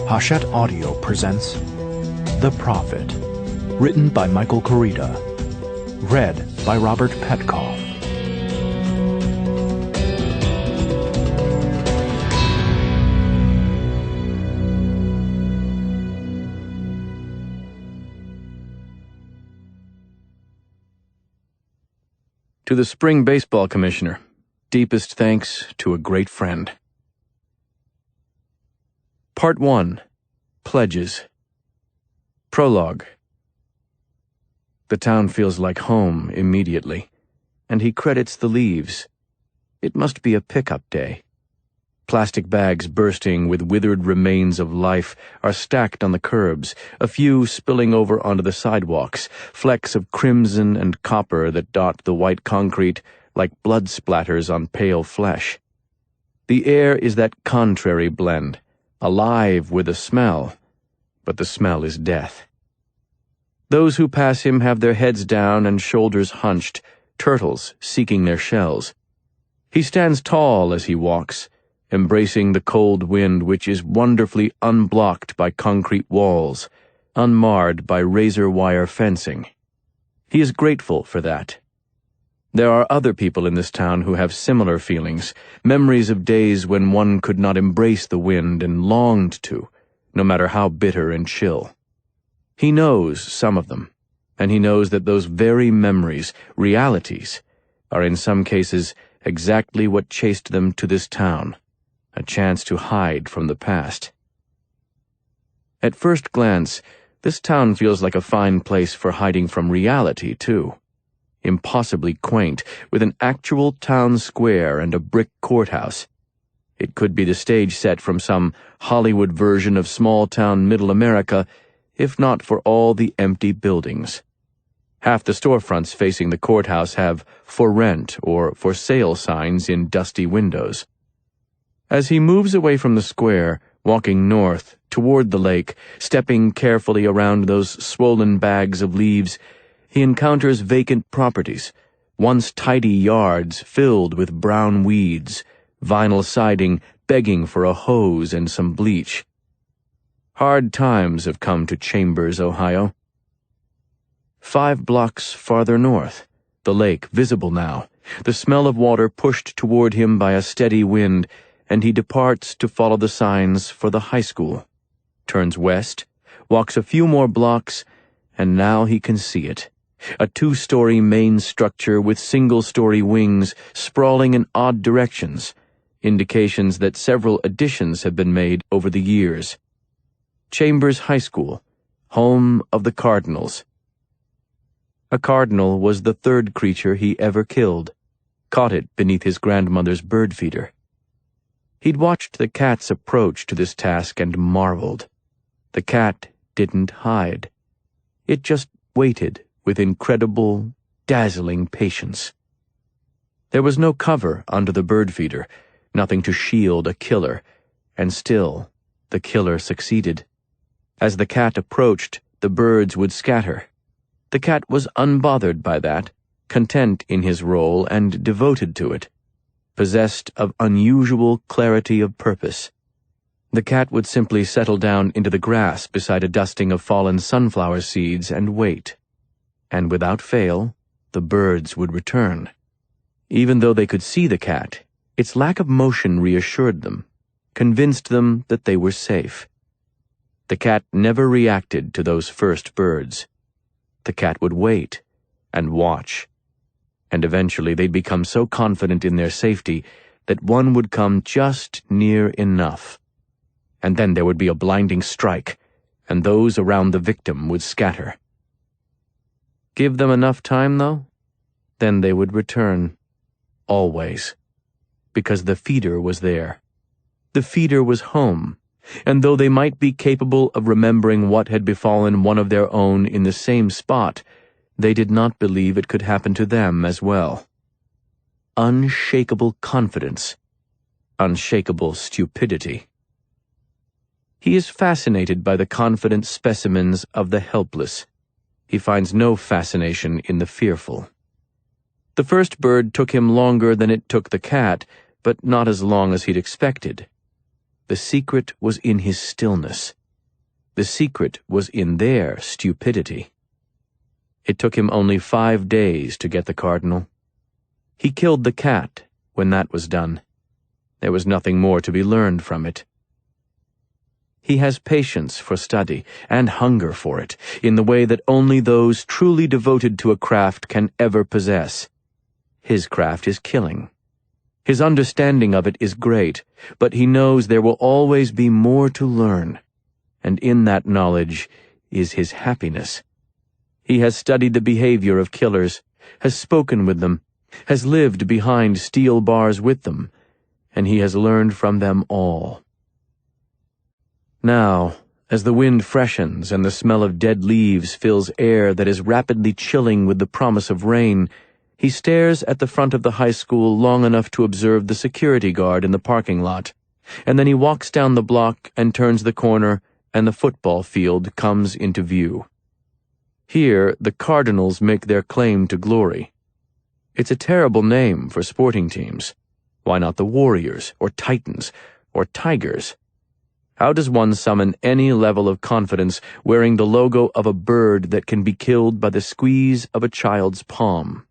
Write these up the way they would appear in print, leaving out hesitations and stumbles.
Hachette Audio presents The Prophet, written by Michael Corita, read by Robert Petkoff. To the Spring Baseball Commissioner, deepest thanks to a great friend. Part 1. Pledges. Prologue. The town feels like home immediately, and he credits the leaves. It must be a pickup day. Plastic bags bursting with withered remains of life are stacked on the curbs, a few spilling over onto the sidewalks, flecks of crimson and copper that dot the white concrete like blood splatters on pale flesh. The air is that contrary blend, alive with a smell, but the smell is death. Those who pass him have their heads down and shoulders hunched, turtles seeking their shells. He stands tall as he walks, embracing the cold wind which is wonderfully unblocked by concrete walls, unmarred by razor wire fencing. He is grateful for that. There are other people in this town who have similar feelings, memories of days when one could not embrace the wind and longed to, no matter how bitter and chill. He knows some of them, and he knows that those very memories, realities, are in some cases exactly what chased them to this town, a chance to hide from the past. At first glance, this town feels like a fine place for hiding from reality, too. Impossibly quaint, with an actual town square and a brick courthouse. It could be the stage set from some Hollywood version of small-town Middle America, if not for all the empty buildings. Half the storefronts facing the courthouse have "for rent" or "for sale" signs in dusty windows. As he moves away from the square, walking north, toward the lake, stepping carefully around those swollen bags of leaves, he encounters vacant properties, once tidy yards filled with brown weeds, vinyl siding begging for a hose and some bleach. Hard times have come to Chambers, Ohio. 5 blocks farther north, the lake visible now, the smell of water pushed toward him by a steady wind, and he departs to follow the signs for the high school, turns west, walks a few more blocks, and now he can see it. A 2-story main structure with single-story wings sprawling in odd directions, indications that several additions have been made over the years. Chambers High School, home of the Cardinals. A cardinal was the 3rd creature he ever killed, caught it beneath his grandmother's bird feeder. He'd watched the cat's approach to this task and marveled. The cat didn't hide. It just waited with incredible, dazzling patience. There was no cover under the bird feeder, nothing to shield a killer, and still the killer succeeded. As the cat approached, the birds would scatter. The cat was unbothered by that, content in his role and devoted to it, possessed of unusual clarity of purpose. The cat would simply settle down into the grass beside a dusting of fallen sunflower seeds and wait. And without fail, the birds would return. Even though they could see the cat, its lack of motion reassured them, convinced them that they were safe. The cat never reacted to those first birds. The cat would wait and watch, and eventually they'd become so confident in their safety that one would come just near enough. And then there would be a blinding strike, and those around the victim would scatter. Give them enough time, though? Then they would return. Always. Because the feeder was there. The feeder was home, and though they might be capable of remembering what had befallen one of their own in the same spot, they did not believe it could happen to them as well. Unshakable confidence. Unshakable stupidity. He is fascinated by the confident specimens of the helpless. He finds no fascination in the fearful. The first bird took him longer than it took the cat, but not as long as he'd expected. The secret was in his stillness. The secret was in their stupidity. It took him only 5 days to get the cardinal. He killed the cat when that was done. There was nothing more to be learned from it. He has patience for study and hunger for it in the way that only those truly devoted to a craft can ever possess. His craft is killing. His understanding of it is great, but he knows there will always be more to learn, and in that knowledge is his happiness. He has studied the behavior of killers, has spoken with them, has lived behind steel bars with them, and he has learned from them all. Now, as the wind freshens and the smell of dead leaves fills air that is rapidly chilling with the promise of rain, he stares at the front of the high school long enough to observe the security guard in the parking lot, and then he walks down the block and turns the corner, and the football field comes into view. Here, the Cardinals make their claim to glory. It's a terrible name for sporting teams. Why not the Warriors, or Titans, or Tigers? How does one summon any level of confidence wearing the logo of a bird that can be killed by the squeeze of a child's palm?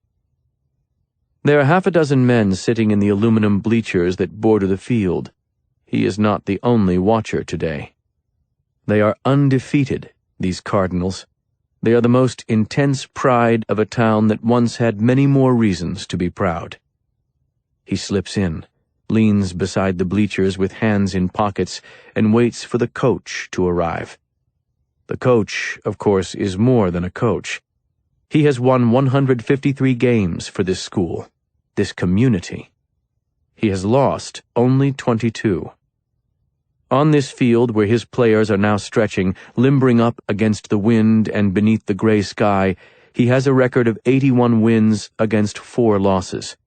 There are 6 men sitting in the aluminum bleachers that border the field. He is not the only watcher today. They are undefeated, these Cardinals. They are the most intense pride of a town that once had many more reasons to be proud. He slips in, leans beside the bleachers with hands in pockets, and waits for the coach to arrive. The coach, of course, is more than a coach. He has won 153 games for this school, this community. He has lost only 22. On this field where his players are now stretching, limbering up against the wind and beneath the gray sky, he has a record of 81 wins against 4 losses.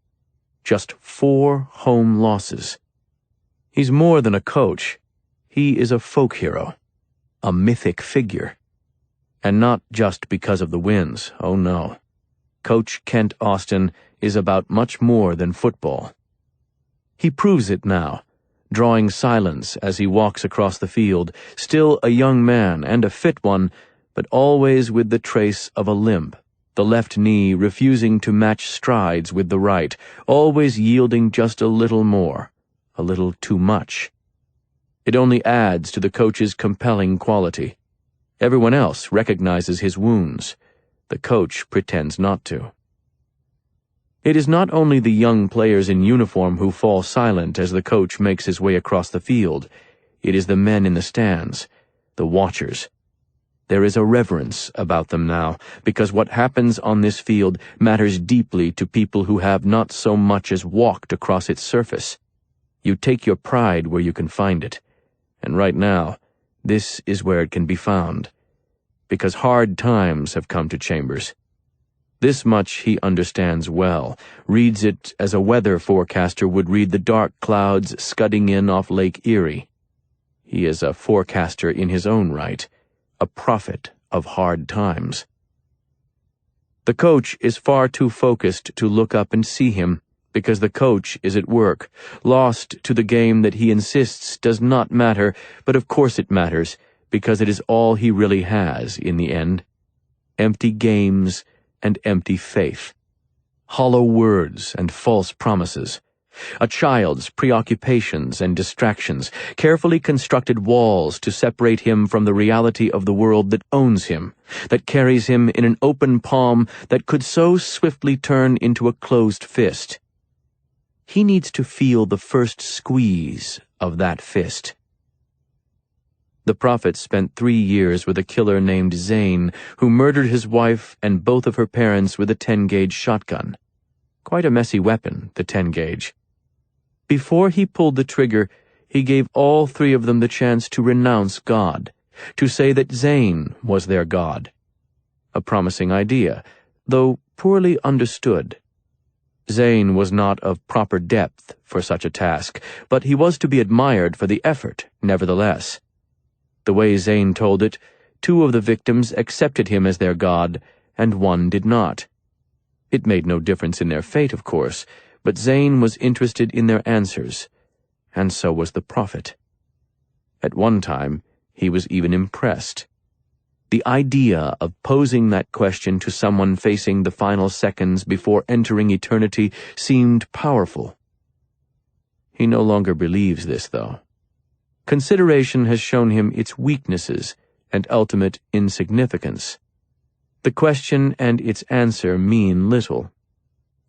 Just 4 home losses. He's more than a coach. He is a folk hero, a mythic figure. And not just because of the wins, oh no. Coach Kent Austin is about much more than football. He proves it now, drawing silence as he walks across the field, still a young man and a fit one, but always with the trace of a limp, the left knee refusing to match strides with the right, always yielding just a little more, a little too much. It only adds to the coach's compelling quality. Everyone else recognizes his wounds. The coach pretends not to. It is not only the young players in uniform who fall silent as the coach makes his way across the field. It is the men in the stands, the watchers. There is a reverence about them now, because what happens on this field matters deeply to people who have not so much as walked across its surface. You take your pride where you can find it, and right now, this is where it can be found, because hard times have come to Chambers. This much he understands well, reads it as a weather forecaster would read the dark clouds scudding in off Lake Erie. He is a forecaster in his own right, a prophet of hard times. The coach is far too focused to look up and see him, because the coach is at work, lost to the game that he insists does not matter, but of course it matters, because it is all he really has in the end. Empty games and empty faith. Hollow words and false promises. A child's preoccupations and distractions, carefully constructed walls to separate him from the reality of the world that owns him, that carries him in an open palm that could so swiftly turn into a closed fist. He needs to feel the first squeeze of that fist. The prophet spent 3 years with a killer named Zane, who murdered his wife and both of her parents with a 10-gauge shotgun. Quite a messy weapon, the 10-gauge. Before he pulled the trigger, he gave all 3 of them the chance to renounce God, to say that Zane was their God. A promising idea, though poorly understood. Zane was not of proper depth for such a task, but he was to be admired for the effort, nevertheless. The way Zane told it, 2 of the victims accepted him as their God, and 1 did not. It made no difference in their fate, of course, but Zane was interested in their answers, and so was the prophet. At one time, he was even impressed. The idea of posing that question to someone facing the final seconds before entering eternity seemed powerful. He no longer believes this, though. Consideration has shown him its weaknesses and ultimate insignificance. The question and its answer mean little.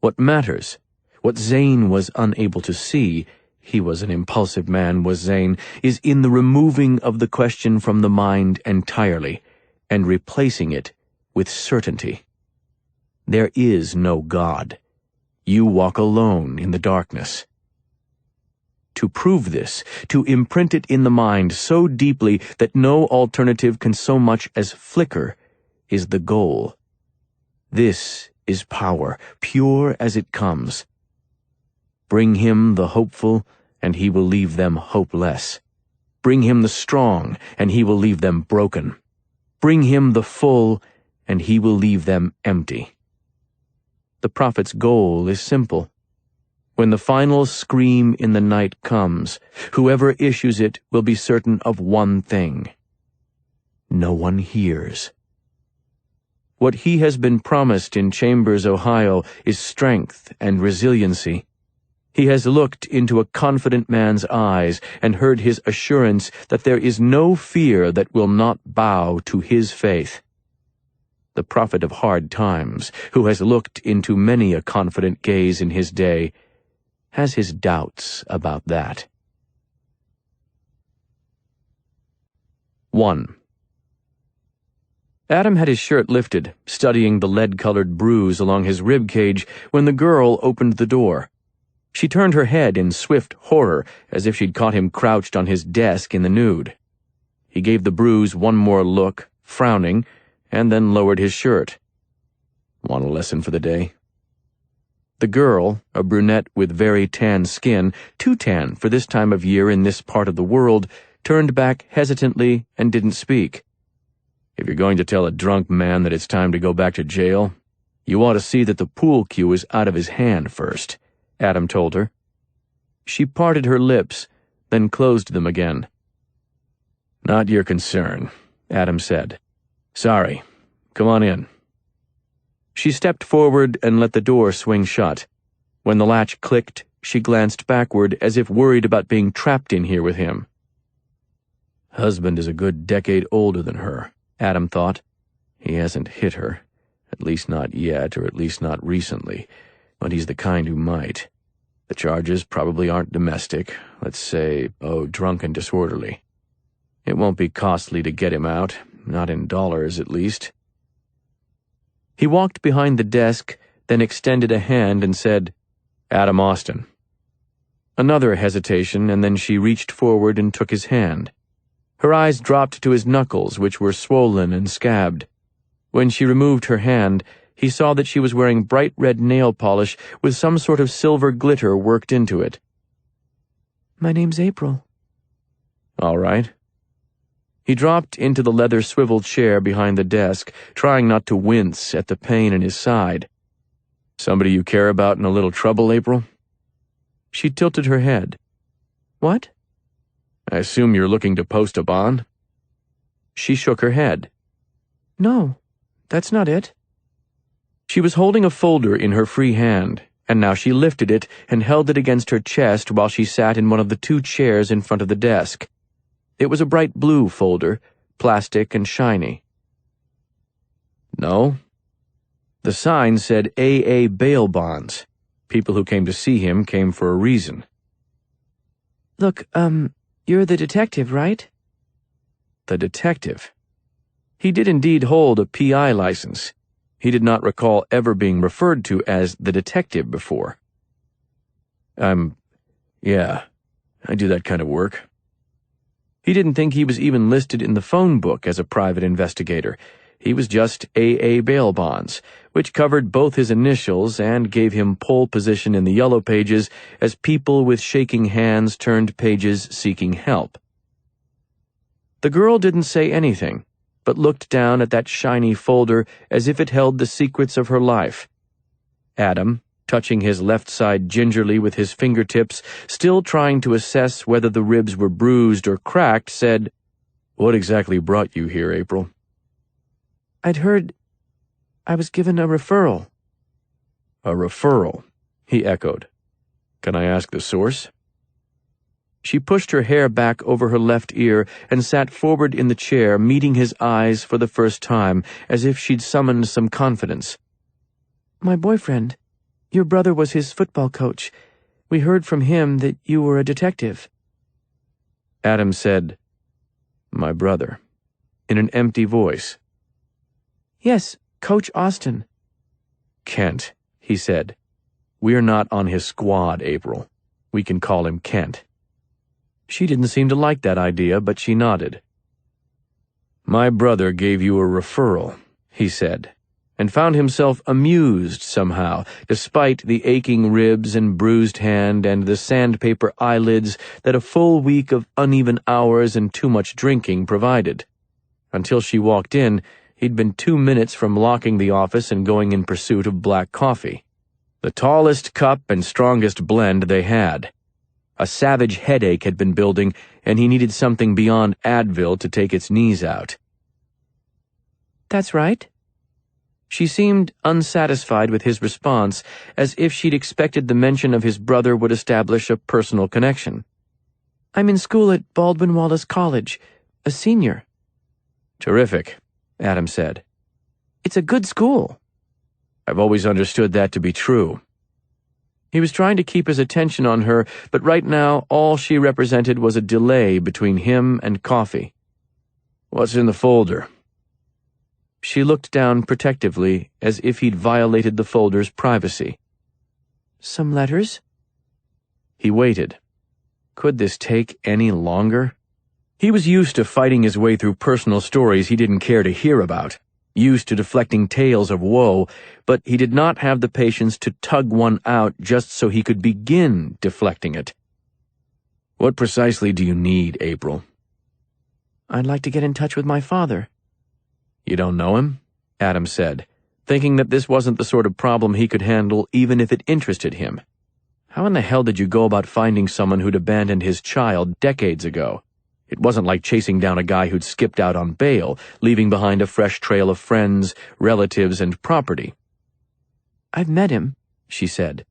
What matters, what Zane was unable to see, he was an impulsive man, was Zane, is in the removing of the question from the mind entirely, and replacing it with certainty. There is no God. You walk alone in the darkness. To prove this, to imprint it in the mind so deeply that no alternative can so much as flicker, is the goal. This is power, pure as it comes. Bring him the hopeful, and he will leave them hopeless. Bring him the strong, and he will leave them broken. Bring him the full, and he will leave them empty. The prophet's goal is simple. When the final scream in the night comes, whoever issues it will be certain of one thing. No one hears. What he has been promised in Chambers, Ohio, is strength and resiliency. He has looked into a confident man's eyes and heard his assurance that there is no fear that will not bow to his faith. The prophet of hard times, who has looked into many a confident gaze in his day, has his doubts about that. 1. Adam had his shirt lifted, studying the lead-colored bruise along his rib cage, when the girl opened the door. She turned her head in swift horror, as if she'd caught him crouched on his desk in the nude. He gave the bruise one more look, frowning, and then lowered his shirt. Want a lesson for the day? The girl, a brunette with very tan skin, too tan for this time of year in this part of the world, turned back hesitantly and didn't speak. If you're going to tell a drunk man that it's time to go back to jail, you ought to see that the pool cue is out of his hand first, Adam told her. She parted her lips, then closed them again. Not your concern, Adam said. Sorry. Come on in. She stepped forward and let the door swing shut. When the latch clicked, she glanced backward as if worried about being trapped in here with him. Husband is a good decade older than her, Adam thought. He hasn't hit her, at least not yet, or at least not recently, but he's the kind who might. The charges probably aren't domestic, let's say, drunk and disorderly. It won't be costly to get him out, not in dollars at least. He walked behind the desk, then extended a hand and said, Adam Austin. Another hesitation, and then she reached forward and took his hand. Her eyes dropped to his knuckles, which were swollen and scabbed. When she removed her hand, he saw that she was wearing bright red nail polish with some sort of silver glitter worked into it. My name's April. All right. He dropped into the leather swivel chair behind the desk, trying not to wince at the pain in his side. Somebody you care about in a little trouble, April? She tilted her head. What? I assume you're looking to post a bond? She shook her head. No, that's not it. She was holding a folder in her free hand, and now she lifted it and held it against her chest while she sat in one of the two chairs in front of the desk. It was a bright blue folder, plastic and shiny. No. The sign said AA bail bonds. People who came to see him came for a reason. Look, you're the detective, right? The detective? He did indeed hold a PI license. He did not recall ever being referred to as the detective before. Yeah, I do that kind of work. He didn't think he was even listed in the phone book as a private investigator. He was just AA bail bonds, which covered both his initials and gave him pole position in the yellow pages as people with shaking hands turned pages seeking help. The girl didn't say anything, but looked down at that shiny folder as if it held the secrets of her life. Adam, touching his left side gingerly with his fingertips, still trying to assess whether the ribs were bruised or cracked, said, "What exactly brought you here, April?" "I'd heard I was given a referral." "A referral," he echoed. "Can I ask the source?" She pushed her hair back over her left ear and sat forward in the chair, meeting his eyes for the first time, as if she'd summoned some confidence. "My boyfriend. Your brother was his football coach. We heard from him that you were a detective." Adam said, "My brother," in an empty voice. "Yes, Coach Austin." "Kent," he said. "We're not on his squad, April. We can call him Kent." She didn't seem to like that idea, but she nodded. "My brother gave you a referral," he said, and found himself amused somehow, despite the aching ribs and bruised hand and the sandpaper eyelids that a full week of uneven hours and too much drinking provided. Until she walked in, he'd been 2 minutes from locking the office and going in pursuit of black coffee. The tallest cup and strongest blend they had. A savage headache had been building, and he needed something beyond Advil to take its knees out. "That's right." She seemed unsatisfied with his response, as if she'd expected the mention of his brother would establish a personal connection. "I'm in school at Baldwin Wallace College, a senior." "Terrific," Adam said. "It's a good school." "I've always understood that to be true." He was trying to keep his attention on her, but right now all she represented was a delay between him and coffee. "What's in the folder?" She looked down protectively, as if he'd violated the folder's privacy. "Some letters." He waited. Could this take any longer? He was used to fighting his way through personal stories he didn't care to hear about, used to deflecting tales of woe, but he did not have the patience to tug one out just so he could begin deflecting it. "What precisely do you need, April?" "I'd like to get in touch with my father." "You don't know him?" Adam said, thinking that this wasn't the sort of problem he could handle even if it interested him. How in the hell did you go about finding someone who'd abandoned his child decades ago? It wasn't like chasing down a guy who'd skipped out on bail, leaving behind a fresh trail of friends, relatives, and property. "I've met him," she said.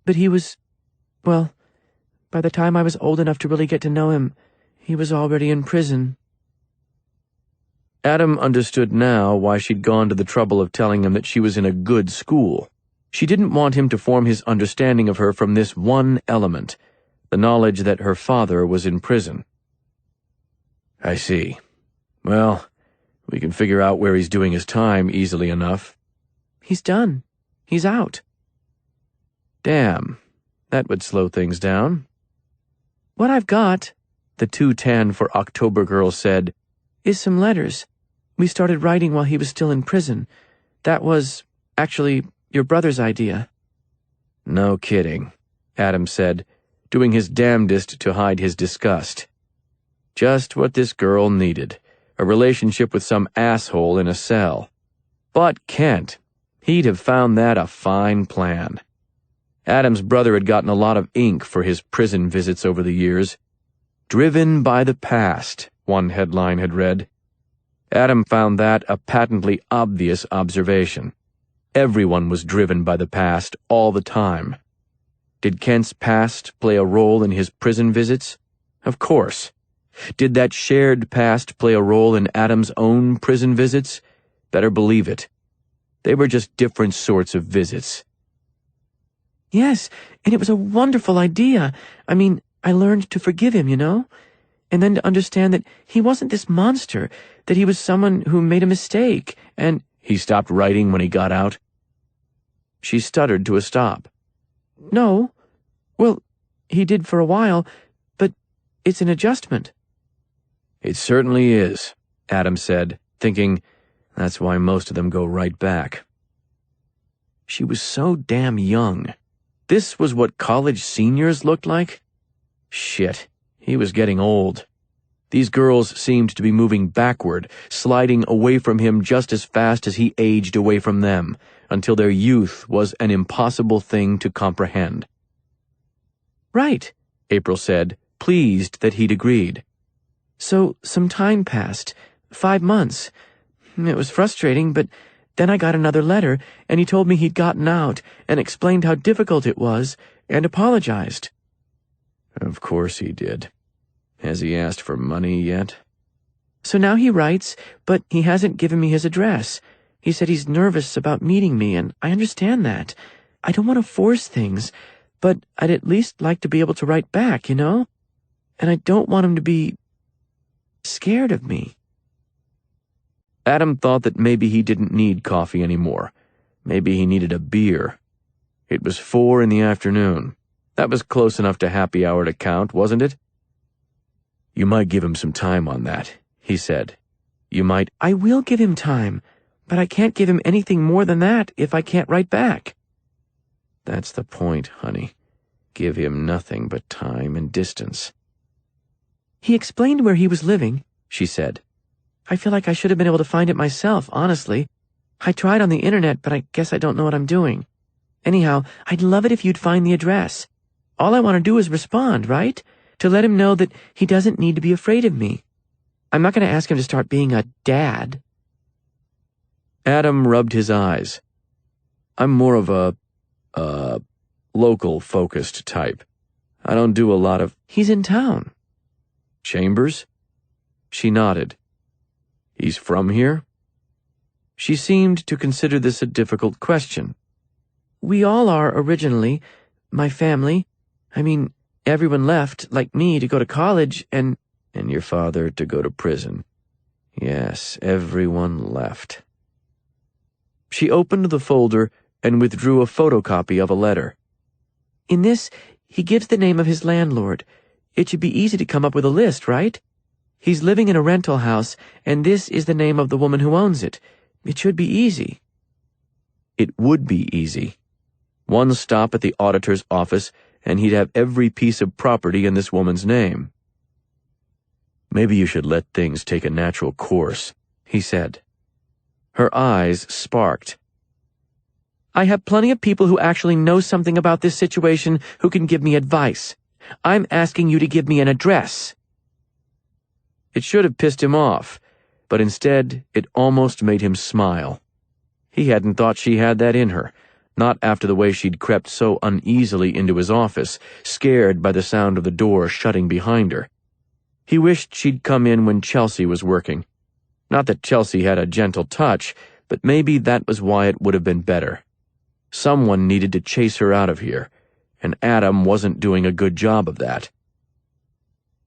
"But he was, well, by the time I was old enough to really get to know him, he was already in prison." Adam understood now why she'd gone to the trouble of telling him that she was in a good school. She didn't want him to form his understanding of her from this one element, the knowledge that her father was in prison. "I see. Well, we can figure out where he's doing his time easily enough." "He's done. He's out." "Damn, that would slow things down." "What I've got," the too tan for October girl said, "is some letters. We started writing while he was still in prison. That was, actually, your brother's idea." "No kidding," Adam said, doing his damnedest to hide his disgust. Just what this girl needed, a relationship with some asshole in a cell. But Kent, he'd have found that a fine plan. Adam's brother had gotten a lot of ink for his prison visits over the years. "Driven by the past," one headline had read. Adam found that a patently obvious observation. Everyone was driven by the past all the time. Did Kent's past play a role in his prison visits? Of course. Did that shared past play a role in Adam's own prison visits? Better believe it. They were just different sorts of visits. "Yes, and it was a wonderful idea. I mean, I learned to forgive him, you know? And then to understand that he wasn't this monster, that he was someone who made a mistake, and—" He stopped writing when he got out. She stuttered to a stop. "No. Well, he did for a while, but it's an adjustment." "It certainly is," Adam said, thinking, that's why most of them go right back. She was so damn young. This was what college seniors looked like? Shit, he was getting old. These girls seemed to be moving backward, sliding away from him just as fast as he aged away from them, until their youth was an impossible thing to comprehend. Right, April said, pleased that he'd agreed. So some time passed, 5 months. It was frustrating, but then I got another letter, and he told me he'd gotten out and explained how difficult it was and apologized. Of course he did. Has he asked for money yet? So now he writes, but he hasn't given me his address. He said he's nervous about meeting me, and I understand that. I don't want to force things, but I'd at least like to be able to write back, you know? And I don't want him to be scared of me. Adam thought that maybe he didn't need coffee anymore. Maybe he needed a beer. It was 4 in the afternoon. That was close enough to happy hour to count, wasn't it? You might give him some time on that, he said. You might— I will give him time, but I can't give him anything more than that if I can't write back. That's the point, honey. Give him nothing but time and distance. He explained where he was living, she said. I feel like I should have been able to find it myself, honestly. I tried on the internet, but I guess I don't know what I'm doing. Anyhow, I'd love it if you'd find the address. All I want to do is respond, right? To let him know that he doesn't need to be afraid of me. I'm not going to ask him to start being a dad. Adam rubbed his eyes. I'm more of a local-focused type. I don't do a lot of— He's in town. Chambers? She nodded. He's from here? She seemed to consider this a difficult question. We all are originally. My family. I mean, everyone left, like me, to go to college, and your father to go to prison. Yes, everyone left. She opened the folder and withdrew a photocopy of a letter. In this, he gives the name of his landlord. It should be easy to come up with a list, right? He's living in a rental house, and this is the name of the woman who owns it. It should be easy. It would be easy. One stop at the auditor's office, and he'd have every piece of property in this woman's name. Maybe you should let things take a natural course, he said. Her eyes sparked. I have plenty of people who actually know something about this situation who can give me advice. I'm asking you to give me an address. It should have pissed him off, but instead it almost made him smile. He hadn't thought she had that in her, not after the way she'd crept so uneasily into his office, scared by the sound of the door shutting behind her. He wished she'd come in when Chelsea was working. Not that Chelsea had a gentle touch, but maybe that was why it would have been better. Someone needed to chase her out of here, and Adam wasn't doing a good job of that.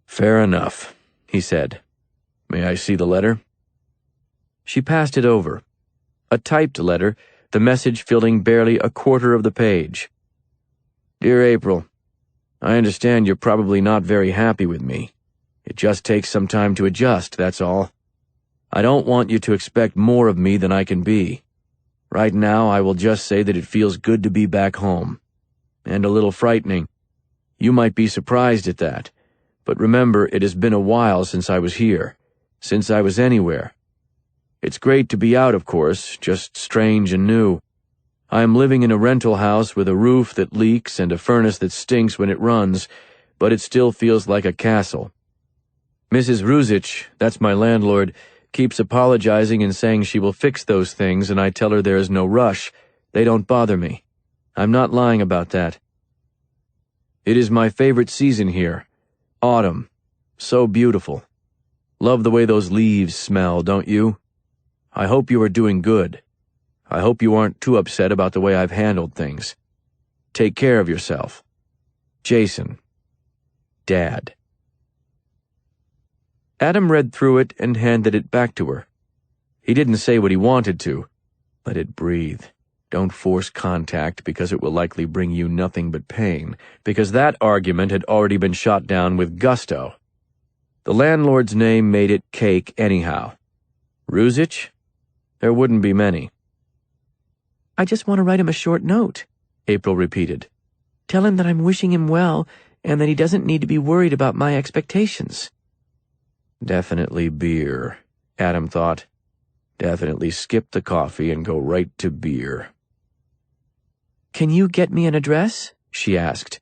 Fair enough, he said. May I see the letter? She passed it over. A typed letter, the message filling barely a quarter of the page. Dear April, I understand you're probably not very happy with me. It just takes some time to adjust, that's all. I don't want you to expect more of me than I can be. Right now, I will just say that it feels good to be back home. And a little frightening. You might be surprised at that. But remember, it has been a while since I was here. Since I was anywhere. It's great to be out, of course, just strange and new. I am living in a rental house with a roof that leaks and a furnace that stinks when it runs, but it still feels like a castle. Mrs. Ruzic, that's my landlord, keeps apologizing and saying she will fix those things, and I tell her there is no rush. They don't bother me. I'm not lying about that. It is my favorite season here. Autumn. So beautiful. Love the way those leaves smell, don't you? I hope you are doing good. I hope you aren't too upset about the way I've handled things. Take care of yourself. Jason. Dad. Adam read through it and handed it back to her. He didn't say what he wanted to. Let it breathe. Don't force contact because it will likely bring you nothing but pain, because that argument had already been shot down with gusto. The landlord's name made it cake anyhow. Ruzic? There wouldn't be many. I just want to write him a short note, April repeated. Tell him that I'm wishing him well and that he doesn't need to be worried about my expectations. Definitely beer, Adam thought. Definitely skip the coffee and go right to beer. Can you get me an address? She asked.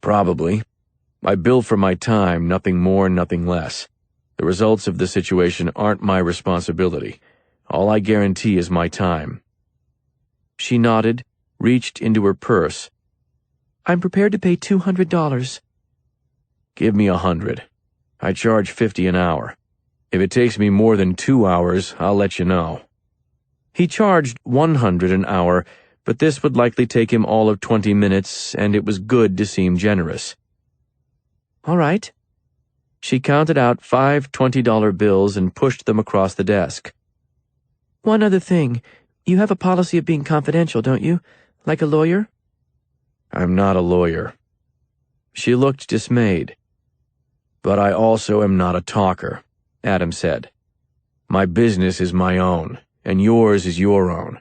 Probably. I bill for my time, nothing more, nothing less. The results of the situation aren't my responsibility. All I guarantee is my time. She nodded, reached into her purse. I'm prepared to pay $200. Give me $100. I charge $50 an hour. If it takes me more than 2 hours, I'll let you know. He charged $100 an hour, but this would likely take him all of 20 minutes, and it was good to seem generous. All right. She counted out 5 $20 bills and pushed them across the desk. One other thing. You have a policy of being confidential, don't you? Like a lawyer? I'm not a lawyer. She looked dismayed. But I also am not a talker, Adam said. My business is my own, and yours is your own.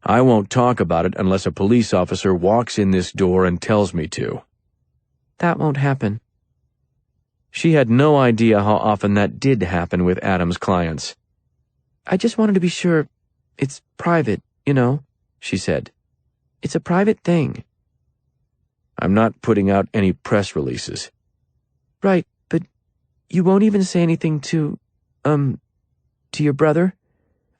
I won't talk about it unless a police officer walks in this door and tells me to. That won't happen. She had no idea how often that did happen with Adam's clients. I just wanted to be sure. It's private, you know, she said. It's a private thing. I'm not putting out any press releases. Right, but you won't even say anything to your brother?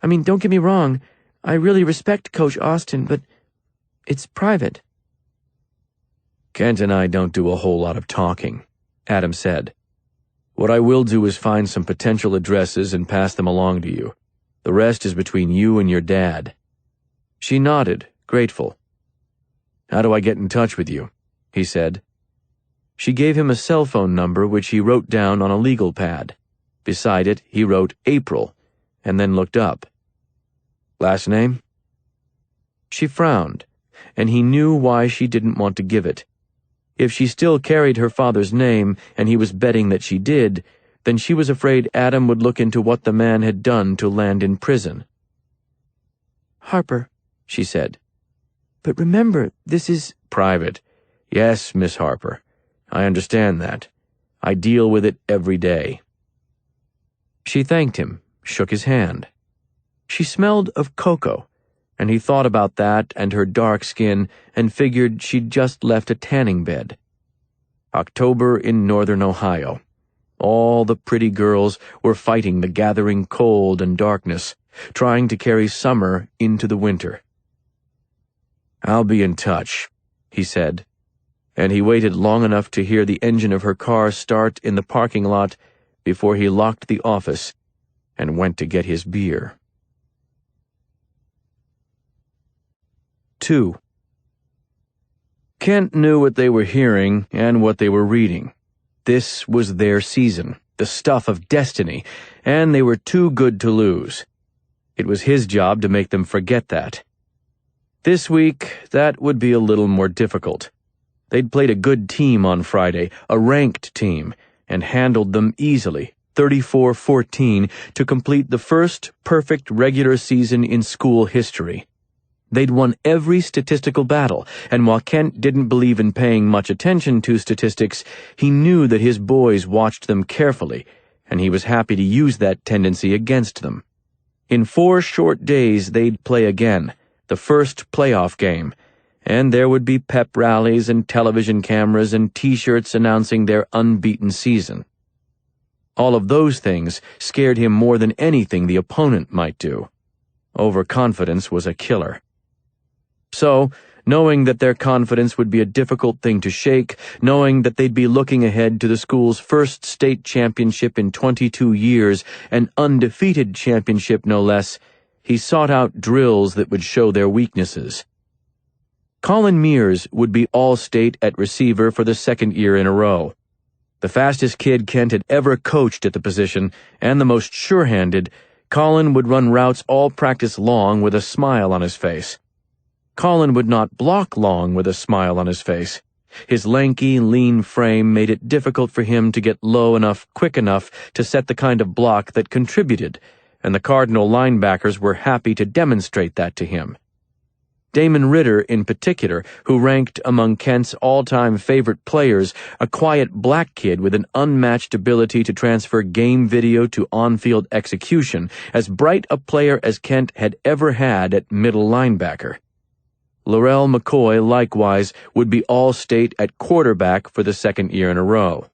I mean, don't get me wrong. I really respect Coach Austin, but it's private. Kent and I don't do a whole lot of talking, Adam said. What I will do is find some potential addresses and pass them along to you. The rest is between you and your dad. She nodded, grateful. How do I get in touch with you? He said. She gave him a cell phone number which he wrote down on a legal pad. Beside it, he wrote April, and then looked up. Last name? She frowned, and he knew why she didn't want to give it. If she still carried her father's name, and he was betting that she did, then she was afraid Adam would look into what the man had done to land in prison. Harper, she said. But remember, this is private. Yes, Miss Harper. I understand that. I deal with it every day. She thanked him, shook his hand. She smelled of cocoa, and he thought about that and her dark skin and figured she'd just left a tanning bed. October in northern Ohio. All the pretty girls were fighting the gathering cold and darkness, trying to carry summer into the winter. I'll be in touch, he said, and he waited long enough to hear the engine of her car start in the parking lot before he locked the office and went to get his beer. 2. Kent knew what they were hearing and what they were reading. This was their season, the stuff of destiny, and they were too good to lose. It was his job to make them forget that. This week, that would be a little more difficult. They'd played a good team on Friday, a ranked team, and handled them easily, 34-14, to complete the first perfect regular season in school history. They'd won every statistical battle, and while Kent didn't believe in paying much attention to statistics, he knew that his boys watched them carefully, and he was happy to use that tendency against them. In 4 short days they'd play again, the first playoff game, and there would be pep rallies and television cameras and T-shirts announcing their unbeaten season. All of those things scared him more than anything the opponent might do. Overconfidence was a killer. So, knowing that their confidence would be a difficult thing to shake, knowing that they'd be looking ahead to the school's first state championship in 22 years, an undefeated championship no less, he sought out drills that would show their weaknesses. Colin Mears would be all-state at receiver for the 2nd year in a row. The fastest kid Kent had ever coached at the position, and the most sure-handed, Colin would run routes all practice long with a smile on his face. Colin would not block long with a smile on his face. His lanky, lean frame made it difficult for him to get low enough, quick enough to set the kind of block that contributed, and the Cardinal linebackers were happy to demonstrate that to him. Damon Ritter, in particular, who ranked among Kent's all-time favorite players, a quiet black kid with an unmatched ability to transfer game video to on-field execution, as bright a player as Kent had ever had at middle linebacker. Laurel McCoy, likewise, would be All-State at quarterback for the second year in a row.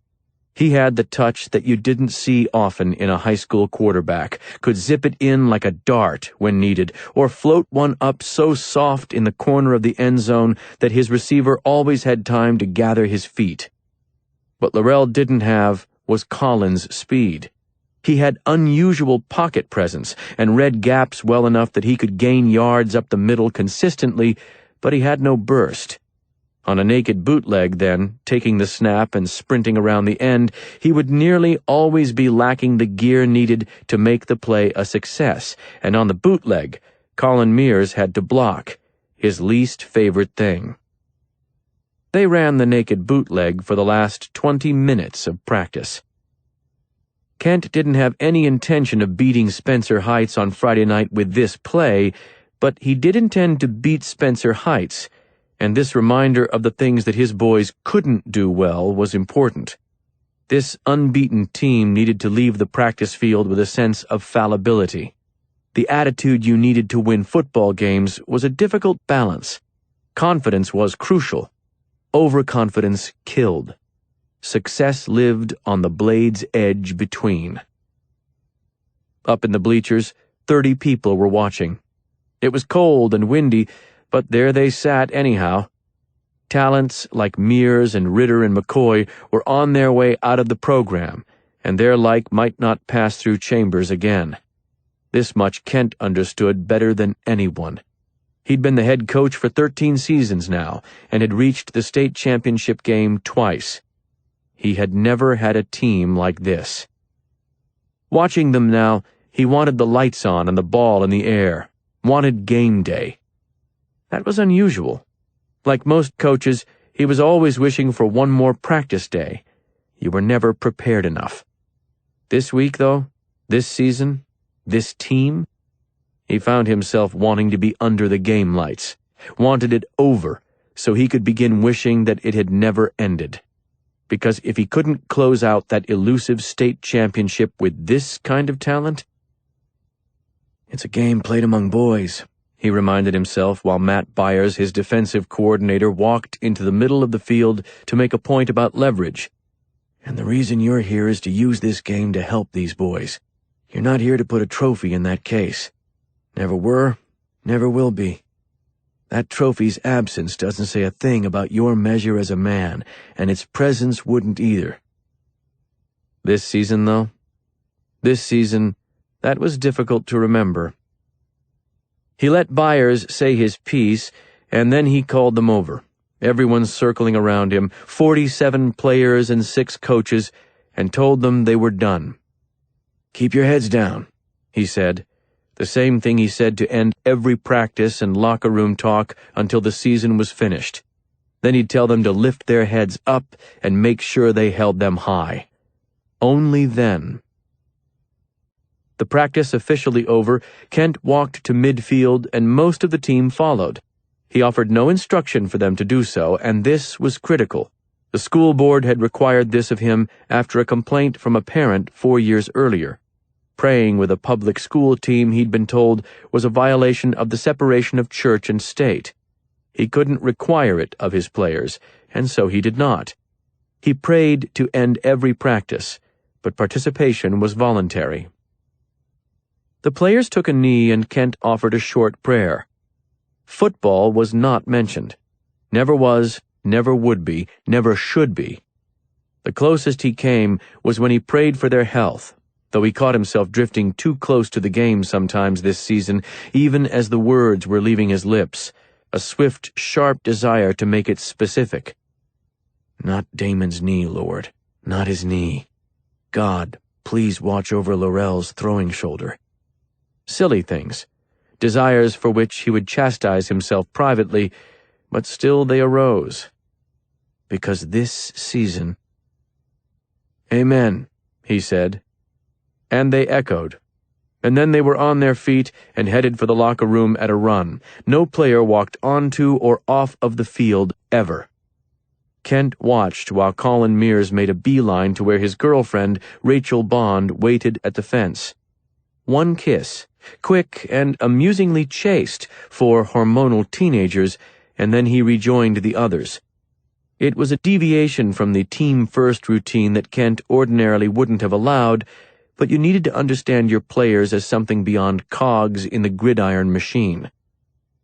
He had the touch that you didn't see often in a high school quarterback, could zip it in like a dart when needed, or float one up so soft in the corner of the end zone that his receiver always had time to gather his feet. What Laurel didn't have was Collins' speed. He had unusual pocket presence and read gaps well enough that he could gain yards up the middle consistently, but he had no burst. On a naked bootleg, then, taking the snap and sprinting around the end, he would nearly always be lacking the gear needed to make the play a success, and on the bootleg, Colin Mears had to block, his least favorite thing. They ran the naked bootleg for the last 20 minutes of practice. Kent didn't have any intention of beating Spencer Heights on Friday night with this play, but he did intend to beat Spencer Heights, and this reminder of the things that his boys couldn't do well was important. This unbeaten team needed to leave the practice field with a sense of fallibility. The attitude you needed to win football games was a difficult balance. Confidence was crucial. Overconfidence killed. Success lived on the blade's edge between. Up in the bleachers, 30 people were watching. It was cold and windy, but there they sat anyhow. Talents like Mears and Ritter and McCoy were on their way out of the program, and their like might not pass through Chambers again. This much Kent understood better than anyone. He'd been the head coach for 13 seasons now, and had reached the state championship game twice. He had never had a team like this. Watching them now, he wanted the lights on and the ball in the air, wanted game day. That was unusual. Like most coaches, he was always wishing for one more practice day. You were never prepared enough. This week, though, this season, this team, he found himself wanting to be under the game lights, wanted it over so he could begin wishing that it had never ended. Because if he couldn't close out that elusive state championship with this kind of talent, it's a game played among boys, he reminded himself while Matt Byers, his defensive coordinator, walked into the middle of the field to make a point about leverage. And the reason you're here is to use this game to help these boys. You're not here to put a trophy in that case. Never were, never will be. That trophy's absence doesn't say a thing about your measure as a man, and its presence wouldn't either. This season, though? This season, that was difficult to remember. He let Byers say his piece, and then he called them over. Everyone circling around him, 47 players and 6 coaches, and told them they were done. "Keep your heads down," he said, the same thing he said to end every practice and locker room talk until the season was finished. Then he'd tell them to lift their heads up and make sure they held them high. Only then. The practice officially over, Kent walked to midfield and most of the team followed. He offered no instruction for them to do so, and this was critical. The school board had required this of him after a complaint from a parent 4 years earlier. Praying with a public school team, he'd been told, was a violation of the separation of church and state. He couldn't require it of his players, and so he did not. He prayed to end every practice, but participation was voluntary. The players took a knee and Kent offered a short prayer. Football was not mentioned. Never was, never would be, never should be. The closest he came was when he prayed for their health, though he caught himself drifting too close to the game sometimes this season, even as the words were leaving his lips, a swift, sharp desire to make it specific. Not Damon's knee, Lord, not his knee. God, please watch over Laurel's throwing shoulder. Silly things, desires for which he would chastise himself privately, but still they arose. Because this season... "Amen," he said. And they echoed. And then they were on their feet and headed for the locker room at a run. No player walked onto or off of the field ever. Kent watched while Colin Mears made a beeline to where his girlfriend, Rachel Bond, waited at the fence. One kiss, quick and amusingly chaste for hormonal teenagers, and then he rejoined the others. It was a deviation from the team-first routine that Kent ordinarily wouldn't have allowed, but you needed to understand your players as something beyond cogs in the gridiron machine.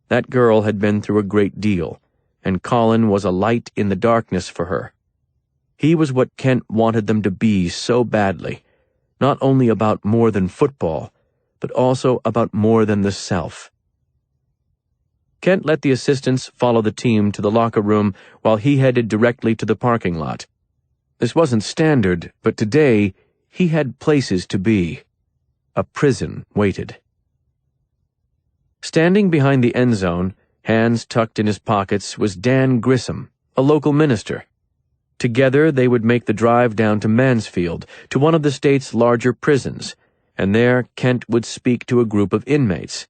That girl had been through a great deal, and Colin was a light in the darkness for her. He was what Kent wanted them to be so badly, not only about more than football, but also about more than the self. Kent let the assistants follow the team to the locker room while he headed directly to the parking lot. This wasn't standard, but today he had places to be. A prison waited. Standing behind the end zone, hands tucked in his pockets, was Dan Grissom, a local minister. Together they would make the drive down to Mansfield, to one of the state's larger prisons, and there Kent would speak to a group of inmates.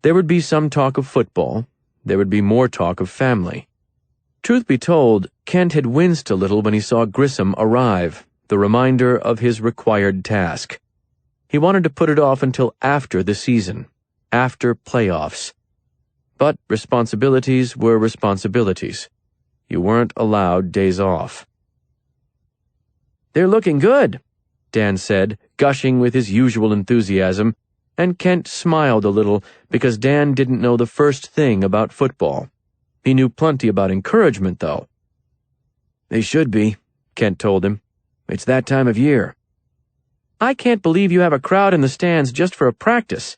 There would be some talk of football. There would be more talk of family. Truth be told, Kent had winced a little when he saw Grissom arrive, the reminder of his required task. He wanted to put it off until after the season, after playoffs. But responsibilities were responsibilities. You weren't allowed days off. "They're looking good," Dan said, gushing with his usual enthusiasm, and Kent smiled a little because Dan didn't know the first thing about football. He knew plenty about encouragement, though. "They should be," Kent told him. "It's that time of year." "I can't believe you have a crowd in the stands just for a practice."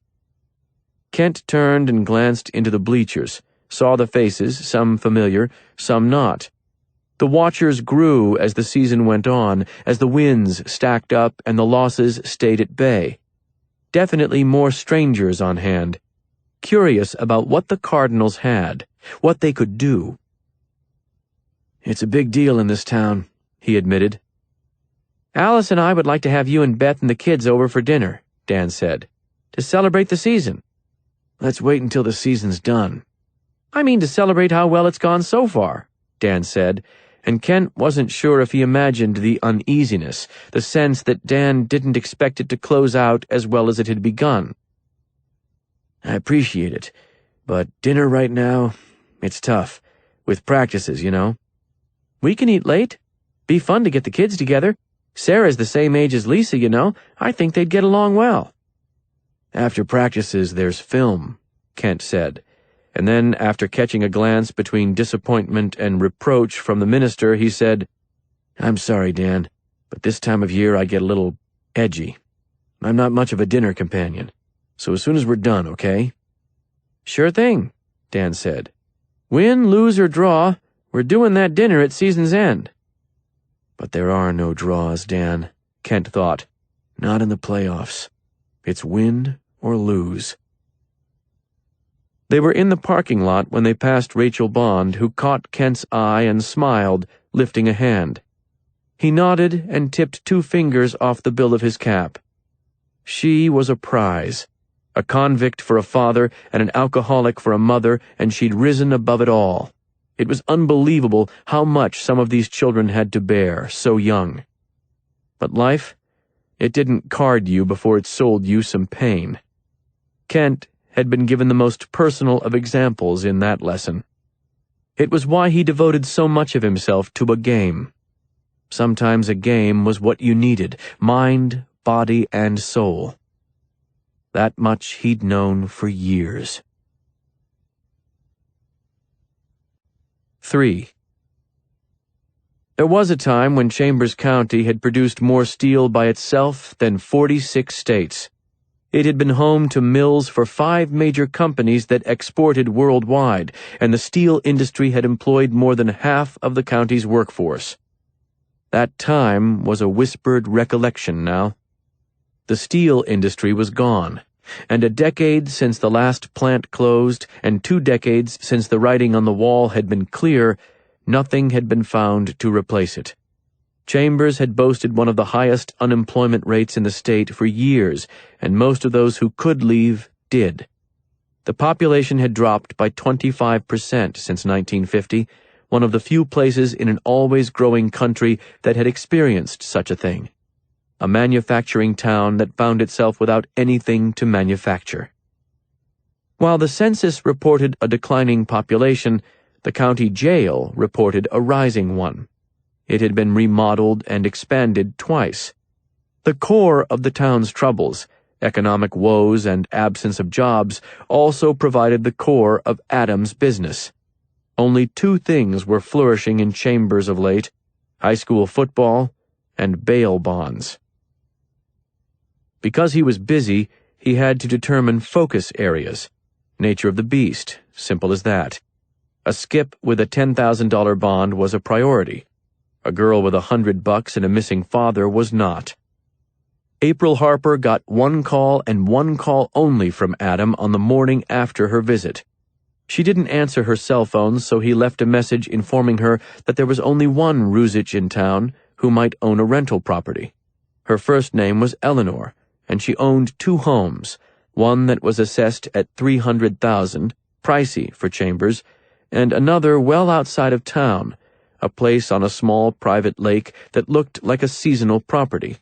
Kent turned and glanced into the bleachers, saw the faces, some familiar, some not. The watchers grew as the season went on, as the wins stacked up and the losses stayed at bay. Definitely more strangers on hand, curious about what the Cardinals had, what they could do. "It's a big deal in this town," he admitted. "Alice and I would like to have you and Beth and the kids over for dinner," Dan said, "to celebrate the season." "Let's wait until the season's done." "I mean to celebrate how well it's gone so far," Dan said, and Kent wasn't sure if he imagined the uneasiness, the sense that Dan didn't expect it to close out as well as it had begun. "I appreciate it, but dinner right now, it's tough, with practices, you know." "We can eat late. Be fun to get the kids together. Sarah's the same age as Lisa, you know. I think they'd get along well." "After practices, there's film," Kent said. And then, after catching a glance between disappointment and reproach from the minister, he said, "I'm sorry, Dan, but this time of year I get a little edgy. I'm not much of a dinner companion, so as soon as we're done, okay?" "Sure thing," Dan said. "Win, lose, or draw, we're doing that dinner at season's end." But there are no draws, Dan, Kent thought. Not in the playoffs. It's win or lose. They were in the parking lot when they passed Rachel Bond, who caught Kent's eye and smiled, lifting a hand. He nodded and tipped 2 fingers off the bill of his cap. She was a prize, a convict for a father and an alcoholic for a mother, and she'd risen above it all. It was unbelievable how much some of these children had to bear, so young. But life, it didn't card you before it sold you some pain. Kent had been given the most personal of examples in that lesson. It was why he devoted so much of himself to a game. Sometimes a game was what you needed, mind, body, and soul. That much he'd known for years. 3. There was a time when Chambers County had produced more steel by itself than 46 states. It had been home to mills for 5 major companies that exported worldwide, and the steel industry had employed more than half of the county's workforce. That time was a whispered recollection now. The steel industry was gone, and a decade since the last plant closed, and 2 decades since the writing on the wall had been clear, nothing had been found to replace it. Chambers had boasted one of the highest unemployment rates in the state for years, and most of those who could leave did. The population had dropped by 25% since 1950, one of the few places in an always growing country that had experienced such a thing. A manufacturing town that found itself without anything to manufacture. While the census reported a declining population, The county jail reported a rising one. It had been remodeled and expanded twice. The core of the town's troubles, economic woes and absence of jobs, also provided the core of Adam's business. Only two things were flourishing in Chambers of late: high school football and bail bonds. Because he was busy, he had to determine focus areas. Nature of the beast, simple as that. A skip with a $10,000 bond was a priority. A girl with $100 and a missing father was not. April Harper got one call and one call only from Adam on the morning after her visit. She didn't answer her cell phone, so he left a message informing her that there was only one Ruzich in town who might own a rental property. Her first name was Eleanor, and she owned two homes, one that was assessed at $300,000, pricey for Chambers, and another well outside of town, a place on a small private lake that looked like a seasonal property.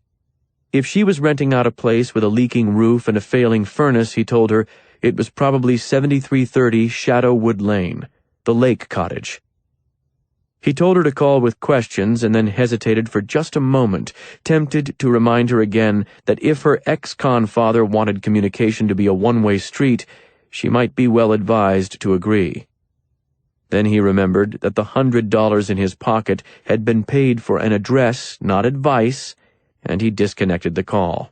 If she was renting out a place with a leaking roof and a failing furnace, he told her, it was probably 7330 Shadowwood Lane, the lake cottage. He told her to call with questions and then hesitated for just a moment, tempted to remind her again that if her ex-con father wanted communication to be a one-way street, she might be well advised to agree. Then he remembered that the $100 in his pocket had been paid for an address, not advice, and he disconnected the call.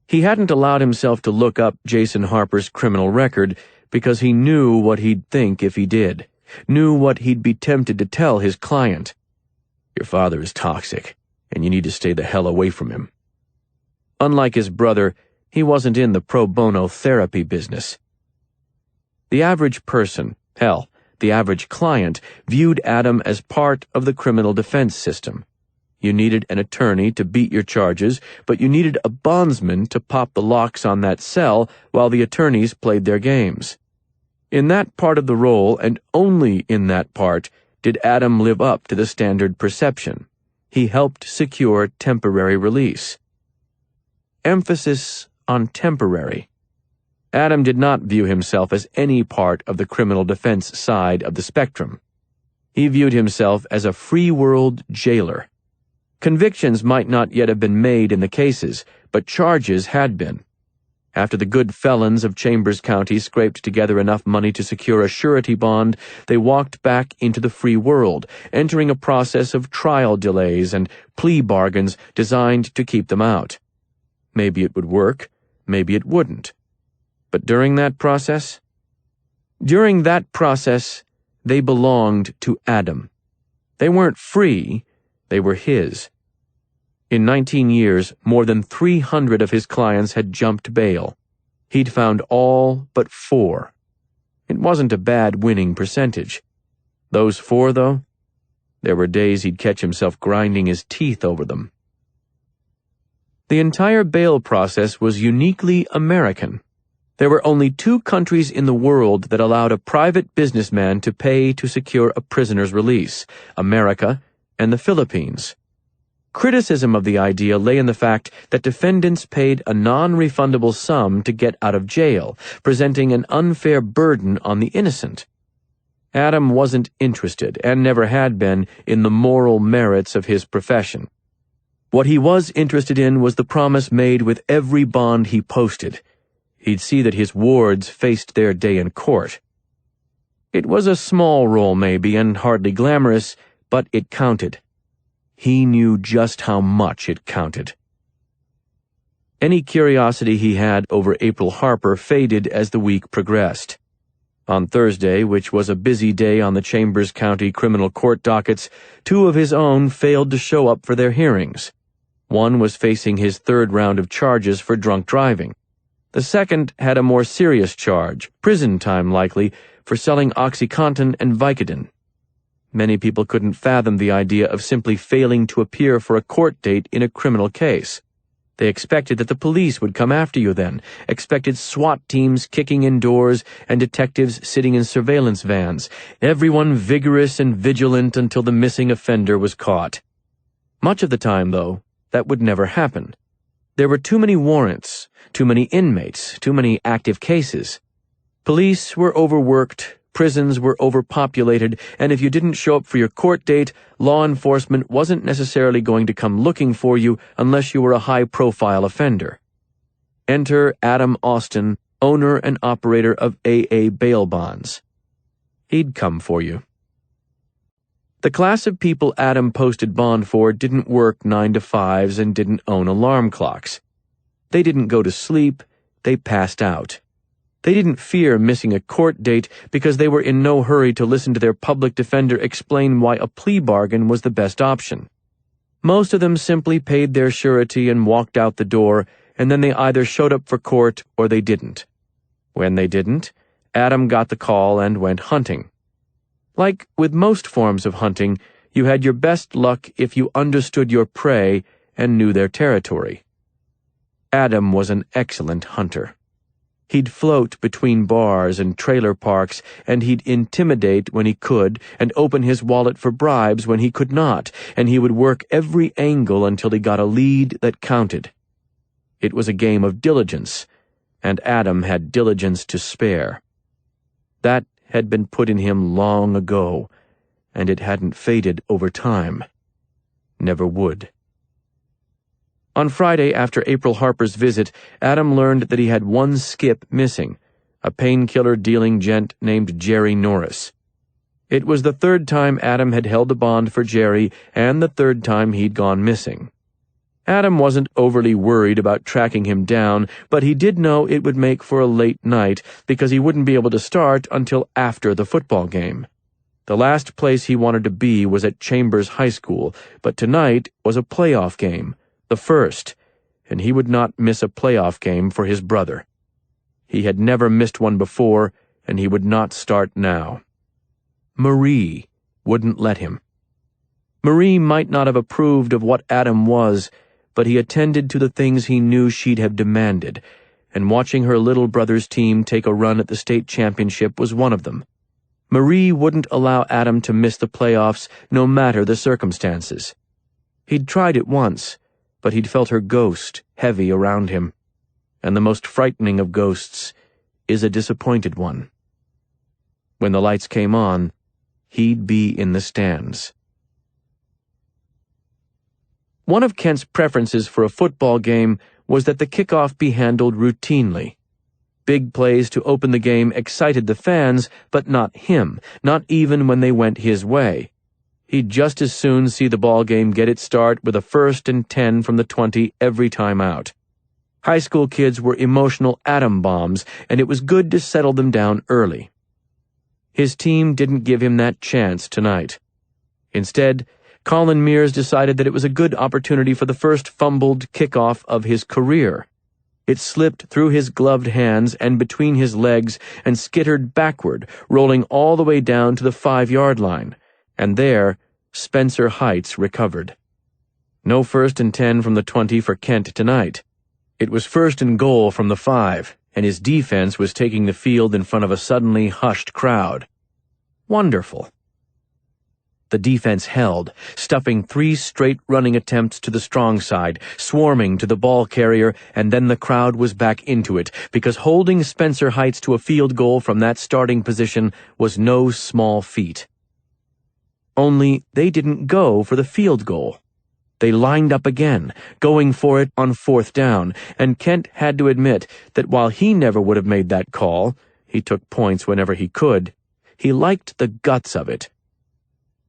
He hadn't allowed himself to look up Jason Harper's criminal record because he knew what he'd think if he did, knew what he'd be tempted to tell his client. Your father is toxic, and you need to stay the hell away from him. Unlike his brother, he wasn't in the pro bono therapy business. The average person, hell, the average client, viewed Adam as part of the criminal defense system. You needed an attorney to beat your charges, but you needed a bondsman to pop the locks on that cell while the attorneys played their games. In that part of the role, and only in that part, did Adam live up to the standard perception. He helped secure temporary release. Emphasis on temporary. Adam did not view himself as any part of the criminal defense side of the spectrum. He viewed himself as a free-world jailer. Convictions might not yet have been made in the cases, but charges had been. After the good felons of Chambers County scraped together enough money to secure a surety bond, they walked back into the free world, entering a process of trial delays and plea bargains designed to keep them out. Maybe it would work, maybe it wouldn't. But during that process, they belonged to Adam. They weren't free, they were his. In 19 years, more than 300 of his clients had jumped bail. He'd found all but 4. It wasn't a bad winning percentage. Those 4, though, there were days he'd catch himself grinding his teeth over them. The entire bail process was uniquely American. There were only 2 countries in the world that allowed a private businessman to pay to secure a prisoner's release: America and the Philippines. Criticism of the idea lay in the fact that defendants paid a non-refundable sum to get out of jail, presenting an unfair burden on the innocent. Adam wasn't interested, and never had been, in the moral merits of his profession. What he was interested in was the promise made with every bond he posted. He'd see that his wards faced their day in court. It was a small role maybe, and hardly glamorous, but it counted. He knew just how much it counted. Any curiosity he had over April Harper faded as the week progressed. On Thursday, which was a busy day on the Chambers County criminal court dockets, 2 of his own failed to show up for their hearings. One was facing his 3rd round of charges for drunk driving. The second had a more serious charge, prison time likely, for selling OxyContin and Vicodin. Many people couldn't fathom the idea of simply failing to appear for a court date in a criminal case. They expected that the police would come after you then, expected SWAT teams kicking in doors and detectives sitting in surveillance vans, everyone vigorous and vigilant until the missing offender was caught. Much of the time, though, that would never happen. There were too many warrants, too many inmates, too many active cases. Police were overworked, prisons were overpopulated, and if you didn't show up for your court date, law enforcement wasn't necessarily going to come looking for you unless you were a high-profile offender. Enter Adam Austin, owner and operator of AA bail bonds. He'd come for you. The class of people Adam posted bond for didn't work 9-to-5s and didn't own alarm clocks. They didn't go to sleep, they passed out. They didn't fear missing a court date because they were in no hurry to listen to their public defender explain why a plea bargain was the best option. Most of them simply paid their surety and walked out the door, and then they either showed up for court or they didn't. When they didn't, Adam got the call and went hunting. Like with most forms of hunting, you had your best luck if you understood your prey and knew their territory. Adam was an excellent hunter. He'd float between bars and trailer parks, and he'd intimidate when he could, and open his wallet for bribes when he could not, and he would work every angle until he got a lead that counted. It was a game of diligence, and Adam had diligence to spare. That had been put in him long ago, and it hadn't faded over time. Never would. On Friday, after April Harper's visit, Adam learned that he had one skip missing, a painkiller-dealing gent named Jerry Norris. It was the third time Adam had held a bond for Jerry, and the third time he'd gone missing. Adam wasn't overly worried about tracking him down, but he did know it would make for a late night because he wouldn't be able to start until after the football game. The last place he wanted to be was at Chambers High School, but tonight was a playoff game, the first, and he would not miss a playoff game for his brother. He had never missed one before, and he would not start now. Marie wouldn't let him. Marie might not have approved of what Adam was, but he attended to the things he knew she'd have demanded, and watching her little brother's team take a run at the state championship was one of them. Marie wouldn't allow Adam to miss the playoffs no matter the circumstances. He'd tried it once, but he'd felt her ghost heavy around him, and the most frightening of ghosts is a disappointed one. When the lights came on, he'd be in the stands. One of Kent's preferences for a football game was that the kickoff be handled routinely. Big plays to open the game excited the fans, but not him, not even when they went his way. He'd just as soon see the ball game get its start with a 1st and 10 from the 20 every time out. High school kids were emotional atom bombs, and it was good to settle them down early. His team didn't give him that chance tonight. Instead, Colin Mears decided that it was a good opportunity for the first fumbled kickoff of his career. It slipped through his gloved hands and between his legs and skittered backward, rolling all the way down to the 5-yard line, and there Spencer Heights recovered. No 1st and 10 from the 20 for Kent tonight. It was 1st and goal from the 5, and his defense was taking the field in front of a suddenly hushed crowd. Wonderful. The defense held, stuffing 3 straight running attempts to the strong side, swarming to the ball carrier, and then the crowd was back into it, because holding Spencer Heights to a field goal from that starting position was no small feat. Only they didn't go for the field goal. They lined up again, going for it on 4th down, and Kent had to admit that while he never would have made that call, he took points whenever he could, he liked the guts of it.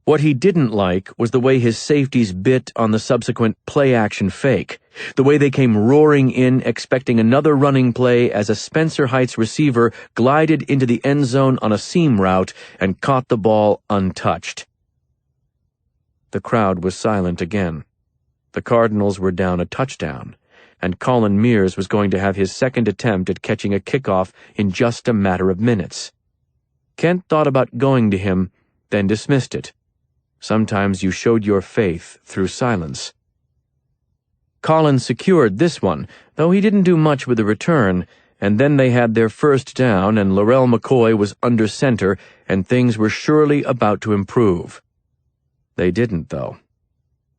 What he didn't like was the way his safeties bit on the subsequent play-action fake, the way they came roaring in expecting another running play as a Spencer Heights receiver glided into the end zone on a seam route and caught the ball untouched. The crowd was silent again. The Cardinals were down a touchdown, and Colin Mears was going to have his second attempt at catching a kickoff in just a matter of minutes. Kent thought about going to him, then dismissed it. Sometimes you showed your faith through silence. Colin secured this one, though he didn't do much with the return, and then they had their 1st down and Laurel McCoy was under center, and things were surely about to improve. They didn't, though.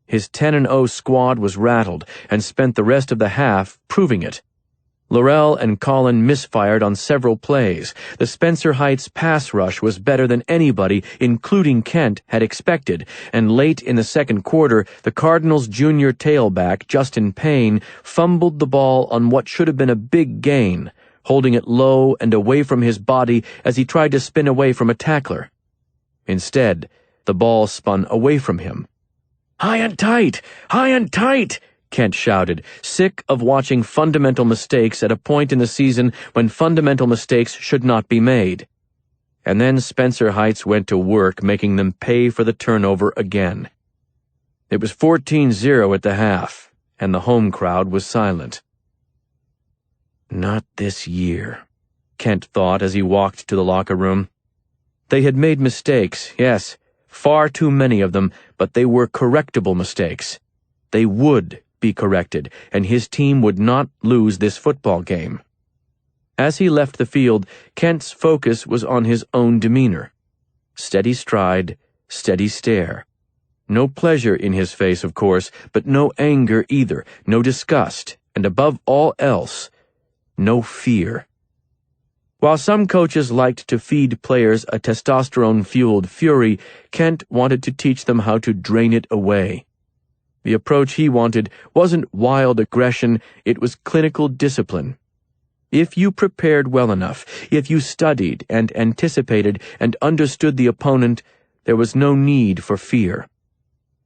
His 10-0 squad was rattled and spent the rest of the half proving it. Laurel and Colin misfired on several plays. The Spencer Heights pass rush was better than anybody, including Kent, had expected, and late in the second quarter, the Cardinals' junior tailback, Justin Payne, fumbled the ball on what should have been a big gain, holding it low and away from his body as he tried to spin away from a tackler. Instead, the ball spun away from him. "High and tight! High and tight!" Kent shouted, sick of watching fundamental mistakes at a point in the season when fundamental mistakes should not be made. And then Spencer Heights went to work making them pay for the turnover again. It was 14-0 at the half, and the home crowd was silent. Not this year, Kent thought as he walked to the locker room. They had made mistakes, yes, far too many of them, but they were correctable mistakes. They would be corrected, and his team would not lose this football game. As he left the field, Kent's focus was on his own demeanor. Steady stride, steady stare. No pleasure in his face, of course, but no anger either, no disgust, and above all else, no fear. While some coaches liked to feed players a testosterone-fueled fury, Kent wanted to teach them how to drain it away. The approach he wanted wasn't wild aggression, it was clinical discipline. If you prepared well enough, if you studied and anticipated and understood the opponent, there was no need for fear.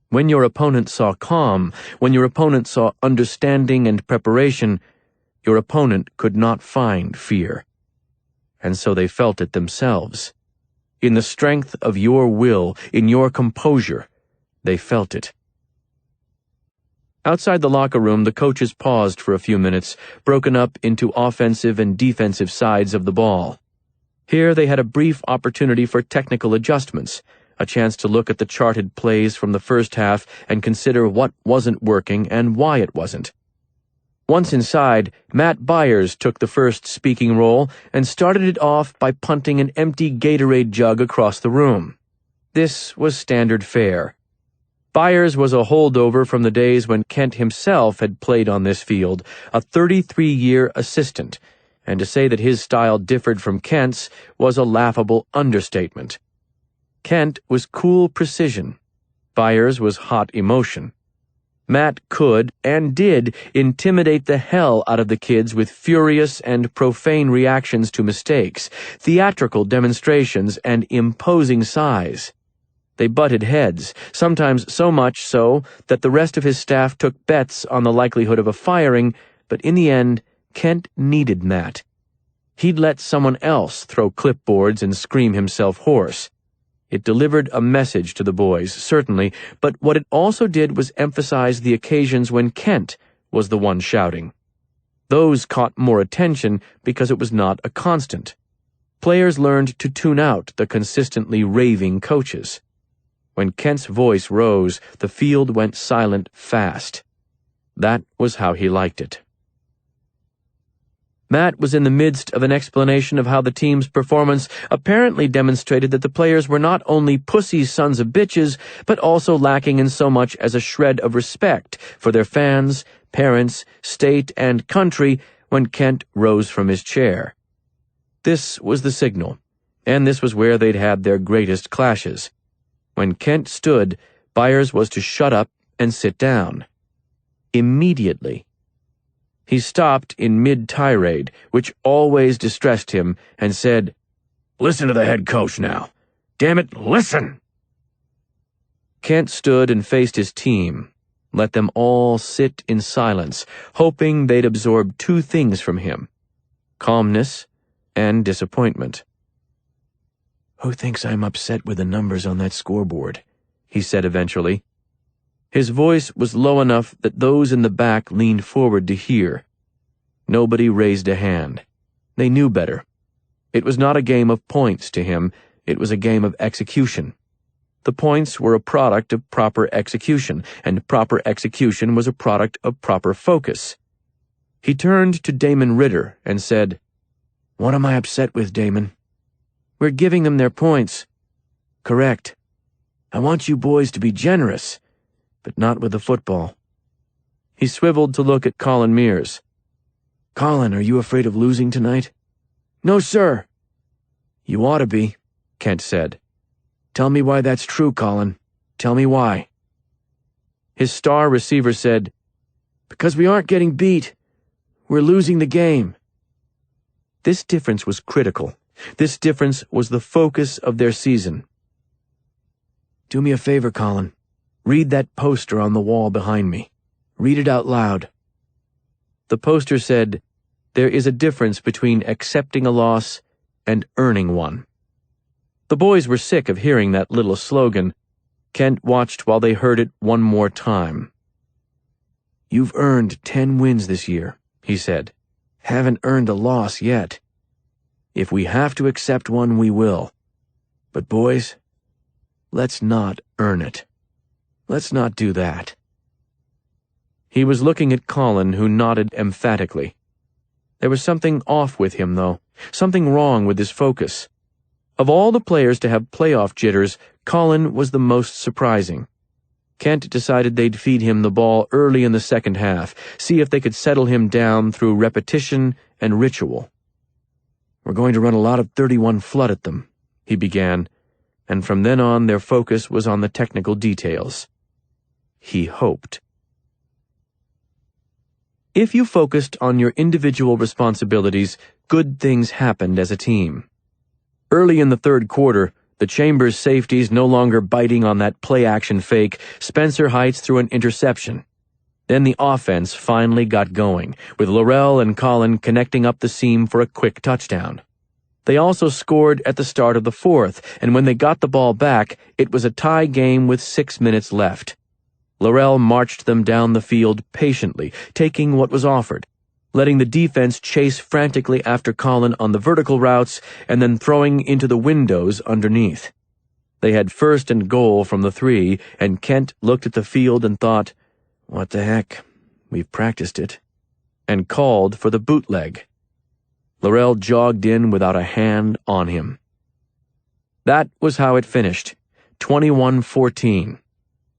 When your opponent saw calm, when your opponent saw understanding and preparation, your opponent could not find fear. And so they felt it themselves. In the strength of your will, in your composure, they felt it. Outside the locker room, the coaches paused for a few minutes, broken up into offensive and defensive sides of the ball. Here they had a brief opportunity for technical adjustments, a chance to look at the charted plays from the first half and consider what wasn't working and why it wasn't. Once inside, Matt Byers took the first speaking role and started it off by punting an empty Gatorade jug across the room. This was standard fare. Byers was a holdover from the days when Kent himself had played on this field, a 33-year assistant, and to say that his style differed from Kent's was a laughable understatement. Kent was cool precision. Byers was hot emotion. Matt could, and did, intimidate the hell out of the kids with furious and profane reactions to mistakes, theatrical demonstrations, and imposing size. They butted heads, sometimes so much so that the rest of his staff took bets on the likelihood of a firing, but in the end, Kent needed Matt. He'd let someone else throw clipboards and scream himself hoarse. It delivered a message to the boys, certainly, but what it also did was emphasize the occasions when Kent was the one shouting. Those caught more attention because it was not a constant. Players learned to tune out the consistently raving coaches. When Kent's voice rose, the field went silent fast. That was how he liked it. Matt was in the midst of an explanation of how the team's performance apparently demonstrated that the players were not only pussy sons of bitches, but also lacking in so much as a shred of respect for their fans, parents, state, and country when Kent rose from his chair. This was the signal, and this was where they'd had their greatest clashes. When Kent stood, Byers was to shut up and sit down. Immediately. He stopped in mid-tirade, which always distressed him, and said, "Listen to the head coach now. Damn it, listen!" Kent stood and faced his team, let them all sit in silence, hoping they'd absorb two things from him: calmness and disappointment. "Who thinks I'm upset with the numbers on that scoreboard?" he said eventually. His voice was low enough that those in the back leaned forward to hear. Nobody raised a hand. They knew better. It was not a game of points to him, it was a game of execution. The points were a product of proper execution, and proper execution was a product of proper focus. He turned to Damon Ritter and said, "What am I upset with, Damon?" "We're giving them their points." "Correct. I want you boys to be generous, but not with the football." He swiveled to look at Colin Mears. "Colin, are you afraid of losing tonight?" "No, sir." "You ought to be," Kent said. "Tell me why that's true, Colin. Tell me why." His star receiver said, "Because we aren't getting beat. We're losing the game." This difference was critical. This difference was the focus of their season. "Do me a favor, Colin. Read that poster on the wall behind me. Read it out loud." The poster said, "There is a difference between accepting a loss and earning one." The boys were sick of hearing that little slogan. Kent watched while they heard it one more time. "You've earned 10 wins this year," he said. "Haven't earned a loss yet. If we have to accept one, we will. But boys, let's not earn it. Let's not do that." He was looking at Colin, who nodded emphatically. There was something off with him, though, something wrong with his focus. Of all the players to have playoff jitters, Colin was the most surprising. Kent decided they'd feed him the ball early in the second half, see if they could settle him down through repetition and ritual. "We're going to run a lot of 31 flood at them," he began, and from then on their focus was on the technical details. He hoped. If you focused on your individual responsibilities, good things happened as a team. Early in the third quarter, the Chambers safeties no longer biting on that play-action fake, Spencer Heights threw an interception. Then the offense finally got going, with Laurel and Colin connecting up the seam for a quick touchdown. They also scored at the start of the fourth, and when they got the ball back, it was a tie game with 6 minutes left. Laurel marched them down the field patiently, taking what was offered, letting the defense chase frantically after Colin on the vertical routes and then throwing into the windows underneath. They had 1st and goal from the 3, and Kent looked at the field and thought, "What the heck? We've practiced it," and called for the bootleg. Laurel jogged in without a hand on him. That was how it finished, 21-14.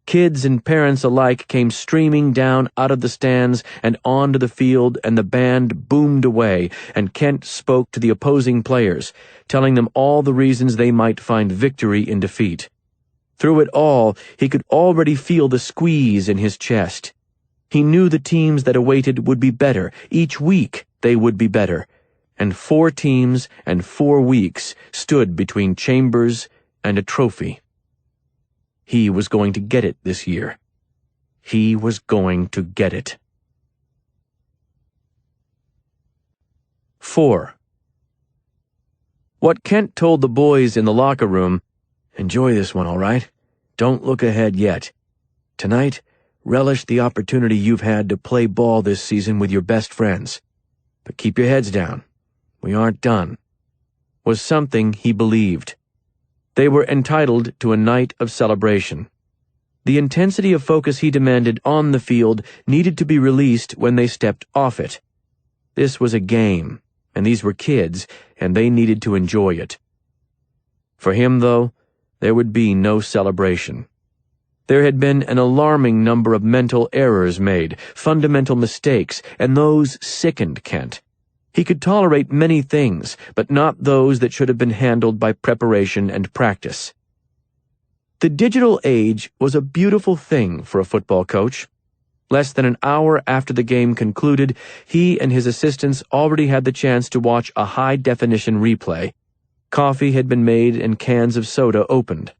Kids and parents alike came streaming down out of the stands and onto the field, and the band boomed away, and Kent spoke to the opposing players, telling them all the reasons they might find victory in defeat. Through it all, he could already feel the squeeze in his chest. He knew the teams that awaited would be better. Each week they would be better. And 4 teams and 4 weeks stood between Chambers and a trophy. He was going to get it this year. He was going to get it. 4. What Kent told the boys in the locker room, "Enjoy this one, all right? Don't look ahead yet. Tonight, relish the opportunity you've had to play ball this season with your best friends. But keep your heads down. We aren't done," was something he believed. They were entitled to a night of celebration. The intensity of focus he demanded on the field needed to be released when they stepped off it. This was a game, and these were kids, and they needed to enjoy it. For him, though, there would be no celebration. There had been an alarming number of mental errors made, fundamental mistakes, and those sickened Kent. He could tolerate many things, but not those that should have been handled by preparation and practice. The digital age was a beautiful thing for a football coach. Less than an hour after the game concluded, he and his assistants already had the chance to watch a high-definition replay. Coffee had been made and cans of soda opened.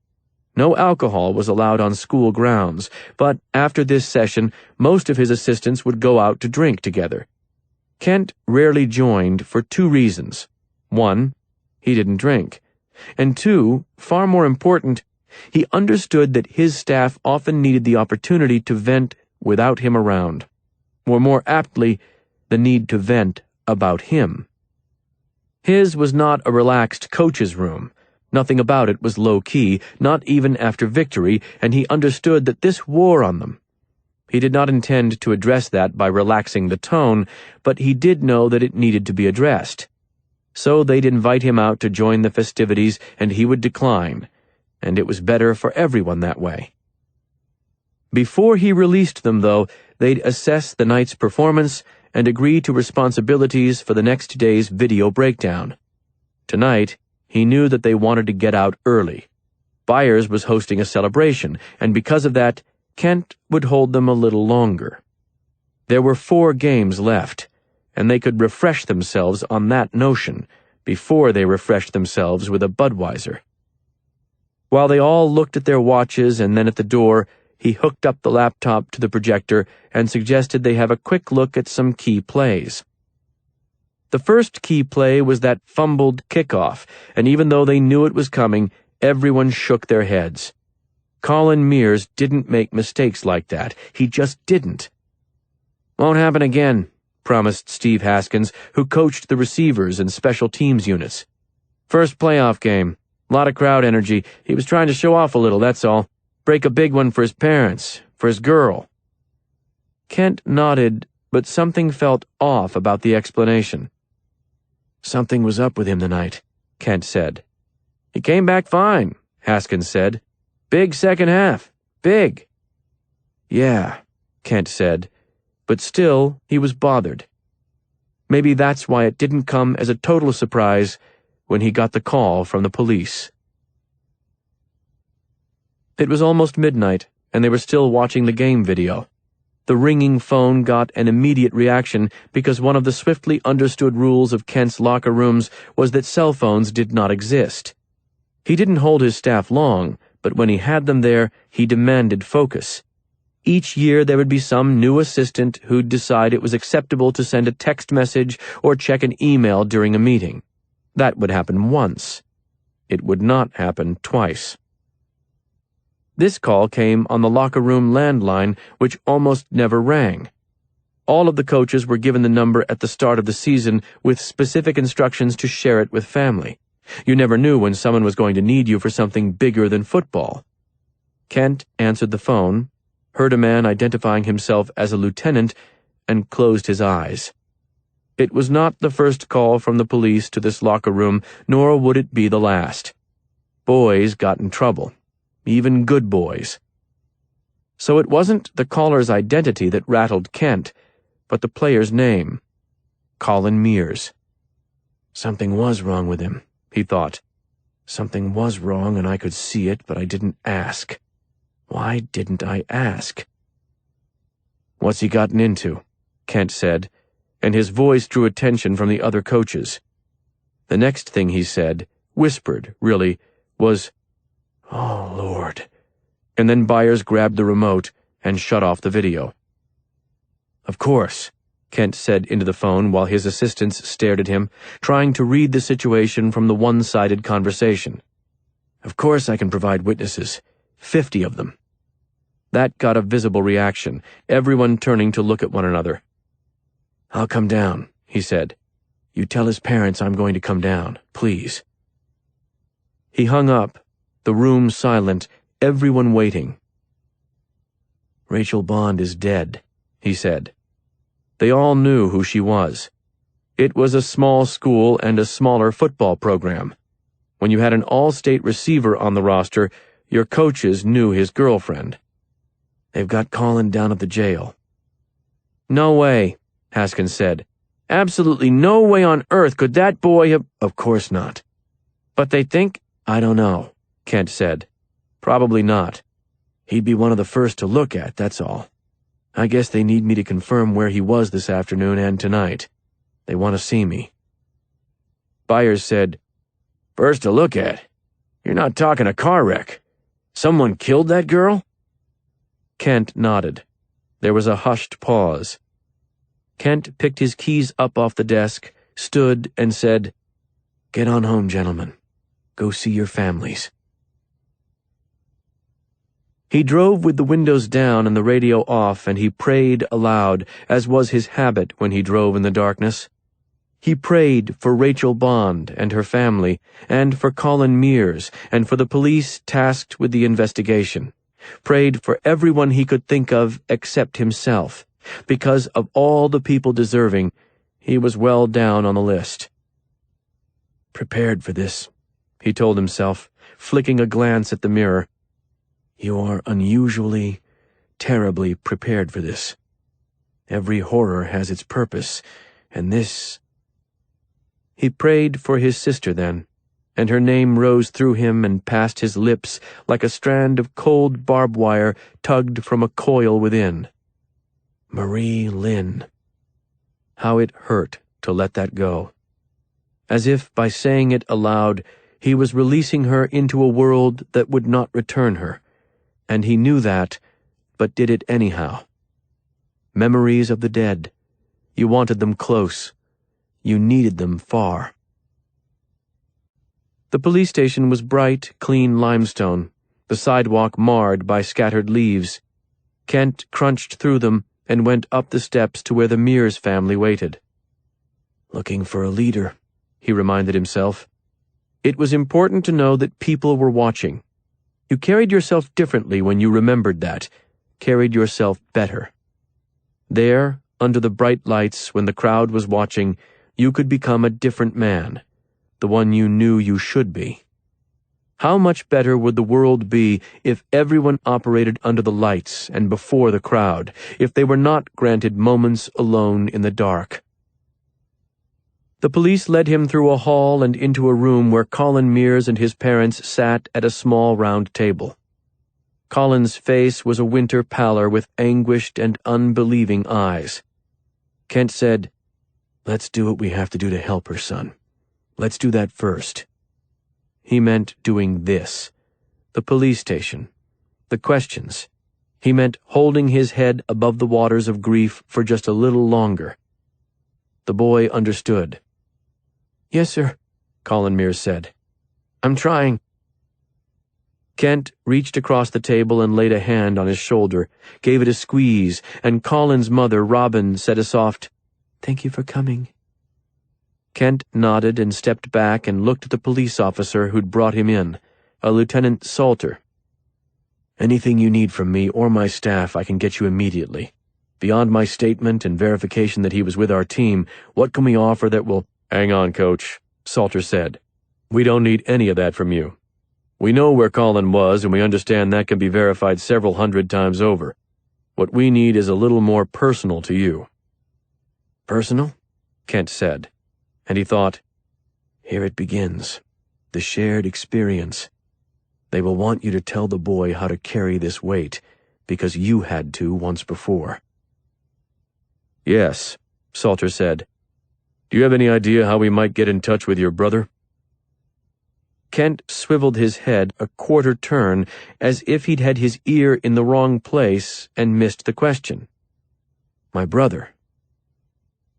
No alcohol was allowed on school grounds, but after this session, most of his assistants would go out to drink together. Kent rarely joined for 2 reasons. 1, he didn't drink. And 2, far more important, he understood that his staff often needed the opportunity to vent without him around. Or more aptly, the need to vent about him. His was not a relaxed coach's room. Nothing about it was low-key, not even after victory, and he understood that this wore on them. He did not intend to address that by relaxing the tone, but he did know that it needed to be addressed. So they'd invite him out to join the festivities, and he would decline, and it was better for everyone that way. Before he released them, though, they'd assess the night's performance and agree to responsibilities for the next day's video breakdown. Tonight, he knew that they wanted to get out early. Byers was hosting a celebration, and because of that, Kent would hold them a little longer. There were 4 games left, and they could refresh themselves on that notion before they refreshed themselves with a Budweiser. While they all looked at their watches and then at the door, he hooked up the laptop to the projector and suggested they have a quick look at some key plays. The first key play was that fumbled kickoff, and even though they knew it was coming, everyone shook their heads. Colin Mears didn't make mistakes like that. He just didn't. "Won't happen again," promised Steve Haskins, who coached the receivers and special teams units. "First playoff game. Lot of crowd energy. He was trying to show off a little, that's all. Break a big one for his parents, for his girl." Kent nodded, but something felt off about the explanation. "Something was up with him tonight," Kent said. "He came back fine," Haskins said. "Big second half. Big." "Yeah," Kent said, but still he was bothered. Maybe that's why it didn't come as a total surprise when he got the call from the police. It was almost midnight, and they were still watching the game video. The ringing phone got an immediate reaction because one of the swiftly understood rules of Kent's locker rooms was that cell phones did not exist. He didn't hold his staff long, but when he had them there, he demanded focus. Each year there would be some new assistant who'd decide it was acceptable to send a text message or check an email during a meeting. That would happen once. It would not happen twice. This call came on the locker room landline, which almost never rang. All of the coaches were given the number at the start of the season with specific instructions to share it with family. You never knew when someone was going to need you for something bigger than football. Kent answered the phone, heard a man identifying himself as a lieutenant, and closed his eyes. It was not the first call from the police to this locker room, nor would it be the last. Boys got in trouble. Even good boys. So it wasn't the caller's identity that rattled Kent, but the player's name. Colin Mears. Something was wrong with him, he thought. Something was wrong and I could see it, but I didn't ask. Why didn't I ask? "What's he gotten into?" Kent said, and his voice drew attention from the other coaches. The next thing he said, whispered, really, was, "Oh, Lord." And then Byers grabbed the remote and shut off the video. "Of course," Kent said into the phone while his assistants stared at him, trying to read the situation from the one-sided conversation. "Of course I can provide witnesses. 50 of them." That got a visible reaction, everyone turning to look at one another. "I'll come down," he said. "You tell his parents I'm going to come down, please." He hung up, the room silent, everyone waiting. "Rachel Bond is dead," he said. They all knew who she was. It was a small school and a smaller football program. When you had an all-state receiver on the roster, your coaches knew his girlfriend. "They've got Colin down at the jail." "No way," Haskins said. "Absolutely no way on earth could that boy have—" "Of course not." "But they think—" "I don't know," Kent said. "Probably not. He'd be one of the first to look at, that's all. I guess they need me to confirm where he was this afternoon and tonight. They want to see me." Byers said, "First to look at? You're not talking a car wreck. Someone killed that girl?" Kent nodded. There was a hushed pause. Kent picked his keys up off the desk, stood, and said, "Get on home, gentlemen. Go see your families." He drove with the windows down and the radio off, and he prayed aloud, as was his habit when he drove in the darkness. He prayed for Rachel Bond and her family, and for Colin Mears, and for the police tasked with the investigation. Prayed for everyone he could think of except himself. Because of all the people deserving, he was well down on the list. "Prepared for this," he told himself, flicking a glance at the mirror. "You are unusually, terribly prepared for this. Every horror has its purpose, and this—" He prayed for his sister then, and her name rose through him and past his lips like a strand of cold barbed wire tugged from a coil within. Marie Lynn. How it hurt to let that go. As if by saying it aloud, he was releasing her into a world that would not return her, and he knew that, but did it anyhow. Memories of the dead. You wanted them close. You needed them far. The police station was bright, clean limestone, the sidewalk marred by scattered leaves. Kent crunched through them and went up the steps to where the Mears family waited. Looking for a leader, he reminded himself. It was important to know that people were watching. You carried yourself differently when you remembered that, carried yourself better. There, under the bright lights, when the crowd was watching, you could become a different man, the one you knew you should be. How much better would the world be if everyone operated under the lights and before the crowd, if they were not granted moments alone in the dark? The police led him through a hall and into a room where Colin Mears and his parents sat at a small round table. Colin's face was a winter pallor with anguished and unbelieving eyes. Kent said, "Let's do what we have to do to help her, son. Let's do that first." He meant doing this. The police station. The questions. He meant holding his head above the waters of grief for just a little longer. The boy understood. "Yes, sir," Colin Mears said. "I'm trying." Kent reached across the table and laid a hand on his shoulder, gave it a squeeze, and Colin's mother, Robin, said a soft, "Thank you for coming." Kent nodded and stepped back and looked at the police officer who'd brought him in, a Lieutenant Salter. "Anything you need from me or my staff, I can get you immediately. Beyond my statement and verification that he was with our team, what can we offer that will—" "Hang on, Coach," Salter said. "We don't need any of that from you. We know where Colin was, and we understand that can be verified several hundred times over. What we need is a little more personal to you." "Personal?" Kent said. And he thought, here it begins, the shared experience. They will want you to tell the boy how to carry this weight, because you had to once before. "Yes," Salter said. "Do you have any idea how we might get in touch with your brother?" Kent swiveled his head a quarter turn as if he'd had his ear in the wrong place and missed the question. "My brother."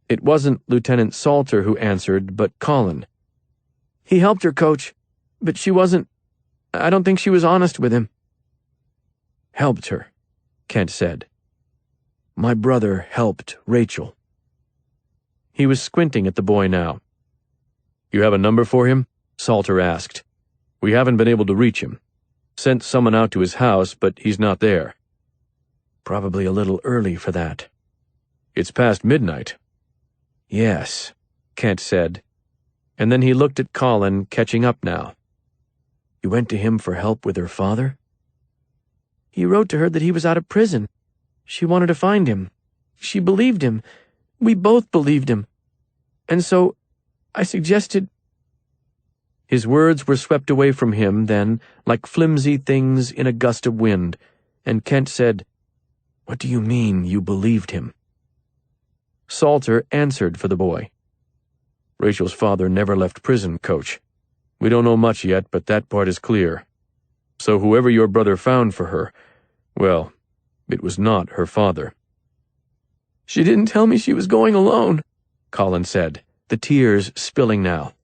It wasn't Lieutenant Salter who answered, but Colin. "He helped her, Coach, but I don't think she was honest with him." "Helped her," Kent said. "My brother helped Rachel." He was squinting at the boy now. "You have a number for him?" Salter asked. "We haven't been able to reach him. Sent someone out to his house, but he's not there." "Probably a little early for that." "It's past midnight." "Yes," Kent said, and then he looked at Colin, catching up now. "You went to him for help with her father?" "He wrote to her that he was out of prison. She wanted to find him. She believed him. We both believed him. And so, I suggested—" His words were swept away from him then, like flimsy things in a gust of wind, and Kent said, "What do you mean, you believed him?" Salter answered for the boy. "Rachel's father never left prison, Coach. We don't know much yet, but that part is clear. So whoever your brother found for her, well, it was not her father." "She didn't tell me she was going alone," Colin said, the tears spilling now.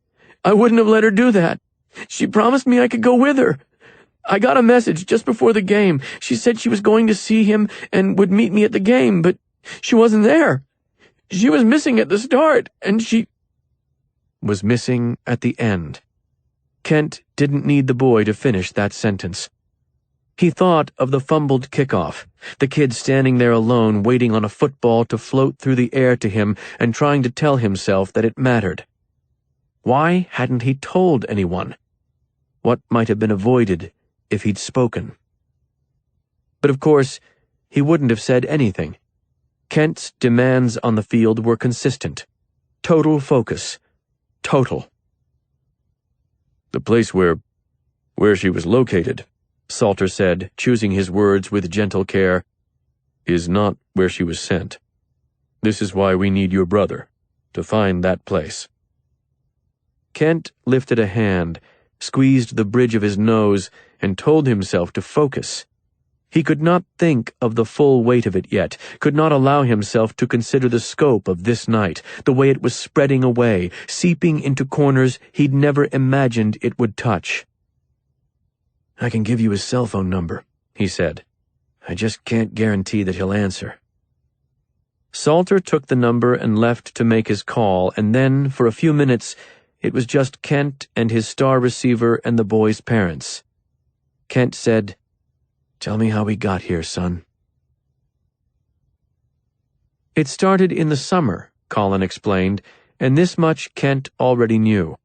"I wouldn't have let her do that. She promised me I could go with her. I got a message just before the game. She said she was going to see him and would meet me at the game, but she wasn't there. She was missing at the start, and she—" was missing at the end. Kent didn't need the boy to finish that sentence. He thought of the fumbled kickoff, the kid standing there alone waiting on a football to float through the air to him and trying to tell himself that it mattered. Why hadn't he told anyone? What might have been avoided if he'd spoken? But of course, he wouldn't have said anything. Kent's demands on the field were consistent. Total focus. Total. "The place where she was located," Salter said, choosing his words with gentle care, "is not where she was sent. This is why we need your brother, to find that place." Kent lifted a hand, squeezed the bridge of his nose, and told himself to focus. He could not think of the full weight of it yet, could not allow himself to consider the scope of this night, the way it was spreading away, seeping into corners he'd never imagined it would touch. "I can give you his cell phone number," he said. "I just can't guarantee that he'll answer." Salter took the number and left to make his call, and then, for a few minutes, it was just Kent and his star receiver and the boy's parents. Kent said, "Tell me how we got here, son." It started in the summer, Colin explained, and this much Kent already knew.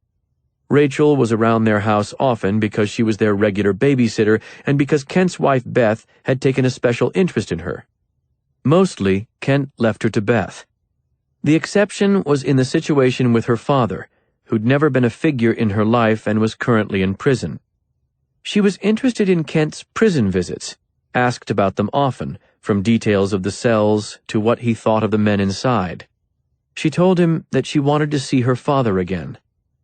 Rachel was around their house often because she was their regular babysitter and because Kent's wife Beth had taken a special interest in her. Mostly, Kent left her to Beth. The exception was in the situation with her father, who'd never been a figure in her life and was currently in prison. She was interested in Kent's prison visits, asked about them often, from details of the cells to what he thought of the men inside. She told him that she wanted to see her father again.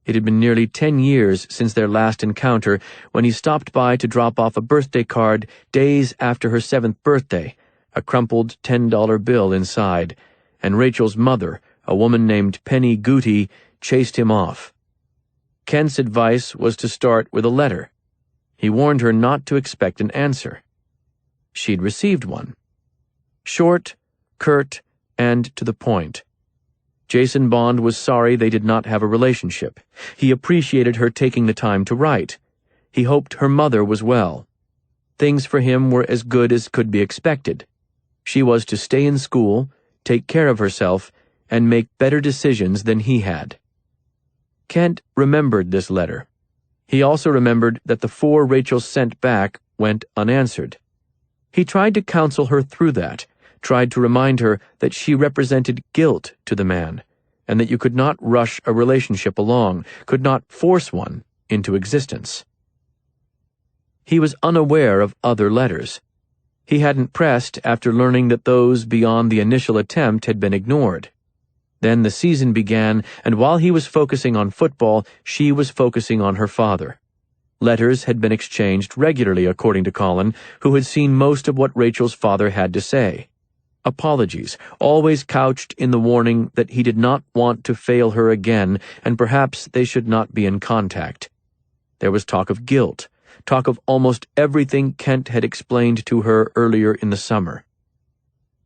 It had been nearly 10 years since their last encounter, when he stopped by to drop off a birthday card days after her 7th birthday, a crumpled $10 bill inside, and Rachel's mother, a woman named Penny Gooty, chased him off. Kent's advice was to start with a letter. He warned her not to expect an answer. She'd received one. Short, curt, and to the point. Jason Bond was sorry they did not have a relationship. He appreciated her taking the time to write. He hoped her mother was well. Things for him were as good as could be expected. She was to stay in school, take care of herself, and make better decisions than he had. Kent remembered this letter. He also remembered that the 4 Rachel sent back went unanswered. He tried to counsel her through that, tried to remind her that she represented guilt to the man, and that you could not rush a relationship along, could not force one into existence. He was unaware of other letters. He hadn't pressed after learning that those beyond the initial attempt had been ignored. Then the season began, and while he was focusing on football, she was focusing on her father. Letters had been exchanged regularly, according to Colin, who had seen most of what Rachel's father had to say. Apologies, always couched in the warning that he did not want to fail her again, and perhaps they should not be in contact. There was talk of guilt, talk of almost everything Kent had explained to her earlier in the summer.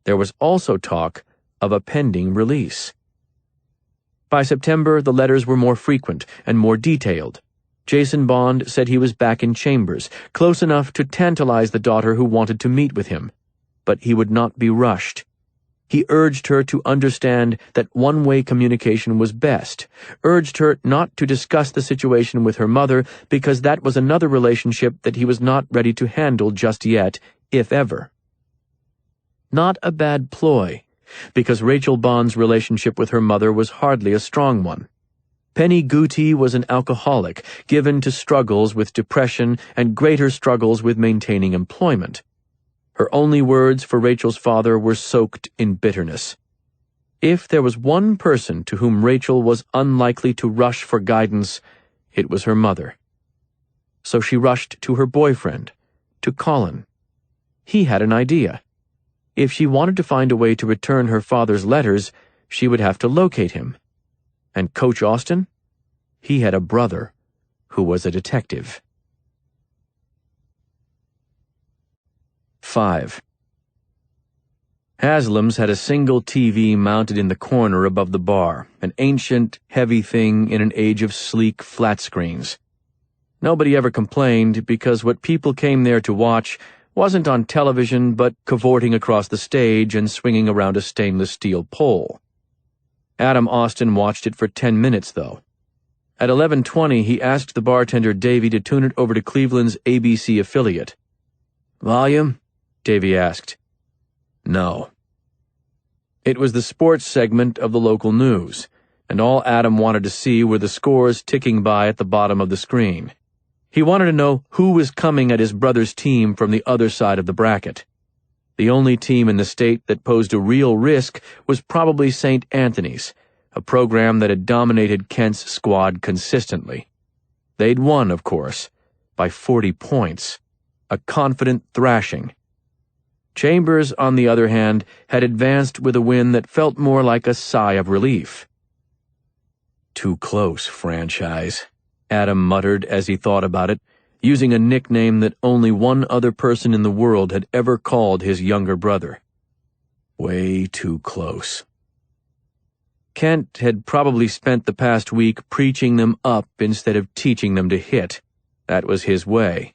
There was also talk of a pending release. By September, the letters were more frequent and more detailed. Jason Bond said he was back in chambers, close enough to tantalize the daughter who wanted to meet with him. But he would not be rushed. He urged her to understand that one-way communication was best, urged her not to discuss the situation with her mother because that was another relationship that he was not ready to handle just yet, if ever. Not a bad ploy, because Rachel Bond's relationship with her mother was hardly a strong one. Penny Gooty was an alcoholic, given to struggles with depression and greater struggles with maintaining employment. Her only words for Rachel's father were soaked in bitterness. If there was one person to whom Rachel was unlikely to rush for guidance, it was her mother. So she rushed to her boyfriend, to Colin. He had an idea. If she wanted to find a way to return her father's letters, she would have to locate him. And Coach Austin? He had a brother who was a detective. 5. Haslam's had a single TV mounted in the corner above the bar, an ancient, heavy thing in an age of sleek flat screens. Nobody ever complained because what people came there to watch wasn't on television but cavorting across the stage and swinging around a stainless steel pole. Adam Austin watched it for 10 minutes, though. At 11:20, he asked the bartender Davy to tune it over to Cleveland's ABC affiliate. "Volume?" Davy asked. "No." It was the sports segment of the local news, and all Adam wanted to see were the scores ticking by at the bottom of the screen. He wanted to know who was coming at his brother's team from the other side of the bracket. The only team in the state that posed a real risk was probably St. Anthony's, a program that had dominated Kent's squad consistently. They'd won, of course, by 40 points, a confident thrashing. Chambers, on the other hand, had advanced with a win that felt more like a sigh of relief. "Too close, franchise," Adam muttered as he thought about it, using a nickname that only one other person in the world had ever called his younger brother. Way too close. Kent had probably spent the past week preaching them up instead of teaching them to hit. That was his way.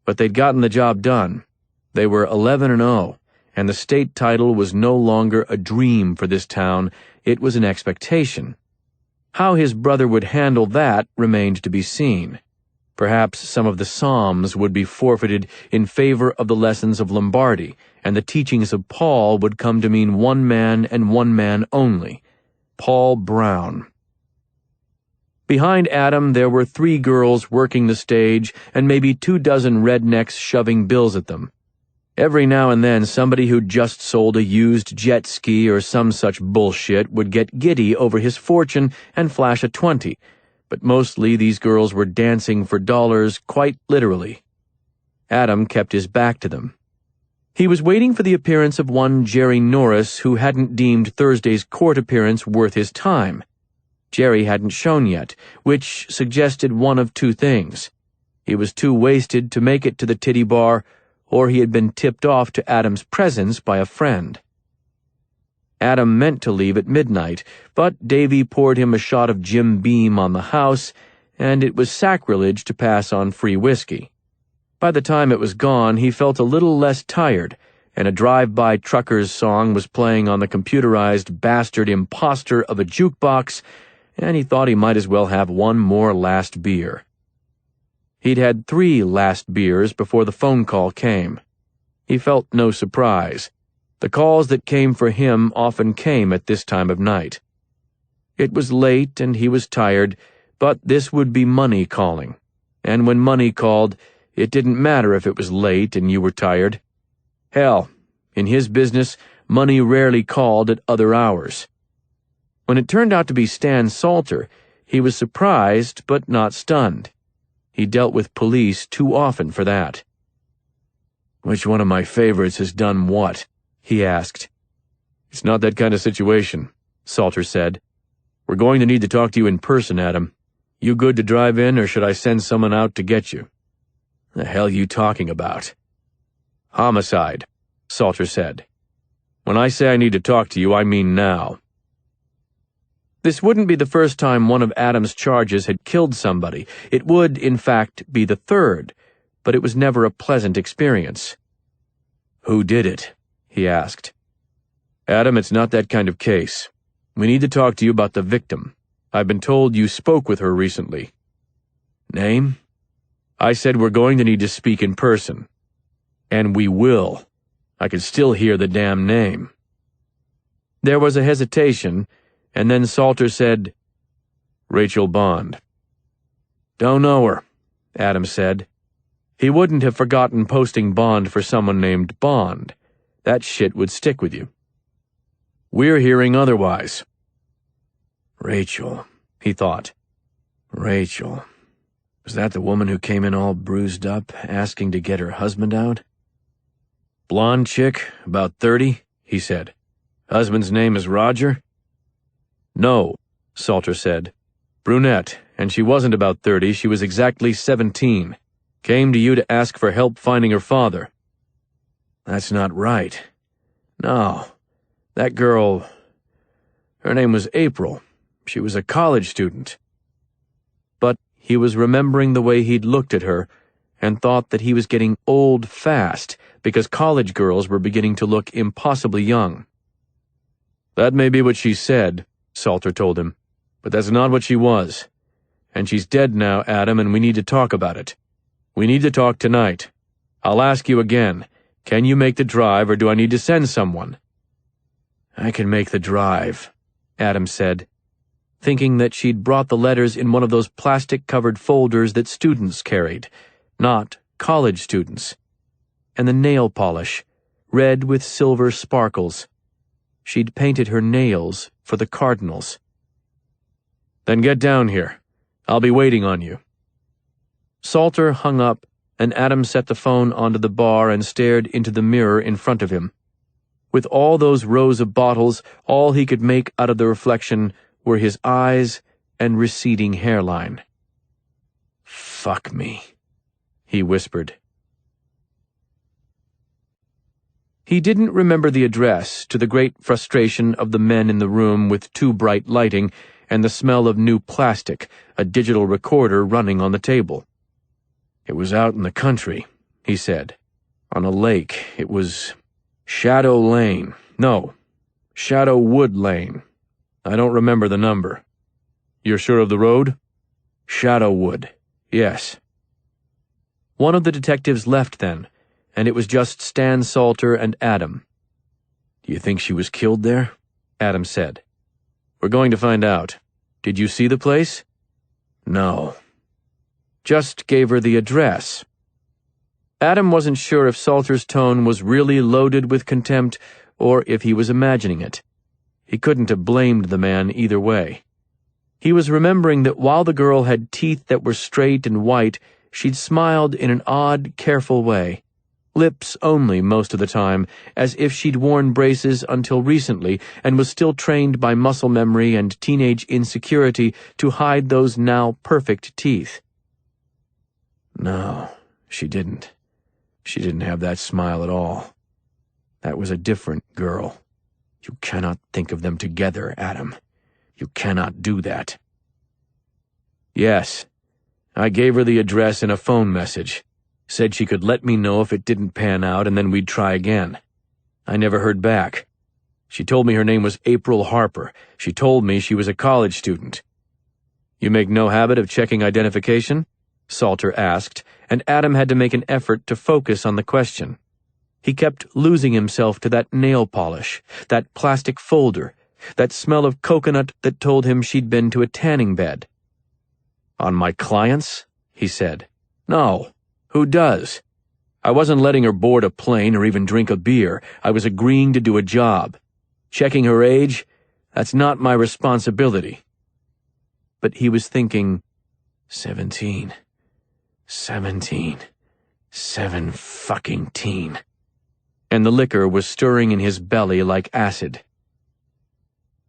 But they'd gotten the job done. They were 11-0, and the state title was no longer a dream for this town, it was an expectation. How his brother would handle that remained to be seen. Perhaps some of the Psalms would be forfeited in favor of the lessons of Lombardi, and the teachings of Paul would come to mean one man and one man only, Paul Brown. Behind Adam there were 3 girls working the stage and maybe 24 rednecks shoving bills at them. Every now and then somebody who'd just sold a used jet ski or some such bullshit would get giddy over his fortune and flash a 20, but mostly these girls were dancing for dollars quite literally. Adam kept his back to them. He was waiting for the appearance of one Jerry Norris who hadn't deemed Thursday's court appearance worth his time. Jerry hadn't shown yet, which suggested one of 2 things. He was too wasted to make it to the titty bar, or he had been tipped off to Adam's presence by a friend. Adam meant to leave at midnight, but Davy poured him a shot of Jim Beam on the house, and it was sacrilege to pass on free whiskey. By the time it was gone, he felt a little less tired, and a drive-by trucker's song was playing on the computerized bastard imposter of a jukebox, and he thought he might as well have one more last beer. He'd had 3 last beers before the phone call came. He felt no surprise. The calls that came for him often came at this time of night. It was late and he was tired, but this would be money calling. And when money called, it didn't matter if it was late and you were tired. Hell, in his business, money rarely called at other hours. When it turned out to be Stan Salter, he was surprised but not stunned. He dealt with police too often for that. "Which one of my favorites has done what?" he asked. "It's not that kind of situation," Salter said. "We're going to need to talk to you in person, Adam. You good to drive in, or should I send someone out to get you?" "The hell you talking about?" "Homicide," Salter said. "When I say I need to talk to you, I mean now." This wouldn't be the first time one of Adam's charges had killed somebody. It would, in fact, be the 3rd, but it was never a pleasant experience. "Who did it?" he asked. "Adam, it's not that kind of case. We need to talk to you about the victim. I've been told you spoke with her recently." "Name?" "I said we're going to need to speak in person." "And we will." I could still hear the damn name. There was a hesitation, and then Salter said, "Rachel Bond." "Don't know her," Adam said. He wouldn't have forgotten posting Bond for someone named Bond. That shit would stick with you. "We're hearing otherwise." "Rachel," he thought. "Rachel. Was that the woman who came in all bruised up, asking to get her husband out?" "Blonde chick, about 30, he said. "Husband's name is Roger?" "No," Salter said. "Brunette, and she wasn't about 30, she was exactly 17. Came to you to ask for help finding her father." "That's not right. No. That girl, her name was April. She was a college student." But he was remembering the way he'd looked at her and thought that he was getting old fast because college girls were beginning to look impossibly young. "That may be what she said," Salter told him, "but that's not what she was. And she's dead now, Adam, and we need to talk about it. We need to talk tonight. I'll ask you again, can you make the drive or do I need to send someone?" "I can make the drive," Adam said, thinking that she'd brought the letters in one of those plastic-covered folders that students carried, not college students. And the nail polish, red with silver sparkles. She'd painted her nails for the cardinals. "Then get down here. I'll be waiting on you." Salter hung up, and Adam set the phone onto the bar and stared into the mirror in front of him. With all those rows of bottles, all he could make out of the reflection were his eyes and receding hairline. "Fuck me," he whispered. He didn't remember the address, to the great frustration of the men in the room with too bright lighting and the smell of new plastic, a digital recorder running on the table. "It was out in the country," he said. "On a lake. It was Shadow Lane. No, Shadow Wood Lane. I don't remember the number." "You're sure of the road?" "Shadowwood, yes." One of the detectives left then, and it was just Stan Salter and Adam. "Do you think she was killed there?" Adam said. "We're going to find out. Did you see the place?" "No." "Just gave her the address." Adam wasn't sure if Salter's tone was really loaded with contempt or if he was imagining it. He couldn't have blamed the man either way. He was remembering that while the girl had teeth that were straight and white, she'd smiled in an odd, careful way. Lips only most of the time, as if she'd worn braces until recently and was still trained by muscle memory and teenage insecurity to hide those now perfect teeth. No, she didn't. She didn't have that smile at all. That was a different girl. You cannot think of them together, Adam. You cannot do that. "Yes. I gave her the address in a phone message. Said she could let me know if it didn't pan out and then we'd try again. I never heard back. She told me her name was April Harper. She told me she was a college student." "You make no habit of checking identification?" Salter asked, and Adam had to make an effort to focus on the question. He kept losing himself to that nail polish, that plastic folder, that smell of coconut that told him she'd been to a tanning bed. "On my clients?" he said. "No. Who does? I wasn't letting her board a plane or even drink a beer. I was agreeing to do a job. Checking her age? That's not my responsibility." But he was thinking, 17. 7-fucking-teen. And the liquor was stirring in his belly like acid.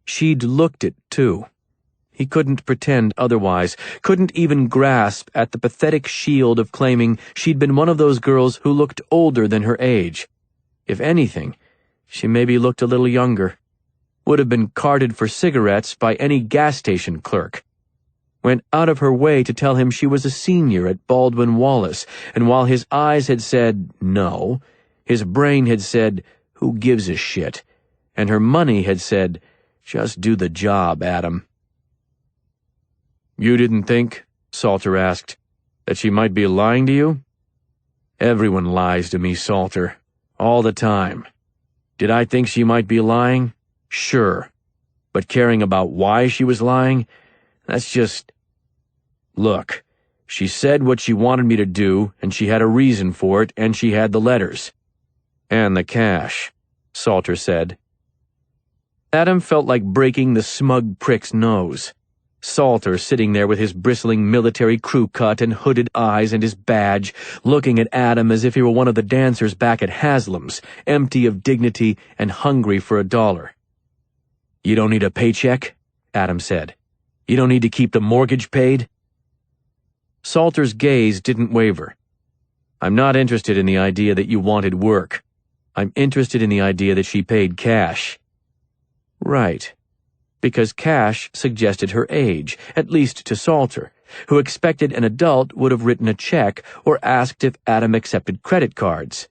She'd looked it, too. He couldn't pretend otherwise, couldn't even grasp at the pathetic shield of claiming she'd been one of those girls who looked older than her age. If anything, she maybe looked a little younger. Would have been carded for cigarettes by any gas station clerk. Went out of her way to tell him she was a senior at Baldwin Wallace, and while his eyes had said no, his brain had said, who gives a shit, and her money had said, just do the job, Adam. "You didn't think," Salter asked, "that she might be lying to you?" "Everyone lies to me, Salter. All the time. Did I think she might be lying? Sure. But caring about why she was lying? That's just... Look, she said what she wanted me to do, and she had a reason for it, and she had the letters. And the cash," Salter said. Adam felt like breaking the smug prick's nose. Salter sitting there with his bristling military crew cut and hooded eyes and his badge, looking at Adam as if he were one of the dancers back at Haslam's, empty of dignity and hungry for $1. "You don't need a paycheck?" Adam said. "You don't need to keep the mortgage paid?" Salter's gaze didn't waver. "I'm not interested in the idea that you wanted work. I'm interested in the idea that she paid cash." Right. Because cash suggested her age, at least to Salter, who expected an adult would have written a check or asked if Adam accepted credit cards.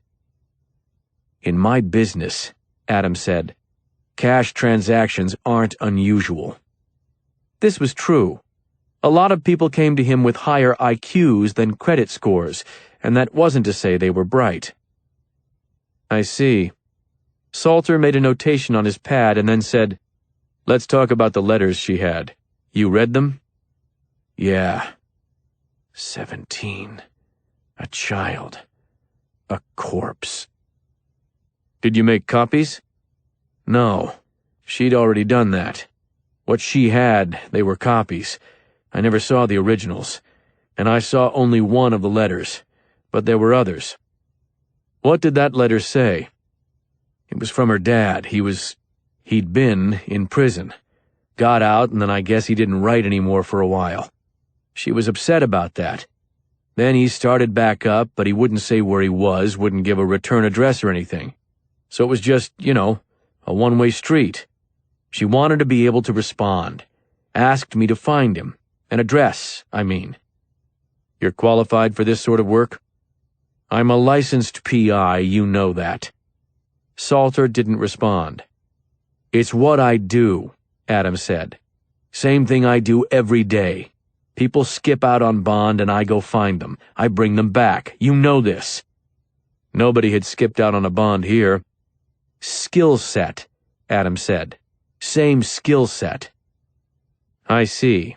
"In my business," Adam said, "cash transactions aren't unusual." This was true. A lot of people came to him with higher IQs than credit scores, and that wasn't to say they were bright. "I see." Salter made a notation on his pad and then said, "Let's talk about the letters she had. You read them?" "Yeah. 17. A child. A corpse." "Did you make copies?" "No. She'd already done that. What she had, they were copies. I never saw the originals, and I saw only one of the letters, but there were others." "What did that letter say?" "It was from her dad. He'd been in prison. Got out, and then I guess he didn't write anymore for a while. She was upset about that. Then he started back up, but he wouldn't say where he was, wouldn't give a return address or anything. So it was just, a one-way street. She wanted to be able to respond. Asked me to find him. An address, I mean." "You're qualified for this sort of work?" "I'm a licensed PI, you know that." Salter didn't respond. "It's what I do," Adam said. "Same thing I do every day. People skip out on bond and I go find them. I bring them back. You know this." "Nobody had skipped out on a bond here." "Skill set," Adam said. "Same skill set." "I see.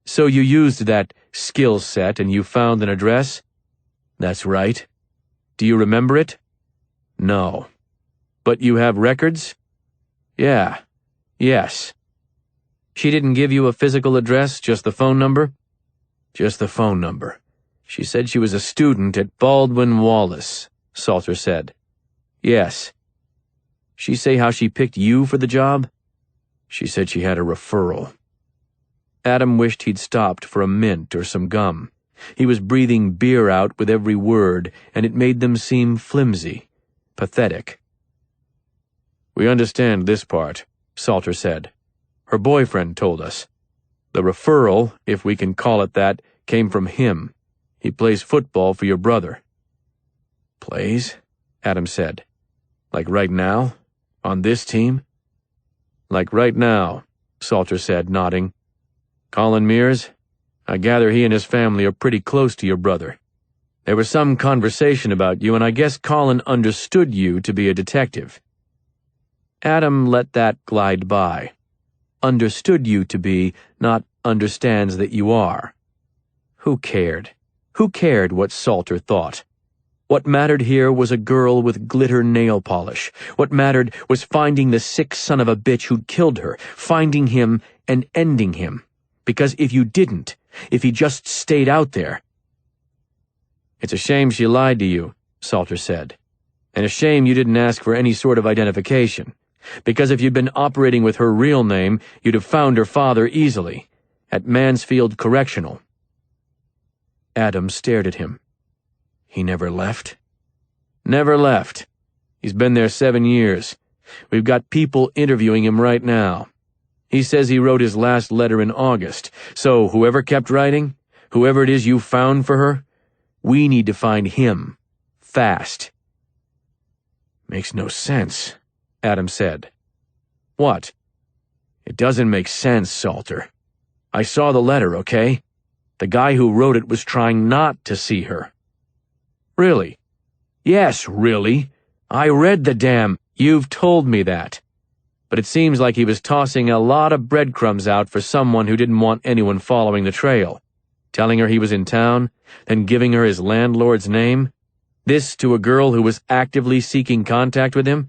So you used that skill set and you found an address?" "That's right." "Do you remember it?" "No." "But you have records?" "Yeah. Yes." "She didn't give you a physical address, just the phone number?" "Just the phone number. She said she was a student at Baldwin Wallace," Salter said. "Yes." "She say how she picked you for the job?" "She said she had a referral." Adam wished he'd stopped for a mint or some gum. He was breathing beer out with every word, and it made them seem flimsy, pathetic. "We understand this part," Salter said. "Her boyfriend told us. The referral, if we can call it that, came from him. He plays football for your brother." "Plays?" Adam said. "Like right now? On this team?" "Like right now," Salter said, nodding. "Colin Mears? I gather he and his family are pretty close to your brother. There was some conversation about you, and I guess Colin understood you to be a detective." Adam let that glide by. Understood you to be, not understands that you are. Who cared? Who cared what Salter thought? What mattered here was a girl with glitter nail polish. What mattered was finding the sick son of a bitch who'd killed her, finding him and ending him. Because if you didn't, if he just stayed out there— "It's a shame she lied to you," Salter said. "And a shame you didn't ask for any sort of identification. Because if you'd been operating with her real name, you'd have found her father easily. At Mansfield Correctional." Adam stared at him. "He never left?" "Never left. He's been there 7 years. We've got people interviewing him right now. He says he wrote his last letter in August, so whoever kept writing, whoever it is you found for her, we need to find him. Fast." "Makes no sense," Adam said. "What?" "It doesn't make sense, Salter. I saw the letter, okay? The guy who wrote it was trying not to see her." "Really?" "Yes, really. I read the damn— You've told me that. But it seems like he was tossing a lot of breadcrumbs out for someone who didn't want anyone following the trail. Telling her he was in town, then giving her his landlord's name. This to a girl who was actively seeking contact with him?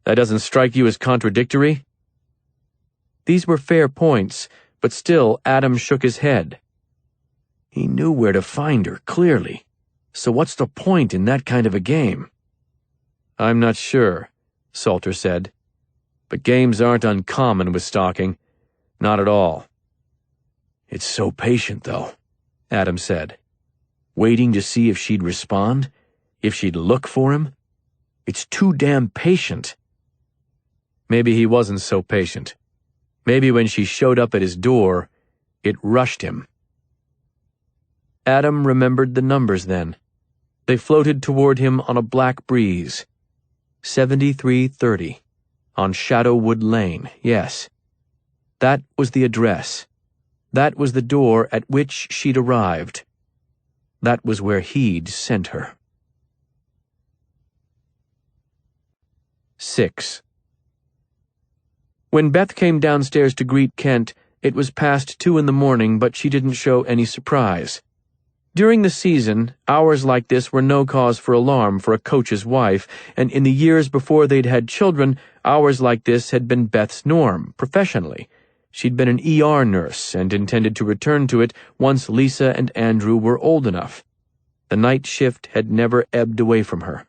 That doesn't strike you as contradictory?" These were fair points, but still Adam shook his head. He knew where to find her, clearly. So what's the point in that kind of a game? "I'm not sure," Salter said. "But games aren't uncommon with stalking. Not at all." "It's so patient, though," Adam said. "Waiting to see if she'd respond, if she'd look for him. It's too damn patient." Maybe he wasn't so patient. Maybe when she showed up at his door, it rushed him. Adam remembered the numbers then. They floated toward him on a black breeze. 7330. On Shadowwood Lane, yes. That was the address. That was the door at which she'd arrived. That was where he'd sent her. 6. When Beth came downstairs to greet Kent, it was past 2 in the morning, but she didn't show any surprise. During the season, hours like this were no cause for alarm for a coach's wife, and in the years before they'd had children, hours like this had been Beth's norm, professionally. She'd been an ER nurse and intended to return to it once Lisa and Andrew were old enough. The night shift had never ebbed away from her.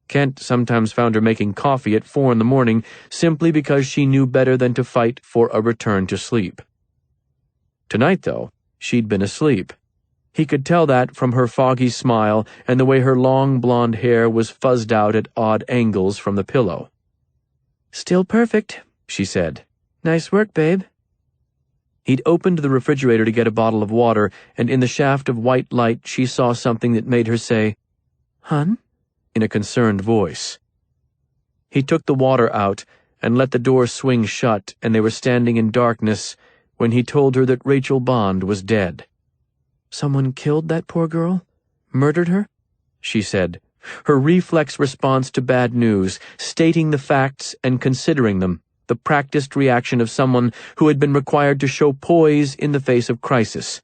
Kent sometimes found her making coffee at 4 in the morning simply because she knew better than to fight for a return to sleep. Tonight, though, she'd been asleep. He could tell that from her foggy smile and the way her long blonde hair was fuzzed out at odd angles from the pillow. "Still perfect," she said. "Nice work, babe." He'd opened the refrigerator to get a bottle of water, and in the shaft of white light she saw something that made her say, "Hun?" in a concerned voice. He took the water out and let the door swing shut, and they were standing in darkness when he told her that Rachel Bond was dead. "Someone killed that poor girl? Murdered her?" she said, her reflex response to bad news, stating the facts and considering them, the practiced reaction of someone who had been required to show poise in the face of crisis.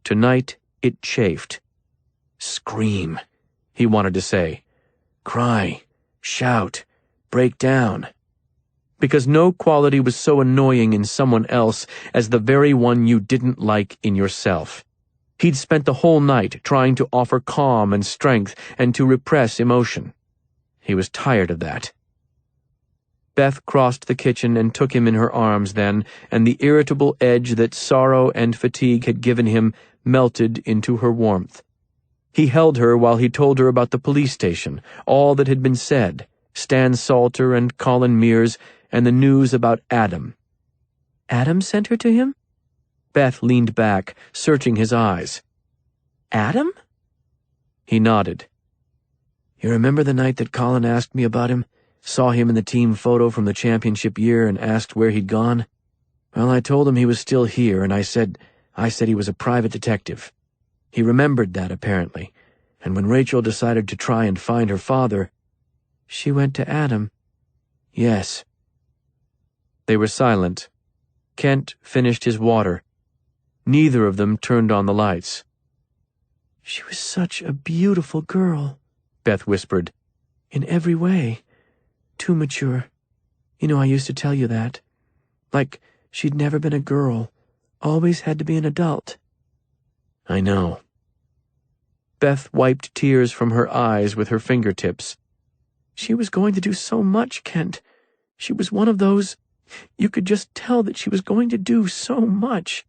Tonight it chafed. Scream, he wanted to say. Cry, shout, break down. Because no quality was so annoying in someone else as the very one you didn't like in yourself. He'd spent the whole night trying to offer calm and strength and to repress emotion. He was tired of that. Beth crossed the kitchen and took him in her arms then, and the irritable edge that sorrow and fatigue had given him melted into her warmth. He held her while he told her about the police station, all that had been said, Stan Salter and Colin Mears, and the news about Adam. "Adam sent her to him?" Beth leaned back, searching his eyes. "Adam?" He nodded. "You remember the night that Colin asked me about him? Saw him in the team photo from the championship year and asked where he'd gone? Well, I told him he was still here, and I said he was a private detective. He remembered that, apparently, and when Rachel decided to try and find her father—" "She went to Adam." "Yes." They were silent. Kent finished his water. Neither of them turned on the lights. "She was such a beautiful girl," Beth whispered. "In every way. Too mature. You know, I used to tell you that. Like she'd never been a girl. Always had to be an adult." "I know." Beth wiped tears from her eyes with her fingertips. "She was going to do so much, Kent. She was one of those. You could just tell that she was going to do so much."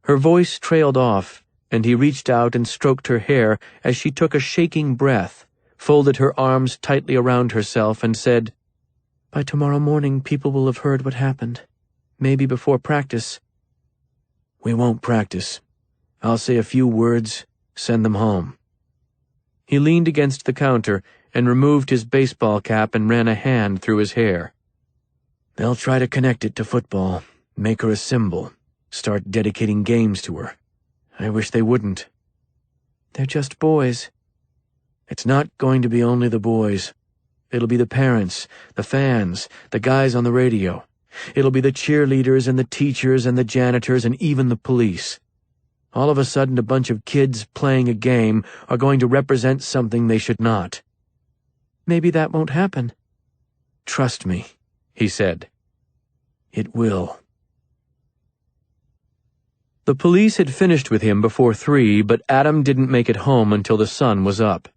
Her voice trailed off, and he reached out and stroked her hair as she took a shaking breath, folded her arms tightly around herself, and said, "By tomorrow morning people will have heard what happened. Maybe before practice." "We won't practice. I'll say a few words, send them home." He leaned against the counter and removed his baseball cap and ran a hand through his hair. "They'll try to connect it to football, make her a symbol, start dedicating games to her. I wish they wouldn't." "They're just boys." "It's not going to be only the boys. It'll be the parents, the fans, the guys on the radio. It'll be the cheerleaders and the teachers and the janitors and even the police. All of a sudden a bunch of kids playing a game are going to represent something they should not." "Maybe that won't happen." "Trust me," he said. "It will." The police had finished with him before 3, but Adam didn't make it home until the sun was up.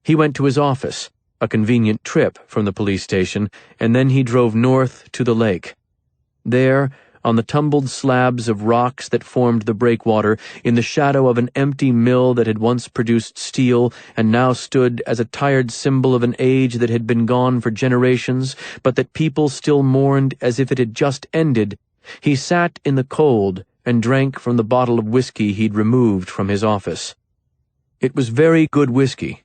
He went to his office, a convenient trip from the police station, and then he drove north to the lake. There, on the tumbled slabs of rocks that formed the breakwater, in the shadow of an empty mill that had once produced steel and now stood as a tired symbol of an age that had been gone for generations, but that people still mourned as if it had just ended, he sat in the cold and drank from the bottle of whiskey he'd removed from his office. It was very good whiskey,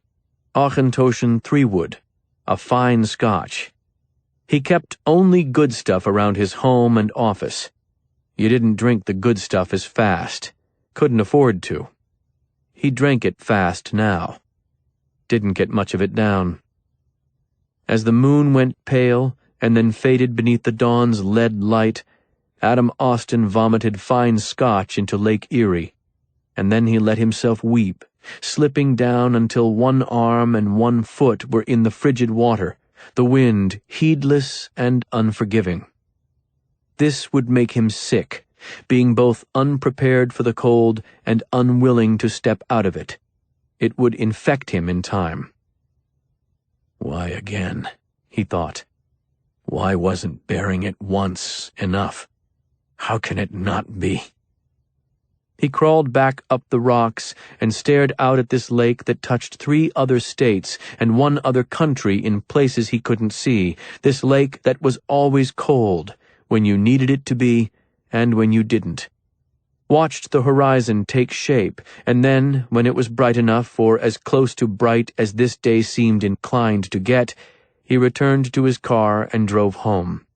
Auchentoshan 3-wood, a fine Scotch. He kept only good stuff around his home and office. You didn't drink the good stuff as fast. Couldn't afford to. He drank it fast now. Didn't get much of it down. As the moon went pale and then faded beneath the dawn's lead light, Adam Austin vomited fine scotch into Lake Erie, and then he let himself weep, slipping down until one arm and one foot were in the frigid water, the wind heedless and unforgiving. This would make him sick, being both unprepared for the cold and unwilling to step out of it. It would infect him in time. Why again? He thought. Why wasn't bearing it once enough? How can it not be? He crawled back up the rocks and stared out at this lake that touched 3 other states and 1 other country in places he couldn't see, this lake that was always cold, when you needed it to be and when you didn't. Watched the horizon take shape, and then, when it was bright enough or as close to bright as this day seemed inclined to get, he returned to his car and drove home.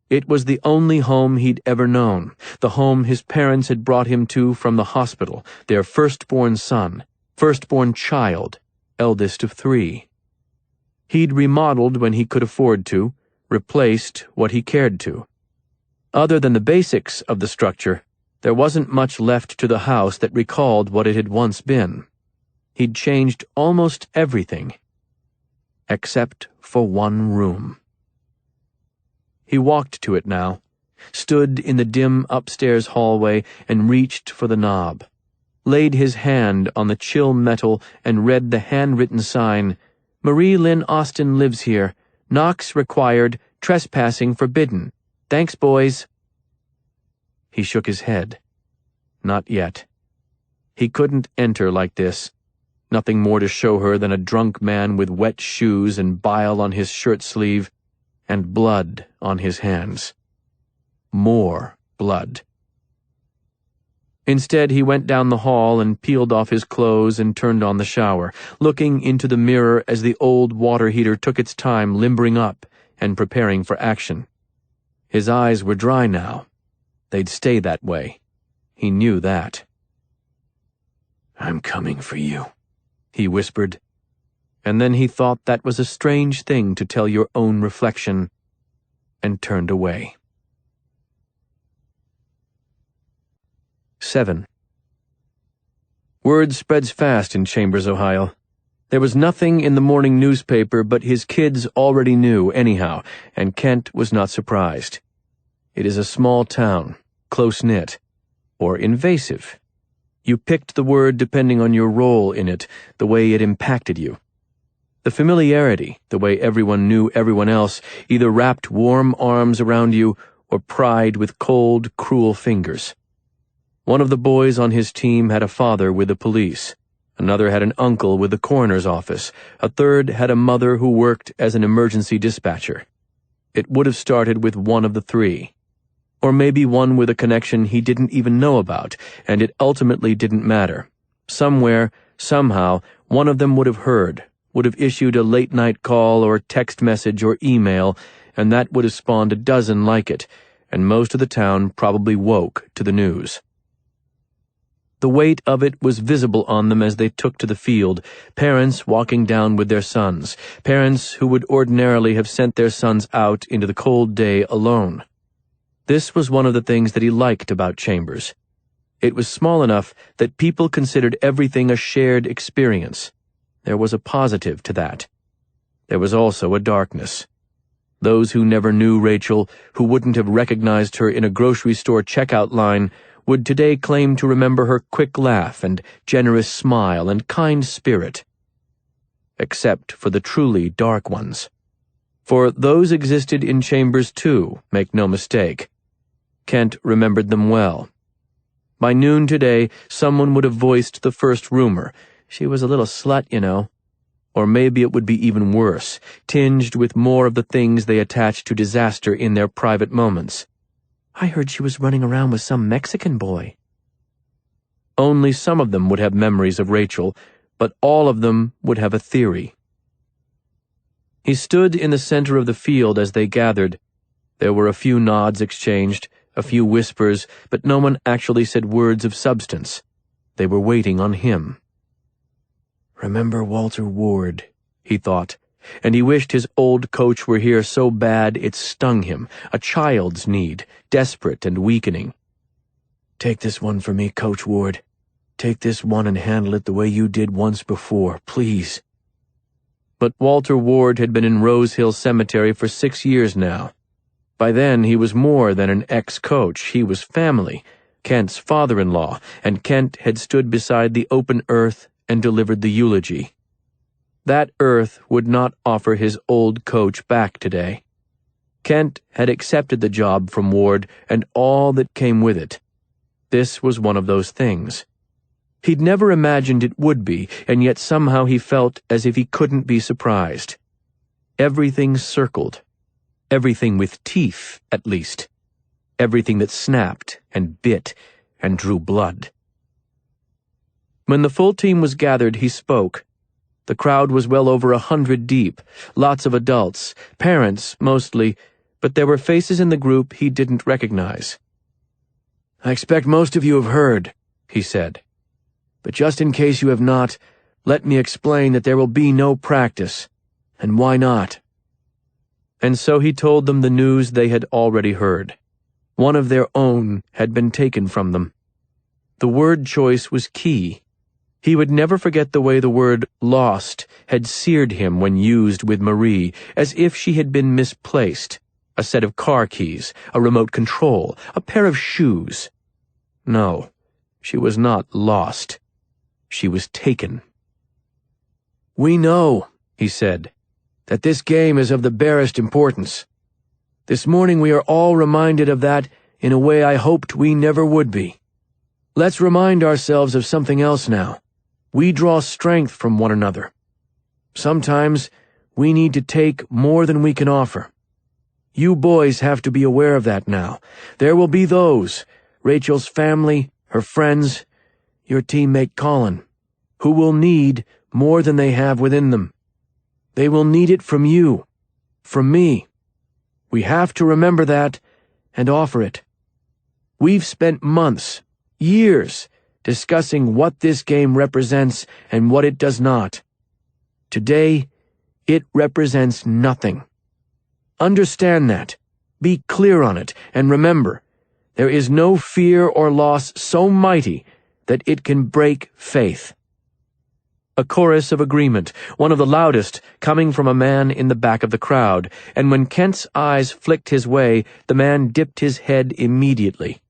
It was the only home he'd ever known, the home his parents had brought him to from the hospital, their firstborn son, firstborn child, eldest of 3. He'd remodeled when he could afford to, replaced what he cared to. Other than the basics of the structure, there wasn't much left to the house that recalled what it had once been. He'd changed almost everything, except for 1 room. He walked to it now, stood in the dim upstairs hallway and reached for the knob, laid his hand on the chill metal and read the handwritten sign, "Marie Lynn Austin lives here. Knocks required, trespassing forbidden. Thanks, boys." He shook his head. Not yet. He couldn't enter like this. Nothing more to show her than a drunk man with wet shoes and bile on his shirt sleeve, and blood on his hands. More blood. Instead, he went down the hall and peeled off his clothes and turned on the shower, looking into the mirror as the old water heater took its time limbering up and preparing for action. His eyes were dry now. They'd stay that way. He knew that. "I'm coming for you," he whispered. And then he thought that was a strange thing to tell your own reflection, and turned away. 7. Word spreads fast in Chambers, Ohio. There was nothing in the morning newspaper, but his kids already knew anyhow, and Kent was not surprised. It is a small town, close-knit, or invasive. You picked the word depending on your role in it, the way it impacted you. The familiarity, the way everyone knew everyone else, either wrapped warm arms around you or pried with cold, cruel fingers. One of the boys on his team had a father with the police. Another had an uncle with the coroner's office. A third had a mother who worked as an emergency dispatcher. It would have started with one of the 3. Or maybe one with a connection he didn't even know about, and it ultimately didn't matter. Somewhere, somehow, one of them would have heard, would have issued a late-night call or text message or email, and that would have spawned a dozen like it, and most of the town probably woke to the news. The weight of it was visible on them as they took to the field, parents walking down with their sons, parents who would ordinarily have sent their sons out into the cold day alone. This was one of the things that he liked about Chambers. It was small enough that people considered everything a shared experience. There was a positive to that. There was also a darkness. Those who never knew Rachel, who wouldn't have recognized her in a grocery store checkout line, would today claim to remember her quick laugh and generous smile and kind spirit. Except for the truly dark ones. For those existed in Chambers too, make no mistake. Kent remembered them well. By noon today, someone would have voiced the first rumor. She was a little slut, you know. Or maybe it would be even worse, tinged with more of the things they attach to disaster in their private moments. I heard she was running around with some Mexican boy. Only some of them would have memories of Rachel, but all of them would have a theory. He stood in the center of the field as they gathered. There were a few nods exchanged, a few whispers, but no one actually said words of substance. They were waiting on him. Remember Walter Ward, he thought, and he wished his old coach were here so bad it stung him, a child's need, desperate and weakening. "Take this one for me, Coach Ward. Take this one and handle it the way you did once before, please." But Walter Ward had been in Rose Hill Cemetery for 6 years now. By then he was more than an ex-coach, he was family, Kent's father-in-law, and Kent had stood beside the open earth and delivered the eulogy. That earth would not offer his old coach back today. Kent had accepted the job from Ward and all that came with it. This was one of those things. He'd never imagined it would be, and yet somehow he felt as if he couldn't be surprised. Everything circled. Everything with teeth, at least. Everything that snapped and bit and drew blood. When the full team was gathered, he spoke. The crowd was well over 100 deep, lots of adults, parents mostly, but there were faces in the group he didn't recognize. "I expect most of you have heard," he said. "But just in case you have not, let me explain that there will be no practice. And why not?" And so he told them the news they had already heard. One of their own had been taken from them. The word choice was key. He would never forget the way the word lost had seared him when used with Marie, as if she had been misplaced. A set of car keys, a remote control, a pair of shoes. No, she was not lost. She was taken. "We know," he said, "that this game is of the barest importance. This morning we are all reminded of that in a way I hoped we never would be. Let's remind ourselves of something else now. We draw strength from one another. Sometimes we need to take more than we can offer. You boys have to be aware of that now. There will be those, Rachel's family, her friends, your teammate Colin, who will need more than they have within them. They will need it from you, from me. We have to remember that and offer it. We've spent months, years, discussing what this game represents and what it does not. Today, it represents nothing. Understand that, be clear on it, and remember, there is no fear or loss so mighty that it can break faith." A chorus of agreement, one of the loudest, coming from a man in the back of the crowd, and when Kent's eyes flicked his way, the man dipped his head immediately.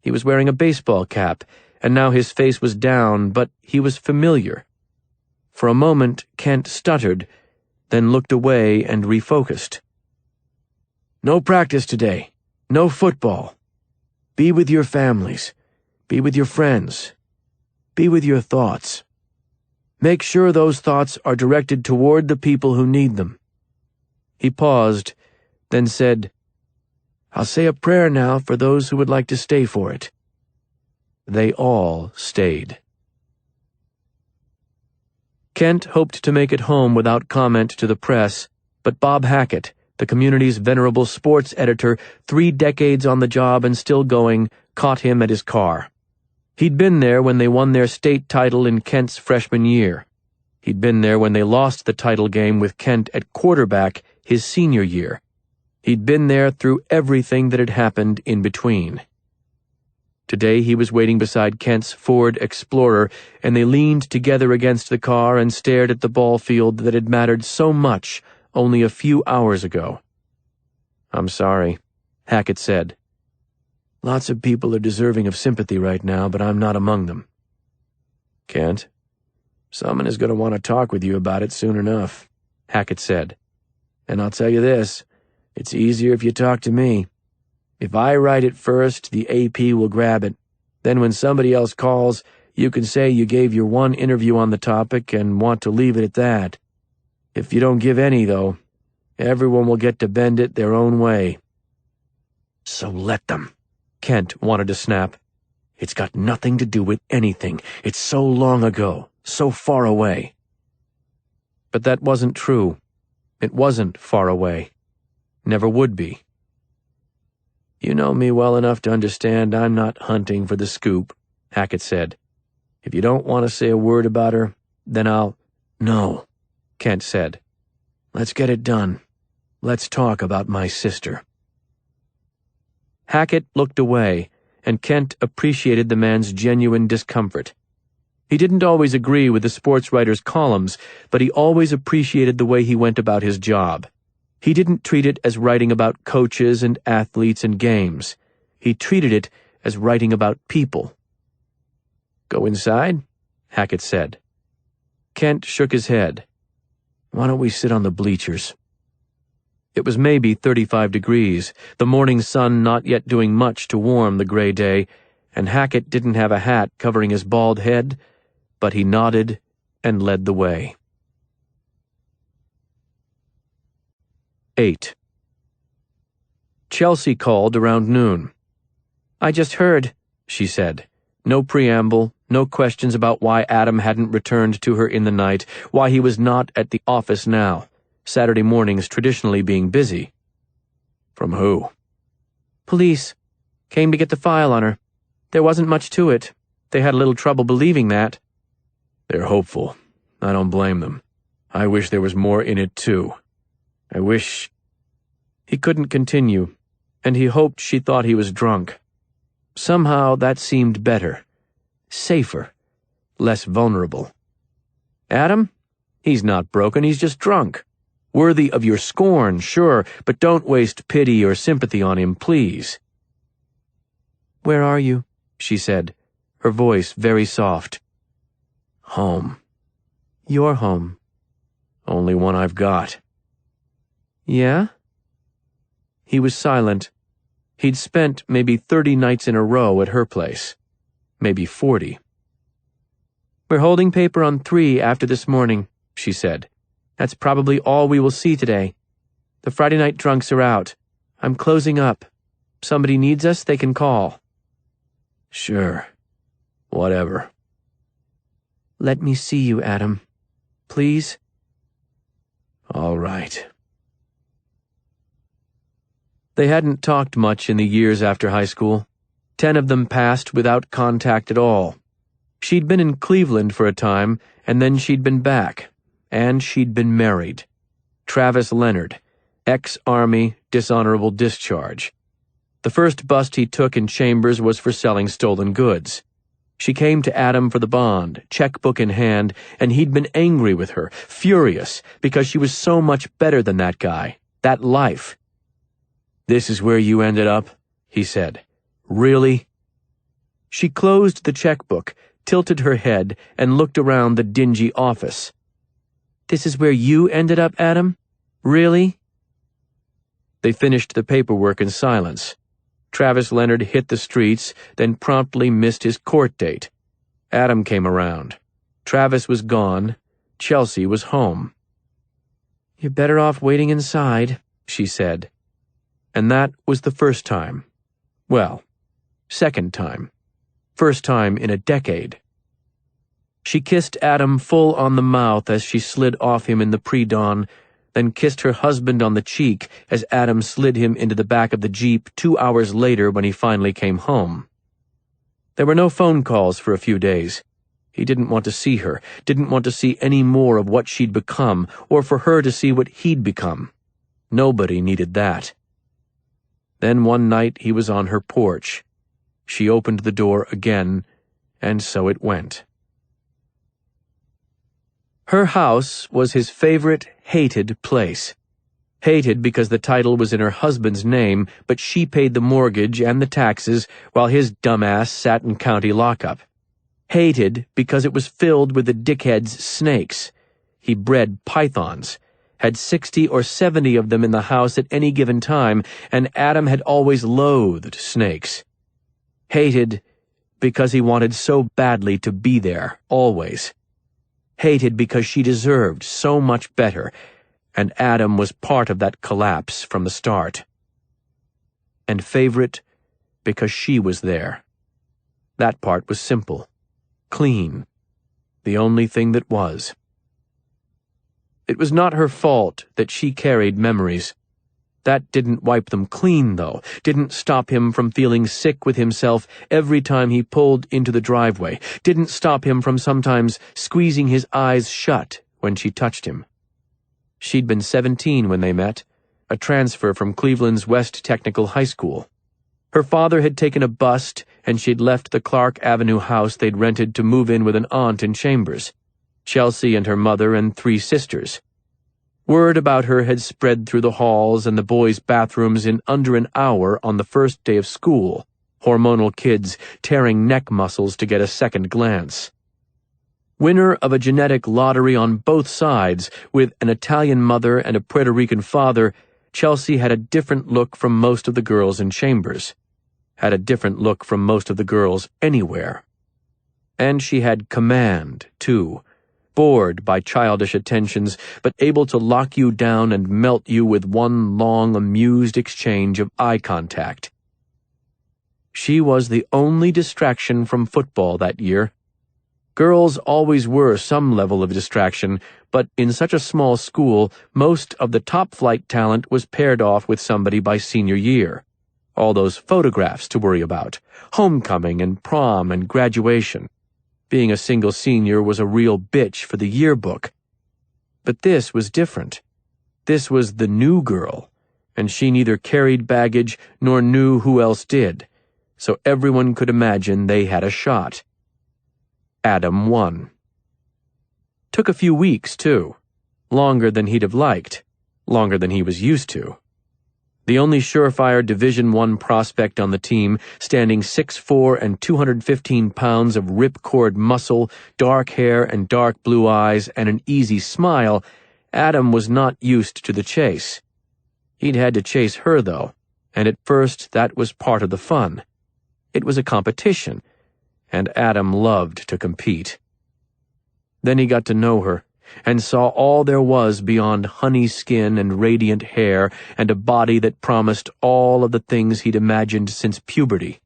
He was wearing a baseball cap, and now his face was down, but he was familiar. For a moment, Kent stuttered, then looked away and refocused. "No practice today. No football. Be with your families. Be with your friends. Be with your thoughts. Make sure those thoughts are directed toward the people who need them." He paused, then said, "I'll say a prayer now for those who would like to stay for it." They all stayed. Kent hoped to make it home without comment to the press, but Bob Hackett, the community's venerable sports editor, 3 decades on the job and still going, caught him at his car. He'd been there when they won their state title in Kent's freshman year. He'd been there when they lost the title game with Kent at quarterback his senior year. He'd been there through everything that had happened in between. Today he was waiting beside Kent's Ford Explorer, and they leaned together against the car and stared at the ball field that had mattered so much only a few hours ago. "I'm sorry," Hackett said. "Lots of people are deserving of sympathy right now, but I'm not among them." "Kent, someone is going to want to talk with you about it soon enough," Hackett said. "And I'll tell you this, it's easier if you talk to me. If I write it first, the AP will grab it. Then when somebody else calls, you can say you gave your one interview on the topic and want to leave it at that. If you don't give any, though, everyone will get to bend it their own way." "So let them," Kent wanted to snap. "It's got nothing to do with anything. It's so long ago, so far away." But that wasn't true. It wasn't far away. Never would be. "You know me well enough to understand I'm not hunting for the scoop," Hackett said. "If you don't want to say a word about her, then I'll—" "No," Kent said. Let's get it done. Let's talk about my sister." Hackett looked away, and Kent appreciated the man's genuine discomfort. He didn't always agree with the sports writer's columns, but he always appreciated the way he went about his job. He didn't treat it as writing about coaches and athletes and games. He treated it as writing about people. "Go inside?" Hackett said. Kent shook his head. "Why don't we sit on the bleachers?" It was maybe 35 degrees, the morning sun not yet doing much to warm the gray day, and Hackett didn't have a hat covering his bald head, but he nodded and led the way. 8. Chelsea called around noon. "I just heard," she said. No preamble, no questions about why Adam hadn't returned to her in the night, why he was not at the office now, Saturday mornings traditionally being busy. "From who?" "Police. Came to get the file on her. There wasn't much to it. They had a little trouble believing that." "They're hopeful. I don't blame them. I wish there was more in it, too. I wish—" He couldn't continue, and he hoped she thought he was drunk. Somehow that seemed better, safer, less vulnerable. "Adam? He's not broken, he's just drunk. Worthy of your scorn, sure, but don't waste pity or sympathy on him, please." "Where are you?" she said, her voice very soft. "Home." "Your home?" "Only one I've got." "Yeah?" He was silent. He'd spent maybe 30 nights in a row at her place. Maybe 40. "We're holding paper on 3 after this morning," she said. "That's probably all we will see today. The Friday night drunks are out. I'm closing up. Somebody needs us, they can call." "Sure. Whatever." "Let me see you, Adam. Please?" "All right." They hadn't talked much in the years after high school. 10 of them passed without contact at all. She'd been in Cleveland for a time, and then she'd been back. And she'd been married. Travis Leonard, ex-Army, dishonorable discharge. The first bust he took in Chambers was for selling stolen goods. She came to Adam for the bond, checkbook in hand, and he'd been angry with her, furious, because she was so much better than that guy, that life. "This is where you ended up?" he said. "Really?" She closed the checkbook, tilted her head, and looked around the dingy office. "This is where you ended up, Adam? Really?" They finished the paperwork in silence. Travis Leonard hit the streets, then promptly missed his court date. Adam came around. Travis was gone. Chelsea was home. "You're better off waiting inside," she said. And that was the first time. Well, second time. First time in a decade. She kissed Adam full on the mouth as she slid off him in the pre-dawn, then kissed her husband on the cheek as Adam slid him into the back of the Jeep 2 hours later when he finally came home. There were no phone calls for a few days. He didn't want to see her, didn't want to see any more of what she'd become, or for her to see what he'd become. Nobody needed that. Then one night he was on her porch. She opened the door again, and so it went. Her house was his favorite, hated place. Hated because the title was in her husband's name, but she paid the mortgage and the taxes while his dumbass sat in county lockup. Hated because it was filled with the dickhead's snakes. He bred pythons, had 60 or 70 of them in the house at any given time, and Adam had always loathed snakes. Hated because he wanted so badly to be there, always. Hated because she deserved so much better, and Adam was part of that collapse from the start. And favorite because she was there. That part was simple, clean, the only thing that was. It was not her fault that she carried memories. That didn't wipe them clean, though, didn't stop him from feeling sick with himself every time he pulled into the driveway, didn't stop him from sometimes squeezing his eyes shut when she touched him. She'd been 17 when they met, a transfer from Cleveland's West Technical High School. Her father had taken a bust, and she'd left the Clark Avenue house they'd rented to move in with an aunt in Chambers, Chelsea and her mother and 3 sisters. Word about her had spread through the halls and the boys' bathrooms in under an hour on the first day of school, hormonal kids tearing neck muscles to get a second glance. Winner of a genetic lottery on both sides, with an Italian mother and a Puerto Rican father, Chelsea had a different look from most of the girls in Chambers, had a different look from most of the girls anywhere. And she had command, too, bored by childish attentions, but able to lock you down and melt you with one long, amused exchange of eye contact. She was the only distraction from football that year. Girls always were some level of distraction, but in such a small school, most of the top-flight talent was paired off with somebody by senior year. All those photographs to worry about, homecoming and prom and graduation. Being a single senior was a real bitch for the yearbook. But this was different. This was the new girl, and she neither carried baggage nor knew who else did, so everyone could imagine they had a shot. Adam won. Took a few weeks, too. Longer than he'd have liked. Longer than he was used to. The only surefire Division I prospect on the team, standing 6'4" and 215 pounds of ripcord muscle, dark hair and dark blue eyes, and an easy smile, Adam was not used to the chase. He'd had to chase her, though, and at first that was part of the fun. It was a competition, and Adam loved to compete. Then he got to know her, and saw all there was beyond honey skin and radiant hair and a body that promised all of the things he'd imagined since puberty.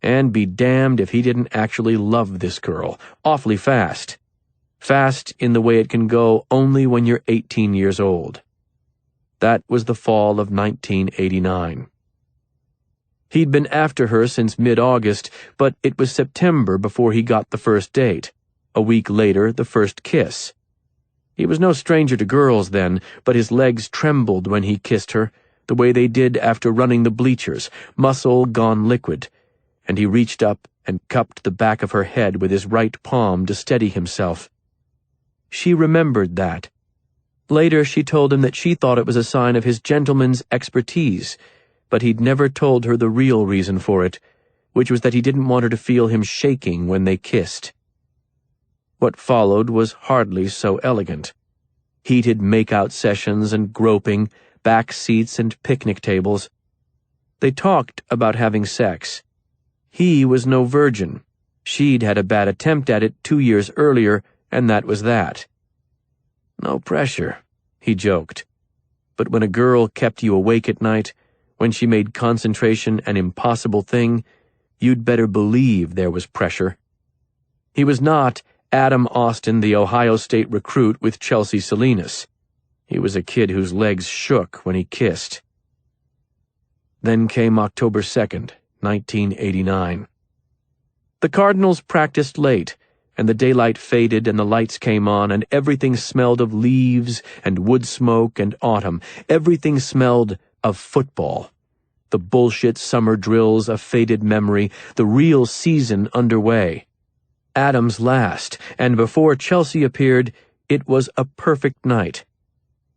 And be damned if he didn't actually love this girl, awfully fast. Fast in the way it can go only when you're 18 years old. That was the fall of 1989. He'd been after her since mid-August, but it was September before he got the first date. A week later, the first kiss. He was no stranger to girls then, but his legs trembled when he kissed her, the way they did after running the bleachers, muscle gone liquid, and he reached up and cupped the back of her head with his right palm to steady himself. She remembered that. Later she told him that she thought it was a sign of his gentleman's expertise, but he'd never told her the real reason for it, which was that he didn't want her to feel him shaking when they kissed. What followed was hardly so elegant. Heated make-out sessions and groping, back seats and picnic tables. They talked about having sex. He was no virgin. She'd had a bad attempt at it 2 years earlier, and that was that. No pressure, he joked. But when a girl kept you awake at night, when she made concentration an impossible thing, you'd better believe there was pressure. He was not Adam Austin, the Ohio State recruit with Chelsea Salinas. He was a kid whose legs shook when he kissed. Then came October 2nd, 1989. The Cardinals practiced late, and the daylight faded and the lights came on, and everything smelled of leaves and wood smoke and autumn. Everything smelled of football. The bullshit summer drills a faded memory, the real season underway. Adam's last, and before Chelsea appeared, it was a perfect night.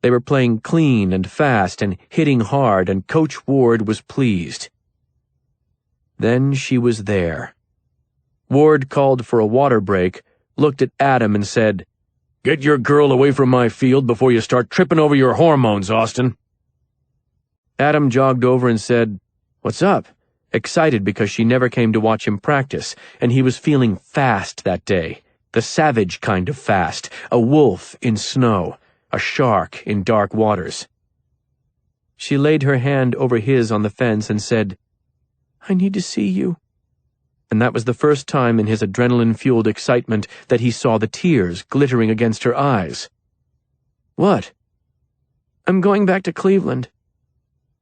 They were playing clean and fast and hitting hard, and Coach Ward was pleased. Then she was there. Ward called for a water break, looked at Adam and said, "Get your girl away from my field before you start tripping over your hormones, Austin." Adam jogged over and said, "What's up?" excited because she never came to watch him practice, and he was feeling fast that day, the savage kind of fast, a wolf in snow, a shark in dark waters. She laid her hand over his on the fence and said, "I need to see you." And that was the first time in his adrenaline-fueled excitement that he saw the tears glittering against her eyes. "What?" "I'm going back to Cleveland."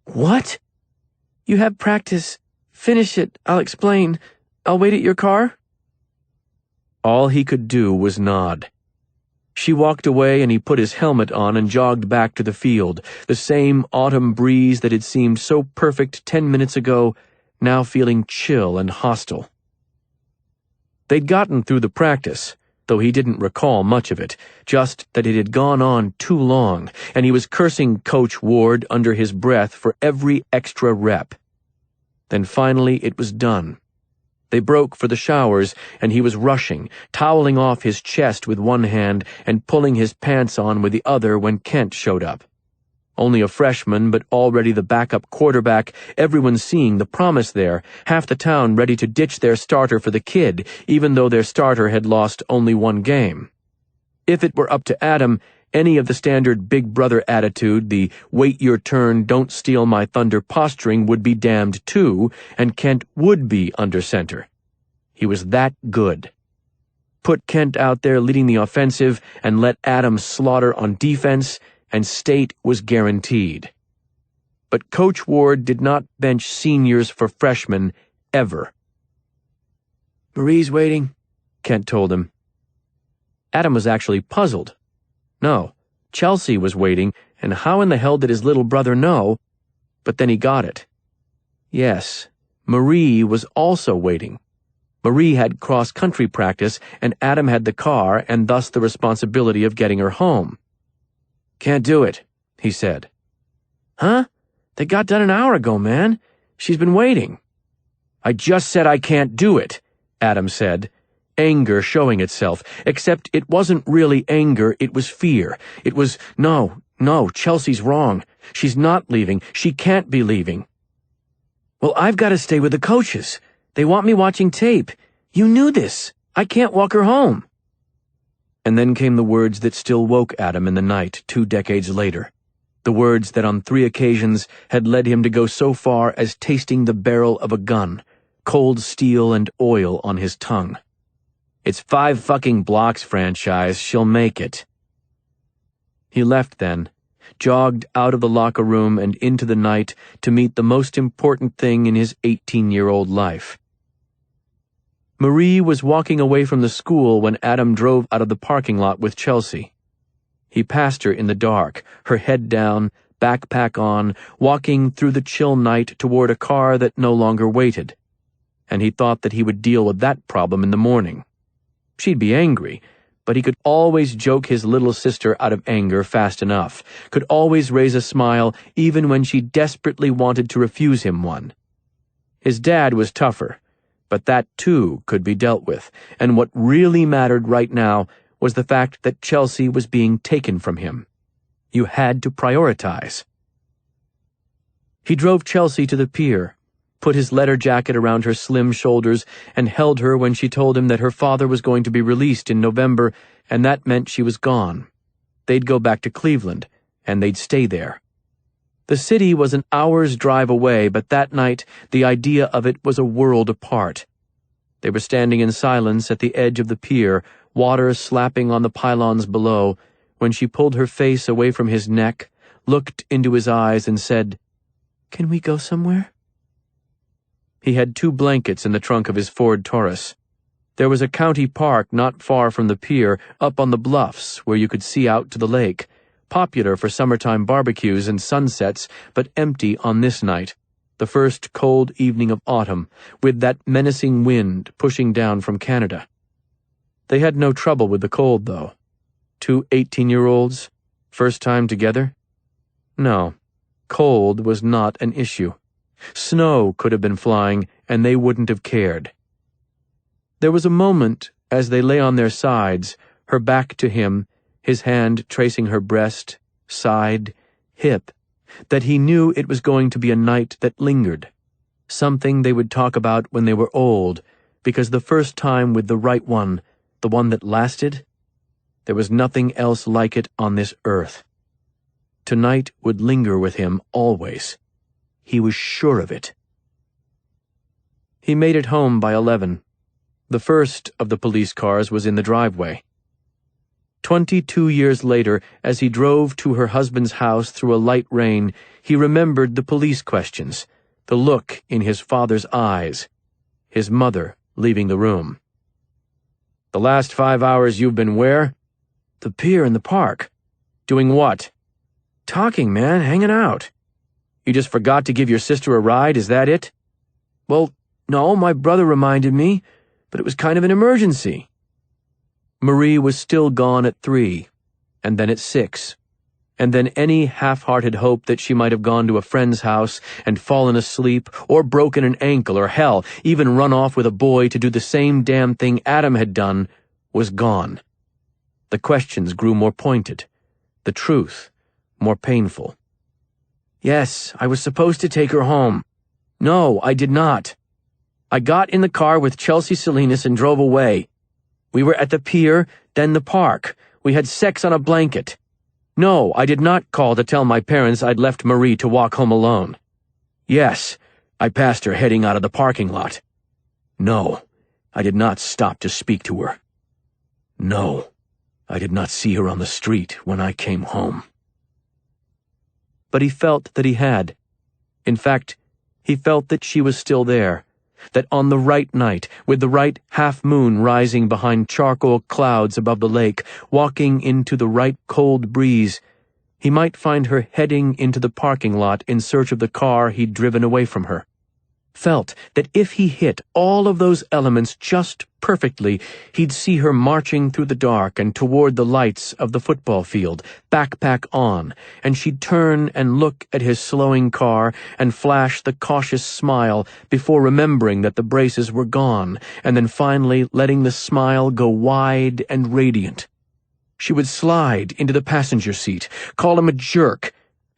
"What?" "You have practice. Finish it. I'll explain. I'll wait at your car." All he could do was nod. She walked away and he put his helmet on and jogged back to the field, the same autumn breeze that had seemed so perfect 10 minutes ago, now feeling chill and hostile. They'd gotten through the practice, though he didn't recall much of it, just that it had gone on too long, and he was cursing Coach Ward under his breath for every extra rep. Then finally it was done. They broke for the showers, and he was rushing, toweling off his chest with one hand and pulling his pants on with the other when Kent showed up. Only a freshman, but already the backup quarterback, everyone seeing the promise there, half the town ready to ditch their starter for the kid, even though their starter had lost only one game. If it were up to Adam, any of the standard big brother attitude, the wait your turn, don't steal my thunder posturing would be damned too, and Kent would be under center. He was that good. Put Kent out there leading the offensive and let Adam slaughter on defense, and state was guaranteed. But Coach Ward did not bench seniors for freshmen, ever. "Marie's waiting," Kent told him. Adam was actually puzzled. No, Chelsea was waiting, and how in the hell did his little brother know? But then he got it. Yes, Marie was also waiting. Marie had cross-country practice, and Adam had the car and thus the responsibility of getting her home. "Can't do it," he said. "Huh? They got done an hour ago, man. She's been waiting." "I just said I can't do it," Adam said, anger showing itself, except it wasn't really anger, it was fear. It was, no, Chelsea's wrong. She's not leaving. She can't be leaving. "Well, I've got to stay with the coaches. They want me watching tape. You knew this. I can't walk her home." And then came the words that still woke Adam in the night 2 decades later. The words that on 3 occasions had led him to go so far as tasting the barrel of a gun, cold steel and oil on his tongue. "It's 5 fucking blocks, franchise. She'll make it." He left then, jogged out of the locker room and into the night to meet the most important thing in his 18-year-old life. Marie was walking away from the school when Adam drove out of the parking lot with Chelsea. He passed her in the dark, her head down, backpack on, walking through the chill night toward a car that no longer waited. And he thought that he would deal with that problem in the morning. She'd be angry, but he could always joke his little sister out of anger fast enough, could always raise a smile even when she desperately wanted to refuse him one. His dad was tougher, but that too could be dealt with, and what really mattered right now was the fact that Chelsea was being taken from him. You had to prioritize. He drove Chelsea to the pier, put his leather jacket around her slim shoulders, and held her when she told him that her father was going to be released in November, and that meant she was gone. They'd go back to Cleveland, and they'd stay there. The city was an hour's drive away, but that night the idea of it was a world apart. They were standing in silence at the edge of the pier, water slapping on the pylons below, when she pulled her face away from his neck, looked into his eyes, and said, "Can we go somewhere?" He had 2 blankets in the trunk of his Ford Taurus. There was a county park not far from the pier, up on the bluffs where you could see out to the lake, popular for summertime barbecues and sunsets, but empty on this night, the first cold evening of autumn, with that menacing wind pushing down from Canada. They had no trouble with the cold, though. 2 18-year-olds, first time together? No, cold was not an issue. Snow could have been flying, and they wouldn't have cared. There was a moment, as they lay on their sides, her back to him, his hand tracing her breast, side, hip, that he knew it was going to be a night that lingered, something they would talk about when they were old, because the first time with the right one, the one that lasted, there was nothing else like it on this earth. Tonight would linger with him always. He was sure of it. He made it home by 11. The first of the police cars was in the driveway. 22 years later, as he drove to her husband's house through a light rain, he remembered the police questions, the look in his father's eyes, his mother leaving the room. "The last 5 hours you've been where?" The pier in the park. Doing what? Talking, man, hanging out. You just forgot to give your sister a ride, is that it? Well, no, my brother reminded me, but it was kind of an emergency. Marie was still gone at 3, and then at 6, and then any half-hearted hope that she might have gone to a friend's house and fallen asleep, or broken an ankle, or hell, even run off with a boy to do the same damn thing Adam had done, was gone. The questions grew more pointed, the truth more painful. Yes, I was supposed to take her home. No, I did not. I got in the car with Chelsea Salinas and drove away. We were at the pier, then the park. We had sex on a blanket. No, I did not call to tell my parents I'd left Marie to walk home alone. Yes, I passed her heading out of the parking lot. No, I did not stop to speak to her. No, I did not see her on the street when I came home. But he felt that he had. In fact, he felt that she was still there, that on the right night, with the right half-moon rising behind charcoal clouds above the lake, walking into the right cold breeze, he might find her heading into the parking lot in search of the car he'd driven away from her. Felt that if he hit all of those elements just perfectly, he'd see her marching through the dark and toward the lights of the football field, backpack on, and she'd turn and look at his slowing car and flash the cautious smile before remembering that the braces were gone, and then finally letting the smile go wide and radiant. She would slide into the passenger seat, call him a jerk,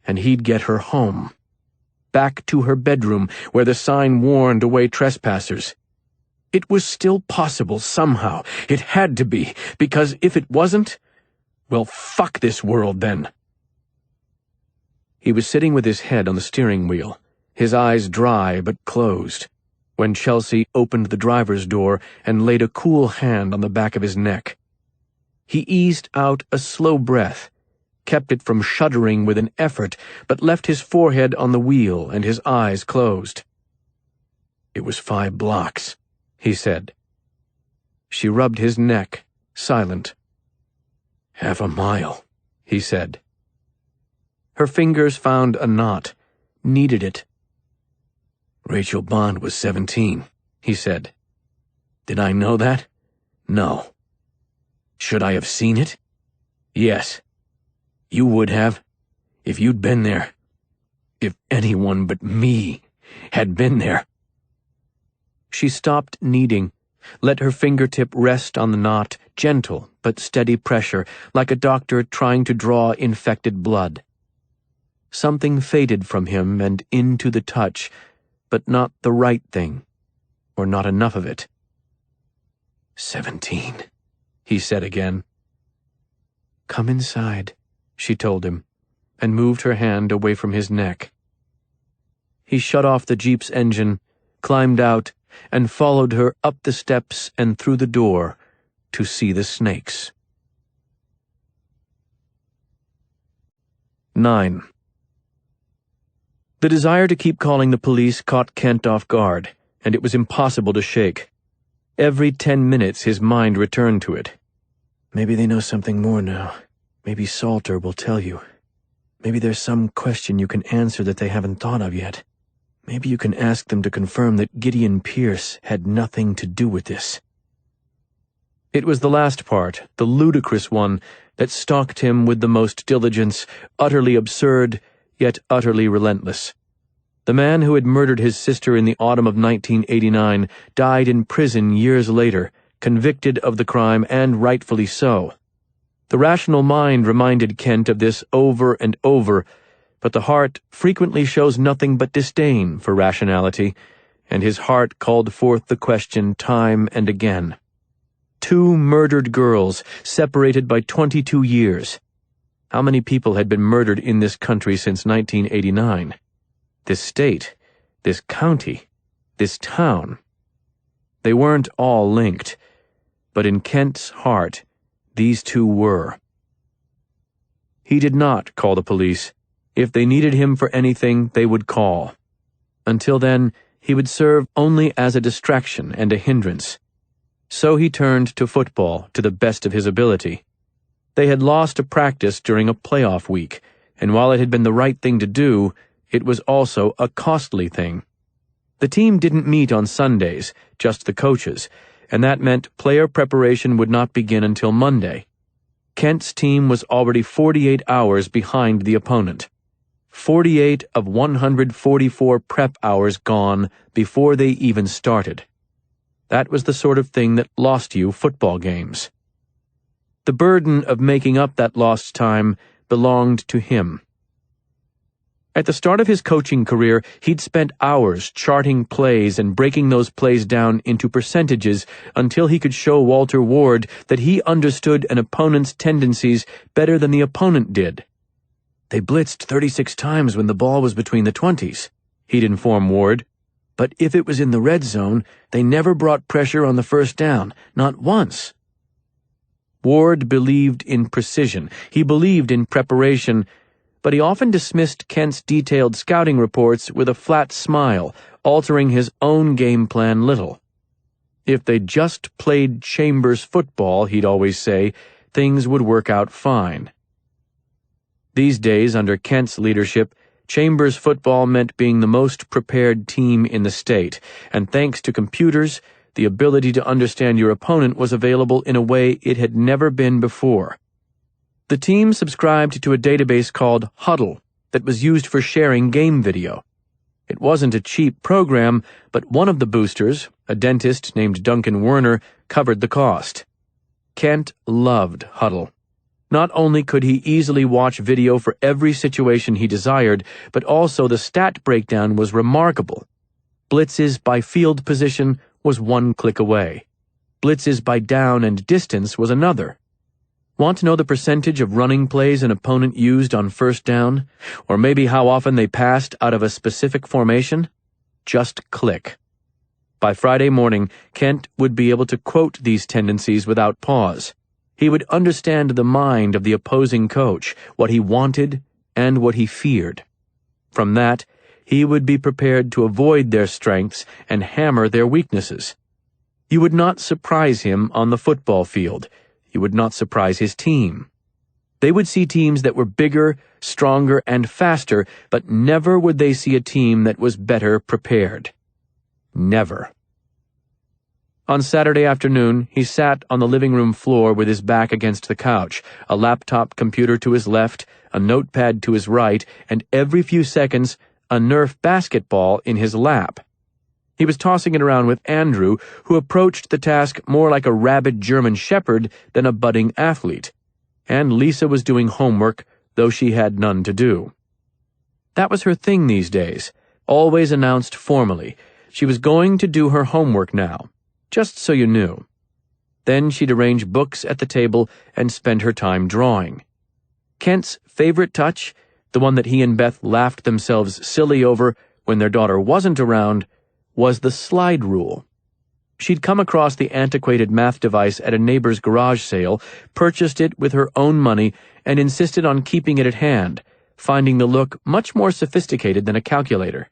and he'd get her home. Back to her bedroom, where the sign warned away trespassers. It was still possible somehow. It had to be, because if it wasn't, well, fuck this world then. He was sitting with his head on the steering wheel, his eyes dry but closed, when Chelsea opened the driver's door and laid a cool hand on the back of his neck. He eased out a slow breath, kept it from shuddering with an effort, but left his forehead on the wheel and his eyes closed. "It was 5 blocks," he said. She rubbed his neck, silent. "Half a mile," he said. Her fingers found a knot, kneaded it. "Rachel Bond was 17, he said. "Did I know that? No. Should I have seen it? Yes. You would have, if you'd been there. If anyone but me had been there." She stopped kneading, let her fingertip rest on the knot, gentle but steady pressure, like a doctor trying to draw infected blood. Something faded from him and into the touch, but not the right thing, or not enough of it. 17, he said again. "Come inside," she told him, and moved her hand away from his neck. He shut off the Jeep's engine, climbed out, and followed her up the steps and through the door to see the snakes. 9. The desire to keep calling the police caught Kent off guard, and it was impossible to shake. Every 10 minutes his mind returned to it. Maybe they know something more now. Maybe Salter will tell you. Maybe there's some question you can answer that they haven't thought of yet. Maybe you can ask them to confirm that Gideon Pierce had nothing to do with this. It was the last part, the ludicrous one, that stalked him with the most diligence, utterly absurd, yet utterly relentless. The man who had murdered his sister in the autumn of 1989 died in prison years later, convicted of the crime, and rightfully so. The rational mind reminded Kent of this over and over, but the heart frequently shows nothing but disdain for rationality, and his heart called forth the question time and again. 2 murdered girls, separated by 22 years. How many people had been murdered in this country since 1989? This state, this county, this town. They weren't all linked, but in Kent's heart, these 2 were. He did not call the police. If they needed him for anything, they would call. Until then, he would serve only as a distraction and a hindrance. So he turned to football to the best of his ability. They had lost a practice during a playoff week, and while it had been the right thing to do, it was also a costly thing. The team didn't meet on Sundays, just the coaches, and that meant player preparation would not begin until Monday. Kent's team was already 48 hours behind the opponent. 48 of 144 prep hours gone before they even started. That was the sort of thing that lost you football games. The burden of making up that lost time belonged to him. At the start of his coaching career, he'd spent hours charting plays and breaking those plays down into percentages until he could show Walter Ward that he understood an opponent's tendencies better than the opponent did. "They blitzed 36 times when the ball was between the 20s, he'd inform Ward. "But if it was in the red zone, they never brought pressure on the first down, not once." Ward believed in precision. He believed in preparation, but he often dismissed Kent's detailed scouting reports with a flat smile, altering his own game plan little. If they just played Chambers football, he'd always say, things would work out fine. These days, under Kent's leadership, Chambers football meant being the most prepared team in the state, and thanks to computers, the ability to understand your opponent was available in a way it had never been before. The team subscribed to a database called Huddle that was used for sharing game video. It wasn't a cheap program, but one of the boosters, a dentist named Duncan Werner, covered the cost. Kent loved Huddle. Not only could he easily watch video for every situation he desired, but also the stat breakdown was remarkable. Blitzes by field position was one click away. Blitzes by down and distance was another. Want to know the percentage of running plays an opponent used on first down? Or maybe how often they passed out of a specific formation? Just click. By Friday morning, Kent would be able to quote these tendencies without pause. He would understand the mind of the opposing coach, what he wanted and what he feared. From that, he would be prepared to avoid their strengths and hammer their weaknesses. You would not surprise him on the football field. You would not surprise his team. They would see teams that were bigger, stronger, and faster, but never would they see a team that was better prepared. Never. On Saturday afternoon, he sat on the living room floor with his back against the couch, a laptop computer to his left, a notepad to his right, and every few seconds, a Nerf basketball in his lap. He was tossing it around with Andrew, who approached the task more like a rabid German shepherd than a budding athlete. And Lisa was doing homework, though she had none to do. That was her thing these days, always announced formally. She was going to do her homework now, just so you knew. Then she'd arrange books at the table and spend her time drawing. Kent's favorite touch, the one that he and Beth laughed themselves silly over when their daughter wasn't around, was the slide rule. She'd come across the antiquated math device at a neighbor's garage sale, purchased it with her own money, and insisted on keeping it at hand, finding the look much more sophisticated than a calculator.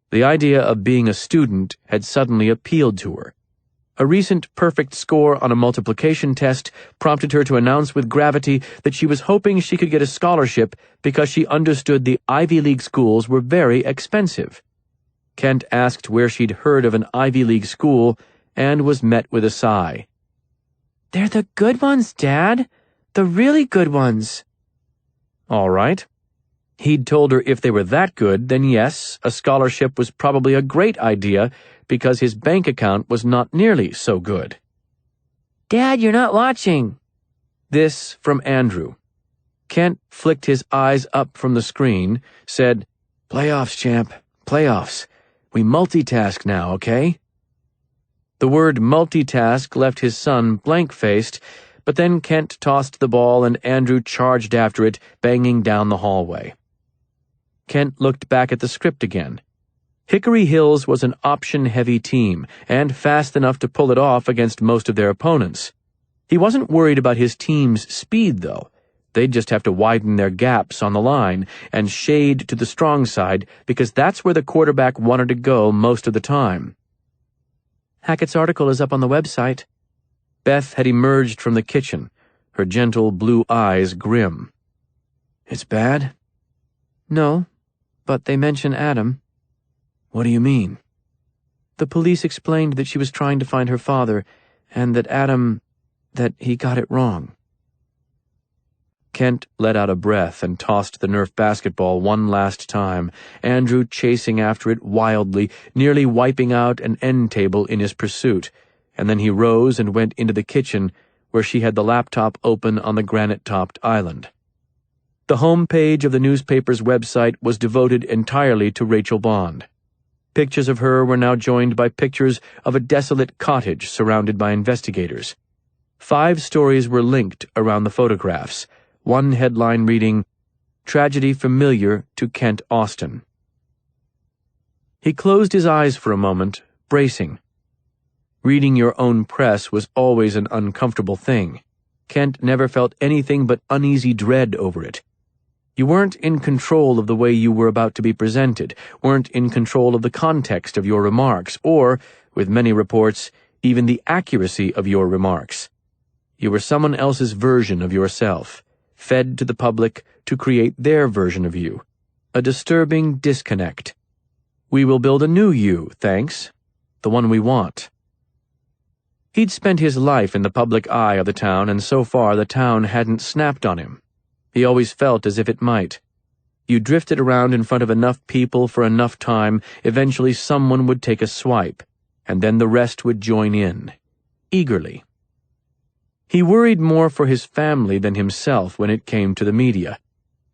The idea of being a student had suddenly appealed to her. A recent perfect score on a multiplication test prompted her to announce with gravity that she was hoping she could get a scholarship because she understood the Ivy League schools were very expensive. Kent asked where she'd heard of an Ivy League school and was met with a sigh. "They're the good ones, Dad. The really good ones." All right. He'd told her if they were that good, then yes, a scholarship was probably a great idea because his bank account was not nearly so good. "Dad, you're not watching." This from Andrew. Kent flicked his eyes up from the screen, said, "Playoffs, champ, playoffs. We multitask now, okay?" The word multitask left his son blank-faced, but then Kent tossed the ball and Andrew charged after it, banging down the hallway. Kent looked back at the script again. Hickory Hills was an option-heavy team, and fast enough to pull it off against most of their opponents. He wasn't worried about his team's speed, though. They'd just have to widen their gaps on the line and shade to the strong side because that's where the quarterback wanted to go most of the time. "Hackett's article is up on the website." Beth had emerged from the kitchen. her gentle blue eyes grim. "It's bad?" No, but they mention Adam. "What do you mean?" The police explained that she was trying to find her father, and that he got it wrong. Kent let out a breath and tossed the Nerf basketball one last time, Andrew chasing after it wildly, nearly wiping out an end table in his pursuit, and then he rose and went into the kitchen, where she had the laptop open on the granite-topped island. The home page of the newspaper's website was devoted entirely to Rachel Bond. Pictures of her were now joined by pictures of a desolate cottage surrounded by investigators. 5 stories were linked around the photographs, one headline reading, "Tragedy Familiar to Kent Austin." He closed his eyes for a moment, bracing. Reading your own press was always an uncomfortable thing. Kent never felt anything but uneasy dread over it. You weren't in control of the way you were about to be presented, weren't in control of the context of your remarks, or, with many reports, even the accuracy of your remarks. You were someone else's version of yourself, fed to the public to create their version of you. A disturbing disconnect. We will build a new you, thanks. The one we want. He'd spent his life in the public eye of the town, and so far the town hadn't snapped on him. He always felt as if it might. You drifted around in front of enough people for enough time, eventually someone would take a swipe, and then the rest would join in, eagerly. He worried more for his family than himself when it came to the media.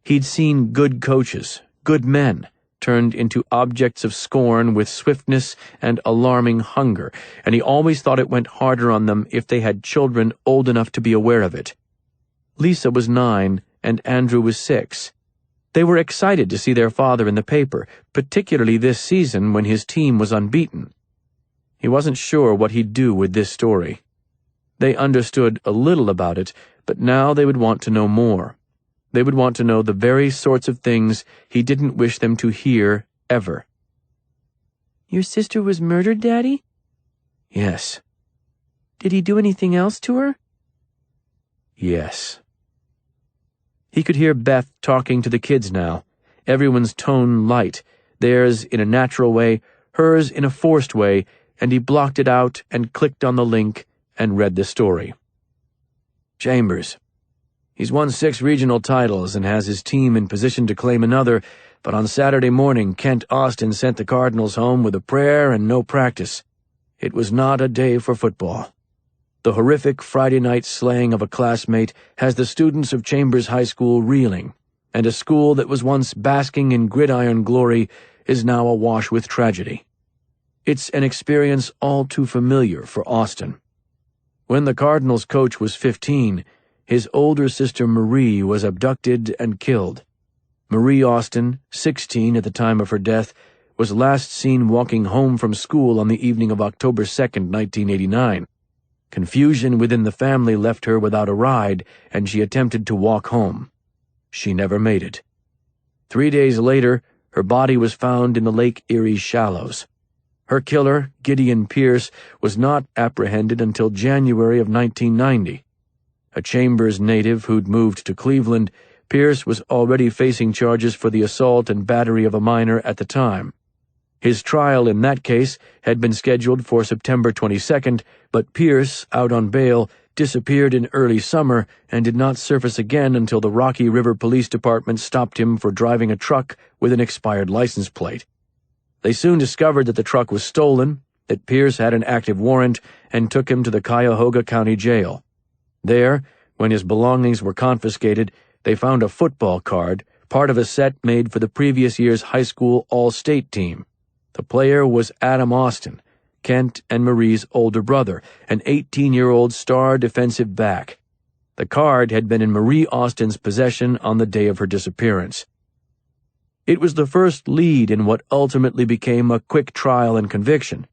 He'd seen good coaches, good men, turned into objects of scorn with swiftness and alarming hunger, and he always thought it went harder on them if they had children old enough to be aware of it. Lisa was 9, and Andrew was 6. They were excited to see their father in the paper, particularly this season when his team was unbeaten. He wasn't sure what he'd do with this story. They understood a little about it, but now they would want to know more. They would want to know the very sorts of things he didn't wish them to hear, ever. Your sister was murdered, Daddy? Yes. Did he do anything else to her? Yes. He could hear Beth talking to the kids now, everyone's tone light, theirs in a natural way, hers in a forced way, and he blocked it out and clicked on the link and read the story. Chambers. He's won 6 regional titles and has his team in position to claim another, but on Saturday morning Kent Austin sent the Cardinals home with a prayer and no practice. It was not a day for football. The horrific Friday night slaying of a classmate has the students of Chambers High School reeling, and a school that was once basking in gridiron glory is now awash with tragedy. It's an experience all too familiar for Austin. When the Cardinals coach was 15, his older sister Marie was abducted and killed. Marie Austin, 16 at the time of her death, was last seen walking home from school on the evening of October 2nd, 1989. Confusion within the family left her without a ride, and she attempted to walk home. She never made it. 3 days later, her body was found in the Lake Erie shallows. Her killer, Gideon Pierce, was not apprehended until January of 1990. A Chambers native who'd moved to Cleveland, Pierce was already facing charges for the assault and battery of a minor at the time. His trial in that case had been scheduled for September 22nd, but Pierce, out on bail, disappeared in early summer and did not surface again until the Rocky River Police Department stopped him for driving a truck with an expired license plate. They soon discovered that the truck was stolen, that Pierce had an active warrant, and took him to the Cuyahoga County Jail. There, when his belongings were confiscated, they found a football card, part of a set made for the previous year's high school all-state team. The player was Adam Austin, Kent and Marie's older brother, an 18-year-old star defensive back. The card had been in Marie Austin's possession on the day of her disappearance. It was the first lead in what ultimately became a quick trial and conviction.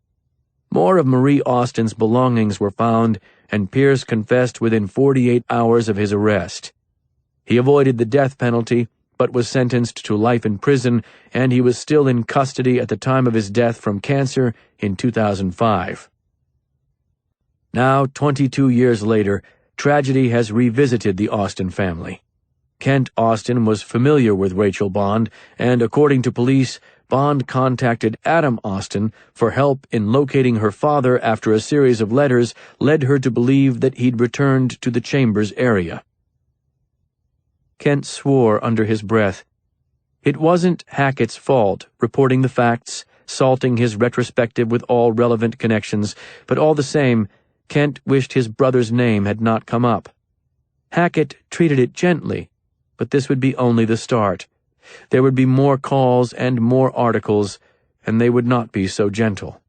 More of Marie Austin's belongings were found, and Pierce confessed within 48 hours of his arrest. He avoided the death penalty, but was sentenced to life in prison, and he was still in custody at the time of his death from cancer in 2005. Now, 22 years later, tragedy has revisited the Austen family. Kent Austen was familiar with Rachel Bond, and according to police, Bond contacted Adam Austen for help in locating her father after a series of letters led her to believe that he'd returned to the Chambers area. Kent swore under his breath. It wasn't Hackett's fault, reporting the facts, salting his retrospective with all relevant connections, but all the same, Kent wished his brother's name had not come up. Hackett treated it gently, but this would be only the start. There would be more calls and more articles, and they would not be so gentle.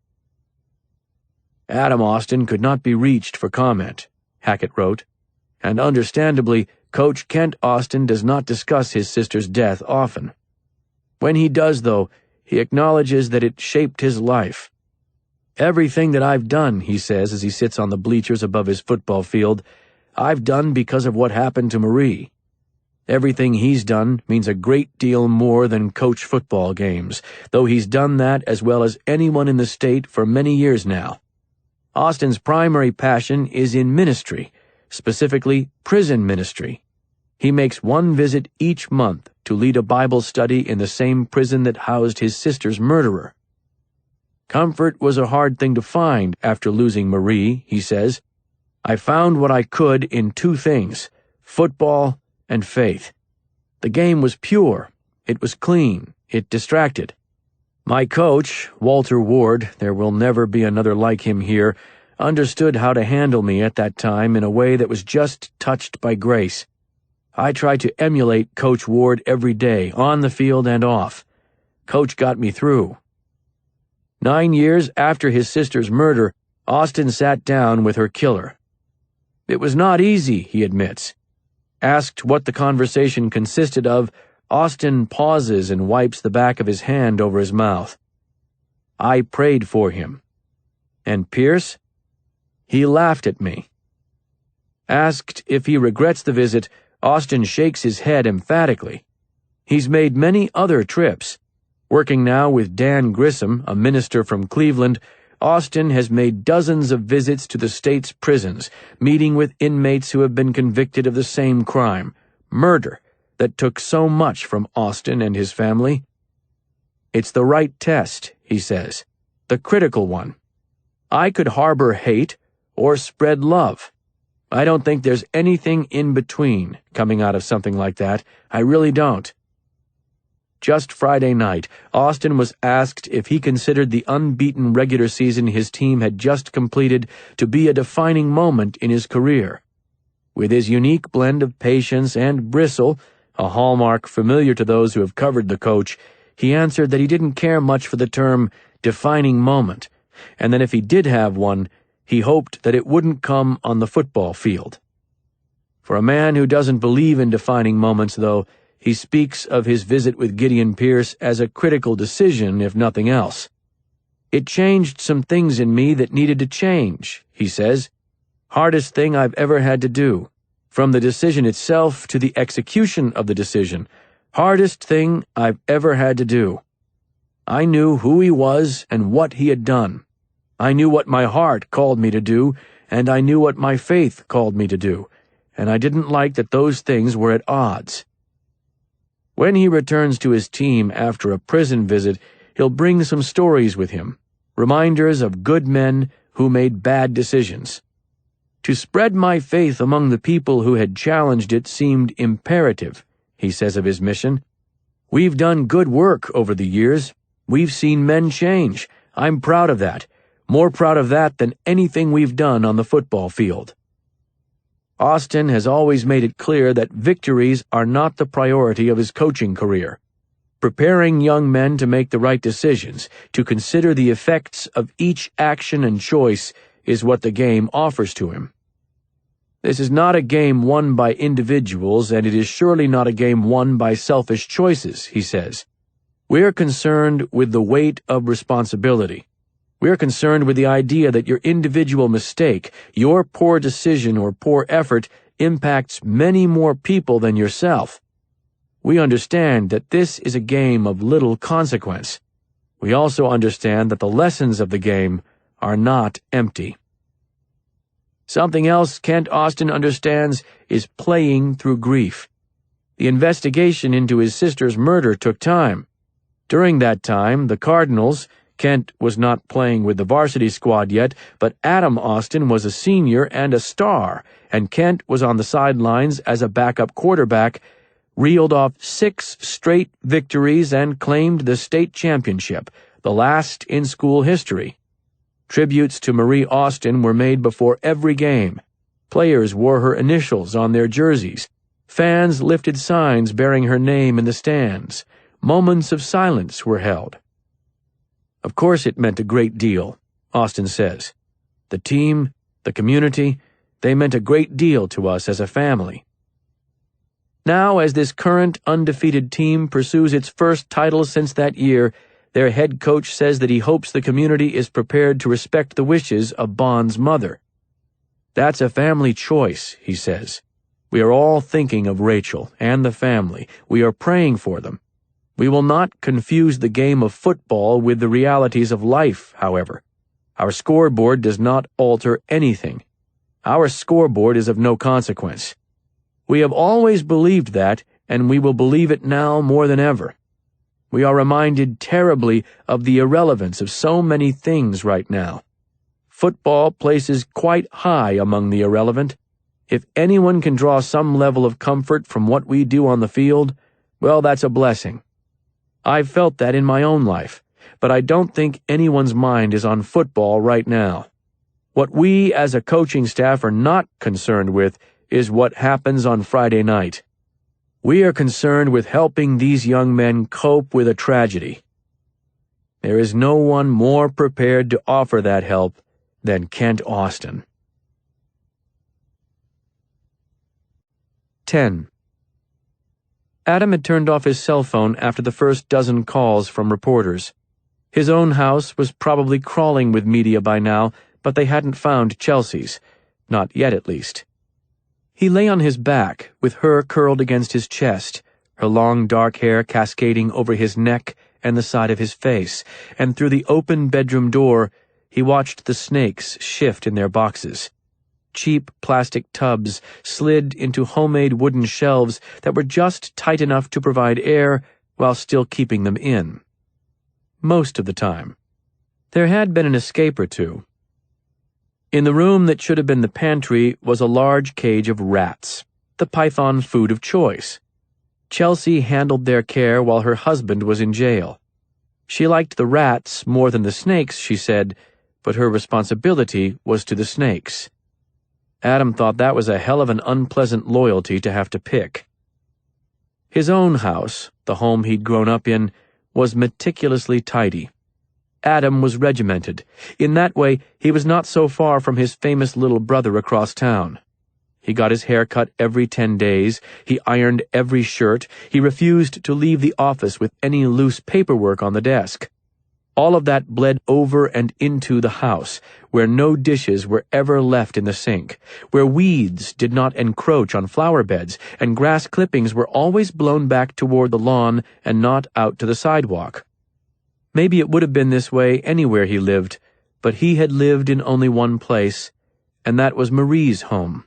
Adam Austen could not be reached for comment, Hackett wrote, and understandably, Coach Kent Austen does not discuss his sister's death often. When he does, though, he acknowledges that it shaped his life. Everything that I've done, he says as he sits on the bleachers above his football field, I've done because of what happened to Marie. Everything he's done means a great deal more than coach football games, though he's done that as well as anyone in the state for many years now. Austen's primary passion is in ministry, specifically prison ministry. He makes one visit each month to lead a Bible study in the same prison that housed his sister's murderer. Comfort was a hard thing to find after losing Marie, he says. I found what I could in two things, football and faith. The game was pure, it was clean, it distracted. My coach, Walter Ward, there will never be another like him here, understood how to handle me at that time in a way that was just touched by grace. I tried to emulate Coach Ward every day, on the field and off. Coach got me through. 9 years after his sister's murder, Austen sat down with her killer. It was not easy, he admits. Asked what the conversation consisted of, Austen pauses and wipes the back of his hand over his mouth. I prayed for him. And Pierce? He laughed at me. Asked if he regrets the visit, Austen shakes his head emphatically. He's made many other trips. Working now with Dan Grissom, a minister from Cleveland, Austen has made dozens of visits to the state's prisons, meeting with inmates who have been convicted of the same crime, murder, that took so much from Austen and his family. It's the right test, he says, the critical one. I could harbor hate or spread love. I don't think there's anything in between coming out of something like that. I really don't. Just Friday night, Austen was asked if he considered the unbeaten regular season his team had just completed to be a defining moment in his career. With his unique blend of patience and bristle, a hallmark familiar to those who have covered the coach, he answered that he didn't care much for the term defining moment, and that if he did have one, he hoped that it wouldn't come on the football field. For a man who doesn't believe in defining moments, though, he speaks of his visit with Gideon Pierce as a critical decision, if nothing else. It changed some things in me that needed to change, he says. Hardest thing I've ever had to do. From the decision itself to the execution of the decision. Hardest thing I've ever had to do. I knew who he was and what he had done. I knew what my heart called me to do, and I knew what my faith called me to do, and I didn't like that those things were at odds. When he returns to his team after a prison visit, he'll bring some stories with him, reminders of good men who made bad decisions. To spread my faith among the people who had challenged it seemed imperative, he says of his mission. We've done good work over the years. We've seen men change. I'm proud of that. More proud of that than anything we've done on the football field. Austen has always made it clear that victories are not the priority of his coaching career. Preparing young men to make the right decisions, to consider the effects of each action and choice, is what the game offers to him. This is not a game won by individuals, and it is surely not a game won by selfish choices, he says. We're concerned with the weight of responsibility. We're concerned with the idea that your individual mistake, your poor decision or poor effort, impacts many more people than yourself. We understand that this is a game of little consequence. We also understand that the lessons of the game are not empty. Something else Kent Austin understands is playing through grief. The investigation into his sister's murder took time. During that time, the Cardinals— Kent was not playing with the varsity squad yet, but Adam Austin was a senior and a star, and Kent was on the sidelines as a backup quarterback— reeled off 6 straight victories and claimed the state championship, the last in school history. Tributes to Marie Austin were made before every game. Players wore her initials on their jerseys. Fans lifted signs bearing her name in the stands. Moments of silence were held. Of course it meant a great deal, Austin says. The team, the community, they meant a great deal to us as a family. Now, as this current undefeated team pursues its first title since that year, their head coach says that he hopes the community is prepared to respect the wishes of Bond's mother. That's a family choice, he says. We are all thinking of Rachel and the family. We are praying for them. We will not confuse the game of football with the realities of life, however. Our scoreboard does not alter anything. Our scoreboard is of no consequence. We have always believed that, and we will believe it now more than ever. We are reminded terribly of the irrelevance of so many things right now. Football places quite high among the irrelevant. If anyone can draw some level of comfort from what we do on the field, well, that's a blessing. I've felt that in my own life, but I don't think anyone's mind is on football right now. What we as a coaching staff are not concerned with is what happens on Friday night. We are concerned with helping these young men cope with a tragedy. There is no one more prepared to offer that help than Kent Austin. 10. Adam had turned off his cell phone after the first dozen calls from reporters. His own house was probably crawling with media by now, but they hadn't found Chelsea's. Not yet, at least. He lay on his back, with her curled against his chest, her long dark hair cascading over his neck and the side of his face, and through the open bedroom door he watched the snakes shift in their boxes. Cheap plastic tubs slid into homemade wooden shelves that were just tight enough to provide air while still keeping them in. Most of the time. There had been an escape or two. In the room that should have been the pantry was a large cage of rats, the python food of choice. Chelsea handled their care while her husband was in jail. She liked the rats more than the snakes, she said, but her responsibility was to the snakes. Adam thought that was a hell of an unpleasant loyalty to have to pick. His own house, the home he'd grown up in, was meticulously tidy. Adam was regimented. In that way, he was not so far from his famous little brother across town. He got his hair cut every 10 days, he ironed every shirt, he refused to leave the office with any loose paperwork on the desk. All of that bled over and into the house, where no dishes were ever left in the sink, where weeds did not encroach on flower beds, and grass clippings were always blown back toward the lawn and not out to the sidewalk. Maybe it would have been this way anywhere he lived, but he had lived in only one place, and that was Marie's home.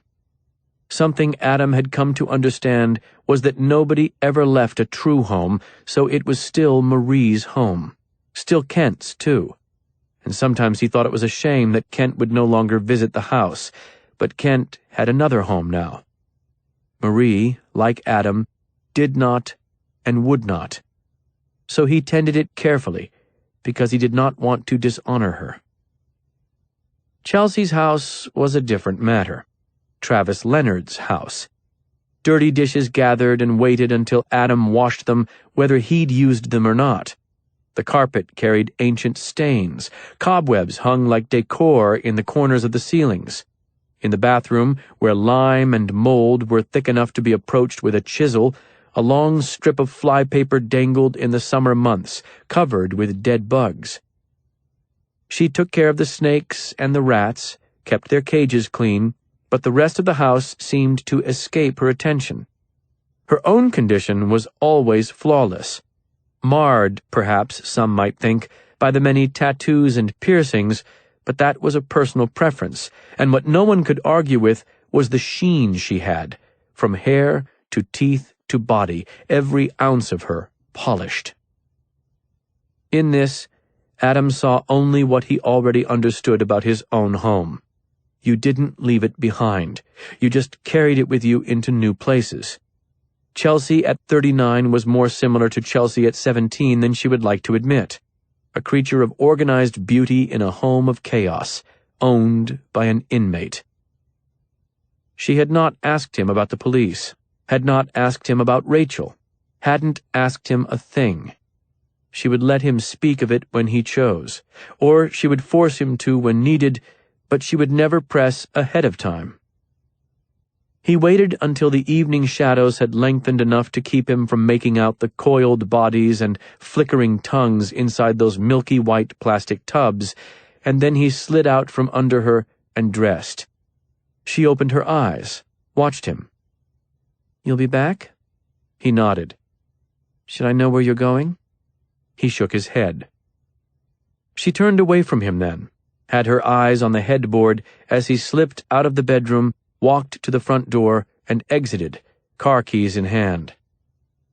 Something Adam had come to understand was that nobody ever left a true home, so it was still Marie's home. Still Kent's, too. And sometimes he thought it was a shame that Kent would no longer visit the house, but Kent had another home now. Marie, like Adam, did not and would not. So he tended it carefully, because he did not want to dishonor her. Chelsea's house was a different matter. Travis Leonard's house. Dirty dishes gathered and waited until Adam washed them, whether he'd used them or not. The carpet carried ancient stains. Cobwebs hung like decor in the corners of the ceilings. In the bathroom, where lime and mold were thick enough to be approached with a chisel, a long strip of flypaper dangled in the summer months, covered with dead bugs. She took care of the snakes and the rats, kept their cages clean, but the rest of the house seemed to escape her attention. Her own condition was always flawless. Marred, perhaps, some might think, by the many tattoos and piercings, but that was a personal preference, and what no one could argue with was the sheen she had, from hair to teeth to body, every ounce of her polished. In this, Adam saw only what he already understood about his own home. You didn't leave it behind. You just carried it with you into new places. Chelsea at 39 was more similar to Chelsea at 17 than she would like to admit. A creature of organized beauty in a home of chaos, owned by an inmate. She had not asked him about the police, had not asked him about Rachel, hadn't asked him a thing. She would let him speak of it when he chose, or she would force him to when needed, but she would never press ahead of time. He waited until the evening shadows had lengthened enough to keep him from making out the coiled bodies and flickering tongues inside those milky white plastic tubs, and then he slid out from under her and dressed. She opened her eyes, watched him. "You'll be back?" He nodded. "Should I know where you're going?" He shook his head. She turned away from him then, had her eyes on the headboard as he slipped out of the bedroom, walked to the front door, and exited, car keys in hand.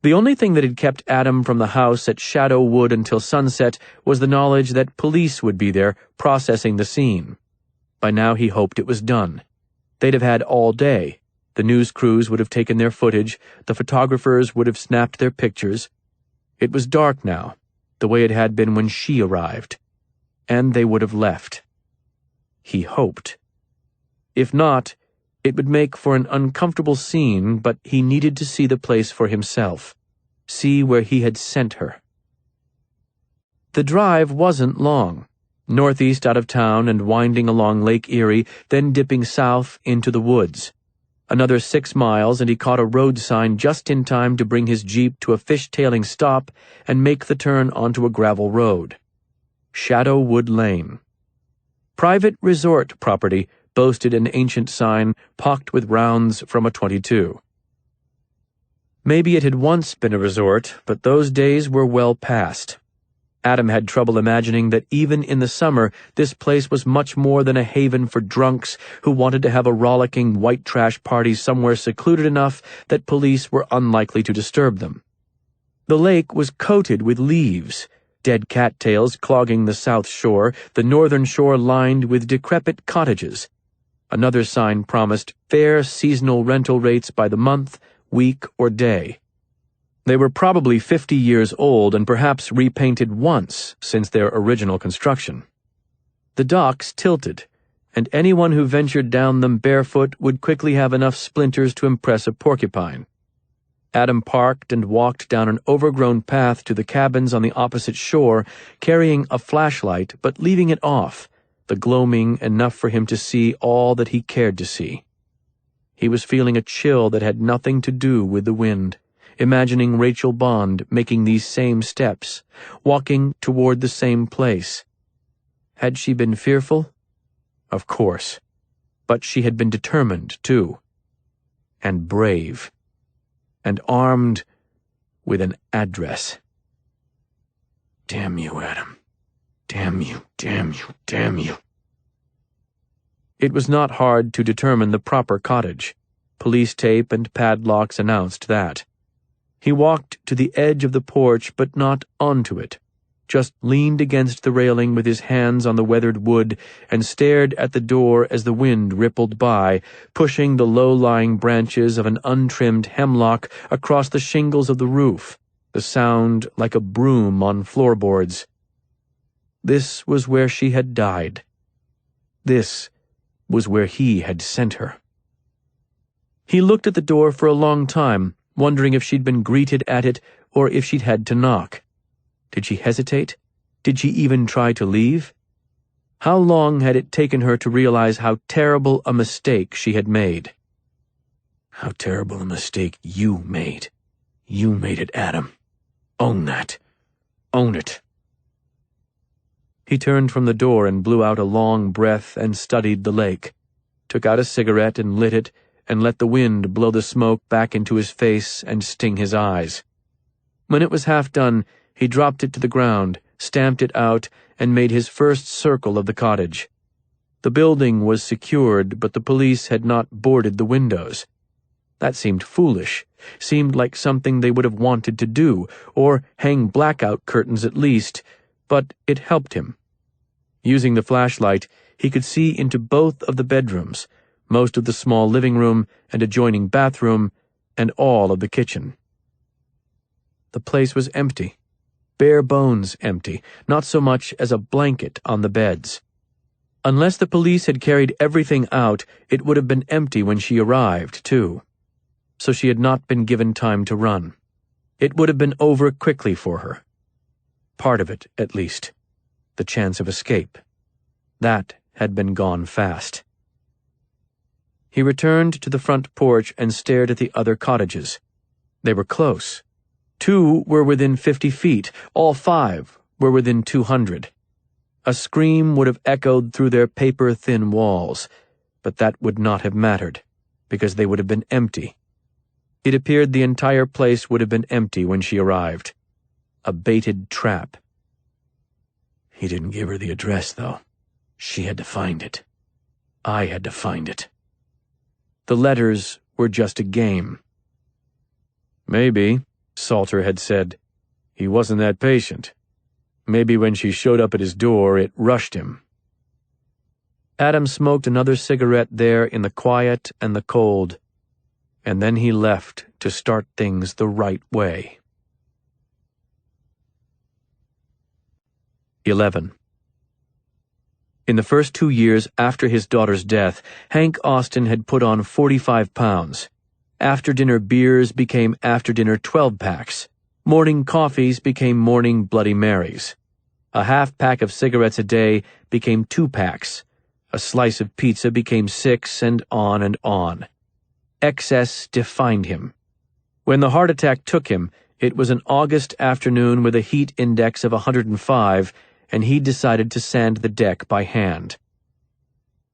The only thing that had kept Adam from the house at Shadow Wood until sunset was the knowledge that police would be there processing the scene. By now he hoped it was done. They'd have had all day. The news crews would have taken their footage, the photographers would have snapped their pictures. It was dark now, the way it had been when she arrived. And they would have left. He hoped. If not, it would make for an uncomfortable scene, but he needed to see the place for himself, see where he had sent her. The drive wasn't long, northeast out of town and winding along Lake Erie, then dipping south into the woods. Another 6 miles and he caught a road sign just in time to bring his Jeep to a fishtailing stop and make the turn onto a gravel road. Shadow Wood Lane. Private resort property boasted an ancient sign pocked with rounds from a .22. Maybe it had once been a resort, but those days were well past. Adam had trouble imagining that even in the summer this place was much more than a haven for drunks who wanted to have a rollicking white trash party somewhere secluded enough that police were unlikely to disturb them. The lake was coated with leaves, dead cattails clogging the south shore, the northern shore lined with decrepit cottages. Another sign promised fair seasonal rental rates by the month, week, or day. They were probably 50 years old and perhaps repainted once since their original construction. The docks tilted, and anyone who ventured down them barefoot would quickly have enough splinters to impress a porcupine. Adam parked and walked down an overgrown path to the cabins on the opposite shore, carrying a flashlight but leaving it off, the gloaming enough for him to see all that he cared to see. He was feeling a chill that had nothing to do with the wind, imagining Rachel Bond making these same steps, walking toward the same place. Had she been fearful? Of course. But she had been determined, too. And brave. And armed with an address. Damn you, Adam. Damn you, damn you, damn you. It was not hard to determine the proper cottage. Police tape and padlocks announced that. He walked to the edge of the porch, but not onto it, just leaned against the railing with his hands on the weathered wood and stared at the door as the wind rippled by, pushing the low-lying branches of an untrimmed hemlock across the shingles of the roof, the sound like a broom on floorboards. This was where she had died. This was where he had sent her. He looked at the door for a long time, wondering if she'd been greeted at it or if she'd had to knock. Did she hesitate? Did she even try to leave? How long had it taken her to realize how terrible a mistake she had made? How terrible a mistake you made. You made it, Adam. Own that. Own it. He turned from the door and blew out a long breath and studied the lake, took out a cigarette and lit it, and let the wind blow the smoke back into his face and sting his eyes. When it was half done, he dropped it to the ground, stamped it out, and made his first circle of the cottage, The building was secured, but the police had not boarded the windows. That seemed foolish, seemed like something they would have wanted to do, or hang blackout curtains at least, but it helped him. Using the flashlight, he could see into both of the bedrooms, most of the small living room and adjoining bathroom, and all of the kitchen. The place was empty, bare bones empty, not so much as a blanket on the beds. Unless the police had carried everything out, it would have been empty when she arrived, too. So she had not been given time to run. It would have been over quickly for her. Part of it, at least. The chance of escape. That had been gone fast. He returned to the front porch and stared at the other cottages. They were close. 2 were within 50 feet. All 5 were within 200. A scream would have echoed through their paper-thin walls, but that would not have mattered, because they would have been empty. It appeared the entire place would have been empty when she arrived. A baited trap. He didn't give her the address, though. She had to find it. I had to find it. The letters were just a game. Maybe, Salter had said, he wasn't that patient. Maybe when she showed up at his door, it rushed him. Adam smoked another cigarette there in the quiet and the cold, and then he left to start things the right way. 11. In the first 2 years after his daughter's death, Hank Austin had put on 45 pounds. After-dinner beers became after-dinner 12-packs. Morning coffees became morning Bloody Marys. A half-pack of cigarettes a day became 2-packs. A slice of pizza became 6, and on and on. Excess defined him. When the heart attack took him, it was an August afternoon with a heat index of 105, and he decided to sand the deck by hand.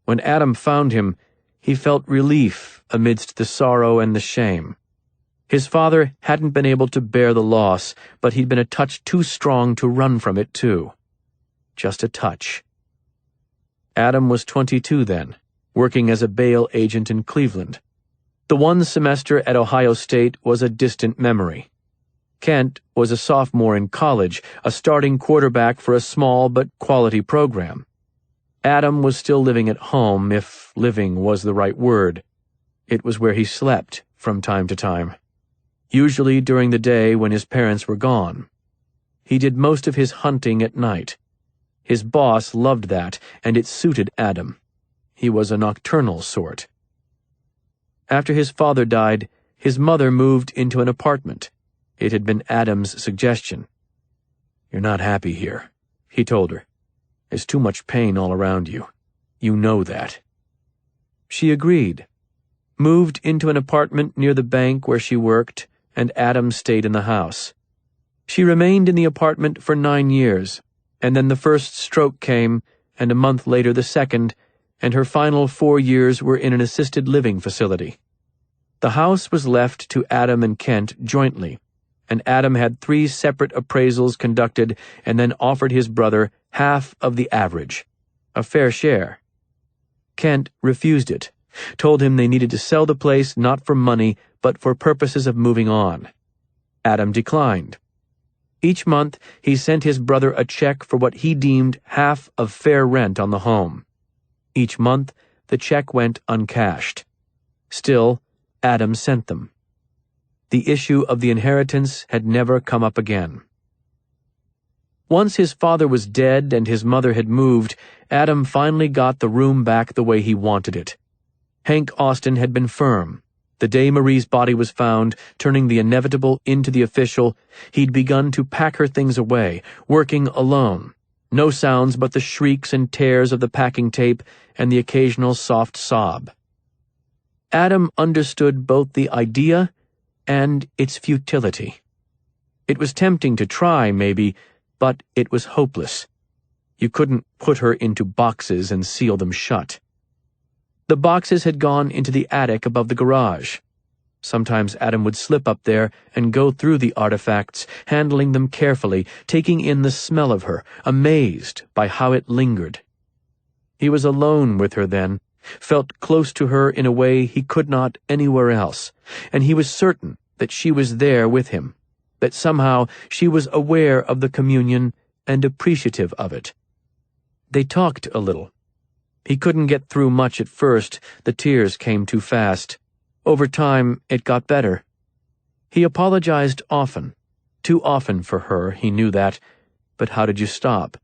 When Adam found him, he felt relief amidst the sorrow and the shame. His father hadn't been able to bear the loss, but he'd been a touch too strong to run from it, too. Just a touch. Adam was 22 then, working as a bail agent in Cleveland. The 1 semester at Ohio State was a distant memory. Kent was a sophomore in college, a starting quarterback for a small but quality program. Adam was still living at home, if living was the right word. It was where he slept from time to time, usually during the day when his parents were gone. He did most of his hunting at night. His boss loved that, and it suited Adam. He was a nocturnal sort. After his father died, his mother moved into an apartment. It had been Adam's suggestion. "You're not happy here," he told her. "There's too much pain all around you. You know that." She agreed, moved into an apartment near the bank where she worked, and Adam stayed in the house. She remained in the apartment for 9 years, and then the first stroke came, and a month later the second, and her final 4 years were in an assisted living facility. The house was left to Adam and Kent jointly, and Adam had 3 separate appraisals conducted and then offered his brother half of the average, a fair share. Kent refused it, told him they needed to sell the place not for money but for purposes of moving on. Adam declined. Each month he sent his brother a check for what he deemed half of fair rent on the home. Each month the check went uncashed. Still, Adam sent them. The issue of the inheritance had never come up again. Once his father was dead and his mother had moved, Adam finally got the room back the way he wanted it. Hank Austin had been firm. The day Marie's body was found, turning the inevitable into the official, he'd begun to pack her things away, working alone. No sounds but the shrieks and tears of the packing tape and the occasional soft sob. Adam understood both the idea and its futility. It was tempting to try, maybe, but it was hopeless. You couldn't put her into boxes and seal them shut. The boxes had gone into the attic above the garage. Sometimes Adam would slip up there and go through the artifacts, handling them carefully, taking in the smell of her, amazed by how it lingered. He was alone with her then, felt close to her in a way he could not anywhere else, and he was certain that she was there with him, that somehow she was aware of the communion and appreciative of it. They talked a little. He couldn't get through much at first, the tears came too fast. Over time, it got better. He apologized often, too often for her, he knew that, but how did you stop?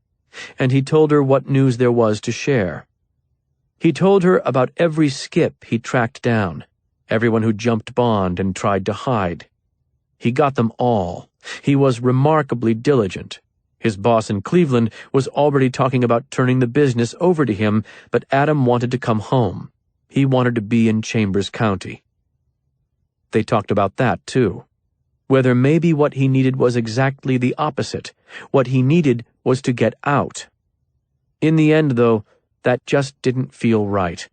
And he told her what news there was to share. He told her about every skip he tracked down, everyone who jumped bond and tried to hide. He got them all. He was remarkably diligent. His boss in Cleveland was already talking about turning the business over to him, but Adam wanted to come home. He wanted to be in Chambers County. They talked about that, too. Whether maybe what he needed was exactly the opposite. What he needed was to get out. In the end, though, that just didn't feel right.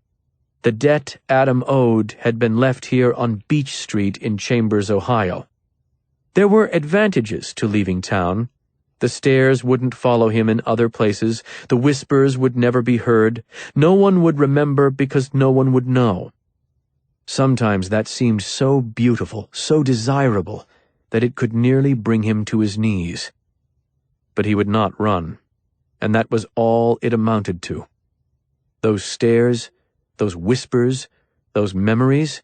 The debt Adam owed had been left here on Beach Street in Chambers, Ohio. There were advantages to leaving town. The stares wouldn't follow him in other places. The whispers would never be heard. No one would remember because no one would know. Sometimes that seemed so beautiful, so desirable, that it could nearly bring him to his knees. But he would not run, and that was all it amounted to. Those stares, those whispers, those memories,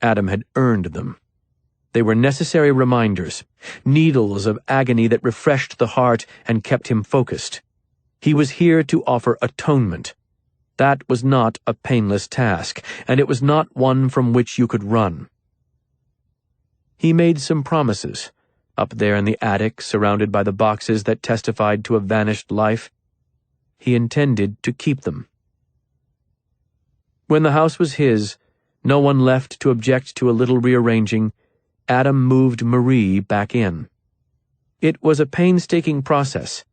Adam had earned them. They were necessary reminders, needles of agony that refreshed the heart and kept him focused. He was here to offer atonement. That was not a painless task, and it was not one from which you could run. He made some promises, up there in the attic surrounded by the boxes that testified to a vanished life. He intended to keep them. When the house was his, no one left to object to a little rearranging, Adam moved Marie back in. It was a painstaking process.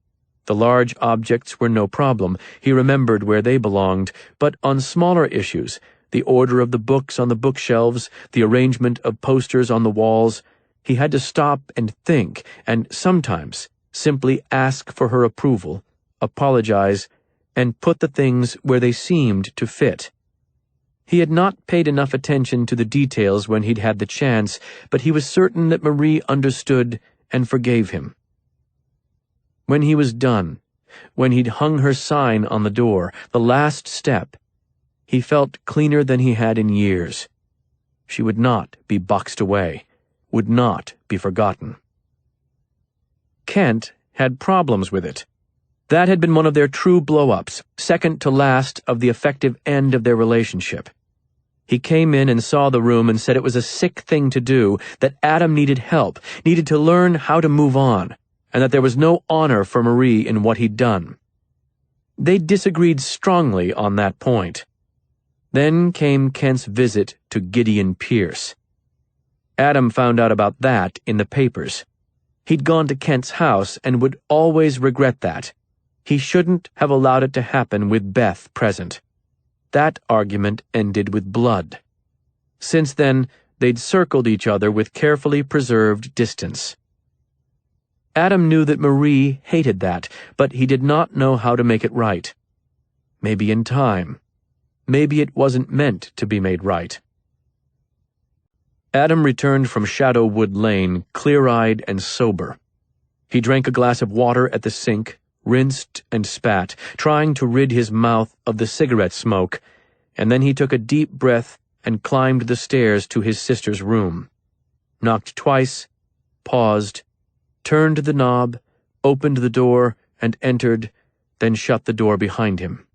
The large objects were no problem. He remembered where they belonged, but on smaller issues, the order of the books on the bookshelves, the arrangement of posters on the walls, he had to stop and think, and sometimes simply ask for her approval, apologize, and put the things where they seemed to fit. He had not paid enough attention to the details when he'd had the chance, but he was certain that Marie understood and forgave him. When he was done, when he'd hung her sign on the door, the last step, he felt cleaner than he had in years. She would not be boxed away, would not be forgotten. Kent had problems with it. That had been one of their true blow-ups, second to last of the effective end of their relationship. He came in and saw the room and said it was a sick thing to do, that Adam needed help, needed to learn how to move on, and that there was no honor for Marie in what he'd done. They disagreed strongly on that point. Then came Kent's visit to Gideon Pierce. Adam found out about that in the papers. He'd gone to Kent's house and would always regret that. He shouldn't have allowed it to happen with Beth present. That argument ended with blood. Since then, they'd circled each other with carefully preserved distance. Adam knew that Marie hated that, but he did not know how to make it right. Maybe in time. Maybe it wasn't meant to be made right. Adam returned from Shadowwood Lane, clear-eyed and sober. He drank a glass of water at the sink, rinsed and spat, trying to rid his mouth of the cigarette smoke, and then he took a deep breath and climbed the stairs to his sister's room. Knocked twice, paused, turned the knob, opened the door, and entered, then shut the door behind him.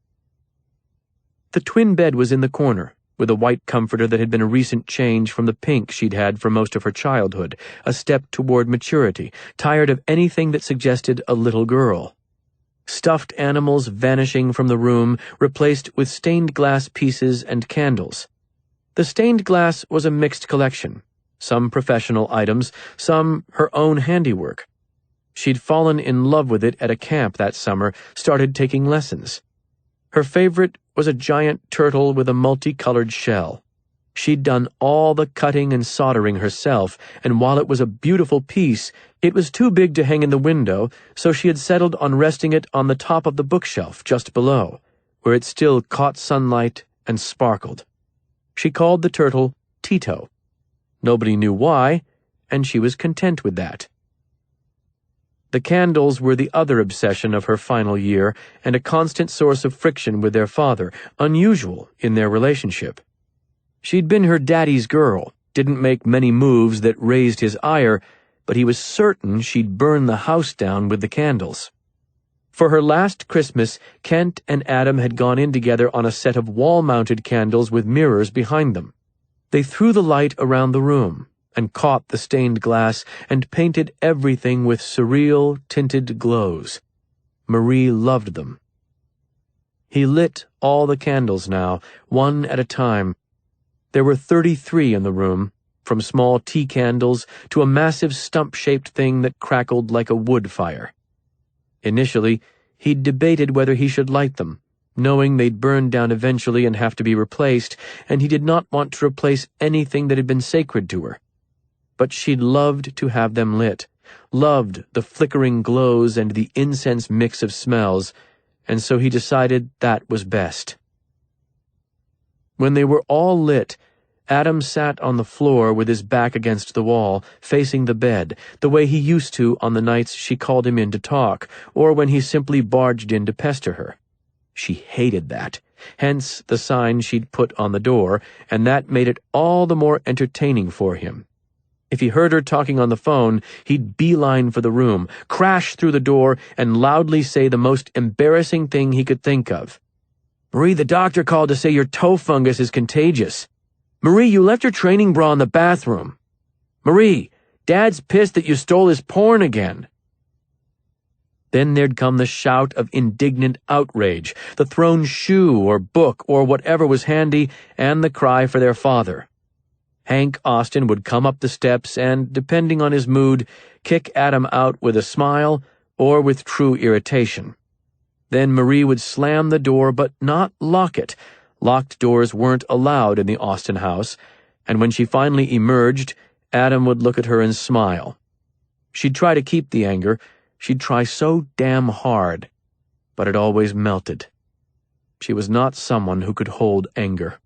The twin bed was in the corner, with a white comforter that had been a recent change from the pink she'd had for most of her childhood, a step toward maturity, tired of anything that suggested a little girl. Stuffed animals vanishing from the room, replaced with stained glass pieces and candles. The stained glass was a mixed collection, some professional items, some her own handiwork. She'd fallen in love with it at a camp that summer, started taking lessons. Her favorite was a giant turtle with a multicolored shell. She'd done all the cutting and soldering herself, and while it was a beautiful piece, it was too big to hang in the window, so she had settled on resting it on the top of the bookshelf just below, where it still caught sunlight and sparkled. She called the turtle Tito. Nobody knew why, and she was content with that. The candles were the other obsession of her final year, and a constant source of friction with their father, unusual in their relationship. She'd been her daddy's girl, didn't make many moves that raised his ire, but he was certain she'd burn the house down with the candles. For her last Christmas, Kent and Adam had gone in together on a set of wall-mounted candles with mirrors behind them. They threw the light around the room and caught the stained glass and painted everything with surreal, tinted glows. Marie loved them. He lit all the candles now, one at a time. There were 33 in the room, from small tea candles to a massive stump-shaped thing that crackled like a wood fire. Initially, he'd debated whether he should light them, knowing they'd burn down eventually and have to be replaced, and he did not want to replace anything that had been sacred to her. But she'd loved to have them lit, loved the flickering glows and the incense mix of smells, and so he decided that was best. When they were all lit, Adam sat on the floor with his back against the wall, facing the bed, the way he used to on the nights she called him in to talk, or when he simply barged in to pester her. She hated that, hence the sign she'd put on the door, and that made it all the more entertaining for him. If he heard her talking on the phone, he'd beeline for the room, crash through the door, and loudly say the most embarrassing thing he could think of. "Marie, the doctor called to say your toe fungus is contagious. Marie, you left your training bra in the bathroom. Marie, Dad's pissed that you stole his porn again." Then there'd come the shout of indignant outrage, the thrown shoe or book or whatever was handy, and the cry for their father. Hank Austin would come up the steps and, depending on his mood, kick Adam out with a smile or with true irritation. Then Marie would slam the door but not lock it. Locked doors weren't allowed in the Austin house, and when she finally emerged, Adam would look at her and smile. She'd try to keep the anger. She'd try so damn hard, but it always melted. She was not someone who could hold anger.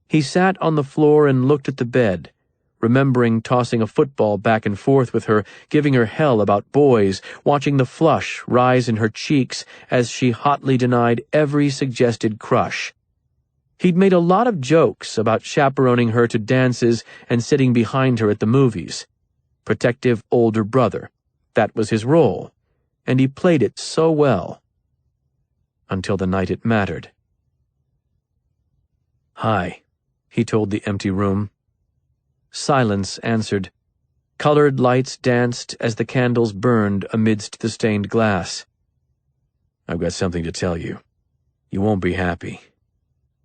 He sat on the floor and looked at the bed, remembering tossing a football back and forth with her, giving her hell about boys, watching the flush rise in her cheeks as she hotly denied every suggested crush. He'd made a lot of jokes about chaperoning her to dances and sitting behind her at the movies. Protective older brother. That was his role, and he played it so well. Until the night it mattered. "Hi," he told the empty room. Silence answered. Colored lights danced as the candles burned amidst the stained glass. "I've got something to tell you. You won't be happy.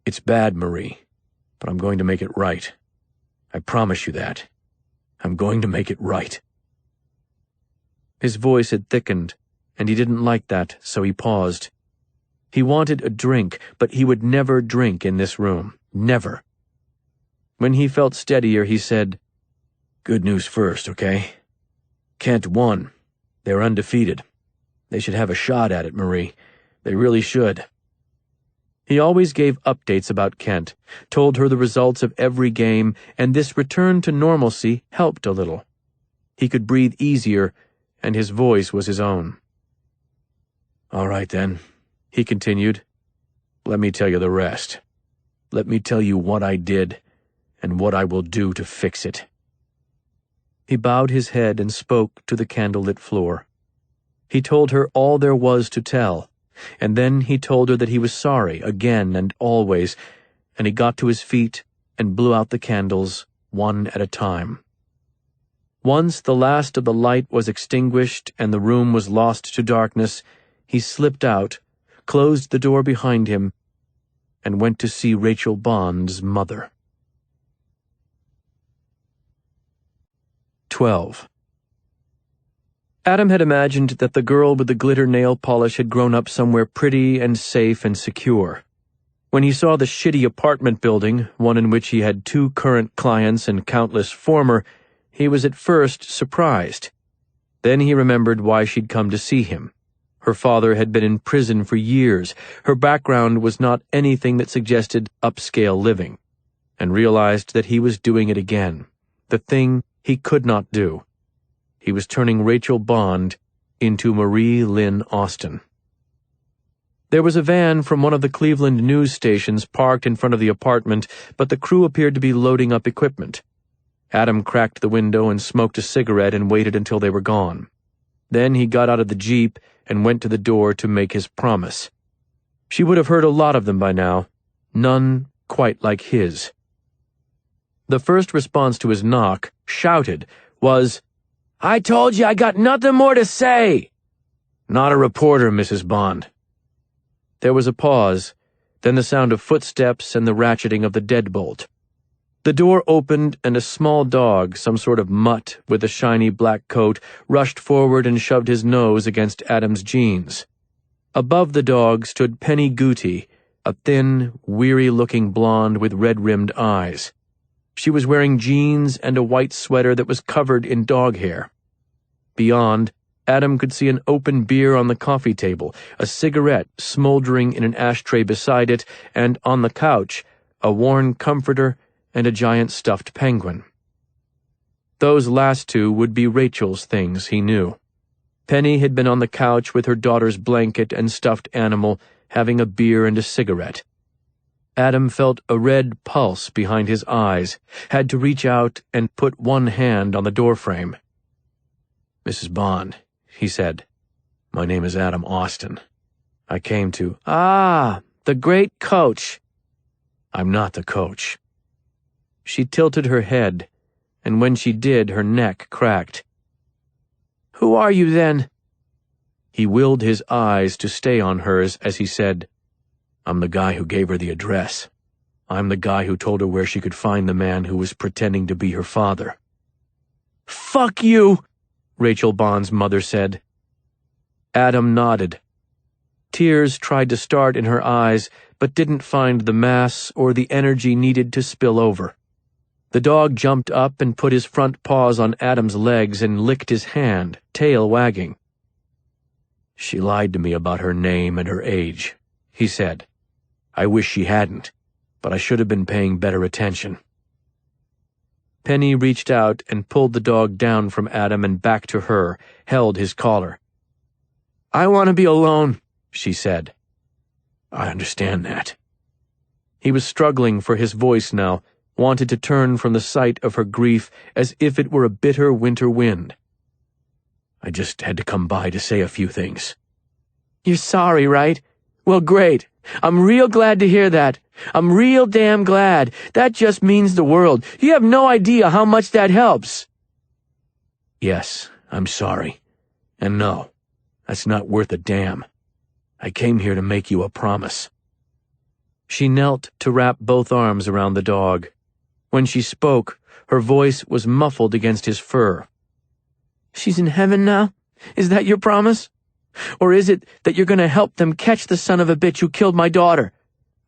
It's bad, Marie, but I'm going to make it right. I promise you that. I'm going to make it right." His voice had thickened, and he didn't like that, so he paused. He wanted a drink, but he would never drink in this room. Never. When he felt steadier, he said, "Good news first, okay? Kent won. They're undefeated. They should have a shot at it, Marie. They really should." He always gave updates about Kent, told her the results of every game, and this return to normalcy helped a little. He could breathe easier, and his voice was his own. "All right, then," he continued. "Let me tell you the rest. Let me tell you what I did and what I will do to fix it." He bowed his head and spoke to the candlelit floor. He told her all there was to tell, and then he told her that he was sorry again and always, and he got to his feet and blew out the candles one at a time. Once the last of the light was extinguished and the room was lost to darkness, he slipped out, closed the door behind him, and went to see Rachel Bond's mother. 12. Adam had imagined that the girl with the glitter nail polish had grown up somewhere pretty and safe and secure. When he saw the shitty apartment building, one in which he had 2 current clients and countless former, he was at first surprised. Then he remembered why she'd come to see him. Her father had been in prison for years. Her background was not anything that suggested upscale living, and realized that he was doing it again, the thing he could not do. He was turning Rachel Bond into Marie Lynn Austin. There was a van from one of the Cleveland news stations parked in front of the apartment, but the crew appeared to be loading up equipment. Adam cracked the window and smoked a cigarette and waited until they were gone. Then he got out of the Jeep and went to the door to make his promise. She would have heard a lot of them by now, none quite like his. The first response to his knock, shouted, was, "I told you I got nothing more to say!" "Not a reporter, Mrs. Bond." There was a pause, then the sound of footsteps and the ratcheting of the deadbolt. The door opened and a small dog, some sort of mutt with a shiny black coat, rushed forward and shoved his nose against Adam's jeans. Above the dog stood Penny Gooty, a thin, weary-looking blonde with red-rimmed eyes. She was wearing jeans and a white sweater that was covered in dog hair. Beyond, Adam could see an open beer on the coffee table, a cigarette smoldering in an ashtray beside it, and on the couch, a worn comforter and a giant stuffed penguin. Those last two would be Rachel's things, he knew. Penny had been on the couch with her daughter's blanket and stuffed animal, having a beer and a cigarette. Adam felt a red pulse behind his eyes, had to reach out and put one hand on the doorframe. "Mrs. Bond," he said, "my name is Adam Austin. I came to—" "Ah, the great coach." "I'm not the coach." She tilted her head, and when she did, her neck cracked. "Who are you, then?" He willed his eyes to stay on hers as he said, "I'm the guy who gave her the address. I'm the guy who told her where she could find the man who was pretending to be her father." "Fuck you!" Rachel Bond's mother said. Adam nodded. Tears tried to start in her eyes, but didn't find the mass or the energy needed to spill over. The dog jumped up and put his front paws on Adam's legs and licked his hand, tail wagging. "She lied to me about her name and her age," he said. "I wish she hadn't, but I should have been paying better attention." Penny reached out and pulled the dog down from Adam and back to her, held his collar. "I want to be alone," she said. "I understand that." He was struggling for his voice now, wanted to turn from the sight of her grief as if it were a bitter winter wind. "I just had to come by to say a few things." "You're sorry, right? Well, great. I'm real glad to hear that. I'm real damn glad. That just means the world. You have no idea how much that helps." "Yes, I'm sorry. And no, that's not worth a damn. I came here to make you a promise." She knelt to wrap both arms around the dog. When she spoke, her voice was muffled against his fur. "She's in heaven now? Is that your promise? Or is it that you're going to help them catch the son of a bitch who killed my daughter?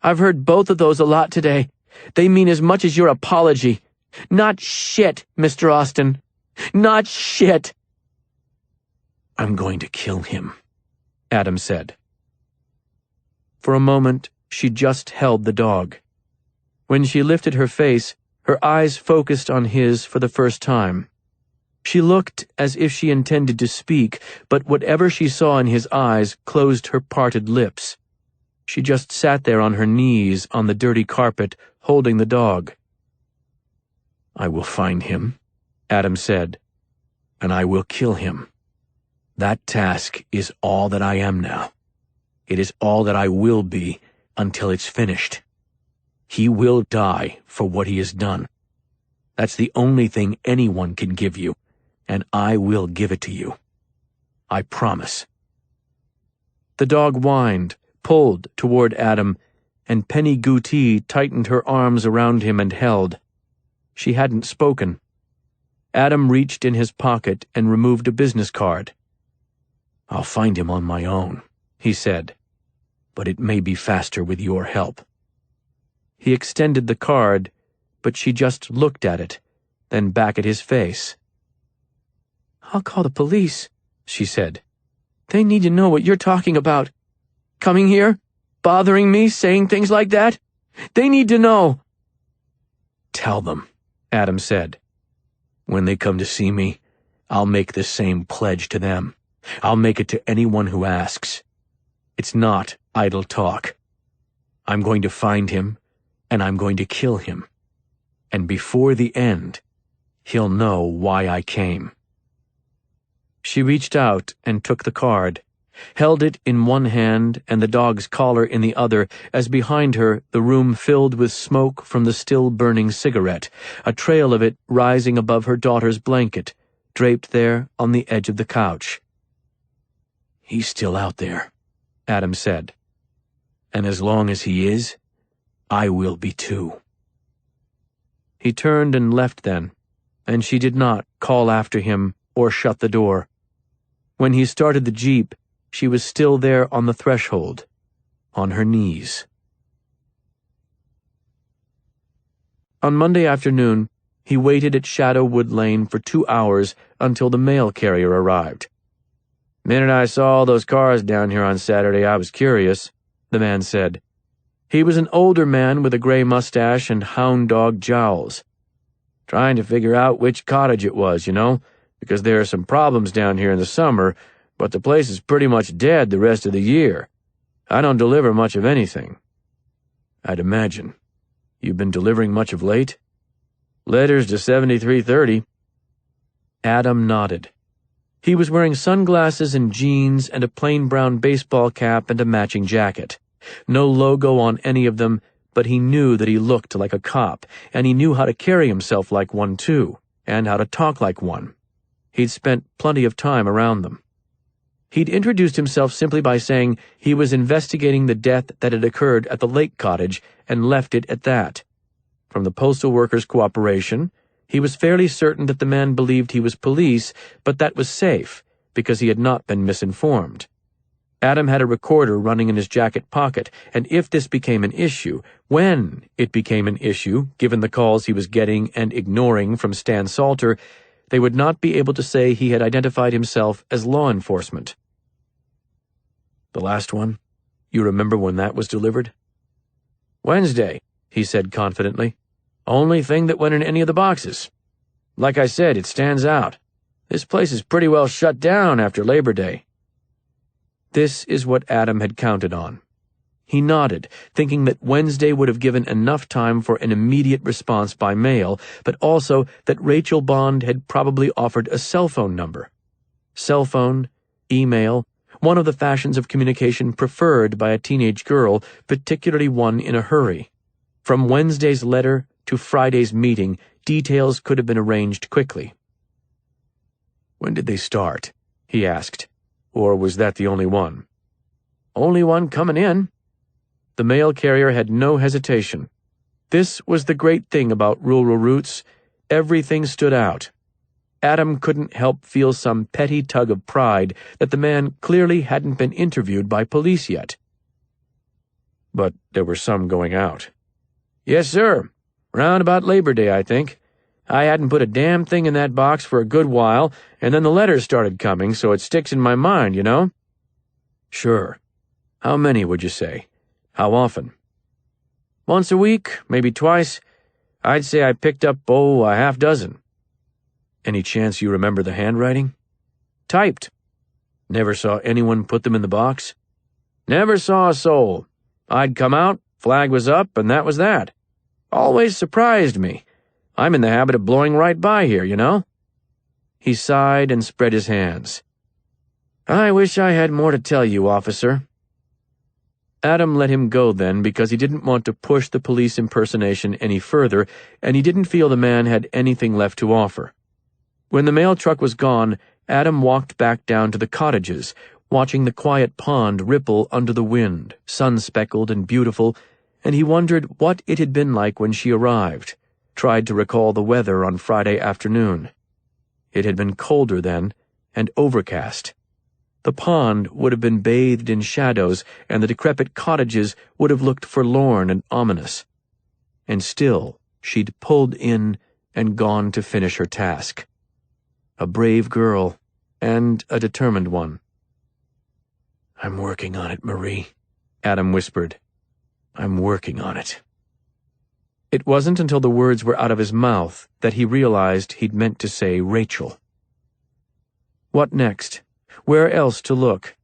I've heard both of those a lot today. They mean as much as your apology. Not shit, Mr. Austin. Not shit." "I'm going to kill him," Adam said. For a moment, she just held the dog. When she lifted her face, her eyes focused on his for the first time. She looked as if she intended to speak, but whatever she saw in his eyes closed her parted lips. She just sat there on her knees on the dirty carpet, holding the dog. "I will find him," Adam said, "and I will kill him. That task is all that I am now. It is all that I will be until it's finished. He will die for what he has done. That's the only thing anyone can give you, and I will give it to you. I promise." The dog whined, pulled toward Adam, and Penny Gooty tightened her arms around him and held. She hadn't spoken. Adam reached in his pocket and removed a business card. "I'll find him on my own," he said, "but it may be faster with your help." He extended the card, but she just looked at it, then back at his face. "I'll call the police," she said. They need to know what you're talking about. Coming here, bothering me, saying things like that. They need to know." "Tell them," Adam said. "When they come to see me, I'll make the same pledge to them. I'll make it to anyone who asks. It's not idle talk. I'm going to find him, and I'm going to kill him. And before the end, he'll know why I came." She reached out and took the card, held it in one hand and the dog's collar in the other, as behind her the room filled with smoke from the still-burning cigarette, a trail of it rising above her daughter's blanket, draped there on the edge of the couch. "He's still out there," Adam said. "And as long as he is, I will be too." He turned and left then, and she did not call after him or shut the door. When he started the Jeep, she was still there on the threshold, on her knees. On Monday afternoon, he waited at Shadowwood Lane for 2 hours until the mail carrier arrived. "Minute I saw all those cars down here on Saturday, I was curious," the man said. He was an older man with a gray mustache and hound dog jowls. "Trying to figure out which cottage it was, because there are some problems down here in the summer, but the place is pretty much dead the rest of the year. I don't deliver much of anything." "I'd imagine. You've been delivering much of late?" "Letters to 7330. Adam nodded. He was wearing sunglasses and jeans and a plain brown baseball cap and a matching jacket. No logo on any of them, but he knew that he looked like a cop, and he knew how to carry himself like one too, and how to talk like one. He'd spent plenty of time around them. He'd introduced himself simply by saying he was investigating the death that had occurred at the lake cottage and left it at that. From the postal workers' cooperation, he was fairly certain that the man believed he was police, but that was safe, because he had not been misinformed. Adam had a recorder running in his jacket pocket, and if this became an issue, when it became an issue, given the calls he was getting and ignoring from Stan Salter, they would not be able to say he had identified himself as law enforcement. "The last one? You remember when that was delivered?" "Wednesday," he said confidently. "Only thing that went in any of the boxes. Like I said, it stands out. This place is pretty well shut down after Labor Day." This is what Adam had counted on. He nodded, thinking that Wednesday would have given enough time for an immediate response by mail, but also that Rachel Bond had probably offered a cell phone number. Cell phone, email, one of the fashions of communication preferred by a teenage girl, particularly one in a hurry. From Wednesday's letter to Friday's meeting, details could have been arranged quickly. "When did they start?" he asked. "Or was that the only one?" "Only one coming in." The mail carrier had no hesitation. This was the great thing about rural routes. Everything stood out. Adam couldn't help feel some petty tug of pride that the man clearly hadn't been interviewed by police yet. "But there were some going out." "Yes, sir. Round about Labor Day, I think. I hadn't put a damn thing in that box for a good while, and then the letters started coming, so it sticks in my mind, "Sure. How many, would you say? How often?" "Once a week, maybe twice. I'd say I picked up, a half dozen." "Any chance you remember the handwriting?" "Typed." "Never saw anyone put them in the box?" "Never saw a soul. I'd come out, flag was up, and that was that. Always surprised me. I'm in the habit of blowing right by here, He sighed and spread his hands. "I wish I had more to tell you, officer." Adam let him go then because he didn't want to push the police impersonation any further, and he didn't feel the man had anything left to offer. When the mail truck was gone, Adam walked back down to the cottages, watching the quiet pond ripple under the wind, sun-speckled and beautiful, and he wondered what it had been like when she arrived, tried to recall the weather on Friday afternoon. It had been colder then, and overcast. The pond would have been bathed in shadows, and the decrepit cottages would have looked forlorn and ominous. And still she'd pulled in and gone to finish her task. A brave girl, and a determined one. "I'm working on it, Marie," Adam whispered. "I'm working on it." It wasn't until the words were out of his mouth that he realized he'd meant to say Rachel. What next? Where else to look?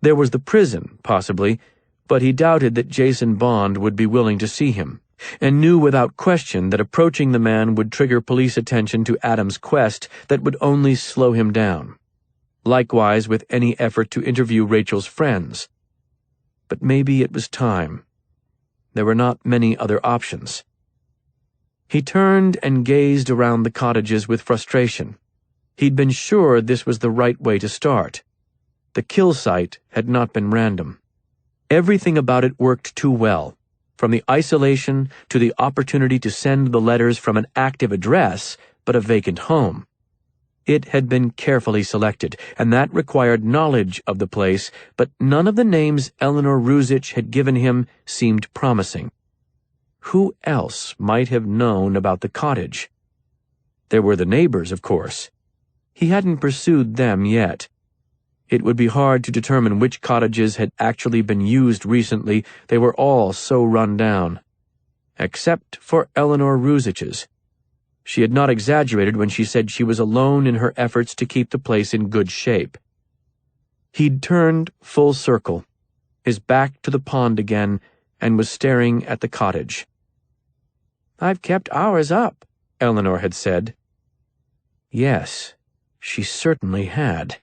There was the prison, possibly, but he doubted that Jason Bond would be willing to see him, and knew without question that approaching the man would trigger police attention to Adam's quest that would only slow him down. Likewise with any effort to interview Rachel's friends. But maybe it was time. There were not many other options. He turned and gazed around the cottages with frustration. He'd been sure this was the right way to start. The kill site had not been random. Everything about it worked too well, from the isolation to the opportunity to send the letters from an active address, but a vacant home. It had been carefully selected, and that required knowledge of the place, but none of the names Eleanor Ruzich had given him seemed promising. Who else might have known about the cottage? There were the neighbors, of course. He hadn't pursued them yet. It would be hard to determine which cottages had actually been used recently. They were all so run down. Except for Eleanor Ruzich's. She had not exaggerated when she said she was alone in her efforts to keep the place in good shape. He'd turned full circle, his back to the pond again, and was staring at the cottage. "I've kept ours up," Eleanor had said. Yes, she certainly had.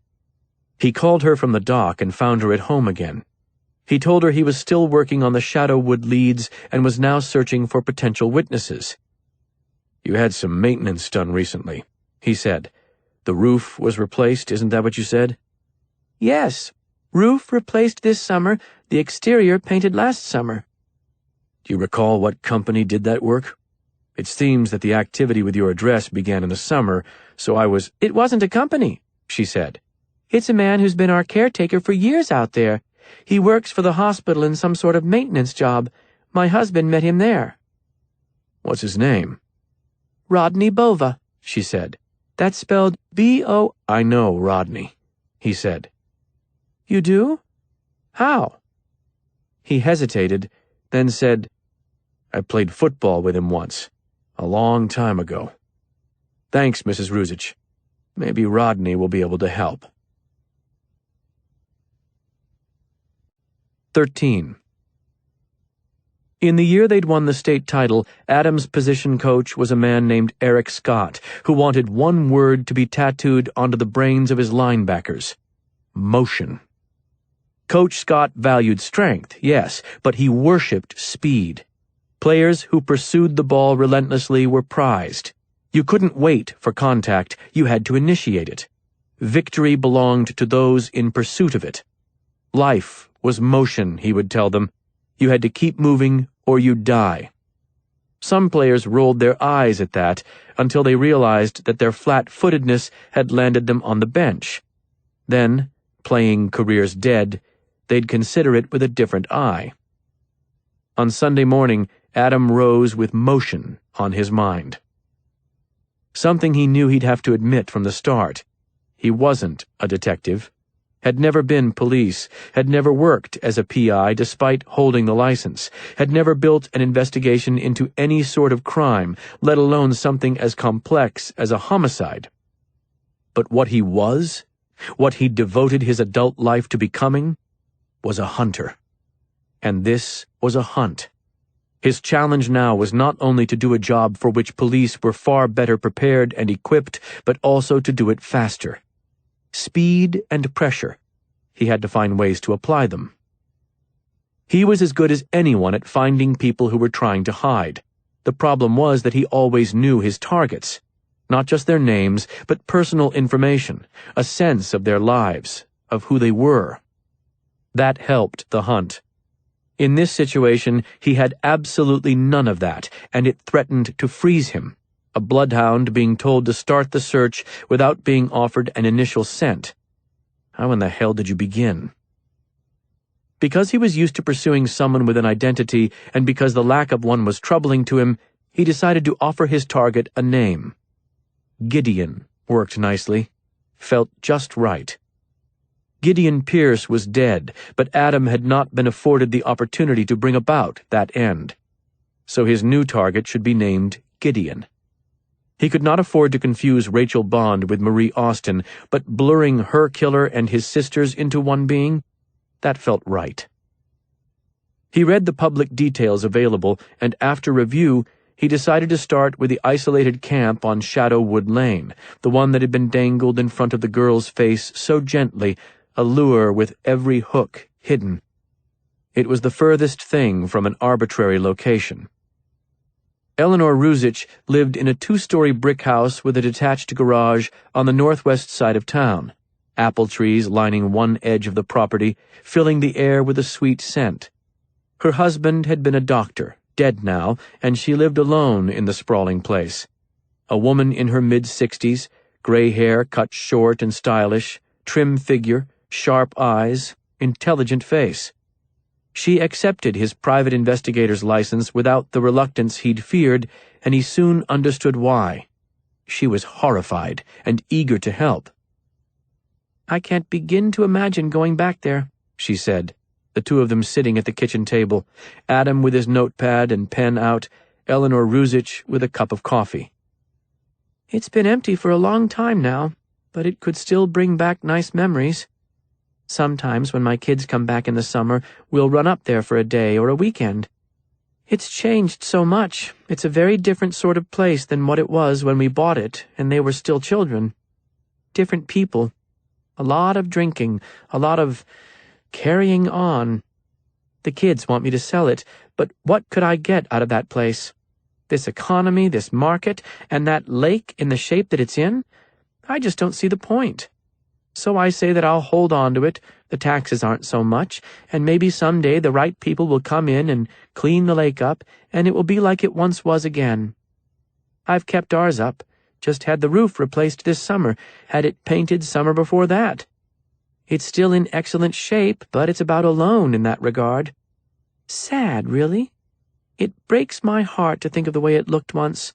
He called her from the dock and found her at home again. He told her he was still working on the Shadowwood leads and was now searching for potential witnesses. "You had some maintenance done recently," he said. "The roof was replaced, isn't that what you said?" "Yes. Roof replaced this summer, the exterior painted last summer." "Do you recall what company did that work? It seems that the activity with your address began in the summer, so I was—" "It wasn't a company," she said. "It's a man who's been our caretaker for years out there. He works for the hospital in some sort of maintenance job. My husband met him there." "What's his name?" "Rodney Bova," she said. "That's spelled B-O—" "I know Rodney," he said. "You do? How?" He hesitated, then said, "I played football with him once, a long time ago. Thanks, Mrs. Ruzich. Maybe Rodney will be able to help." 13. In the year they'd won the state title, Adam's position coach was a man named Eric Scott, who wanted one word to be tattooed onto the brains of his linebackers: motion. Coach Scott valued strength, yes, but he worshipped speed. Players who pursued the ball relentlessly were prized. You couldn't wait for contact, you had to initiate it. Victory belonged to those in pursuit of it. Life was motion, he would tell them. You had to keep moving or you'd die. Some players rolled their eyes at that until they realized that their flat-footedness had landed them on the bench. Then, playing careers dead, they'd consider it with a different eye. On Sunday morning, Adam rose with motion on his mind. Something he knew he'd have to admit from the start. He wasn't a detective, had never been police, had never worked as a PI despite holding the license, had never built an investigation into any sort of crime, let alone something as complex as a homicide. But what he was, what he'd devoted his adult life to becoming, was a hunter. And this was a hunt. His challenge now was not only to do a job for which police were far better prepared and equipped, but also to do it faster. Speed and pressure. He had to find ways to apply them. He was as good as anyone at finding people who were trying to hide. The problem was that he always knew his targets. Not just their names, but personal information, a sense of their lives, of who they were. That helped the hunt. In this situation, he had absolutely none of that, and it threatened to freeze him. A bloodhound being told to start the search without being offered an initial scent. How in the hell did you begin? Because he was used to pursuing someone with an identity, and because the lack of one was troubling to him, he decided to offer his target a name. Gideon worked nicely, felt just right. Gideon Pierce was dead, but Adam had not been afforded the opportunity to bring about that end. So his new target should be named Gideon. He could not afford to confuse Rachel Bond with Marie Austin, but blurring her killer and his sisters into one being, that felt right. He read the public details available, and after review, he decided to start with the isolated camp on Shadowwood Lane, the one that had been dangled in front of the girl's face so gently, a lure with every hook hidden. It was the furthest thing from an arbitrary location. Eleanor Ruzich lived in a 2-story brick house with a detached garage on the northwest side of town, apple trees lining one edge of the property, filling the air with a sweet scent. Her husband had been a doctor, dead now, and she lived alone in the sprawling place. A woman in her mid-60s, gray hair cut short and stylish, trim figure, sharp eyes, intelligent face. She accepted his private investigator's license without the reluctance he'd feared, and he soon understood why. She was horrified and eager to help. "I can't begin to imagine going back there," she said, the two of them sitting at the kitchen table, Adam with his notepad and pen out, Eleanor Ruzich with a cup of coffee. "It's been empty for a long time now, but it could still bring back nice memories. Sometimes when my kids come back in the summer, we'll run up there for a day or a weekend. It's changed so much. It's a very different sort of place than what it was when we bought it and they were still children. Different people. A lot of drinking, a lot of carrying on. The kids want me to sell it, but what could I get out of that place? This economy, this market, and that lake in the shape that it's in? I just don't see the point. So I say that I'll hold on to it, the taxes aren't so much, and maybe someday the right people will come in and clean the lake up, and it will be like it once was again. I've kept ours up, just had the roof replaced this summer, had it painted summer before that. It's still in excellent shape, but it's about alone in that regard. Sad, really. It breaks my heart to think of the way it looked once.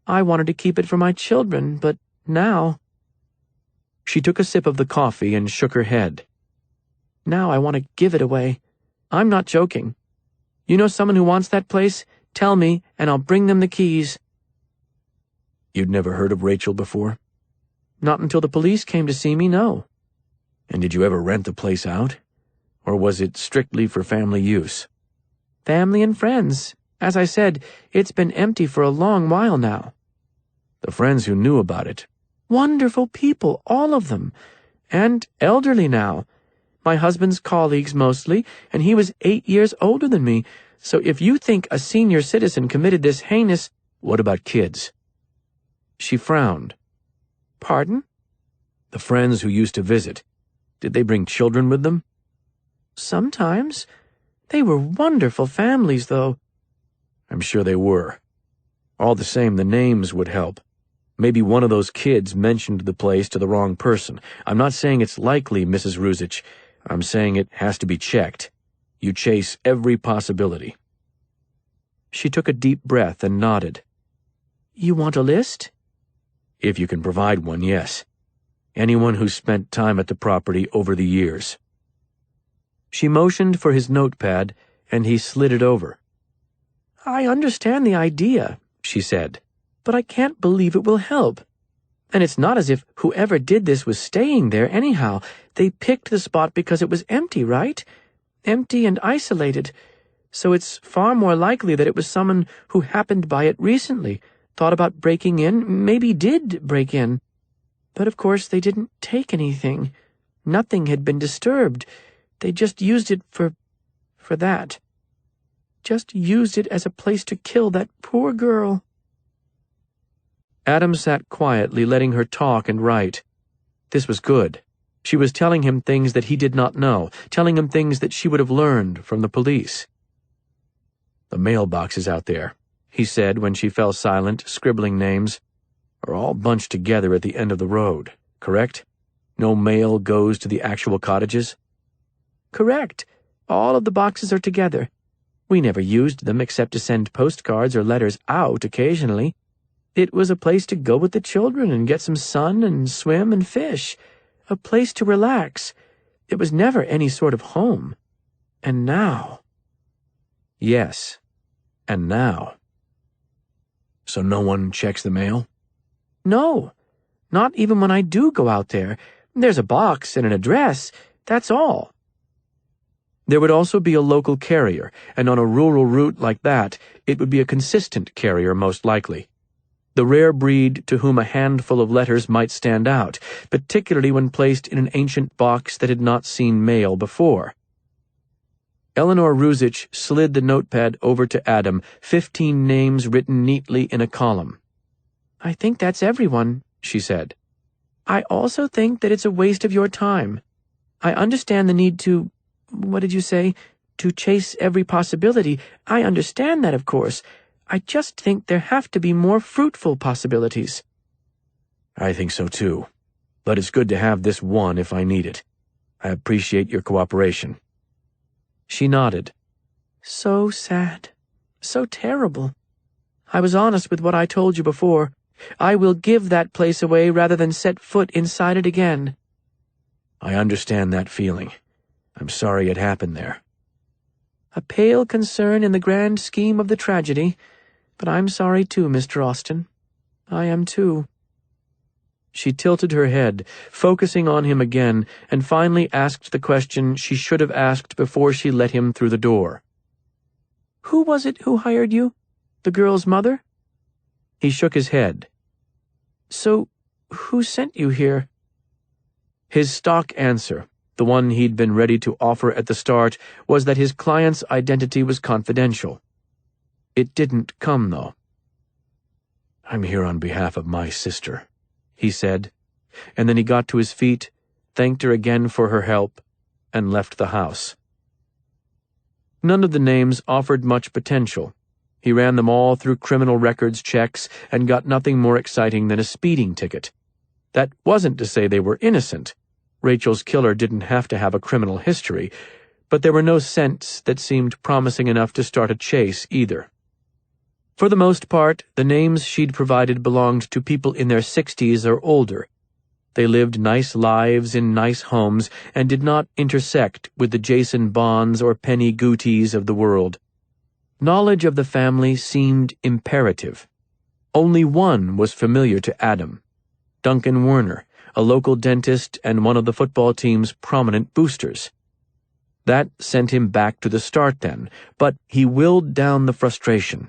I wanted to keep it for my children, but now—" She took a sip of the coffee and shook her head. "Now I want to give it away. I'm not joking. You know someone who wants that place? Tell me, and I'll bring them the keys." "You'd never heard of Rachel before?" "Not until the police came to see me, no." "And did you ever rent the place out? Or was it strictly for family use?" "Family and friends. As I said, it's been empty for a long while now." "The friends who knew about it?" "Wonderful people, all of them. And elderly now. My husband's colleagues mostly, and he was 8 years older than me, so if you think a senior citizen committed this heinous—" "What about kids?" She frowned. "Pardon?" "The friends who used to visit. Did they bring children with them?" "Sometimes. They were wonderful families, though." "I'm sure they were. All the same, the names would help. Maybe one of those kids mentioned the place to the wrong person. I'm not saying it's likely, Mrs. Ruzich. I'm saying it has to be checked. You chase every possibility." She took a deep breath and nodded. "You want a list?" "If you can provide one, yes. Anyone who's spent time at the property over the years." She motioned for his notepad, and he slid it over. "I understand the idea," she said, "but I can't believe it will help. And it's not as if whoever did this was staying there anyhow. They picked the spot because it was empty, right? Empty and isolated. So it's far more likely that it was someone who happened by it recently, thought about breaking in, maybe did break in. But of course they didn't take anything. Nothing had been disturbed. They just used it for that. Just used it as a place to kill that poor girl." Adam sat quietly, letting her talk and write. This was good. She was telling him things that he did not know, telling him things that she would have learned from the police. "The mailboxes out there," he said when she fell silent, scribbling names, "are all bunched together at the end of the road, correct? No mail goes to the actual cottages?" "Correct. All of the boxes are together. We never used them except to send postcards or letters out occasionally. It was a place to go with the children and get some sun and swim and fish. A place to relax. It was never any sort of home. And now... Yes, and now. So no one checks the mail? No, not even when I do go out there. There's a box and an address, that's all. There would also be a local carrier, and on a rural route like that, it would be a consistent carrier most likely. The rare breed to whom a handful of letters might stand out, particularly when placed in an ancient box that had not seen mail before. Eleanor Ruzich slid the notepad over to Adam, 15 names written neatly in a column. I think that's everyone, she said. I also think that it's a waste of your time. I understand the need to, what did you say, to chase every possibility. I understand that, of course. I just think there have to be more fruitful possibilities. I think so too. But it's good to have this one if I need it. I appreciate your cooperation. She nodded. So sad. So terrible. I was honest with what I told you before. I will give that place away rather than set foot inside it again. I understand that feeling. I'm sorry it happened there. A pale concern in the grand scheme of the tragedy, but I'm sorry too, Mr. Austen. I am too. She tilted her head, focusing on him again, and finally asked the question she should have asked before she let him through the door. Who was it who hired you? The girl's mother? He shook his head. So, who sent you here? His stock answer, the one he'd been ready to offer at the start, was that his client's identity was confidential. It didn't come, though. I'm here on behalf of my sister, he said, and then he got to his feet, thanked her again for her help, and left the house. None of the names offered much potential. He ran them all through criminal records checks and got nothing more exciting than a speeding ticket. That wasn't to say they were innocent. Rachel's killer didn't have to have a criminal history, but there were no scents that seemed promising enough to start a chase either. For the most part, the names she'd provided belonged to people in their 60s or older. They lived nice lives in nice homes and did not intersect with the Jason Bonds or Penny Gooties of the world. Knowledge of the family seemed imperative. Only one was familiar to Adam: Duncan Werner, a local dentist and one of the football team's prominent boosters. That sent him back to the start then, but he willed down the frustration.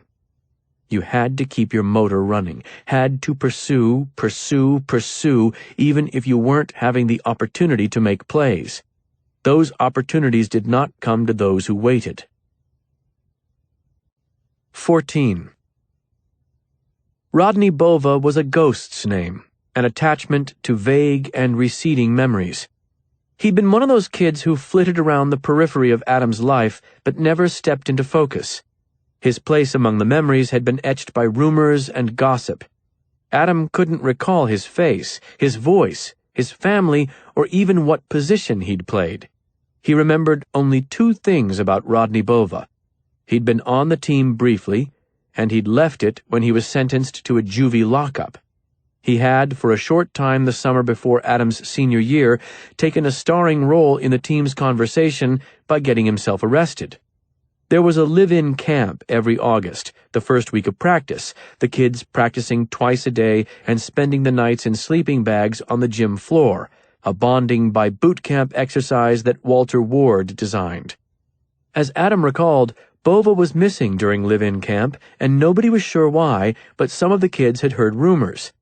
You had to keep your motor running, had to pursue, even if you weren't having the opportunity to make plays. Those opportunities did not come to those who waited. 14. Rodney Bova was a ghost's name, an attachment to vague and receding memories. He'd been one of those kids who flitted around the periphery of Adam's life but never stepped into focus. His place among the memories had been etched by rumors and gossip. Adam couldn't recall his face, his voice, his family, or even what position he'd played. He remembered only 2 things about Rodney Bova. He'd been on the team briefly, and he'd left it when he was sentenced to a juvie lockup. He had, for a short time the summer before Adam's senior year, taken a starring role in the team's conversation by getting himself arrested. There was a live-in camp every August, the first week of practice, the kids practicing twice a day and spending the nights in sleeping bags on the gym floor, a bonding by boot camp exercise that Walter Ward designed. As Adam recalled, Bova was missing during live-in camp, and nobody was sure why, but some of the kids had heard rumors.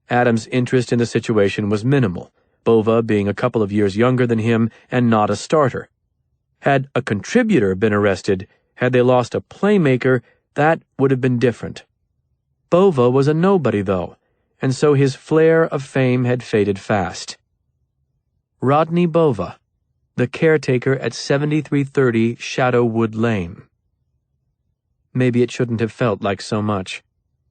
Adam's interest in the situation was minimal, Bova being a couple of years younger than him and not a starter. Had a contributor been arrested, had they lost a playmaker, that would have been different. Bova was a nobody, though, and so his flare of fame had faded fast. Rodney Bova, the caretaker at 7330 Shadowwood Lane. Maybe it shouldn't have felt like so much.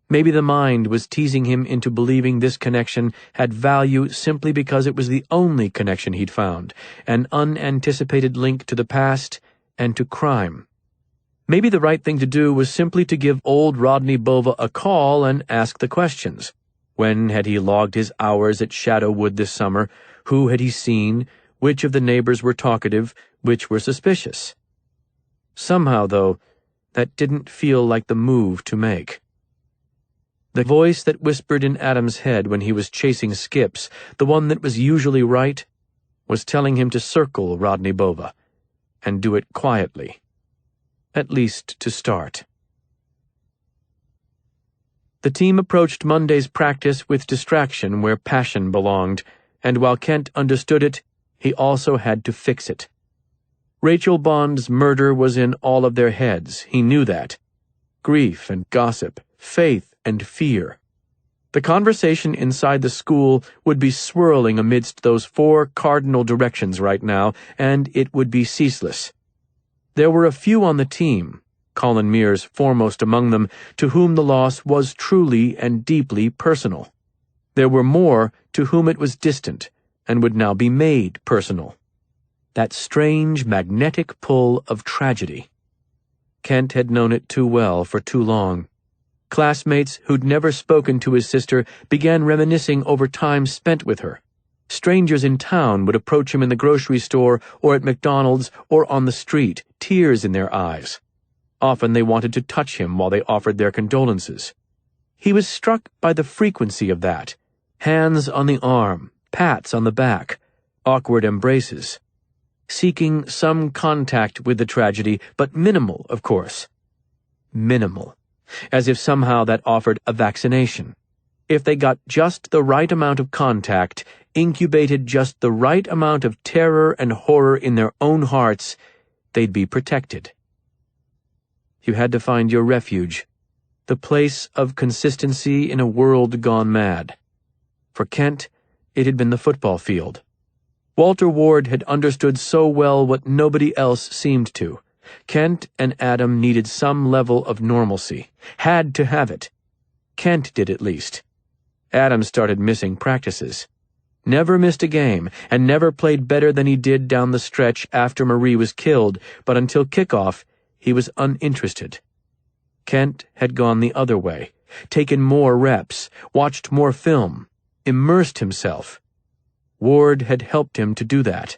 Maybe the mind was teasing him into believing this connection had value simply because it was the only connection he'd found, an unanticipated link to the past and to crime. Maybe the right thing to do was simply to give old Rodney Bova a call and ask the questions. When had he logged his hours at Shadowwood this summer? Who had he seen? which of the neighbors were talkative, which were suspicious. Somehow, though, that didn't feel like the move to make. The voice that whispered in Adam's head when he was chasing skips, the one that was usually right, was telling him to circle Rodney Bova, and do it quietly, at least to start. The team approached Monday's practice with distraction where passion belonged, and while Kent understood it, he also had to fix it. Rachel Bond's murder was in all of their heads, he knew that. Grief and gossip, faith and fear. The conversation inside the school would be swirling amidst those 4 cardinal directions right now, and it would be ceaseless. There were a few on the team, Colin Mears foremost among them, to whom the loss was truly and deeply personal. There were more to whom it was distant, and would now be made personal. That strange magnetic pull of tragedy. Kent had known it too well for too long. Classmates who'd never spoken to his sister began reminiscing over time spent with her. Strangers in town would approach him in the grocery store or at McDonald's or on the street, tears in their eyes. Often they wanted to touch him while they offered their condolences. He was struck by the frequency of that. Hands on the arm, pats on the back, awkward embraces. Seeking some contact with the tragedy, but minimal, of course. Minimal. As if somehow that offered a vaccination. If they got just the right amount of contact, incubated just the right amount of terror and horror in their own hearts, they'd be protected. You had to find your refuge, the place of consistency in a world gone mad. For Kent, it had been the football field. Walter Ward had understood so well what nobody else seemed to. Kent and Adam needed some level of normalcy, had to have it. Kent did at least. Adam started missing practices. Never missed a game, and never played better than he did down the stretch after Marie was killed, but until kickoff, he was uninterested. Kent had gone the other way, taken more reps, watched more film, immersed himself. Ward had helped him to do that.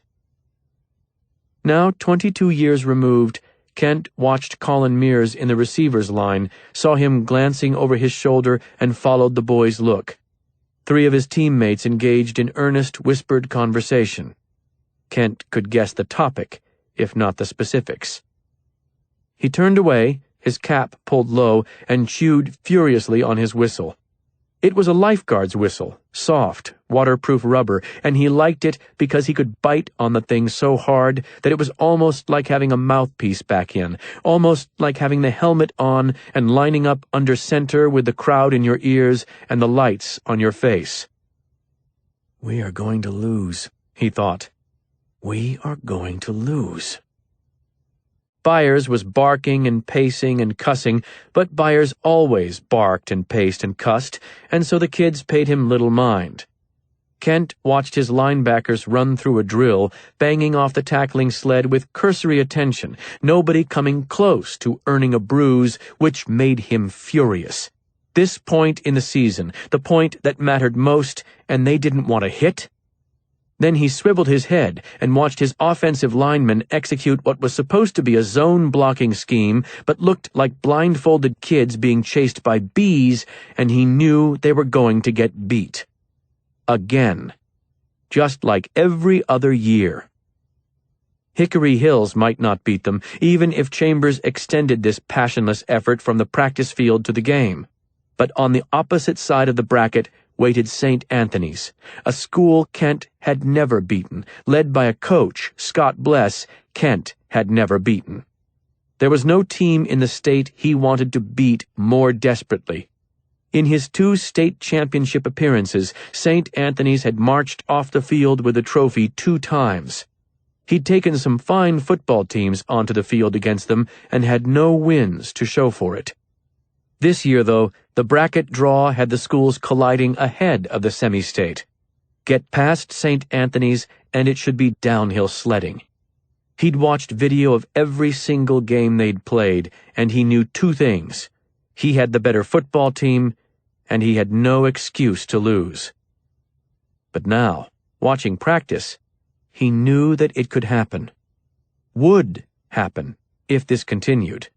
Now, 22 years removed, Kent watched Colin Mears in the receiver's line, saw him glancing over his shoulder, and followed the boy's look. 3 of his teammates engaged in earnest, whispered conversation. Kent could guess the topic, if not the specifics. He turned away, his cap pulled low, and chewed furiously on his whistle. It was a lifeguard's whistle, soft, waterproof rubber, and he liked it because he could bite on the thing so hard that it was almost like having a mouthpiece back in, almost like having the helmet on and lining up under center with the crowd in your ears and the lights on your face. We are going to lose, he thought. We are going to lose. Byers was barking and pacing and cussing, but Byers always barked and paced and cussed, and so the kids paid him little mind. Kent watched his linebackers run through a drill, banging off the tackling sled with cursory attention, nobody coming close to earning a bruise, which made him furious. This point in the season, the point that mattered most, and they didn't want to hit? Then he swiveled his head and watched his offensive linemen execute what was supposed to be a zone-blocking scheme, but looked like blindfolded kids being chased by bees, and he knew they were going to get beat. Again. Just like every other year. Hickory Hills might not beat them, even if Chambers extended this passionless effort from the practice field to the game. But on the opposite side of the bracket waited St. Anthony's, a school Kent had never beaten, led by a coach, Scott Bless, Kent had never beaten. There was no team in the state he wanted to beat more desperately. In his 2 state championship appearances, St. Anthony's had marched off the field with the trophy 2 times. He'd taken some fine football teams onto the field against them and had no wins to show for it. This year, though, the bracket draw had the schools colliding ahead of the semi-state. Get past St. Anthony's, and it should be downhill sledding. He'd watched video of every single game they'd played, and he knew 2 things. He had the better football team, and he had no excuse to lose. But now, watching practice, He knew that it could happen. Would happen, if this continued.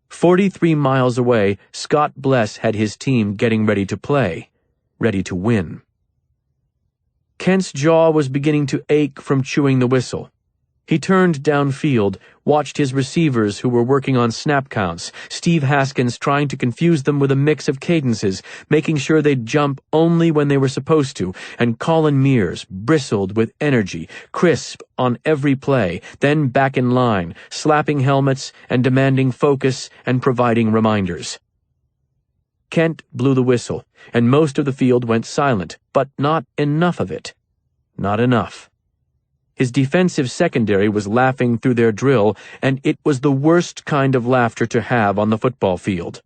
43 miles away, Scott Bless had his team getting ready to play, ready to win. Kent's jaw was beginning to ache from chewing the whistle. He turned downfield, watched his receivers who were working on snap counts, Steve Haskins trying to confuse them with a mix of cadences, making sure they'd jump only when they were supposed to, and Colin Mears bristled with energy, crisp on every play, then back in line, slapping helmets and demanding focus and providing reminders. Kent blew the whistle, and most of the field went silent, but not enough of it. Not enough. His defensive secondary was laughing through their drill, and it was the worst kind of laughter to have on the football field.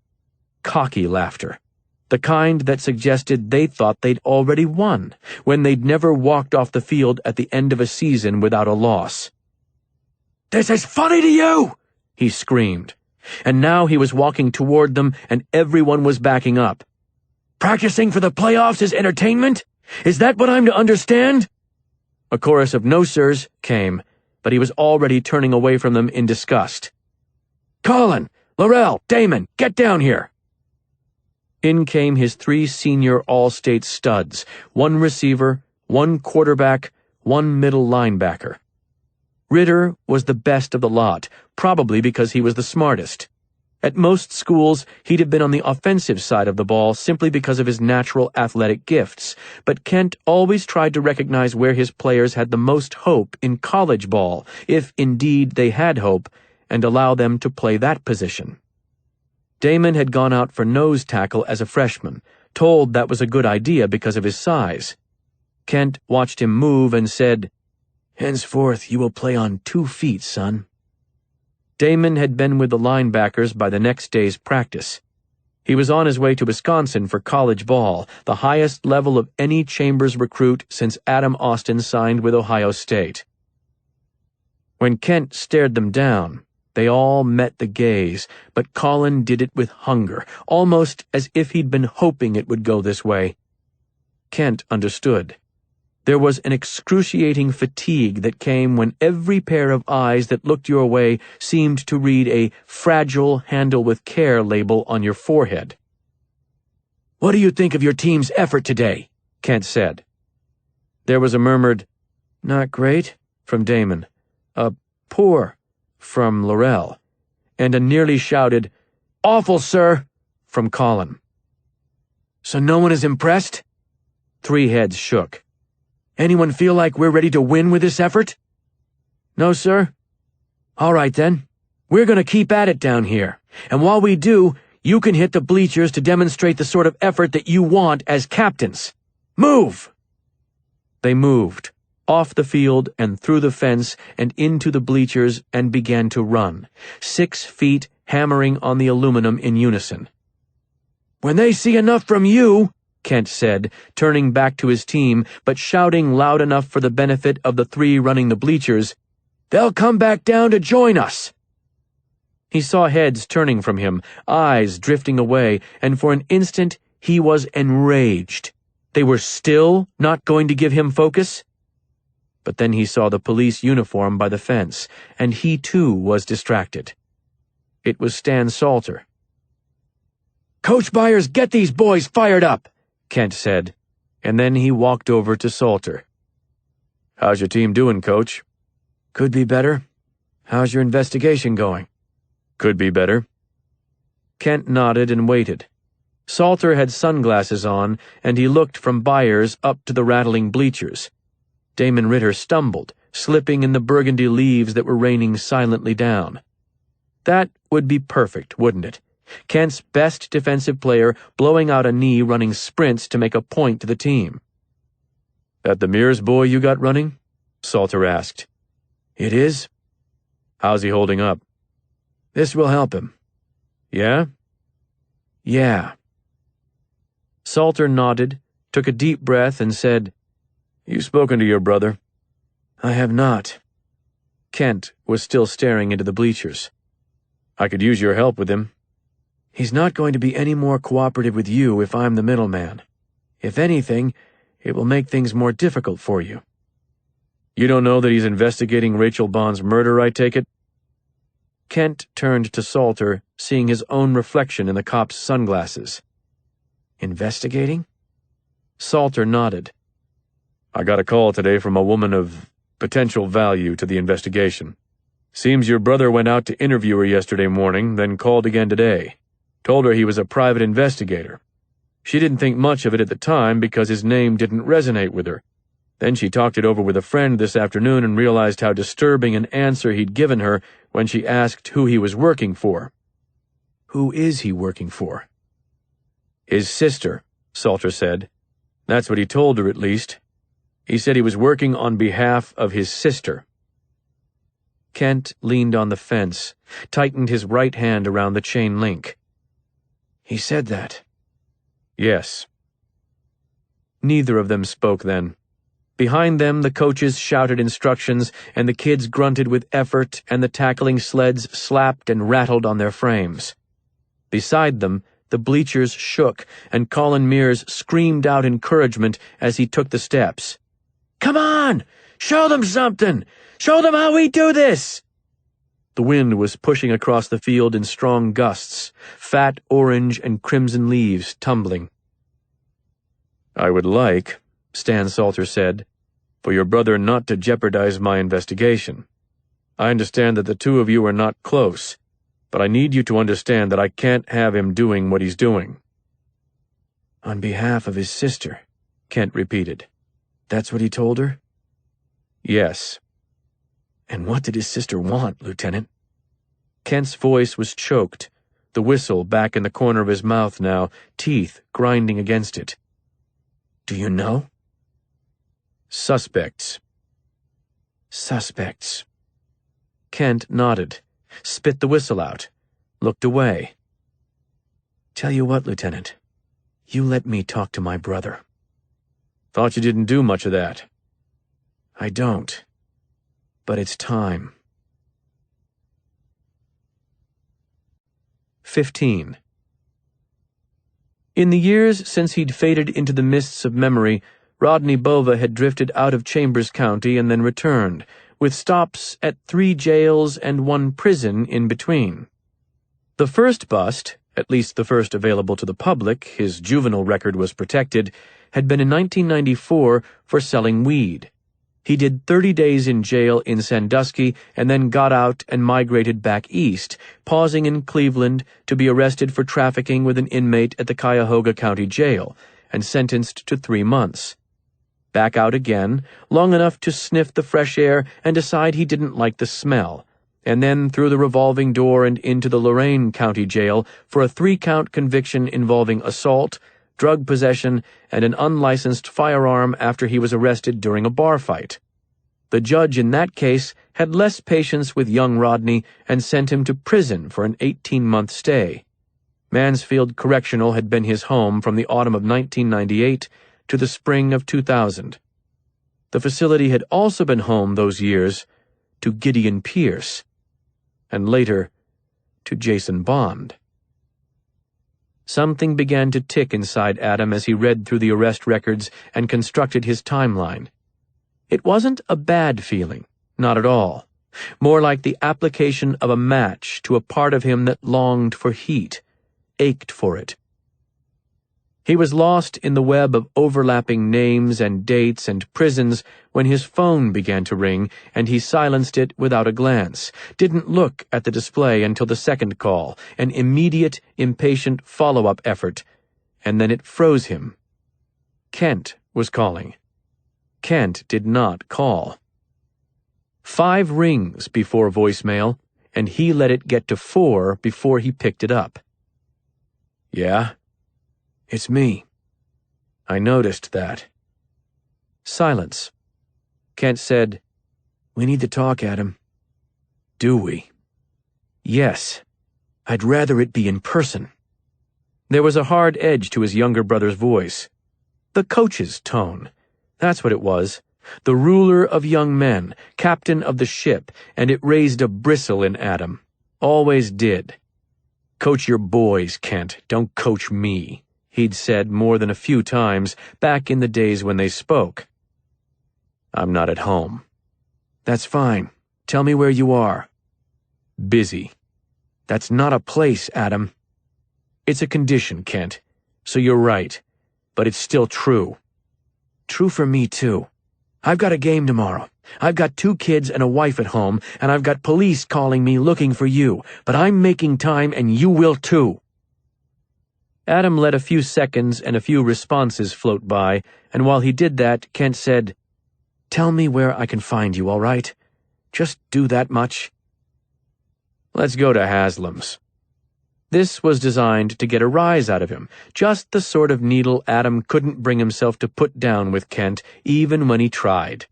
Cocky laughter. The kind that suggested they thought they'd already won, when they'd never walked off the field at the end of a season without a loss. "This is funny to you!" he screamed. And now he was walking toward them, and everyone was backing up. "Practicing for the playoffs is entertainment? Is that what I'm to understand?" A chorus of "no sirs" came, but he was already turning away from them in disgust. "Colin, Laurel, Damon, get down here!" In came his 3 senior All-State studs, 1 receiver, 1 quarterback, 1 middle linebacker. Ritter was the best of the lot, probably because he was the smartest. At most schools, he'd have been on the offensive side of the ball simply because of his natural athletic gifts, but Kent always tried to recognize where his players had the most hope in college ball, if indeed they had hope, and allow them to play that position. Damon had gone out for nose tackle as a freshman, told that was a good idea because of his size. Kent watched him move and said, "Henceforth you will play on 2 feet, son." Damon had been with the linebackers by the next day's practice. He was on his way to Wisconsin for college ball, the highest level of any Chambers recruit since Adam Austin signed with Ohio State. When Kent stared them down, they all met the gaze, but Colin did it with hunger, almost as if he'd been hoping it would go this way. Kent understood. There was an excruciating fatigue that came when every pair of eyes that looked your way seemed to read a fragile handle with care label on your forehead. "What do you think of your team's effort today?" Kent said. There was a murmured, "Not great," from Damon, a "poor" from Laurel, and a nearly shouted, "Awful, sir," from Colin. "So no one is impressed?" 3 heads shook. "Anyone feel like we're ready to win with this effort?" "No, sir." "All right, then. We're going to keep at it down here, and while we do, you can hit the bleachers to demonstrate the sort of effort that you want as captains. Move!" They moved, off the field and through the fence and into the bleachers, and began to run, 6 feet hammering on the aluminum in unison. "When they see enough from you," Kent said, turning back to his team, but shouting loud enough for the benefit of the 3 running the bleachers, "they'll come back down to join us." He saw heads turning from him, eyes drifting away, and for an instant he was enraged. They were still not going to give him focus? But then he saw the police uniform by the fence, and he too was distracted. It was Stan Salter. "Coach Byers, get these boys fired up," Kent said, and then he walked over to Salter. "How's your team doing, Coach?" "Could be better. How's your investigation going?" "Could be better." Kent nodded and waited. Salter had sunglasses on, and he looked from Byers up to the rattling bleachers. Damon Ritter stumbled, slipping in the burgundy leaves that were raining silently down. That would be perfect, wouldn't it? Kent's best defensive player blowing out a knee running sprints to make a point to the team. "That the Mears boy you got running?" Salter asked. "It is." "How's he holding up?" "This will help him." "Yeah?" "Yeah." Salter nodded, took a deep breath, and said, "You spoken to your brother?" "I have not." Kent was still staring into the bleachers. "I could use your help with him." "He's not going to be any more cooperative with you if I'm the middleman. If anything, it will make things more difficult for you." You don't know that he's investigating Rachel Bond's murder, I take it? Kent turned to Salter, seeing his own reflection in the cop's sunglasses. Investigating? Salter nodded. I got a call today from a woman of potential value to the investigation. Seems your brother went out to interview her yesterday morning, then called again today. Told her he was a private investigator. She didn't think much of it at the time because his name didn't resonate with her. Then she talked it over with a friend this afternoon and realized how disturbing an answer he'd given her when she asked who he was working for. Who is he working for? His sister, Salter said. That's what he told her, at least. He said he was working on behalf of his sister. Kent leaned on the fence, tightened his right hand around the chain link. He said that. Yes. Neither of them spoke then. Behind them, the coaches shouted instructions, and the kids grunted with effort, and the tackling sleds slapped and rattled on their frames. Beside them, the bleachers shook, and Colin Mears screamed out encouragement as he took the steps. Come on! Show them something! Show them how we do this! The wind was pushing across the field in strong gusts, fat orange and crimson leaves tumbling. I would like, Stan Salter said, for your brother not to jeopardize my investigation. I understand that the two of you are not close, but I need you to understand that I can't have him doing what he's doing. On behalf of his sister, Kent repeated. That's what he told her? Yes. And what did his sister want, Lieutenant? Kent's voice was choked, the whistle back in the corner of his mouth now, teeth grinding against it. Do you know? Suspects. Suspects. Kent nodded, spit the whistle out, looked away. Tell you what, Lieutenant, you let me talk to my brother. Thought you didn't do much of that. I don't. But it's time. 15. In the years since he'd faded into the mists of memory, Rodney Bova had drifted out of Chambers County and then returned, with stops at 3 jails and 1 prison in between. The first bust, at least the first available to the public, his juvenile record was protected, had been in 1994 for selling weed. He did 30 days in jail in Sandusky and then got out and migrated back east, pausing in Cleveland to be arrested for trafficking with an inmate at the Cuyahoga County Jail and sentenced to 3 months. Back out again, long enough to sniff the fresh air and decide he didn't like the smell, and then through the revolving door and into the Lorain County Jail for a 3-count conviction involving assault, drug possession, and an unlicensed firearm after he was arrested during a bar fight. The judge in that case had less patience with young Rodney and sent him to prison for an 18-month stay. Mansfield Correctional had been his home from the autumn of 1998 to the spring of 2000. The facility had also been home those years to Gideon Pierce, and later to Jason Bond. Something began to tick inside Adam as he read through the arrest records and constructed his timeline. It wasn't a bad feeling, not at all. More like the application of a match to a part of him that longed for heat, ached for it. He was lost in the web of overlapping names and dates and prisons when his phone began to ring, and he silenced it without a glance, didn't look at the display until the second call, an immediate, impatient follow-up effort, and then it froze him. Kent was calling. Kent did not call. 5 rings before voicemail, and he let it get to 4 before he picked it up. Yeah? It's me. I noticed that. Silence. Kent said, We need to talk, Adam. Do we? Yes. I'd rather it be in person. There was a hard edge to his younger brother's voice. The coach's tone. That's what it was. The ruler of young men, captain of the ship, and it raised a bristle in Adam. Always did. Coach your boys, Kent. Don't coach me, he'd said more than a few times back in the days when they spoke. I'm not at home, That's fine. Tell me where you are. Busy. That's not a place, Adam. It's a condition, Kent. So you're right. But it's still true. True for me, too. I've got a game tomorrow. I've got 2 kids and a wife at home, and I've got police calling me looking for you. But I'm making time, and you will too. Adam let a few seconds and a few responses float by, and while he did that, Kent said, "Tell me where I can find you, all right? Just do that much." "Let's go to Haslam's." This was designed to get a rise out of him, just the sort of needle Adam couldn't bring himself to put down with Kent, even when he tried.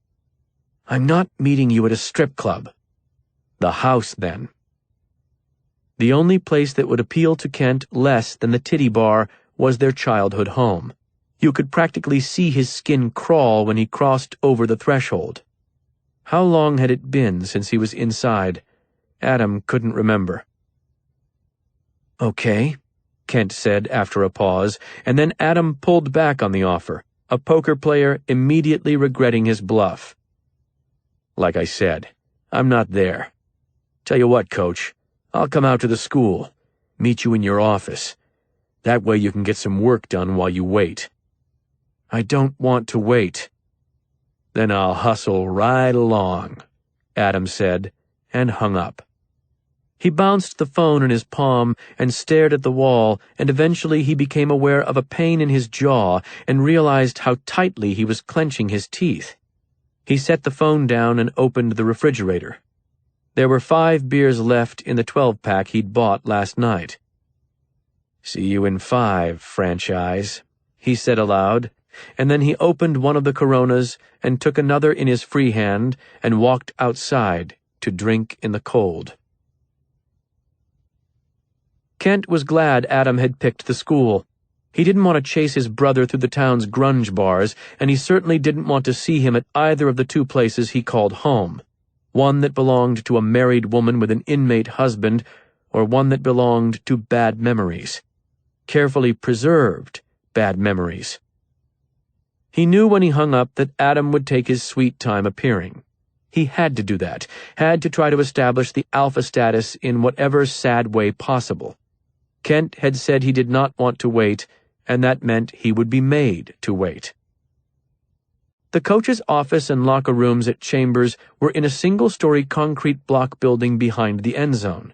"I'm not meeting you at a strip club." "The house, then." The only place that would appeal to Kent less than the titty bar was their childhood home. You could practically see his skin crawl when he crossed over the threshold. How long had it been since he was inside? Adam couldn't remember. "Okay," Kent said after a pause, and then Adam pulled back on the offer, a poker player immediately regretting his bluff. "Like I said, I'm not there. Tell you what, Coach, I'll come out to the school, meet you in your office. That way you can get some work done while you wait." "I don't want to wait." "Then I'll hustle right along," Adam said, and hung up. He bounced the phone in his palm and stared at the wall, and eventually he became aware of a pain in his jaw and realized how tightly he was clenching his teeth. He set the phone down and opened the refrigerator. There were 5 beers left in the 12-pack he'd bought last night. "See you in 5, franchise," he said aloud, and then he opened one of the Coronas and took another in his free hand and walked outside to drink in the cold. Kent was glad Adam had picked the school. He didn't want to chase his brother through the town's grunge bars, and he certainly didn't want to see him at either of the 2 places he called home, one that belonged to a married woman with an inmate husband, or one that belonged to bad memories. Carefully preserved bad memories. He knew when he hung up that Adam would take his sweet time appearing. He had to do that, had to try to establish the alpha status in whatever sad way possible. Kent had said he did not want to wait, and that meant he would be made to wait. The coach's office and locker rooms at Chambers were in a single-story concrete block building behind the end zone.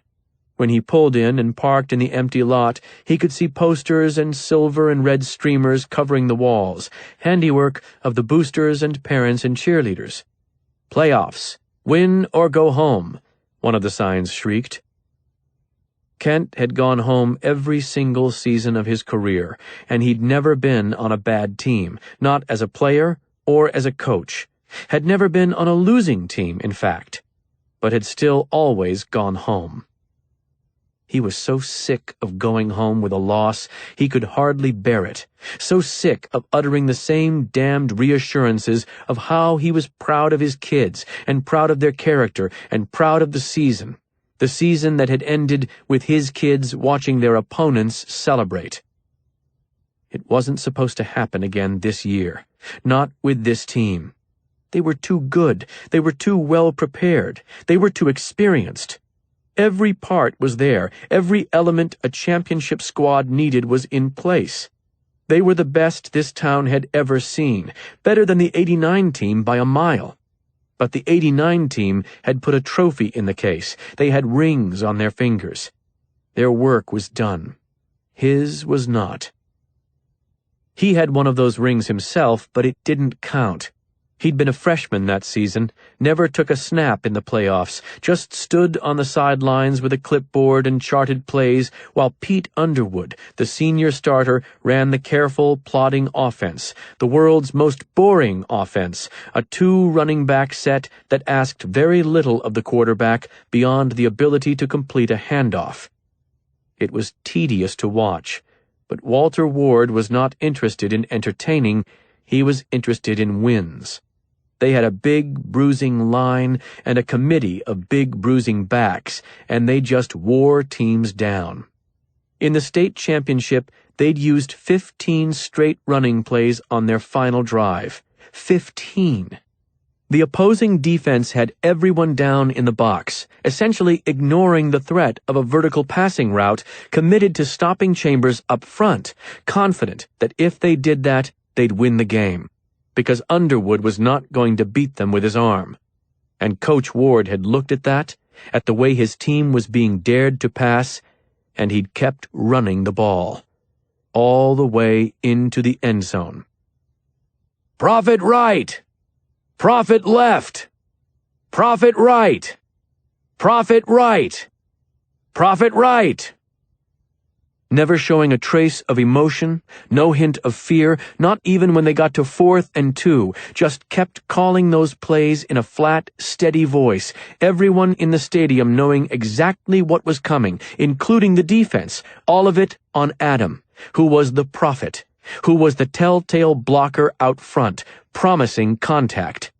When he pulled in and parked in the empty lot, he could see posters and silver and red streamers covering the walls, handiwork of the boosters and parents and cheerleaders. "Playoffs. Win or go home," one of the signs shrieked. Kent had gone home every single season of his career, and he'd never been on a bad team, not as a player or as a coach. Had never been on a losing team, in fact, but had still always gone home. He was so sick of going home with a loss, he could hardly bear it. So sick of uttering the same damned reassurances of how he was proud of his kids, and proud of their character, and proud of the season that had ended with his kids watching their opponents celebrate. It wasn't supposed to happen again this year, not with this team. They were too good, they were too well prepared, they were too experienced. Every part was there, every element a championship squad needed was in place. They were the best this town had ever seen, better than the '89 team by a mile. But the '89 team had put a trophy in the case. They had rings on their fingers. Their work was done. His was not. He had one of those rings himself, but it didn't count. He'd been a freshman that season, never took a snap in the playoffs, just stood on the sidelines with a clipboard and charted plays while Pete Underwood, the senior starter, ran the careful, plodding offense, the world's most boring offense, a 2-running-back set that asked very little of the quarterback beyond the ability to complete a handoff. It was tedious to watch, but Walter Ward was not interested in entertaining, he was interested in wins. They had a big, bruising line and a committee of big, bruising backs, and they just wore teams down. In the state championship, they'd used 15 straight running plays on their final drive. 15. The opposing defense had everyone down in the box, essentially ignoring the threat of a vertical passing route, committed to stopping Chambers up front, confident that if they did that, they'd win the game, because Underwood was not going to beat them with his arm. And Coach Ward had looked at that, at the way his team was being dared to pass, and he'd kept running the ball, all the way into the end zone. Profit right! Profit left! Profit right! Profit right! Profit right! Never showing a trace of emotion, no hint of fear, not even when they got to 4th and 2, just kept calling those plays in a flat, steady voice, everyone in the stadium knowing exactly what was coming, including the defense, all of it on Adam, who was the prophet, who was the telltale blocker out front, promising contact.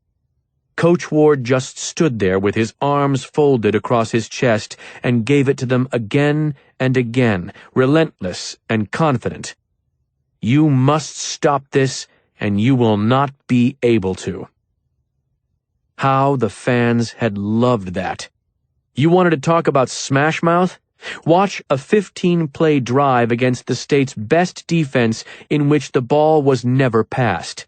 Coach Ward just stood there with his arms folded across his chest and gave it to them again and again, relentless and confident. You must stop this, and you will not be able to. How the fans had loved that. You wanted to talk about smash mouth? Watch a 15-play drive against the state's best defense in which the ball was never passed.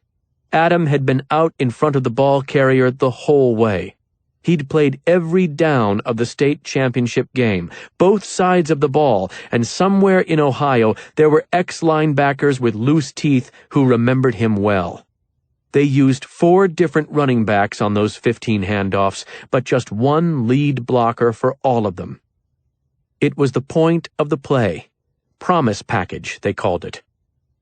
Adam had been out in front of the ball carrier the whole way. He'd played every down of the state championship game, both sides of the ball, and somewhere in Ohio there were ex-linebackers with loose teeth who remembered him well. They used 4 different running backs on those 15 handoffs, but just one lead blocker for all of them. It was the point of the play. Promise package, they called it.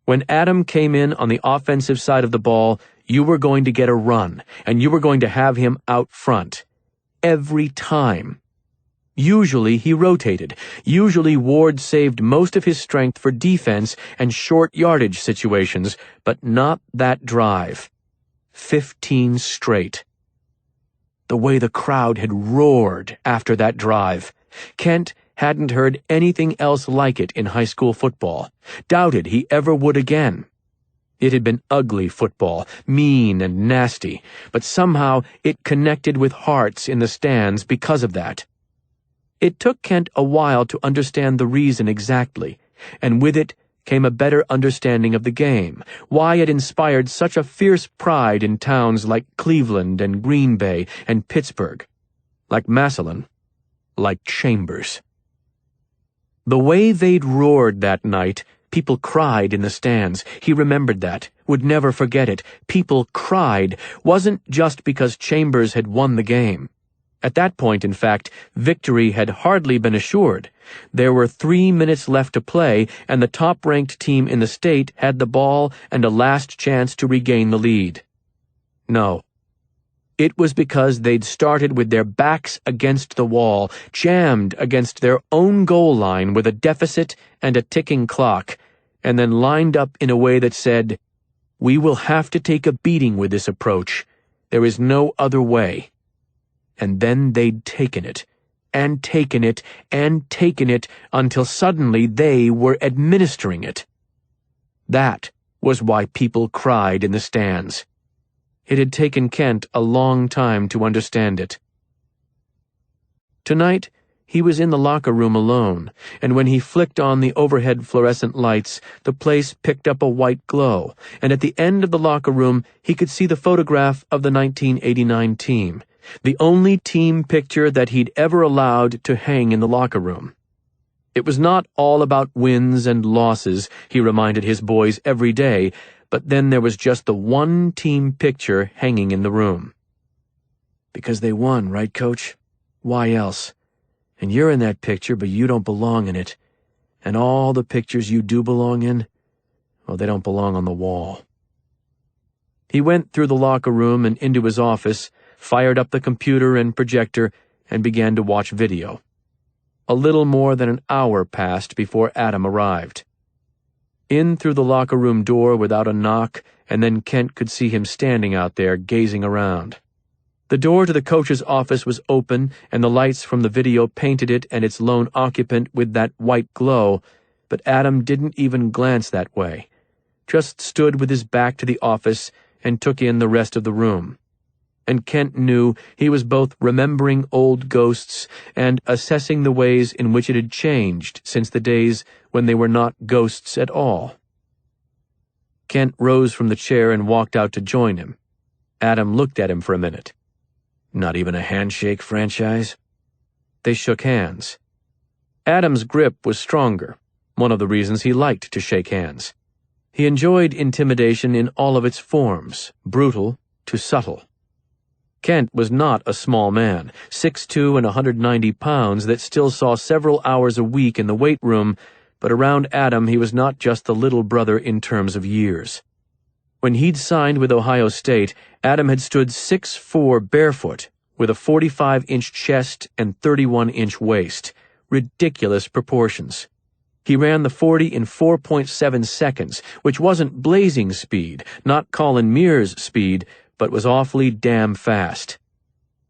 When Adam came in on the offensive side of the ball, you were going to get a run, and you were going to have him out front. Every time. Usually he rotated. Usually Ward saved most of his strength for defense and short yardage situations, but not that drive. 15 straight. The way the crowd had roared after that drive. Kent hadn't heard anything else like it in high school football, doubted he ever would again. It had been ugly football, mean and nasty, but somehow it connected with hearts in the stands because of that. It took Kent a while to understand the reason exactly, and with it came a better understanding of the game, why it inspired such a fierce pride in towns like Cleveland and Green Bay and Pittsburgh, like Massillon, like Chambers. The way they'd roared that night, people cried in the stands. He remembered that, would never forget it. People cried, wasn't just because Chambers had won the game. At that point, in fact, victory had hardly been assured. There were 3 minutes left to play, and the top-ranked team in the state had the ball and a last chance to regain the lead. No. It was because they'd started with their backs against the wall, jammed against their own goal line with a deficit and a ticking clock, and then lined up in a way that said, "We will have to take a beating with this approach. There is no other way." And then they'd taken it, and taken it, and taken it, until suddenly they were administering it. That was why people cried in the stands. It had taken Kent a long time to understand it. Tonight, he was in the locker room alone, and when he flicked on the overhead fluorescent lights, the place picked up a white glow, and at the end of the locker room he could see the photograph of the 1989 team, the only team picture that he'd ever allowed to hang in the locker room. It was not all about wins and losses, he reminded his boys every day, but then there was just the one team picture hanging in the room. "Because they won, right, Coach? Why else? And you're in that picture, but you don't belong in it. And all the pictures you do belong in, well, they don't belong on the wall." He went through the locker room and into his office, fired up the computer and projector, and began to watch video. A little more than an hour passed before Adam arrived. In through the locker room door without a knock, and then Kent could see him standing out there gazing around. The door to the coach's office was open, and the lights from the video painted it and its lone occupant with that white glow, but Adam didn't even glance that way, just stood with his back to the office and took in the rest of the room. and Kent knew he was both remembering old ghosts and assessing the ways in which it had changed since the days when they were not ghosts at all. Kent rose from the chair and walked out to join him. Adam looked at him for a minute. Not even a handshake franchise? They shook hands. Adam's grip was stronger, one of the reasons he liked to shake hands. He enjoyed intimidation in all of its forms, brutal to subtle. Kent was not a small man, 6'2" and 190 pounds that still saw several hours a week in the weight room, but around Adam he was not just the little brother in terms of years. When he'd signed with Ohio State, Adam had stood 6'4" barefoot, with a 45-inch chest and 31-inch waist. Ridiculous proportions. He ran the 40 in 4.7 seconds, which wasn't blazing speed, not Colin Mears' speed, but was awfully damn fast.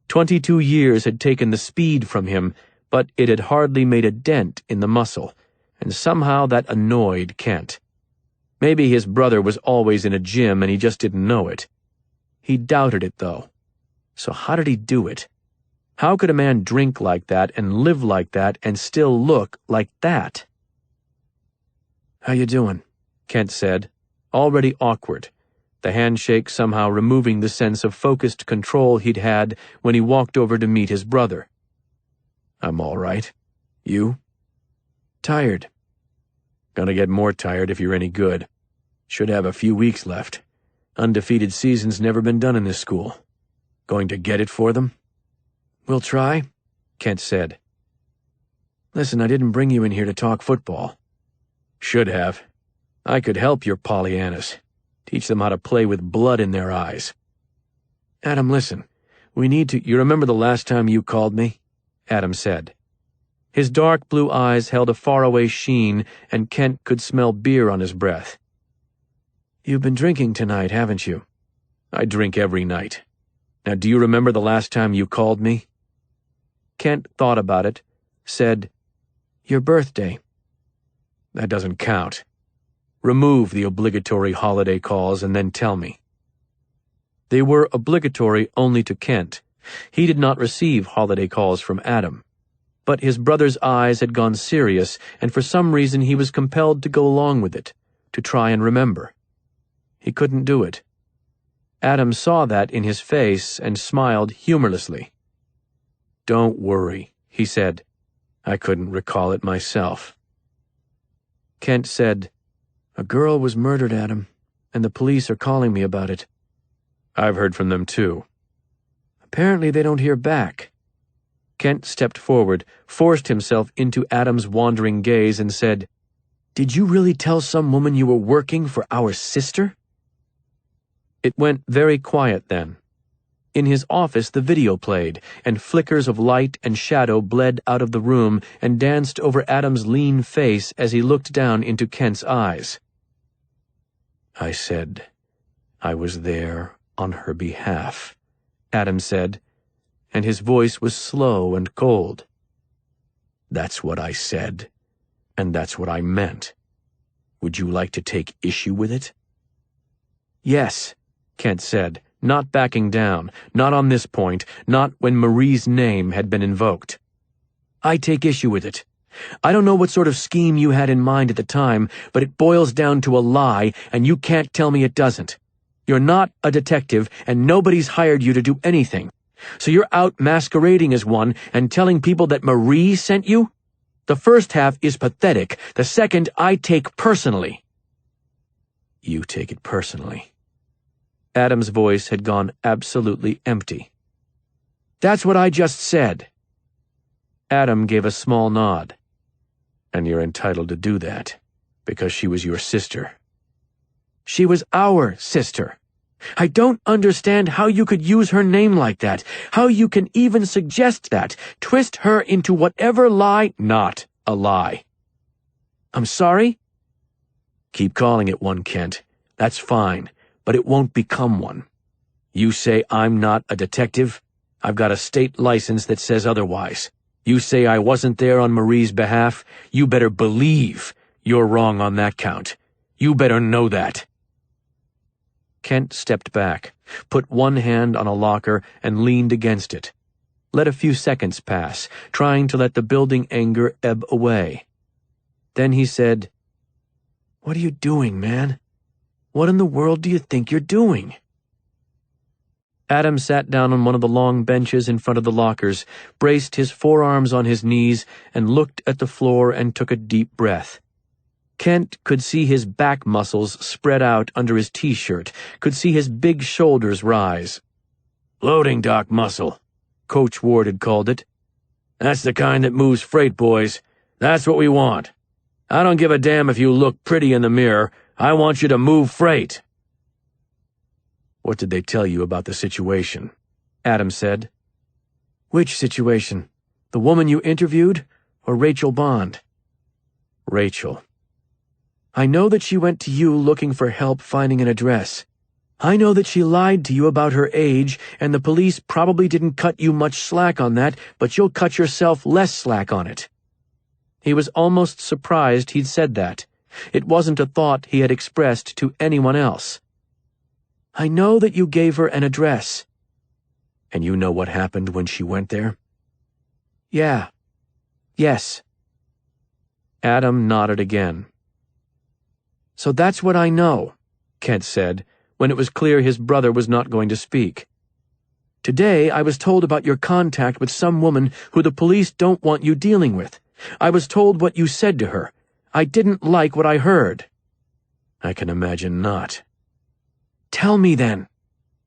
22 years had taken the speed from him, but it had hardly made a dent in the muscle, and somehow that annoyed Kent. Maybe his brother was always in a gym and he just didn't know it. He doubted it, though. So how did he do it? How could a man drink like that and live like that and still look like that? "How you doing?" Kent said, already awkward, the handshake somehow removing the sense of focused control he'd had when he walked over to meet his brother. "I'm all right. You?" "Tired." "Gonna get more tired if you're any good. Should have a few weeks left. Undefeated season's never been done in this school. Going to get it for them?" "We'll try," Kent said. "Listen, I didn't bring you in here to talk football." "Should have. I could help your Pollyannas. Teach them how to play with blood in their eyes." "Adam, listen. We need to—" "You remember the last time you called me?" Adam said. His dark blue eyes held a faraway sheen, and Kent could smell beer on his breath. "You've been drinking tonight, haven't you?" "I drink every night. Now, do you remember the last time you called me?" Kent thought about it, said, "Your birthday." "That doesn't count. Remove the obligatory holiday calls and then tell me." They were obligatory only to Kent. He did not receive holiday calls from Adam. But his brother's eyes had gone serious, and for some reason he was compelled to go along with it, to try and remember. He couldn't do it. Adam saw that in his face and smiled humorlessly. "Don't worry," he said. "I couldn't recall it myself." Kent said, "A girl was murdered, Adam, and the police are calling me about it." "I've heard from them too." "Apparently they don't hear back." Kent stepped forward, forced himself into Adam's wandering gaze, and said, "Did you really tell some woman you were working for our sister?" It went very quiet then. In his office the video played, and flickers of light and shadow bled out of the room and danced over Adam's lean face as he looked down into Kent's eyes. "I said I was there on her behalf," Adam said, and his voice was slow and cold. "That's what I said, and that's what I meant. Would you like to take issue with it?" "Yes," Kent said, not backing down, not on this point, not when Marie's name had been invoked. "I take issue with it. I don't know what sort of scheme you had in mind at the time, but it boils down to a lie, and you can't tell me it doesn't. You're not a detective, and nobody's hired you to do anything. So you're out masquerading as one and telling people that Marie sent you? The first half is pathetic. The second I take personally." "You take it personally." Adam's voice had gone absolutely empty. "That's what I just said." Adam gave a small nod. "And you're entitled to do that, because she was your sister." "She was our sister. I don't understand how you could use her name like that, how you can even suggest that, twist her into whatever lie—" "Not a lie." "I'm sorry?" "Keep calling it one, Kent. That's fine, but it won't become one. You say I'm not a detective? I've got a state license that says otherwise. You say I wasn't there on Marie's behalf? You better believe you're wrong on that count. You better know that." Kent stepped back. put one hand on a locker, and leaned against it. Let a few seconds pass, trying to let the building anger ebb away. Then he said, "What are you doing, man? What in the world do you think you're doing?" Adam sat down on one of the long benches in front of the lockers, braced his forearms on his knees, and looked at the floor and took a deep breath. Kent could see his back muscles spread out under his t-shirt, could see his big shoulders rise. "Loading dock muscle," Coach Ward had called it. "That's the kind that moves freight, boys. That's what we want. I don't give a damn if you look pretty in the mirror. I want you to move freight." "What did they tell you about the situation?" Adam said. "Which situation? The woman you interviewed, or Rachel Bond?" "Rachel. I know that she went to you looking for help finding an address. I know that she lied to you about her age, and the police probably didn't cut you much slack on that, but you'll cut yourself less slack on it." He was almost surprised he'd said that. It wasn't a thought he had expressed to anyone else. "I know that you gave her an address." "And you know what happened when she went there?" "Yeah. Yes." Adam nodded again. "So that's what I know," Kent said, when it was clear his brother was not going to speak. "Today I was told about your contact with some woman who the police don't want you dealing with. I was told what you said to her. I didn't like what I heard." "I can imagine not." "Tell me then.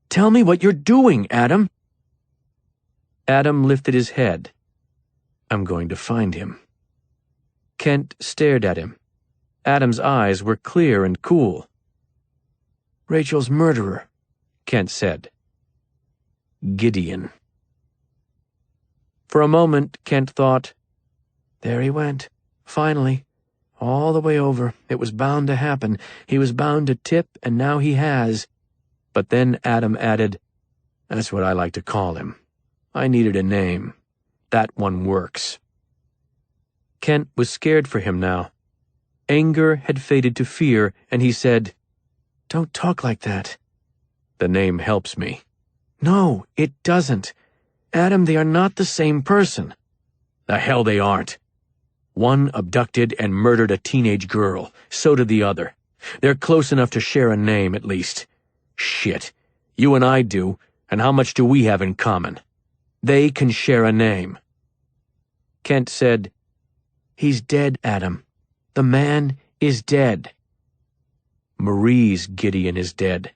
Tell me what you're doing, Adam." Adam lifted his head. "I'm going to find him." Kent stared at him. Adam's eyes were clear and cool. "Rachel's murderer," Kent said. "Gideon." For a moment, Kent thought, there he went, finally, all the way over. It was bound to happen. He was bound to tip, and now he has. But then Adam added, "That's what I like to call him. I needed a name. That one works." Kent was scared for him now. Anger had faded to fear, and he said, "Don't talk like that." "The name helps me." "No, it doesn't. Adam, they are not the same person." "The hell they aren't. One abducted and murdered a teenage girl. So did the other. They're close enough to share a name, at least. Shit. You and I do, and how much do we have in common? They can share a name." Kent said, "He's dead, Adam. The man is dead." "Marie's Gideon is dead.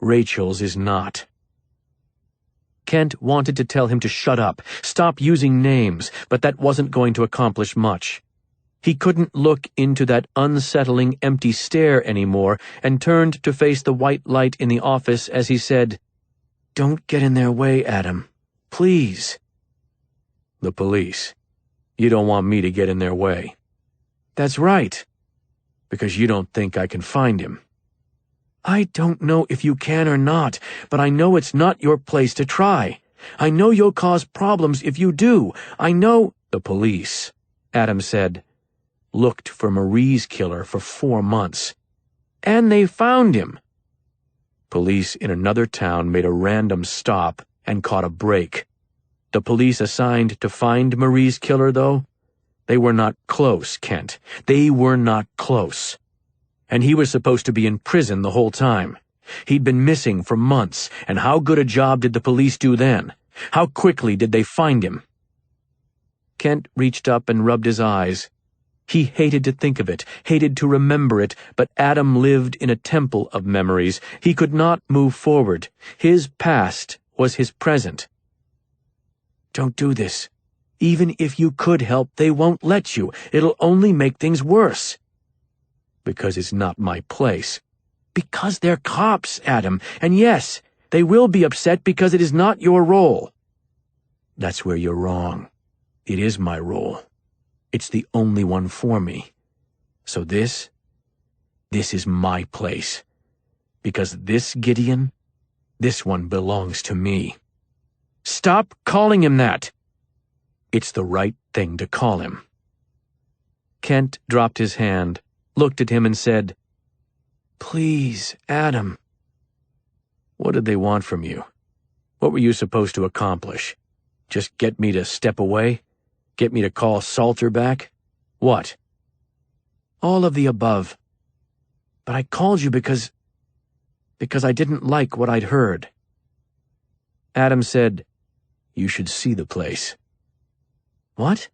Rachel's is not." Kent wanted to tell him to shut up, stop using names, but that wasn't going to accomplish much. He couldn't look into that unsettling, empty stare anymore, and turned to face the white light in the office as he said, "Don't get in their way, Adam. Please." "The police. You don't want me to get in their way." "That's right." "Because you don't think I can find him." "I don't know if you can or not, but I know it's not your place to try. I know you'll cause problems if you do. I know—" "The police," Adam said, "looked for Marie's killer for 4 months. And they found him." "Police in another town made a random stop and caught a break. The police assigned to find Marie's killer, though, they were not close, Kent. They were not close. And he was supposed to be in prison the whole time. He'd been missing for months, and how good a job did the police do then? How quickly did they find him?" Kent reached up and rubbed his eyes. He hated to think of it, hated to remember it, but Adam lived in a temple of memories. He could not move forward. His past was his present. "Don't do this. Even if you could help, they won't let you. It'll only make things worse." "Because it's not my place." "Because they're cops, Adam, and yes, they will be upset because it is not your role." "That's where you're wrong. It is my role. It's the only one for me. So this is my place. Because this Gideon, this one belongs to me." "Stop calling him that." "It's the right thing to call him." Kent dropped his hand, looked at him and said, "Please, Adam." What did they want from you? What were you supposed to accomplish? Just get me to step away? Get me to call Salter back? What? All of the above. But I called you because I didn't like what I'd heard. Adam said, "You should see the place." What?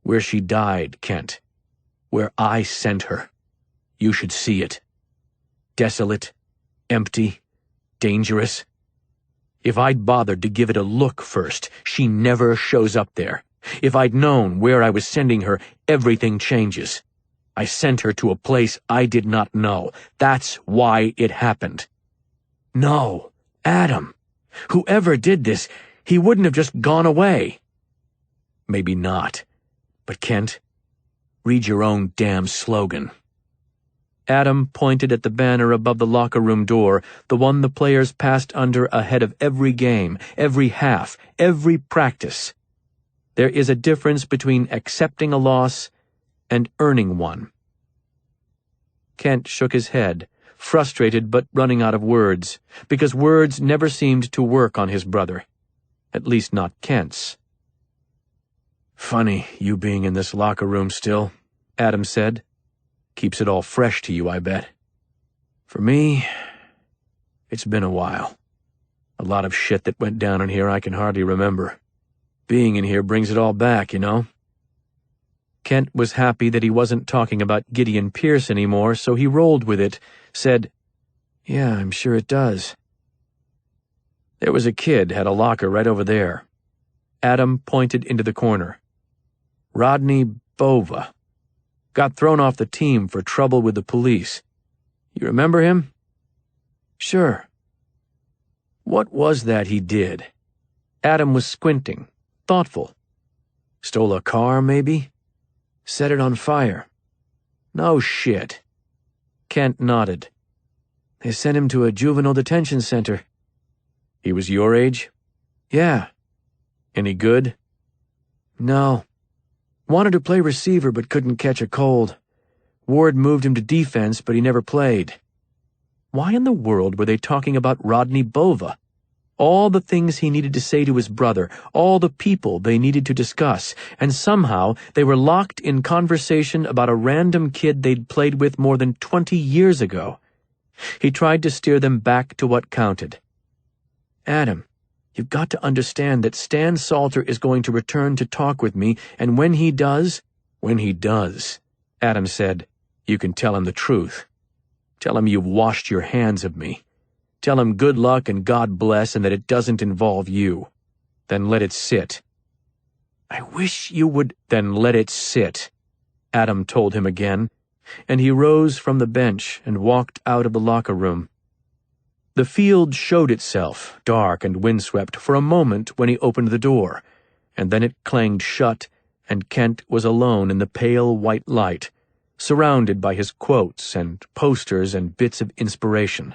Where she died, Kent. Where I sent her. You should see it. Desolate, empty, dangerous. If I'd bothered to give it a look first, she never shows up there. If I'd known where I was sending her, everything changes. I sent her to a place I did not know. That's why it happened. No, Adam. Whoever did this, he wouldn't have just gone away. Maybe not. But Kent, read your own damn slogan. Adam pointed at the banner above the locker room door, the one the players passed under ahead of every game, every half, every practice. There is a difference between accepting a loss and earning one. Kent shook his head, frustrated but running out of words, because words never seemed to work on his brother. At least not Kent's. "Funny, you being in this locker room still," Adam said. "Keeps it all fresh to you, I bet. For me, it's been a while. A lot of shit that went down in here I can hardly remember. Being in here brings it all back, you know." Kent was happy that he wasn't talking about Gideon Pierce anymore, so he rolled with it, said, "Yeah, I'm sure it does." "There was a kid had a locker right over there." Adam pointed into the corner. "Rodney Bova. Got thrown off the team for trouble with the police. You remember him?" "Sure." "What was that he did?" Adam was squinting, thoughtful. "Stole a car, maybe? Set it on fire?" "No shit." Kent nodded. "They sent him to a juvenile detention center." "He was your age?" "Yeah." "Any good?" "No. Wanted to play receiver but couldn't catch a cold. Ward moved him to defense, but he never played." Why in the world were they talking about Rodney Bova? All the things he needed to say to his brother, all the people they needed to discuss, and somehow they were locked in conversation about a random kid they'd played with more than 20 years ago. He tried to steer them back to what counted. "Adam, you've got to understand that Stan Salter is going to return to talk with me, and when he does," "When he does," Adam said, "you can tell him the truth. Tell him you've washed your hands of me. Tell him good luck and God bless and that it doesn't involve you. Then let it sit." "I wish you would—" "Then let it sit," Adam told him again, and he rose from the bench and walked out of the locker room. The field showed itself, dark and windswept, for a moment when he opened the door, and then it clanged shut, and Kent was alone in the pale white light, surrounded by his quotes and posters and bits of inspiration.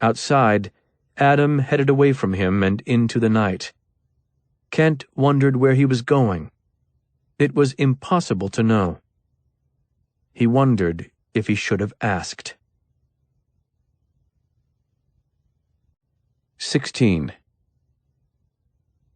Outside, Adam headed away from him and into the night. Kent wondered where he was going. It was impossible to know. He wondered if he should have asked. 16.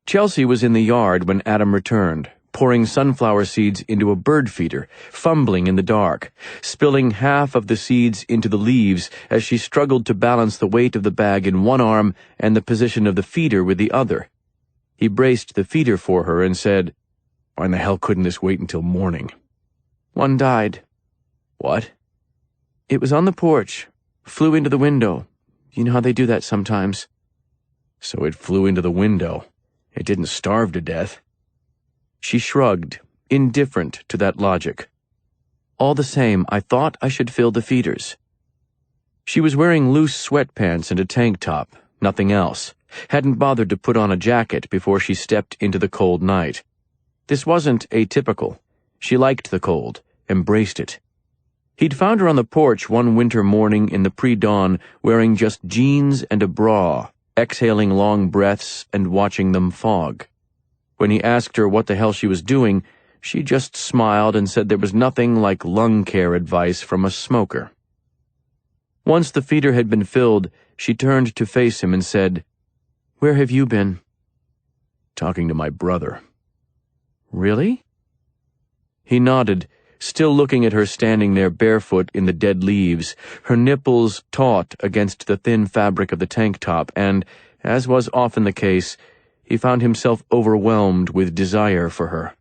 Chelsea was in the yard when Adam returned, pouring sunflower seeds into a bird feeder, fumbling in the dark, spilling half of the seeds into the leaves as she struggled to balance the weight of the bag in one arm and the position of the feeder with the other. He braced the feeder for her and said, "Why in the hell couldn't this wait until morning?" "One died." "What?" "It was on the porch. Flew into the window. You know how they do that sometimes." "So it flew into the window. It didn't starve to death." She shrugged, indifferent to that logic. "All the same, I thought I should fill the feeders." She was wearing loose sweatpants and a tank top, nothing else. Hadn't bothered to put on a jacket before she stepped into the cold night. This wasn't atypical. She liked the cold, embraced it. He'd found her on the porch one winter morning in the pre-dawn, wearing just jeans and a bra, exhaling long breaths and watching them fog. When he asked her what the hell she was doing, she just smiled and said there was nothing like lung care advice from a smoker. Once the feeder had been filled, she turned to face him and said, "Where have you been?" "Talking to my brother." "Really?" He nodded, still looking at her standing there barefoot in the dead leaves, her nipples taut against the thin fabric of the tank top, and, as was often the case, he found himself overwhelmed with desire for her.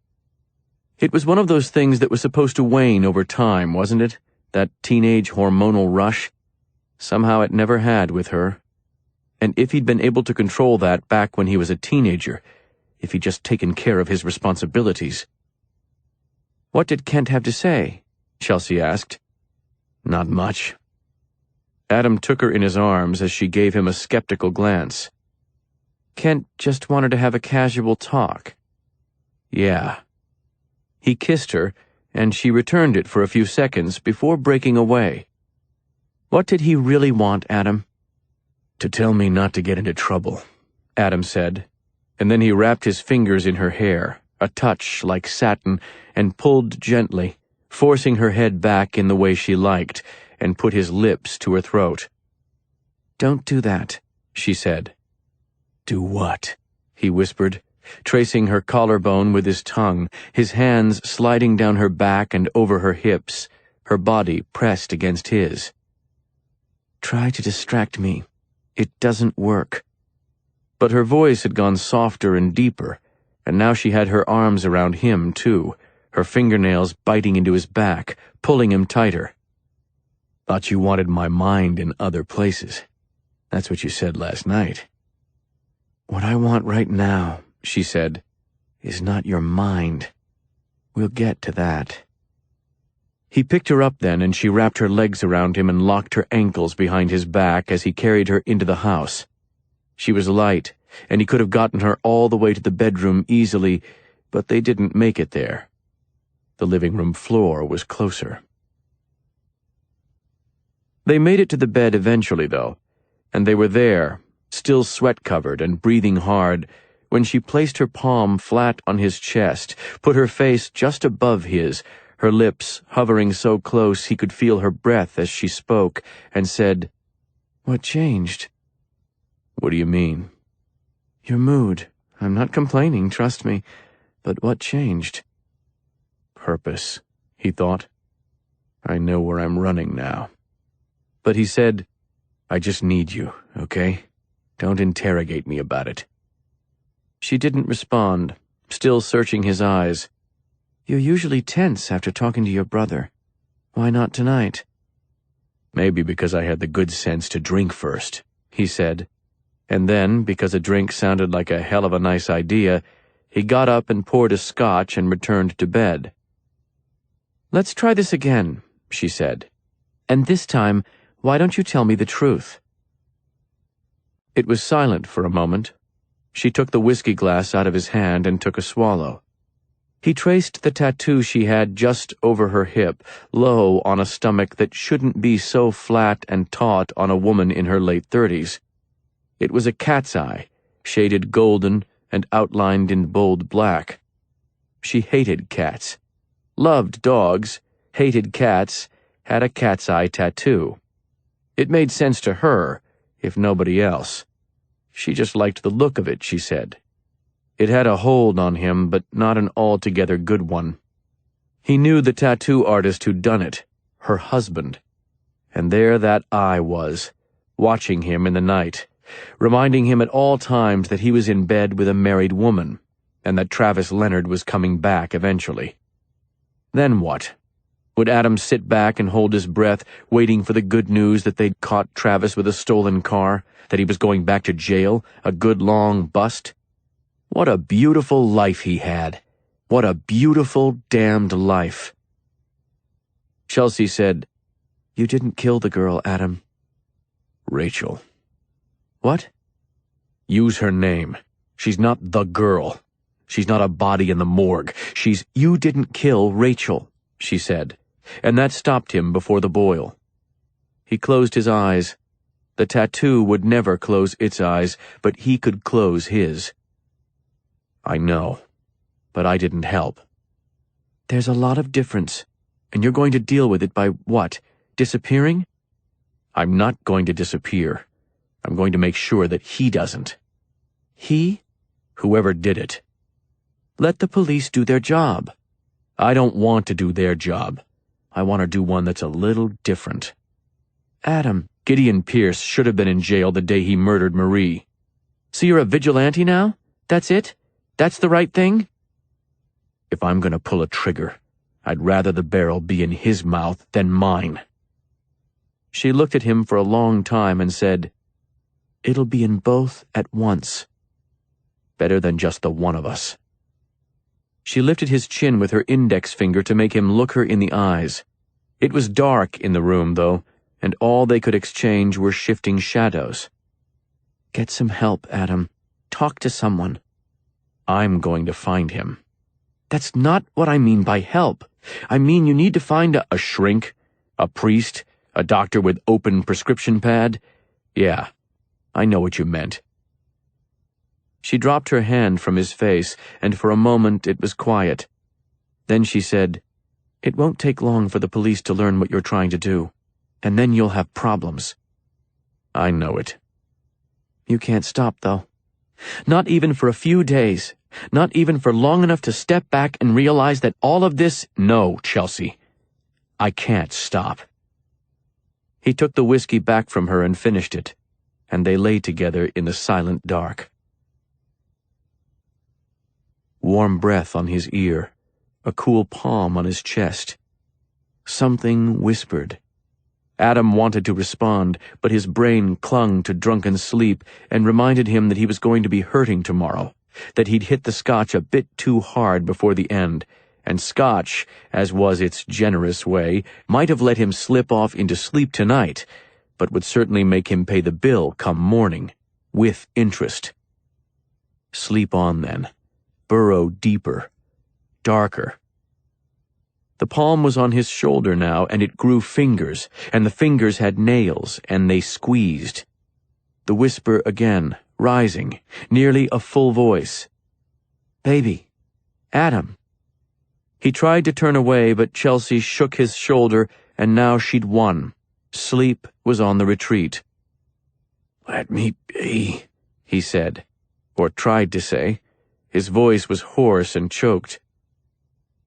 It was one of those things that was supposed to wane over time, wasn't it? That teenage hormonal rush? Somehow it never had with her. And if he'd been able to control that back when he was a teenager, if he'd just taken care of his responsibilities. "What did Kent have to say?" Chelsea asked. "Not much." Adam took her in his arms as she gave him a skeptical glance. "Kent just wanted to have a casual talk." "Yeah." He kissed her, and she returned it for a few seconds before breaking away. "What did he really want, Adam?" "To tell me not to get into trouble," Adam said, and then he wrapped his fingers in her hair, a touch like satin, and pulled gently, forcing her head back in the way she liked, and put his lips to her throat. "Don't do that," she said. "Do what?" he whispered, tracing her collarbone with his tongue, his hands sliding down her back and over her hips, her body pressed against his. "Try to distract me. It doesn't work." But her voice had gone softer and deeper, and now she had her arms around him, too, her fingernails biting into his back, pulling him tighter. "Thought you wanted my mind in other places. That's what you said last night." "What I want right now," she said, "is not your mind. We'll get to that." He picked her up then, and she wrapped her legs around him and locked her ankles behind his back as he carried her into the house. She was light, and he could have gotten her all the way to the bedroom easily, but they didn't make it there. The living room floor was closer. They made it to the bed eventually, though, and they were there, still sweat-covered and breathing hard, when she placed her palm flat on his chest, put her face just above his, her lips hovering so close he could feel her breath as she spoke, and said, "What changed?" "What do you mean?" "Your mood. I'm not complaining, trust me. But what changed?" "Purpose," he thought. "I know where I'm running now." But he said, "I just need you, okay? Don't interrogate me about it." She didn't respond, still searching his eyes. "You're usually tense after talking to your brother. Why not tonight?" "Maybe because I had the good sense to drink first," he said. And then, because a drink sounded like a hell of a nice idea, he got up and poured a scotch and returned to bed. "Let's try this again," she said. "And this time, why don't you tell me the truth?" It was silent for a moment. She took the whiskey glass out of his hand and took a swallow. He traced the tattoo she had just over her hip, low on a stomach that shouldn't be so flat and taut on a woman in her late 30s. It was a cat's eye, shaded golden and outlined in bold black. She hated cats, loved dogs, hated cats, had a cat's eye tattoo. It made sense to her, if nobody else. She just liked the look of it, she said. It had a hold on him, but not an altogether good one. He knew the tattoo artist who'd done it, her husband. And there that eye was, watching him in the night, reminding him at all times that he was in bed with a married woman, and that Travis Leonard was coming back eventually. Then what? Would Adam sit back and hold his breath, waiting for the good news that they'd caught Travis with a stolen car, that he was going back to jail, a good long bust? What a beautiful life he had. What a beautiful, damned life. Chelsea said, "You didn't kill the girl, Adam." "Rachel." "What?" "Use her name. She's not the girl. She's not a body in the morgue. You didn't kill Rachel," she said, and that stopped him before the boil. He closed his eyes. The tattoo would never close its eyes, but he could close his. "I know, but I didn't help." "There's a lot of difference, and you're going to deal with it by what? Disappearing?" I'm not going to disappear. I'm going to make sure that he doesn't. He? Whoever did it. Let the police do their job. I don't want to do their job. I want to do one that's a little different. Adam, Gideon Pierce should have been in jail the day he murdered Marie. so you're a vigilante now? That's it? That's the right thing? If I'm going to pull a trigger, I'd rather the barrel be in his mouth than mine. She looked at him for a long time and said, "It'll be in both at once." Better than just the one of us. She lifted his chin with her index finger to make him look her in the eyes. It was dark in the room, though, and all they could exchange were shifting shadows. "Get some help, Adam. Talk to someone." I'm going to find him. "That's not what I mean by help. I mean you need to find A shrink? A priest? A doctor with open prescription pad? Yeah, I know what you meant." She dropped her hand from his face, and for a moment it was quiet. Then she said, "It won't take long for the police to learn what you're trying to do, and then you'll have problems." I know it. "You can't stop, though. Not even for a few days. Not even for long enough to step back and realize that all of this—" No, Chelsea. I can't stop. He took the whiskey back from her and finished it, and they lay together in the silent dark. Warm breath on his ear, a cool palm on his chest. Something whispered. Adam wanted to respond, but his brain clung to drunken sleep and reminded him that he was going to be hurting tomorrow, that he'd hit the scotch a bit too hard before the end, and scotch, as was its generous way, might have let him slip off into sleep tonight, but would certainly make him pay the bill come morning, with interest. Sleep on then. Burrow deeper, darker. The palm was on his shoulder now, and it grew fingers, and the fingers had nails, and they squeezed. The whisper again, rising, nearly a full voice. "Baby, Adam." He tried to turn away, but Chelsea shook his shoulder, and now she'd won. Sleep was on the retreat. "Let me be," he said, or tried to say. His voice was hoarse and choked.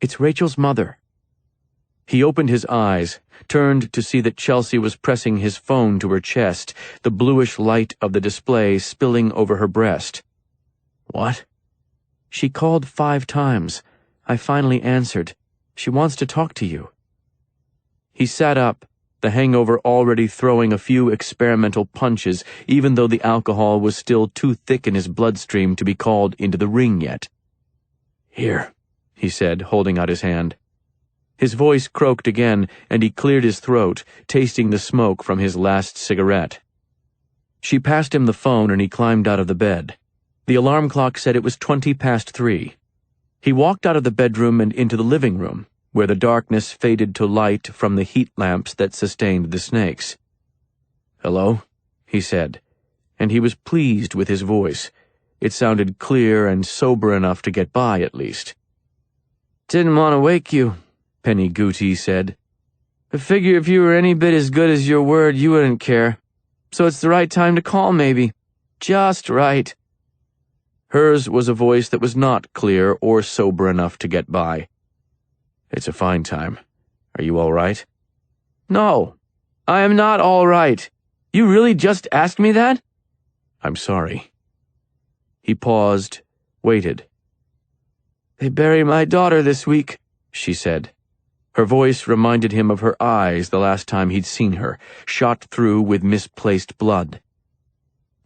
"It's Rachel's mother." He opened his eyes, turned to see that Chelsea was pressing his phone to her chest, the bluish light of the display spilling over her breast. "What?" "She called 5 times. I finally answered. She wants to talk to you." He sat up, the hangover already throwing a few experimental punches, even though the alcohol was still too thick in his bloodstream to be called into the ring yet. "Here," he said, holding out his hand. His voice croaked again, and he cleared his throat, tasting the smoke from his last cigarette. She passed him the phone, and he climbed out of the bed. The alarm clock said it was 3:20. He walked out of the bedroom and into the living room, where the darkness faded to light from the heat lamps that sustained the snakes. "Hello?" he said, and he was pleased with his voice. It sounded clear and sober enough to get by, at least. "Didn't want to wake you," Penny Gooty said. "I figure if you were any bit as good as your word, you wouldn't care. So it's the right time to call, maybe. Just right." Hers was a voice that was not clear or sober enough to get by. "It's a fine time. Are you all right?" "No, I am not all right. You really just asked me that?" "I'm sorry." He paused, waited. "They bury my daughter this week," she said. Her voice reminded him of her eyes the last time he'd seen her, shot through with misplaced blood.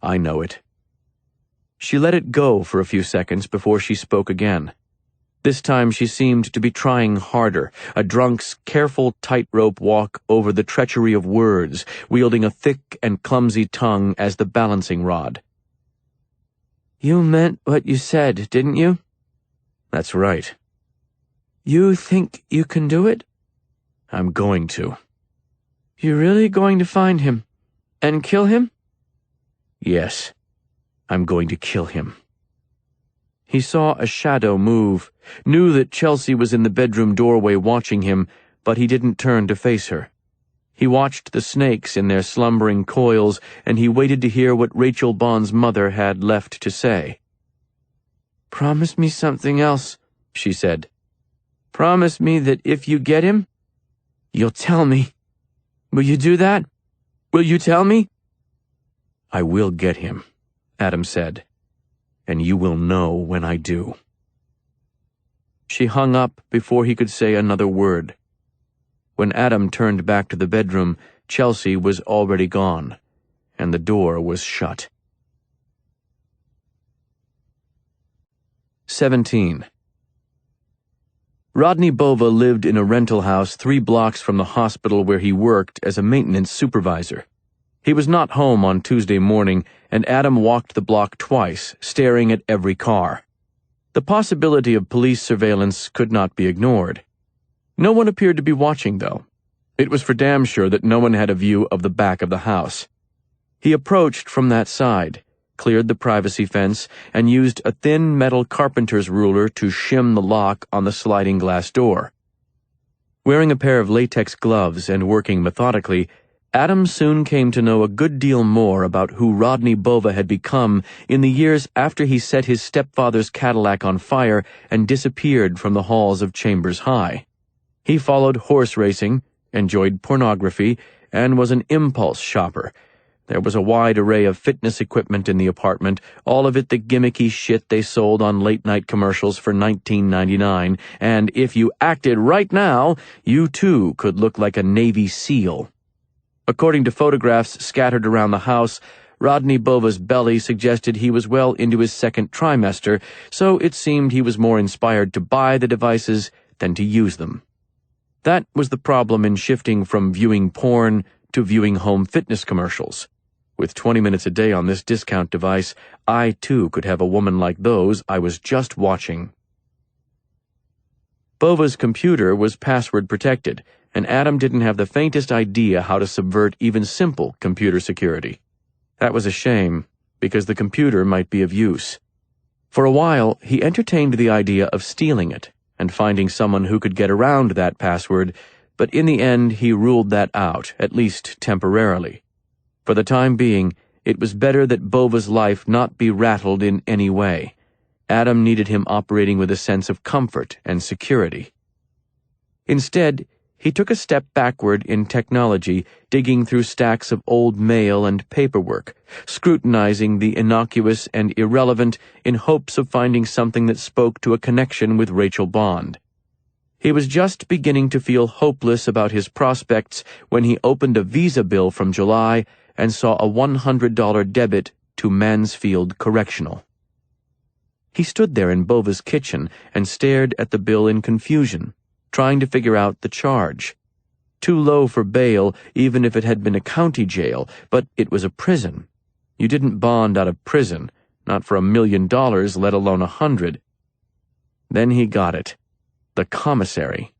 "I know it." She let it go for a few seconds before she spoke again. This time she seemed to be trying harder, a drunk's careful tightrope walk over the treachery of words, wielding a thick and clumsy tongue as the balancing rod. "You meant what you said, didn't you?" "That's right." "You think you can do it?" "I'm going to." "You're really going to find him? And kill him?" "Yes, I'm going to kill him." He saw a shadow move, knew that Chelsea was in the bedroom doorway watching him, but he didn't turn to face her. He watched the snakes in their slumbering coils, and he waited to hear what Rachel Bond's mother had left to say. "Promise me something else," she said. "Promise me that if you get him, you'll tell me. Will you do that? Will you tell me?" "I will get him," Adam said, "and you will know when I do." She hung up before he could say another word. When Adam turned back to the bedroom, Chelsea was already gone, and the door was shut. 17. Rodney Bova lived in a rental house 3 blocks from the hospital where he worked as a maintenance supervisor. He was not home on Tuesday morning, and Adam walked the block twice, staring at every car. The possibility of police surveillance could not be ignored. No one appeared to be watching, though. It was for damn sure that no one had a view of the back of the house. He approached from that side, cleared the privacy fence, and used a thin metal carpenter's ruler to shim the lock on the sliding glass door. Wearing a pair of latex gloves and working methodically, Adam soon came to know a good deal more about who Rodney Bova had become in the years after he set his stepfather's Cadillac on fire and disappeared from the halls of Chambers High. He followed horse racing, enjoyed pornography, and was an impulse shopper. There was a wide array of fitness equipment in the apartment, all of it the gimmicky shit they sold on late-night commercials for $19.99, and if you acted right now, you too could look like a Navy SEAL. According to photographs scattered around the house, Rodney Bova's belly suggested he was well into his second trimester, so it seemed he was more inspired to buy the devices than to use them. That was the problem in shifting from viewing porn to viewing home fitness commercials. With 20 minutes a day on this discount device, I too could have a woman like those I was just watching. Bova's computer was password protected, and Adam didn't have the faintest idea how to subvert even simple computer security. That was a shame, because the computer might be of use. For a while, he entertained the idea of stealing it and finding someone who could get around that password, but in the end he ruled that out, at least temporarily. For the time being, it was better that Bova's life not be rattled in any way. Adam needed him operating with a sense of comfort and security. Instead, he took a step backward in technology, digging through stacks of old mail and paperwork, scrutinizing the innocuous and irrelevant in hopes of finding something that spoke to a connection with Rachel Bond. He was just beginning to feel hopeless about his prospects when he opened a Visa bill from July and saw a $100 debit to Mansfield Correctional. He stood there in Bova's kitchen and stared at the bill in confusion, trying to figure out the charge. Too low for bail, even if it had been a county jail, but it was a prison. You didn't bond out of prison, not for $1 million, let alone 100. Then he got it. The commissary.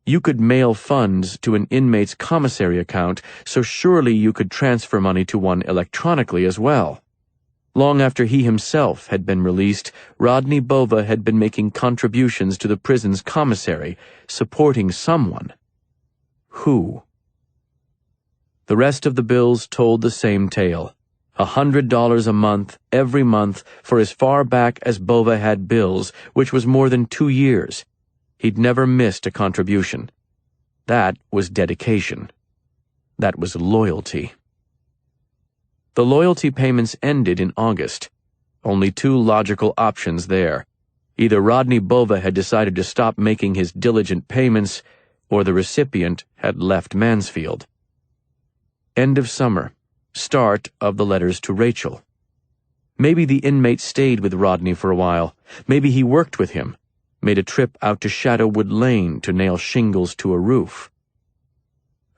You could mail funds to an inmate's commissary account, so surely you could transfer money to one electronically as well. Long after he himself had been released, Rodney Bova had been making contributions to the prison's commissary, supporting someone. Who? The rest of the bills told the same tale. $100 a month, every month, for as far back as Bova had bills, which was more than 2 years. He'd never missed a contribution. That was dedication. That was loyalty. The loyalty payments ended in August. Only 2 logical options there. Either Rodney Bova had decided to stop making his diligent payments, or the recipient had left Mansfield. End of summer. Start of the letters to Rachel. Maybe the inmate stayed with Rodney for a while. Maybe he worked with him. Made a trip out to Shadowwood Lane to nail shingles to a roof.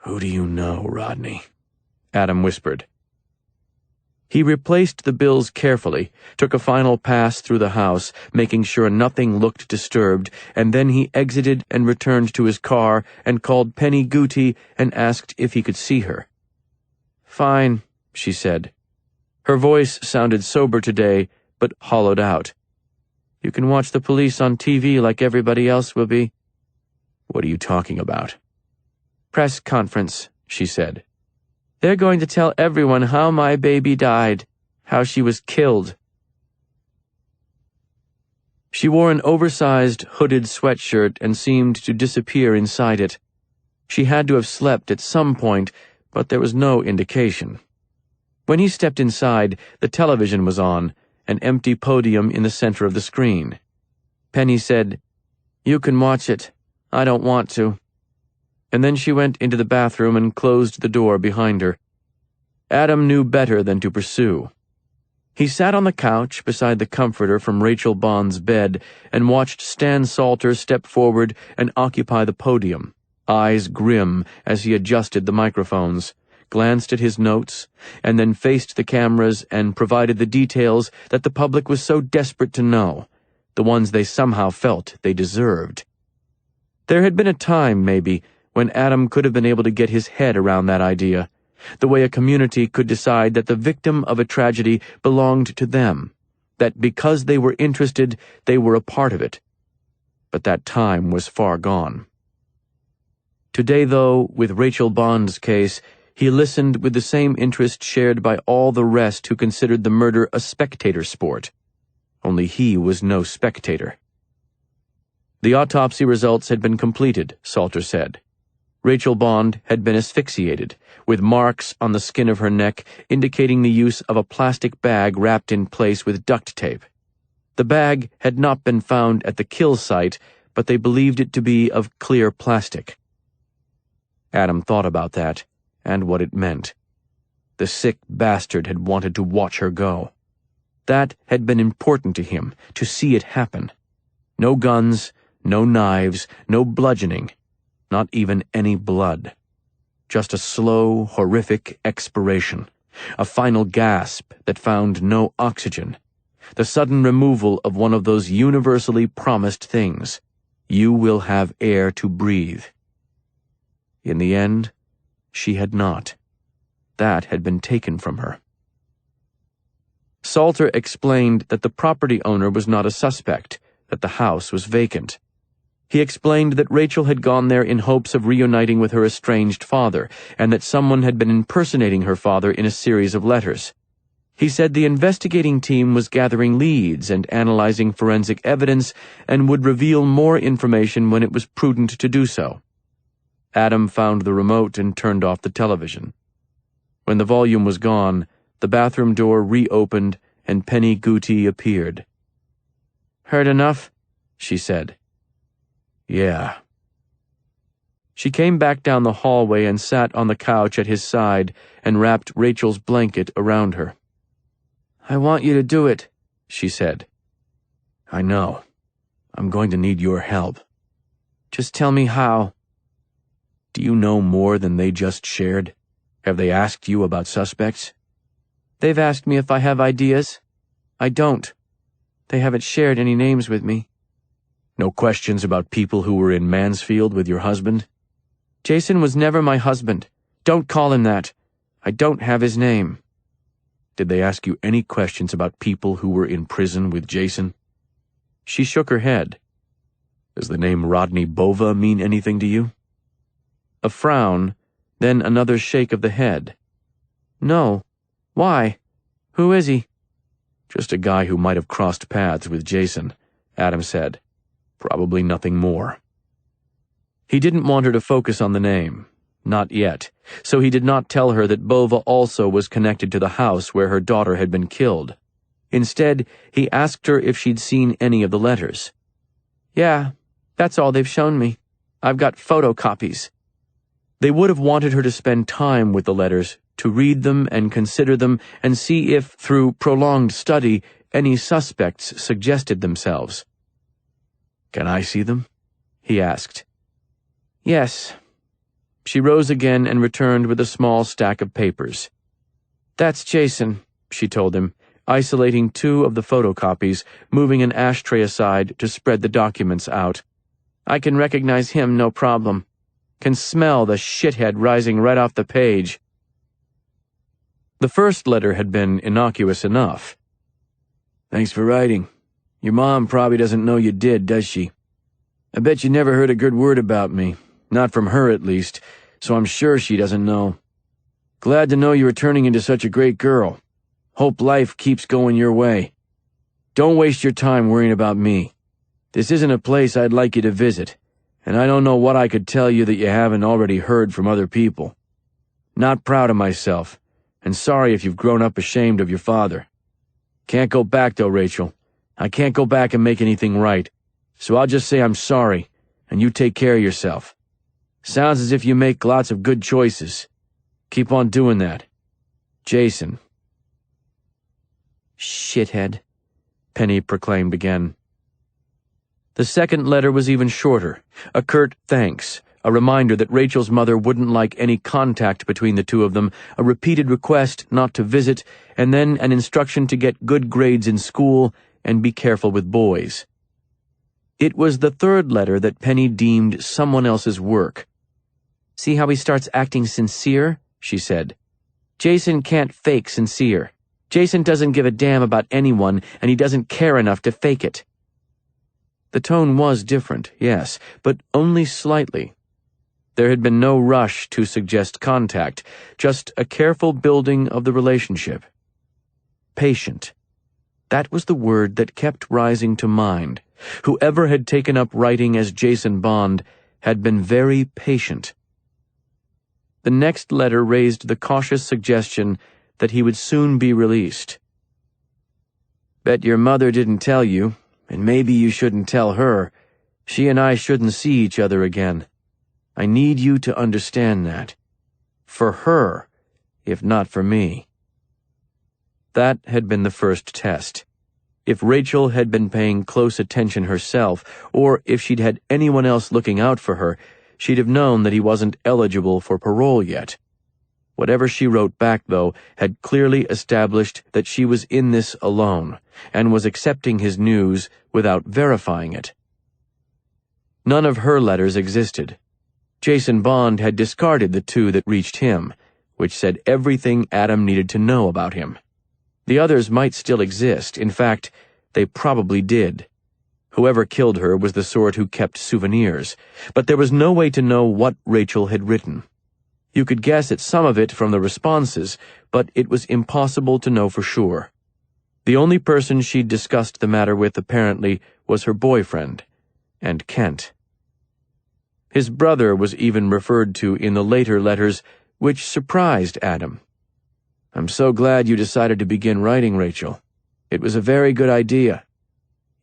"Who do you know, Rodney?" Adam whispered. He replaced the bills carefully, took a final pass through the house, making sure nothing looked disturbed, and then he exited and returned to his car and called Penny Gooty and asked if he could see her. "Fine," she said. Her voice sounded sober today, but hollowed out. "You can watch the police on TV like everybody else will be." "What are you talking about?" "Press conference," she said. "They're going to tell everyone how my baby died, how she was killed." She wore an oversized, hooded sweatshirt and seemed to disappear inside it. She had to have slept at some point, but there was no indication. When he stepped inside, the television was on, an empty podium in the center of the screen. Penny said, "You can watch it. I don't want to." And then she went into the bathroom and closed the door behind her. Adam knew better than to pursue. He sat on the couch beside the comforter from Rachel Bond's bed and watched Stan Salter step forward and occupy the podium, eyes grim as he adjusted the microphones, glanced at his notes, and then faced the cameras and provided the details that the public was so desperate to know, the ones they somehow felt they deserved. There had been a time, maybe, when Adam could have been able to get his head around that idea, the way a community could decide that the victim of a tragedy belonged to them, that because they were interested, they were a part of it. But that time was far gone. Today, though, with Rachel Bond's case, he listened with the same interest shared by all the rest who considered the murder a spectator sport. Only he was no spectator. The autopsy results had been completed, Salter said. Rachel Bond had been asphyxiated, with marks on the skin of her neck indicating the use of a plastic bag wrapped in place with duct tape. The bag had not been found at the kill site, but they believed it to be of clear plastic. Adam thought about that, and what it meant. The sick bastard had wanted to watch her go. That had been important to him, to see it happen. No guns, no knives, no bludgeoning. Not even any blood. Just a slow, horrific expiration. A final gasp that found no oxygen. The sudden removal of one of those universally promised things. You will have air to breathe. In the end, she had not. That had been taken from her. Salter explained that the property owner was not a suspect, that the house was vacant. He explained that Rachel had gone there in hopes of reuniting with her estranged father, and that someone had been impersonating her father in a series of letters. He said the investigating team was gathering leads and analyzing forensic evidence and would reveal more information when it was prudent to do so. Adam found the remote and turned off the television. When the volume was gone, the bathroom door reopened and Penny Gooty appeared. "Heard enough?" she said. "Yeah." She came back down the hallway and sat on the couch at his side and wrapped Rachel's blanket around her. "I want you to do it," she said. "I know. I'm going to need your help." "Just tell me how." "Do you know more than they just shared? Have they asked you about suspects?" "They've asked me if I have ideas. I don't. They haven't shared any names with me." "No questions about people who were in Mansfield with your husband?" "Jason was never my husband. Don't call him that. I don't have his name." "Did they ask you any questions about people who were in prison with Jason?" She shook her head. "Does the name Rodney Bova mean anything to you?" A frown, then another shake of the head. "No. Why? Who is he?" "Just a guy who might have crossed paths with Jason," Adam said. "Probably nothing more." He didn't want her to focus on the name. Not yet. So he did not tell her that Bova also was connected to the house where her daughter had been killed. Instead, he asked her if she'd seen any of the letters. "Yeah, that's all they've shown me. I've got photocopies." They would have wanted her to spend time with the letters, to read them and consider them and see if, through prolonged study, any suspects suggested themselves. "Can I see them?" he asked. "Yes." She rose again and returned with a small stack of papers. "That's Jason," she told him, isolating 2 of the photocopies, moving an ashtray aside to spread the documents out. "I can recognize him, no problem. Can smell the shithead rising right off the page." The first letter had been innocuous enough. "Thanks for writing. Your mom probably doesn't know you did, does she? I bet you never heard a good word about me. Not from her, at least. so I'm sure she doesn't know. Glad to know you are turning into such a great girl. Hope life keeps going your way. Don't waste your time worrying about me. This isn't a place I'd like you to visit, and I don't know what I could tell you that you haven't already heard from other people. Not proud of myself, and sorry if you've grown up ashamed of your father. Can't go back though, Rachel. I can't go back and make anything right, so I'll just say I'm sorry, and you take care of yourself. Sounds as if you make lots of good choices. Keep on doing that. Jason. Shithead, Penny proclaimed again. The second letter was even shorter, a curt thanks, a reminder that Rachel's mother wouldn't like any contact between the two of them, a repeated request not to visit, and then an instruction to get good grades in school and be careful with boys. It was the third letter that Penny deemed someone else's work. "See how he starts acting sincere?" she said. "Jason can't fake sincere. Jason doesn't give a damn about anyone, and he doesn't care enough to fake it." The tone was different, yes, but only slightly. There had been no rush to suggest contact, just a careful building of the relationship. Patient. That was the word that kept rising to mind. Whoever had taken up writing as Jason Bond had been very patient. The next letter raised the cautious suggestion that he would soon be released. Bet your mother didn't tell you, and maybe you shouldn't tell her. She and I shouldn't see each other again. I need you to understand that. For her, if not for me. That had been the first test. If Rachel had been paying close attention herself, or if she'd had anyone else looking out for her, she'd have known that he wasn't eligible for parole yet. Whatever she wrote back, though, had clearly established that she was in this alone, and was accepting his news without verifying it. None of her letters existed. Jason Bond had discarded the two that reached him, which said everything Adam needed to know about him. The others might still exist. In fact, they probably did. Whoever killed her was the sort who kept souvenirs, but there was no way to know what Rachel had written. You could guess at some of it from the responses, but it was impossible to know for sure. The only person she'd discussed the matter with, apparently, was her boyfriend, and Kent. His brother was even referred to in the later letters, which surprised Adam. I'm so glad you decided to begin writing, Rachel. It was a very good idea.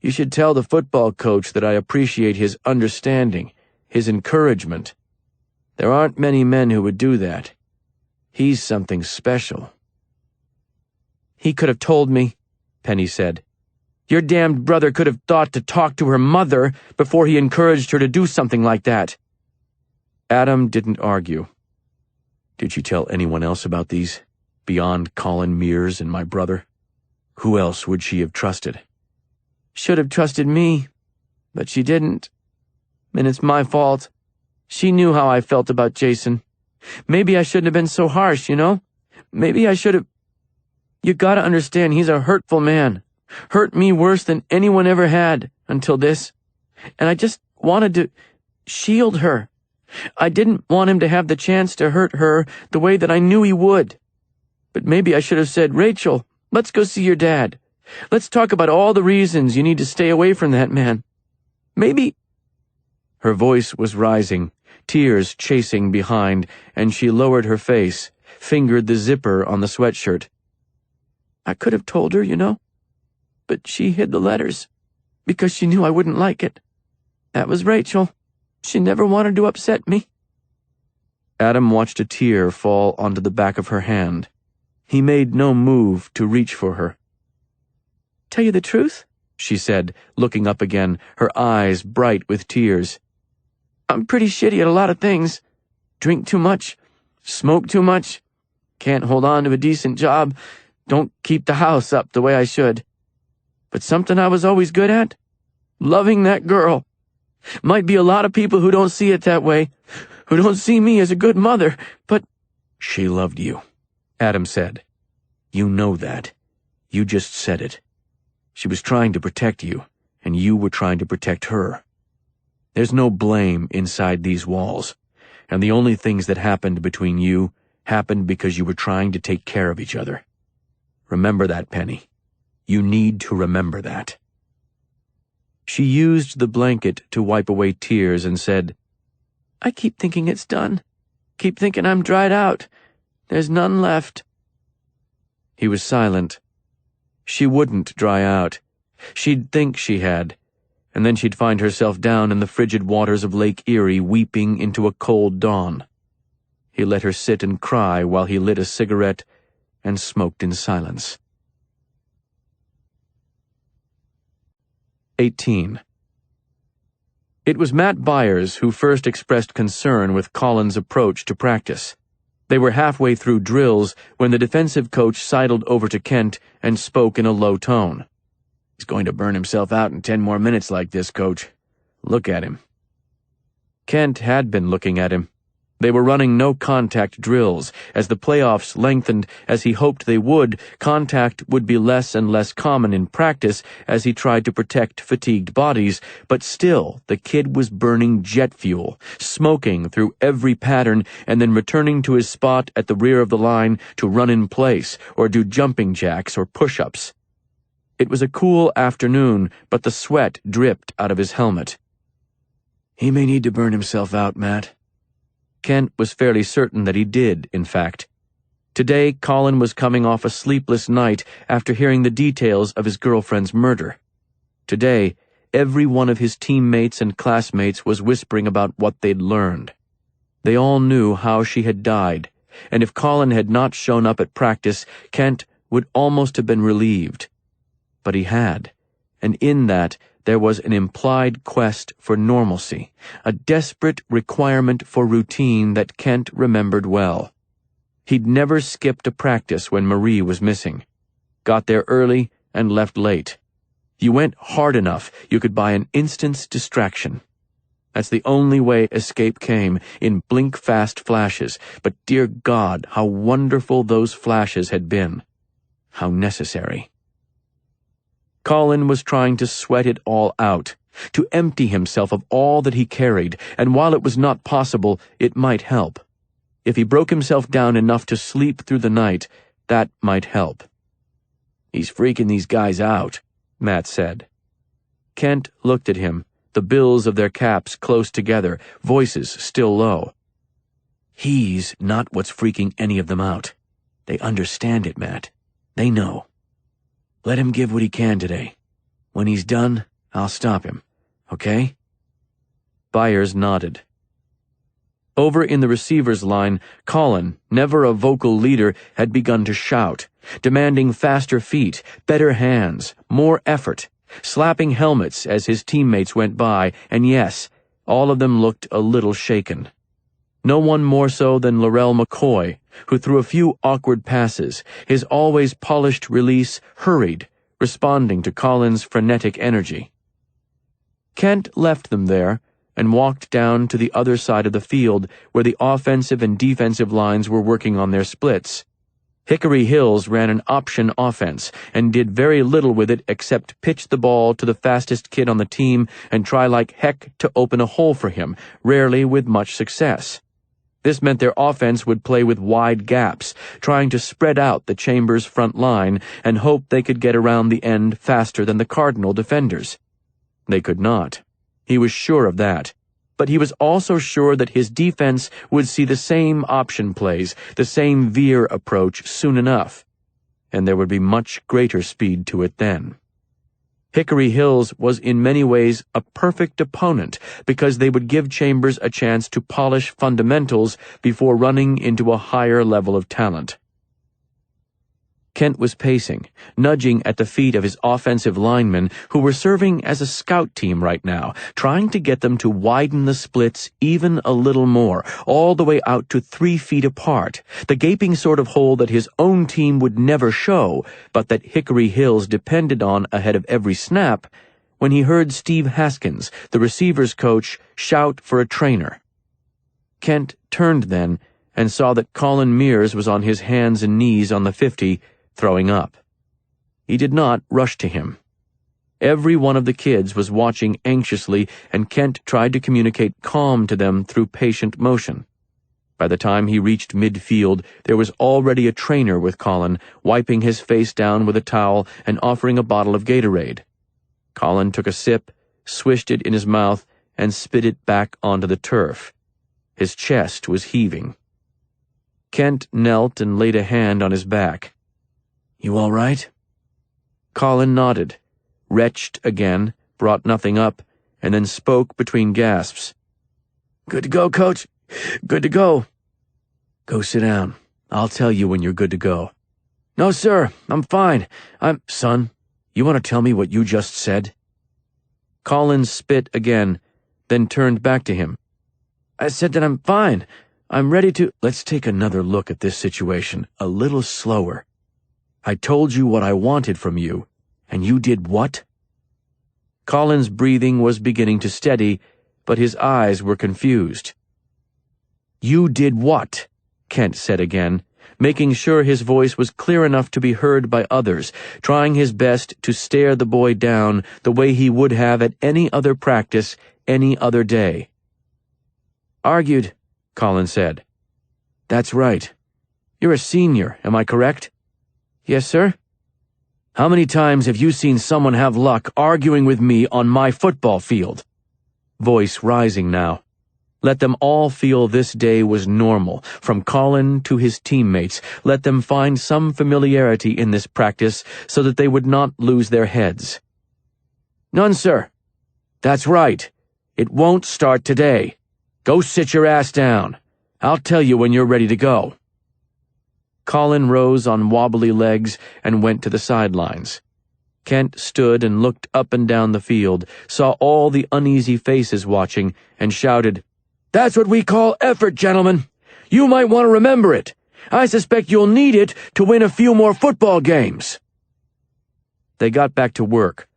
You should tell the football coach that I appreciate his understanding, his encouragement. There aren't many men who would do that. He's something special. "He could have told me," Penny said. "Your damned brother could have thought to talk to her mother before he encouraged her to do something like that." Adam didn't argue. Did she tell anyone else about these, beyond Colin Mears and my brother? Who else would she have trusted? "Should have trusted me, but she didn't. And it's my fault. She knew how I felt about Jason. Maybe I shouldn't have been so harsh, you know? Maybe I should have... You gotta understand, he's a hurtful man. Hurt me worse than anyone ever had, until this. And I just wanted to shield her. I didn't want him to have the chance to hurt her the way that I knew he would. But maybe I should have said, 'Rachel, let's go see your dad. Let's talk about all the reasons you need to stay away from that man. Maybe—'" Her voice was rising, tears chasing behind, and she lowered her face, fingered the zipper on the sweatshirt. "I could have told her, you know. But she hid the letters, because she knew I wouldn't like it. That was Rachel. She never wanted to upset me." Adam watched a tear fall onto the back of her hand. He made no move to reach for her. "Tell you the truth," she said, looking up again, her eyes bright with tears. "I'm pretty shitty at a lot of things. Drink too much, smoke too much, can't hold on to a decent job, don't keep the house up the way I should. But something I was always good at? Loving that girl. Might be a lot of people who don't see it that way, who don't see me as a good mother, but—" "She loved you," Adam said. "You know that. You just said it. She was trying to protect you, and you were trying to protect her. There's no blame inside these walls. and the only things that happened between you happened because you were trying to take care of each other. Remember that, Penny. You need to remember that." She used the blanket to wipe away tears and said, "I keep thinking it's done. Keep thinking I'm dried out. There's none left." He was silent. She wouldn't dry out. She'd think she had, and then she'd find herself down in the frigid waters of Lake Erie weeping into a cold dawn. He let her sit and cry while he lit a cigarette and smoked in silence. 18. It was Matt Byers who first expressed concern with Colin's approach to practice. They were halfway through drills when the defensive coach sidled over to Kent and spoke in a low tone. "He's going to burn himself out in 10 more minutes like this, Coach. Look at him." Kent had been looking at him. They were running no-contact drills. As the playoffs lengthened, as he hoped they would, contact would be less and less common in practice as he tried to protect fatigued bodies, but still the kid was burning jet fuel, smoking through every pattern and then returning to his spot at the rear of the line to run in place or do jumping jacks or push-ups. It was a cool afternoon, but the sweat dripped out of his helmet. "He may need to burn himself out, Matt." Kent was fairly certain that he did, in fact. Today, Colin was coming off a sleepless night after hearing the details of his girlfriend's murder. Today, every one of his teammates and classmates was whispering about what they'd learned. They all knew how she had died, and if Colin had not shown up at practice, Kent would almost have been relieved. But he had, and in that, there was an implied quest for normalcy, a desperate requirement for routine that Kent remembered well. He'd never skipped a practice when Marie was missing. Got there early and left late. You went hard enough, you could buy an instant's distraction. That's the only way escape came, in blink-fast flashes, but dear God, how wonderful those flashes had been. How necessary. Colin was trying to sweat it all out, to empty himself of all that he carried, and while it was not possible, it might help. If he broke himself down enough to sleep through the night, that might help. "He's freaking these guys out," Matt said. Kent looked at him, the bills of their caps close together, voices still low. "He's not what's freaking any of them out. They understand it, Matt. They know. Let him give what he can today. When he's done, I'll stop him. Okay?" Byers nodded. Over in the receiver's line, Colin, never a vocal leader, had begun to shout, demanding faster feet, better hands, more effort, slapping helmets as his teammates went by, and yes, all of them looked a little shaken. No one more so than Laurel McCoy, who threw a few awkward passes, his always polished release hurried, responding to Colin's frenetic energy. Kent left them there and walked down to the other side of the field where the offensive and defensive lines were working on their splits. Hickory Hills ran an option offense and did very little with it except pitch the ball to the fastest kid on the team and try like heck to open a hole for him, rarely with much success. This meant their offense would play with wide gaps, trying to spread out the Chambers' front line and hope they could get around the end faster than the Cardinal defenders. They could not. He was sure of that. But he was also sure that his defense would see the same option plays, the same veer approach soon enough, and there would be much greater speed to it then. Hickory Hills was in many ways a perfect opponent because they would give Chambers a chance to polish fundamentals before running into a higher level of talent. Kent was pacing, nudging at the feet of his offensive linemen who were serving as a scout team right now, trying to get them to widen the splits even a little more, all the way out to 3 feet apart, the gaping sort of hole that his own team would never show, but that Hickory Hills depended on ahead of every snap, when he heard Steve Haskins, the receivers coach, shout for a trainer. Kent turned then and saw that Colin Mears was on his hands and knees on the 50, throwing up. He did not rush to him. Every one of the kids was watching anxiously, and Kent tried to communicate calm to them through patient motion. By the time he reached midfield, there was already a trainer with Colin, wiping his face down with a towel and offering a bottle of Gatorade. Colin took a sip, swished it in his mouth, and spit it back onto the turf. His chest was heaving. Kent knelt and laid a hand on his back. "You all right?" Colin nodded, retched again, brought nothing up, and then spoke between gasps. "Good to go, Coach. Good to go." "Go sit down. I'll tell you when you're good to go." "No, sir. I'm fine. Son, you want to tell me what you just said?" Colin spit again, then turned back to him. "I said that I'm fine. I'm ready to—" "Let's take another look at this situation, a little slower. I told you what I wanted from you, and you did what?" Colin's breathing was beginning to steady, but his eyes were confused. "You did what?" Kent said again, making sure his voice was clear enough to be heard by others, trying his best to stare the boy down the way he would have at any other practice, any other day. "Argued," Colin said. "That's right. You're a senior, am I correct?" "Yes, sir." "How many times have you seen someone have luck arguing with me on my football field?" Voice rising now. Let them all feel this day was normal, from Colin to his teammates. Let them find some familiarity in this practice so that they would not lose their heads. "None, sir." "That's right. It won't start today. Go sit your ass down. I'll tell you when you're ready to go." Colin rose on wobbly legs and went to the sidelines. Kent stood and looked up and down the field, saw all the uneasy faces watching, and shouted, "That's what we call effort, gentlemen. You might want to remember it. I suspect you'll need it to win a few more football games." They got back to work.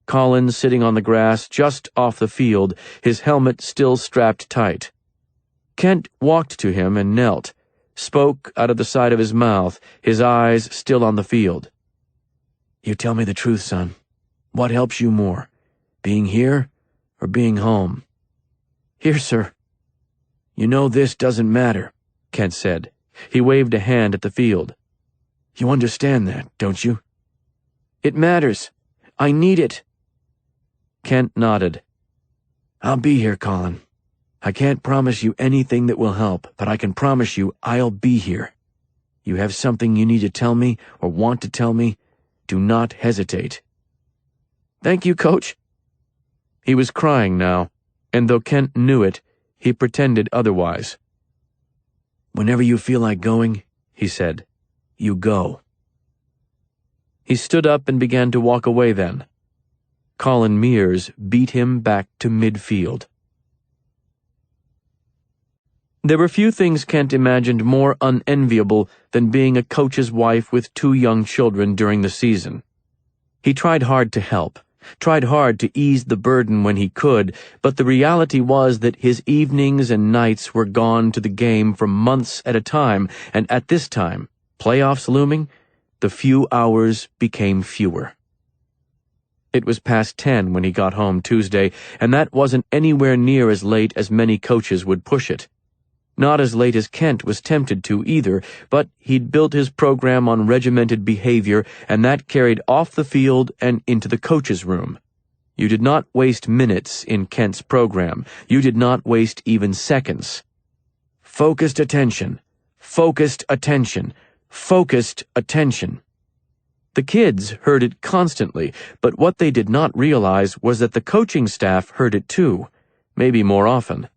Colin sitting on the grass just off the field, his helmet still strapped tight. Kent walked to him and knelt, spoke out of the side of his mouth, his eyes still on the field. "You tell me the truth, son. What helps you more, being here or being home?" "Here, sir." "You know this doesn't matter," Kent said. He waved a hand at the field. "You understand that, don't you?" "It matters. I need it." Kent nodded. "I'll be here, Colin. I can't promise you anything that will help, but I can promise you I'll be here. You have something you need to tell me or want to tell me, do not hesitate." "Thank you, Coach." He was crying now, and though Kent knew it, he pretended otherwise. "Whenever you feel like going," he said, "you go." He stood up and began to walk away then. Colin Mears beat him back to midfield. There were few things Kent imagined more unenviable than being a coach's wife with 2 young children during the season. He tried hard to help, tried hard to ease the burden when he could, but the reality was that his evenings and nights were gone to the game for months at a time, and at this time, playoffs looming, the few hours became fewer. It was past 10 when he got home Tuesday, and that wasn't anywhere near as late as many coaches would push it. Not as late as Kent was tempted to either, but he'd built his program on regimented behavior, and that carried off the field and into the coach's room. You did not waste minutes in Kent's program. You did not waste even seconds. Focused attention. Focused attention. Focused attention. The kids heard it constantly, but what they did not realize was that the coaching staff heard it too, maybe more often.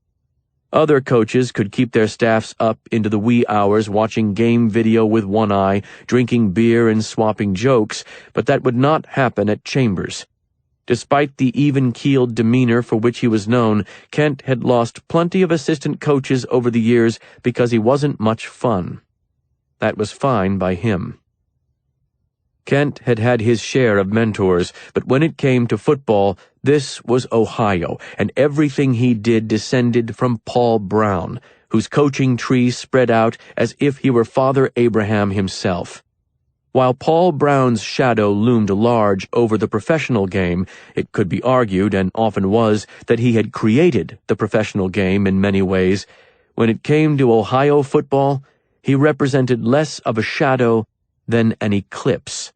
Other coaches could keep their staffs up into the wee hours watching game video with one eye, drinking beer and swapping jokes, but that would not happen at Chambers. Despite the even-keeled demeanor for which he was known, Kent had lost plenty of assistant coaches over the years because he wasn't much fun. That was fine by him. Kent had had his share of mentors, but when it came to football, this was Ohio, and everything he did descended from Paul Brown, whose coaching tree spread out as if he were Father Abraham himself. While Paul Brown's shadow loomed large over the professional game, it could be argued, and often was, that he had created the professional game in many ways. When it came to Ohio football, he represented less of a shadow than an eclipse.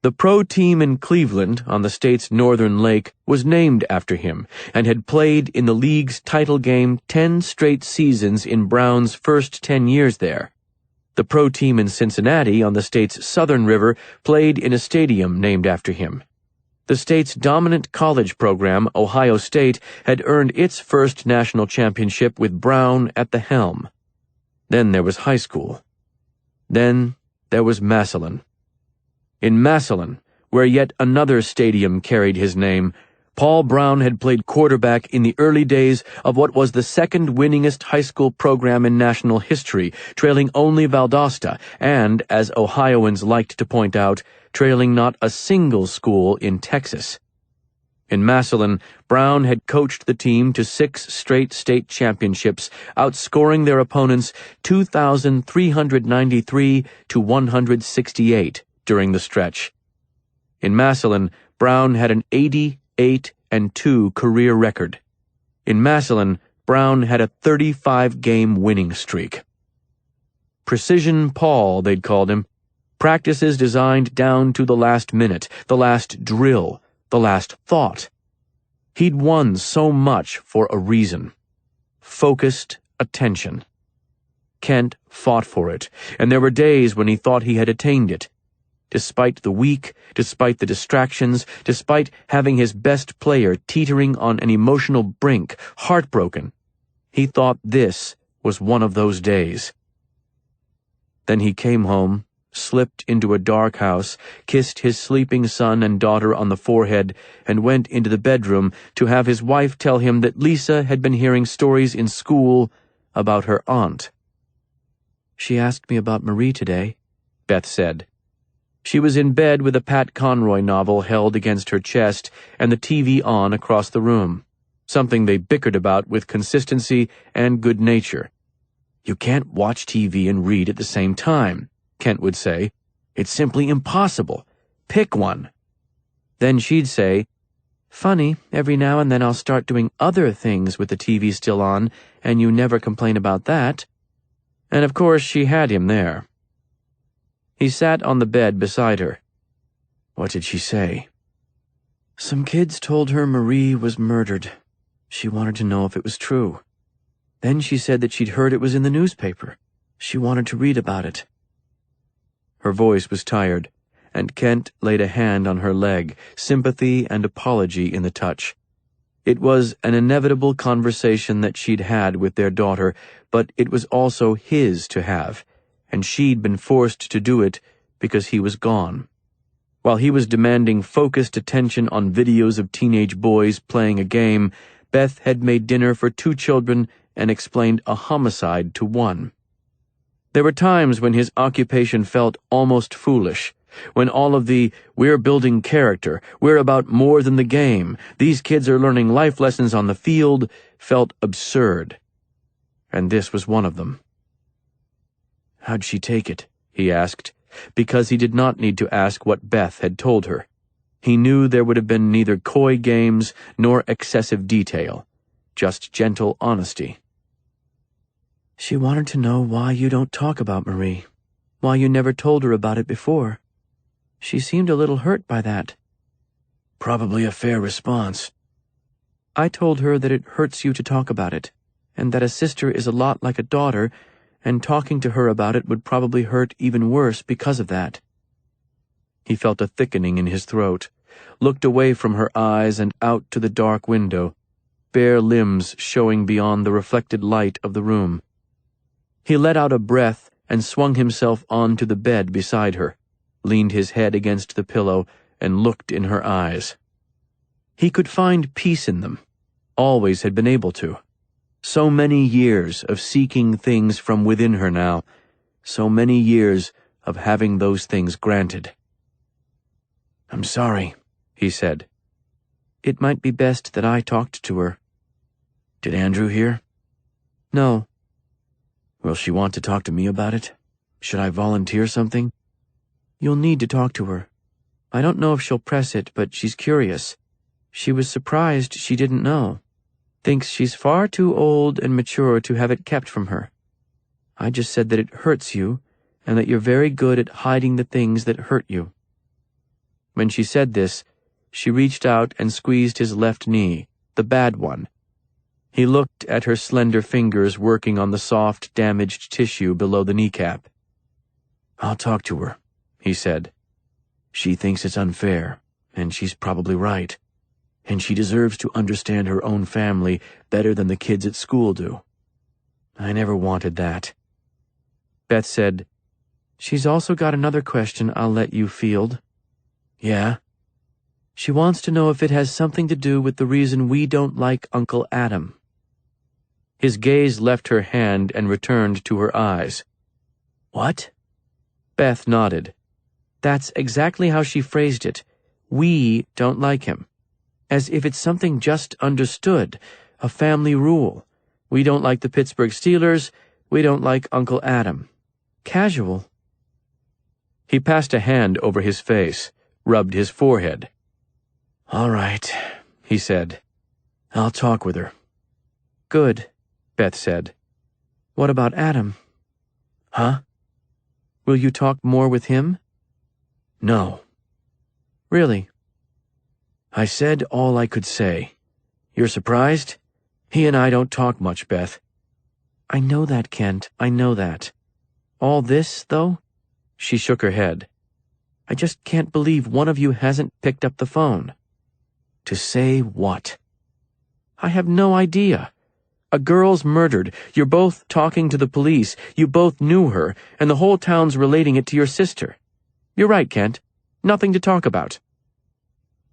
The pro team in Cleveland, on the state's northern lake, was named after him and had played in the league's title game 10 straight seasons in Brown's first 10 years there. The pro team in Cincinnati, on the state's southern river, played in a stadium named after him. The state's dominant college program, Ohio State, had earned its first national championship with Brown at the helm. Then there was high school. Then there was Massillon. In Massillon, where yet another stadium carried his name, Paul Brown had played quarterback in the early days of what was the second winningest high school program in national history, trailing only Valdosta, and, as Ohioans liked to point out, trailing not a single school in Texas. In Massillon, Brown had coached the team to 6 straight state championships, outscoring their opponents 2,393 to 168 during the stretch. In Massillon, Brown had an 88-2 career record. In Massillon, Brown had a 35-game winning streak. Precision Paul, they'd called him. Practices designed down to the last minute, the last drill, the last thought. He'd won so much for a reason. Focused attention. Kent fought for it, and there were days when he thought he had attained it. Despite the week, despite the distractions, despite having his best player teetering on an emotional brink, heartbroken, he thought this was one of those days. Then he came home, slipped into a dark house, kissed his sleeping son and daughter on the forehead, and went into the bedroom to have his wife tell him that Lisa had been hearing stories in school about her aunt. "She asked me about Marie today," Beth said. She was in bed with a Pat Conroy novel held against her chest and the TV on across the room, something they bickered about with consistency and good nature. "You can't watch TV and read at the same time," Kent would say. "It's simply impossible. Pick one." Then she'd say, "Funny, every now and then I'll start doing other things with the TV still on, and you never complain about that." And of course she had him there. He sat on the bed beside her. What did she say? "Some kids told her Marie was murdered. She wanted to know if it was true. Then she said that she'd heard it was in the newspaper. She wanted to read about it." Her voice was tired, and Kent laid a hand on her leg, sympathy and apology in the touch. It was an inevitable conversation that she'd had with their daughter, but it was also his to have, and she'd been forced to do it because he was gone. While he was demanding focused attention on videos of teenage boys playing a game, Beth had made dinner for 2 children and explained a homicide to one. There were times when his occupation felt almost foolish, when all of the "we're building character, we're about more than the game, these kids are learning life lessons on the field" felt absurd. And this was one of them. "How'd she take it?" he asked, because he did not need to ask what Beth had told her. He knew there would have been neither coy games nor excessive detail, just gentle honesty. "She wanted to know why you don't talk about Marie, why you never told her about it before. She seemed a little hurt by that." Probably a fair response. "I told her that it hurts you to talk about it, and that a sister is a lot like a daughter, and talking to her about it would probably hurt even worse because of that." He felt a thickening in his throat, looked away from her eyes and out to the dark window, bare limbs showing beyond the reflected light of the room. He let out a breath and swung himself onto the bed beside her, leaned his head against the pillow, and looked in her eyes. He could find peace in them, always had been able to. So many years of seeking things from within her now, so many years of having those things granted. "I'm sorry," he said. "It might be best that I talked to her." "Did Andrew hear?" "No." "Will she want to talk to me about it? Should I volunteer something?" "You'll need to talk to her. I don't know if she'll press it, but she's curious. She was surprised she didn't know." thinks she's far too old and mature to have it kept from her. I just said that it hurts you, and that you're very good at hiding the things that hurt you." When she said this, she reached out and squeezed his left knee, the bad one. He looked at her slender fingers working on the soft, damaged tissue below the kneecap. "I'll talk to her," he said. "She thinks it's unfair, and she's probably right. And she deserves to understand her own family better than the kids at school do. I never wanted that." Beth said, "She's also got another question I'll let you field." "Yeah?" "She wants to know if it has something to do with the reason we don't like Uncle Adam." His gaze left her hand and returned to her eyes. "What?" Beth nodded. That's exactly how she phrased it. We don't like him. As if it's something just understood, a family rule. We don't like the Pittsburgh Steelers, we don't like Uncle Adam. Casual. He passed a hand over his face, rubbed his forehead. "All right," he said. "I'll talk with her." "Good," Beth said. "What about Adam?" "Huh?" "Will you talk more with him?" "No." "Really?" "I said all I could say. You're surprised? He and I don't talk much, Beth." "I know that, Kent. I know that. All this, though?" She shook her head. "I just can't believe one of you hasn't picked up the phone." "To say what?" "I have no idea. A girl's murdered. You're both talking to the police. You both knew her, and the whole town's relating it to your sister. You're right, Kent. Nothing to talk about."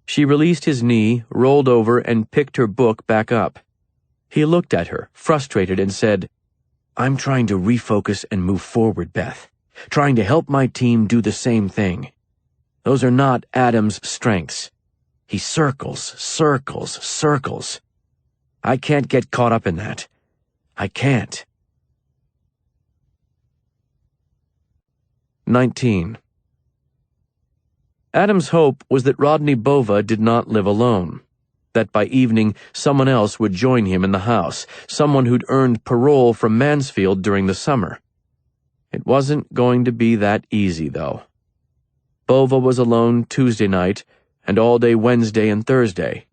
She released his knee, rolled over, and picked her book back up. He looked at her, frustrated, and said, "I'm trying to refocus and move forward, Beth. Trying to help my team do the same thing. Those are not Adam's strengths. He circles, circles, circles. I can't get caught up in that. I can't." 19. Adam's hope was that Rodney Bova did not live alone, that by evening someone else would join him in the house, someone who'd earned parole from Mansfield during the summer. It wasn't going to be that easy, though. Bova was alone Tuesday night and all day Wednesday and Thursday.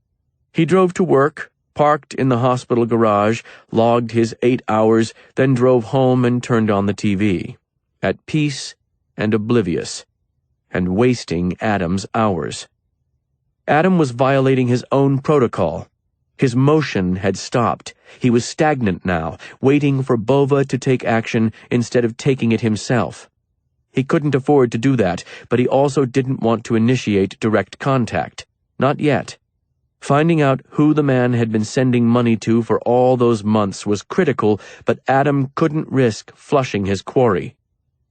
He drove to work, parked in the hospital garage, logged his 8 hours, then drove home and turned on the TV, at peace and oblivious, and wasting Adam's hours. Adam was violating his own protocol. His motion had stopped. He was stagnant now, waiting for Bova to take action instead of taking it himself. He couldn't afford to do that, but he also didn't want to initiate direct contact. Not yet. Finding out who the man had been sending money to for all those months was critical, but Adam couldn't risk flushing his quarry.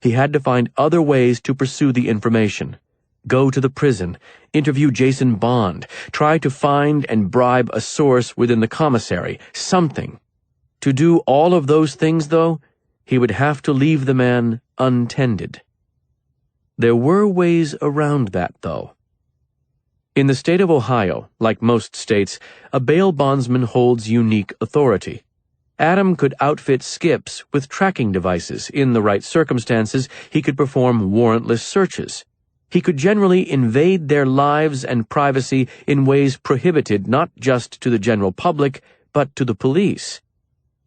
He had to find other ways to pursue the information. Go to the prison, interview Jason Bond, try to find and bribe a source within the commissary, something. To do all of those things, though, he would have to leave the man untended. There were ways around that, though. In the state of Ohio, like most states, a bail bondsman holds unique authority. Adam could outfit skips with tracking devices. In the right circumstances, he could perform warrantless searches. He could generally invade their lives and privacy in ways prohibited not just to the general public, but to the police.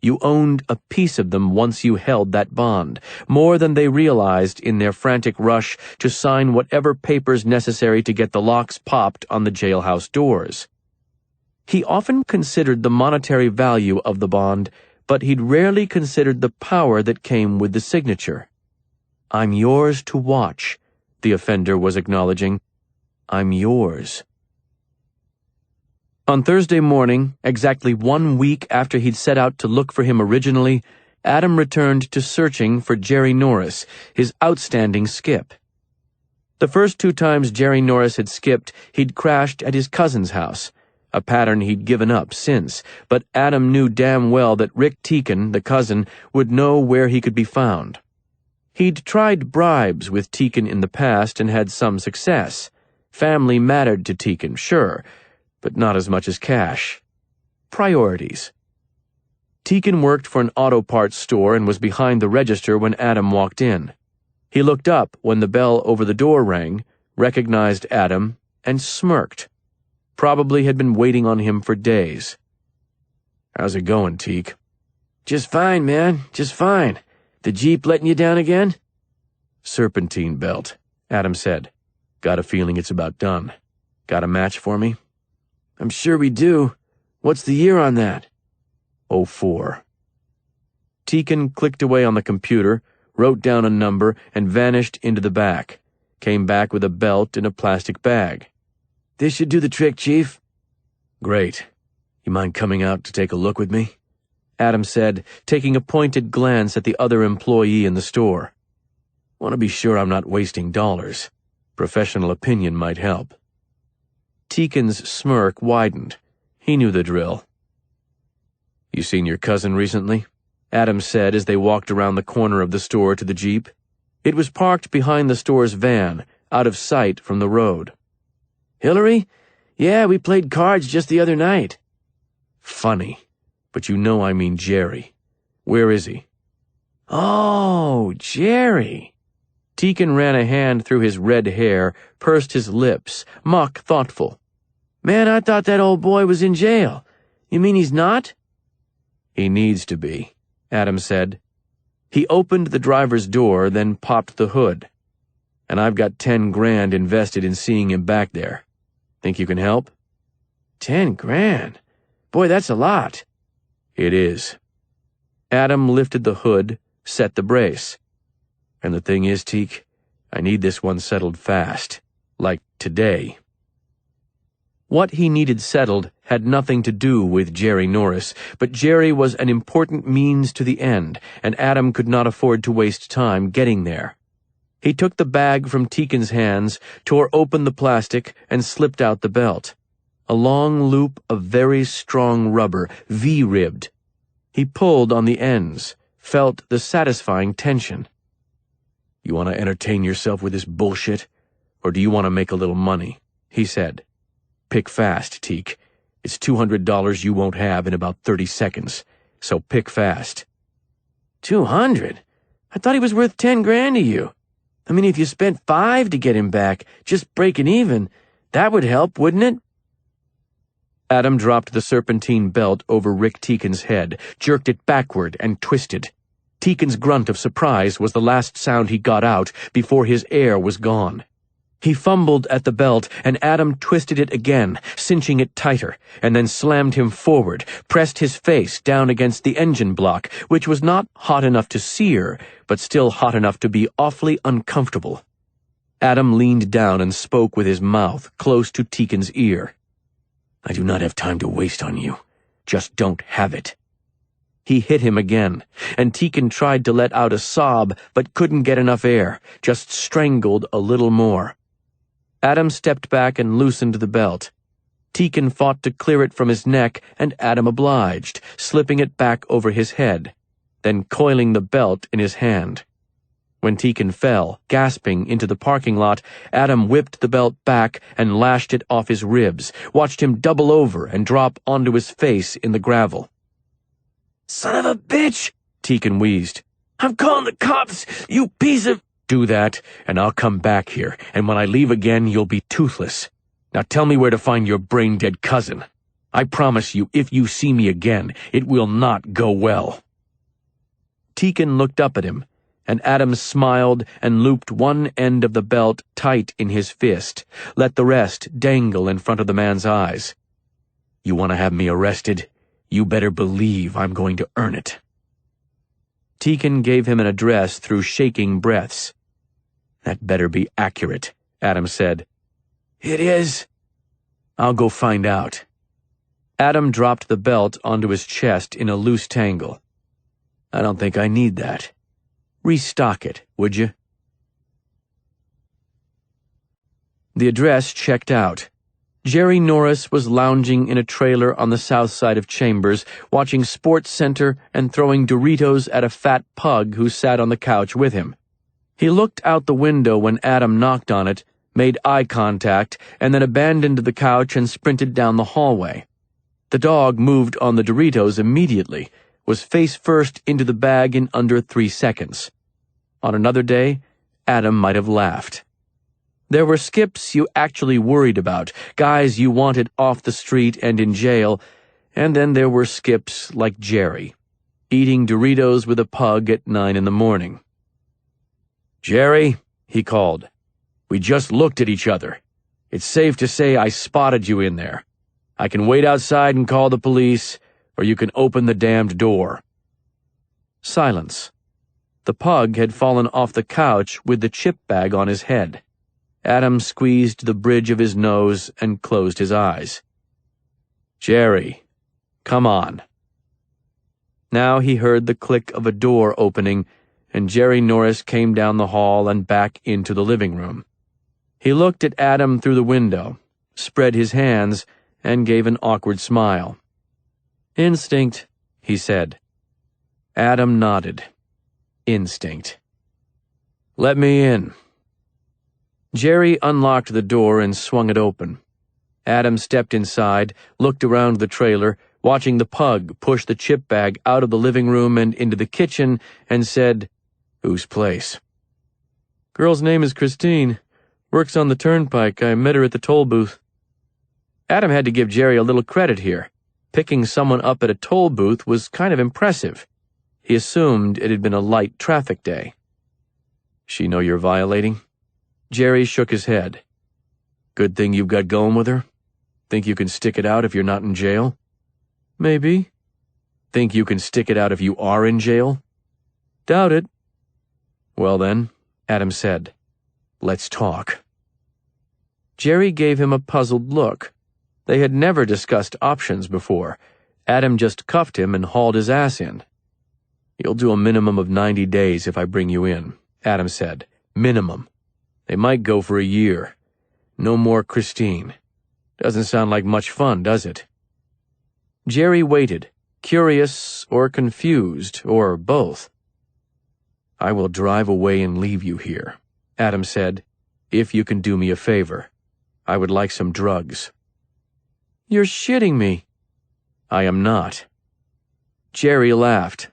You owned a piece of them once you held that bond, more than they realized in their frantic rush to sign whatever papers necessary to get the locks popped on the jailhouse doors. He often considered the monetary value of the bond, but he'd rarely considered the power that came with the signature. "I'm yours to watch," the offender was acknowledging. "I'm yours." On Thursday morning, exactly 1 week after he'd set out to look for him originally, Adam returned to searching for Jerry Norris, his outstanding skip. The first 2 times Jerry Norris had skipped, he'd crashed at his cousin's house, a pattern he'd given up since, but Adam knew damn well that Rick Teakin, the cousin, would know where he could be found. He'd tried bribes with Teakin in the past and had some success. Family mattered to Teakin, sure, but not as much as cash. Priorities. Teakin worked for an auto parts store and was behind the register when Adam walked in. He looked up when the bell over the door rang, recognized Adam, and smirked. Probably had been waiting on him for days. "How's it going, Teak?" Just fine, man, just fine. The Jeep letting you down again? "Serpentine belt," Adam said. "Got a feeling it's about done. Got a match for me?" I'm sure we do. What's the year on that? 04. Teakin clicked away on the computer, wrote down a number, and vanished into the back. Came back with a belt in a plastic bag. This should do the trick, Chief. "Great. You mind coming out to take a look with me?" Adam said, taking a pointed glance at the other employee in the store. "Want to be sure I'm not wasting dollars. Professional opinion might help." Teakin's smirk widened. He knew the drill. "You seen your cousin recently?" Adam said as they walked around the corner of the store to the Jeep. It was parked behind the store's van, out of sight from the road. Hillary? Yeah, we played cards just the other night. "Funny, but you know I mean Jerry. Where is he?" Oh, Jerry. Teakin ran a hand through his red hair, pursed his lips, mock thoughtful. Man, I thought that old boy was in jail. You mean he's not? "He needs to be," Adam said. He opened the driver's door, then popped the hood. "And I've got 10 grand invested in seeing him back there. Think you can help?" 10 grand? Boy, that's a lot. "It is." Adam lifted the hood, set the brace. "And the thing is, Teak, I need this one settled fast. Like today." What he needed settled had nothing to do with Jerry Norris, but Jerry was an important means to the end, and Adam could not afford to waste time getting there. He took the bag from Teakin's hands, tore open the plastic, and slipped out the belt. A long loop of very strong rubber, V-ribbed. He pulled on the ends, felt the satisfying tension. "You want to entertain yourself with this bullshit, or do you want to make a little money?" he said. "Pick fast, Teak. It's $200 you won't have in about 30 seconds, so pick fast." 200? I thought he was worth 10 grand to you. I mean, if you spent 5 to get him back, just breaking even, that would help, wouldn't it? Adam dropped the serpentine belt over Rick Teakin's head, jerked it backward, and twisted. Teakin's grunt of surprise was the last sound he got out before his air was gone. He fumbled at the belt, and Adam twisted it again, cinching it tighter, and then slammed him forward, pressed his face down against the engine block, which was not hot enough to sear, but still hot enough to be awfully uncomfortable. Adam leaned down and spoke with his mouth close to Teakin's ear. "I do not have time to waste on you. Just don't have it." He hit him again, and Teakin tried to let out a sob, but couldn't get enough air, just strangled a little more. Adam stepped back and loosened the belt. Teakin fought to clear it from his neck, and Adam obliged, slipping it back over his head, then coiling the belt in his hand. When Teakin fell, gasping, into the parking lot, Adam whipped the belt back and lashed it off his ribs, watched him double over and drop onto his face in the gravel. Son of a bitch, Teakin wheezed. I'm calling the cops, you piece of... "Do that, and I'll come back here, and when I leave again, you'll be toothless. Now tell me where to find your brain-dead cousin. I promise you, if you see me again, it will not go well." Teakin looked up at him, and Adam smiled and looped one end of the belt tight in his fist, let the rest dangle in front of the man's eyes. "You want to have me arrested? You better believe I'm going to earn it." Teakin gave him an address through shaking breaths. "That better be accurate," Adam said. "It is." "I'll go find out." Adam dropped the belt onto his chest in a loose tangle. "I don't think I need that. Restock it, would you?" The address checked out. Jerry Norris was lounging in a trailer on the south side of Chambers, watching Sports Center and throwing Doritos at a fat pug who sat on the couch with him. He looked out the window when Adam knocked on it, made eye contact, and then abandoned the couch and sprinted down the hallway. The dog moved on the Doritos immediately, was face first into the bag in under 3 seconds. On another day, Adam might have laughed. There were skips you actually worried about, guys you wanted off the street and in jail, and then there were skips like Jerry, eating Doritos with a pug at 9 in the morning. "Jerry," he called, "we just looked at each other. It's safe to say I spotted you in there. I can wait outside and call the police, or you can open the damned door." Silence. The pug had fallen off the couch with the chip bag on his head. Adam squeezed the bridge of his nose and closed his eyes. "Jerry, come on." Now he heard the click of a door opening, and Jerry Norris came down the hall and back into the living room. He looked at Adam through the window, spread his hands, and gave an awkward smile. "Instinct," he said. Adam nodded. Instinct. "Let me in." Jerry unlocked the door and swung it open. Adam stepped inside, looked around the trailer, watching the pug push the chip bag out of the living room and into the kitchen, and said, "Whose place?" "Girl's name is Christine. Works on the turnpike. I met her at the toll booth." Adam had to give Jerry a little credit here. Picking someone up at a toll booth was kind of impressive. He assumed it had been a light traffic day. "She know you're violating?" Jerry shook his head. "Good thing you've got going with her? Think you can stick it out if you're not in jail?" "Maybe." "Think you can stick it out if you are in jail?" "Doubt it." "Well then," Adam said, "let's talk." Jerry gave him a puzzled look. They had never discussed options before. Adam just cuffed him and hauled his ass in. "You'll do a minimum of 90 days if I bring you in," Adam said. "Minimum. They might go for a year. No more Christine. Doesn't sound like much fun, does it?" Jerry waited, curious or confused, or both. "I will drive away and leave you here," Adam said, "if you can do me a favor. I would like some drugs." "You're shitting me." "I am not." Jerry laughed.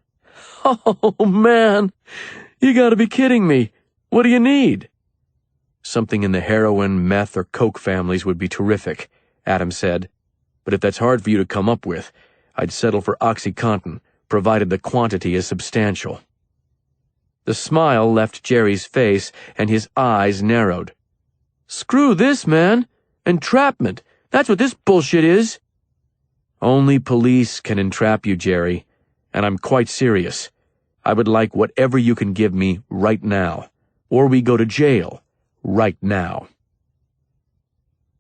"Oh, man, you gotta be kidding me. What do you need?" "Something in the heroin, meth, or coke families would be terrific," Adam said. "But if that's hard for you to come up with, I'd settle for OxyContin, provided the quantity is substantial." The smile left Jerry's face, and his eyes narrowed. "Screw this, man. Entrapment. That's what this bullshit is." "Only police can entrap you, Jerry, and I'm quite serious. I would like whatever you can give me right now, or we go to jail right now."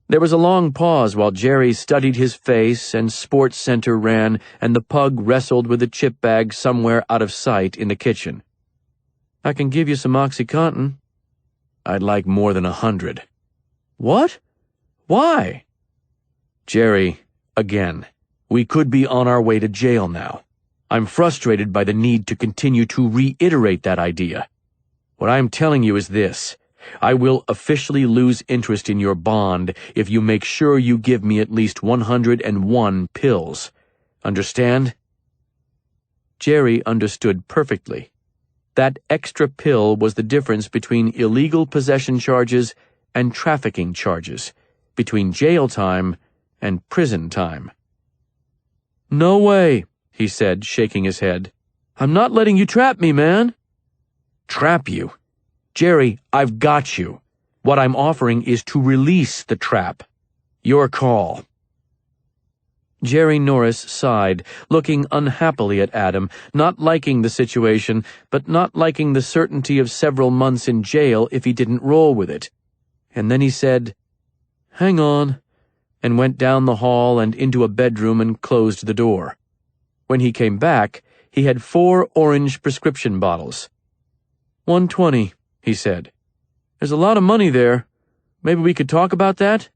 There was a long pause while Jerry studied his face and Sports Center ran and the pug wrestled with the chip bag somewhere out of sight in the kitchen. "I can give you some OxyContin." "I'd like more than 100. "What? Why?" "Jerry, again, we could be on our way to jail now. I'm frustrated by the need to continue to reiterate that idea. What I'm telling you is this. I will officially lose interest in your bond if you make sure you give me at least 101 pills. Understand?" Jerry understood perfectly. That extra pill was the difference between illegal possession charges and trafficking charges, between jail time and prison time. "No way," he said, shaking his head. "I'm not letting you trap me, man." "Trap you? Jerry, I've got you. What I'm offering is to release the trap. Your call." Jerry Norris sighed, looking unhappily at Adam, not liking the situation, but not liking the certainty of several months in jail if he didn't roll with it. And then he said, "Hang on," and went down the hall and into a bedroom and closed the door. When he came back, he had 4 orange prescription bottles. "120, he said. "There's a lot of money there. Maybe we could talk about that?"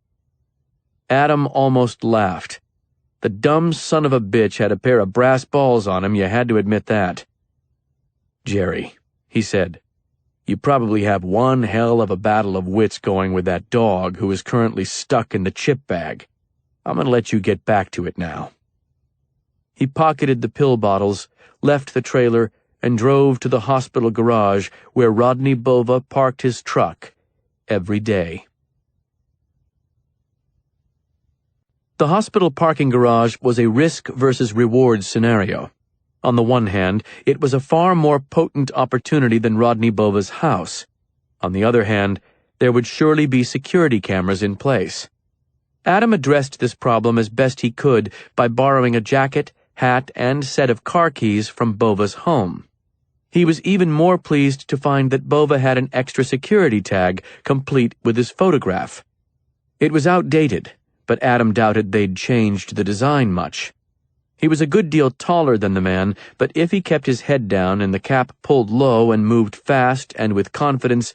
Adam almost laughed. The dumb son of a bitch had a pair of brass balls on him, you had to admit that. "Jerry," he said, "you probably have one hell of a battle of wits going with that dog who is currently stuck in the chip bag. I'm going to let you get back to it now. He pocketed the pill bottles, left the trailer, and drove to the hospital garage where Rodney Bova parked his truck every day. The hospital parking garage was a risk versus reward scenario. On the one hand, it was a far more potent opportunity than Rodney Bova's house. On the other hand, there would surely be security cameras in place. Adam addressed this problem as best he could by borrowing a jacket, hat, and set of car keys from Bova's home. He was even more pleased to find that Bova had an extra security tag complete with his photograph. It was outdated, but Adam doubted they'd changed the design much. He was a good deal taller than the man, but if he kept his head down and the cap pulled low and moved fast and with confidence,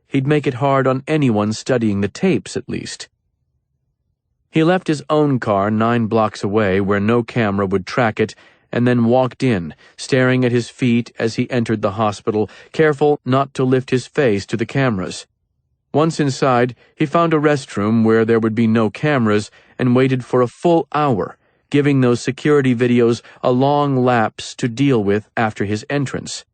he'd make it hard on anyone studying the tapes, at least. He left his own car 9 blocks away where no camera would track it, and then walked in, staring at his feet as he entered the hospital, careful not to lift his face to the cameras. Once inside, he found a restroom where there would be no cameras and waited for a full hour, giving those security videos a long lapse to deal with after his entrance.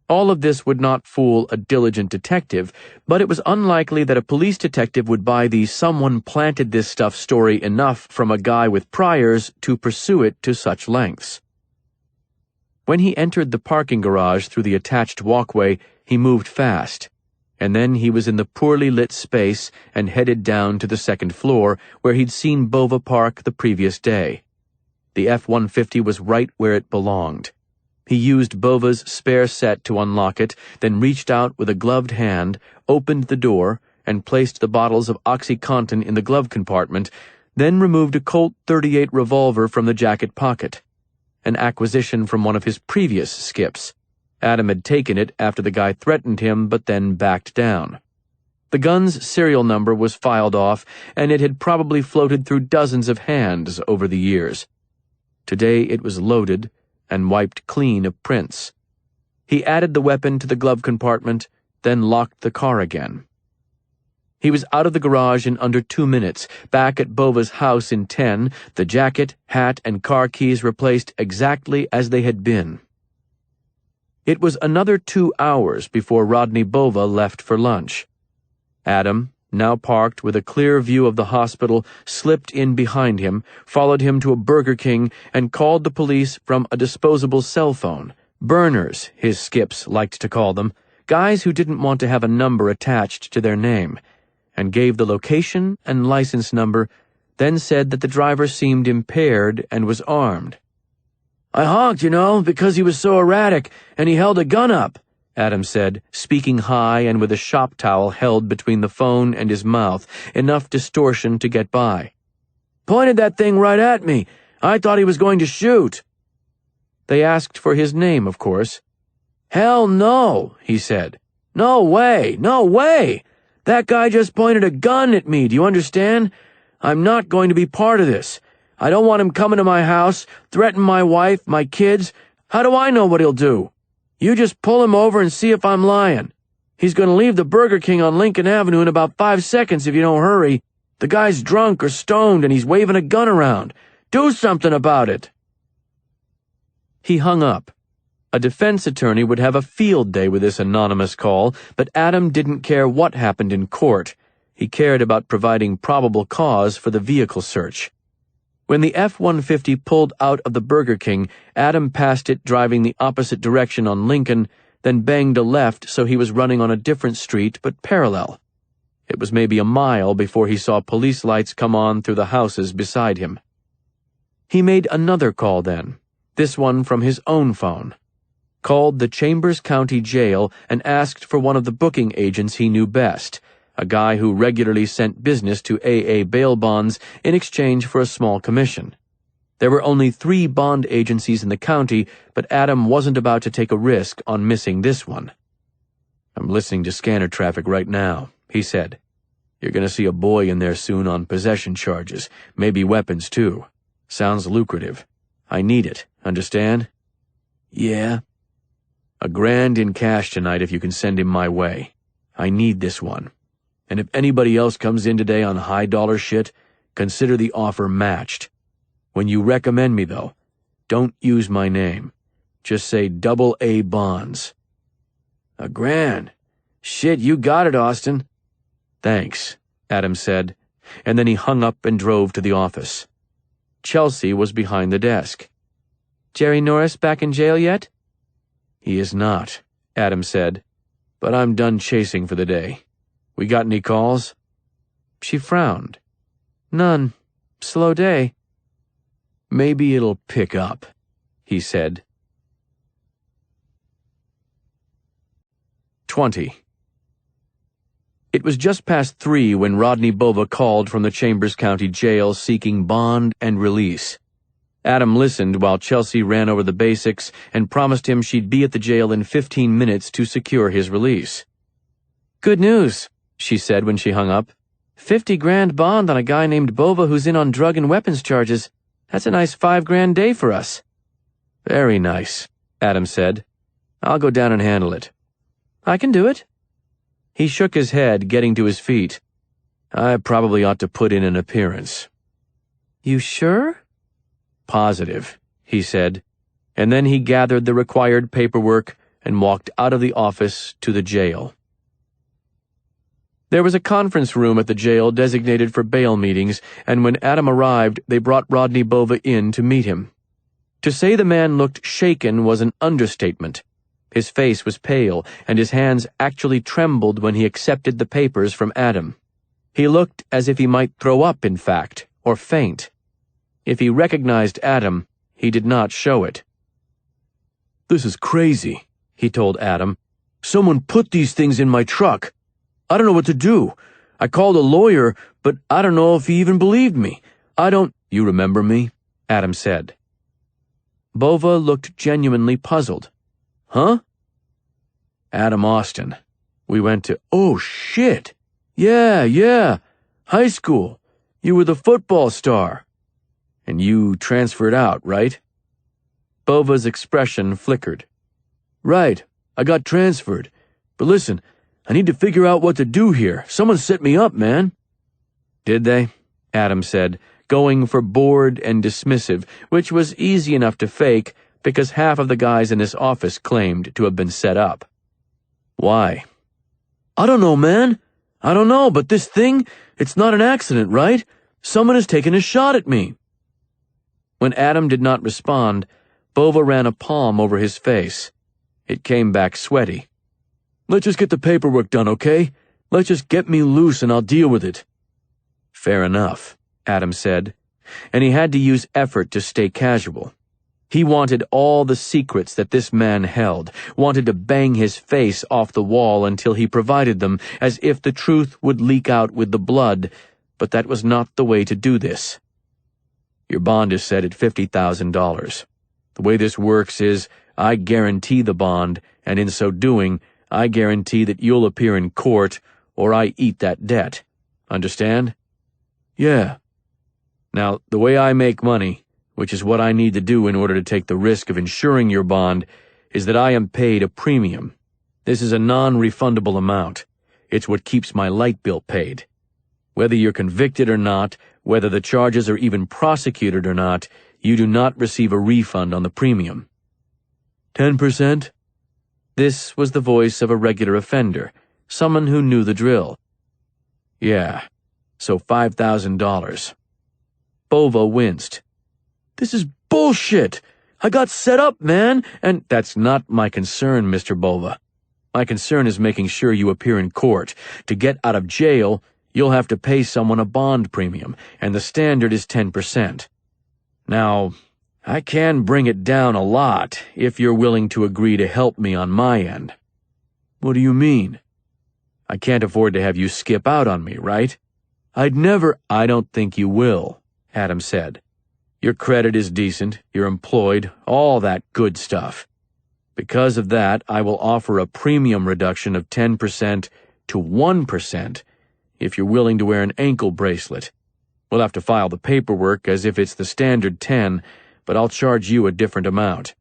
All of this would not fool a diligent detective, but it was unlikely that a police detective would buy the "someone planted this stuff" story enough from a guy with priors to pursue it to such lengths. When he entered the parking garage through the attached walkway, he moved fast, and then he was in the poorly lit space and headed down to the second floor where he'd seen Bova park the previous day. The F-150 was right where it belonged. He used Bova's spare set to unlock it, then reached out with a gloved hand, opened the door, and placed the bottles of OxyContin in the glove compartment, then removed a Colt .38 revolver from the jacket pocket, an acquisition from one of his previous skips. Adam had taken it after the guy threatened him but then backed down. The gun's serial number was filed off, and it had probably floated through dozens of hands over the years. Today it was loaded and wiped clean of prints. He added the weapon to the glove compartment, then locked the car again. He was out of the garage in under 2 minutes, back at Bova's house in 10, the jacket, hat, and car keys replaced exactly as they had been. It was another 2 hours before Rodney Bova left for lunch. Adam, now parked with a clear view of the hospital, slipped in behind him, followed him to a Burger King, and called the police from a disposable cell phone. Burners, his skips liked to call them, guys who didn't want to have a number attached to their name, and gave the location and license number, then said that the driver seemed impaired and was armed. "I honked, because he was so erratic, and he held a gun up," Adam said, speaking high and with a shop towel held between the phone and his mouth, enough distortion to get by. "Pointed that thing right at me. I thought he was going to shoot." They asked for his name, of course. "Hell no," he said. "No way, no way. That guy just pointed a gun at me, do you understand? I'm not going to be part of this. I don't want him coming to my house, threatening my wife, my kids. How do I know what he'll do? You just pull him over and see if I'm lying. He's going to leave the Burger King on Lincoln Avenue in about 5 seconds if you don't hurry. The guy's drunk or stoned and he's waving a gun around. Do something about it." He hung up. A defense attorney would have a field day with this anonymous call, but Adam didn't care what happened in court. He cared about providing probable cause for the vehicle search. When the F-150 pulled out of the Burger King, Adam passed it driving the opposite direction on Lincoln, then banged a left so he was running on a different street but parallel. It was maybe a mile before he saw police lights come on through the houses beside him. He made another call then, this one from his own phone. Called the Chambers County Jail and asked for one of the booking agents he knew best, a guy who regularly sent business to AA bail bonds in exchange for a small commission. There were only 3 bond agencies in the county, but Adam wasn't about to take a risk on missing this one. "I'm listening to scanner traffic right now," he said. "You're going to see a boy in there soon on possession charges, maybe weapons too. Sounds lucrative. I need it, understand?" "Yeah." $1,000 in cash tonight if you can send him my way. I need this one. And if anybody else comes in today on high-dollar shit, consider the offer matched. When you recommend me, though, Don't use my name. Just say AA bonds." $1,000. Shit, you got it, Austin. Thanks, Adam said, and then he hung up and drove to the office. Chelsea was behind the desk. "Jerry Norris back in jail yet?" "He is not," Adam said, "but I'm done chasing for the day. We got any calls?" She frowned. "None. Slow day." "Maybe it'll pick up," he said. 20. It was just past 3 when Rodney Bova called from the Chambers County Jail seeking bond and release. Adam listened while Chelsea ran over the basics and promised him she'd be at the jail in 15 minutes to secure his release. "Good news," she said when she hung up. $50,000 bond on a guy named Bova who's in on drug and weapons charges. That's a nice $5,000 day for us." "Very nice," Adam said. "I'll go down and handle it." "I can do it." He shook his head, getting to his feet. "I probably ought to put in an appearance." "You sure?" "Positive," he said, and then he gathered the required paperwork and walked out of the office to the jail. There was a conference room at the jail designated for bail meetings, and when Adam arrived, they brought Rodney Bova in to meet him. To say the man looked shaken was an understatement. His face was pale, and his hands actually trembled when he accepted the papers from Adam. He looked as if he might throw up, in fact, or faint. If he recognized Adam, he did not show it. "This is crazy," he told Adam. "Someone put these things in my truck. I don't know what to do. I called a lawyer, but I don't know if he even believed me. I don't—" "You remember me?" Adam said. Bova looked genuinely puzzled. "Huh?" "Adam Austin. We went to—" "Oh, shit! Yeah. High school. You were the football star. And you transferred out, right?" Bova's expression flickered. "Right. I got transferred. But listen, I need to figure out what to do here. Someone set me up, man." "Did they?" Adam said, going for bored and dismissive, which was easy enough to fake because half of the guys in this office claimed to have been set up. "Why?" "I don't know, man. I don't know, but this thing, it's not an accident, right? Someone has taken a shot at me." When Adam did not respond, Bova ran a palm over his face. It came back sweaty. "Let's just get the paperwork done, okay? Let's just get me loose and I'll deal with it." "Fair enough," Adam said, and he had to use effort to stay casual. He wanted all the secrets that this man held, wanted to bang his face off the wall until he provided them, as if the truth would leak out with the blood, but that was not the way to do this. "Your bond is set at $50,000. The way this works is I guarantee the bond, and in so doing, I guarantee that you'll appear in court or I eat that debt. Understand?" "Yeah." "Now, the way I make money, which is what I need to do in order to take the risk of insuring your bond, is that I am paid a premium. This is a non-refundable amount. It's what keeps my light bill paid. Whether you're convicted or not, whether the charges are even prosecuted or not, you do not receive a refund on the premium." 10%? This was the voice of a regular offender, someone who knew the drill. "Yeah, so $5,000. Bova winced. "This is bullshit! I got set up, man, and—" "That's not my concern, Mr. Bova. My concern is making sure you appear in court. To get out of jail, you'll have to pay someone a bond premium, and the standard is 10%. Now, I can bring it down a lot if you're willing to agree to help me on my end." "What do you mean?" "I can't afford to have you skip out on me, right?" "I'd never—" "I don't think you will," Adam said. "Your credit is decent, you're employed, all that good stuff. Because of that, I will offer a premium reduction of 10% to 1% if you're willing to wear an ankle bracelet. We'll have to file the paperwork as if it's the standard 10, but I'll charge you a different amount."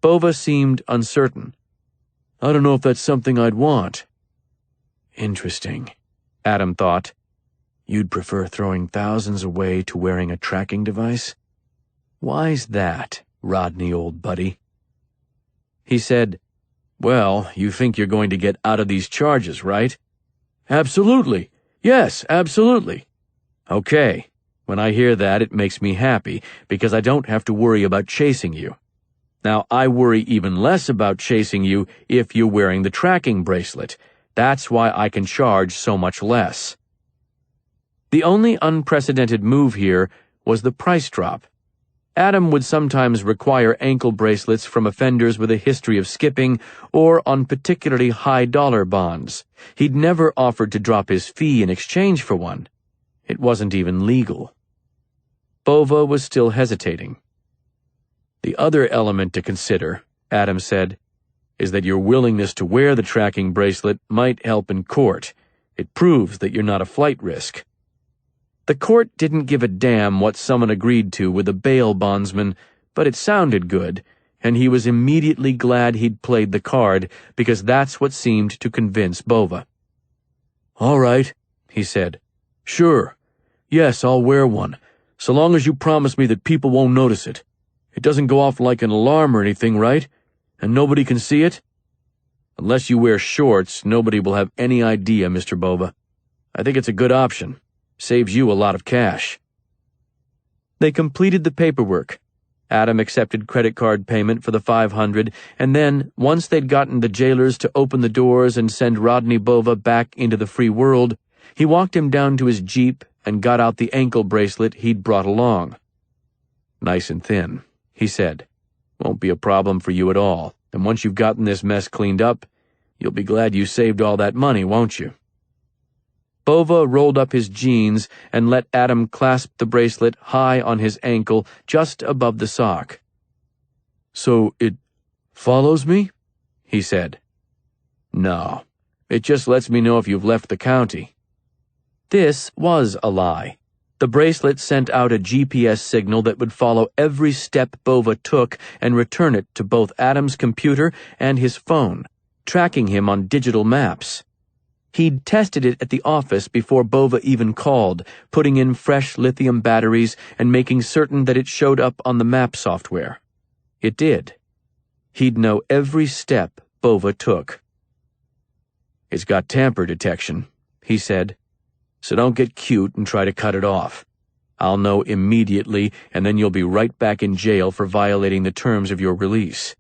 Bova seemed uncertain. "I don't know if that's something I'd want." Interesting, Adam thought. You'd prefer throwing thousands away to wearing a tracking device? "Why's that, Rodney, old buddy?" He said, "Well, you think you're going to get out of these charges, right?" "Absolutely. Yes, absolutely." "Okay. When I hear that, it makes me happy, because I don't have to worry about chasing you. Now, I worry even less about chasing you if you're wearing the tracking bracelet. That's why I can charge so much less." The only unprecedented move here was the price drop. Adam would sometimes require ankle bracelets from offenders with a history of skipping or on particularly high-dollar bonds. He'd never offered to drop his fee in exchange for one. It wasn't even legal. Bova was still hesitating. "The other element to consider," Adam said, "is that your willingness to wear the tracking bracelet might help in court. It proves that you're not a flight risk." The court didn't give a damn what someone agreed to with a bail bondsman, but it sounded good, and he was immediately glad he'd played the card, because that's what seemed to convince Bova. "All right," he said. "Sure. Yes, I'll wear one, so long as you promise me that people won't notice it. It doesn't go off like an alarm or anything, right? And nobody can see it?" "Unless you wear shorts, nobody will have any idea, Mr. Bova. I think it's a good option. Saves you a lot of cash." They completed the paperwork. Adam accepted credit card payment for the $500, and then, once they'd gotten the jailers to open the doors and send Rodney Bova back into the free world, he walked him down to his Jeep and got out the ankle bracelet he'd brought along. "Nice and thin," he said. "Won't be a problem for you at all, and once you've gotten this mess cleaned up, you'll be glad you saved all that money, won't you?" Bova rolled up his jeans and let Adam clasp the bracelet high on his ankle, just above the sock. "So it follows me?" he said. "No, it just lets me know if you've left the county." This was a lie. The bracelet sent out a GPS signal that would follow every step Bova took and return it to both Adam's computer and his phone, tracking him on digital maps. He'd tested it at the office before Bova even called, putting in fresh lithium batteries and making certain that it showed up on the map software. It did. He'd know every step Bova took. "It's got tamper detection," he said, "so don't get cute and try to cut it off. I'll know immediately, and then you'll be right back in jail for violating the terms of your release."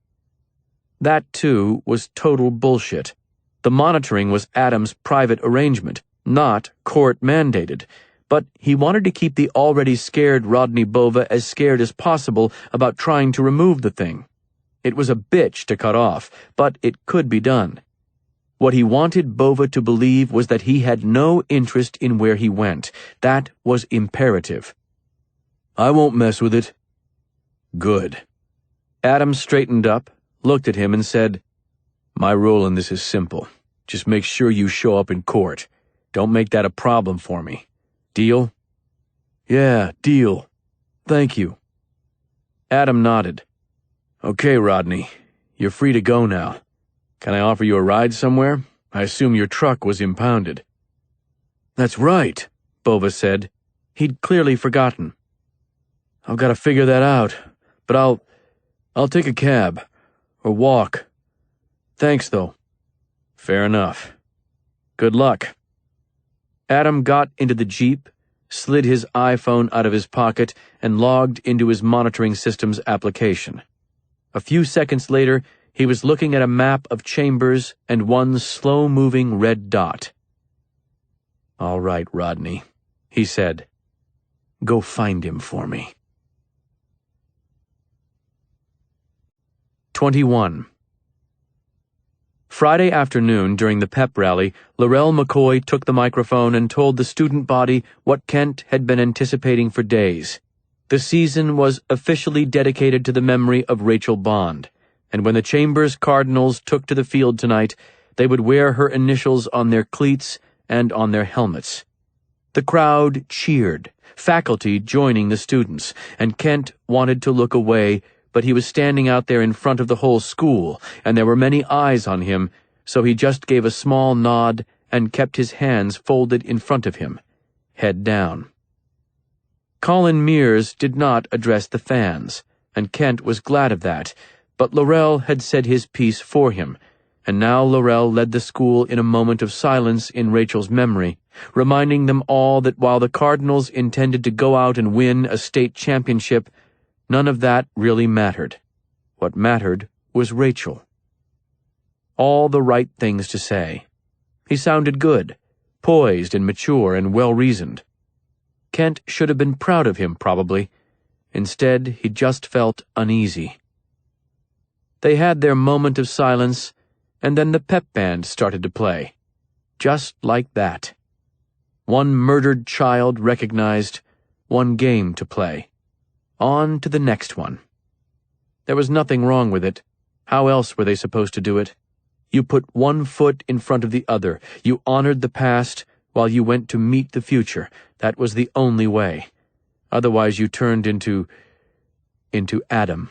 That, too, was total bullshit. The monitoring was Adam's private arrangement, not court-mandated, but he wanted to keep the already scared Rodney Bova as scared as possible about trying to remove the thing. It was a bitch to cut off, but it could be done. What he wanted Bova to believe was that he had no interest in where he went. That was imperative. "I won't mess with it." "Good." Adam straightened up, looked at him, and said, "My role in this is simple. Just make sure you show up in court. Don't make that a problem for me. Deal?" "Yeah, deal. Thank you." Adam nodded. "Okay, Rodney. You're free to go now. Can I offer you a ride somewhere? I assume your truck was impounded." "That's right," Bova said. He'd clearly forgotten. "I've got to figure that out, but I'll take a cab. Or walk. Thanks, though." "Fair enough. Good luck." Adam got into the Jeep, slid his iPhone out of his pocket, and logged into his monitoring system's application. A few seconds later, he was looking at a map of chambers and one slow-moving red dot. "All right, Rodney," he said. "Go find him for me." 21. Friday afternoon, during the pep rally, Laurel McCoy took the microphone and told the student body what Kent had been anticipating for days. The season was officially dedicated to the memory of Rachel Bond, and when the Chambers Cardinals took to the field tonight, they would wear her initials on their cleats and on their helmets. The crowd cheered, faculty joining the students, and Kent wanted to look away, but he was standing out there in front of the whole school, and there were many eyes on him, so he just gave a small nod and kept his hands folded in front of him, head down. Colin Mears did not address the fans, and Kent was glad of that, but Laurel had said his piece for him, and now Laurel led the school in a moment of silence in Rachel's memory, reminding them all that while the Cardinals intended to go out and win a state championship, none of that really mattered. What mattered was Rachel. All the right things to say. He sounded good, poised and mature and well-reasoned. Kent should have been proud of him, probably. Instead, he just felt uneasy. They had their moment of silence, and then the pep band started to play. Just like that. One murdered child recognized, one game to play. On to the next one. There was nothing wrong with it. How else were they supposed to do it? You put one foot in front of the other. You honored the past while you went to meet the future. That was the only way. Otherwise you turned into Adam.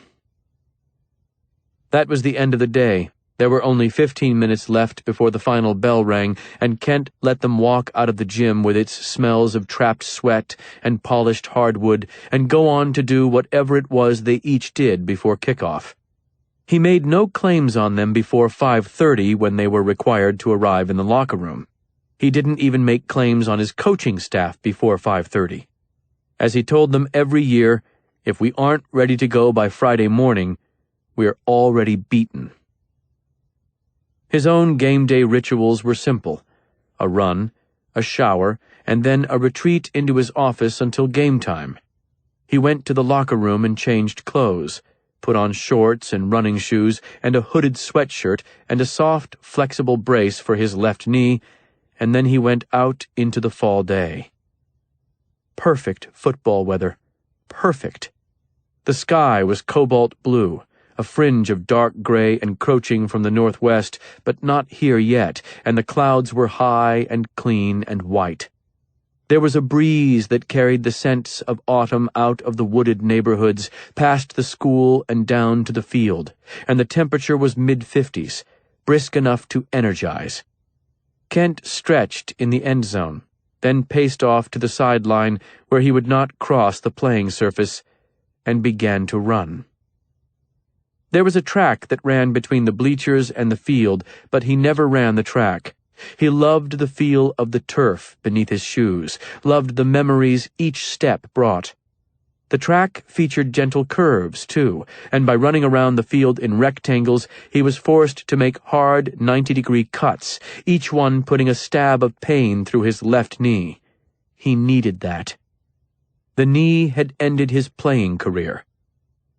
That was the end of the day. There were only 15 minutes left before the final bell rang, and Kent let them walk out of the gym with its smells of trapped sweat and polished hardwood and go on to do whatever it was they each did before kickoff. He made no claims on them before 5:30 when they were required to arrive in the locker room. He didn't even make claims on his coaching staff before 5:30. As he told them every year, if we aren't ready to go by Friday morning, we're already beaten. His own game day rituals were simple: a run, a shower, and then a retreat into his office until game time. He went to the locker room and changed clothes, put on shorts and running shoes and a hooded sweatshirt and a soft, flexible brace for his left knee, and then he went out into the fall day. Perfect football weather. Perfect. The sky was cobalt blue, a fringe of dark gray encroaching from the northwest, but not here yet, and the clouds were high and clean and white. There was a breeze that carried the scents of autumn out of the wooded neighborhoods, past the school and down to the field, and the temperature was mid-50s, brisk enough to energize. Kent stretched in the end zone, then paced off to the sideline where he would not cross the playing surface, and began to run. There was a track that ran between the bleachers and the field, but he never ran the track. He loved the feel of the turf beneath his shoes, loved the memories each step brought. The track featured gentle curves, too, and by running around the field in rectangles, he was forced to make hard 90-degree cuts, each one putting a stab of pain through his left knee. He needed that. The knee had ended his playing career.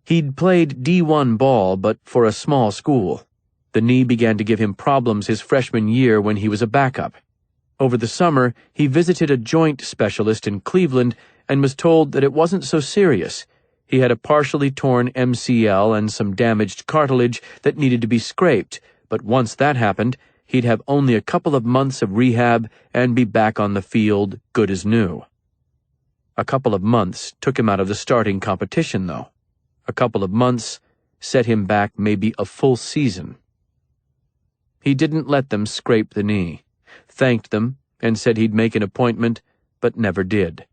He'd played D1 ball, but for a small school. The knee began to give him problems his freshman year when he was a backup. Over the summer, he visited a joint specialist in Cleveland and was told that it wasn't so serious. He had a partially torn MCL and some damaged cartilage that needed to be scraped, but once that happened, he'd have only a couple of months of rehab and be back on the field good as new. A couple of months took him out of the starting competition, though. A couple of months set him back maybe a full season. He didn't let them scrape the knee, thanked them, and said he'd make an appointment, but never did.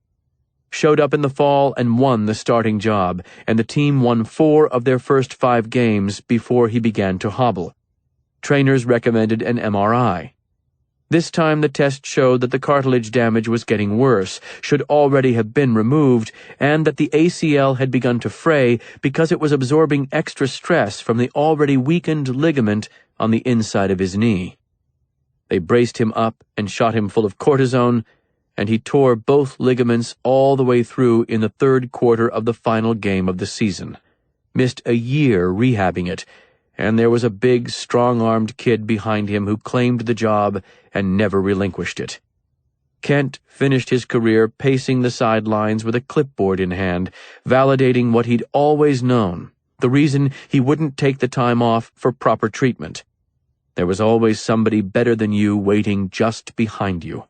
Showed up in the fall and won the starting job, and the team won 4 of their first 5 games before he began to hobble. Trainers recommended an MRI. This time the test showed that the cartilage damage was getting worse, should already have been removed, and that the ACL had begun to fray because it was absorbing extra stress from the already weakened ligament on the inside of his knee. They braced him up and shot him full of cortisone, and he tore both ligaments all the way through in the 3rd quarter of the final game of the season. Missed a year rehabbing it, and there was a big, strong-armed kid behind him who claimed the job and never relinquished it. Kent finished his career pacing the sidelines with a clipboard in hand, validating what he'd always known, the reason he wouldn't take the time off for proper treatment. There was always somebody better than you waiting just behind you.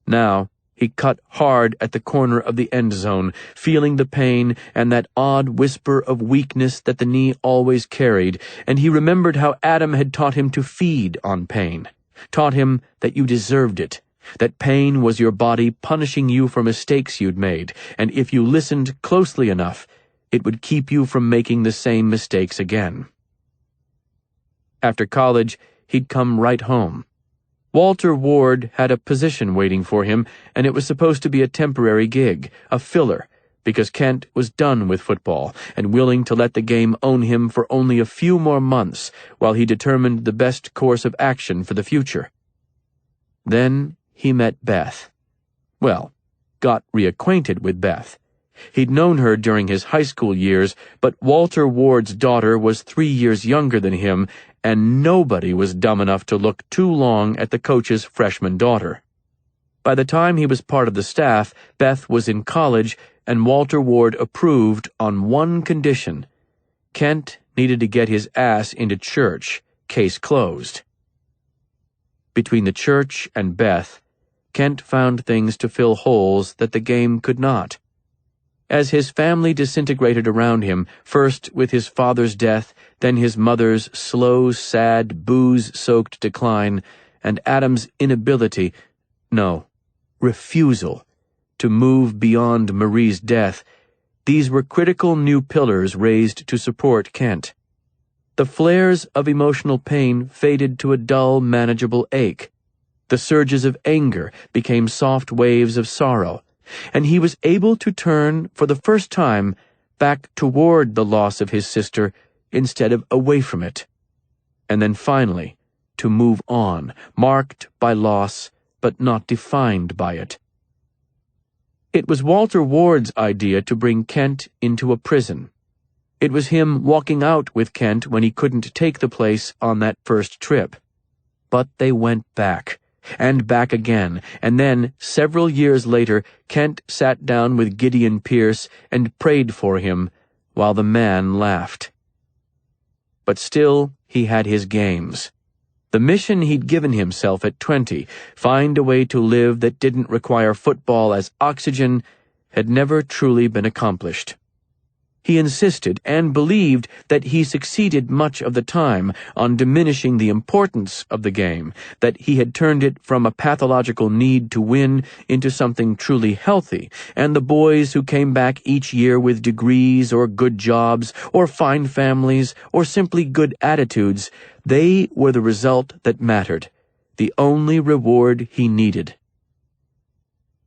Now, he cut hard at the corner of the end zone, feeling the pain and that odd whisper of weakness that the knee always carried, and he remembered how Adam had taught him to feed on pain, taught him that you deserved it, that pain was your body punishing you for mistakes you'd made, and if you listened closely enough, it would keep you from making the same mistakes again. After college, he'd come right home. Walter Ward had a position waiting for him, and it was supposed to be a temporary gig, a filler, because Kent was done with football and willing to let the game own him for only a few more months while he determined the best course of action for the future. Then he met Beth. Well, got reacquainted with Beth. He'd known her during his high school years, but Walter Ward's daughter was 3 years younger than him, and nobody was dumb enough to look too long at the coach's freshman daughter. By the time he was part of the staff, Beth was in college, and Walter Ward approved on one condition. Kent needed to get his ass into church, case closed. Between the church and Beth, Kent found things to fill holes that the game could not. As his family disintegrated around him, first with his father's death, then his mother's slow, sad, booze-soaked decline, and Adam's refusal, to move beyond Marie's death, these were critical new pillars raised to support Kent. The flares of emotional pain faded to a dull, manageable ache. The surges of anger became soft waves of sorrow, and he was able to turn, for the first time, back toward the loss of his sister instead of away from it. And then finally, to move on, marked by loss, but not defined by it. It was Walter Ward's idea to bring Kent into a prison. It was him walking out with Kent when he couldn't take the place on that first trip. But they went back, and back again, and then, several years later, Kent sat down with Gideon Pierce and prayed for him, while the man laughed. But still, he had his games. The mission he'd given himself at 20, find a way to live that didn't require football as oxygen, had never truly been accomplished. He insisted and believed that he succeeded much of the time on diminishing the importance of the game, that he had turned it from a pathological need to win into something truly healthy, and the boys who came back each year with degrees or good jobs or fine families or simply good attitudes, they were the result that mattered, the only reward he needed.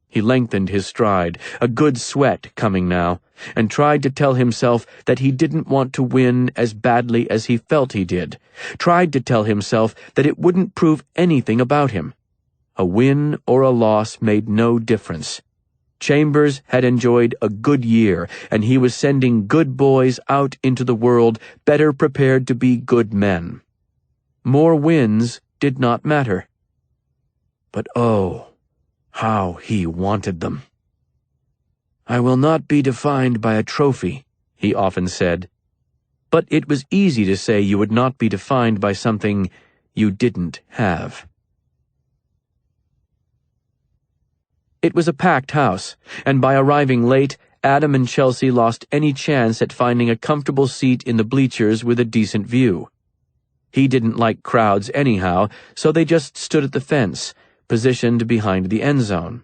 He lengthened his stride, a good sweat coming now, and tried to tell himself that he didn't want to win as badly as he felt he did, tried to tell himself that it wouldn't prove anything about him. A win or a loss made no difference. Chambers had enjoyed a good year, and he was sending good boys out into the world better prepared to be good men. More wins did not matter. But oh, how he wanted them. "I will not be defined by a trophy," he often said. But it was easy to say you would not be defined by something you didn't have. It was a packed house, and by arriving late, Adam and Chelsea lost any chance at finding a comfortable seat in the bleachers with a decent view. He didn't like crowds anyhow, so they just stood at the fence, positioned behind the end zone.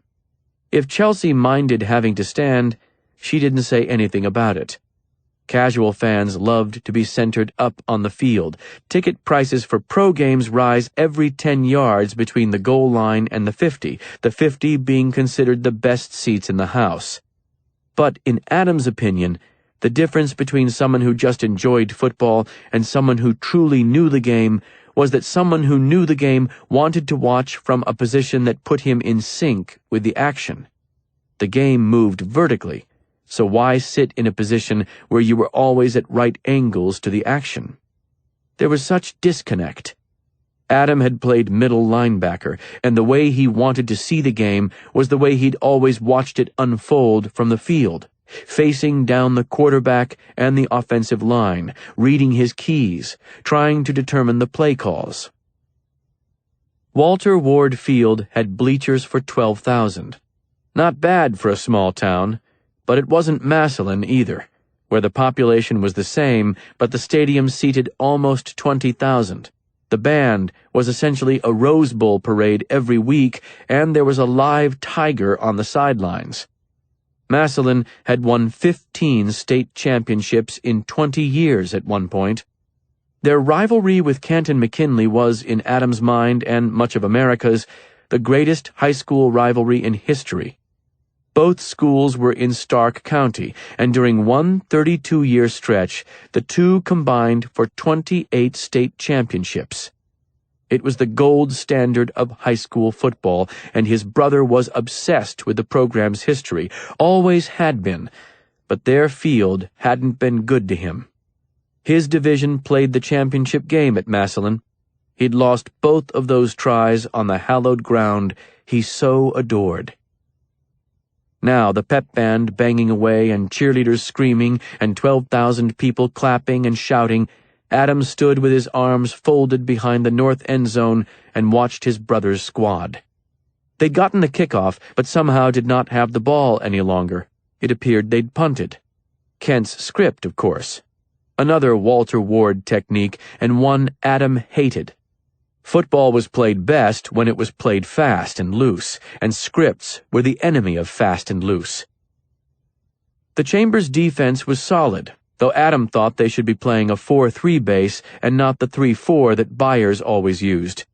If Chelsea minded having to stand, she didn't say anything about it. Casual fans loved to be centered up on the field. Ticket prices for pro games rise every 10 yards between the goal line and the 50 being considered the best seats in the house. But in Adam's opinion, the difference between someone who just enjoyed football and someone who truly knew the game was that someone who knew the game wanted to watch from a position that put him in sync with the action. The game moved vertically, so why sit in a position where you were always at right angles to the action? There was such disconnect. Adam had played middle linebacker, and the way he wanted to see the game was the way he'd always watched it unfold from the field, facing down the quarterback and the offensive line, reading his keys, trying to determine the play calls. Walter Ward Field had bleachers for 12,000. Not bad for a small town, but it wasn't Massillon either, where the population was the same, but the stadium seated almost 20,000. The band was essentially a Rose Bowl parade every week, and there was a live tiger on the sidelines. Massillon had won 15 state championships in 20 years at one point. Their rivalry with Kent and McKinley was, in Adams' mind and much of America's, the greatest high school rivalry in history. Both schools were in Stark County, and during one 32-year stretch, the two combined for 28 state championships. It was the gold standard of high school football, and his brother was obsessed with the program's history, always had been, but their field hadn't been good to him. His division played the championship game at Massillon. He'd lost both of those tries on the hallowed ground he so adored. Now, the pep band banging away and cheerleaders screaming and 12,000 people clapping and shouting, Adams stood with his arms folded behind the north end zone and watched his brother's squad. They'd gotten the kickoff, but somehow did not have the ball any longer. It appeared they'd punted. Kent's script, of course. Another Walter Ward technique, and one Adam hated. Football was played best when it was played fast and loose, and scripts were the enemy of fast and loose. The Chambers' defense was solid, though Adam thought they should be playing a 4-3 base and not the 3-4 that Byers always used.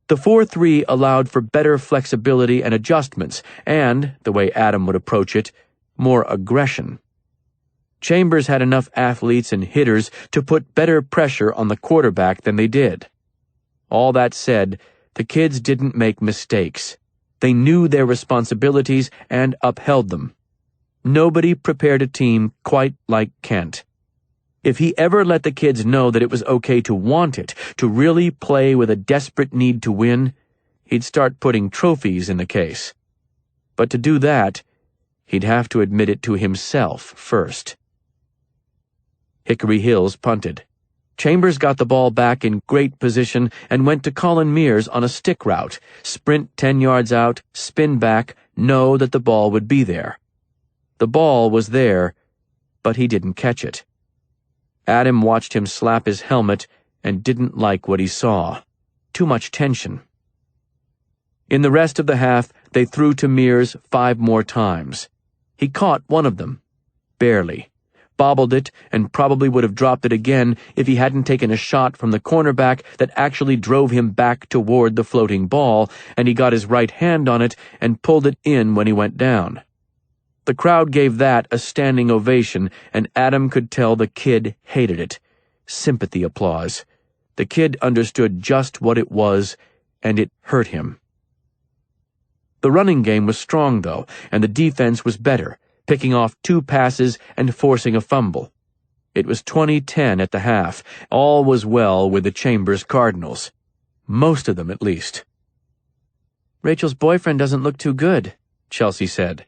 The 4-3 allowed for better flexibility and adjustments, and, the way Adam would approach it, more aggression. Chambers had enough athletes and hitters to put better pressure on the quarterback than they did. All that said, the kids didn't make mistakes. They knew their responsibilities and upheld them. Nobody prepared a team quite like Kent. If he ever let the kids know that it was okay to want it, to really play with a desperate need to win, he'd start putting trophies in the case. But to do that, he'd have to admit it to himself first. Hickory Hills punted. Chambers got the ball back in great position and went to Colin Mears on a stick route, sprint 10 yards out, spin back, know that the ball would be there. The ball was there, but he didn't catch it. Adam watched him slap his helmet and didn't like what he saw. Too much tension. In the rest of the half, they threw to Mears 5 more times. He caught one of them. Barely. Bobbled it, and probably would have dropped it again if he hadn't taken a shot from the cornerback that actually drove him back toward the floating ball, and he got his right hand on it and pulled it in when he went down. The crowd gave that a standing ovation, and Adam could tell the kid hated it. Sympathy applause. The kid understood just what it was, and it hurt him. The running game was strong, though, and the defense was better, picking off 2 passes and forcing a fumble. It was 20-10 at the half. All was well with the Chambers Cardinals. Most of them, at least. Rachel's boyfriend doesn't look too good, Chelsea said.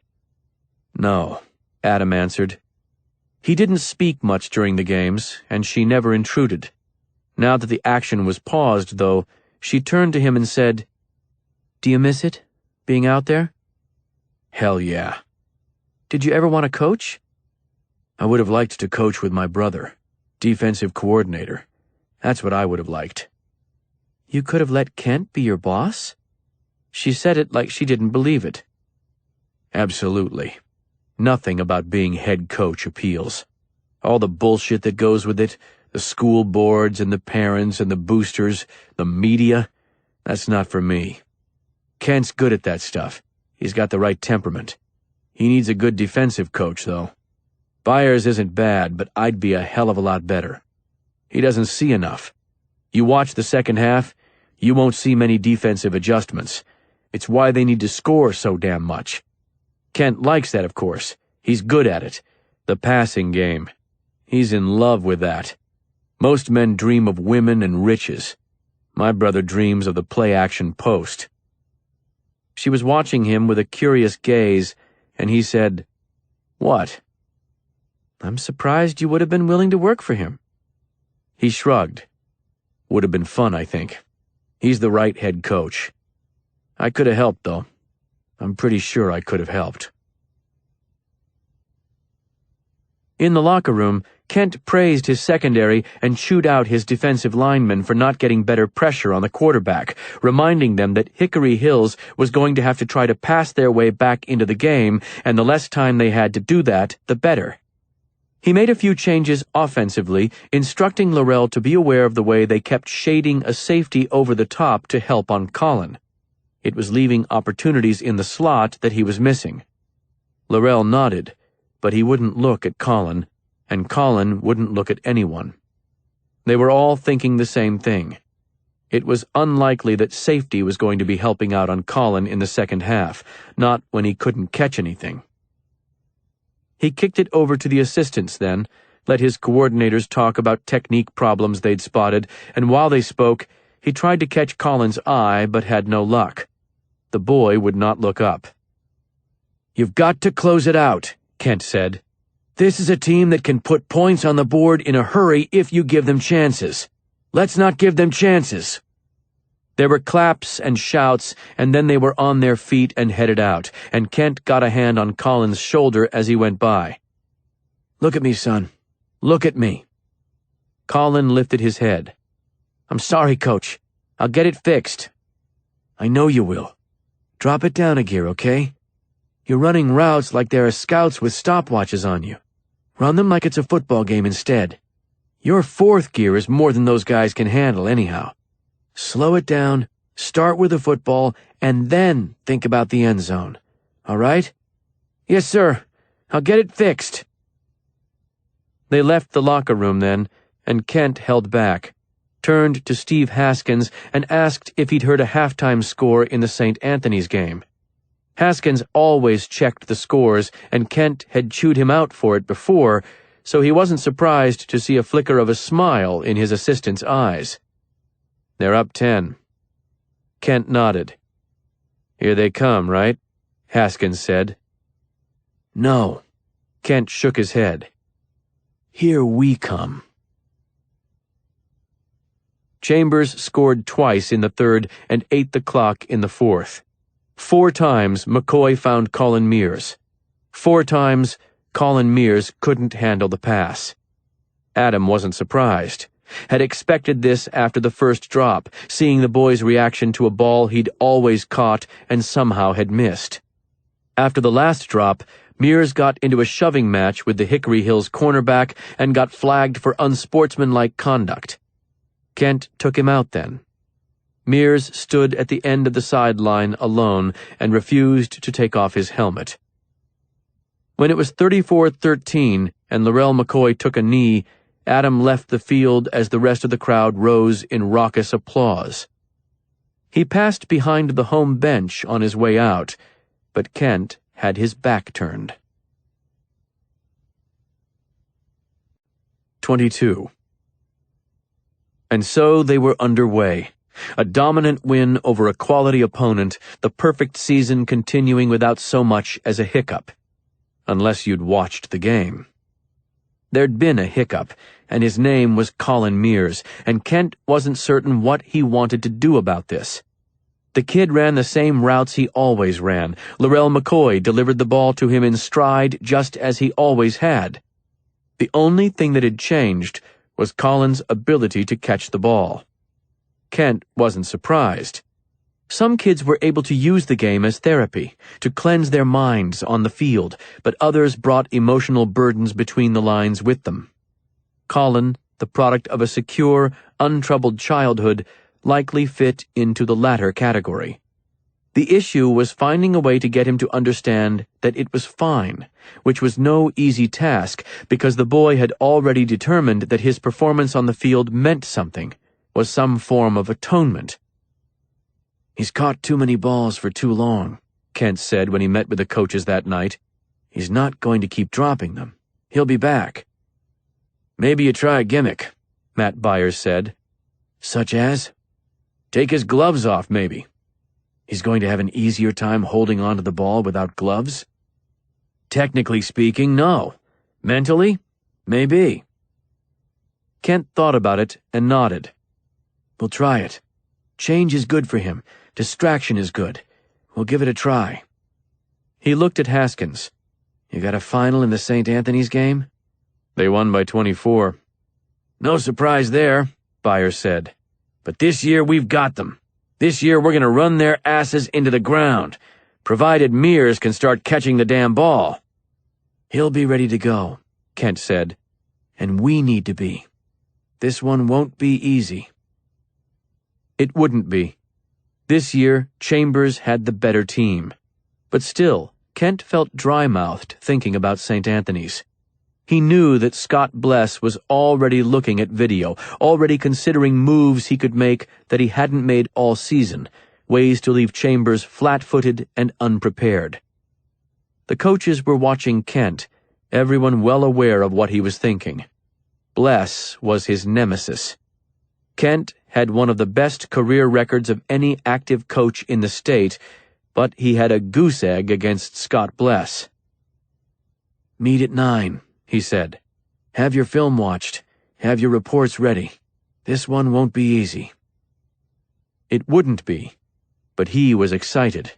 No, Adam answered. He didn't speak much during the games, and she never intruded. Now that the action was paused, though, she turned to him and said, "Do you miss it, being out there?" "Hell yeah." "Did you ever want to coach?" "I would have liked to coach with my brother. Defensive coordinator. That's what I would have liked." "You could have let Kent be your boss?" She said it like she didn't believe it. "Absolutely. Nothing about being head coach appeals. All the bullshit that goes with it, the school boards and the parents and the boosters, the media, that's not for me. Kent's good at that stuff. He's got the right temperament. He needs a good defensive coach, though. Byers isn't bad, but I'd be a hell of a lot better. He doesn't see enough. You watch the second half, you won't see many defensive adjustments. It's why they need to score so damn much. Kent likes that, of course. He's good at it. The passing game. He's in love with that. Most men dream of women and riches. My brother dreams of the play-action post." She was watching him with a curious gaze, and he said, "What?" "I'm surprised you would have been willing to work for him." He shrugged. "Would have been fun, I think. He's the right head coach. I could have helped, though. I'm pretty sure I could have helped." In the locker room, Kent praised his secondary and chewed out his defensive linemen for not getting better pressure on the quarterback, reminding them that Hickory Hills was going to have to try to pass their way back into the game, and the less time they had to do that, the better. He made a few changes offensively, instructing Laurel to be aware of the way they kept shading a safety over the top to help on Colin. It was leaving opportunities in the slot that he was missing. Laurel nodded, but he wouldn't look at Colin, and Colin wouldn't look at anyone. They were all thinking the same thing. It was unlikely that safety was going to be helping out on Colin in the second half, not when he couldn't catch anything. He kicked it over to the assistants then, let his coordinators talk about technique problems they'd spotted, and while they spoke, he tried to catch Colin's eye but had no luck. The boy would not look up. "You've got to close it out," Kent said. "This is a team that can put points on the board in a hurry if you give them chances. Let's not give them chances." There were claps and shouts, and then they were on their feet and headed out, and Kent got a hand on Colin's shoulder as he went by. "Look at me, son. Look at me." Colin lifted his head. "I'm sorry, Coach. I'll get it fixed." "I know you will. Drop it down a gear, okay? You're running routes like there are scouts with stopwatches on you. Run them like it's a football game instead. Your fourth gear is more than those guys can handle anyhow. Slow it down, start with the football, and then think about the end zone. All right?" "Yes, sir. I'll get it fixed." They left the locker room then, and Kent held back, turned to Steve Haskins and asked if he'd heard a halftime score in the St. Anthony's game. Haskins always checked the scores, and Kent had chewed him out for it before, so he wasn't surprised to see a flicker of a smile in his assistant's eyes. "They're up 10. Kent nodded. "Here they come, right?" Haskins said. "No." Kent shook his head. "Here we come." Chambers scored twice in the third and ate the clock in the fourth. 4 times McCoy found Colin Mears. 4 times Colin Mears couldn't handle the pass. Adam wasn't surprised. Had expected this after the first drop, seeing the boy's reaction to a ball he'd always caught and somehow had missed. After the last drop, Mears got into a shoving match with the Hickory Hills cornerback and got flagged for unsportsmanlike conduct. Kent took him out then. Mears stood at the end of the sideline alone and refused to take off his helmet. When it was 34-13 and Laurel McCoy took a knee, Adam left the field as the rest of the crowd rose in raucous applause. He passed behind the home bench on his way out, but Kent had his back turned. 22. And so they were underway. A dominant win over a quality opponent, the perfect season continuing without so much as a hiccup. Unless you'd watched the game. There'd been a hiccup, and his name was Colin Mears, and Kent wasn't certain what he wanted to do about this. The kid ran the same routes he always ran. Laurel McCoy delivered the ball to him in stride just as he always had. The only thing that had changed was Colin's ability to catch the ball. Kent wasn't surprised. Some kids were able to use the game as therapy, to cleanse their minds on the field, but others brought emotional burdens between the lines with them. Colin, the product of a secure, untroubled childhood, likely fit into the latter category. The issue was finding a way to get him to understand that it was fine, which was no easy task because the boy had already determined that his performance on the field meant something, was some form of atonement. "He's caught too many balls for too long," Kent said when he met with the coaches that night. "He's not going to keep dropping them. He'll be back." "Maybe you try a gimmick," Matt Byers said. "Such as?" "Take his gloves off, maybe." "He's going to have an easier time holding on to the ball without gloves?" "Technically speaking, no. Mentally, maybe." Kent thought about it and nodded. "We'll try it. Change is good for him. Distraction is good. We'll give it a try." He looked at Haskins. "You got a final in the St. Anthony's game?" They won by 24. No surprise there, Byers said. But this year we've got them. This year we're going to run their asses into the ground, provided Mears can start catching the damn ball. He'll be ready to go, Kent said. And we need to be. This one won't be easy. It wouldn't be. This year, Chambers had the better team. But still, Kent felt dry-mouthed thinking about St. Anthony's. He knew that Scott Bless was already looking at video, already considering moves he could make that he hadn't made all season, ways to leave Chambers flat-footed and unprepared. The coaches were watching Kent, everyone well aware of what he was thinking. Bless was his nemesis. Kent had one of the best career records of any active coach in the state, but he had a goose egg against Scott Bless. "Meet at 9, he said. "Have your film watched. Have your reports ready. This one won't be easy." It wouldn't be, but he was excited.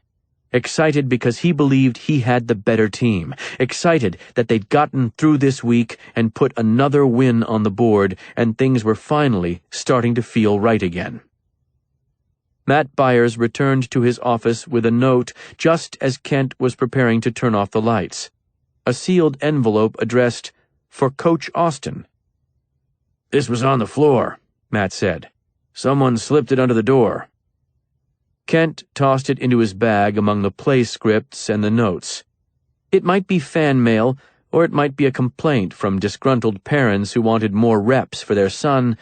Excited because he believed he had the better team. Excited that they'd gotten through this week and put another win on the board, and things were finally starting to feel right again. Matt Byers returned to his office with a note just as Kent was preparing to turn off the lights. A sealed envelope addressed, "For Coach Austin." "This was on the floor," Matt said. "Someone slipped it under the door." Kent tossed it into his bag among the play scripts and the notes. It might be fan mail, or it might be a complaint from disgruntled parents who wanted more reps for their son,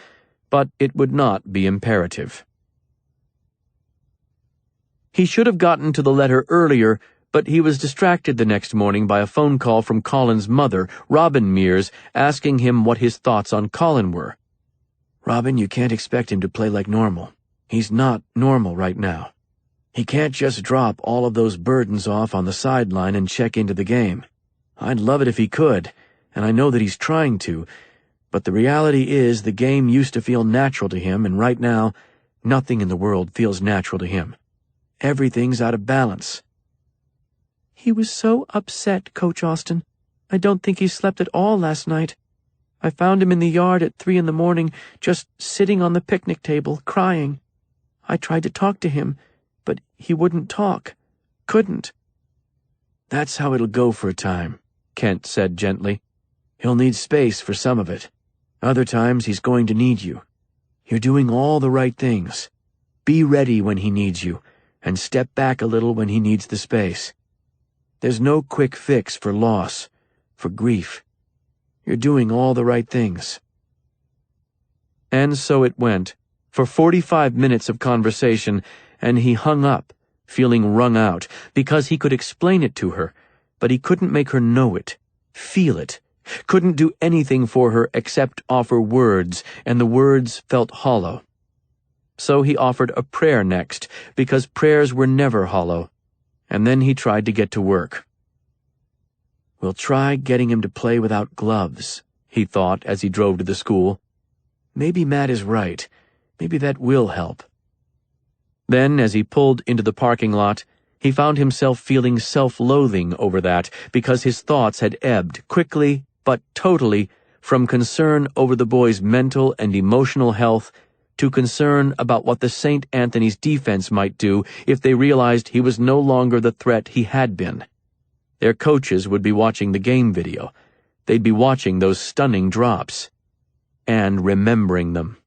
but it would not be imperative. He should have gotten to the letter earlier, but he was distracted the next morning by a phone call from Colin's mother, Robin Mears, asking him what his thoughts on Colin were. "Robin, you can't expect him to play like normal. He's not normal right now. He can't just drop all of those burdens off on the sideline and check into the game. I'd love it if he could, and I know that he's trying to, but the reality is the game used to feel natural to him, and right now, nothing in the world feels natural to him. Everything's out of balance." "He was so upset, Coach Austin. I don't think he slept at all last night. I found him in the yard at 3 in the morning, just sitting on the picnic table, crying. I tried to talk to him, but he wouldn't talk. Couldn't." "That's how it'll go for a time," Kent said gently. "He'll need space for some of it. Other times he's going to need you. You're doing all the right things. Be ready when he needs you, and step back a little when he needs the space. There's no quick fix for loss, for grief. You're doing all the right things." And so it went, for 45 minutes of conversation, and he hung up, feeling wrung out, because he could explain it to her, but he couldn't make her know it, feel it, couldn't do anything for her except offer words, and the words felt hollow. So he offered a prayer next, because prayers were never hollow, and then he tried to get to work. "We'll try getting him to play without gloves," he thought as he drove to the school. "Maybe Matt is right. Maybe that will help." Then, as he pulled into the parking lot, he found himself feeling self-loathing over that, because his thoughts had ebbed quickly but totally from concern over the boy's mental and emotional health to concern about what the St. Anthony's defense might do if they realized he was no longer the threat he had been. Their coaches would be watching the game video. They'd be watching those stunning drops. And remembering them.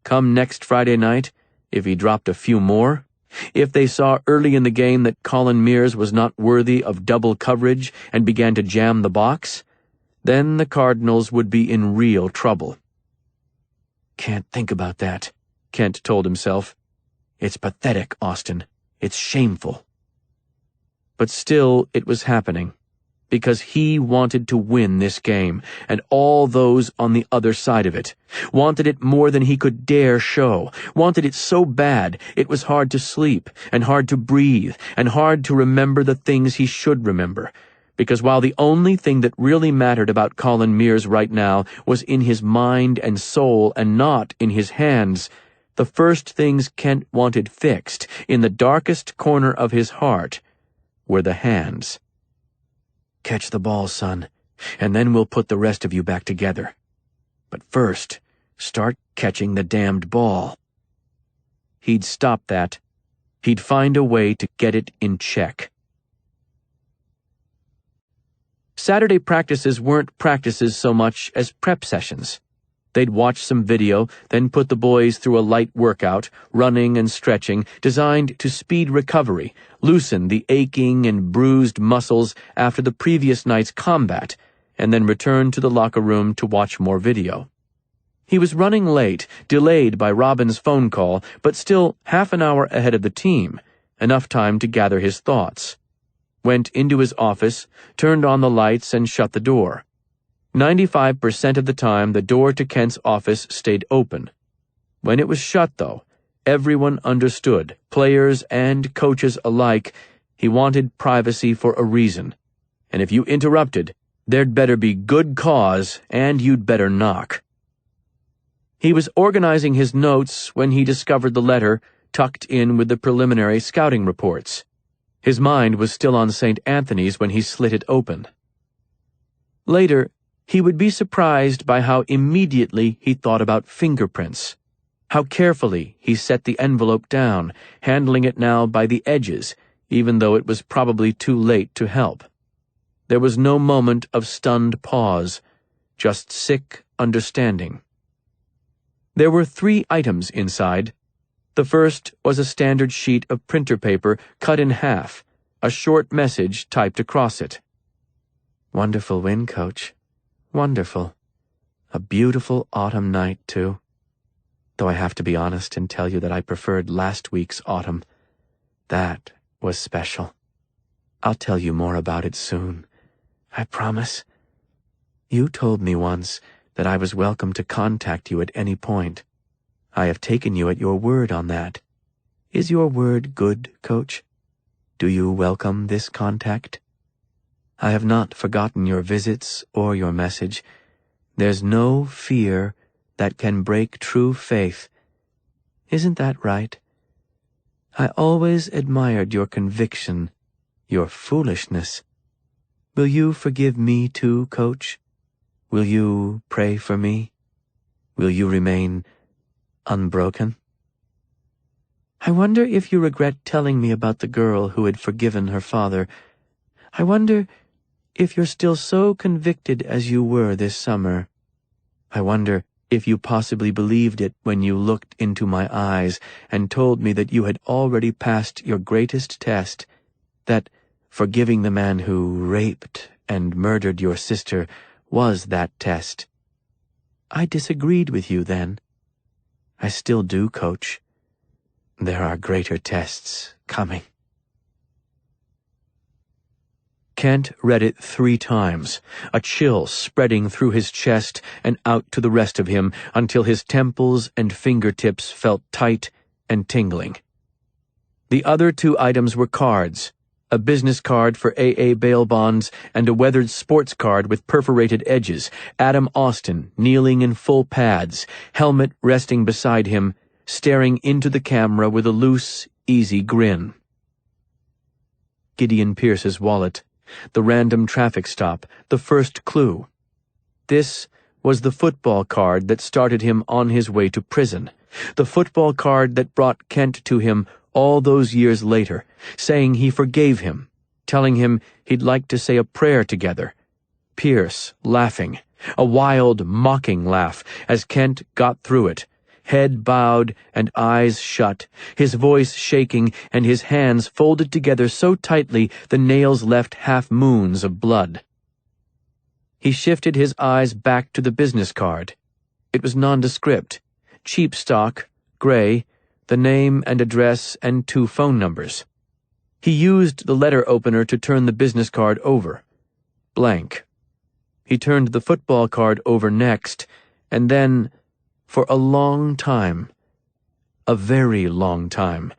Come next Friday night, if he dropped a few more, if they saw early in the game that Colin Mears was not worthy of double coverage and began to jam the box, then the Cardinals would be in real trouble. "Can't think about that," Kent told himself. "It's pathetic, Austin. It's shameful." But still it was happening, because he wanted to win this game, and all those on the other side of it, wanted it more than he could dare show, wanted it so bad it was hard to sleep, and hard to breathe, and hard to remember the things he should remember, because while the only thing that really mattered about Colin Mears right now was in his mind and soul and not in his hands, the first things Kent wanted fixed, in the darkest corner of his heart, were the hands. "Catch the ball, son. and then we'll put the rest of you back together. But first, start catching the damned ball." He'd stop that. He'd find a way to get it in check. Saturday practices weren't practices so much as prep sessions. They'd watch some video, then put the boys through a light workout, running and stretching, designed to speed recovery, loosen the aching and bruised muscles after the previous night's combat, and then return to the locker room to watch more video. He was running late, delayed by Robin's phone call, but still half an hour ahead of the team, enough time to gather his thoughts. Went into his office, turned on the lights, and shut the door. 95% of the time, the door to Kent's office stayed open. When it was shut, though, everyone understood, players and coaches alike, he wanted privacy for a reason. And if you interrupted, there'd better be good cause, and you'd better knock. He was organizing his notes when he discovered the letter tucked in with the preliminary scouting reports. His mind was still on St. Anthony's when he slit it open. Later, he would be surprised by how immediately he thought about fingerprints, how carefully he set the envelope down, handling it now by the edges, even though it was probably too late to help. There was no moment of stunned pause, just sick understanding. There were 3 items inside. The first was a standard sheet of printer paper cut in half, a short message typed across it. "Wonderful win, Coach. Wonderful. A beautiful autumn night, too. Though I have to be honest and tell you that I preferred last week's autumn. That was special. I'll tell you more about it soon. I promise. You told me once that I was welcome to contact you at any point. I have taken you at your word on that. Is your word good, Coach? Do you welcome this contact? I have not forgotten your visits or your message. There's no fear that can break true faith. Isn't that right? I always admired your conviction, your foolishness. Will you forgive me too, Coach? Will you pray for me? Will you remain unbroken? I wonder if you regret telling me about the girl who had forgiven her father. I wonder if you're still so convicted as you were this summer. I wonder if you possibly believed it when you looked into my eyes and told me that you had already passed your greatest test, that forgiving the man who raped and murdered your sister was that test. I disagreed with you then. I still do, Coach. There are greater tests coming. Kent read it 3 times, a chill spreading through his chest and out to the rest of him until his temples and fingertips felt tight and tingling. The other 2 items were cards, a business card for AA bail bonds and a weathered sports card with perforated edges, Adam Austin kneeling in full pads, helmet resting beside him, staring into the camera with a loose, easy grin. Gideon Pierce's wallet, the random traffic stop, the first clue. This was the football card that started him on his way to prison, the football card that brought Kent to him all those years later, saying he forgave him, telling him he'd like to say a prayer together. Pierce laughing, a wild, mocking laugh as Kent got through it, head bowed and eyes shut, his voice shaking and his hands folded together so tightly the nails left half-moons of blood. He shifted his eyes back to the business card. It was nondescript, cheap stock, gray, the name and address and 2 phone numbers. He used the letter opener to turn the business card over. Blank. He turned the football card over next, and then, for a long time, a very long time,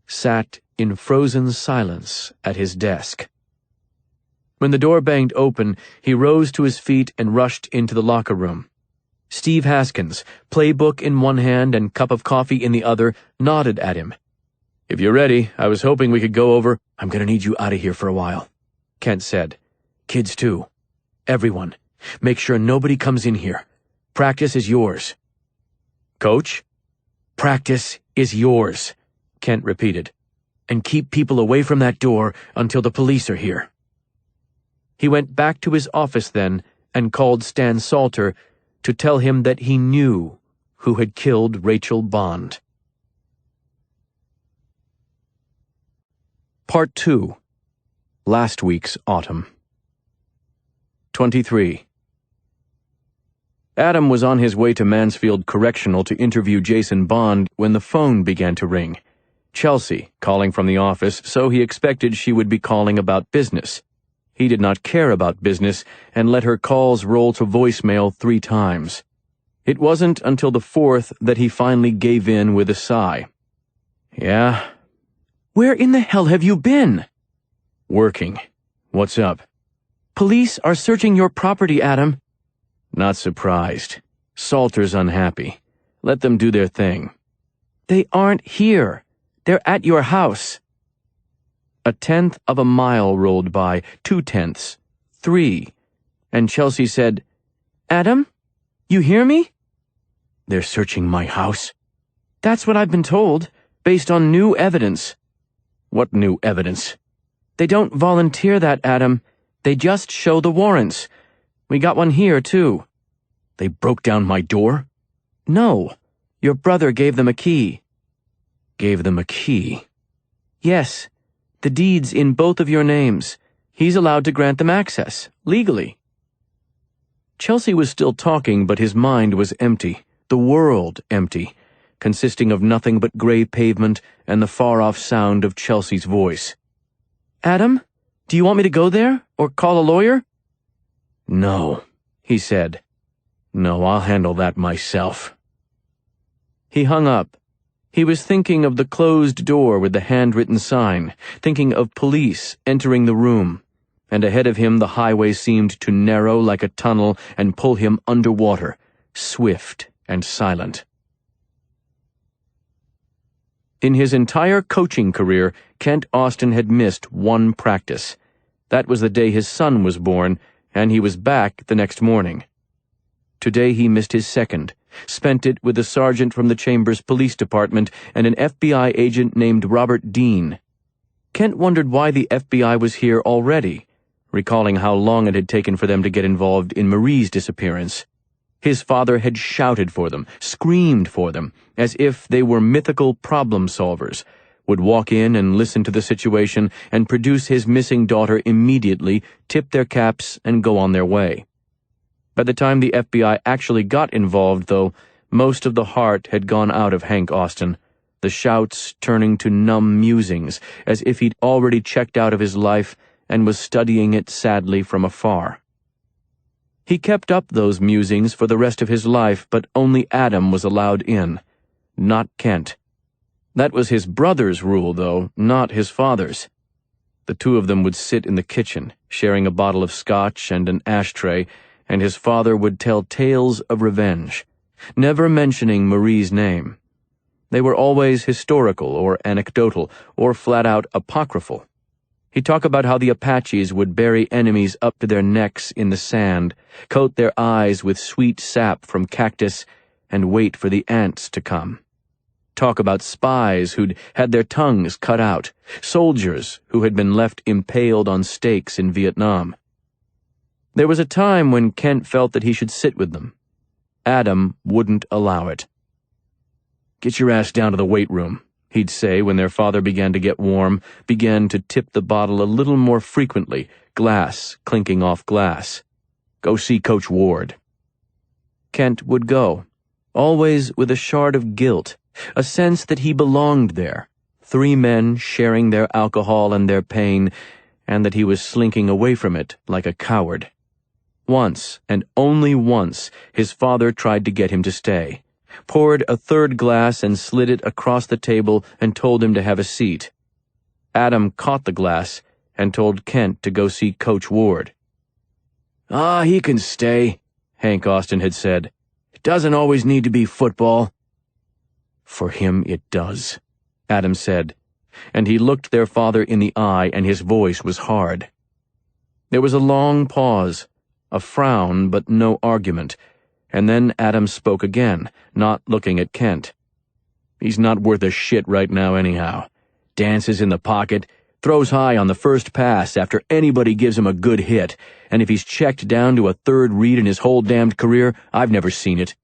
sat in frozen silence at his desk. When the door banged open, he rose to his feet and rushed into the locker room. Steve Haskins, playbook in one hand and cup of coffee in the other, nodded at him. "If you're ready, I was hoping we could go over—" "I'm going to need you out of here for a while," Kent said. "Kids too. everyone. Make sure nobody comes in here. Practice is yours." "Coach?" "Practice is yours," Kent repeated. "And keep people away from that door until the police are here." He went back to his office then and called Stan Salter to tell him that he knew who had killed Rachel Bond. Part 2. Last week's autumn. 23. Adam was on his way to Mansfield Correctional to interview Jason Bond when the phone began to ring. Chelsea, calling from the office, so he expected she would be calling about business. He did not care about business and let her calls roll to voicemail 3 times. It wasn't until the 4th that he finally gave in with a sigh. "Yeah?" Where in the hell have you been? "Working. What's up?" Police are searching your property, Adam. "Not surprised. Salter's unhappy. Let them do their thing." They aren't here. They're at your house." 1/10 of a mile rolled by, 2/10, 3, and Chelsea said, Adam? You hear me? "They're searching my house?" That's what I've been told, based on new evidence. "What new evidence?" They don't volunteer that, Adam. They just show the warrants. We got one here, too. "They broke down my door?" No. Your brother gave them a key. "Gave them a key?" Yes. The deed's in both of your names. He's allowed to grant them access, legally. Chelsea was still talking, but his mind was empty, the world empty, consisting of nothing but gray pavement and the far-off sound of Chelsea's voice. Adam, do you want me to go there, or call a lawyer? "No," he said. "No, I'll handle that myself." He hung up. He was thinking of the closed door with the handwritten sign, thinking of police entering the room, and ahead of him the highway seemed to narrow like a tunnel and pull him underwater, swift and silent. In his entire coaching career, Kent Austin had missed one practice. That was the day his son was born, and he was back the next morning. Today he missed his second, spent it with a sergeant from the Chambers Police Department and an FBI agent named Robert Dean. Kent wondered why the FBI was here already, recalling how long it had taken for them to get involved in Marie's disappearance. His father had shouted for them, screamed for them, as if they were mythical problem solvers, would walk in and listen to the situation and produce his missing daughter immediately, tip their caps, and go on their way. By the time the FBI actually got involved, though, most of the heart had gone out of Hank Austin, the shouts turning to numb musings, as if he'd already checked out of his life and was studying it sadly from afar. He kept up those musings for the rest of his life, but only Adam was allowed in, not Kent. That was his brother's rule, though, not his father's. The two of them would sit in the kitchen, sharing a bottle of scotch and an ashtray, and his father would tell tales of revenge, never mentioning Marie's name. They were always historical or anecdotal or flat-out apocryphal. He'd talk about how the Apaches would bury enemies up to their necks in the sand, coat their eyes with sweet sap from cactus, and wait for the ants to come. Talk about spies who'd had their tongues cut out, soldiers who had been left impaled on stakes in Vietnam. There was a time when Kent felt that he should sit with them. Adam wouldn't allow it. "Get your ass down to the weight room," he'd say when their father began to get warm, began to tip the bottle a little more frequently, glass clinking off glass. "Go see Coach Ward." Kent would go, always with a shard of guilt, a sense that he belonged there, 3 men sharing their alcohol and their pain, and that he was slinking away from it like a coward. Once, and only once, his father tried to get him to stay, poured a 3rd glass and slid it across the table and told him to have a seat. Adam caught the glass and told Kent to go see Coach Ward. "Ah, he can stay," Hank Austin had said. "It doesn't always need to be football." "For him it does," Adam said, and he looked their father in the eye and his voice was hard. There was a long pause, a frown but no argument, and then Adams spoke again, not looking at Kent. "He's not worth a shit right now anyhow. Dances in the pocket, throws high on the first pass after anybody gives him a good hit, and if he's checked down to a third read in his whole damned career, I've never seen it."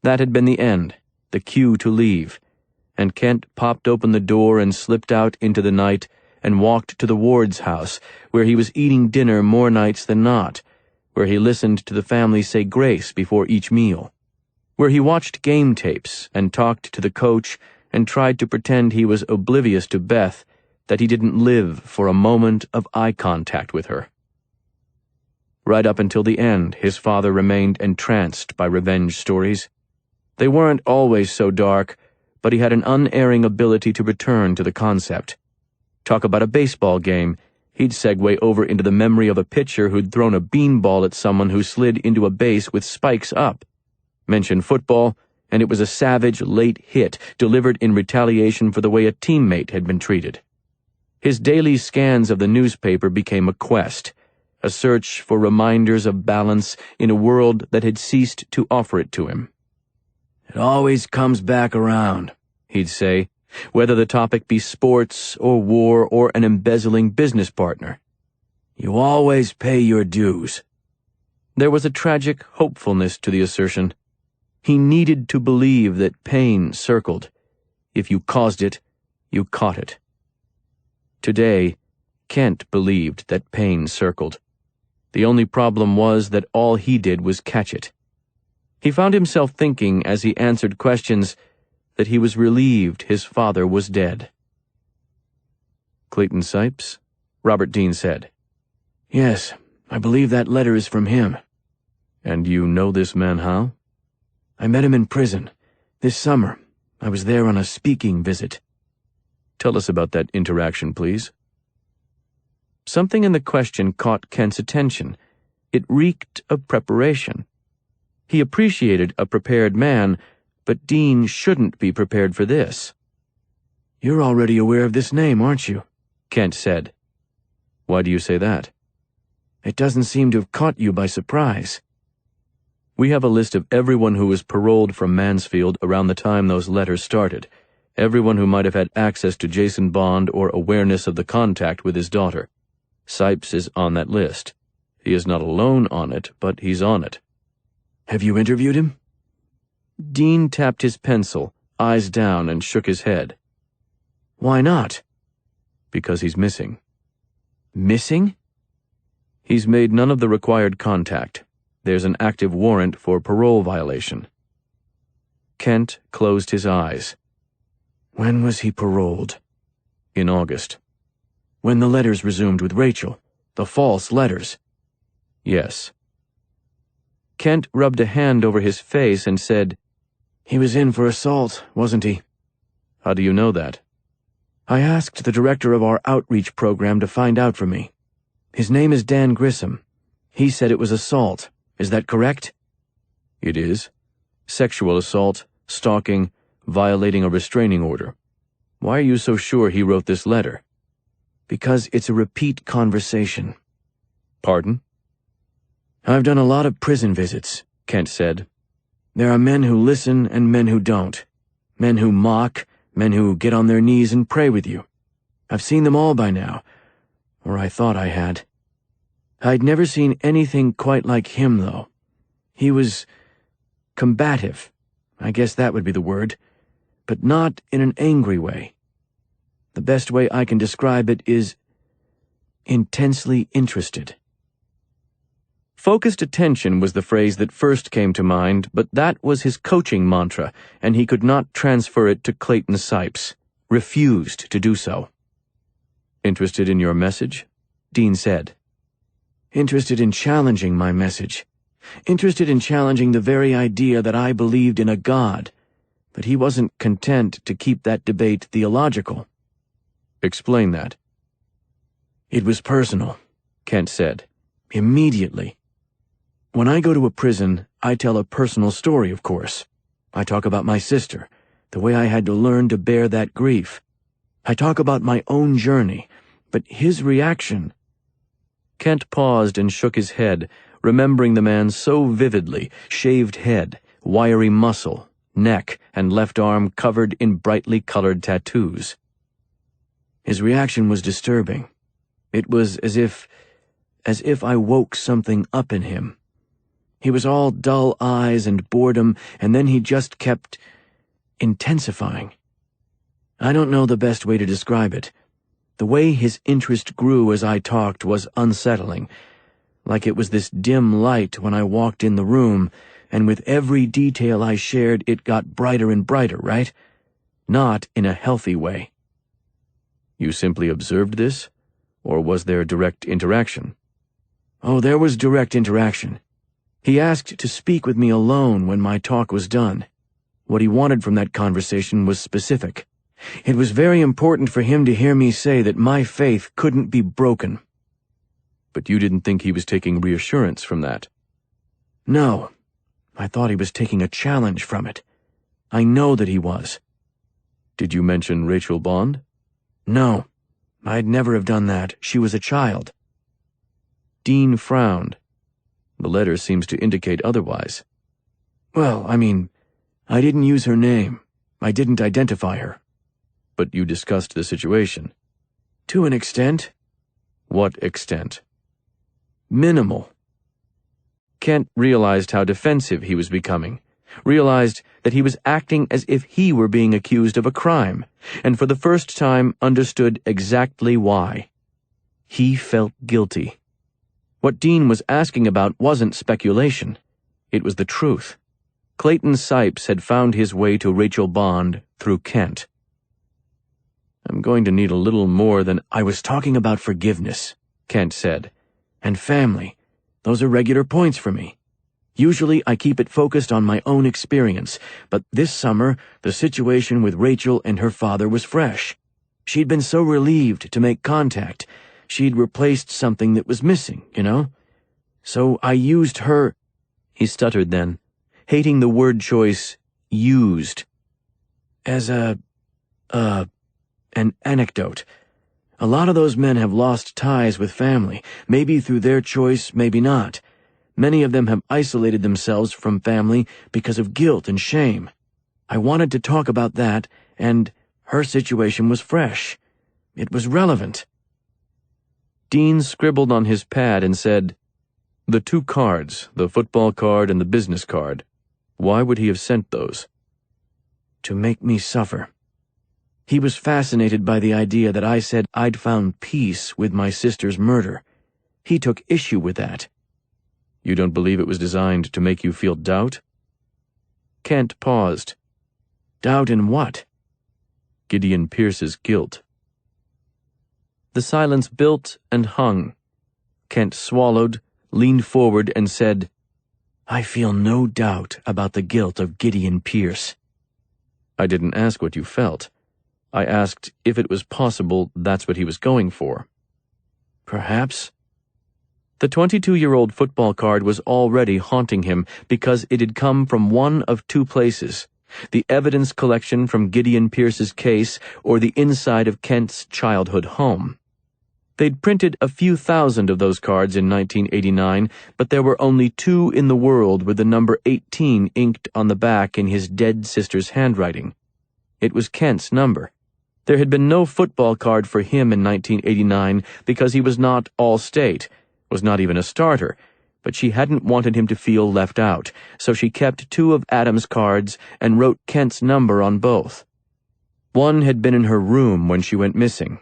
That had been the end, the cue to leave, and Kent popped open the door and slipped out into the night and walked to the Ward's house, where he was eating dinner more nights than not, where he listened to the family say grace before each meal, where he watched game tapes and talked to the coach and tried to pretend he was oblivious to Beth, that he didn't live for a moment of eye contact with her. Right up until the end, his father remained entranced by revenge stories. They weren't always so dark, but he had an unerring ability to return to the concept. Talk about a baseball game, he'd segue over into the memory of a pitcher who'd thrown a beanball at someone who slid into a base with spikes up. Mention football, and it was a savage late hit delivered in retaliation for the way a teammate had been treated. His daily scans of the newspaper became a quest, a search for reminders of balance in a world that had ceased to offer it to him. "It always comes back around," he'd say, whether the topic be sports or war or an embezzling business partner. "You always pay your dues." There was a tragic hopefulness to the assertion. He needed to believe that pain circled. If you caused it, you caught it. Today, Kent believed that pain circled. The only problem was that all he did was catch it. He found himself thinking, as he answered questions, that he was relieved his father was dead. "Clayton Sipes?" Robert Dean said. "Yes, I believe that letter is from him." "And you know this man how?" "I met him in prison. This summer. I was there on a speaking visit." "Tell us about that interaction, please." Something in the question caught Kent's attention. It reeked of preparation. He appreciated a prepared man, but Dean shouldn't be prepared for this. "You're already aware of this name, aren't you?" Kent said. "Why do you say that?" "It doesn't seem to have caught you by surprise." "We have a list of everyone who was paroled from Mansfield around the time those letters started, everyone who might have had access to Jason Bond or awareness of the contact with his daughter. Sipes is on that list. He is not alone on it, but he's on it." "Have you interviewed him?" Dean tapped his pencil, eyes down, and shook his head. "Why not?" "Because he's missing." "Missing?" "He's made none of the required contact. There's an active warrant for parole violation." Kent closed his eyes. "When was he paroled?" "In August." "When the letters resumed with Rachel? The false letters?" "Yes." Kent rubbed a hand over his face and said, "He was in for assault, wasn't he?" "How do you know that?" "I asked the director of our outreach program to find out for me. His name is Dan Grissom. He said it was assault. Is that correct?" "It is. Sexual assault, stalking, violating a restraining order. Why are you so sure he wrote this letter?" "Because it's a repeat conversation." "Pardon?" "I've done a lot of prison visits," Kent said. "There are men who listen and men who don't. Men who mock, men who get on their knees and pray with you. I've seen them all by now, or I thought I had. I'd never seen anything quite like him, though. He was combative, I guess that would be the word, but not in an angry way. The best way I can describe it is intensely interested." Focused attention was the phrase that first came to mind, but that was his coaching mantra, and he could not transfer it to Clayton Sipes. Refused to do so. "Interested in your message?" Dean said. "Interested in challenging my message. Interested in challenging the very idea that I believed in a God, but he wasn't content to keep that debate theological." "Explain that." "It was personal," Kent said. "Immediately. When I go to a prison, I tell a personal story, of course. I talk about my sister, the way I had to learn to bear that grief. I talk about my own journey, but his reaction..." Kent paused and shook his head, remembering the man so vividly, shaved head, wiry muscle, neck, and left arm covered in brightly colored tattoos. His reaction was disturbing. It was as if I woke something up in him. He was all dull eyes and boredom, and then he just kept intensifying. I don't know the best way to describe it. The way his interest grew as I talked was unsettling, like it was this dim light when I walked in the room, and with every detail I shared it got brighter and brighter, right? Not in a healthy way. You simply observed this, or was there direct interaction? Oh, there was direct interaction. He asked to speak with me alone when my talk was done. What he wanted from that conversation was specific. It was very important for him to hear me say that my faith couldn't be broken. But you didn't think he was taking reassurance from that? No. I thought he was taking a challenge from it. I know that he was. Did you mention Rachel Bond? No. I'd never have done that. She was a child. Dean frowned. The letter seems to indicate otherwise. Well, I mean, I didn't use her name. I didn't identify her. But you discussed the situation. To an extent. What extent? Minimal. Kent realized how defensive he was becoming, realized that he was acting as if he were being accused of a crime, and for the first time understood exactly why. He felt guilty. What Dean was asking about wasn't speculation. It was the truth. Clayton Sipes had found his way to Rachel Bond through Kent. I'm going to need a little more than I was talking about forgiveness, Kent said. And family. Those are regular points for me. Usually I keep it focused on my own experience, but this summer the situation with Rachel and her father was fresh. She'd been so relieved to make contact. She'd replaced something that was missing, you know? So I used her— He stuttered then, hating the word choice, used, as an anecdote. A lot of those men have lost ties with family, maybe through their choice, maybe not. Many of them have isolated themselves from family because of guilt and shame. I wanted to talk about that, and her situation was fresh. It was relevant. Dean scribbled on his pad and said, "The two cards, the football card and the business card. Why would he have sent those?" To make me suffer. He was fascinated by the idea that I said I'd found peace with my sister's murder. He took issue with that. You don't believe it was designed to make you feel doubt? Kent paused. Doubt in what? Gideon Pierce's guilt. The silence built and hung. Kent swallowed, leaned forward, and said, I feel no doubt about the guilt of Gideon Pierce. I didn't ask what you felt. I asked if it was possible that's what he was going for. Perhaps. The 22-year-old football card was already haunting him because it had come from one of two places: the evidence collection from Gideon Pierce's case or the inside of Kent's childhood home. They'd printed a few thousand of those cards in 1989, but there were only 2 in the world with the number 18 inked on the back in his dead sister's handwriting. It was Kent's number. There had been no football card for him in 1989 because he was not all-state, was not even a starter, but she hadn't wanted him to feel left out, so she kept 2 of Adam's cards and wrote Kent's number on both. One had been in her room when she went missing.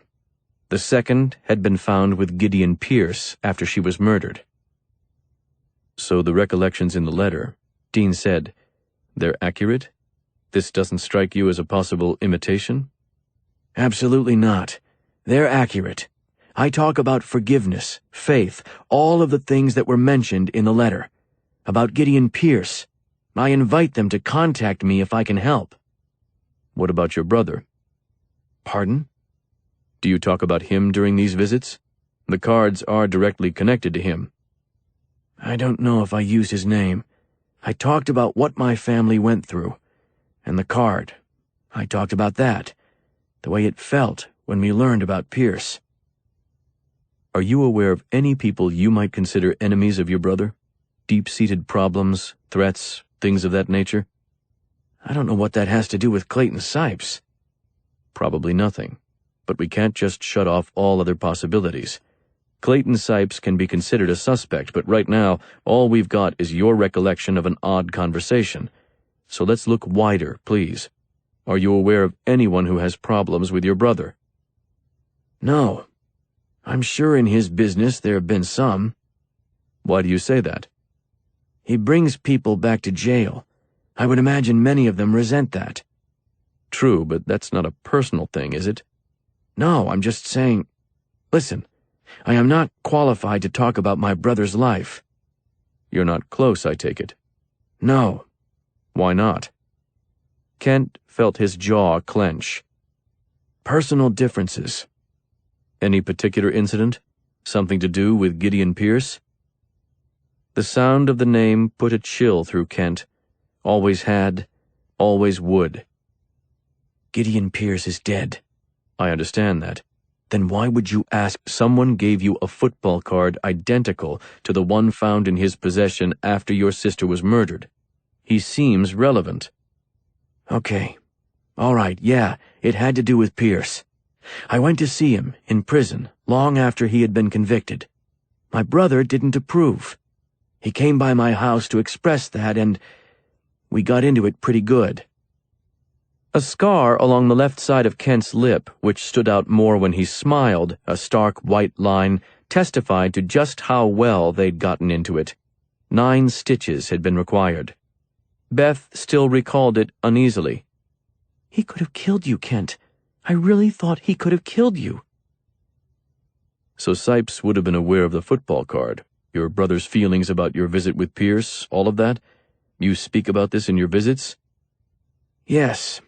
The second had been found with Gideon Pierce after she was murdered. So the recollections in the letter, Dean said, they're accurate? This doesn't strike you as a possible imitation? Absolutely not. They're accurate. I talk about forgiveness, faith, all of the things that were mentioned in the letter. About Gideon Pierce. I invite them to contact me if I can help. What about your brother? Pardon? Do you talk about him during these visits? The cards are directly connected to him. I don't know if I used his name. I talked about what my family went through. And the card. I talked about that. The way it felt when we learned about Pierce. Are you aware of any people you might consider enemies of your brother? Deep-seated problems, threats, things of that nature? I don't know what that has to do with Clayton Sipes. Probably nothing. But we can't just shut off all other possibilities. Clayton Sipes can be considered a suspect, but right now, all we've got is your recollection of an odd conversation. So let's look wider, please. Are you aware of anyone who has problems with your brother? No. I'm sure in his business there have been some. Why do you say that? He brings people back to jail. I would imagine many of them resent that. True, but that's not a personal thing, is it? No, I'm just saying... Listen, I am not qualified to talk about my brother's life. You're not close, I take it. No. Why not? Kent felt his jaw clench. Personal differences. Any particular incident? Something to do with Gideon Pierce? The sound of the name put a chill through Kent. Always had, always would. Gideon Pierce is dead. I understand that. Then why would you ask? Someone gave you a football card identical to the one found in his possession after your sister was murdered. He seems relevant. Okay. All right, yeah, it had to do with Pierce. I went to see him, in prison, long after he had been convicted. My brother didn't approve. He came by my house to express that, and we got into it pretty good. A scar along the left side of Kent's lip, which stood out more when he smiled, a stark white line, testified to just how well they'd gotten into it. 9 stitches had been required. Beth still recalled it uneasily. He could have killed you, Kent. I really thought he could have killed you. So Sipes would have been aware of the football card, your brother's feelings about your visit with Pierce, all of that? You speak about this in your visits? Yes.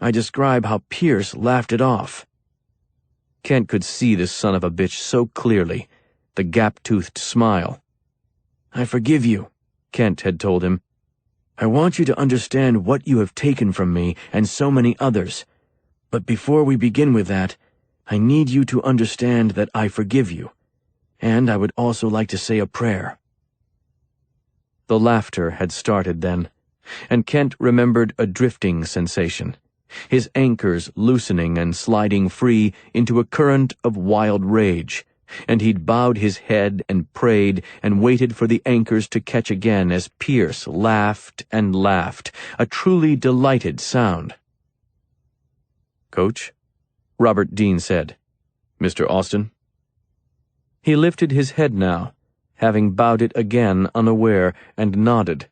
I describe how Pierce laughed it off. Kent could see this son of a bitch so clearly, the gap-toothed smile. I forgive you, Kent had told him. I want you to understand what you have taken from me and so many others. But before we begin with that, I need you to understand that I forgive you. And I would also like to say a prayer. The laughter had started then, and Kent remembered a drifting sensation, his anchors loosening and sliding free into a current of wild rage, and he'd bowed his head and prayed and waited for the anchors to catch again as Pierce laughed and laughed, a truly delighted sound. "Coach," Robert Dean said. "Mr. Austin?" He lifted his head now, having bowed it again unaware, and nodded.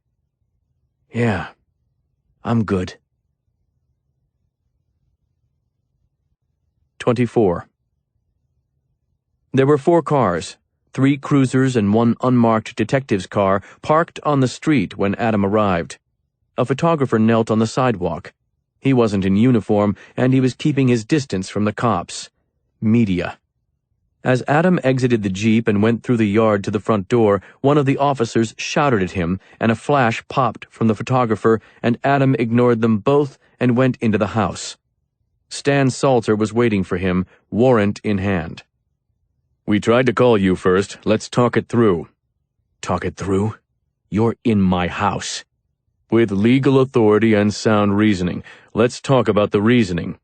Yeah, I'm good. 24. There were 4 cars, 3 cruisers and 1 unmarked detective's car, parked on the street when Adam arrived. A photographer knelt on the sidewalk. He wasn't in uniform, and he was keeping his distance from the cops. Media. As Adam exited the Jeep and went through the yard to the front door, one of the officers shouted at him, and a flash popped from the photographer, and Adam ignored them both and went into the house. Stan Salter was waiting for him, warrant in hand. "We tried to call you first. Let's talk it through." Talk it through? You're in my house. "With legal authority and sound reasoning. Let's talk about the reasoning."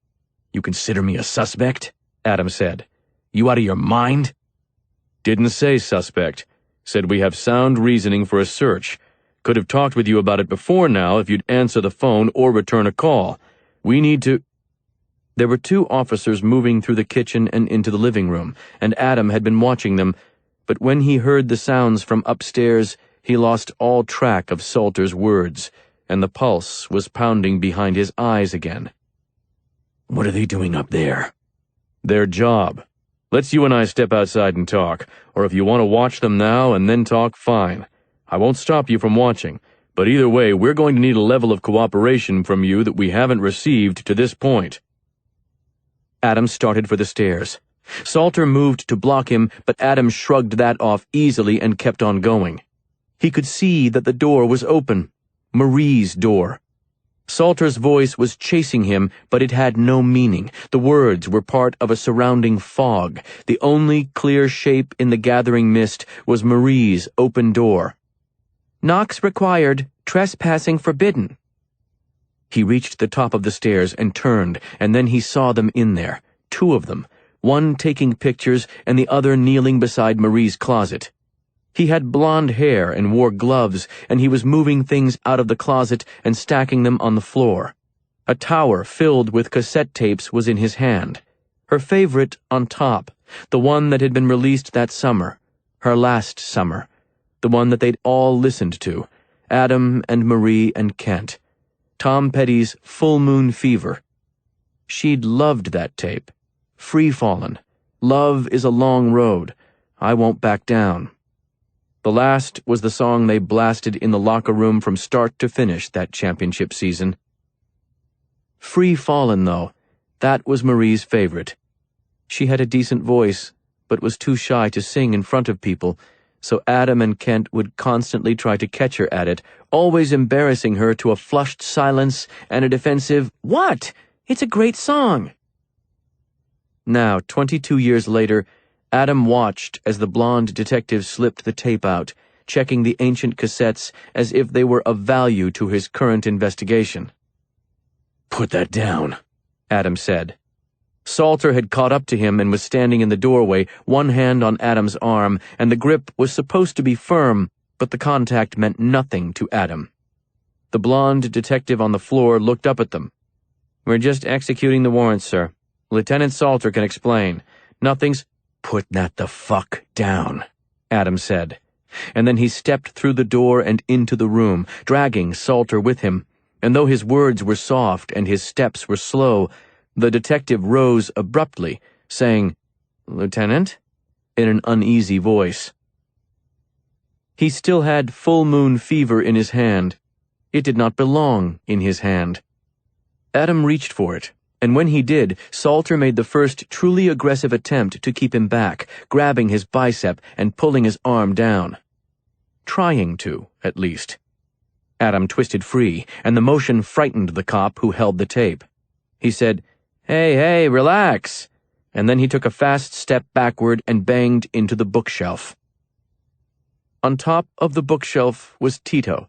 You consider me a suspect? Adam said. You out of your mind? "Didn't say suspect. Said we have sound reasoning for a search. Could have talked with you about it before now if you'd answer the phone or return a call. We need to—" There were 2 officers moving through the kitchen and into the living room, and Adam had been watching them, but when he heard the sounds from upstairs, he lost all track of Salter's words, and the pulse was pounding behind his eyes again. What are they doing up there? "Their job. Let's you and I step outside and talk, or if you want to watch them now and then talk, fine. I won't stop you from watching, but either way, we're going to need a level of cooperation from you that we haven't received to this point." Adam started for the stairs. Salter moved to block him, but Adam shrugged that off easily and kept on going. He could see that the door was open. Marie's door. Salter's voice was chasing him, but it had no meaning. The words were part of a surrounding fog. The only clear shape in the gathering mist was Marie's open door. "Knocks required, trespassing forbidden." He reached the top of the stairs and turned, and then he saw them in there. 2 of them, one taking pictures and the other kneeling beside Marie's closet. He had blonde hair and wore gloves, and he was moving things out of the closet and stacking them on the floor. A tower filled with cassette tapes was in his hand. Her favorite on top, the one that had been released that summer, her last summer, the one that they'd all listened to, Adam and Marie and Kent. Tom Petty's Full Moon Fever. She'd loved that tape. Free Fallin'. Love is a long road. I won't back down. The last was the song they blasted in the locker room from start to finish that championship season. Free Fallin', though, that was Marie's favorite. She had a decent voice, but was too shy to sing in front of people, so Adam and Kent would constantly try to catch her at it, always embarrassing her to a flushed silence and a defensive, "What? It's a great song." Now, 22 years later, Adam watched as the blonde detective slipped the tape out, checking the ancient cassettes as if they were of value to his current investigation. "Put that down," Adam said. Salter had caught up to him and was standing in the doorway, one hand on Adam's arm, and the grip was supposed to be firm, but the contact meant nothing to Adam. The blonde detective on the floor looked up at them. "We're just executing the warrant, sir. Lieutenant Salter can explain. Nothing's—" "Put that the fuck down," Adam said. And then he stepped through the door and into the room, dragging Salter with him, and though his words were soft and his steps were slow, the detective rose abruptly, saying, "Lieutenant?" in an uneasy voice. He still had Full Moon Fever in his hand. It did not belong in his hand. Adam reached for it, and when he did, Salter made the first truly aggressive attempt to keep him back, grabbing his bicep and pulling his arm down. Trying to, at least. Adam twisted free, and the motion frightened the cop who held the tape. He said, Hey, relax," and then he took a fast step backward and banged into the bookshelf. On top of the bookshelf was Tito,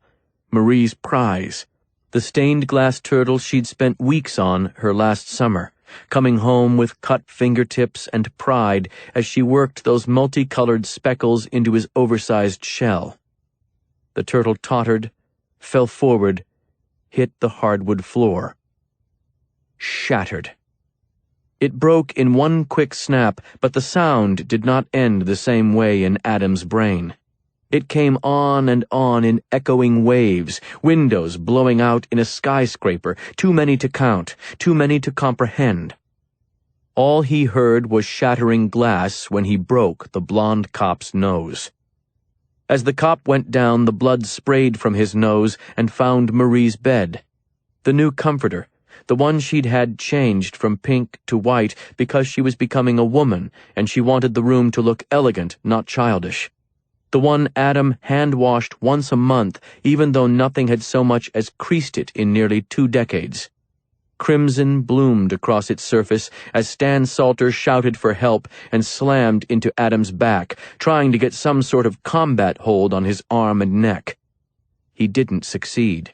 Marie's prize, the stained glass turtle she'd spent weeks on her last summer, coming home with cut fingertips and pride as she worked those multicolored speckles into his oversized shell. The turtle tottered, fell forward, hit the hardwood floor. Shattered. It broke in one quick snap, but the sound did not end the same way in Adam's brain. It came on and on in echoing waves, windows blowing out in a skyscraper, too many to count, too many to comprehend. All he heard was shattering glass when he broke the blonde cop's nose. As the cop went down, the blood sprayed from his nose and found Marie's bed. The new comforter, the one she'd had changed from pink to white because she was becoming a woman and she wanted the room to look elegant, not childish. The one Adam hand-washed once a month, even though nothing had so much as creased it in nearly 2 decades. Crimson bloomed across its surface as Stan Salter shouted for help and slammed into Adam's back, trying to get some sort of combat hold on his arm and neck. He didn't succeed.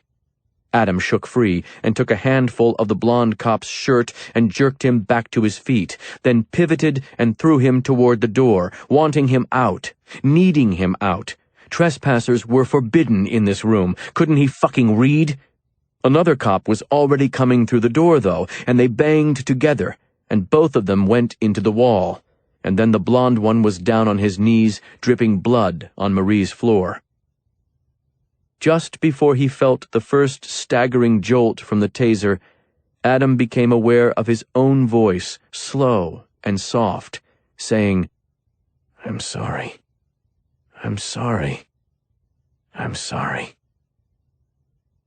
Adam shook free and took a handful of the blonde cop's shirt and jerked him back to his feet, then pivoted and threw him toward the door, wanting him out, needing him out. Trespassers were forbidden in this room. Couldn't he fucking read? Another cop was already coming through the door, though, and they banged together, and both of them went into the wall, and then the blonde one was down on his knees, dripping blood on Marie's floor. Just before he felt the first staggering jolt from the taser, Adam became aware of his own voice, slow and soft, saying, "I'm sorry. I'm sorry. I'm sorry."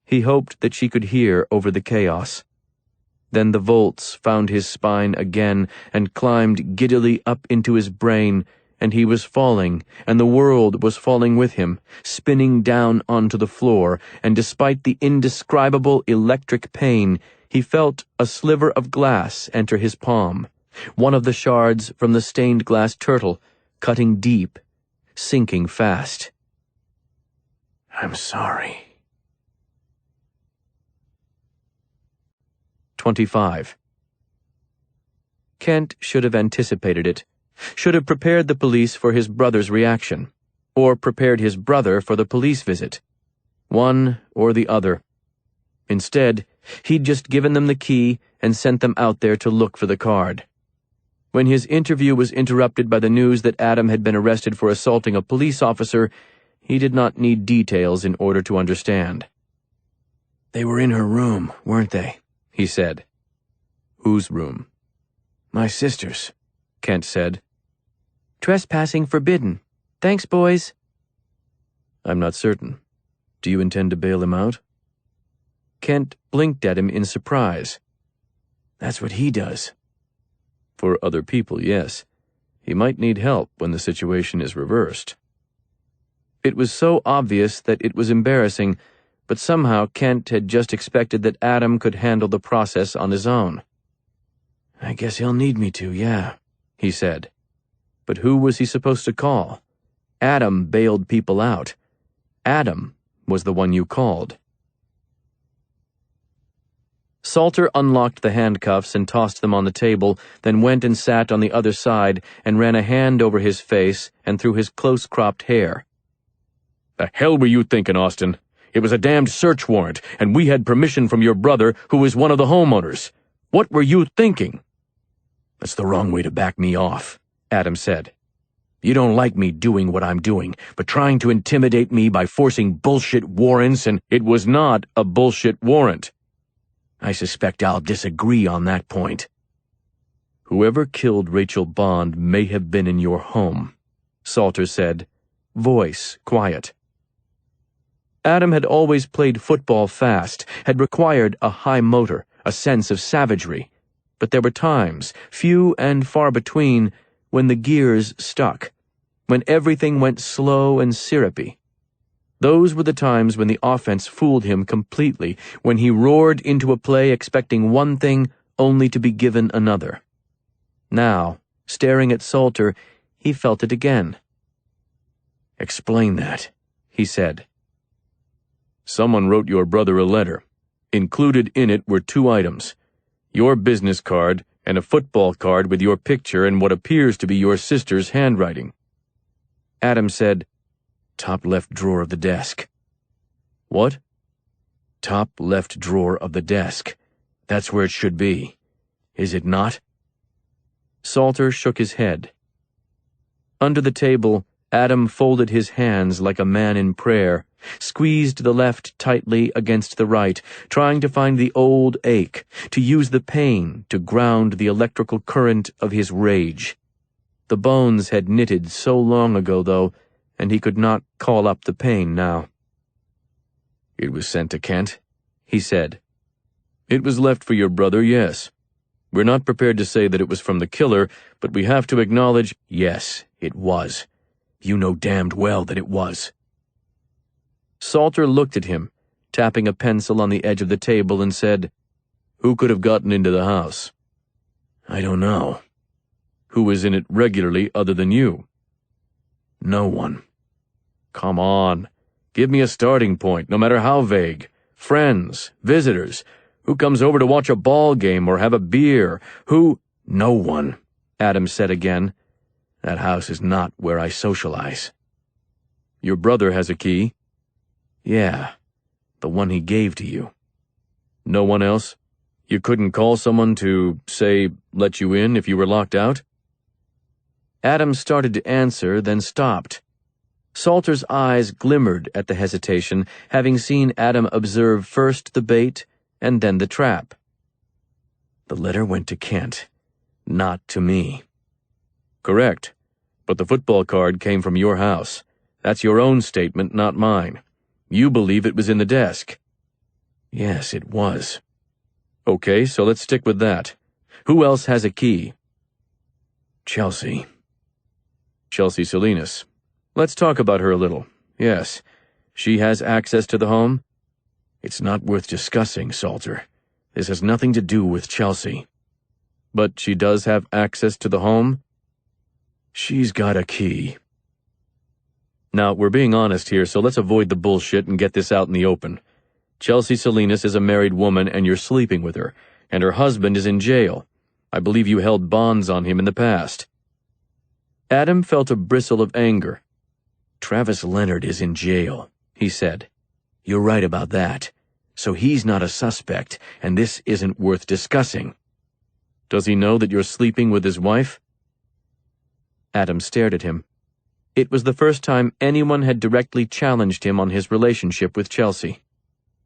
He hoped that she could hear over the chaos. Then the volts found his spine again and climbed giddily up into his brain, and he was falling, and the world was falling with him, spinning down onto the floor, and despite the indescribable electric pain, he felt a sliver of glass enter his palm, one of the shards from the stained glass turtle, cutting deep, sinking fast. I'm sorry. 25. Kent should have anticipated it, should have prepared the police for his brother's reaction, or prepared his brother for the police visit. One or the other. Instead, he'd just given them the key and sent them out there to look for the card. When his interview was interrupted by the news that Adam had been arrested for assaulting a police officer, he did not need details in order to understand. They were in her room, weren't they? He said. Whose room? My sister's, Kent said. Trespassing forbidden. Thanks, boys. I'm not certain. Do you intend to bail him out? Kent blinked at him in surprise. That's what he does. For other people, yes. He might need help when the situation is reversed. It was so obvious that it was embarrassing, but somehow Kent had just expected that Adam could handle the process on his own. I guess he'll need me to, yeah, he said. But who was he supposed to call? Adam bailed people out. Adam was the one you called. Salter unlocked the handcuffs and tossed them on the table, then went and sat on the other side and ran a hand over his face and through his close-cropped hair. The hell were you thinking, Austin? It was a damned search warrant, and we had permission from your brother, who was one of the homeowners. What were you thinking? That's the wrong way to back me off, Adam said. You don't like me doing what I'm doing, but trying to intimidate me by forcing bullshit warrants and It was not a bullshit warrant. I suspect I'll disagree on that point. Whoever killed Rachel Bond may have been in your home, Salter said, voice quiet. Adam had always played football fast, had required a high motor, a sense of savagery. But there were times, few and far between, when the gears stuck, when everything went slow and syrupy. Those were the times when the offense fooled him completely, when he roared into a play expecting one thing only to be given another. Now, staring at Salter, he felt it again. Explain that, he said. Someone wrote your brother a letter. Included in it were 2 items. Your business card and a football card with your picture and what appears to be your sister's handwriting. Adam said, top left drawer of the desk. What? Top left drawer of the desk. That's where it should be. Is it not? Salter shook his head. Under the table, Adam folded his hands like a man in prayer, squeezed the left tightly against the right, trying to find the old ache, to use the pain to ground the electrical current of his rage. The bones had knitted so long ago, though, and he could not call up the pain now. It was sent to Kent, he said. It was left for your brother, yes. We're not prepared to say that it was from the killer, but we have to acknowledge, yes, it was. You know damned well that it was. Salter looked at him, tapping a pencil on the edge of the table, and said, Who could have gotten into the house? I don't know. Who was in it regularly other than you? No one. Come on. Give me a starting point, no matter how vague. Friends, visitors. Who comes over to watch a ball game or have a beer? Who? No one, Adam said again. That house is not where I socialize. Your brother has a key? Yeah, the one he gave to you. No one else? You couldn't call someone to, say, let you in if you were locked out? Adam started to answer, then stopped. Salter's eyes glimmered at the hesitation, having seen Adam observe first the bait and then the trap. The letter went to Kent, not to me. Correct. But the football card came from your house. That's your own statement, not mine. You believe it was in the desk. Yes, it was. Okay, so let's stick with that. Who else has a key? Chelsea. Chelsea Salinas. Let's talk about her a little. Yes. She has access to the home? It's not worth discussing, Salter. This has nothing to do with Chelsea. But she does have access to the home? She's got a key. Now, we're being honest here, so let's avoid the bullshit and get this out in the open. Chelsea Salinas is a married woman and you're sleeping with her, and her husband is in jail. I believe you held bonds on him in the past. Adam felt a bristle of anger. Travis Leonard is in jail, he said. You're right about that. So he's not a suspect, and this isn't worth discussing. Does he know that you're sleeping with his wife? Adam stared at him. It was the first time anyone had directly challenged him on his relationship with Chelsea.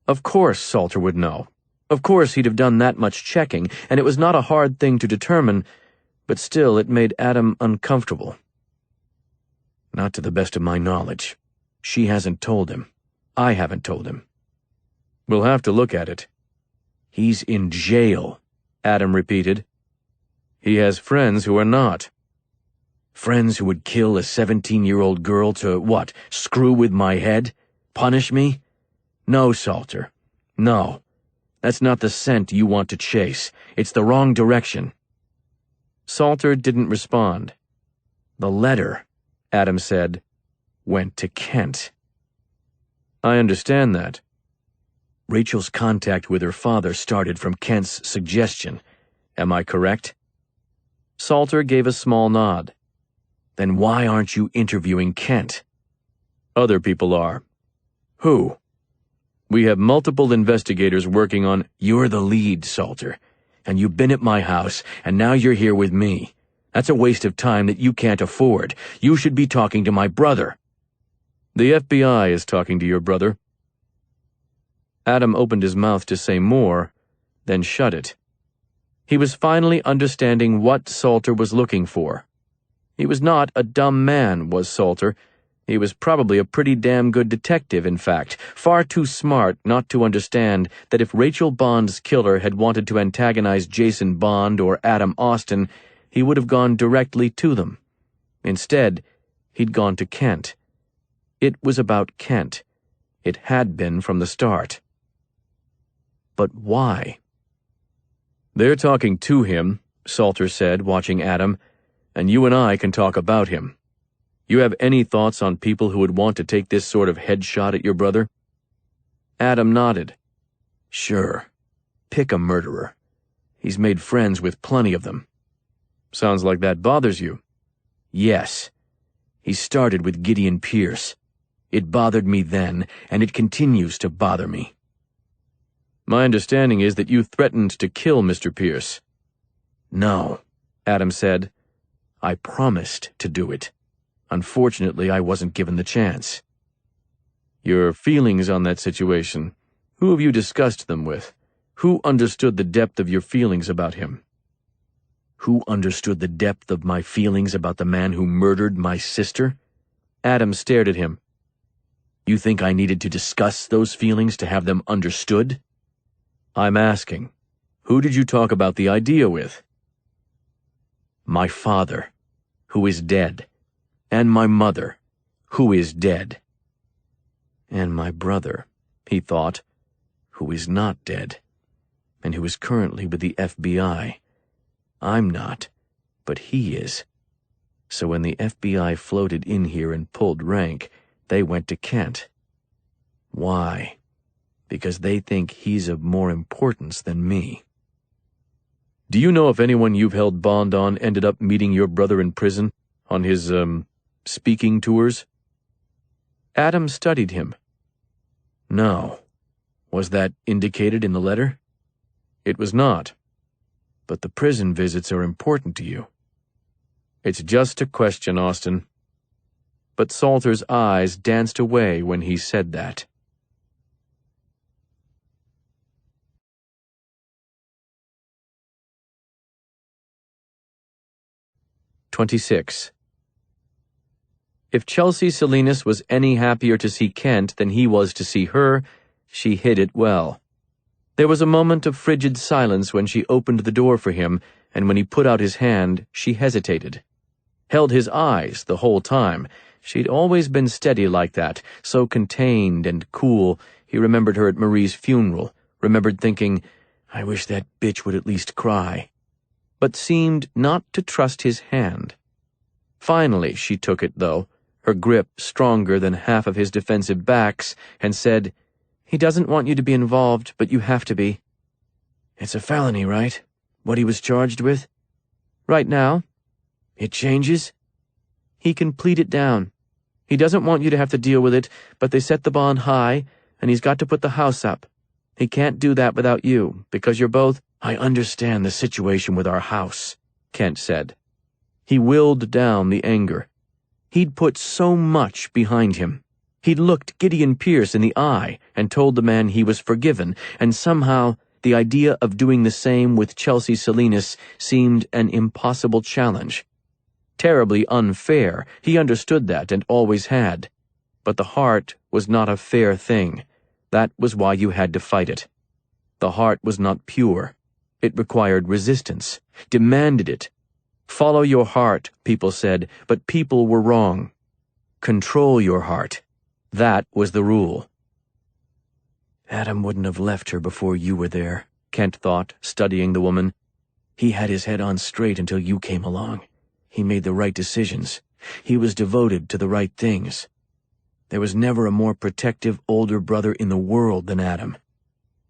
Of course Salter would know. Of course he'd have done that much checking, and it was not a hard thing to determine, but still it made Adam uncomfortable. Not to the best of my knowledge. She hasn't told him. I haven't told him. We'll have to look at it. He's in jail, Adam repeated. He has friends who are not. Friends who would kill a 17-year-old girl to, what, screw with my head? Punish me? No, Salter. No. That's not the scent you want to chase. It's the wrong direction. Salter didn't respond. The letter, Adam said, went to Kent. I understand that. Rachel's contact with her father started from Kent's suggestion. Am I correct? Salter gave a small nod. Then why aren't you interviewing Kent? Other people are. Who? We have multiple investigators working on— You're the lead, Salter, and you've been at my house, and now you're here with me. That's a waste of time that you can't afford. You should be talking to my brother. The FBI is talking to your brother. Adam opened his mouth to say more, then shut it. He was finally understanding what Salter was looking for. He was not a dumb man, was Salter. He was probably a pretty damn good detective, in fact, far too smart not to understand that if Rachel Bond's killer had wanted to antagonize Jason Bond or Adam Austin, he would have gone directly to them. Instead, he'd gone to Kent. It was about Kent. It had been from the start. But why? They're talking to him, Salter said, watching Adam, and you and I can talk about him. You have any thoughts on people who would want to take this sort of headshot at your brother? Adam nodded. Sure. Pick a murderer. He's made friends with plenty of them. Sounds like that bothers you. Yes. He started with Gideon Pierce. It bothered me then, and it continues to bother me. My understanding is that you threatened to kill Mr. Pierce. No, Adam said. I promised to do it. Unfortunately, I wasn't given the chance. Your feelings on that situation, who have you discussed them with? Who understood the depth of your feelings about him? Who understood the depth of my feelings about the man who murdered my sister? Adam stared at him. You think I needed to discuss those feelings to have them understood? I'm asking, who did you talk about the idea with? My father, who is dead, and my mother, who is dead. And my brother, he thought, who is not dead, and who is currently with the FBI. I'm not, but he is. So when the FBI floated in here and pulled rank, they went to Kent. Why? Because they think he's of more importance than me. Do you know if anyone you've held bond on ended up meeting your brother in prison, on his, speaking tours? Adam studied him. No. Was that indicated in the letter? It was not. But the prison visits are important to you. It's just a question, Austin. But Salter's eyes danced away when he said that. "26. If Chelsea Salinas was any happier to see Kent than he was to see her, she hid it well. There was a moment of frigid silence when she opened the door for him, and when he put out his hand, she hesitated. held his eyes the whole time. She'd always been steady like that, so contained and cool. He remembered her at Marie's funeral, remembered thinking, I wish that bitch would at least cry, but seemed not to trust his hand. Finally, she took it, though, her grip stronger than half of his defensive backs, and said, He doesn't want you to be involved, but you have to be. It's a felony, right? What he was charged with? Right now. It changes? He can plead it down. He doesn't want you to have to deal with it, but they set the bond high, and he's got to put the house up. He can't do that without you, because you're both— I understand the situation with our house, Kent said. He willed down the anger. He'd put so much behind him. He'd looked Gideon Pierce in the eye and told the man he was forgiven, and somehow the idea of doing the same with Chelsea Salinas seemed an impossible challenge. Terribly unfair, he understood that and always had. But the heart was not a fair thing. That was why you had to fight it. The heart was not pure. It required resistance, demanded it. Follow your heart, people said, but people were wrong. Control your heart. That was the rule. Adam wouldn't have left her before you were there, Kent thought, studying the woman. He had his head on straight until you came along. He made the right decisions. He was devoted to the right things. There was never a more protective older brother in the world than Adam.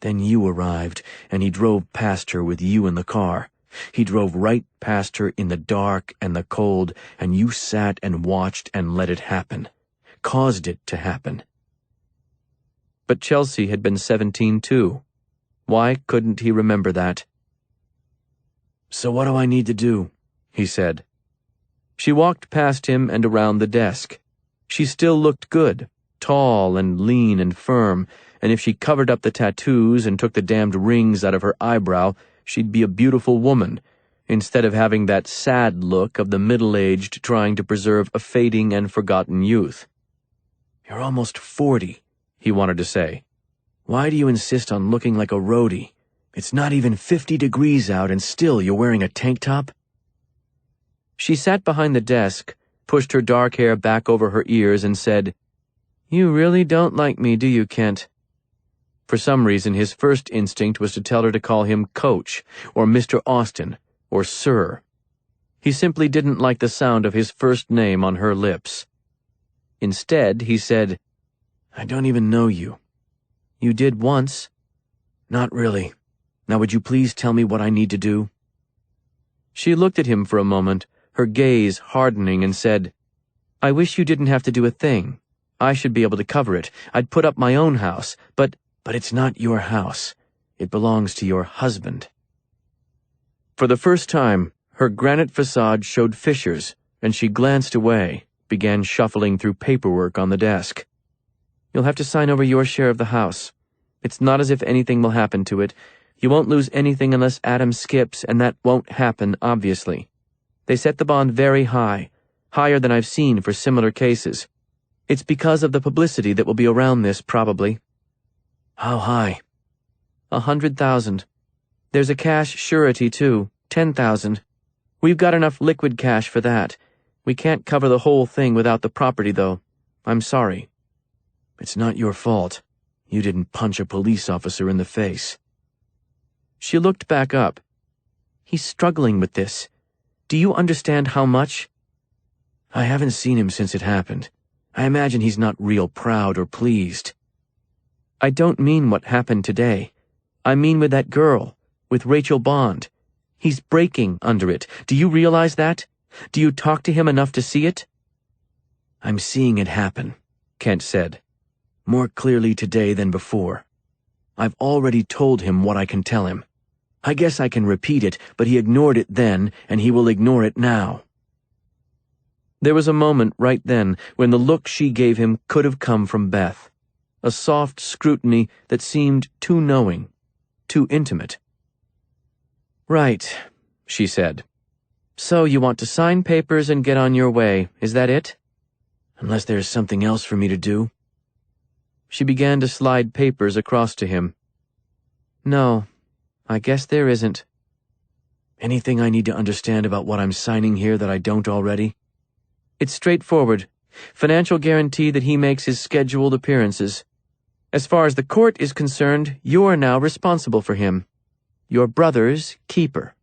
Then you arrived, and he drove past her with you in the car. He drove right past her in the dark and the cold, and you sat and watched and let it happen. Caused it to happen. But Chelsea had been 17 too. Why couldn't he remember that? So what do I need to do? He said. She walked past him and around the desk. She still looked good, tall and lean and firm, and if she covered up the tattoos and took the damned rings out of her eyebrow, she'd be a beautiful woman, instead of having that sad look of the middle-aged trying to preserve a fading and forgotten youth. You're almost 40, he wanted to say. Why do you insist on looking like a roadie? It's not even 50 degrees out and still you're wearing a tank top? She sat behind the desk, pushed her dark hair back over her ears and said, You really don't like me, do you, Kent? For some reason, his first instinct was to tell her to call him Coach, or Mr. Austin, or Sir. He simply didn't like the sound of his first name on her lips. Instead, he said, I don't even know you. You did once. Not really. Now would you please tell me what I need to do? She looked at him for a moment, her gaze hardening, and said, I wish you didn't have to do a thing. I should be able to cover it. I'd put up my own house, but it's not your house. It belongs to your husband. For the first time, her granite facade showed fissures, and she glanced away, began shuffling through paperwork on the desk. You'll have to sign over your share of the house. It's not as if anything will happen to it. You won't lose anything unless Adam skips, and that won't happen, obviously. They set the bond very high, higher than I've seen for similar cases. It's because of the publicity that will be around this, probably. How high? 100,000. There's a cash surety, too, 10,000. We've got enough liquid cash for that. We can't cover the whole thing without the property, though. I'm sorry. It's not your fault. You didn't punch a police officer in the face. She looked back up. He's struggling with this. Do you understand how much? I haven't seen him since it happened. I imagine he's not real proud or pleased. I don't mean what happened today. I mean with that girl, with Rachel Bond. He's breaking under it. Do you realize that? Do you talk to him enough to see it? I'm seeing it happen, Kent said. More clearly today than before. I've already told him what I can tell him. I guess I can repeat it, but he ignored it then, and he will ignore it now. There was a moment right then when the look she gave him could have come from Beth. A soft scrutiny that seemed too knowing, too intimate. Right, she said. So you want to sign papers and get on your way, is that it? Unless there's something else for me to do. She began to slide papers across to him. No, I guess there isn't. Anything I need to understand about what I'm signing here that I don't already? It's straightforward. Financial guarantee that he makes his scheduled appearances. As far as the court is concerned, you're now responsible for him. Your brother's keeper."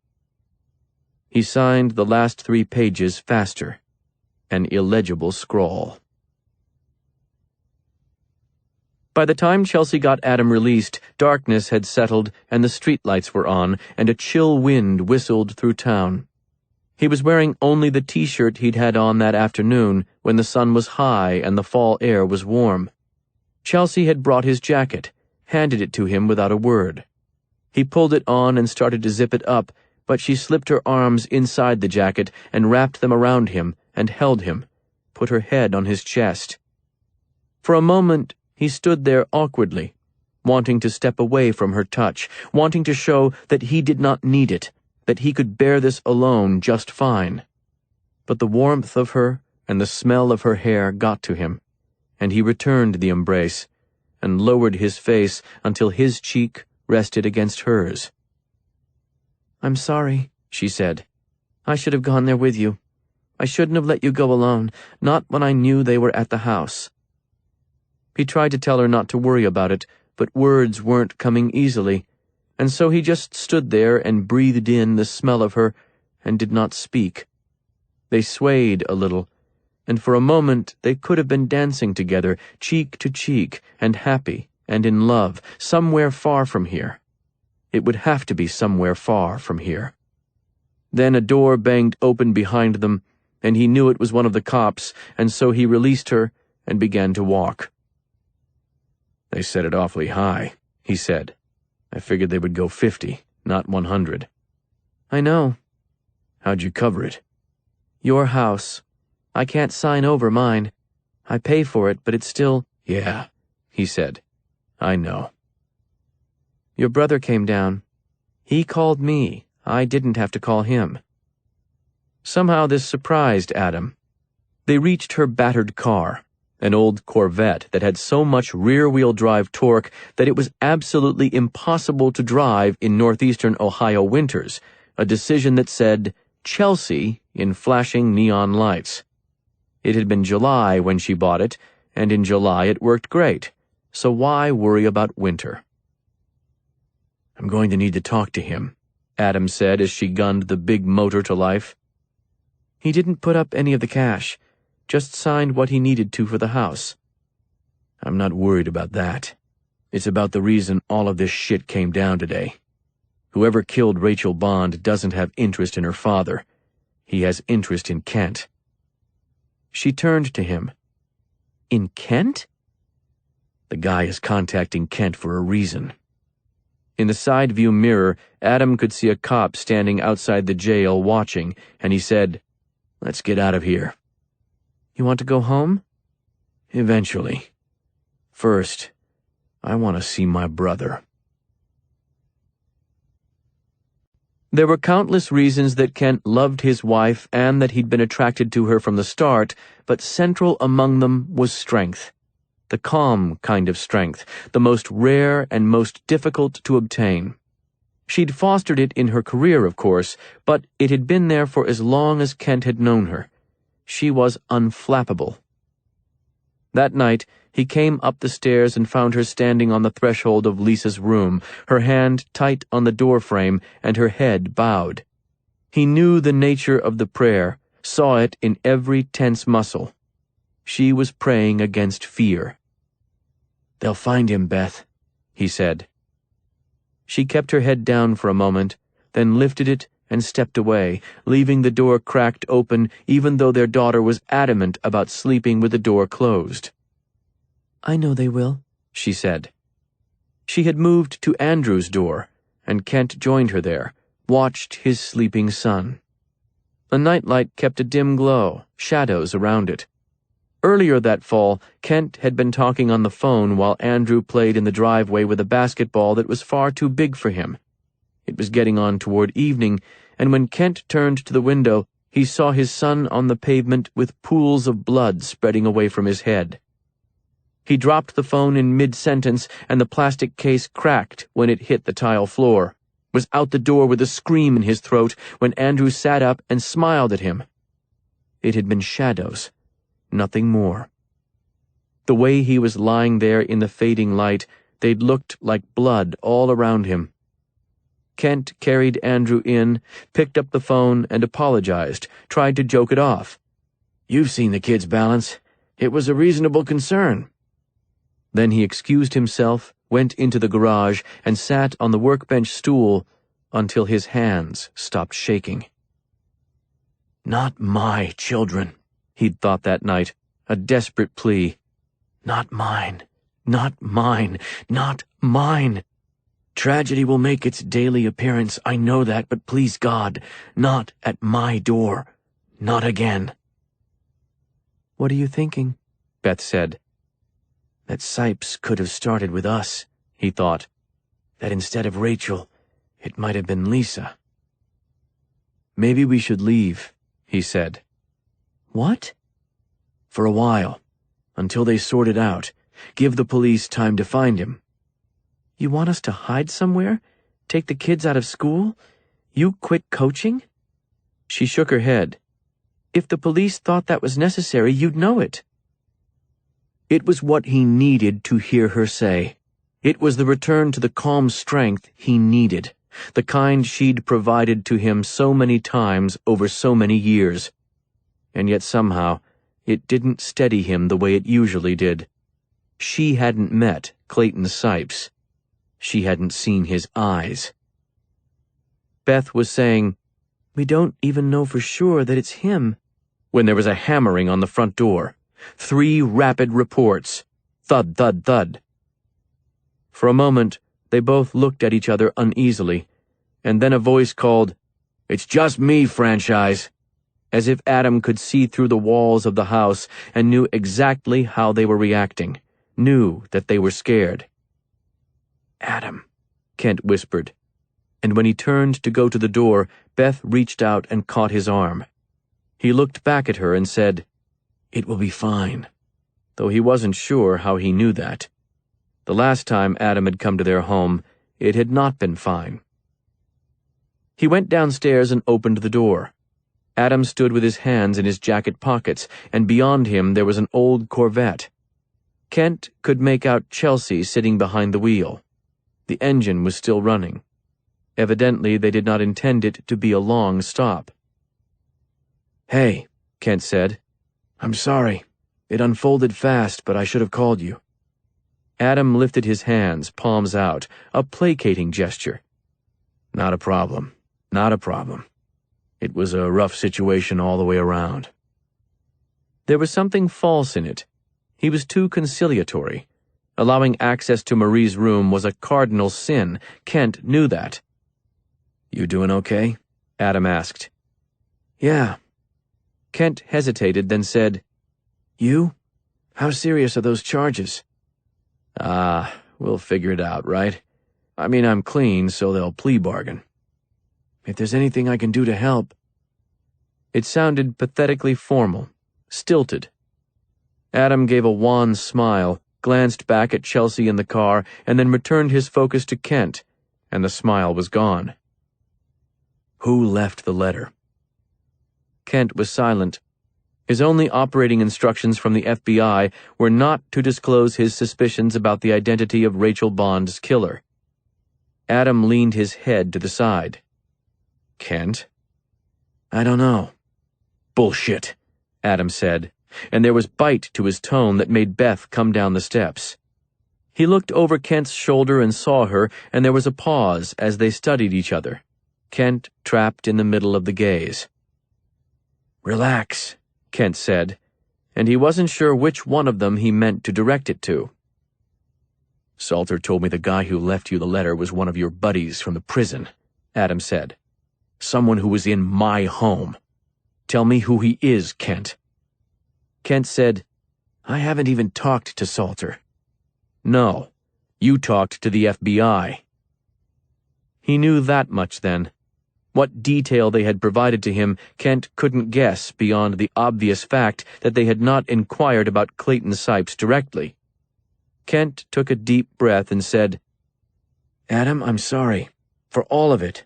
He signed the last 3 pages faster, an illegible scrawl. By the time Chelsea got Adam released, darkness had settled and the streetlights were on, and a chill wind whistled through town. He was wearing only the t-shirt he'd had on that afternoon when the sun was high and the fall air was warm. Chelsea had brought his jacket, handed it to him without a word. He pulled it on and started to zip it up, but she slipped her arms inside the jacket and wrapped them around him and held him, put her head on his chest. For a moment, he stood there awkwardly, wanting to step away from her touch, wanting to show that he did not need it, that he could bear this alone just fine. But the warmth of her and the smell of her hair got to him, and he returned the embrace and lowered his face until his cheek rested against hers. "I'm sorry," she said. "I should have gone there with you. I shouldn't have let you go alone, not when I knew they were at the house." He tried to tell her not to worry about it, but words weren't coming easily, and so he just stood there and breathed in the smell of her and did not speak. They swayed a little, and for a moment they could have been dancing together, cheek to cheek, and happy and in love, somewhere far from here. It would have to be somewhere far from here. Then a door banged open behind them, and he knew it was one of the cops, and so he released her and began to walk. "They set it awfully high," he said. "I figured they would go 50, not 100. "I know." "How'd you cover it?" "Your house. I can't sign over mine. I pay for it, but it's still—" "Yeah," he said. "I know." "Your brother came down. He called me. I didn't have to call him." Somehow this surprised Adam. They reached her battered car, an old Corvette that had so much rear-wheel drive torque that it was absolutely impossible to drive in northeastern Ohio winters, a decision that said Chelsea in flashing neon lights. It had been July when she bought it, and in July it worked great, so why worry about winter? "I'm going to need to talk to him," Adam said as she gunned the big motor to life. "He didn't put up any of the cash, just signed what he needed to for the house." "I'm not worried about that. It's about the reason all of this shit came down today. Whoever killed Rachel Bond doesn't have interest in her father. He has interest in Kent." She turned to him. "In Kent?" "The guy is contacting Kent for a reason." In the side view mirror, Adam could see a cop standing outside the jail watching, and he said, "Let's get out of here." "You want to go home?" "Eventually. First, I want to see my brother." There were countless reasons that Kent loved his wife and that he'd been attracted to her from the start, but central among them was strength. The calm kind of strength, the most rare and most difficult to obtain. She'd fostered it in her career, of course, but it had been there for as long as Kent had known her. She was unflappable. That night, he came up the stairs and found her standing on the threshold of Lisa's room, her hand tight on the doorframe and her head bowed. He knew the nature of the prayer, saw it in every tense muscle. She was praying against fear. "They'll find him, Beth," he said. She kept her head down for a moment, then lifted it and stepped away, leaving the door cracked open even though their daughter was adamant about sleeping with the door closed. "I know they will," she said. She had moved to Andrew's door, and Kent joined her there, watched his sleeping son. A nightlight kept a dim glow, shadows around it. Earlier that fall, Kent had been talking on the phone while Andrew played in the driveway with a basketball that was far too big for him. It was getting on toward evening, and when Kent turned to the window, he saw his son on the pavement with pools of blood spreading away from his head. He dropped the phone in mid-sentence, and the plastic case cracked when it hit the tile floor, was out the door with a scream in his throat when Andrew sat up and smiled at him. It had been shadows, nothing more. The way he was lying there in the fading light, they'd looked like blood all around him. Kent carried Andrew in, picked up the phone and apologized, tried to joke it off. "You've seen the kid's balance. It was a reasonable concern." Then he excused himself, went into the garage, and sat on the workbench stool until his hands stopped shaking. "Not my children," he'd thought that night, a desperate plea. "Not mine. Not mine. Not mine. Tragedy will make its daily appearance, I know that, but please God, not at my door. Not again." "What are you thinking?" Beth said. "That Sipes could have started with us," he thought. "That instead of Rachel, it might have been Lisa." "Maybe we should leave," he said. "What?" "For a while. Until they sort it out. Give the police time to find him." "You want us to hide somewhere? Take the kids out of school? You quit coaching?" She shook her head. "If the police thought that was necessary, you'd know it." It was what he needed to hear her say. It was the return to the calm strength he needed, the kind she'd provided to him so many times over so many years. And yet somehow, it didn't steady him the way it usually did. She hadn't met Clayton Sipes. She hadn't seen his eyes. Beth was saying, "We don't even know for sure that it's him," when there was a hammering on the front door. 3 rapid reports. Thud, thud, thud. For a moment, they both looked at each other uneasily, and then a voice called, "It's just me, franchise," as if Adam could see through the walls of the house and knew exactly how they were reacting, knew that they were scared. "Adam," Kent whispered, and when he turned to go to the door, Beth reached out and caught his arm. He looked back at her and said, "It will be fine," though he wasn't sure how he knew that. The last time Adam had come to their home, it had not been fine. He went downstairs and opened the door. Adam stood with his hands in his jacket pockets, and beyond him there was an old Corvette. Kent could make out Chelsea sitting behind the wheel. The engine was still running. Evidently they did not intend it to be a long stop. "Hey," Kent said. "I'm sorry. It unfolded fast, but I should have called you." Adam lifted his hands, palms out, a placating gesture. "Not a problem. Not a problem. It was a rough situation all the way around." There was something false in it. He was too conciliatory. Allowing access to Marie's room was a cardinal sin. Kent knew that. "You doing okay?" Adam asked. "Yeah." Kent hesitated, then said, "You? How serious are those charges?" We'll figure it out, right? I mean, I'm clean, so they'll plea bargain." "If there's anything I can do to help." It sounded pathetically formal, stilted. Adam gave a wan smile, glanced back at Chelsea in the car, and then returned his focus to Kent, and the smile was gone. "Who left the letter?" Kent was silent. His only operating instructions from the FBI were not to disclose his suspicions about the identity of Rachel Bond's killer. Adam leaned his head to the side. "Kent?" "I don't know." "Bullshit," Adam said, and there was bite to his tone that made Beth come down the steps. He looked over Kent's shoulder and saw her, and there was a pause as they studied each other, Kent trapped in the middle of the gaze. "Relax," Kent said, and he wasn't sure which one of them he meant to direct it to. "Salter told me the guy who left you the letter was one of your buddies from the prison," Adam said. "Someone who was in my home. Tell me who he is, Kent." Kent said, "I haven't even talked to Salter." "No, you talked to the FBI." He knew that much then. What detail they had provided to him, Kent couldn't guess beyond the obvious fact that they had not inquired about Clayton Sipes directly. Kent took a deep breath and said, "Adam, I'm sorry. For all of it.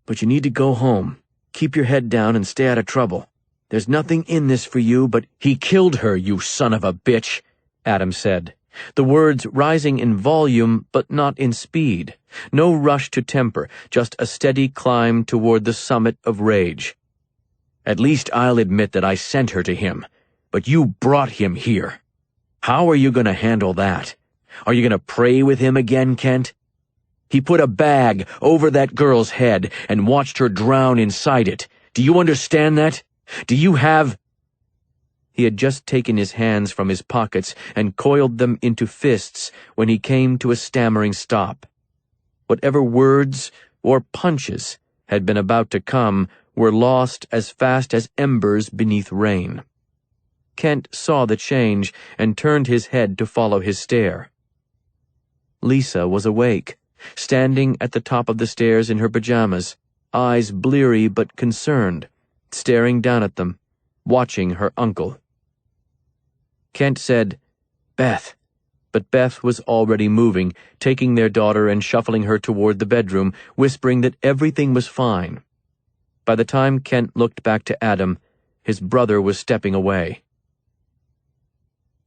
But you need to go home. Keep your head down and stay out of trouble. There's nothing in this for you, but he killed her, you son of a bitch, Adam said, the words rising in volume but not in speed. No rush to temper, just a steady climb toward the summit of rage. At least I'll admit that I sent her to him, but you brought him here. How are you going to handle that? Are you going to pray with him again, Kent? He put a bag over that girl's head and watched her drown inside it. Do you understand that? Do you have— He had just taken his hands from his pockets and coiled them into fists when he came to a stammering stop. Whatever words or punches had been about to come were lost as fast as embers beneath rain. Kent saw the change and turned his head to follow his stare. Lisa was awake, standing at the top of the stairs in her pajamas, eyes bleary but concerned, staring down at them, watching her uncle. Kent said, "Beth," but Beth was already moving, taking their daughter and shuffling her toward the bedroom, whispering that everything was fine. By the time Kent looked back to Adam, his brother was stepping away.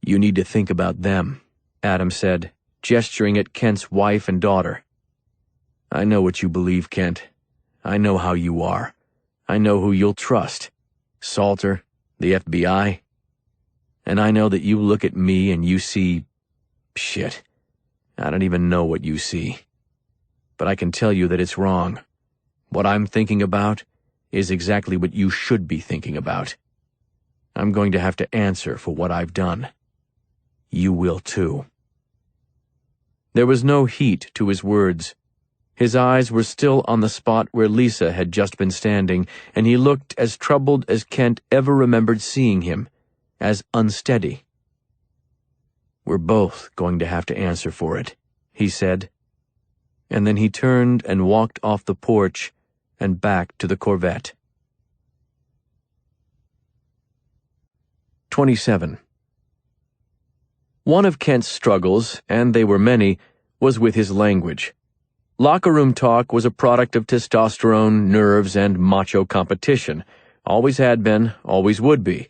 "You need to think about them," Adam said, gesturing at Kent's wife and daughter. "I know what you believe, Kent. I know how you are. I know who you'll trust. Salter, the FBI. And I know that you look at me and you see— shit. I don't even know what you see. But I can tell you that it's wrong. What I'm thinking about is exactly what you should be thinking about. I'm going to have to answer for what I've done. You will too." There was no heat to his words. His eyes were still on the spot where Lisa had just been standing, and he looked as troubled as Kent ever remembered seeing him, as unsteady. "We're both going to have to answer for it," he said. And then he turned and walked off the porch and back to the Corvette. 27. One of Kent's struggles, and they were many, was with his language. Locker room talk was a product of testosterone, nerves, and macho competition. Always had been, always would be.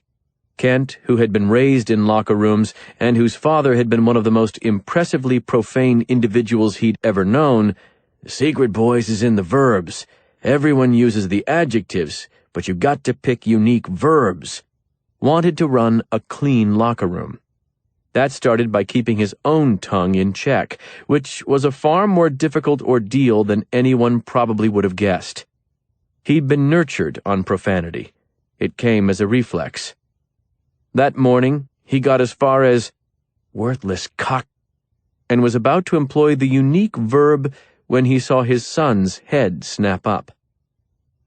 Kent, who had been raised in locker rooms and whose father had been one of the most impressively profane individuals he'd ever known— "Secret, boys, is in the verbs. Everyone uses the adjectives, but you've got to pick unique verbs," wanted to run a clean locker room. That started by keeping his own tongue in check, which was a far more difficult ordeal than anyone probably would have guessed. He'd been nurtured on profanity. It came as a reflex. That morning, he got as far as "worthless cock," and was about to employ the unique verb when he saw his son's head snap up.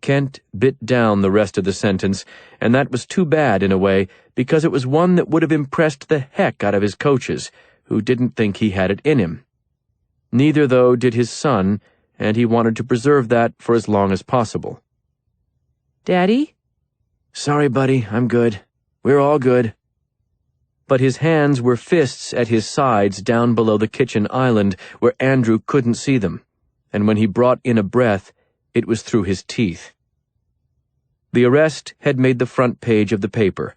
Kent bit down the rest of the sentence, and that was too bad in a way, because it was one that would have impressed the heck out of his coaches, who didn't think he had it in him. Neither, though, did his son, and he wanted to preserve that for as long as possible. "Daddy?" "Sorry, buddy, I'm good. We're all good." But his hands were fists at his sides down below the kitchen island where Andrew couldn't see them, and when he brought in a breath, it was through his teeth. The arrest had made the front page of the paper.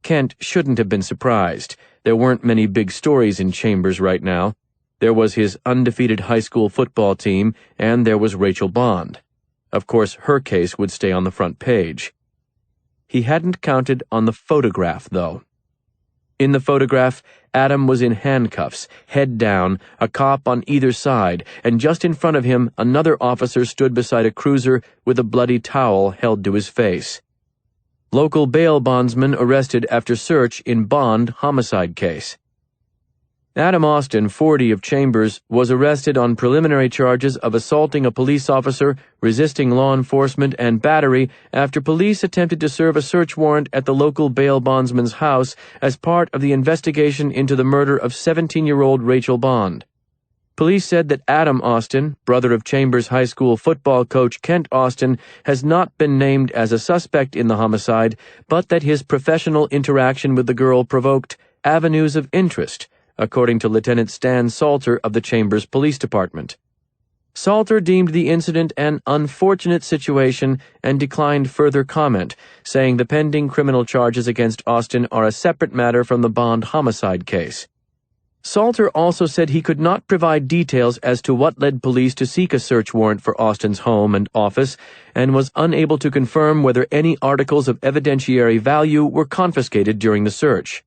Kent shouldn't have been surprised. There weren't many big stories in Chambers right now. There was his undefeated high school football team, and there was Rachel Bond. Of course, her case would stay on the front page. He hadn't counted on the photograph, though. In the photograph, Adam was in handcuffs, head down, a cop on either side, and just in front of him another officer stood beside a cruiser with a bloody towel held to his face. Local bail bondsman arrested after search in Bond homicide case. Adam Austin, 40 of Chambers, was arrested on preliminary charges of assaulting a police officer, resisting law enforcement, and battery after police attempted to serve a search warrant at the local bail bondsman's house as part of the investigation into the murder of 17-year-old Rachel Bond. Police said that Adam Austin, brother of Chambers High School football coach Kent Austin, has not been named as a suspect in the homicide, but that his professional interaction with the girl provoked avenues of interest, according to Lieutenant Stan Salter of the Chambers Police Department. Salter deemed the incident an unfortunate situation and declined further comment, saying the pending criminal charges against Austin are a separate matter from the Bond homicide case. Salter also said he could not provide details as to what led police to seek a search warrant for Austin's home and office, and was unable to confirm whether any articles of evidentiary value were confiscated during the search.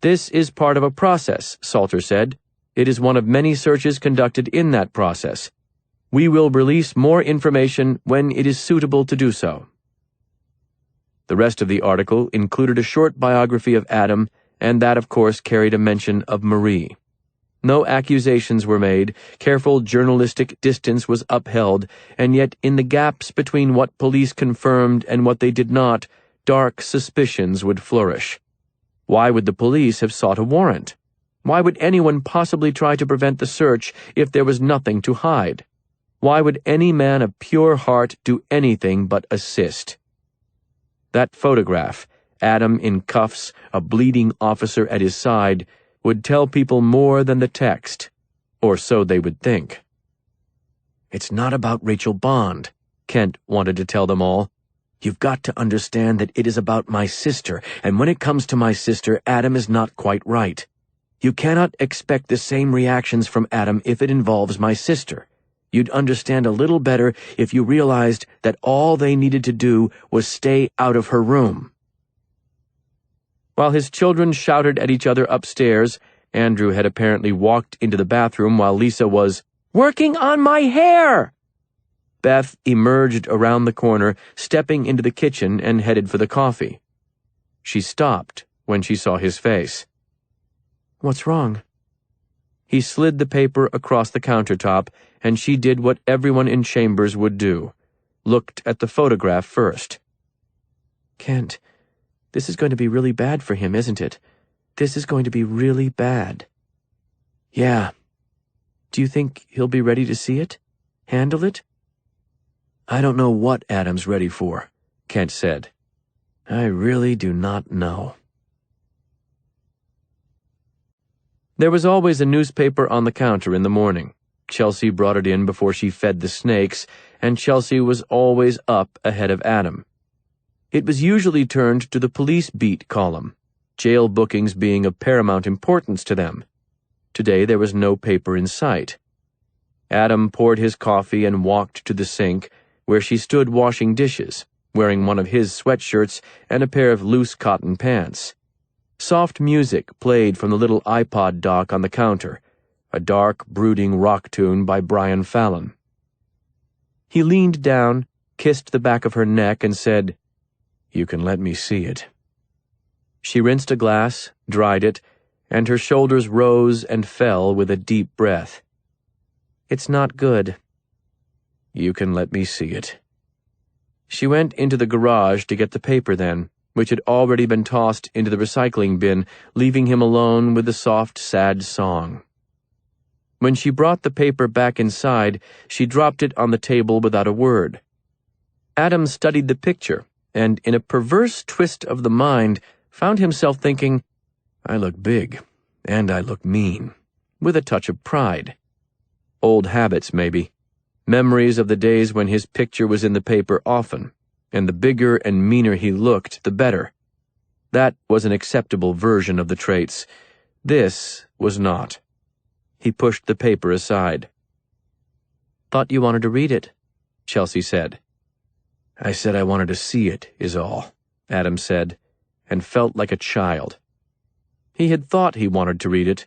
"This is part of a process," Salter said. "It is one of many searches conducted in that process. We will release more information when it is suitable to do so." The rest of the article included a short biography of Adam, and that, of course, carried a mention of Marie. No accusations were made, careful journalistic distance was upheld, and yet in the gaps between what police confirmed and what they did not, dark suspicions would flourish. Why would the police have sought a warrant? Why would anyone possibly try to prevent the search if there was nothing to hide? Why would any man of pure heart do anything but assist? That photograph, Adam in cuffs, a bleeding officer at his side, would tell people more than the text, or so they would think. "It's not about Rachel Bond," Kent wanted to tell them all. "You've got to understand that it is about my sister, and when it comes to my sister, Adam is not quite right. You cannot expect the same reactions from Adam if it involves my sister. You'd understand a little better if you realized that all they needed to do was stay out of her room." While his children shouted at each other upstairs, Andrew had apparently walked into the bathroom while Lisa was working on my hair. Beth emerged around the corner, stepping into the kitchen and headed for the coffee. She stopped when she saw his face. "What's wrong?" He slid the paper across the countertop, and she did what everyone in Chambers would do, looked at the photograph first. "Kent, this is going to be really bad for him, isn't it? This is going to be really bad." "Yeah. Do you think he'll be ready to see it? Handle it?" "I don't know what Adam's ready for," Kent said. "I really do not know." There was always a newspaper on the counter in the morning. Chelsea brought it in before she fed the snakes, and Chelsea was always up ahead of Adam. It was usually turned to the police beat column, jail bookings being of paramount importance to them. Today there was no paper in sight. Adam poured his coffee and walked to the sink, where she stood washing dishes, wearing one of his sweatshirts and a pair of loose cotton pants. Soft music played from the little iPod dock on the counter, a dark, brooding rock tune by Brian Fallon. He leaned down, kissed the back of her neck, and said, "You can let me see it." She rinsed a glass, dried it, and her shoulders rose and fell with a deep breath. "It's not good." "You can let me see it." She went into the garage to get the paper then, which had already been tossed into the recycling bin, leaving him alone with the soft, sad song. When she brought the paper back inside, she dropped it on the table without a word. Adam studied the picture, and in a perverse twist of the mind, found himself thinking, "I look big, and I look mean," with a touch of pride. Old habits, maybe. Memories of the days when his picture was in the paper often, and the bigger and meaner he looked, the better. That was an acceptable version of the traits. This was not. He pushed the paper aside. "Thought you wanted to read it," Chelsea said. "I said I wanted to see it, is all," Adam said, and felt like a child. He had thought he wanted to read it.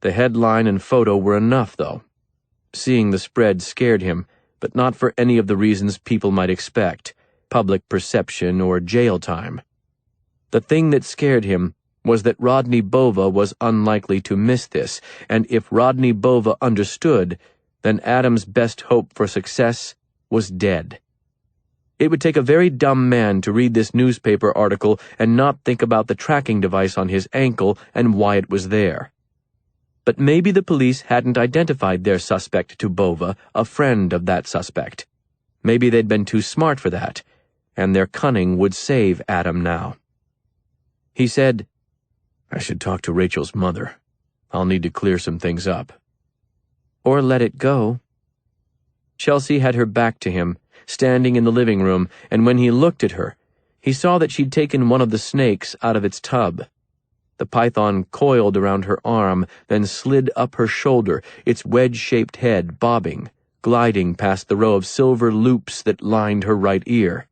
The headline and photo were enough, though. Seeing the spread scared him, but not for any of the reasons people might expect, public perception or jail time. The thing that scared him was that Rodney Bova was unlikely to miss this, and if Rodney Bova understood, then Adam's best hope for success was dead. It would take a very dumb man to read this newspaper article and not think about the tracking device on his ankle and why it was there. But maybe the police hadn't identified their suspect to Bova, a friend of that suspect. Maybe they'd been too smart for that, and their cunning would save Adam now. He said, "I should talk to Rachel's mother. I'll need to clear some things up." Or let it go. Chelsea had her back to him, standing in the living room, and when he looked at her, he saw that she'd taken one of the snakes out of its tub. The python coiled around her arm, then slid up her shoulder, its wedge-shaped head bobbing, gliding past the row of silver loops that lined her right ear.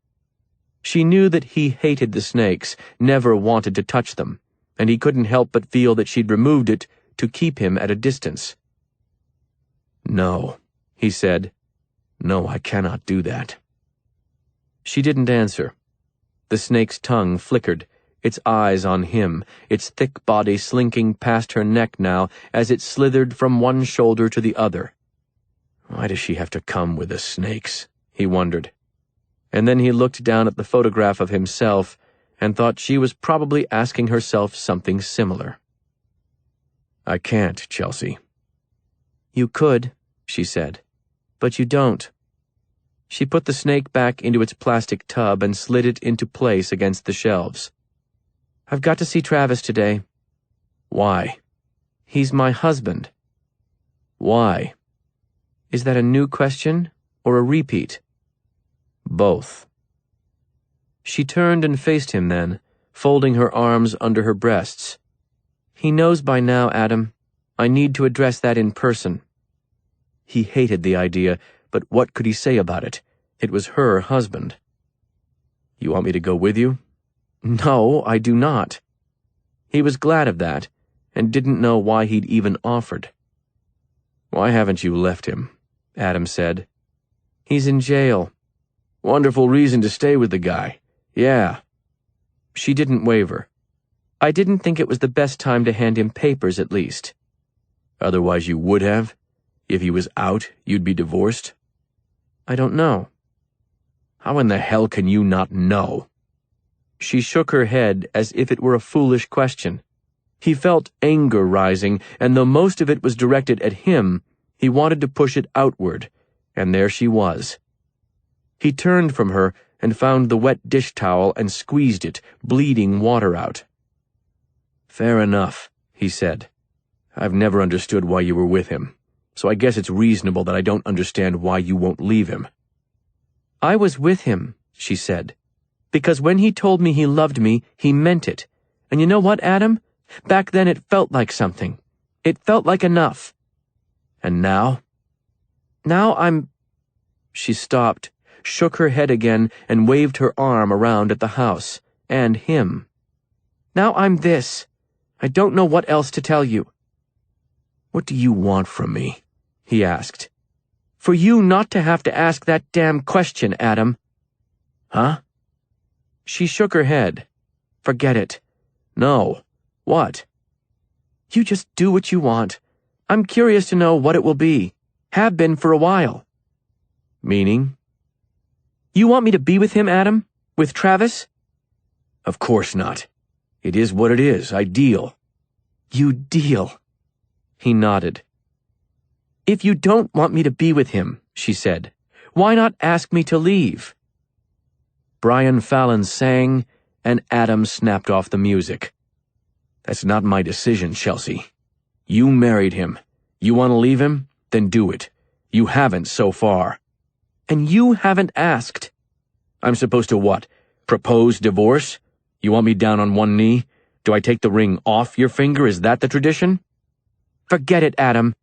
She knew that he hated the snakes, never wanted to touch them, and he couldn't help but feel that she'd removed it to keep him at a distance. "No," he said. "No, I cannot do that." She didn't answer. The snake's tongue flickered, its eyes on him, its thick body slinking past her neck now as it slithered from one shoulder to the other. Why does she have to come with the snakes? He wondered. And then he looked down at the photograph of himself and thought she was probably asking herself something similar. "I can't, Chelsea." "You could," she said, "but you don't." She put the snake back into its plastic tub and slid it into place against the shelves. "I've got to see Travis today." "Why?" "He's my husband." "Why?" Is that a new question or a repeat? Both. She turned and faced him then, folding her arms under her breasts. "He knows by now, Adam. I need to address that in person." He hated the idea, but what could he say about it? It was her husband. "You want me to go with you?" "No, I do not." He was glad of that, and didn't know why he'd even offered. "Why haven't you left him?" Adam said. "He's in jail." "Wonderful reason to stay with the guy. Yeah." She didn't waver. "I didn't think it was the best time to hand him papers, at least." "Otherwise you would have? If he was out, you'd be divorced?" "I don't know." "How in the hell can you not know?" She shook her head as if it were a foolish question. He felt anger rising, and though most of it was directed at him, he wanted to push it outward, and there she was. He turned from her and found the wet dish towel and squeezed it, bleeding water out. "Fair enough," he said. "I've never understood why you were with him, so I guess it's reasonable that I don't understand why you won't leave him." "I was with him," she said, "because when he told me he loved me, he meant it. And you know what, Adam? Back then it felt like something. It felt like enough." "And now?" "Now I'm—" She stopped, shook her head again, and waved her arm around at the house, and him. "Now I'm this. I don't know what else to tell you." "What do you want from me?" he asked. "For you not to have to ask that damn question, Adam." "Huh?" She shook her head. "Forget it." "No. What?" "You just do what you want. I'm curious to know what it will be. Have been for a while." "Meaning?" "You want me to be with him, Adam? With Travis?" "Of course not. It is what it is. I deal." "You deal." He nodded. "If you don't want me to be with him," she said, "why not ask me to leave?" Brian Fallon sang, and Adam snapped off the music. "That's not my decision, Chelsea. You married him. You want to leave him? Then do it. You haven't so far." "And you haven't asked." "I'm supposed to what? Propose divorce? You want me down on one knee? Do I take the ring off your finger? Is that the tradition?" "Forget it, Adam."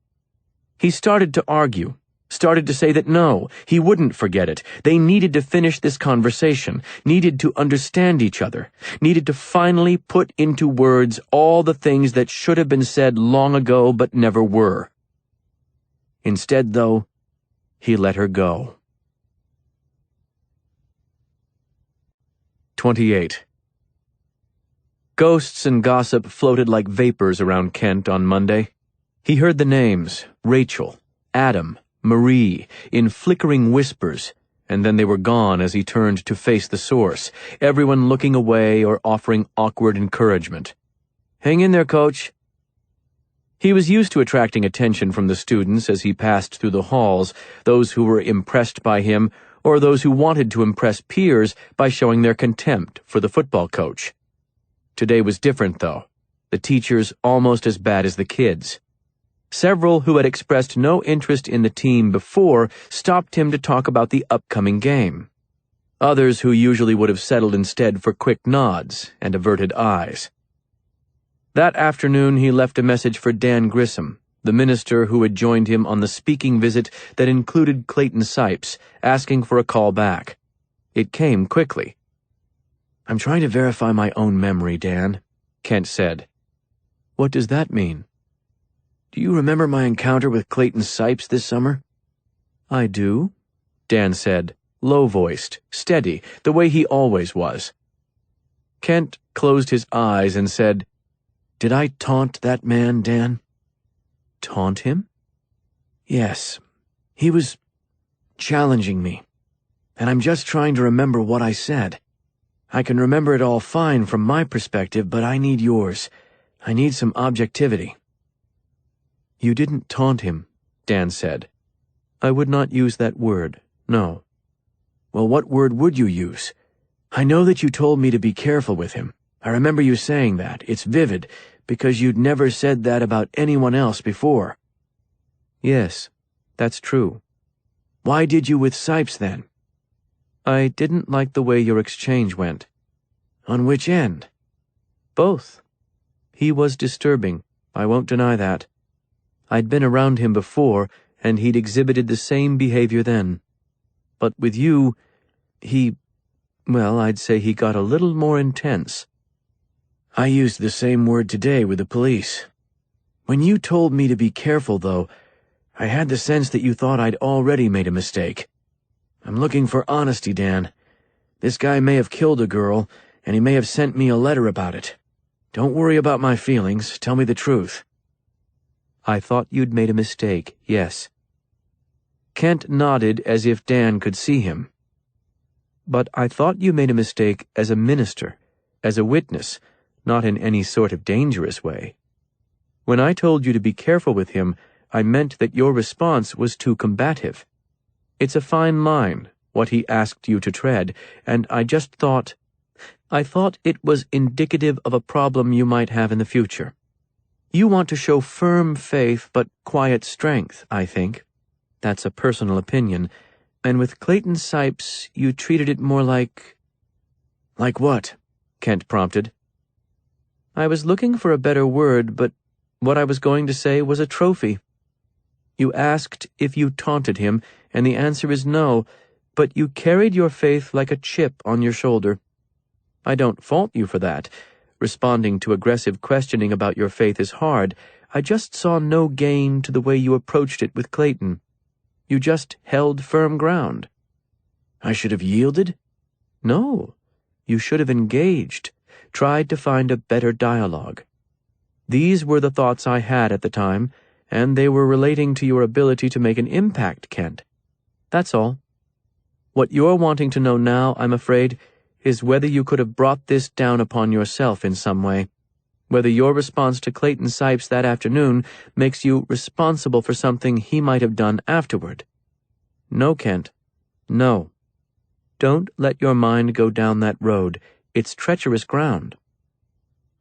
He started to argue, started to say that no, he wouldn't forget it. They needed to finish this conversation, needed to understand each other, needed to finally put into words all the things that should have been said long ago but never were. Instead, though, he let her go. 28. Ghosts and gossip floated like vapors around Kent on Monday. He heard the names, Rachel, Adam, Marie, in flickering whispers, and then they were gone as he turned to face the source, everyone looking away or offering awkward encouragement. "Hang in there, coach." He was used to attracting attention from the students as he passed through the halls, those who were impressed by him or those who wanted to impress peers by showing their contempt for the football coach. Today was different, though. The teachers almost as bad as the kids. Several who had expressed no interest in the team before stopped him to talk about the upcoming game. Others who usually would have settled instead for quick nods and averted eyes. That afternoon he left a message for Dan Grissom, the minister who had joined him on the speaking visit that included Clayton Sipes, asking for a call back. It came quickly. "I'm trying to verify my own memory, Dan," Kent said. "What does that mean?" "Do you remember my encounter with Clayton Sipes this summer?" "I do," Dan said, low-voiced, steady, the way he always was. Kent closed his eyes and said, "Did I taunt that man, Dan?" "Taunt him?" "Yes. He was challenging me, and I'm just trying to remember what I said. I can remember it all fine from my perspective, but I need yours. I need some objectivity." "You didn't taunt him," Dan said. "I would not use that word, no." "Well, what word would you use? I know that you told me to be careful with him. I remember you saying that. It's vivid, because you'd never said that about anyone else before." "Yes, that's true." "Why did you with Sipes, then?" "I didn't like the way your exchange went." "On which end?" "Both. He was disturbing, I won't deny that. I'd been around him before, and he'd exhibited the same behavior then. But with you, I'd say he got a little more intense." "I used the same word today with the police. When you told me to be careful, though, I had the sense that you thought I'd already made a mistake. I'm looking for honesty, Dan. This guy may have killed a girl, and he may have sent me a letter about it. Don't worry about my feelings. Tell me the truth." "I thought you'd made a mistake, yes." Kent nodded as if Dan could see him. "But I thought you made a mistake as a minister, as a witness, not in any sort of dangerous way. When I told you to be careful with him, I meant that your response was too combative. It's a fine line, what he asked you to tread, and I thought it was indicative of a problem you might have in the future. You want to show firm faith but quiet strength, I think. That's a personal opinion, and with Clayton Sipes you treated it more like—" "Like what?" Kent prompted. "I was looking for a better word, but what I was going to say was a trophy. You asked if you taunted him, and the answer is no, but you carried your faith like a chip on your shoulder. I don't fault you for that. Responding to aggressive questioning about your faith is hard. I just saw no gain to the way you approached it with Clayton. You just held firm ground." "I should have yielded?" "No. You should have engaged, tried to find a better dialogue. These were the thoughts I had at the time, and they were relating to your ability to make an impact, Kent. That's all. What you're wanting to know now, I'm afraid, is whether you could have brought this down upon yourself in some way, whether your response to Clayton Sipes that afternoon makes you responsible for something he might have done afterward. No, Kent. No. Don't let your mind go down that road. It's treacherous ground."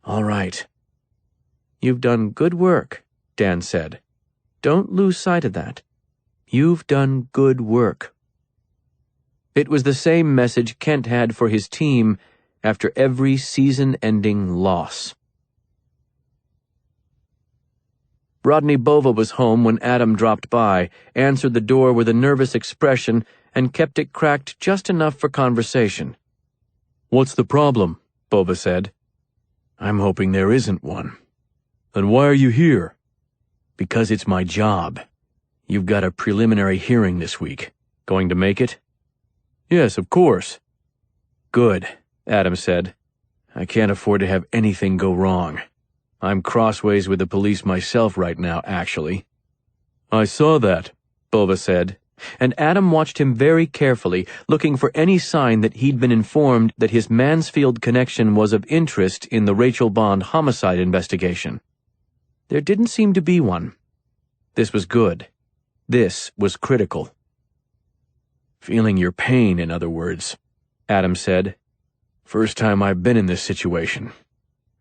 "All right." "You've done good work," Dan said. "Don't lose sight of that. You've done good work." It was the same message Kent had for his team after every season-ending loss. Rodney Bova was home when Adam dropped by, answered the door with a nervous expression, and kept it cracked just enough for conversation. "What's the problem?" Bova said. "I'm hoping there isn't one." "Then why are you here?" "Because it's my job. You've got a preliminary hearing this week. Going to make it?" "Yes, of course." "Good," Adam said. "I can't afford to have anything go wrong. I'm crossways with the police myself right now, actually." "I saw that," Bova said, and Adam watched him very carefully, looking for any sign that he'd been informed that his Mansfield connection was of interest in the Rachel Bond homicide investigation. There didn't seem to be one. This was good. This was critical. "Feeling your pain, in other words," Adam said. "First time I've been in this situation.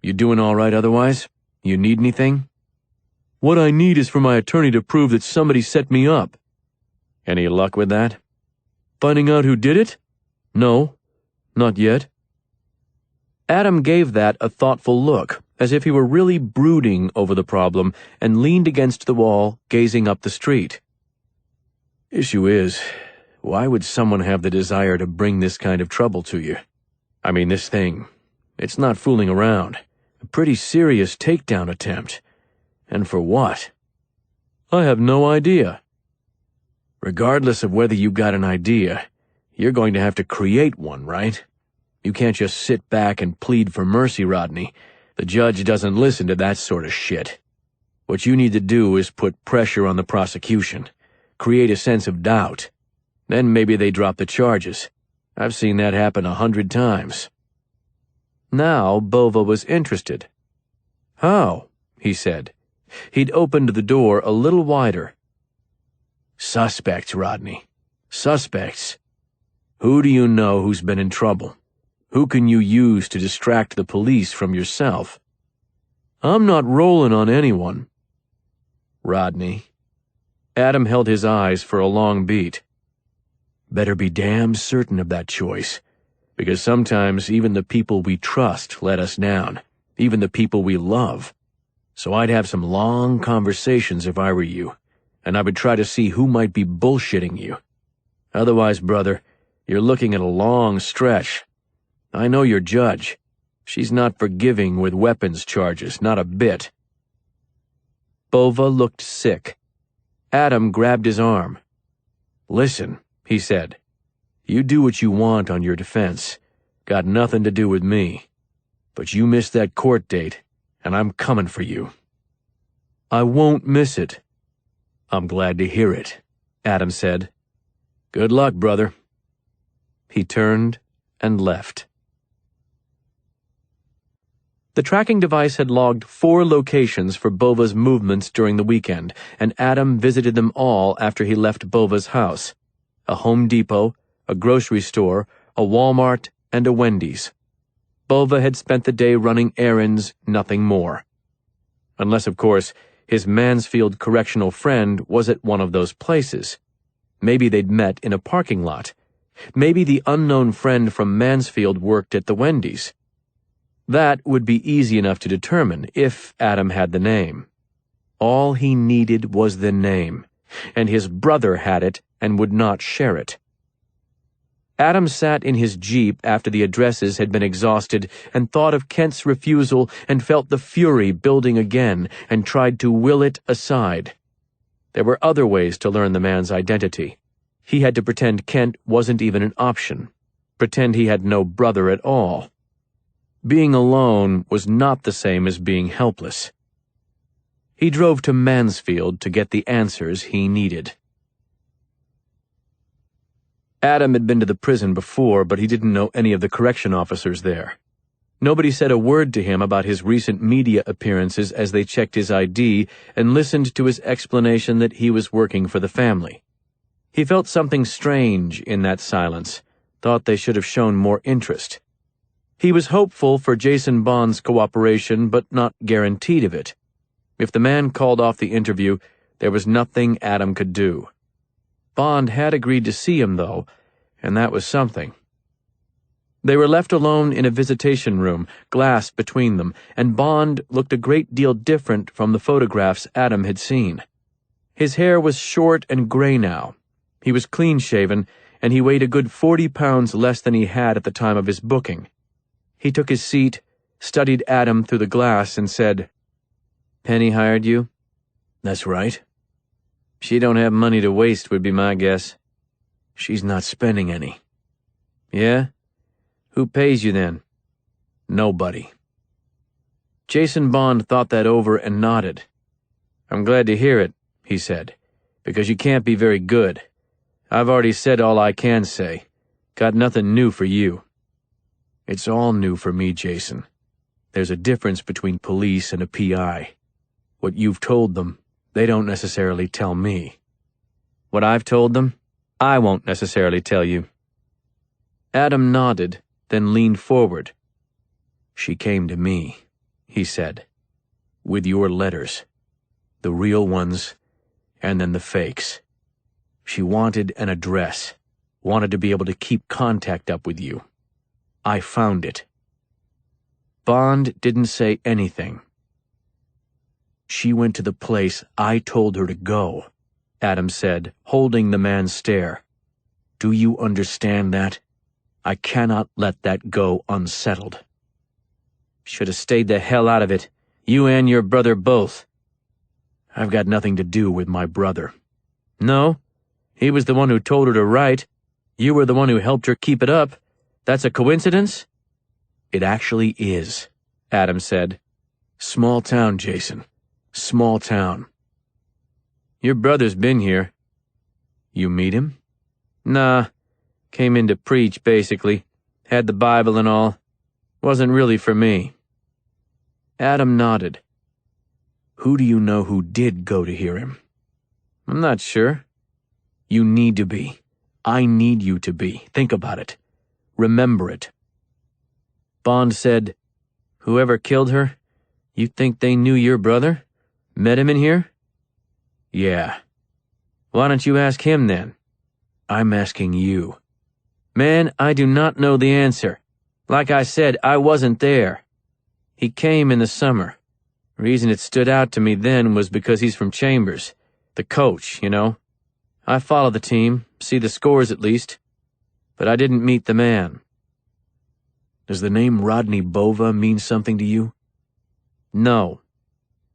You doing all right otherwise? You need anything?" What I need is for my attorney to prove that somebody set me up. Any luck with that? Finding out who did it? No, not yet. Adam gave that a thoughtful look, as if he were really brooding over the problem, and leaned against the wall, gazing up the street. Issue is, why would someone have the desire to bring this kind of trouble to you? I mean, this thing, it's not fooling around. A pretty serious takedown attempt. And for what? I have no idea. Regardless of whether you got an idea, you're going to have to create one, right? You can't just sit back and plead for mercy, Rodney. The judge doesn't listen to that sort of shit. What you need to do is put pressure on the prosecution. Create a sense of doubt. Then maybe they drop the charges. I've seen that happen 100 times. Now Bova was interested. How? He said. He'd opened the door a little wider. Suspects, Rodney. Suspects. Who do you know who's been in trouble? Who can you use to distract the police from yourself? I'm not rolling on anyone. Rodney. Adam held his eyes for a long beat. Better be damn certain of that choice, because sometimes even the people we trust let us down, even the people we love. So I'd have some long conversations if I were you, and I would try to see who might be bullshitting you. Otherwise, brother, you're looking at a long stretch. I know your judge. She's not forgiving with weapons charges, not a bit. Bova looked sick. Adam grabbed his arm. Listen, he said. You do what you want on your defense. Got nothing to do with me. But you missed that court date, and I'm coming for you. I won't miss it. I'm glad to hear it, Adam said. Good luck, brother. He turned and left. The tracking device had logged 4 locations for Bova's movements during the weekend, and Adam visited them all after he left Bova's house. A Home Depot, a grocery store, a Walmart, and a Wendy's. Bova had spent the day running errands, nothing more. Unless, of course, his Mansfield correctional friend was at one of those places. Maybe they'd met in a parking lot. Maybe the unknown friend from Mansfield worked at the Wendy's. That would be easy enough to determine if Adam had the name. All he needed was the name, and his brother had it and would not share it. Adam sat in his Jeep after the addresses had been exhausted and thought of Kent's refusal and felt the fury building again and tried to will it aside. There were other ways to learn the man's identity. He had to pretend Kent wasn't even an option. Pretend he had no brother at all. Being alone was not the same as being helpless. He drove to Mansfield to get the answers he needed. Adam had been to the prison before, but he didn't know any of the correction officers there. Nobody said a word to him about his recent media appearances as they checked his ID and listened to his explanation that he was working for the family. He felt something strange in that silence, thought they should have shown more interest. He was hopeful for Jason Bond's cooperation, but not guaranteed of it. If the man called off the interview, there was nothing Adam could do. Bond had agreed to see him, though, and that was something. They were left alone in a visitation room, glass between them, and Bond looked a great deal different from the photographs Adam had seen. His hair was short and gray now. He was clean-shaven, and he weighed a good 40 pounds less than he had at the time of his booking. He took his seat, studied Adam through the glass, and said, "Penny hired you?" "That's right." "She don't have money to waste, would be my guess." "She's not spending any." "Yeah? Who pays you then?" "Nobody." Jason Bond thought that over and nodded. "I'm glad to hear it," he said, "because you can't be very good. I've already said all I can say. Got nothing new for you." "It's all new for me, Jason. There's a difference between police and a PI. What you've told them, they don't necessarily tell me. What I've told them, I won't necessarily tell you." Adam nodded, then leaned forward. "She came to me," he said, "with your letters. The real ones, and then the fakes. She wanted an address, wanted to be able to keep contact up with you. I found it. Bond didn't say anything. She went to the place I told her to go, Adams said, holding the man's stare. Do you understand that? I cannot let that go unsettled. Should have stayed the hell out of it. You and your brother both. I've got nothing to do with my brother. No? He was the one who told her to write. You were the one who helped her keep it up. That's a coincidence? It actually is, Adams said. Small town, Jason. Small town. Your brother's been here. You meet him? Nah. Came in to preach, basically. Had the Bible and all. Wasn't really for me. Adam nodded. Who do you know who did go to hear him? I'm not sure. You need to be. I need you to be. Think about it. Remember it. Bond said, Whoever killed her, you think they knew your brother? Met him in here? Yeah. Why don't you ask him then? I'm asking you. Man, I do not know the answer. Like I said, I wasn't there. He came in the summer. Reason it stood out to me then was because he's from Chambers. The coach, you know. I follow the team, see the scores at least. But I didn't meet the man. Does the name Rodney Bova mean something to you? No.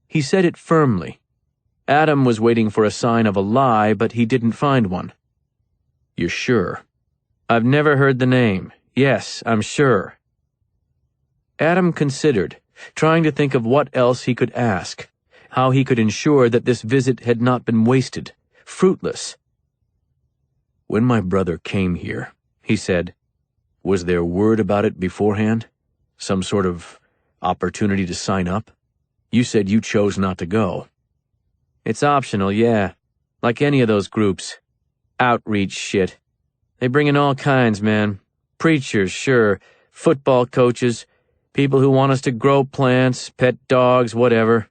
He said it firmly. Adam was waiting for a sign of a lie, but he didn't find one. You're sure? I've never heard the name. Yes, I'm sure. Adam considered, trying to think of what else he could ask, how he could ensure that this visit had not been wasted, fruitless. When my brother came here, he said, was there word about it beforehand? Some sort of opportunity to sign up? You said you chose not to go. It's optional, yeah. Like any of those groups. Outreach shit. They bring in all kinds, man. Preachers, sure. Football coaches. People who want us to grow plants, pet dogs, whatever.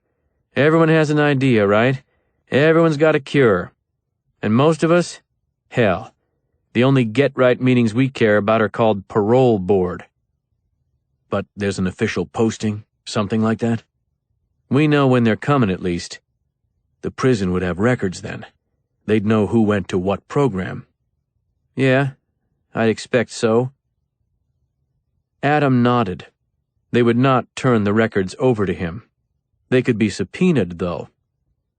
Everyone has an idea, right? Everyone's got a cure. And most of us? Hell. The only get-right meetings we care about are called parole board. But there's an official posting, something like that? We know when they're coming, at least. The prison would have records then. They'd know who went to what program. Yeah, I'd expect so. Adam nodded. They would not turn the records over to him. They could be subpoenaed, though.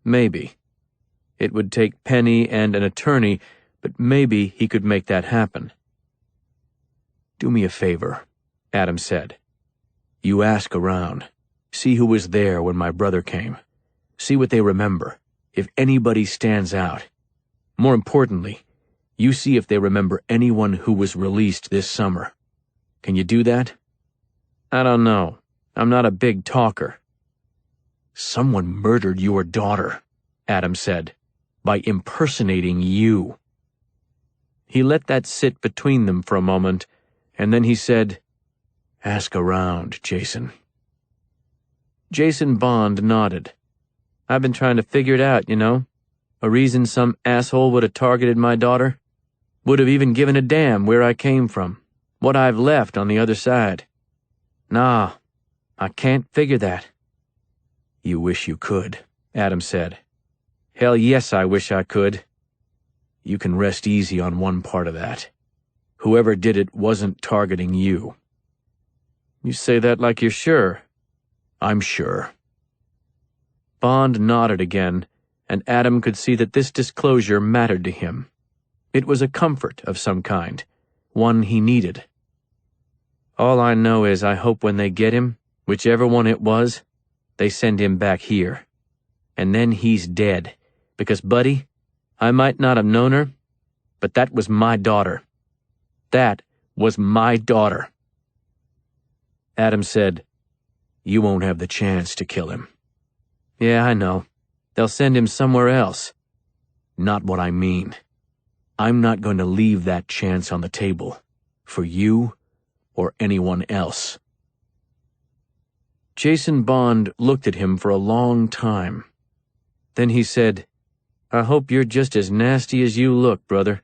Maybe. It would take Penny and an attorney, but maybe he could make that happen. Do me a favor, Adam said. You ask around. See who was there when my brother came. See what they remember, if anybody stands out. More importantly, you see if they remember anyone who was released this summer. Can you do that? I don't know. I'm not a big talker. Someone murdered your daughter, Adam said, by impersonating you. He let that sit between them for a moment, and then he said, Ask around, Jason. Jason Bond nodded. I've been trying to figure it out, you know. A reason some asshole would have targeted my daughter. Would have even given a damn where I came from. What I've left on the other side. Nah, I can't figure that. You wish you could, Adam said. Hell yes, I wish I could. You can rest easy on one part of that. Whoever did it wasn't targeting you. You say that like you're sure. I'm sure. Bond nodded again, and Adam could see that this disclosure mattered to him. It was a comfort of some kind, one he needed. All I know is I hope when they get him, whichever one it was, they send him back here. And then he's dead, because, buddy, I might not have known her, but that was my daughter. That was my daughter. Adam said, You won't have the chance to kill him. Yeah, I know. They'll send him somewhere else. Not what I mean. I'm not going to leave that chance on the table, for you or anyone else. Jason Bond looked at him for a long time. Then he said, "I hope you're just as nasty as you look, brother."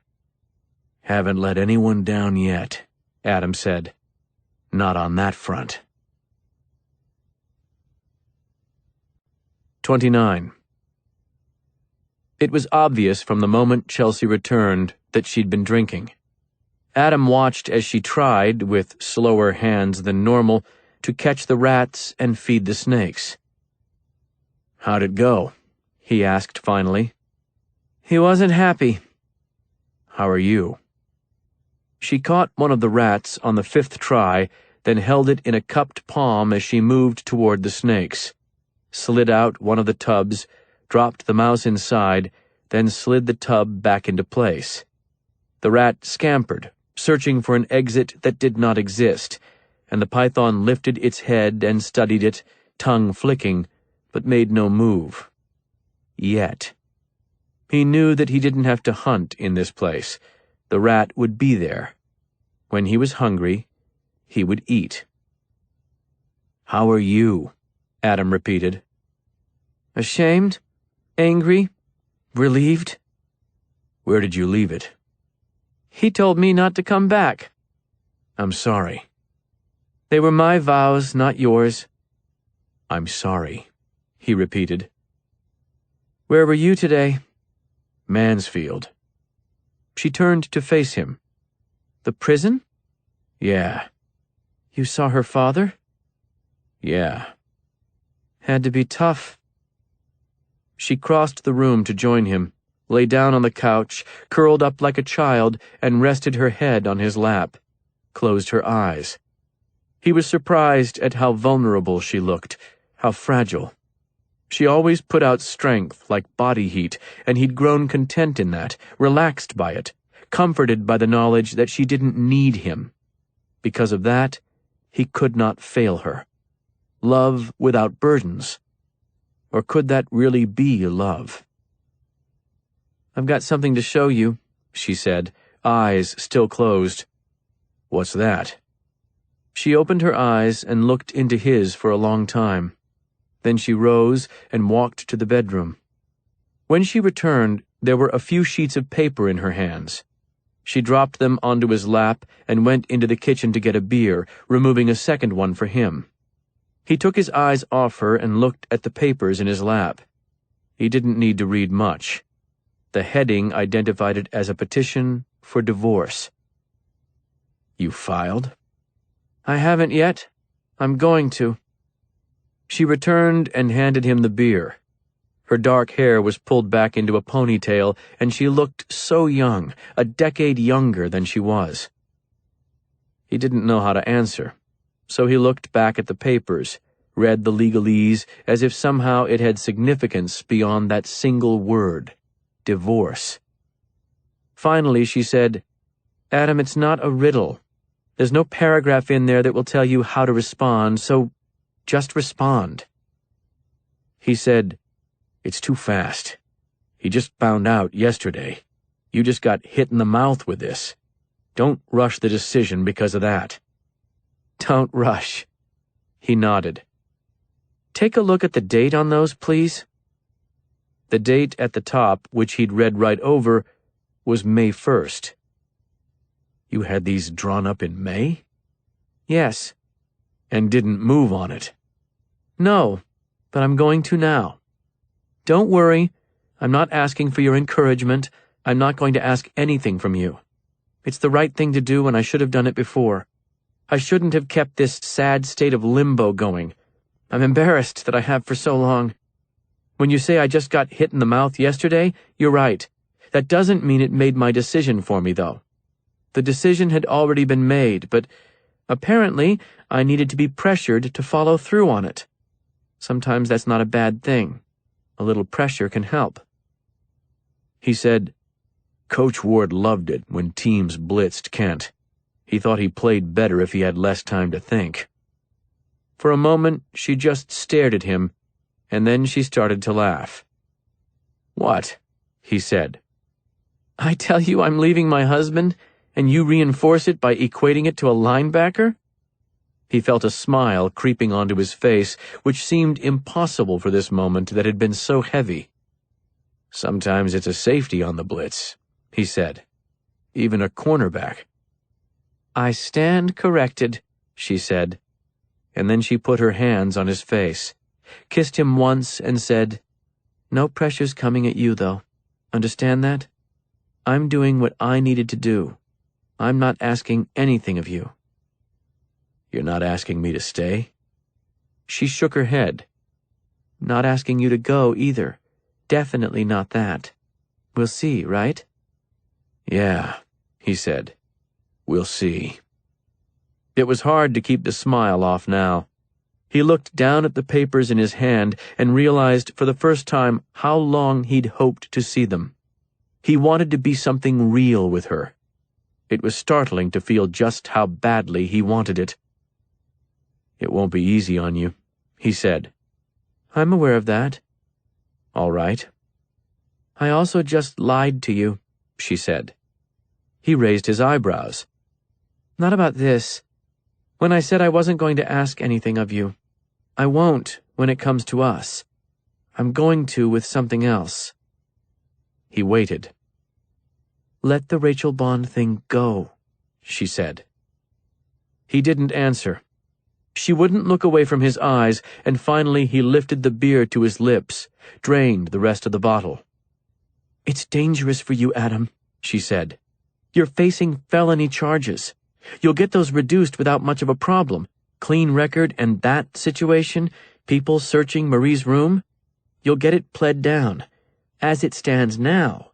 "Haven't let anyone down yet," Adam said. "Not on that front." 29. It was obvious from the moment Chelsea returned that she'd been drinking. Adam watched as she tried, with slower hands than normal, to catch the rats and feed the snakes. "How'd it go?" he asked finally. He wasn't happy. "How are you?" She caught one of the rats on the 5th try, then held it in a cupped palm as she moved toward the snakes, slid out one of the tubs, dropped the mouse inside, then slid the tub back into place. The rat scampered, searching for an exit that did not exist, and the python lifted its head and studied it, tongue flicking, but made no move. Yet. He knew that he didn't have to hunt in this place. The rat would be there. When he was hungry, he would eat. "How are you?" Adam repeated. Ashamed? Angry? Relieved? "Where did you leave it?" He told me not to come back. "I'm sorry." They were my vows, not yours. "I'm sorry," he repeated. Where were you today? "Mansfield." She turned to face him. The prison? "Yeah." You saw her father? "Yeah." Had to be tough. She crossed the room to join him, lay down on the couch, curled up like a child, and rested her head on his lap, closed her eyes. He was surprised at how vulnerable she looked, how fragile. She always put out strength like body heat, and he'd grown content in that, relaxed by it, comforted by the knowledge that she didn't need him. Because of that, he could not fail her. Love without burdens. Or could that really be love? I've got something to show you, she said, eyes still closed. "What's that?" She opened her eyes and looked into his for a long time. Then she rose and walked to the bedroom. When she returned, there were a few sheets of paper in her hands. She dropped them onto his lap and went into the kitchen to get a beer, removing a second one for him. He took his eyes off her and looked at the papers in his lap. He didn't need to read much. The heading identified it as a petition for divorce. "You filed?" I haven't yet. I'm going to. She returned and handed him the beer. Her dark hair was pulled back into a ponytail, and she looked so young, a decade younger than she was. He didn't know how to answer, so he looked back at the papers, read the legalese as if somehow it had significance beyond that single word, divorce. Finally, she said, "Adam, it's not a riddle. There's no paragraph in there that will tell you how to respond, so just respond." He said, "It's too fast. He just found out yesterday. You just got hit in the mouth with this. Don't rush the decision because of that." Don't rush. He nodded. Take a look at the date on those, please. The date at the top, which he'd read right over, was May 1st. "You had these drawn up in May?" Yes. "And didn't move on it?" No, but I'm going to now. Don't worry. I'm not asking for your encouragement. I'm not going to ask anything from you. It's the right thing to do, and I should have done it before. I shouldn't have kept this sad state of limbo going. I'm embarrassed that I have for so long. When you say I just got hit in the mouth yesterday, you're right. That doesn't mean it made my decision for me, though. The decision had already been made, but apparently I needed to be pressured to follow through on it. Sometimes that's not a bad thing. A little pressure can help." He said, "Coach Ward loved it when teams blitzed Kent. He thought he played better if he had less time to think." For a moment, she just stared at him, and then she started to laugh. "What?" he said. I tell you I'm leaving my husband, and you reinforce it by equating it to a linebacker? He felt a smile creeping onto his face, which seemed impossible for this moment that had been so heavy. Sometimes it's a safety on the blitz, he said. Even a cornerback. I stand corrected, she said, and then she put her hands on his face, kissed him once, and said, No pressure's coming at you, though. Understand that? I'm doing what I needed to do. I'm not asking anything of you. You're not asking me to stay? She shook her head. Not asking you to go, either. Definitely not that. We'll see, right? Yeah, he said. We'll see. It was hard to keep the smile off now. He looked down at the papers in his hand and realized for the first time how long he'd hoped to see them. He wanted to be something real with her. It was startling to feel just how badly he wanted it. It won't be easy on you, he said. I'm aware of that. All right. I also just lied to you, she said. He raised his eyebrows. Not about this. When I said I wasn't going to ask anything of you. I won't when it comes to us. I'm going to with something else. He waited. Let the Rachel Bond thing go, she said. He didn't answer. She wouldn't look away from his eyes, and finally he lifted the beer to his lips, drained the rest of the bottle. It's dangerous for you, Adam, she said. You're facing felony charges. You'll get those reduced without much of a problem. Clean record and that situation, people searching Marie's room, you'll get it pled down. As it stands now.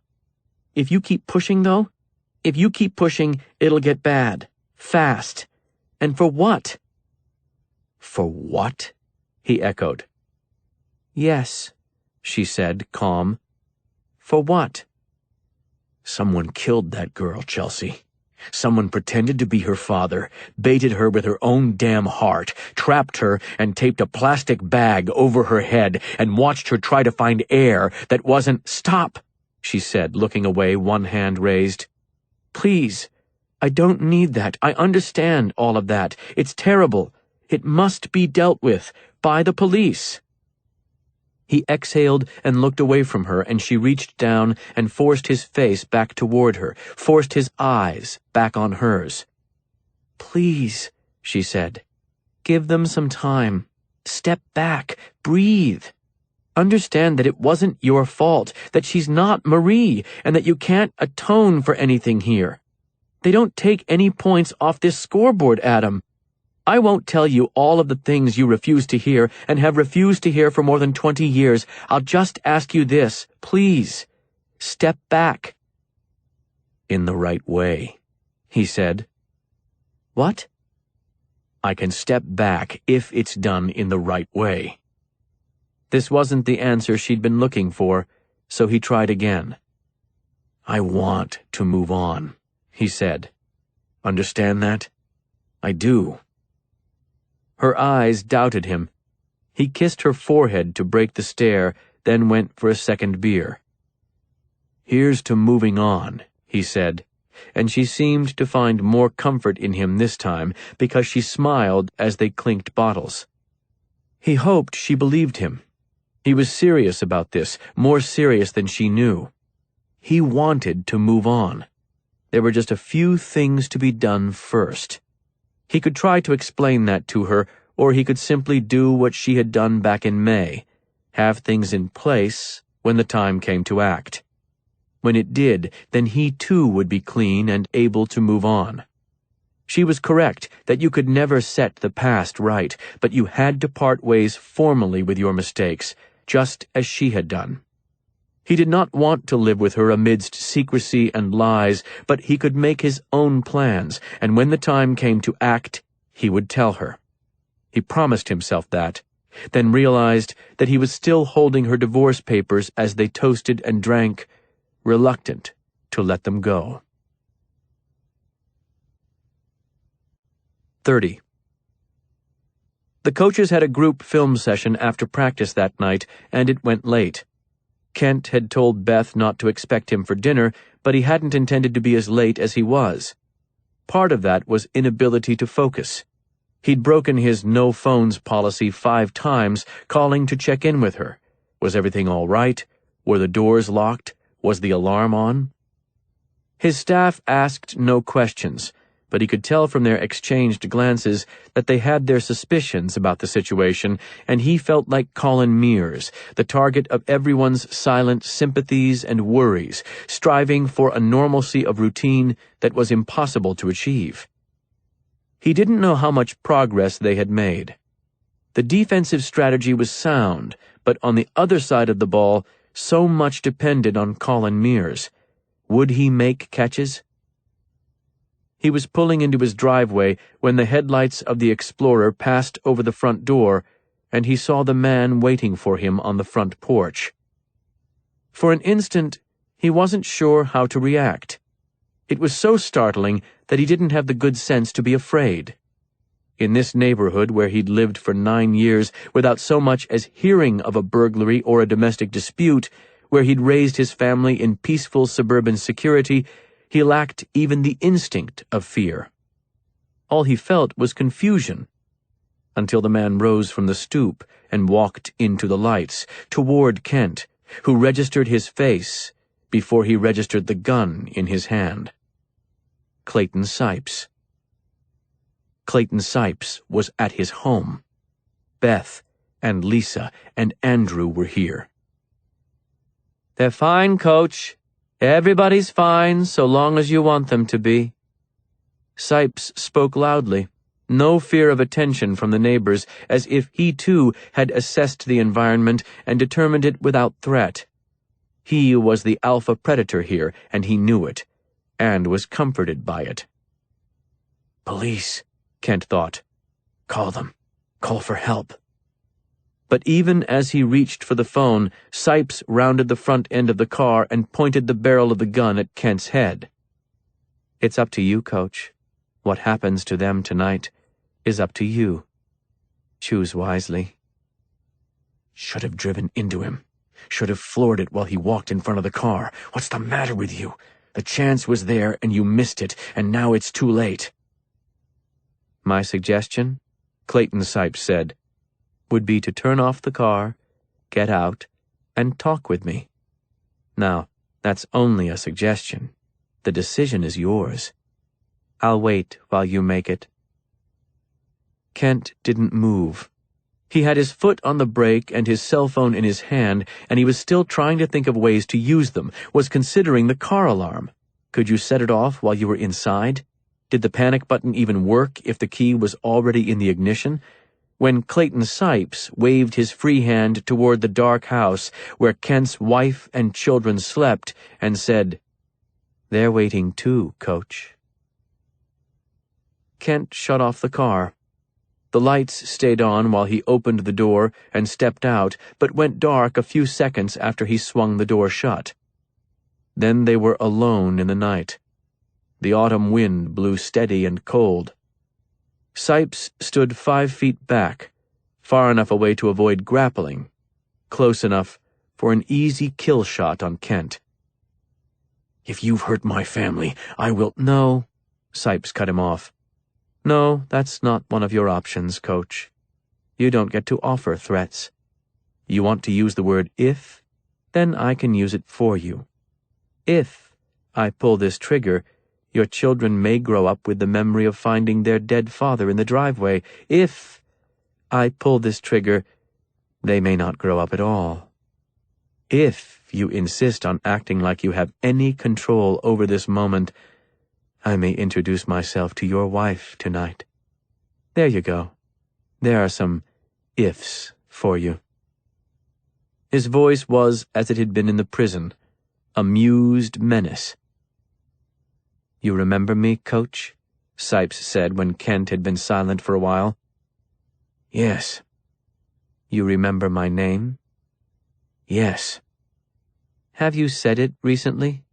If you keep pushing, though, it'll get bad. Fast. And for what? For what? He echoed. Yes, she said, calm. For what? Someone killed that girl, Chelsea. Someone pretended to be her father, baited her with her own damn heart, trapped her and taped a plastic bag over her head and watched her try to find air that wasn't— Stop, she said, looking away, one hand raised. Please, I don't need that. I understand all of that. It's terrible. It must be dealt with by the police. He exhaled and looked away from her, and she reached down and forced his face back toward her, forced his eyes back on hers. Please, she said, give them some time. Step back. Breathe. Understand that it wasn't your fault, that she's not Marie, and that you can't atone for anything here. They don't take any points off this scoreboard, Adam. I won't tell you all of the things you refuse to hear and have refused to hear for more than 20 years. I'll just ask you this, please. Step back. In the right way, he said. What? I can step back if it's done in the right way. This wasn't the answer she'd been looking for, so he tried again. I want to move on, he said. Understand that? I do. Her eyes doubted him. He kissed her forehead to break the stare, then went for a second beer. Here's to moving on, he said, and she seemed to find more comfort in him this time because she smiled as they clinked bottles. He hoped she believed him. He was serious about this, more serious than she knew. He wanted to move on. There were just a few things to be done first. He could try to explain that to her, or he could simply do what she had done back in May, have things in place when the time came to act. When it did, then he too would be clean and able to move on. She was correct that you could never set the past right, but you had to part ways formally with your mistakes, just as she had done. He did not want to live with her amidst secrecy and lies, but he could make his own plans, and when the time came to act, he would tell her. He promised himself that, then realized that he was still holding her divorce papers as they toasted and drank, reluctant to let them go. 30. The coaches had a group film session after practice that night, and it went late. Kent had told Beth not to expect him for dinner, but he hadn't intended to be as late as he was. Part of that was inability to focus. He'd broken his no phones policy 5 times, calling to check in with her. Was everything all right? Were the doors locked? Was the alarm on? His staff asked no questions, but he could tell from their exchanged glances that they had their suspicions about the situation, and he felt like Colin Mears, the target of everyone's silent sympathies and worries, striving for a normalcy of routine that was impossible to achieve. He didn't know how much progress they had made. The defensive strategy was sound, but on the other side of the ball, so much depended on Colin Mears. Would he make catches? He was pulling into his driveway when the headlights of the Explorer passed over the front door, and he saw the man waiting for him on the front porch. For an instant, he wasn't sure how to react. It was so startling that he didn't have the good sense to be afraid. In this neighborhood where he'd lived for 9 years without so much as hearing of a burglary or a domestic dispute, where he'd raised his family in peaceful suburban security, he lacked even the instinct of fear. All he felt was confusion, until the man rose from the stoop and walked into the lights, toward Kent, who registered his face before he registered the gun in his hand. Clayton Sipes. Clayton Sipes was at his home. Beth and Lisa and Andrew were here. "They're fine, Coach. Everybody's fine so long as you want them to be." Sipes spoke loudly, no fear of attention from the neighbors, as if he too had assessed the environment and determined it without threat. He was the alpha predator here, and he knew it, and was comforted by it. "Police," Kent thought. "Call them. Call for help." But even as he reached for the phone, Sipes rounded the front end of the car and pointed the barrel of the gun at Kent's head. "It's up to you, Coach. What happens to them tonight is up to you. Choose wisely." "Should have driven into him. Should have floored it while he walked in front of the car. What's the matter with you? The chance was there and you missed it, and now it's too late." "My suggestion," Clayton Sipes said, "would be to turn off the car, get out, and talk with me. Now, that's only a suggestion. The decision is yours. I'll wait while you make it." Kent didn't move. He had his foot on the brake and his cell phone in his hand, and he was still trying to think of ways to use them, was considering the car alarm. Could you set it off while you were inside? Did the panic button even work if the key was already in the ignition? When Clayton Sipes waved his free hand toward the dark house where Kent's wife and children slept and said, "They're waiting too, Coach." Kent shut off the car. The lights stayed on while he opened the door and stepped out, but went dark a few seconds after he swung the door shut. Then they were alone in the night. The autumn wind blew steady and cold. Sipes stood 5 feet back, far enough away to avoid grappling, close enough for an easy kill shot on Kent. "If you've hurt my family, I will—" "No," Sipes cut him off. "No, that's not one of your options, Coach. You don't get to offer threats. You want to use the word if? Then I can use it for you. If I pull this trigger, your children may grow up with the memory of finding their dead father in the driveway. If I pull this trigger, they may not grow up at all. If you insist on acting like you have any control over this moment, I may introduce myself to your wife tonight. There you go. There are some ifs for you." His voice was as it had been in the prison, amused menace. "You remember me, Coach?" Sipes said when Kent had been silent for a while. "Yes." "You remember my name?" "Yes." "Have you said it recently?"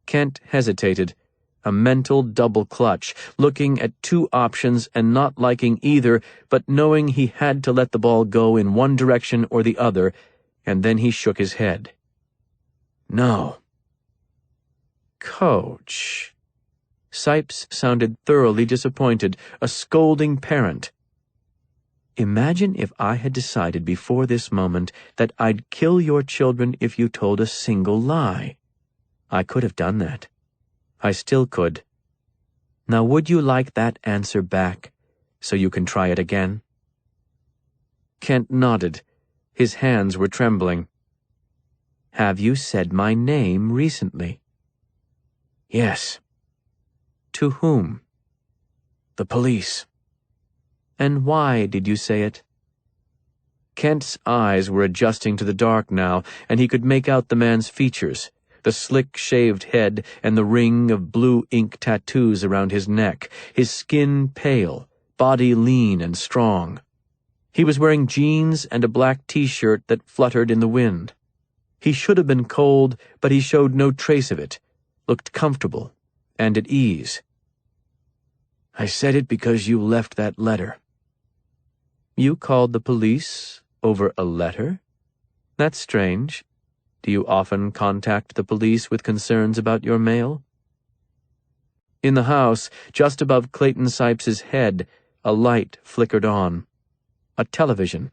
Kent hesitated, a mental double clutch, looking at 2 options and not liking either, but knowing he had to let the ball go in one direction or the other, and then he shook his head. "No." "Coach." Sipes sounded thoroughly disappointed, a scolding parent. Imagine if I had decided before this moment that I'd kill your children if you told a single lie. I could have done that. I still could. Now would you like that answer back, so you can try it again?" Kent nodded. His hands were trembling. "Have you said my name recently?" "Yes." "To whom?" "The police." "And why did you say it?" Kent's eyes were adjusting to the dark now, and he could make out the man's features, the slick-shaved head and the ring of blue ink tattoos around his neck, his skin pale, body lean and strong. He was wearing jeans and a black t-shirt that fluttered in the wind. He should have been cold, but he showed no trace of it, looked comfortable and at ease. "I said it because you left that letter." "You called the police over a letter? That's strange. Do you often contact the police with concerns about your mail?" In the house, just above Clayton Sipes's head, a light flickered on. A television.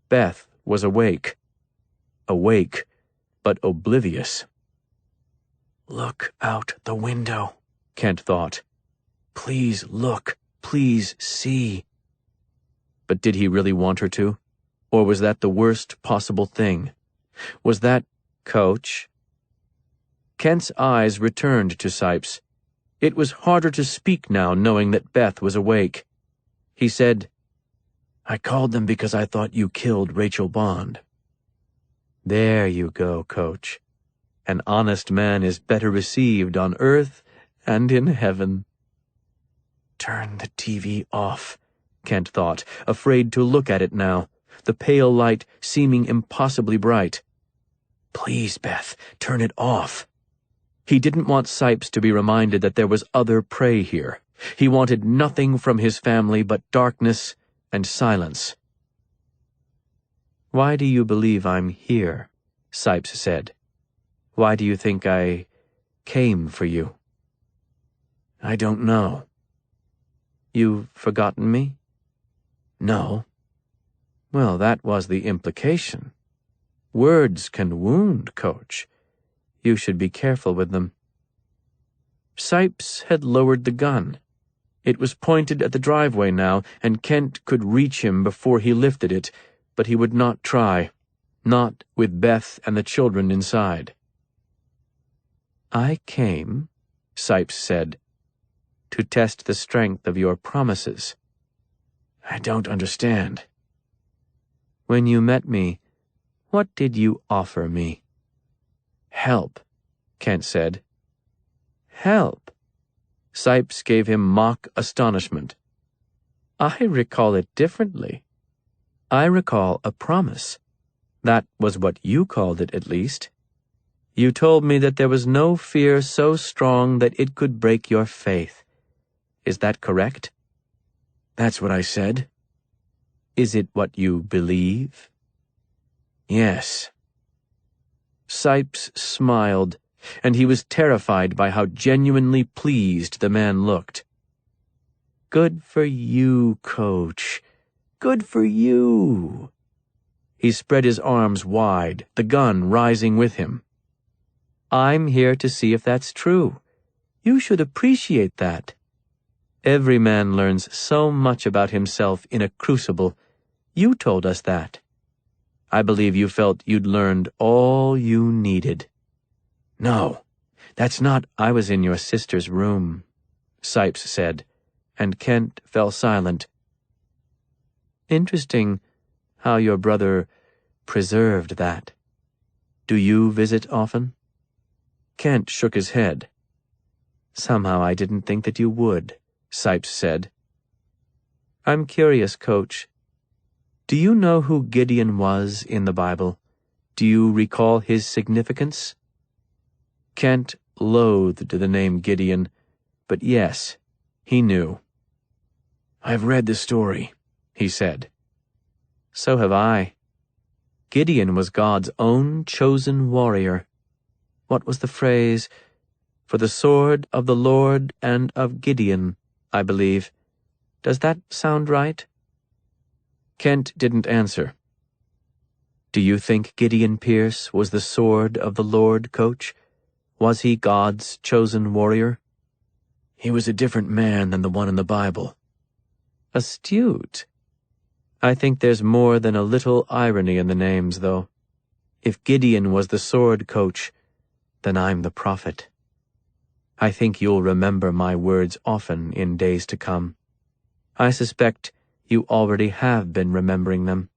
Beth was awake. Awake, but oblivious. "Look out the window," Kent thought. "Please look. Please see." But did he really want her to? Or was that the worst possible thing? Was that Coach? Kent's eyes returned to Sipes. It was harder to speak now, knowing that Beth was awake. He said, "I called them because I thought you killed Rachel Bond." "There you go, Coach. An honest man is better received on earth and in heaven." "Turn the TV off," Kent thought, afraid to look at it now, the pale light seeming impossibly bright. "Please, Beth, turn it off." He didn't want Sipes to be reminded that there was other prey here. He wanted nothing from his family but darkness and silence. "Why do you believe I'm here?" Sipes said. "Why do you think I came for you?" "I don't know." "You've forgotten me?" "No." Well, that was the implication. Words can wound, Coach. You should be careful with them. Sipes had lowered the gun. It was pointed at the driveway now, and Kent could reach him before he lifted it, but he would not try, not with Beth and the children inside. "I came," Sipes said, "to test the strength of your promises." "I don't understand." "When you met me, what did you offer me?" "Help," Kent said. "Help?" Sipes gave him mock astonishment. "I recall it differently. I recall a promise. That was what you called it, at least. You told me that there was no fear so strong that it could break your faith. Is that correct?" "That's what I said." "Is it what you believe?" "Yes." Sipes smiled, and he was terrified by how genuinely pleased the man looked. "Good for you, Coach. Good for you." He spread his arms wide, the gun rising with him. "I'm here to see if that's true. You should appreciate that. Every man learns so much about himself in a crucible. You told us that. I believe you felt you'd learned all you needed." "No, that's not—" "I was in your sister's room," Sipes said, and Kent fell silent. "Interesting how your brother preserved that. Do you visit often?" Kent shook his head. "Somehow I didn't think that you would," Sipes said. "I'm curious, Coach. Do you know who Gideon was in the Bible? Do you recall his significance?" Kent loathed the name Gideon, but yes, he knew. "I've read the story," he said. "So have I. Gideon was God's own chosen warrior. What was the phrase? For the sword of the Lord and of Gideon, I believe. Does that sound right?" Kent didn't answer. "Do you think Gideon Pierce was the sword of the Lord, Coach? Was he God's chosen warrior?" "He was a different man than the one in the Bible." "Astute. I think there's more than a little irony in the names, though. If Gideon was the sword, Coach, then I'm the prophet. I think you'll remember my words often in days to come. I suspect you already have been remembering them.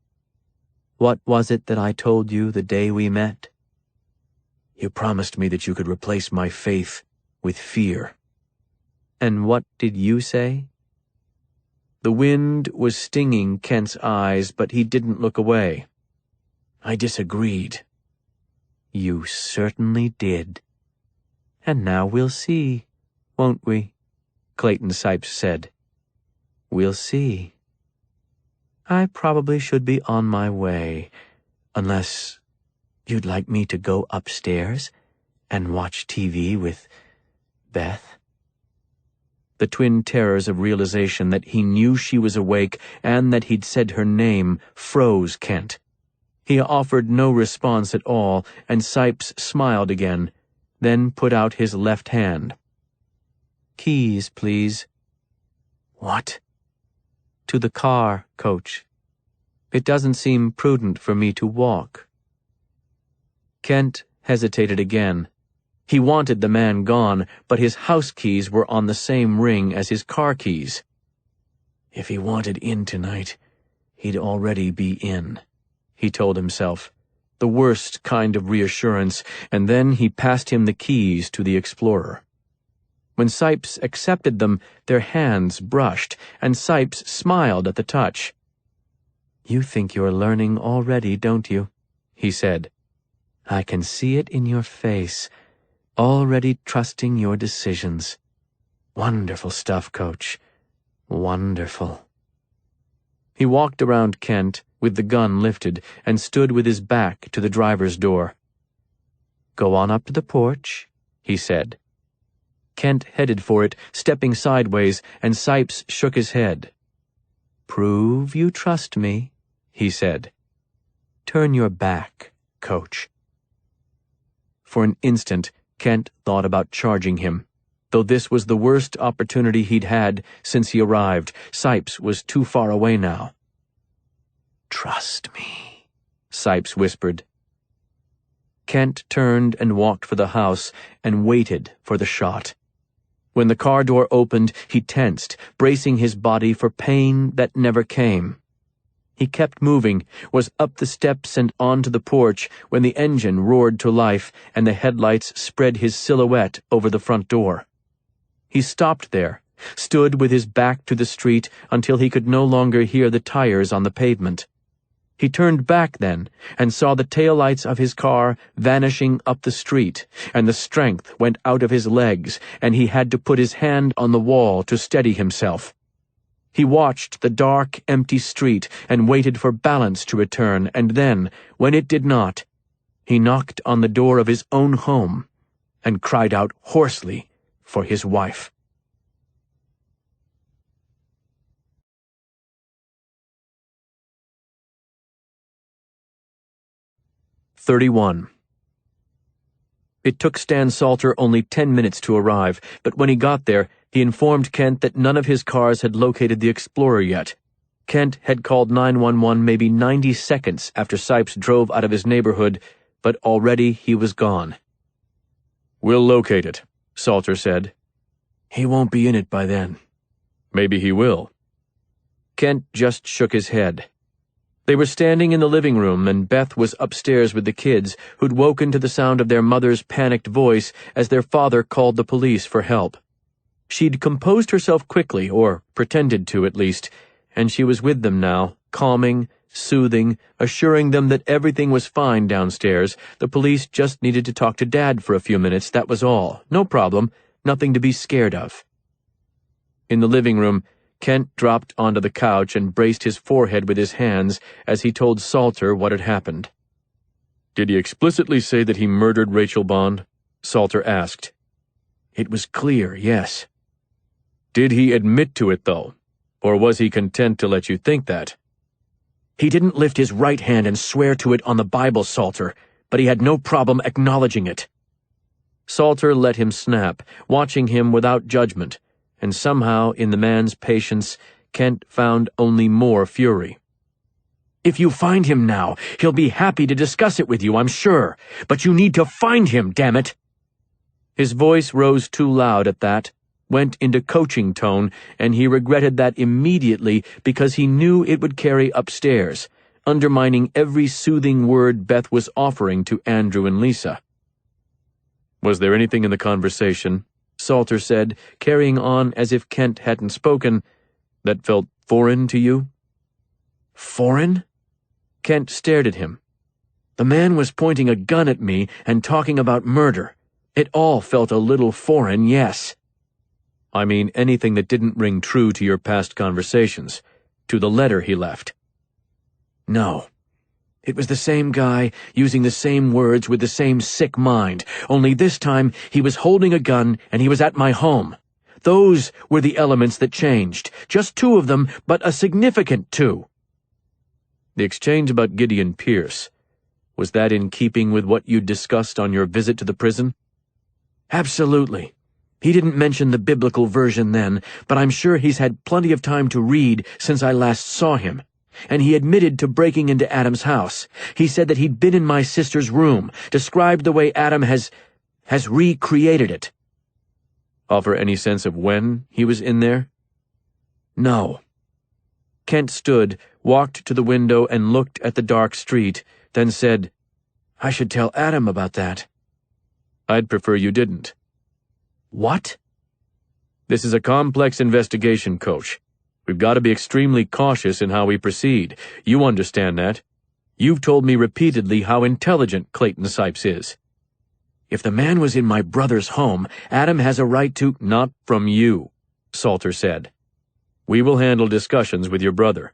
What was it that I told you the day we met?" "You promised me that you could replace my faith with fear." "And what did you say?" The wind was stinging Kent's eyes, but he didn't look away. "I disagreed." "You certainly did. And now we'll see, won't we?" Clayton Sipes said. "We'll see. I probably should be on my way, unless you'd like me to go upstairs and watch TV with Beth." The twin terrors of realization that he knew she was awake and that he'd said her name froze Kent. He offered no response at all, and Sipes smiled again, then put out his left hand. "Keys, please." "What?" "To the car, Coach. It doesn't seem prudent for me to walk." Kent hesitated again. He wanted the man gone, but his house keys were on the same ring as his car keys. "If he wanted in tonight, he'd already be in," he told himself, the worst kind of reassurance, and then he passed him the keys to the Explorer. When Sipes accepted them, their hands brushed, and Sipes smiled at the touch. "You think you're learning already, don't you?" he said. "I can see it in your face, already trusting your decisions. Wonderful stuff, Coach. Wonderful." He walked around Kent, with the gun lifted, and stood with his back to the driver's door. "Go on up to the porch," he said. Kent headed for it, stepping sideways, and Sipes shook his head. "Prove you trust me," he said. "Turn your back, Coach." For an instant, Kent thought about charging him. Though this was the worst opportunity he'd had since he arrived, Sipes was too far away now. "Trust me," Sipes whispered. Kent turned and walked for the house and waited for the shot. When the car door opened, he tensed, bracing his body for pain that never came. He kept moving, was up the steps and onto the porch when the engine roared to life and the headlights spread his silhouette over the front door. He stopped there, stood with his back to the street until he could no longer hear the tires on the pavement. He turned back then and saw the taillights of his car vanishing up the street, and the strength went out of his legs, and he had to put his hand on the wall to steady himself. He watched the dark, empty street and waited for balance to return, and then, when it did not, he knocked on the door of his own home and cried out hoarsely for his wife. 31. It took Stan Salter only 10 minutes to arrive, but when he got there, he informed Kent that none of his cars had located the Explorer yet. Kent had called 911 maybe 90 seconds after Sipes drove out of his neighborhood, but already he was gone. "We'll locate it," Salter said. "He won't be in it by then." "Maybe he will." Kent just shook his head. They were standing in the living room, and Beth was upstairs with the kids, who'd woken to the sound of their mother's panicked voice as their father called the police for help. She'd composed herself quickly, or pretended to at least, and she was with them now, calming, soothing, assuring them that everything was fine downstairs. The police just needed to talk to Dad for a few minutes, that was all. No problem, nothing to be scared of. In the living room, Kent dropped onto the couch and braced his forehead with his hands as he told Salter what had happened. "Did he explicitly say that he murdered Rachel Bond?" Salter asked. "It was clear, yes." "Did he admit to it, though? Or was he content to let you think that?" He didn't lift his right hand and swear to it on the Bible, Salter, but he had no problem acknowledging it." Salter let him snap, watching him without judgment, and somehow, in the man's patience, Kent found only more fury. "If you find him now, he'll be happy to discuss it with you, I'm sure. But you need to find him, damn it!" His voice rose too loud at that, went into coaching tone, and he regretted that immediately because he knew it would carry upstairs, undermining every soothing word Beth was offering to Andrew and Lisa. "Was there anything in the conversation," Salter said, carrying on as if Kent hadn't spoken, "that felt foreign to you?" "Foreign?" Kent stared at him. "The man was pointing a gun at me and talking about murder. It all felt a little foreign, yes." "I mean anything that didn't ring true to your past conversations, to the letter he left." "No. It was the same guy, using the same words with the same sick mind, only this time he was holding a gun and he was at my home. Those were the elements that changed. Just two of them, but a significant two." "The exchange about Gideon Pierce, was that in keeping with what you'd discussed on your visit to the prison?" "Absolutely. He didn't mention the biblical version then, but I'm sure he's had plenty of time to read since I last saw him. And he admitted to breaking into Adam's house. He said that he'd been in my sister's room, described the way Adam has recreated it." "Offer any sense of when he was in there?" "No." Kent stood, walked to the window and looked at the dark street, then said, "I should tell Adam about that." "I'd prefer you didn't." "What?" "This is a complex investigation, Coach. We've got to be extremely cautious in how we proceed. You understand that. You've told me repeatedly how intelligent Clayton Sipes is." "If the man was in my brother's home, Adam has a right to—" "Not from you," Salter said. "We will handle discussions with your brother.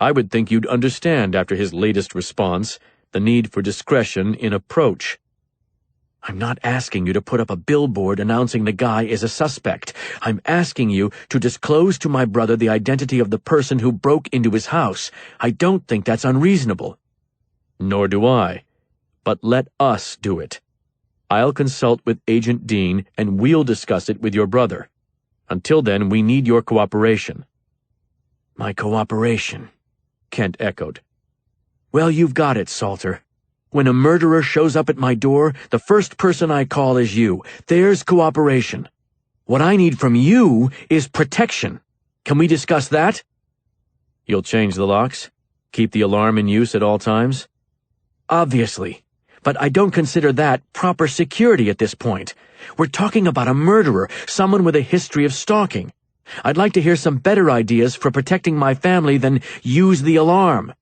I would think you'd understand after his latest response the need for discretion in approach." "I'm not asking you to put up a billboard announcing the guy is a suspect. I'm asking you to disclose to my brother the identity of the person who broke into his house. I don't think that's unreasonable." "Nor do I. But let us do it. I'll consult with Agent Dean and we'll discuss it with your brother. Until then, we need your cooperation." "My cooperation," Kent echoed. "Well, you've got it, Salter. When a murderer shows up at my door, the first person I call is you. There's cooperation. What I need from you is protection. Can we discuss that?" "You'll change the locks? Keep the alarm in use at all times?" "Obviously. But I don't consider that proper security at this point. We're talking about a murderer, someone with a history of stalking. I'd like to hear some better ideas for protecting my family than use the alarm."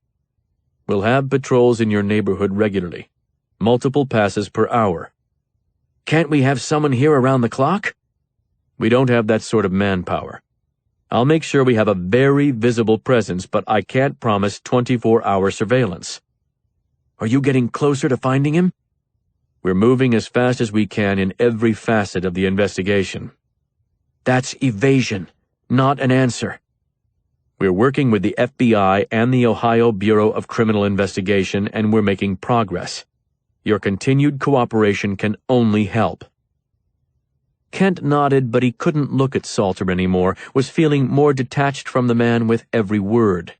"We'll have patrols in your neighborhood regularly. Multiple passes per hour." "Can't we have someone here around the clock?" "We don't have that sort of manpower. I'll make sure we have a very visible presence, but I can't promise 24-hour surveillance." "Are you getting closer to finding him?" "We're moving as fast as we can in every facet of the investigation." "That's evasion, not an answer." "We're working with the FBI and the Ohio Bureau of Criminal Investigation, and we're making progress. Your continued cooperation can only help." Kent nodded, but he couldn't look at Salter anymore, was feeling more detached from the man with every word.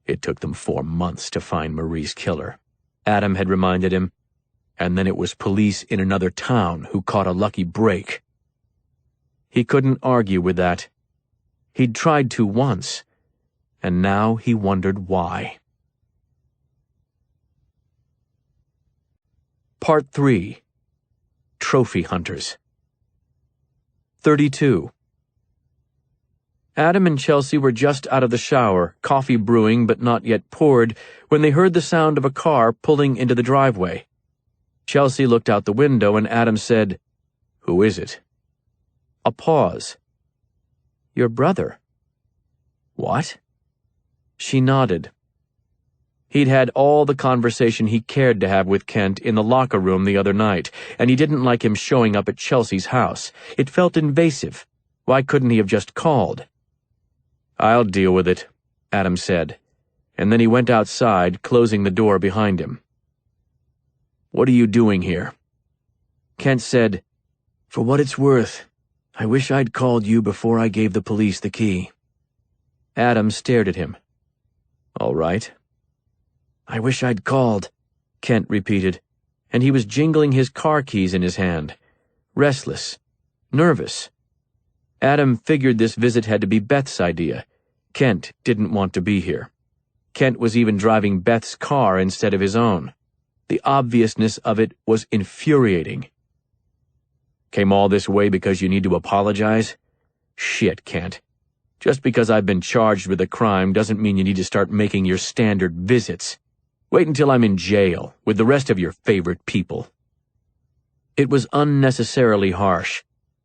"It took them 4 months to find Marie's killer," Adam had reminded him, "and then it was police in another town who caught a lucky break." He couldn't argue with that. He'd tried to once, and now he wondered why. Part 3. Trophy Hunters. 32. Adam and Chelsea were just out of the shower, coffee brewing but not yet poured, when they heard the sound of a car pulling into the driveway. Chelsea looked out the window and Adam said, "Who is it?" A pause. "Your brother." "What?" She nodded. He'd had all the conversation he cared to have with Kent in the locker room the other night, and he didn't like him showing up at Chelsea's house. It felt invasive. Why couldn't he have just called? "I'll deal with it," Adam said, and then he went outside, closing the door behind him. "What are you doing here?" Kent said, "For what it's worth, I wish I'd called you before I gave the police the key." Adam stared at him. "All right." "I wish I'd called," Kent repeated, and he was jingling his car keys in his hand, restless, nervous. Adam figured this visit had to be Beth's idea. Kent didn't want to be here. Kent was even driving Beth's car instead of his own. The obviousness of it was infuriating. "Came all this way because you need to apologize? Shit, Kent. Just because I've been charged with a crime doesn't mean you need to start making your standard visits. Wait until I'm in jail with the rest of your favorite people." It was unnecessarily harsh.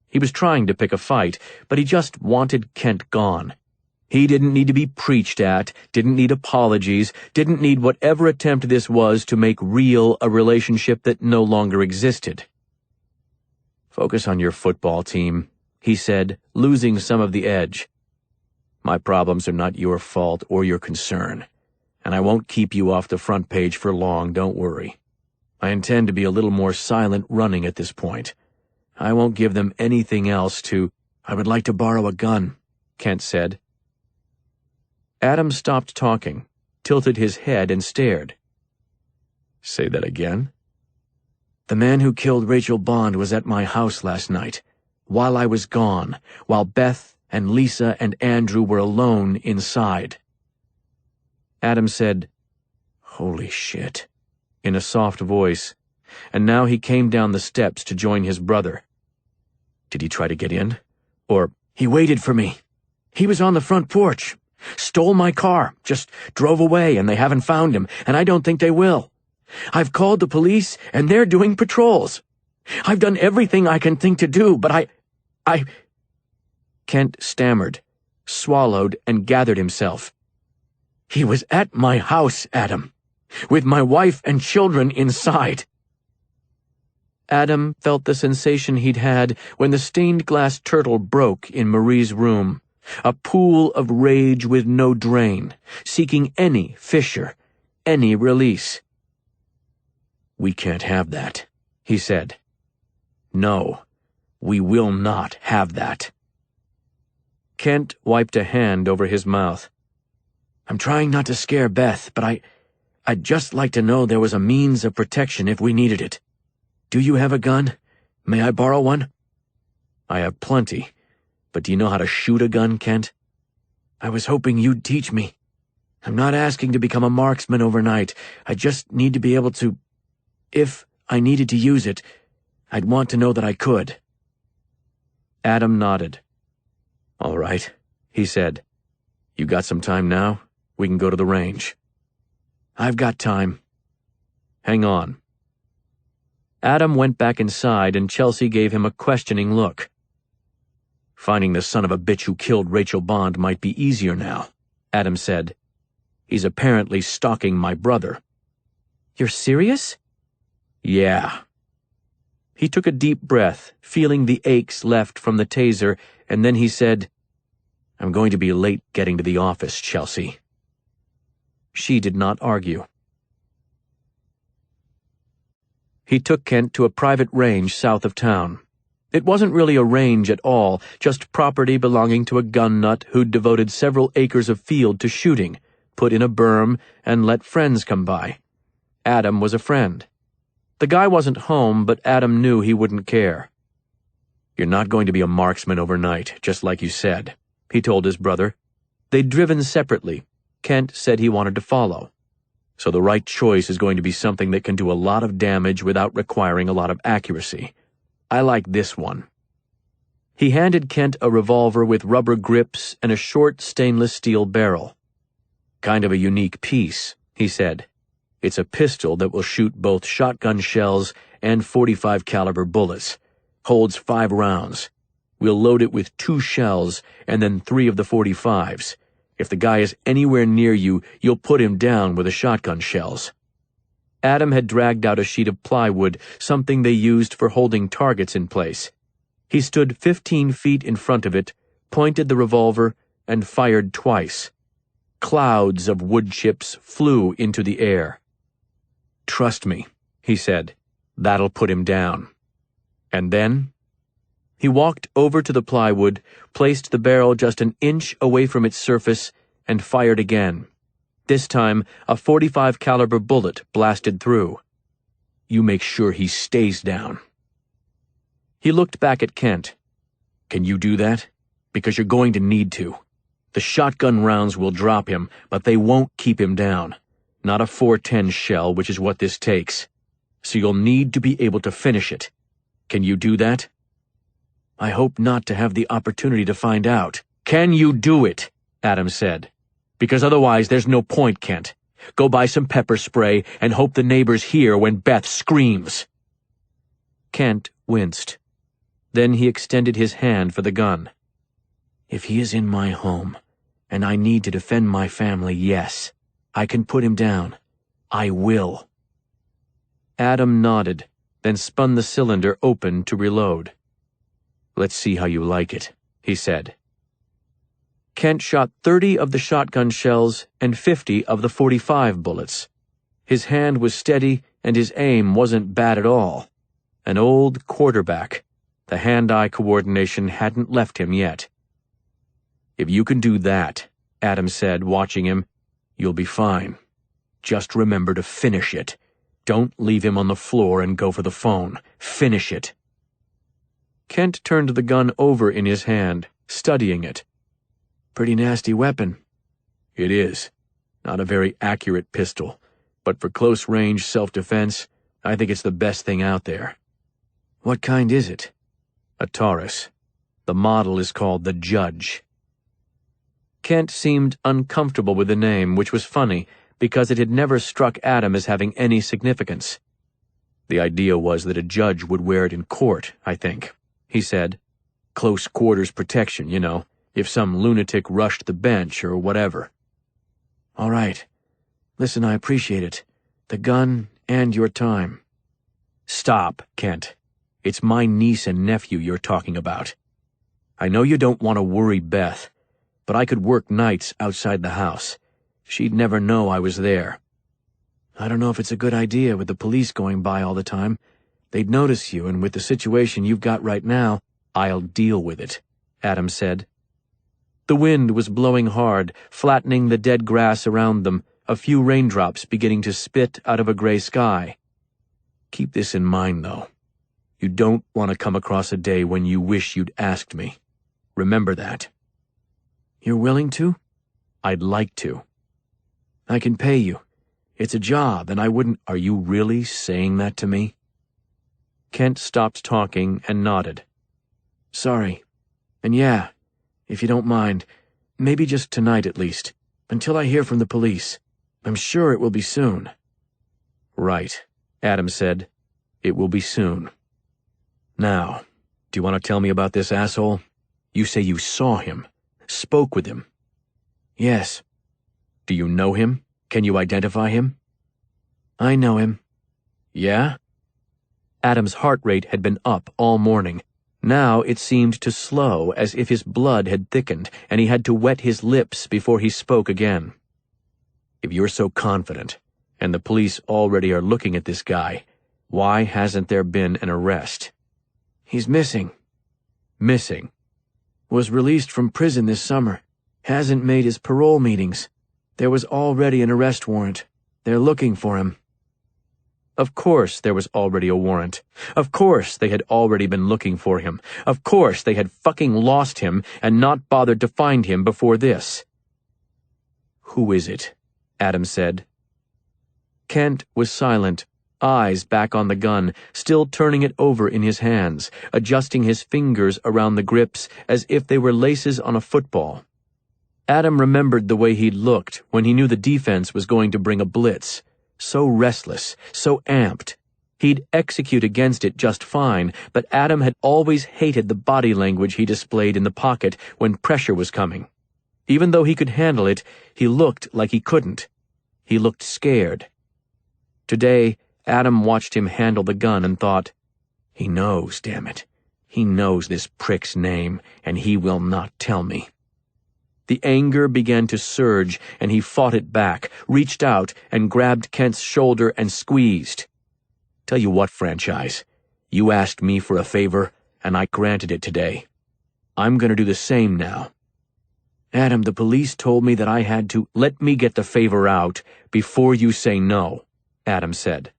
He was trying to pick a fight, but he just wanted Kent gone. He didn't need to be preached at, didn't need apologies, didn't need whatever attempt this was to make real a relationship that no longer existed. "Focus on your football team," he said, losing some of the edge. "My problems are not your fault or your concern, and I won't keep you off the front page for long, don't worry. I intend to be a little more silent running at this point. I won't give them anything else to—" "I would like to borrow a gun," Kent said. Adam stopped talking, tilted his head and stared. "Say that again?" "The man who killed Rachel Bond was at my house last night, while I was gone, while Beth and Lisa and Andrew were alone inside." Adam said, "Holy shit," in a soft voice, and now he came down the steps to join his brother. "Did he try to get in? Or—" "He waited for me. He was on the front porch. Stole my car, just drove away, and they haven't found him, and I don't think they will. I've called the police, and they're doing patrols. I've done everything I can think to do, but I... Kent stammered, swallowed, and gathered himself. "He was at my house, Adam, with my wife and children inside." Adam felt the sensation he'd had when the stained glass turtle broke in Marie's room, a pool of rage with no drain, seeking any fissure, any release. "We can't have that," he said. "No, we will not have that." Kent wiped a hand over his mouth. "I'm trying not to scare Beth, but I'd just like to know there was a means of protection if we needed it. Do you have a gun? May I borrow one?" "I have plenty, but do you know how to shoot a gun, Kent?" "I was hoping you'd teach me. I'm not asking to become a marksman overnight. I just need to be able to... If I needed to use it, I'd want to know that I could." Adam nodded. "All right," he said. "You got some time now? We can go to the range." "I've got time." "Hang on." Adam went back inside and Chelsea gave him a questioning look. "Finding the son of a bitch who killed Rachel Bond might be easier now," Adam said. "He's apparently stalking my brother." "You're serious?" "Yeah." He took a deep breath, feeling the aches left from the taser, and then he said, "I'm going to be late getting to the office, Chelsea." She did not argue. He took Kent to a private range south of town. It wasn't really a range at all, just property belonging to a gun nut who'd devoted several acres of field to shooting, put in a berm, and let friends come by. Adam was a friend. The guy wasn't home, but Adam knew he wouldn't care. "You're not going to be a marksman overnight, just like you said," he told his brother. They'd driven separately. Kent said he wanted to follow. "So the right choice is going to be something that can do a lot of damage without requiring a lot of accuracy. I like this one." He handed Kent a revolver with rubber grips and a short stainless steel barrel. "Kind of a unique piece," he said. "It's a pistol that will shoot both shotgun shells and .45 caliber bullets. Holds 5 rounds. We'll load it with 2 shells and then 3 of the .45s. If the guy is anywhere near you, you'll put him down with the shotgun shells." Adam had dragged out a sheet of plywood, something they used for holding targets in place. He stood 15 feet in front of it, pointed the revolver, and fired twice. Clouds of wood chips flew into the air. "Trust me," he said. "That'll put him down." And then he walked over to the plywood, placed the barrel just an inch away from its surface, and fired again. This time, a .45 caliber bullet blasted through. "You make sure he stays down." He looked back at Kent. "Can you do that? Because you're going to need to. The shotgun rounds will drop him, but they won't keep him down. Not a .410 shell, which is what this takes. So you'll need to be able to finish it. Can you do that?" "I hope not to have the opportunity to find out." "Can you do it?" Adam said. "Because otherwise there's no point, Kent. Go buy some pepper spray and hope the neighbors hear when Beth screams." Kent winced. Then he extended his hand for the gun. "If he is in my home, and I need to defend my family, yes, I can put him down. I will." Adam nodded, then spun the cylinder open to reload. "Let's see how you like it," he said. Kent shot 30 of the shotgun shells and 50 of the .45 bullets. His hand was steady and his aim wasn't bad at all. An old quarterback. The hand-eye coordination hadn't left him yet. "If you can do that," Adam said, watching him, "you'll be fine. Just remember to finish it. Don't leave him on the floor and go for the phone. Finish it." Kent turned the gun over in his hand, studying it. "Pretty nasty weapon." "It is. Not a very accurate pistol, but for close-range self-defense, I think it's the best thing out there." "What kind is it?" "A Taurus. The model is called the Judge." Kent seemed uncomfortable with the name, which was funny, because it had never struck Adam as having any significance. "The idea was that a judge would wear it in court, I think," he said. "Close quarters protection, you know, if some lunatic rushed the bench or whatever." "All right. Listen, I appreciate it. The gun and your time." "Stop, Kent. It's my niece and nephew you're talking about. I know you don't want to worry Beth, but I could work nights outside the house. She'd never know I was there." "I don't know if it's a good idea with the police going by all the time. They'd notice you, and with the situation you've got right now—" "I'll deal with it," Adam said. The wind was blowing hard, flattening the dead grass around them, a few raindrops beginning to spit out of a gray sky. "Keep this in mind, though. You don't want to come across a day when you wish you'd asked me. Remember that." "You're willing to?" "I'd like to." "I can pay you. It's a job, and I wouldn't—" "Are you really saying that to me?" Kent stopped talking and nodded. "Sorry. And yeah, if you don't mind, maybe just tonight at least, until I hear from the police. I'm sure it will be soon." "Right," Adam said. "It will be soon. Now, do you want to tell me about this asshole? You say you saw him, spoke with him." "Yes." "Do you know him? Can you identify him?" "I know him." "Yeah?" Adam's heart rate had been up all morning. Now it seemed to slow, as if his blood had thickened, and he had to wet his lips before he spoke again. "If you're so confident, and the police already are looking at this guy, why hasn't there been an arrest?" "He's missing." "Missing?" "Was released from prison this summer. Hasn't made his parole meetings. There was already an arrest warrant. They're looking for him." Of course there was already a warrant. Of course they had already been looking for him. Of course they had fucking lost him and not bothered to find him before this. "Who is it?" Adam said. Kent was silent, eyes back on the gun, still turning it over in his hands, adjusting his fingers around the grips as if they were laces on a football. Adam remembered the way he'd looked when he knew the defense was going to bring a blitz. So restless, so amped. He'd execute against it just fine, but Adam had always hated the body language he displayed in the pocket when pressure was coming. Even though he could handle it, he looked like he couldn't. He looked scared. Today, Adam watched him handle the gun and thought, "He knows, damn it. He knows this prick's name, and he will not tell me." The anger began to surge, and he fought it back, reached out, and grabbed Kent's shoulder and squeezed. "Tell you what, Franchise, you asked me for a favor, and I granted it today. I'm going to do the same now." "Adam, the police told me that I had to—" "Let me get the favor out before you say no," Adam said.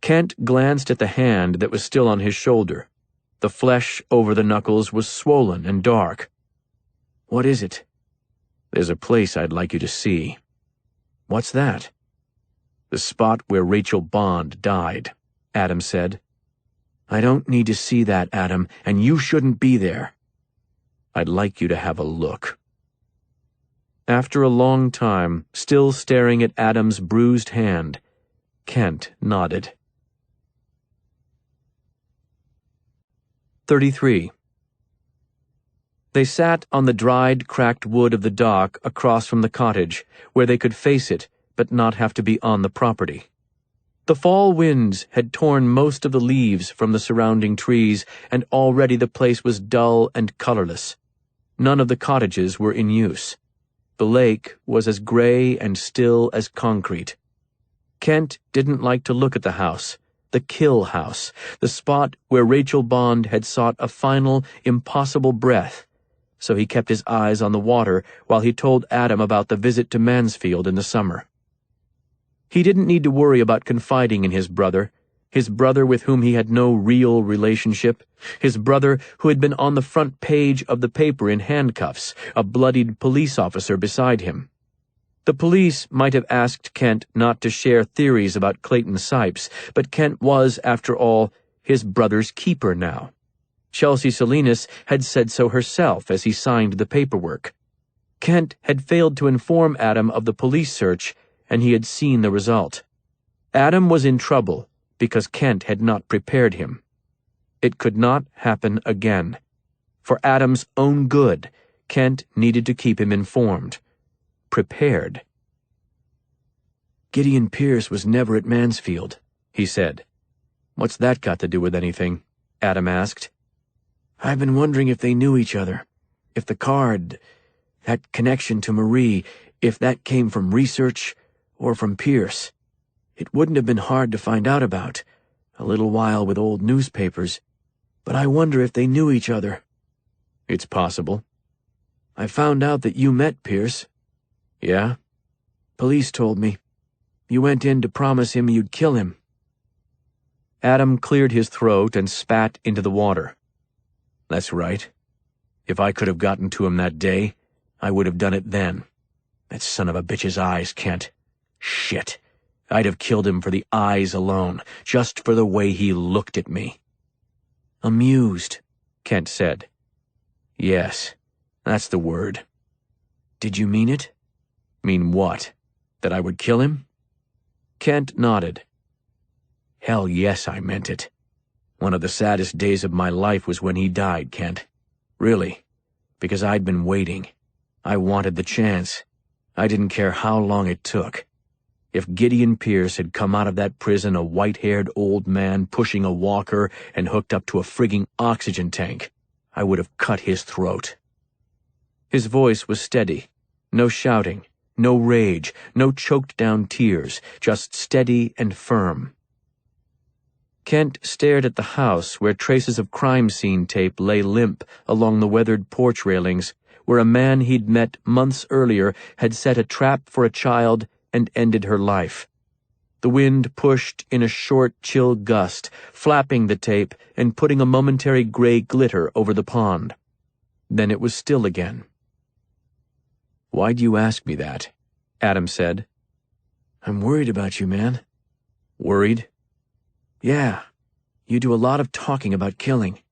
Kent glanced at the hand that was still on his shoulder. The flesh over the knuckles was swollen and dark. "What is it?" "There's a place I'd like you to see." "What's that?" "The spot where Rachel Bond died," Adam said. "I don't need to see that, Adam, and you shouldn't be there." "I'd like you to have a look." After a long time, still staring at Adam's bruised hand, Kent nodded. 33. They sat on the dried, cracked wood of the dock across from the cottage, where they could face it but not have to be on the property. The fall winds had torn most of the leaves from the surrounding trees, and already the place was dull and colorless. None of the cottages were in use. The lake was as gray and still as concrete. Kent didn't like to look at the house, the kill house, the spot where Rachel Bond had sought a final, impossible breath, so he kept his eyes on the water while he told Adam about the visit to Mansfield in the summer. He didn't need to worry about confiding in his brother with whom he had no real relationship, his brother who had been on the front page of the paper in handcuffs, a bloodied police officer beside him. The police might have asked Kent not to share theories about Clayton Sipes, but Kent was, after all, his brother's keeper now. Chelsea Salinas had said so herself as he signed the paperwork. Kent had failed to inform Adam of the police search, and he had seen the result. Adam was in trouble because Kent had not prepared him. It could not happen again. For Adam's own good, Kent needed to keep him informed. Prepared. "Gideon Pierce was never at Mansfield," he said. "What's that got to do with anything?" Adam asked. "I've been wondering if they knew each other. If the card, that connection to Marie, if that came from research or from Pierce. It wouldn't have been hard to find out about, a little while with old newspapers, but I wonder if they knew each other." "It's possible." "I found out that you met Pierce." "Yeah?" "Police told me. You went in to promise him you'd kill him." Adam cleared his throat and spat into the water. "That's right. If I could have gotten to him that day, I would have done it then. That son of a bitch's eyes, Kent. Shit. I'd have killed him for the eyes alone, just for the way he looked at me." "Amused," Kent said. "Yes, that's the word." "Did you mean it?" "Mean what? That I would kill him?" Kent nodded. "Hell yes, I meant it. One of the saddest days of my life was when he died, Kent. Really, because I'd been waiting. I wanted the chance. I didn't care how long it took. If Gideon Pierce had come out of that prison a white-haired old man pushing a walker and hooked up to a frigging oxygen tank, I would have cut his throat." His voice was steady. No shouting, no rage, no choked-down tears, just steady and firm. Kent stared at the house where traces of crime scene tape lay limp along the weathered porch railings, where a man he'd met months earlier had set a trap for a child and ended her life. The wind pushed in a short, chill gust, flapping the tape and putting a momentary gray glitter over the pond. Then it was still again. "Why'd you ask me that?" Adam said. "I'm worried about you, man." "Worried?" "Yeah. You do a lot of talking about killing.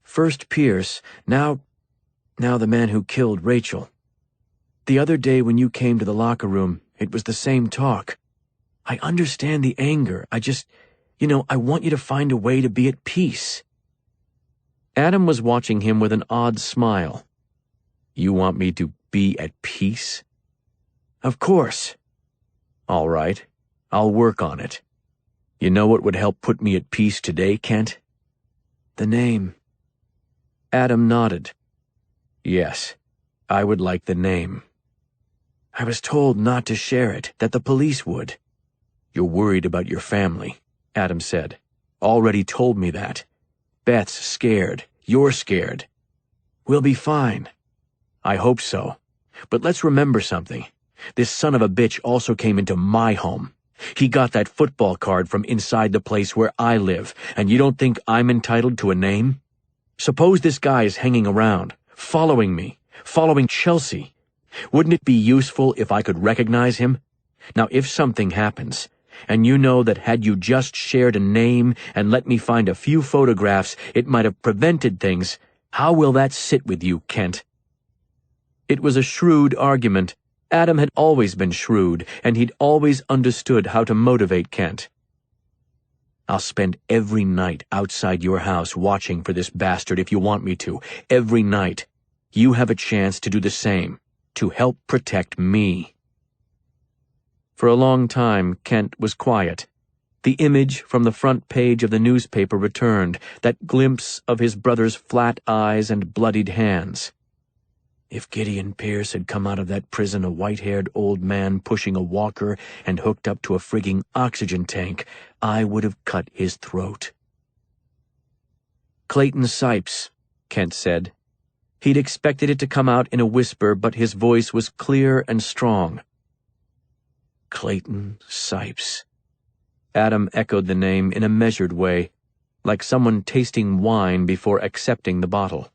First Pierce, now the man who killed Rachel. The other day when you came to the locker room, it was the same talk. I understand the anger. I want you to find a way to be at peace." Adam was watching him with an odd smile. "You want me to be at peace?" "Of course." "All right. I'll work on it. You know what would help put me at peace today, Kent?" "The name." Adam nodded. "Yes. I would like the name. I was told not to share it, that the police would. You're worried about your family, Adam said. Already told me that. Beth's scared. You're scared. We'll be fine. I hope so. But let's remember something. This son of a bitch also came into my home. He got that football card from inside the place where I live, and you don't think I'm entitled to a name? Suppose this guy is hanging around, following me, following Chelsea. Wouldn't it be useful if I could recognize him? Now, if something happens, and you know that had you just shared a name and let me find a few photographs, it might have prevented things, how will that sit with you, Kent? It was a shrewd argument. Adam had always been shrewd, and he'd always understood how to motivate Kent. I'll spend every night outside your house watching for this bastard if you want me to. Every night. You have a chance to do the same, to help protect me. For a long time, Kent was quiet. The image from the front page of the newspaper returned, that glimpse of his brother's flat eyes and bloodied hands. If Gideon Pierce had come out of that prison a white-haired old man pushing a walker and hooked up to a frigging oxygen tank, I would have cut his throat. Clayton Sipes, Kent said. He'd expected it to come out in a whisper, but his voice was clear and strong. Clayton Sipes. Adam echoed the name in a measured way, like someone tasting wine before accepting the bottle.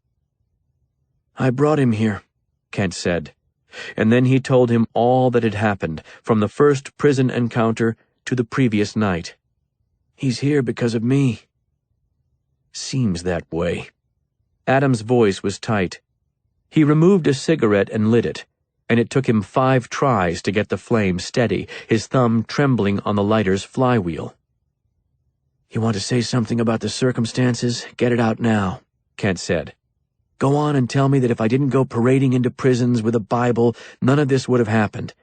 I brought him here, Kent said, and then he told him all that had happened, from the first prison encounter to the previous night. He's here because of me. Seems that way. Adam's voice was tight. He removed a cigarette and lit it, and it took him 5 tries to get the flame steady, his thumb trembling on the lighter's flywheel. You want to say something about the circumstances? Get it out now, Kent said. Go on and tell me that if I didn't go parading into prisons with a Bible, none of this would have happened.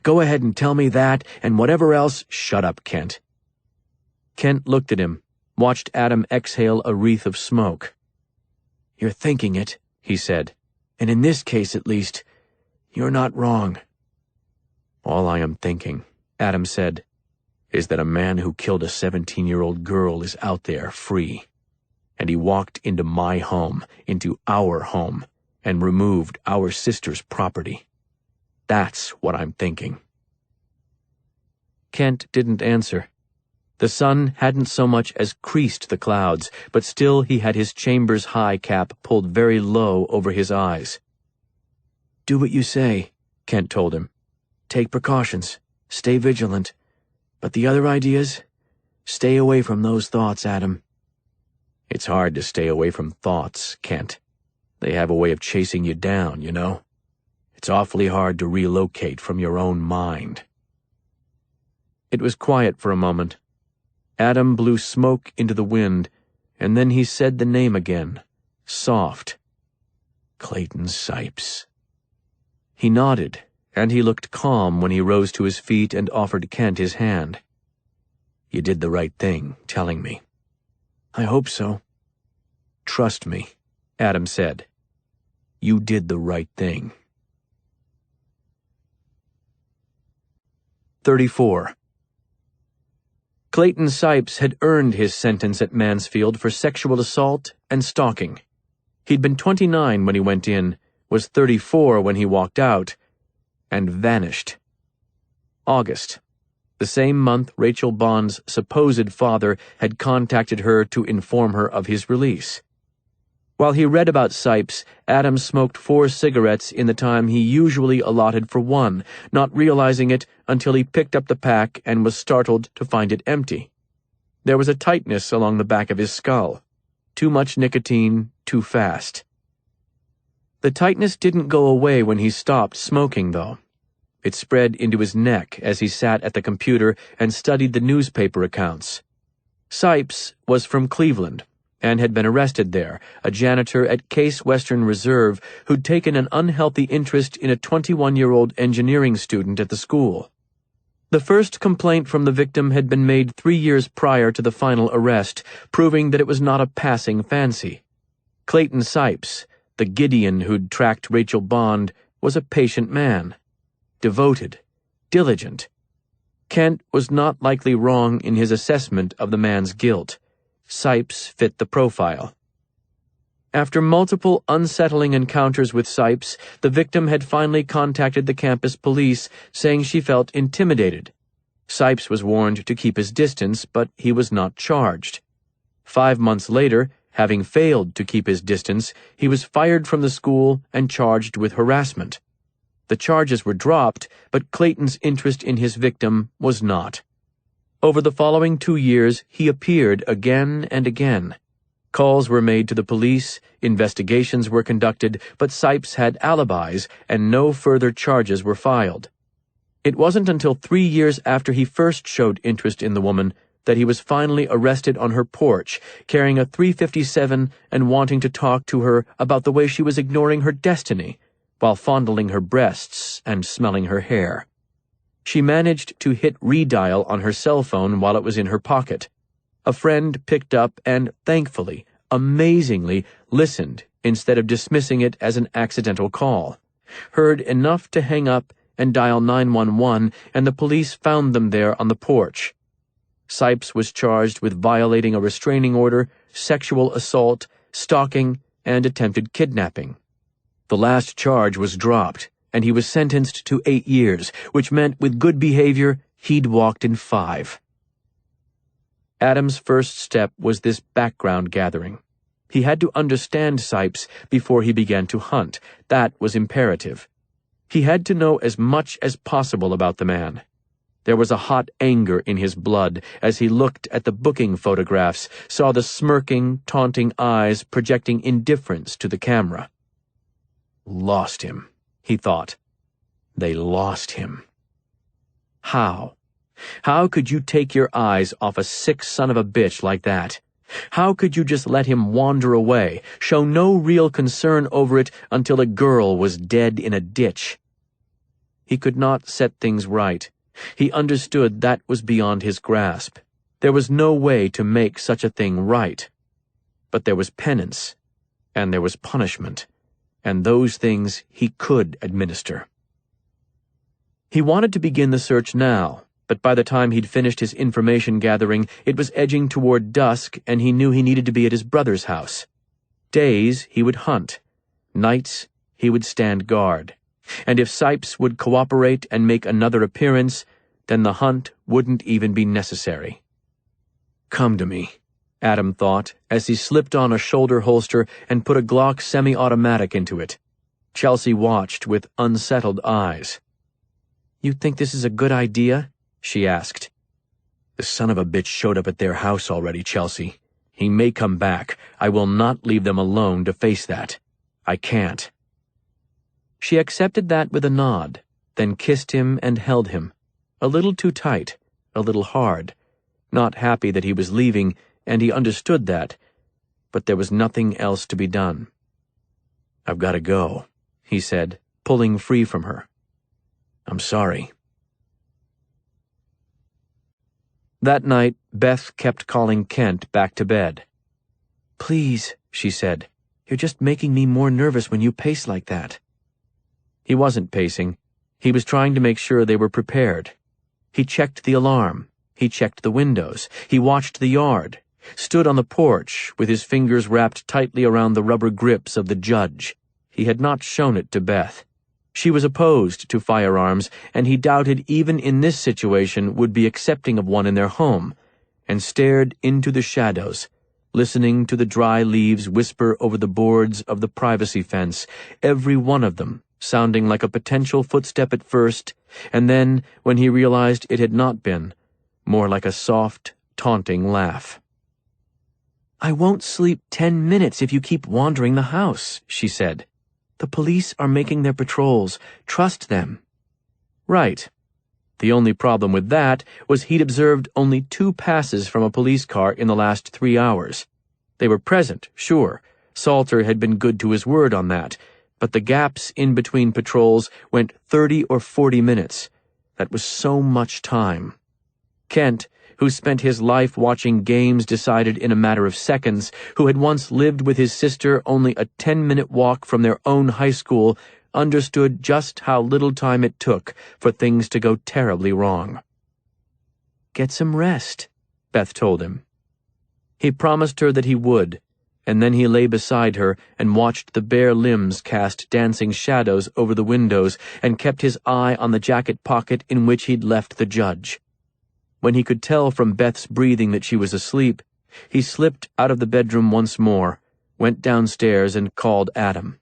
Go ahead and tell me that, and whatever else, shut up, Kent. Kent looked at him, watched Adam exhale a wreath of smoke. You're thinking it, he said, and in this case at least, you're not wrong. All I am thinking, Adam said, is that a man who killed a 17-year-old girl is out there free. And he walked into my home, into our home, and removed our sister's property. That's what I'm thinking. Kent didn't answer. The sun hadn't so much as creased the clouds, but still he had his chamber's high cap pulled very low over his eyes. Do what you say, Kent told him. Take precautions. Stay vigilant. But the other ideas? Stay away from those thoughts, Adam. It's hard to stay away from thoughts, Kent. They have a way of chasing you down, you know. It's awfully hard to relocate from your own mind. It was quiet for a moment. Adam blew smoke into the wind, and then he said the name again, soft. Clayton Sipes. He nodded, and he looked calm when he rose to his feet and offered Kent his hand. You did the right thing, telling me. I hope so. Trust me, Adam said. You did the right thing. 34. Clayton Sipes had earned his sentence at Mansfield for sexual assault and stalking. He'd been 29 when he went in, was 34 when he walked out, and vanished. August. The same month Rachel Bond's supposed father had contacted her to inform her of his release. While he read about Sipes, Adam smoked 4 cigarettes in the time he usually allotted for one, not realizing it until he picked up the pack and was startled to find it empty. There was a tightness along the back of his skull. Too much nicotine, too fast. The tightness didn't go away when he stopped smoking, though. It spread into his neck as he sat at the computer and studied the newspaper accounts. Sipes was from Cleveland and had been arrested there, a janitor at Case Western Reserve who'd taken an unhealthy interest in a 21-year-old engineering student at the school. The first complaint from the victim had been made 3 years prior to the final arrest, proving that it was not a passing fancy. Clayton Sipes, the Gideon who'd tracked Rachel Bond, was a patient man, devoted, diligent. Kent was not likely wrong in his assessment of the man's guilt. Sipes fit the profile. After multiple unsettling encounters with Sipes, the victim had finally contacted the campus police, saying she felt intimidated. Sipes was warned to keep his distance, but he was not charged. 5 months later, having failed to keep his distance, he was fired from the school and charged with harassment. The charges were dropped, but Clayton's interest in his victim was not. Over the following 2 years, he appeared again and again. Calls were made to the police, investigations were conducted, but Sipes had alibis, and no further charges were filed. It wasn't until 3 years after he first showed interest in the woman that he was finally arrested on her porch, carrying a .357 and wanting to talk to her about the way she was ignoring her destiny, while fondling her breasts and smelling her hair. She managed to hit redial on her cell phone while it was in her pocket. A friend picked up and, thankfully, amazingly, listened instead of dismissing it as an accidental call, heard enough to hang up and dial 911, and the police found them there on the porch. Sipes was charged with violating a restraining order, sexual assault, stalking, and attempted kidnapping. The last charge was dropped, and he was sentenced to 8 years, which meant with good behavior, he'd walked in 5. Adam's first step was this background gathering. He had to understand Sipes before he began to hunt. That was imperative. He had to know as much as possible about the man. There was a hot anger in his blood as he looked at the booking photographs, saw the smirking, taunting eyes projecting indifference to the camera. Lost him, he thought. They lost him. How? How could you take your eyes off a sick son of a bitch like that? How could you just let him wander away, show no real concern over it until a girl was dead in a ditch? He could not set things right. He understood that was beyond his grasp. There was no way to make such a thing right. But there was penance, and there was punishment, and those things he could administer. He wanted to begin the search now, but by the time he'd finished his information gathering, it was edging toward dusk, and he knew he needed to be at his brother's house. Days he would hunt. Nights he would stand guard. And if Sipes would cooperate and make another appearance, then the hunt wouldn't even be necessary. Come to me, Adam thought, as he slipped on a shoulder holster and put a Glock semi-automatic into it. Chelsea watched with unsettled eyes. You think this is a good idea? She asked. The son of a bitch showed up at their house already, Chelsea. He may come back. I will not leave them alone to face that. I can't. She accepted that with a nod, then kissed him and held him, a little too tight, a little hard, not happy that he was leaving, and he understood that, but there was nothing else to be done. I've got to go, he said, pulling free from her. I'm sorry. That night, Beth kept calling Kent back to bed. Please, she said, you're just making me more nervous when you pace like that. He wasn't pacing. He was trying to make sure they were prepared. He checked the alarm. He checked the windows. He watched the yard, stood on the porch with his fingers wrapped tightly around the rubber grips of the judge. He had not shown it to Beth. She was opposed to firearms, and he doubted even in this situation would be accepting of one in their home, and stared into the shadows, listening to the dry leaves whisper over the boards of the privacy fence, every one of them sounding like a potential footstep at first, and then, when he realized it had not been, more like a soft, taunting laugh. I won't sleep 10 minutes if you keep wandering the house, she said. The police are making their patrols. Trust them. Right. The only problem with that was he'd observed only 2 passes from a police car in the last 3 hours. They were present, sure. Salter had been good to his word on that, but the gaps in between patrols went 30 or 40 minutes. That was so much time. Kent, who spent his life watching games decided in a matter of seconds, who had once lived with his sister only a 10-minute walk from their own high school, understood just how little time it took for things to go terribly wrong. "Get some rest," Beth told him. He promised her that he would, and then he lay beside her and watched the bare limbs cast dancing shadows over the windows and kept his eye on the jacket pocket in which he'd left the judge. When he could tell from Beth's breathing that she was asleep, he slipped out of the bedroom once more, went downstairs and called Adam.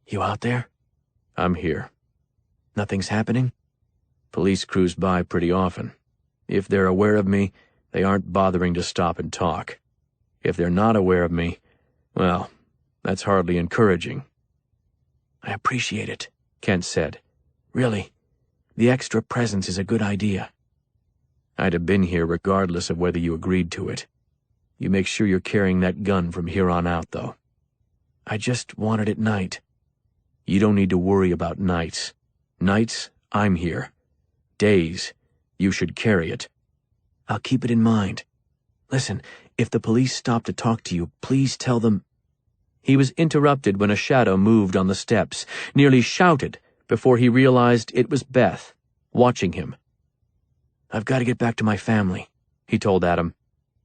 "You out there?" "I'm here." "Nothing's happening?" "Police cruise by pretty often. If they're aware of me, they aren't bothering to stop and talk. If they're not aware of me, well, that's hardly encouraging." "I appreciate it," Kent said. "Really, the extra presence is a good idea." "I'd have been here regardless of whether you agreed to it. You make sure you're carrying that gun from here on out, though." "I just want it at night." "You don't need to worry about nights. Nights, I'm here. Days, you should carry it." "I'll keep it in mind. Listen, if the police stop to talk to you, please tell them—" He was interrupted when a shadow moved on the steps, nearly shouted before he realized it was Beth, watching him. "I've got to get back to my family," he told Adam.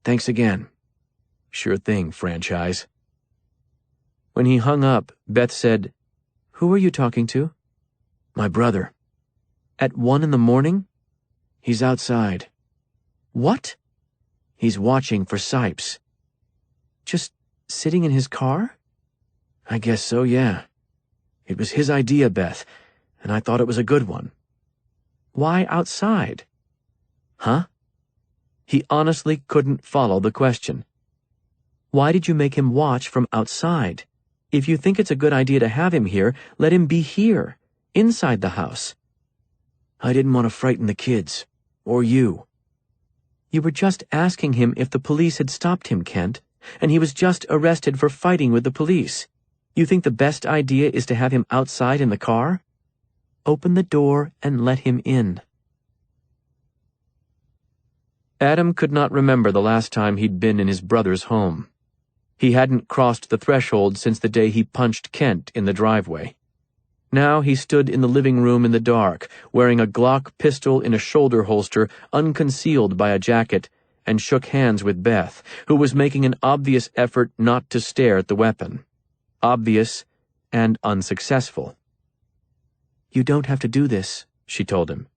"Thanks again." "Sure thing, franchise." When he hung up, Beth said, "Who are you talking to?" "My brother. At 1 in the morning? He's outside." What? "He's watching for Sipes." Just sitting in his car? "I guess so, yeah. It was his idea, Beth, and I thought it was a good one." Why outside? "Huh?" he honestly couldn't follow the question. Why did you make him watch from outside? If you think it's a good idea to have him here, let him be here, inside the house. "I didn't want to frighten the kids. Or you." You were just asking him if the police had stopped him, Kent, and he was just arrested for fighting with the police. You think the best idea is to have him outside in the car? Open the door and let him in. Adam could not remember the last time he'd been in his brother's home. He hadn't crossed the threshold since the day he punched Kent in the driveway. Now he stood in the living room in the dark, wearing a Glock pistol in a shoulder holster unconcealed by a jacket, and shook hands with Beth, who was making an obvious effort not to stare at the weapon. Obvious and unsuccessful. You don't have to do this, she told him.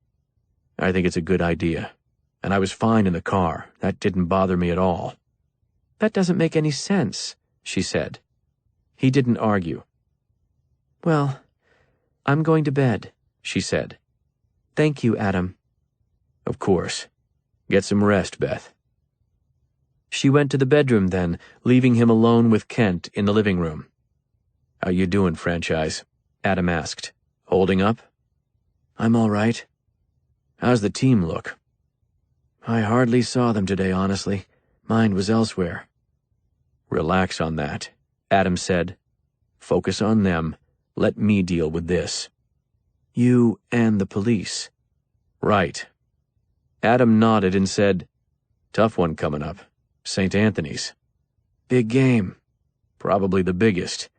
I think it's a good idea. And I was fine in the car. That didn't bother me at all. That doesn't make any sense, she said. He didn't argue. Well, I'm going to bed, she said. Thank you, Adam. Of course. Get some rest, Beth. She went to the bedroom then, leaving him alone with Kent in the living room. How you doing, franchise? Adam asked. Holding up? I'm all right. How's the team look? I hardly saw them today, honestly. Mind was elsewhere. Relax on that, Adam said. Focus on them. Let me deal with this. You and the police. Right. Adam nodded and said, Tough one coming up. St. Anthony's. Big game. Probably the biggest.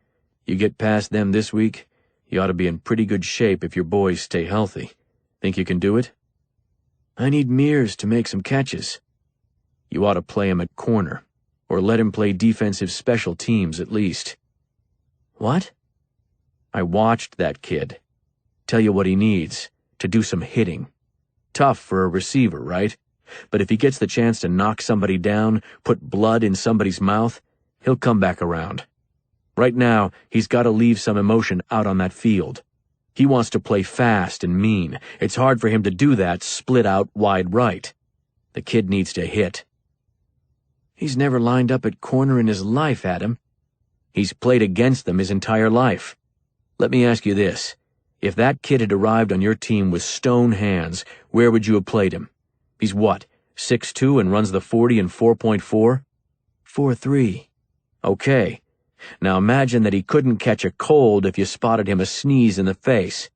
You get past them this week, you ought to be in pretty good shape if your boys stay healthy. Think you can do it? I need Mears to make some catches. You ought to play him at corner, or let him play defensive special teams at least. What? I watched that kid. Tell you what he needs, to do some hitting. Tough for a receiver, right? But if he gets the chance to knock somebody down, put blood in somebody's mouth, he'll come back around. Right now, he's got to leave some emotion out on that field. He wants to play fast and mean. It's hard for him to do that split out wide right. The kid needs to hit. He's never lined up at corner in his life, Adam. He's played against them his entire life. Let me ask you this. If that kid had arrived on your team with stone hands, where would you have played him? He's what, 6'2" and runs the 40 in 4.4? 4.3. Okay. Now imagine that he couldn't catch a cold if you spotted him a sneeze in the face.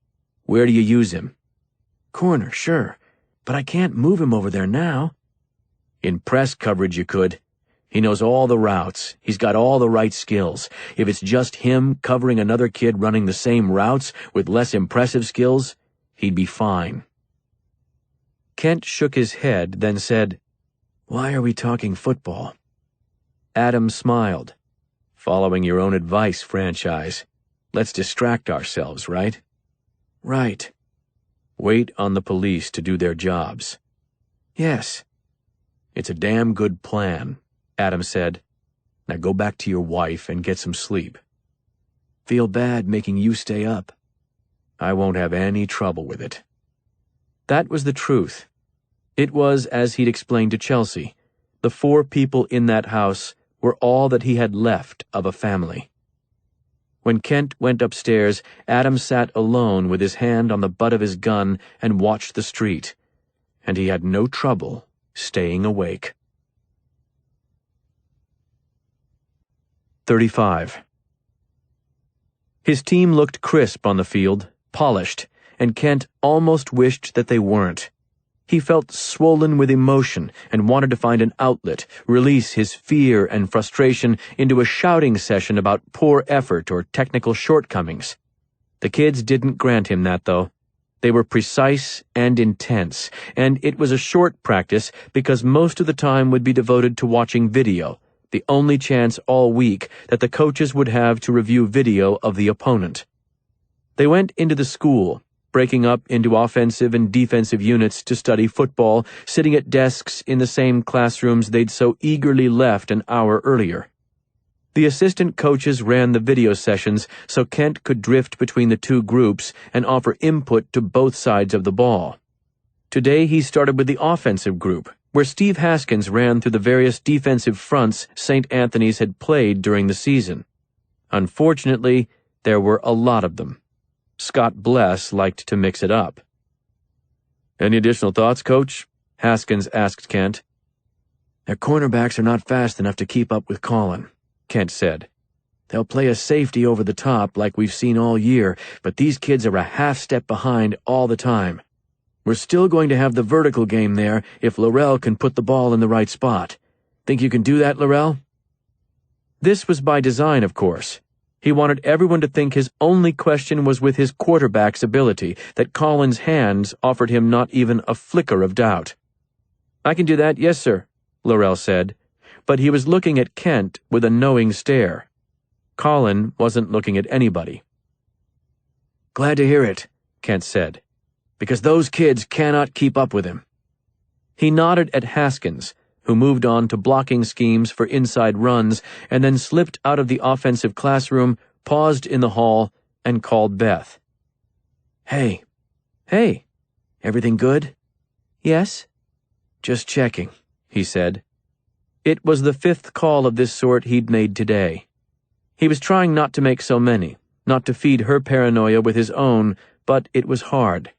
Where do you use him? Corner, sure. But I can't move him over there now. In press coverage you could. He knows all the routes. He's got all the right skills. If it's just him covering another kid running the same routes with less impressive skills, he'd be fine." Kent shook his head, then said, "Why are we talking football?" Adam smiled. "Following your own advice, franchise. Let's distract ourselves, right?" Right. "Wait on the police to do their jobs." Yes. "It's a damn good plan," Adam said. "Now go back to your wife and get some sleep." Feel bad making you stay up. "I won't have any trouble with it." That was the truth. It was as he'd explained to Chelsea. The 4 people in that house were all that he had left of a family. When Kent went upstairs, Adam sat alone with his hand on the butt of his gun and watched the street, and he had no trouble staying awake. 35. His team looked crisp on the field, polished, and Kent almost wished that they weren't. He felt swollen with emotion and wanted to find an outlet, release his fear and frustration into a shouting session about poor effort or technical shortcomings. The kids didn't grant him that, though. They were precise and intense, and it was a short practice because most of the time would be devoted to watching video, the only chance all week that the coaches would have to review video of the opponent. They went into the school, breaking up into offensive and defensive units to study football, sitting at desks in the same classrooms they'd so eagerly left an hour earlier. The assistant coaches ran the video sessions so Kent could drift between the 2 groups and offer input to both sides of the ball. Today he started with the offensive group, where Steve Haskins ran through the various defensive fronts St. Anthony's had played during the season. Unfortunately, there were a lot of them. Scott Bless liked to mix it up. "Any additional thoughts, Coach?" Haskins asked Kent. Their cornerbacks are not fast enough to keep up with Colin, Kent said. They'll play a safety over the top like we've seen all year, but these kids are a half step behind all the time. We're still going to have the vertical game there if Laurel can put the ball in the right spot. Think you can do that, Laurel?" This was by design, of course. He wanted everyone to think his only question was with his quarterback's ability, that Colin's hands offered him not even a flicker of doubt. "I can do that, yes, sir," Laurel said, but he was looking at Kent with a knowing stare. Colin wasn't looking at anybody. "Glad to hear it," Kent said, "because those kids cannot keep up with him." He nodded at Haskins, who moved on to blocking schemes for inside runs and then slipped out of the offensive classroom, paused in the hall, and called Beth. "Hey. "Hey." Everything good?" "Yes." "Just checking," he said. It was the 5th call of this sort he'd made today. He was trying not to make so many, not to feed her paranoia with his own, but it was hard.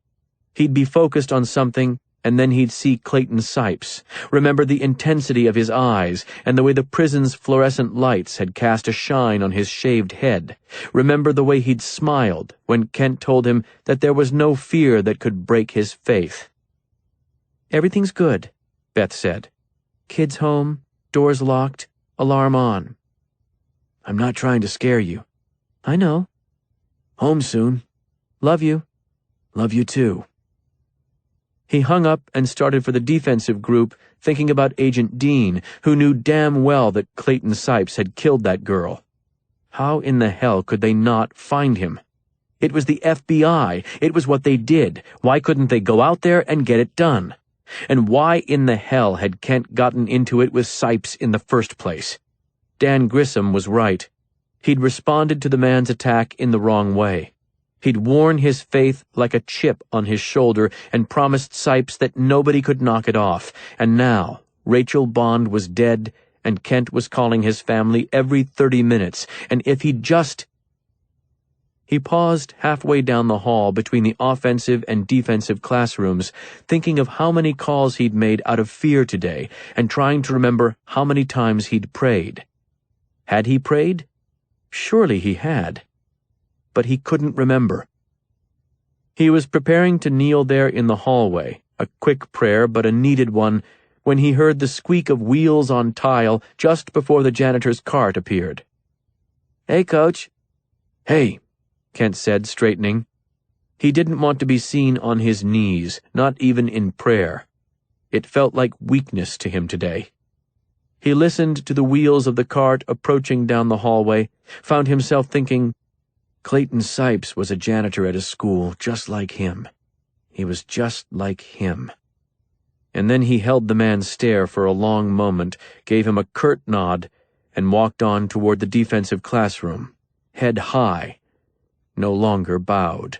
He'd be focused on something, and then he'd see Clayton Sipes, remember the intensity of his eyes and the way the prison's fluorescent lights had cast a shine on his shaved head, remember the way he'd smiled when Kent told him that there was no fear that could break his faith. "Everything's good," Beth said. "Kids home, doors locked, alarm on." "I'm not trying to scare you." "I know." "Home soon." "Love you." "Love you too." He hung up and started for the defensive group, thinking about Agent Dean, who knew damn well that Clayton Sipes had killed that girl. How in the hell could they not find him? It was the FBI. It was what they did. Why couldn't they go out there and get it done? And why in the hell had Kent gotten into it with Sipes in the first place? Dan Grissom was right. He'd responded to the man's attack in the wrong way. He'd worn his faith like a chip on his shoulder and promised Sipes that nobody could knock it off, and now Rachel Bond was dead and Kent was calling his family every 30 minutes, and if he'd just... He paused halfway down the hall between the offensive and defensive classrooms, thinking of how many calls he'd made out of fear today and trying to remember how many times he'd prayed. Had he prayed? Surely he had. But he couldn't remember. He was preparing to kneel there in the hallway, a quick prayer but a needed one, when he heard the squeak of wheels on tile just before the janitor's cart appeared. "Hey, Coach." "Hey," Kent said, straightening. He didn't want to be seen on his knees, not even in prayer. It felt like weakness to him today. He listened to the wheels of the cart approaching down the hallway, found himself thinking, Clayton Sipes was a janitor at a school just like him. He was just like him. And then he held the man's stare for a long moment, gave him a curt nod, and walked on toward the defensive classroom, head high, no longer bowed.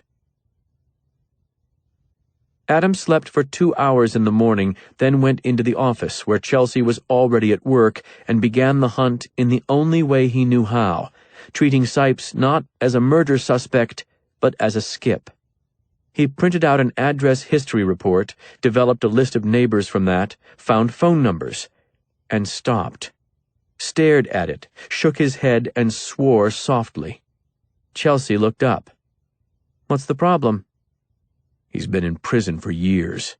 Adam slept for 2 hours in the morning, then went into the office where Chelsea was already at work and began the hunt in the only way he knew how, treating Sipes not as a murder suspect, but as a skip. He printed out an address history report, developed a list of neighbors from that, found phone numbers, and stopped. Stared at it, shook his head, and swore softly. Chelsea looked up. "What's the problem?" "He's been in prison for years.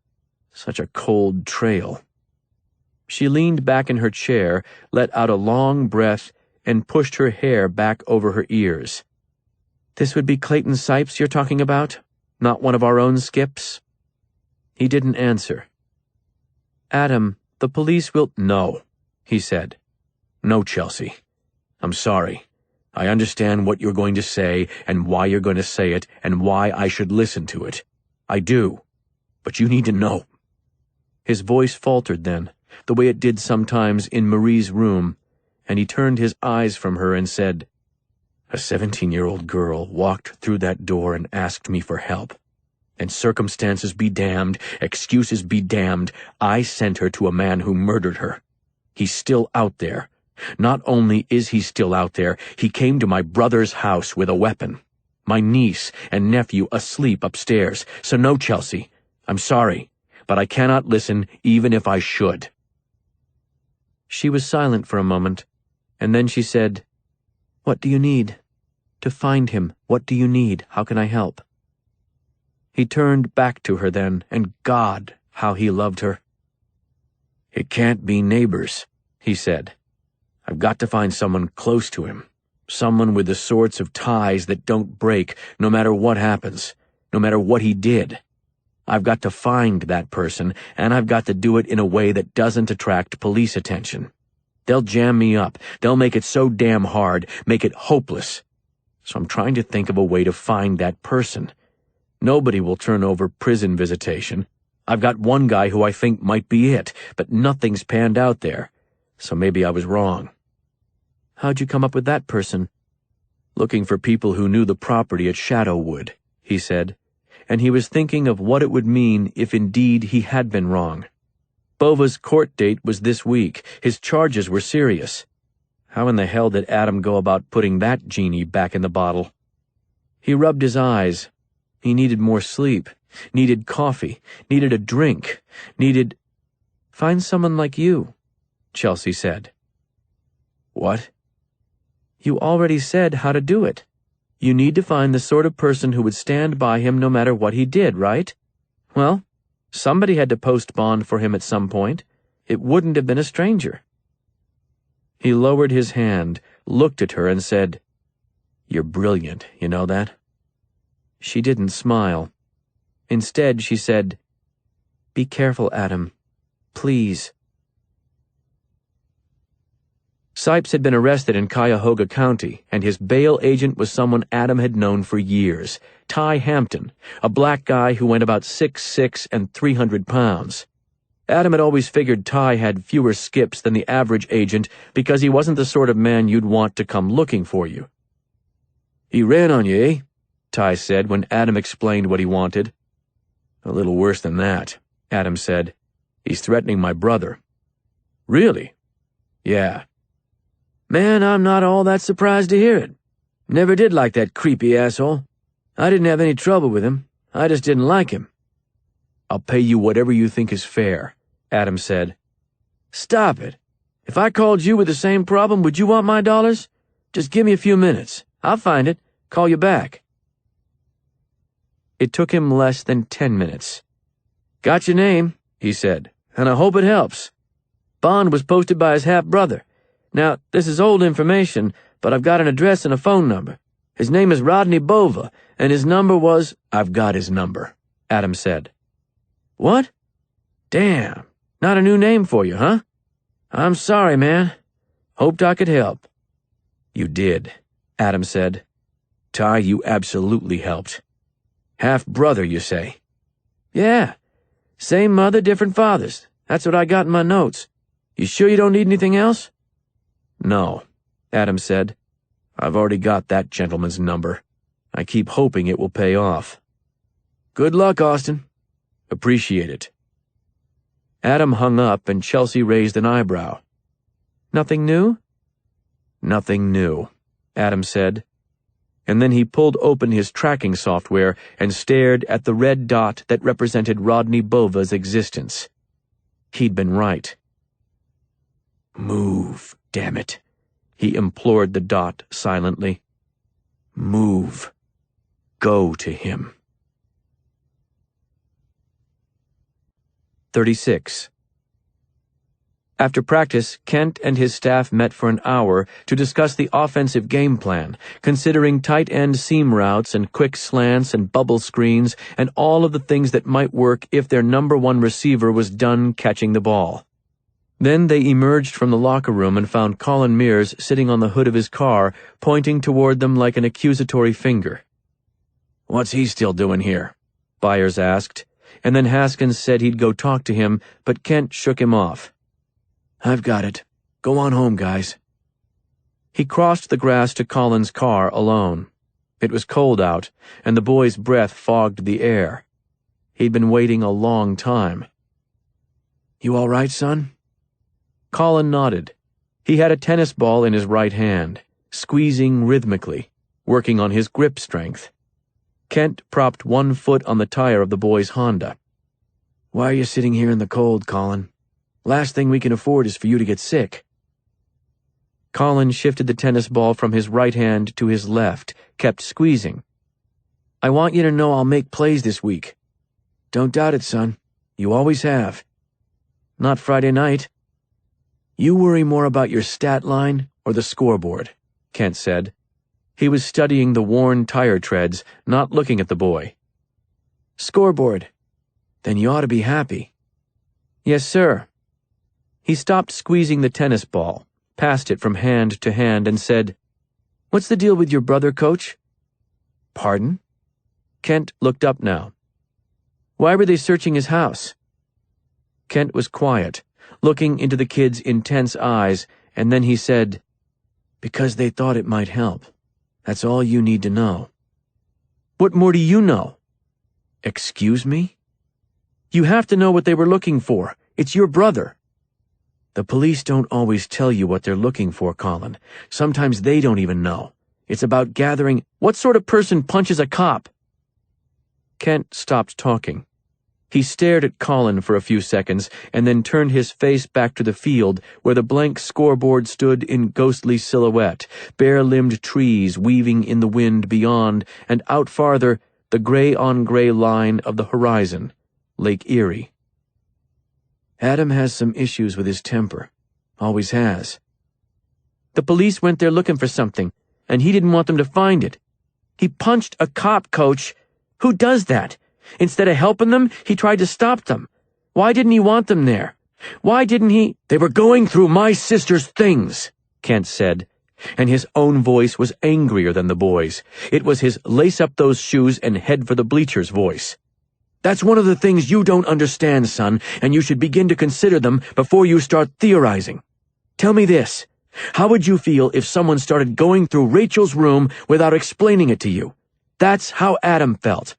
Such a cold trail." She leaned back in her chair, let out a long breath, and pushed her hair back over her ears. "This would be Clayton Sipes you're talking about? Not one of our own skips?" He didn't answer. "Adam, the police will—" "No," he said. "No, Chelsea. I'm sorry. I understand what you're going to say and why you're going to say it and why I should listen to it. I do. But you need to know." His voice faltered then, the way it did sometimes in Marie's room, and he turned his eyes from her and said, "A 17-year-old girl walked through that door and asked me for help. And circumstances be damned, excuses be damned, I sent her to a man who murdered her. He's still out there. Not only is he still out there, he came to my brother's house with a weapon. My niece and nephew asleep upstairs. So no, Chelsea, I'm sorry, but I cannot listen even if I should." She was silent for a moment, and then she said, "What do you need? To find him, what do you need? How can I help?" He turned back to her then, and God, how he loved her. "It can't be neighbors," he said. "I've got to find someone close to him. Someone with the sorts of ties that don't break no matter what happens, no matter what he did. I've got to find that person, and I've got to do it in a way that doesn't attract police attention. They'll jam me up. They'll make it so damn hard, make it hopeless. So I'm trying to think of a way to find that person. Nobody will turn over prison visitation. I've got one guy who I think might be it, but nothing's panned out there. So maybe I was wrong." "How'd you come up with that person?" "Looking for people who knew the property at Shadowwood," he said, and he was thinking of what it would mean if indeed he had been wrong. Bova's court date was this week. His charges were serious. How in the hell did Adam go about putting that genie back in the bottle? He rubbed his eyes. He needed more sleep, needed coffee, needed a drink, needed— "Find someone like you," Chelsea said. "What?" "You already said how to do it. You need to find the sort of person who would stand by him no matter what he did, right? Well, somebody had to post bond for him at some point. It wouldn't have been a stranger." He lowered his hand, looked at her, and said, "You're brilliant, you know that?" She didn't smile. Instead, she said, "Be careful, Adam. Please." Sipes had been arrested in Cuyahoga County, and his bail agent was someone Adam had known for years, Ty Hampton, a black guy who went about 6'6" and 300 pounds. Adam had always figured Ty had fewer skips than the average agent because he wasn't the sort of man you'd want to come looking for you. "He ran on you, eh?" Ty said when Adam explained what he wanted. "A little worse than that," Adam said. "He's threatening my brother." "Really?" "Yeah." "Man, I'm not all that surprised to hear it. Never did like that creepy asshole. I didn't have any trouble with him. I just didn't like him." "I'll pay you whatever you think is fair," Adam said. "Stop it. If I called you with the same problem, would you want my dollars? Just give me a few minutes. I'll find it. Call you back." It took him less than 10 minutes. "Got your name," he said. and I hope it helps. Bond was posted by his half-brother. Now, this is old information, but I've got an address and a phone number. His name is Rodney Bova, and his number was—" "I've got his number," Adam said. "What? Damn, not a new name for you, huh? I'm sorry, man. Hoped I could help." "You did," Adam said. "Ty, you absolutely helped. Half-brother, you say?" "Yeah. Same mother, different fathers. That's what I got in my notes. You sure you don't need anything else?" "No," Adam said. "I've already got that gentleman's number. I keep hoping it will pay off." "Good luck, Austin." "Appreciate it." Adam hung up and Chelsea raised an eyebrow. "Nothing new?" "Nothing new," Adam said. And then he pulled open his tracking software and stared at the red dot that represented Rodney Bova's existence. He'd been right. "Move, damn it," he implored the dot silently. "Move. Go to him." 36. After practice, Kent and his staff met for an hour to discuss the offensive game plan, considering tight end seam routes and quick slants and bubble screens and all of the things that might work if their number one receiver was done catching the ball. Then they emerged from the locker room and found Colin Mears sitting on the hood of his car, pointing toward them like an accusatory finger. "What's he still doing here?" Byers asked, and then Haskins said he'd go talk to him, but Kent shook him off. "I've got it. Go on home, guys." He crossed the grass to Colin's car alone. It was cold out, and the boy's breath fogged the air. He'd been waiting a long time. "You all right, son?" Colin nodded. He had a tennis ball in his right hand, squeezing rhythmically, working on his grip strength. Kent propped one foot on the tire of the boy's Honda. "Why are you sitting here in the cold, Colin? Last thing we can afford is for you to get sick." Colin shifted the tennis ball from his right hand to his left, kept squeezing. "I want you to know I'll make plays this week. Don't doubt it, son. You always have." "Not Friday night." "You worry more about your stat line or the scoreboard," Kent said. He was studying the worn tire treads, not looking at the boy. "Scoreboard. Then you ought to be happy." "Yes, sir." He stopped squeezing the tennis ball, passed it from hand to hand, and said, "What's the deal with your brother, Coach?" "Pardon?" Kent looked up now. "Why were they searching his house?" Kent was quiet, looking into the kid's intense eyes, and then he said, "Because they thought it might help. That's all you need to know." "What more do you know?" "Excuse me?" "You have to know what they were looking for. It's your brother." "The police don't always tell you what they're looking for, Colin. Sometimes they don't even know. It's about gathering—" "What sort of person punches a cop?" Kent stopped talking. He stared at Colin for a few seconds and then turned his face back to the field where the blank scoreboard stood in ghostly silhouette, bare-limbed trees weaving in the wind beyond, and out farther, the gray-on-gray line of the horizon, Lake Erie. "Adam has some issues with his temper. Always has." "The police went there looking for something, and he didn't want them to find it. He punched a cop, Coach. Who does that? Instead of helping them, he tried to stop them. Why didn't he want them there? Why didn't he—" "They were going through my sister's things," Kent said, and his own voice was angrier than the boy's. It was his lace-up-those-shoes and head-for-the-bleachers voice. "That's one of the things you don't understand, son, and you should begin to consider them before you start theorizing. Tell me this. How would you feel if someone started going through Rachel's room without explaining it to you? That's how Adam felt.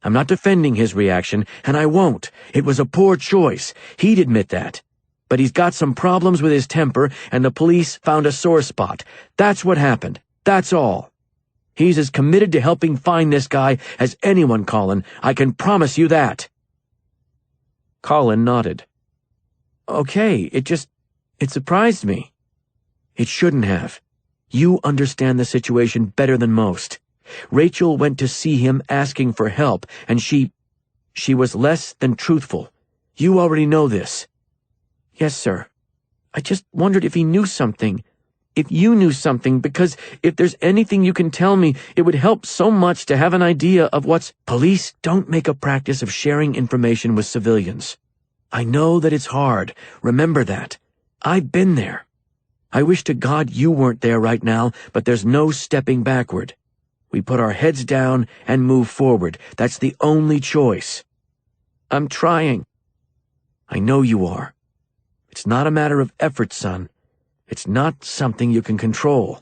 I'm not defending his reaction, and I won't. It was a poor choice. He'd admit that. But he's got some problems with his temper, and the police found a sore spot. That's what happened. That's all. He's as committed to helping find this guy as anyone, Colin. I can promise you that." Colin nodded. "Okay, it surprised me." "It shouldn't have. You understand the situation better than most. Rachel went to see him asking for help, and she was less than truthful. You already know this. Yes, sir. I just wondered if he knew something. If you knew something, because if there's anything you can tell me, it would help so much to have an idea of what's— Police don't make a practice of sharing information with civilians. I know that it's hard. Remember that. I've been there. I wish to God you weren't there right now, but there's no stepping backward. We put our heads down and move forward. That's the only choice. I'm trying. I know you are. It's not a matter of effort, son. It's not something you can control.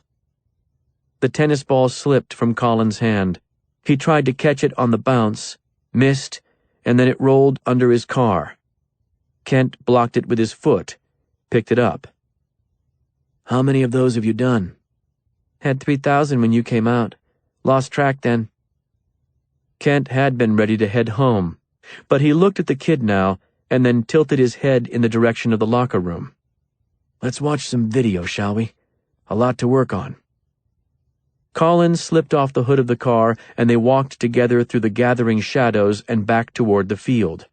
The tennis ball slipped from Colin's hand. He tried to catch it on the bounce, missed, and then it rolled under his car. Kent blocked it with his foot, picked it up. How many of those have you done? Had 3,000 when you came out. Lost track then. Kent had been ready to head home, but he looked at the kid now and then tilted his head in the direction of the locker room. Let's watch some video, shall we? A lot to work on. Colin slipped off the hood of the car and they walked together through the gathering shadows and back toward the field.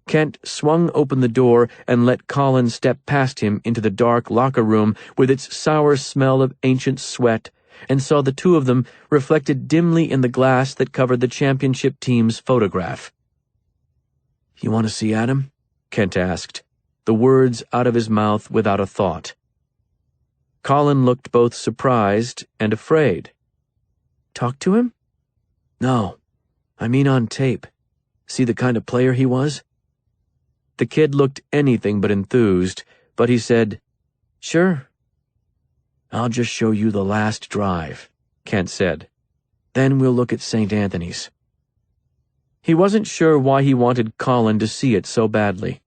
Kent swung open the door and let Colin step past him into the dark locker room with its sour smell of ancient sweat, and saw the two of them reflected dimly in the glass that covered the championship team's photograph. You want to see Adam? Kent asked, the words out of his mouth without a thought. Colin looked both surprised and afraid. Talk to him? No, I mean on tape. See the kind of player he was? The kid looked anything but enthused, but he said, Sure. I'll just show you the last drive, Kent said. Then we'll look at St. Anthony's. He wasn't sure why he wanted Colin to see it so badly.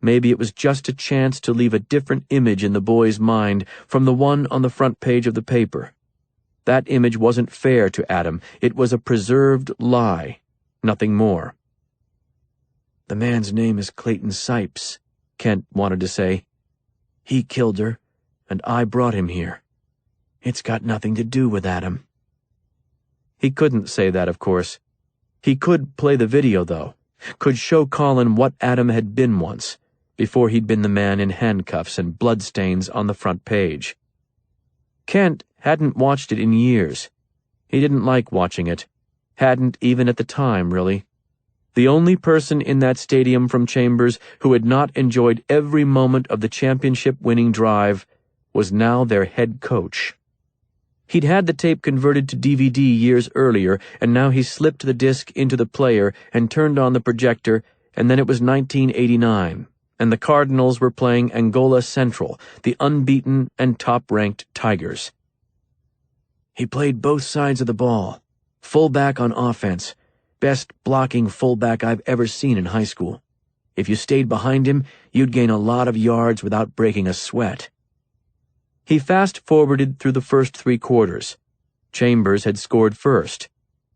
Maybe it was just a chance to leave a different image in the boy's mind from the one on the front page of the paper. That image wasn't fair to Adam. It was a preserved lie, nothing more. The man's name is Clayton Sipes, Kent wanted to say. He killed her, and I brought him here. It's got nothing to do with Adam. He couldn't say that, of course. He could play the video, though, could show Colin what Adam had been once, before he'd been the man in handcuffs and bloodstains on the front page. Kent hadn't watched it in years. He didn't like watching it. Hadn't even at the time, really. The only person in that stadium from Chambers who had not enjoyed every moment of the championship-winning drive was now their head coach. He'd had the tape converted to DVD years earlier, and now he slipped the disc into the player and turned on the projector, and then it was 1989, and the Cardinals were playing Angola Central, the unbeaten and top-ranked Tigers. He played both sides of the ball, fullback on offense, best blocking fullback I've ever seen in high school. If you stayed behind him, you'd gain a lot of yards without breaking a sweat. He fast-forwarded through the first 3 quarters. Chambers had scored first.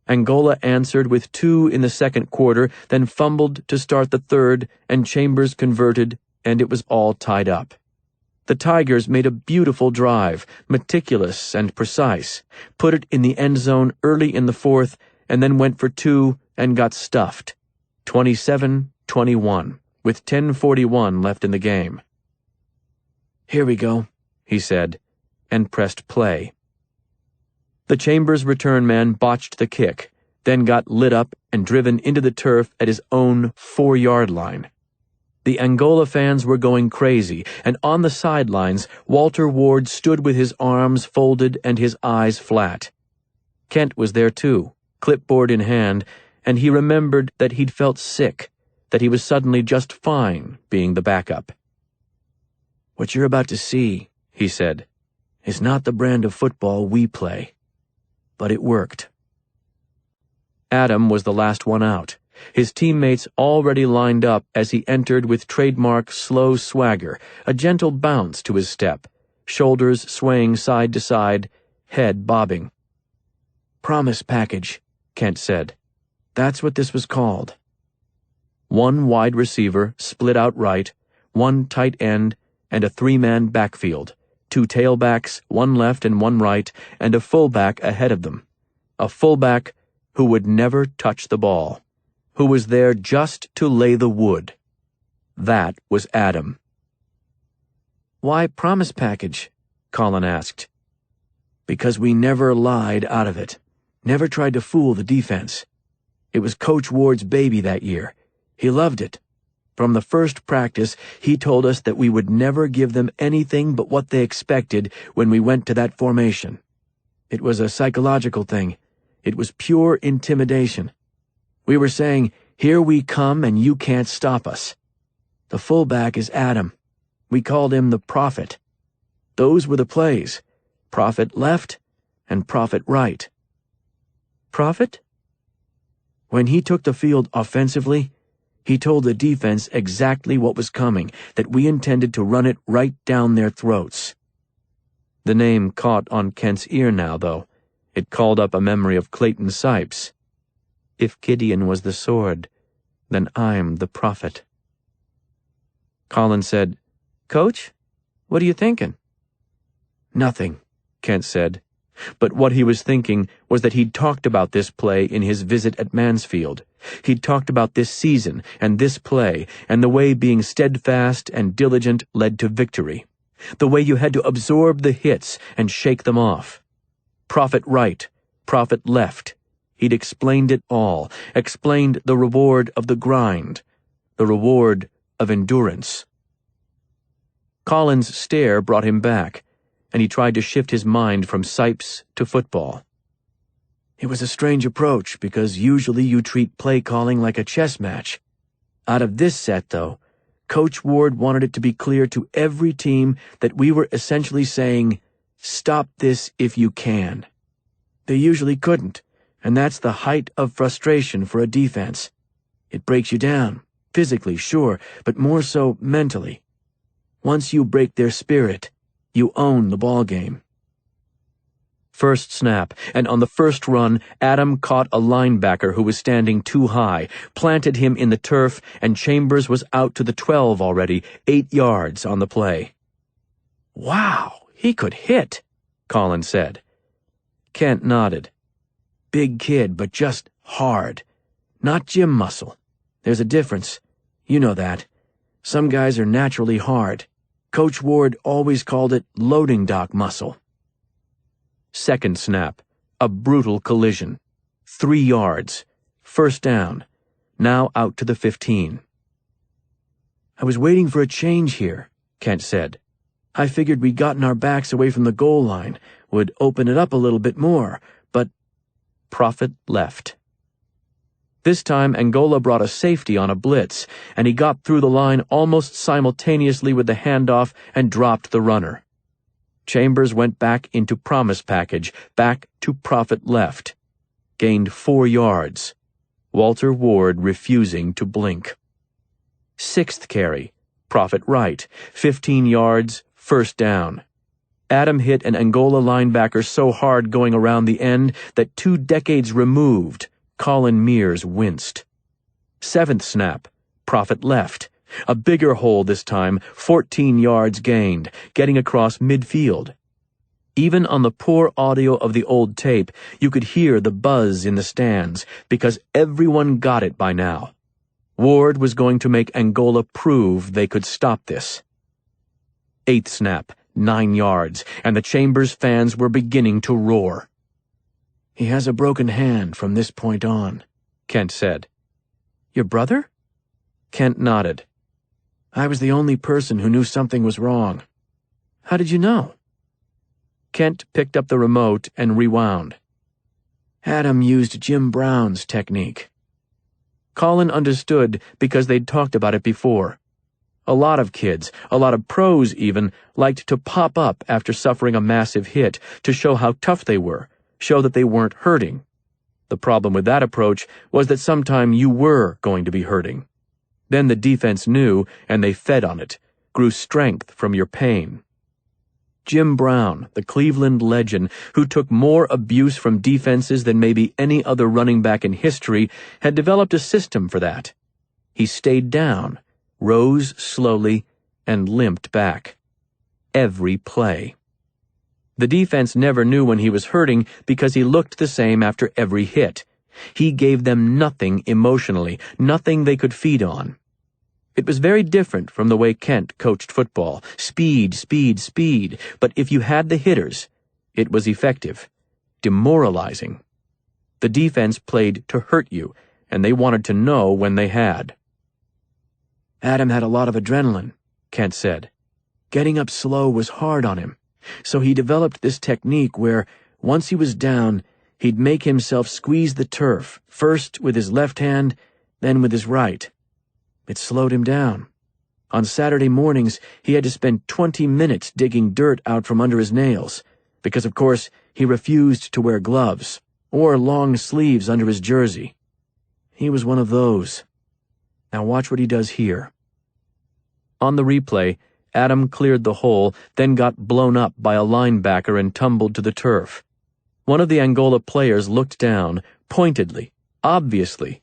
Angola answered with 2 in the second quarter, then fumbled to start the third, and Chambers converted, and it was all tied up. The Tigers made a beautiful drive, meticulous and precise, put it in the end zone early in the fourth, and then went for 2 and got stuffed. 27-21, with 10:41 left in the game. Here we go, he said, and pressed play. The Chambers return man botched the kick, then got lit up and driven into the turf at his own 4-yard line. The Angola fans were going crazy, and on the sidelines, Walter Ward stood with his arms folded and his eyes flat. Kent was there too, clipboard in hand, and he remembered that he'd felt sick, that he was suddenly just fine being the backup. What you're about to see, he said, is not the brand of football we play. But it worked. Adam was the last one out, his teammates already lined up as he entered with trademark slow swagger, a gentle bounce to his step, shoulders swaying side to side, head bobbing. Promise package, Kent said. That's what this was called. 1 wide receiver split out right, 1 tight end, and a 3-man backfield, 2 tailbacks, 1 left and 1 right, and a fullback ahead of them. A fullback who would never touch the ball, who was there just to lay the wood. That was Adam. "Why promise package?" Colin asked. "Because we never lied out of it. Never tried to fool the defense. It was Coach Ward's baby that year. He loved it. From the first practice, he told us that we would never give them anything but what they expected when we went to that formation. It was a psychological thing. It was pure intimidation. We were saying, 'Here we come and you can't stop us.' The fullback is Adam. We called him the Prophet. Those were the plays. Prophet left and Prophet right." Prophet? When he took the field offensively, he told the defense exactly what was coming, that we intended to run it right down their throats. The name caught on Kent's ear now, though. It called up a memory of Clayton Sipes. If Gideon was the sword, then I'm the prophet. Colin said, Coach, what are you thinking? "Nothing," Kent said. But what he was thinking was that he'd talked about this play in his visit at Mansfield. He'd talked about this season and this play and the way being steadfast and diligent led to victory. The way you had to absorb the hits and shake them off. Prophet right, prophet left. He'd explained it all, explained the reward of the grind, the reward of endurance. Colin's stare brought him back, and he tried to shift his mind from Sipes to football. "It was a strange approach, because usually you treat play calling like a chess match. Out of this set, though, Coach Ward wanted it to be clear to every team that we were essentially saying, 'Stop this if you can.' They usually couldn't, and that's the height of frustration for a defense. It breaks you down, physically, sure, but more so mentally. Once you break their spirit, you own the ball game." First snap, and on the first run, Adam caught a linebacker who was standing too high, planted him in the turf, and Chambers was out to the 12 already, 8 yards on the play. "Wow, he could hit," Colin said. Kent nodded. "Big kid, but just hard. Not gym muscle. There's a difference. You know that. Some guys are naturally hard. Coach Ward always called it loading dock muscle." Second snap, a brutal collision. 3 yards. First down. Now out to the 15. "I was waiting for a change here," Kent said. "I figured we'd gotten our backs away from the goal line, would open it up a little bit more, but—" Prophet left. This time Angola brought a safety on a blitz, and he got through the line almost simultaneously with the handoff and dropped the runner. Chambers went back into promise package, back to Prophet left. Gained 4 yards. Walter Ward refusing to blink. Sixth carry, Prophet right, 15 yards, first down. Adam hit an Angola linebacker so hard going around the end that 2 decades removed, Colin Mears winced. Seventh snap, Prophet left. A bigger hole this time, 14 yards gained, getting across midfield. Even on the poor audio of the old tape, you could hear the buzz in the stands, because everyone got it by now. Ward was going to make Angola prove they could stop this. Eighth snap, 9 yards, and the Chambers fans were beginning to roar. "He has a broken hand from this point on," Kent said. Your brother? Kent nodded. "I was the only person who knew something was wrong." How did you know? Kent picked up the remote and rewound. Adam used Jim Brown's technique. Colin understood because they'd talked about it before. A lot of kids, a lot of pros even, liked to pop up after suffering a massive hit to show how tough they were, show that they weren't hurting. The problem with that approach was that sometime you were going to be hurting. Then the defense knew, and they fed on it, grew strength from your pain. Jim Brown, the Cleveland legend, who took more abuse from defenses than maybe any other running back in history, had developed a system for that. He stayed down, rose slowly, and limped back. Every play. The defense never knew when he was hurting because he looked the same after every hit. He gave them nothing emotionally, nothing they could feed on. It was very different from the way Kent coached football. Speed, speed, speed. But if you had the hitters, it was effective. Demoralizing. The defense played to hurt you, and they wanted to know when they had. Adam had a lot of adrenaline, Kent said. Getting up slow was hard on him, so he developed this technique where, once he was down, he'd make himself squeeze the turf, first with his left hand, then with his right. It slowed him down. On Saturday mornings, he had to spend 20 minutes digging dirt out from under his nails, because, of course, he refused to wear gloves or long sleeves under his jersey. He was one of those. Now watch what he does here. On the replay, Adam cleared the hole, then got blown up by a linebacker and tumbled to the turf. One of the Angola players looked down, pointedly, obviously,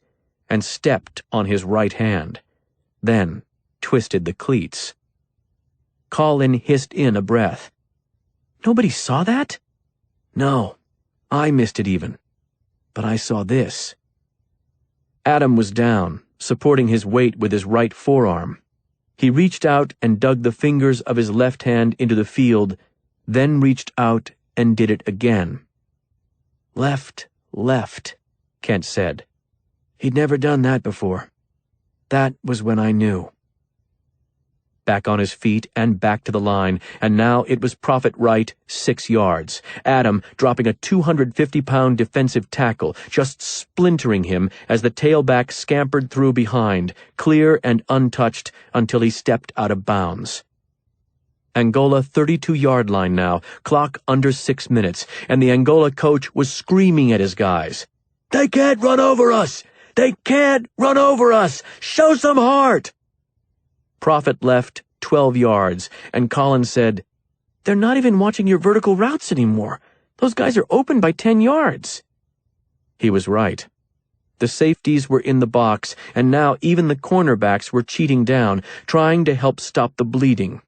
and stepped on his right hand, then twisted the cleats. Colin hissed in a breath. Nobody saw that? No, I missed it even. But I saw this. Adam was down, supporting his weight with his right forearm. He reached out and dug the fingers of his left hand into the field, then reached out and did it again. Left, Kent said. He'd never done that before. That was when I knew. Back on his feet and back to the line, and now it was Prophet right, 6 yards. Adam dropping a 250-pound defensive tackle, just splintering him as the tailback scampered through behind, clear and untouched until he stepped out of bounds. Angola 32-yard line now, clock under 6 minutes, and the Angola coach was screaming at his guys. "They can't run over us! They can't run over us! Show some heart!" Prophet left 12 yards, and Colin said, "They're not even watching your vertical routes anymore. Those guys are open by 10 yards. He was right. The safeties were in the box, and now even the cornerbacks were cheating down, trying to help stop the bleeding.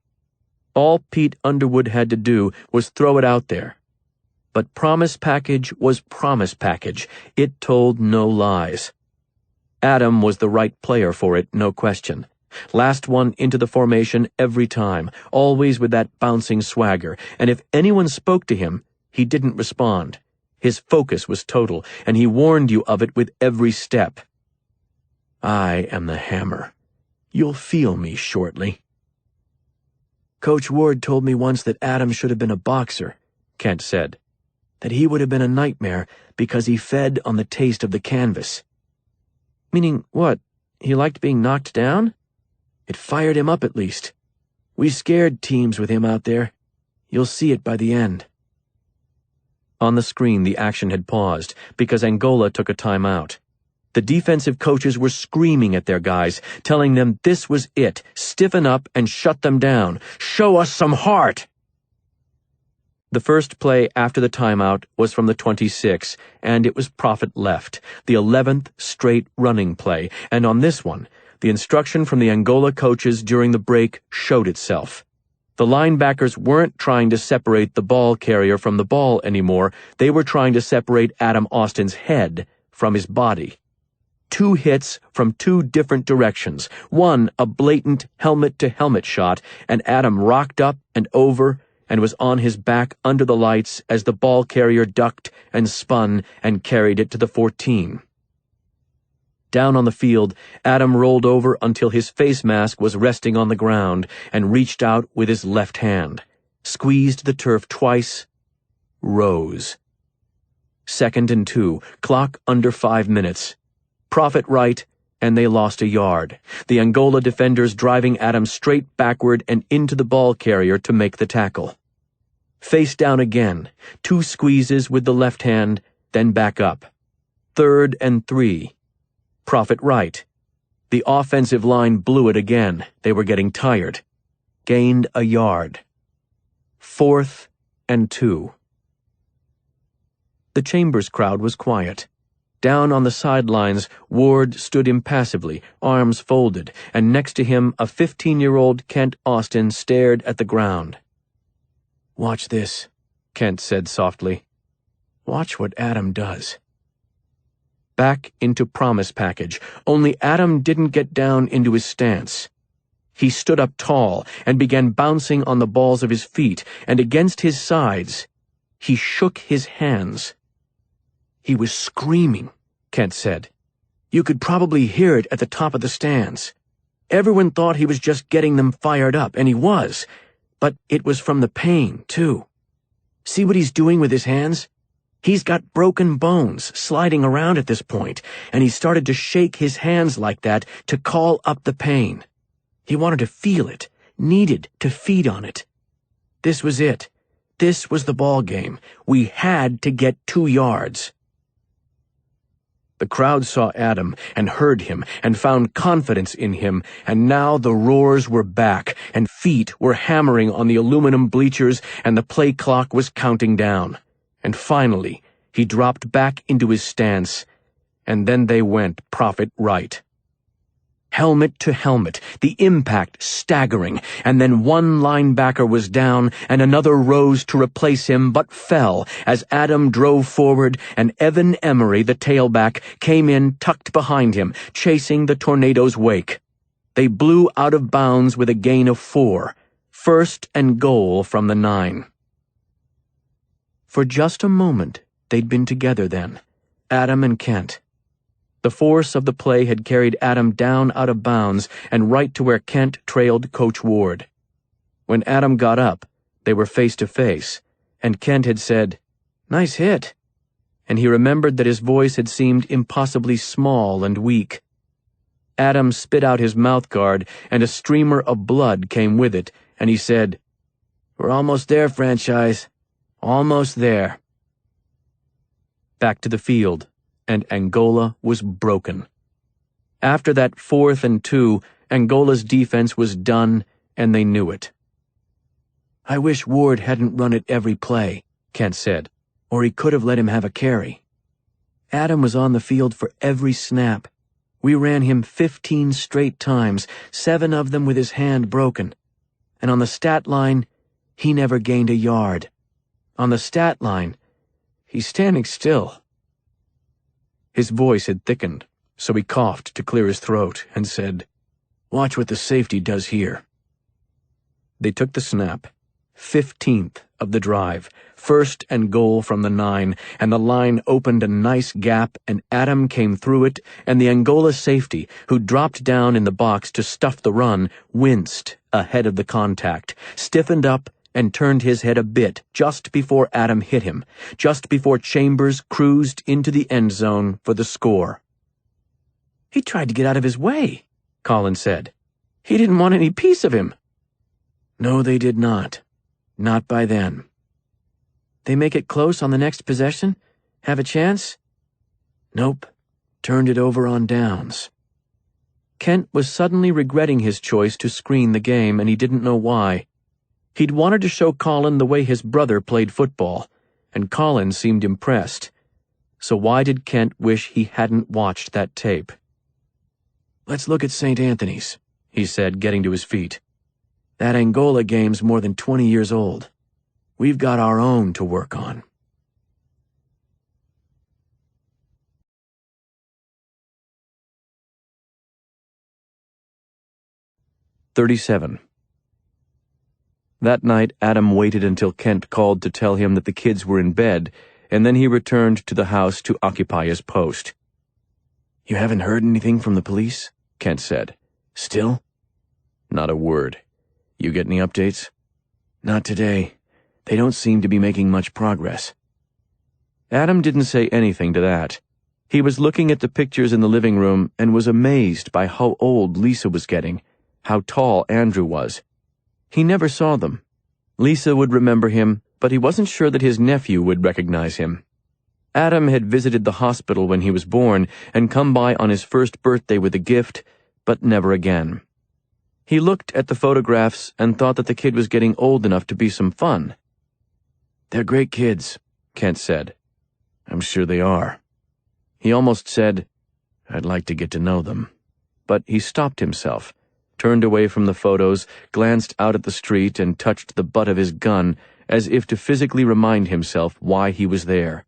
All Pete Underwood had to do was throw it out there. But Promise Package was Promise Package. It told no lies. Adam was the right player for it, no question. Last one into the formation every time, always with that bouncing swagger, and if anyone spoke to him, he didn't respond. His focus was total, and he warned you of it with every step. "I am the hammer. You'll feel me shortly." Coach Ward told me once that Adam should have been a boxer, Kent said. That he would have been a nightmare because he fed on the taste of the canvas. Meaning what? He liked being knocked down? It fired him up at least. We scared teams with him out there. You'll see it by the end. On the screen, the action had paused because Angola took a timeout. The defensive coaches were screaming at their guys, telling them this was it. Stiffen up and shut them down. Show us some heart! The first play after the timeout was from the 26, and it was Prophet left, the 11th straight running play, and on this one, the instruction from the Angola coaches during the break showed itself. The linebackers weren't trying to separate the ball carrier from the ball anymore. They were trying to separate Adam Austin's head from his body. 2 hits from 2 different directions. One, a blatant helmet-to-helmet shot, and Adam rocked up and over and was on his back under the lights as the ball carrier ducked and spun and carried it to the 14. Down on the field, Adam rolled over until his face mask was resting on the ground and reached out with his left hand, squeezed the turf twice, rose. 2nd and 2, clock under 5 minutes. Prophet right, and they lost a yard. The Angola defenders driving Adam straight backward and into the ball carrier to make the tackle. Face down again, 2 squeezes with the left hand, then back up. 3rd and 3. Prophet right. The offensive line blew it again. They were getting tired. Gained a yard. 4th and 2. The Chambers crowd was quiet. Down on the sidelines, Ward stood impassively, arms folded, and next to him a 15-year-old Kent Austin stared at the ground. "Watch this," Kent said softly. "Watch what Adam does." Back into Promise Package, only Adam didn't get down into his stance. He stood up tall and began bouncing on the balls of his feet and against his sides. He shook his hands. He was screaming, Kent said. You could probably hear it at the top of the stands. Everyone thought he was just getting them fired up, and he was. But it was from the pain, too. See what he's doing with his hands? He's got broken bones sliding around at this point, and he started to shake his hands like that to call up the pain. He wanted to feel it, needed to feed on it. This was it. This was the ball game. We had to get 2 yards. The crowd saw Adam and heard him and found confidence in him, and now the roars were back, and feet were hammering on the aluminum bleachers, and the play clock was counting down. And finally, he dropped back into his stance, and then they went prophet right. Helmet to helmet, the impact staggering, and then one linebacker was down and another rose to replace him but fell as Adam drove forward and Evan Emery, the tailback, came in tucked behind him, chasing the tornado's wake. They blew out of bounds with a gain of 4, 1st and goal from the 9. For just a moment, they'd been together then, Adam and Kent. The force of the play had carried Adam down out of bounds and right to where Kent trailed Coach Ward. When Adam got up, they were face to face, and Kent had said, "Nice hit," and he remembered that his voice had seemed impossibly small and weak. Adam spit out his mouthguard, and a streamer of blood came with it, and he said, "We're almost there, franchise. Almost there." Back to the field, and Angola was broken. After that 4th and 2, Angola's defense was done, and they knew it. I wish Ward hadn't run it every play, Kent said, or he could have let him have a carry. Adam was on the field for every snap. We ran him 15 straight times, 7 of them with his hand broken. And on the stat line, he never gained a yard. On the stat line, he's standing still. His voice had thickened, so he coughed to clear his throat and said, "Watch what the safety does here." They took the snap, 15th of the drive, 1st and goal from the 9, and the line opened a nice gap, and Adam came through it, and the Angola safety, who dropped down in the box to stuff the run, winced ahead of the contact, stiffened up, and turned his head a bit just before Adam hit him, just before Chambers cruised into the end zone for the score. "He tried to get out of his way," Colin said. "He didn't want any piece of him." No, they did not. Not by then. "They make it close on the next possession? Have a chance?" Nope. Turned it over on downs. Kent was suddenly regretting his choice to screen the game, and he didn't know why. He'd wanted to show Colin the way his brother played football, and Colin seemed impressed. So why did Kent wish he hadn't watched that tape? "Let's look at St. Anthony's," he said, getting to his feet. "That Angola game's more than 20 years old. We've got our own to work on." "37. That night, Adam waited until Kent called to tell him that the kids were in bed, and then he returned to the house to occupy his post. "You haven't heard anything from the police?" Kent said. "Still?" "Not a word. You get any updates?" "Not today. They don't seem to be making much progress." Adam didn't say anything to that. He was looking at the pictures in the living room and was amazed by how old Lisa was getting, how tall Andrew was. He never saw them. Lisa would remember him, but he wasn't sure that his nephew would recognize him. Adam had visited the hospital when he was born and come by on his first birthday with a gift, but never again. He looked at the photographs and thought that the kid was getting old enough to be some fun. "They're great kids," Kent said. "I'm sure they are." He almost said, "I'd like to get to know them." But he stopped himself, turned away from the photos, glanced out at the street, and touched the butt of his gun as if to physically remind himself why he was there.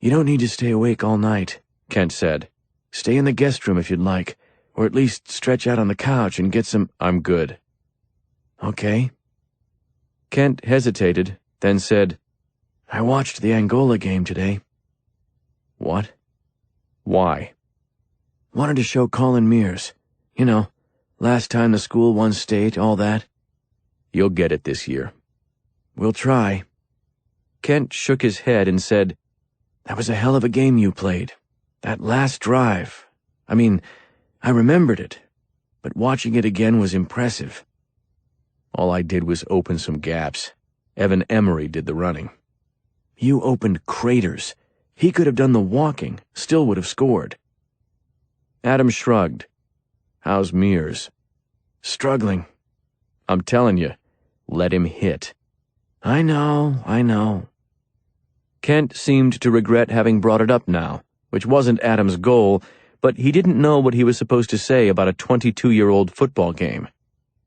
"You don't need to stay awake all night," Kent said. "Stay in the guest room if you'd like. Or at least stretch out on the couch and get some— I'm good. Okay. Kent hesitated, then said, I watched the Angola game today. What? Why? Wanted to show Colin Mears. You know, last time the school won state, all that. You'll get it this year. We'll try. Kent shook his head and said, That was a hell of a game you played. That last drive. I mean, I remembered it, but watching it again was impressive. All I did was open some gaps. Evan Emery did the running. You opened craters. He could have done the walking, still would have scored. Adam shrugged. How's Mears? Struggling. I'm telling you, let him hit. I know. Kent seemed to regret having brought it up now, which wasn't Adam's goal, but he didn't know what he was supposed to say about a 22-year-old football game.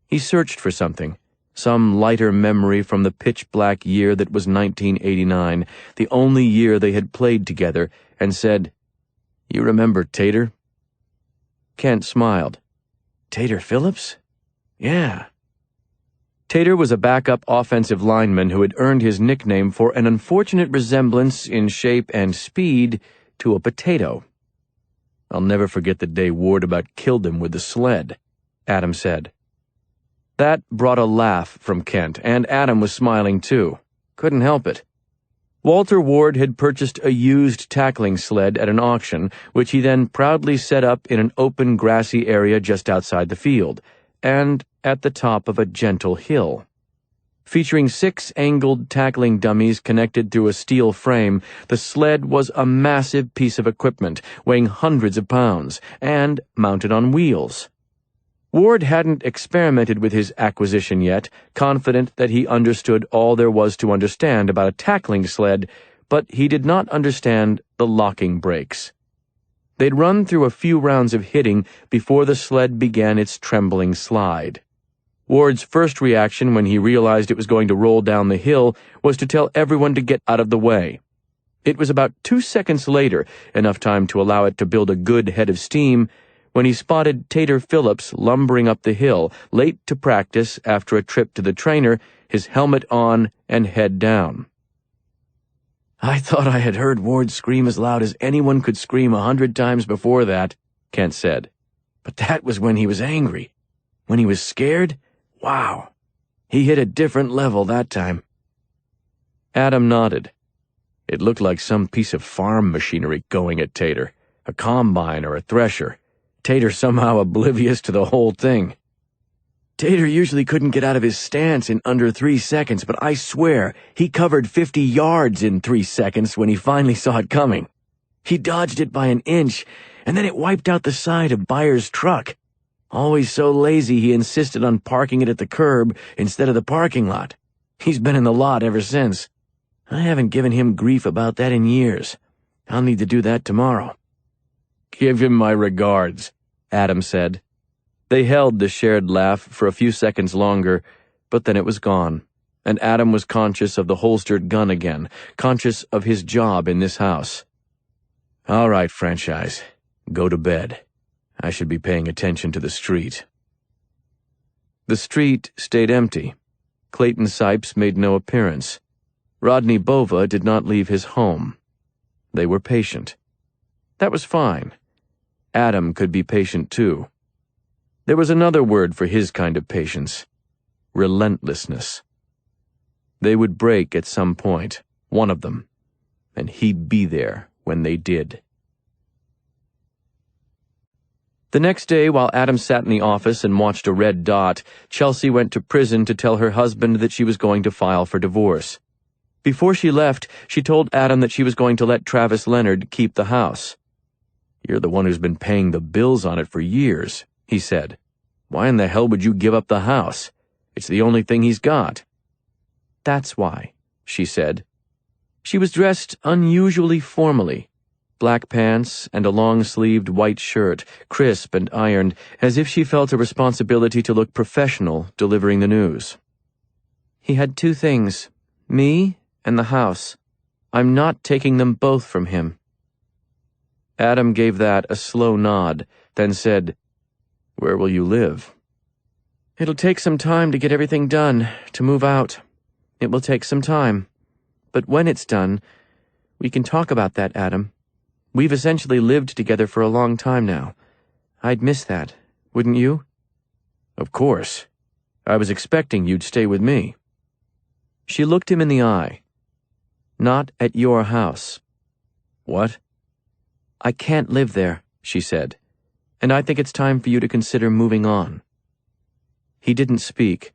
He searched for something, some lighter memory from the pitch-black year that was 1989, the only year they had played together, and said, You remember Tater? Kent smiled. Tater Phillips? Yeah. Tater was a backup offensive lineman who had earned his nickname for an unfortunate resemblance in shape and speed to a potato. I'll never forget the day Ward about killed him with the sled, Adam said. That brought a laugh from Kent, and Adam was smiling too. Couldn't help it. Walter Ward had purchased a used tackling sled at an auction, which he then proudly set up in an open grassy area just outside the field, and at the top of a gentle hill. Featuring 6 angled tackling dummies connected through a steel frame, the sled was a massive piece of equipment, weighing hundreds of pounds, and mounted on wheels. Ward hadn't experimented with his acquisition yet, confident that he understood all there was to understand about a tackling sled, but he did not understand the locking brakes. They'd run through a few rounds of hitting before the sled began its trembling slide. Ward's first reaction when he realized it was going to roll down the hill was to tell everyone to get out of the way. It was about 2 seconds later, enough time to allow it to build a good head of steam, when he spotted Tater Phillips lumbering up the hill, late to practice after a trip to the trainer, his helmet on and head down. I thought I had heard Ward scream as loud as anyone could scream 100 times before that, Kent said. But that was when he was angry. When he was scared, wow. He hit a different level that time. Adam nodded. It looked like some piece of farm machinery going at Tater, a combine or a thresher. Tater somehow oblivious to the whole thing. Tater usually couldn't get out of his stance in under 3 seconds, but I swear he covered 50 yards in 3 seconds when he finally saw it coming. He dodged it by an inch, and then it wiped out the side of Byers' truck. Always so lazy he insisted on parking it at the curb instead of the parking lot. He's been in the lot ever since. I haven't given him grief about that in years. I'll need to do that tomorrow. Give him my regards, Adam said. They held the shared laugh for a few seconds longer, but then it was gone, and Adam was conscious of the holstered gun again, conscious of his job in this house. All right, franchise, go to bed. I should be paying attention to the street. The street stayed empty. Clayton Sipes made no appearance. Rodney Bova did not leave his home. They were patient. That was fine. Adam could be patient too. There was another word for his kind of patience: relentlessness. They would break at some point, one of them, and he'd be there when they did. The next day, while Adam sat in the office and watched a red dot, Chelsea went to prison to tell her husband that she was going to file for divorce. Before she left, she told Adam that she was going to let Travis Leonard keep the house. You're the one who's been paying the bills on it for years, he said. Why in the hell would you give up the house? It's the only thing he's got. That's why, she said. She was dressed unusually formally. Black pants and a long-sleeved white shirt, crisp and ironed, as if she felt a responsibility to look professional delivering the news. He had 2 things, me and the house. I'm not taking them both from him. Adam gave that a slow nod, then said, Where will you live? It'll take some time to get everything done, to move out. It will take some time. But when it's done, we can talk about that, Adam. We've essentially lived together for a long time now. I'd miss that, wouldn't you? Of course. I was expecting you'd stay with me. She looked him in the eye. Not at your house. What? I can't live there, she said, and I think it's time for you to consider moving on. He didn't speak.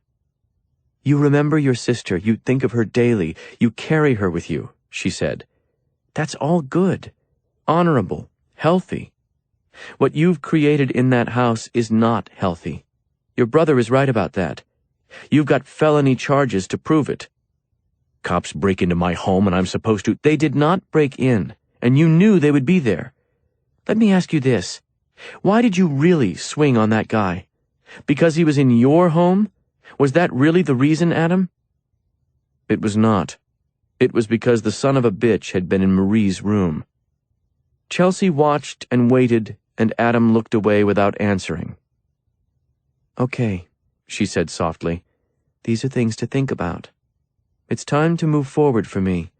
You remember your sister, you think of her daily, you carry her with you, she said. That's all good, honorable, healthy. What you've created in that house is not healthy. Your brother is right about that. You've got felony charges to prove it. Cops break into my home and I'm supposed to— They did not break in, and you knew they would be there. Let me ask you this. Why did you really swing on that guy? Because he was in your home? Was that really the reason, Adam? It was not. It was because the son of a bitch had been in Marie's room. Chelsea watched and waited, and Adam looked away without answering. Okay, she said softly. These are things to think about. It's time to move forward for me.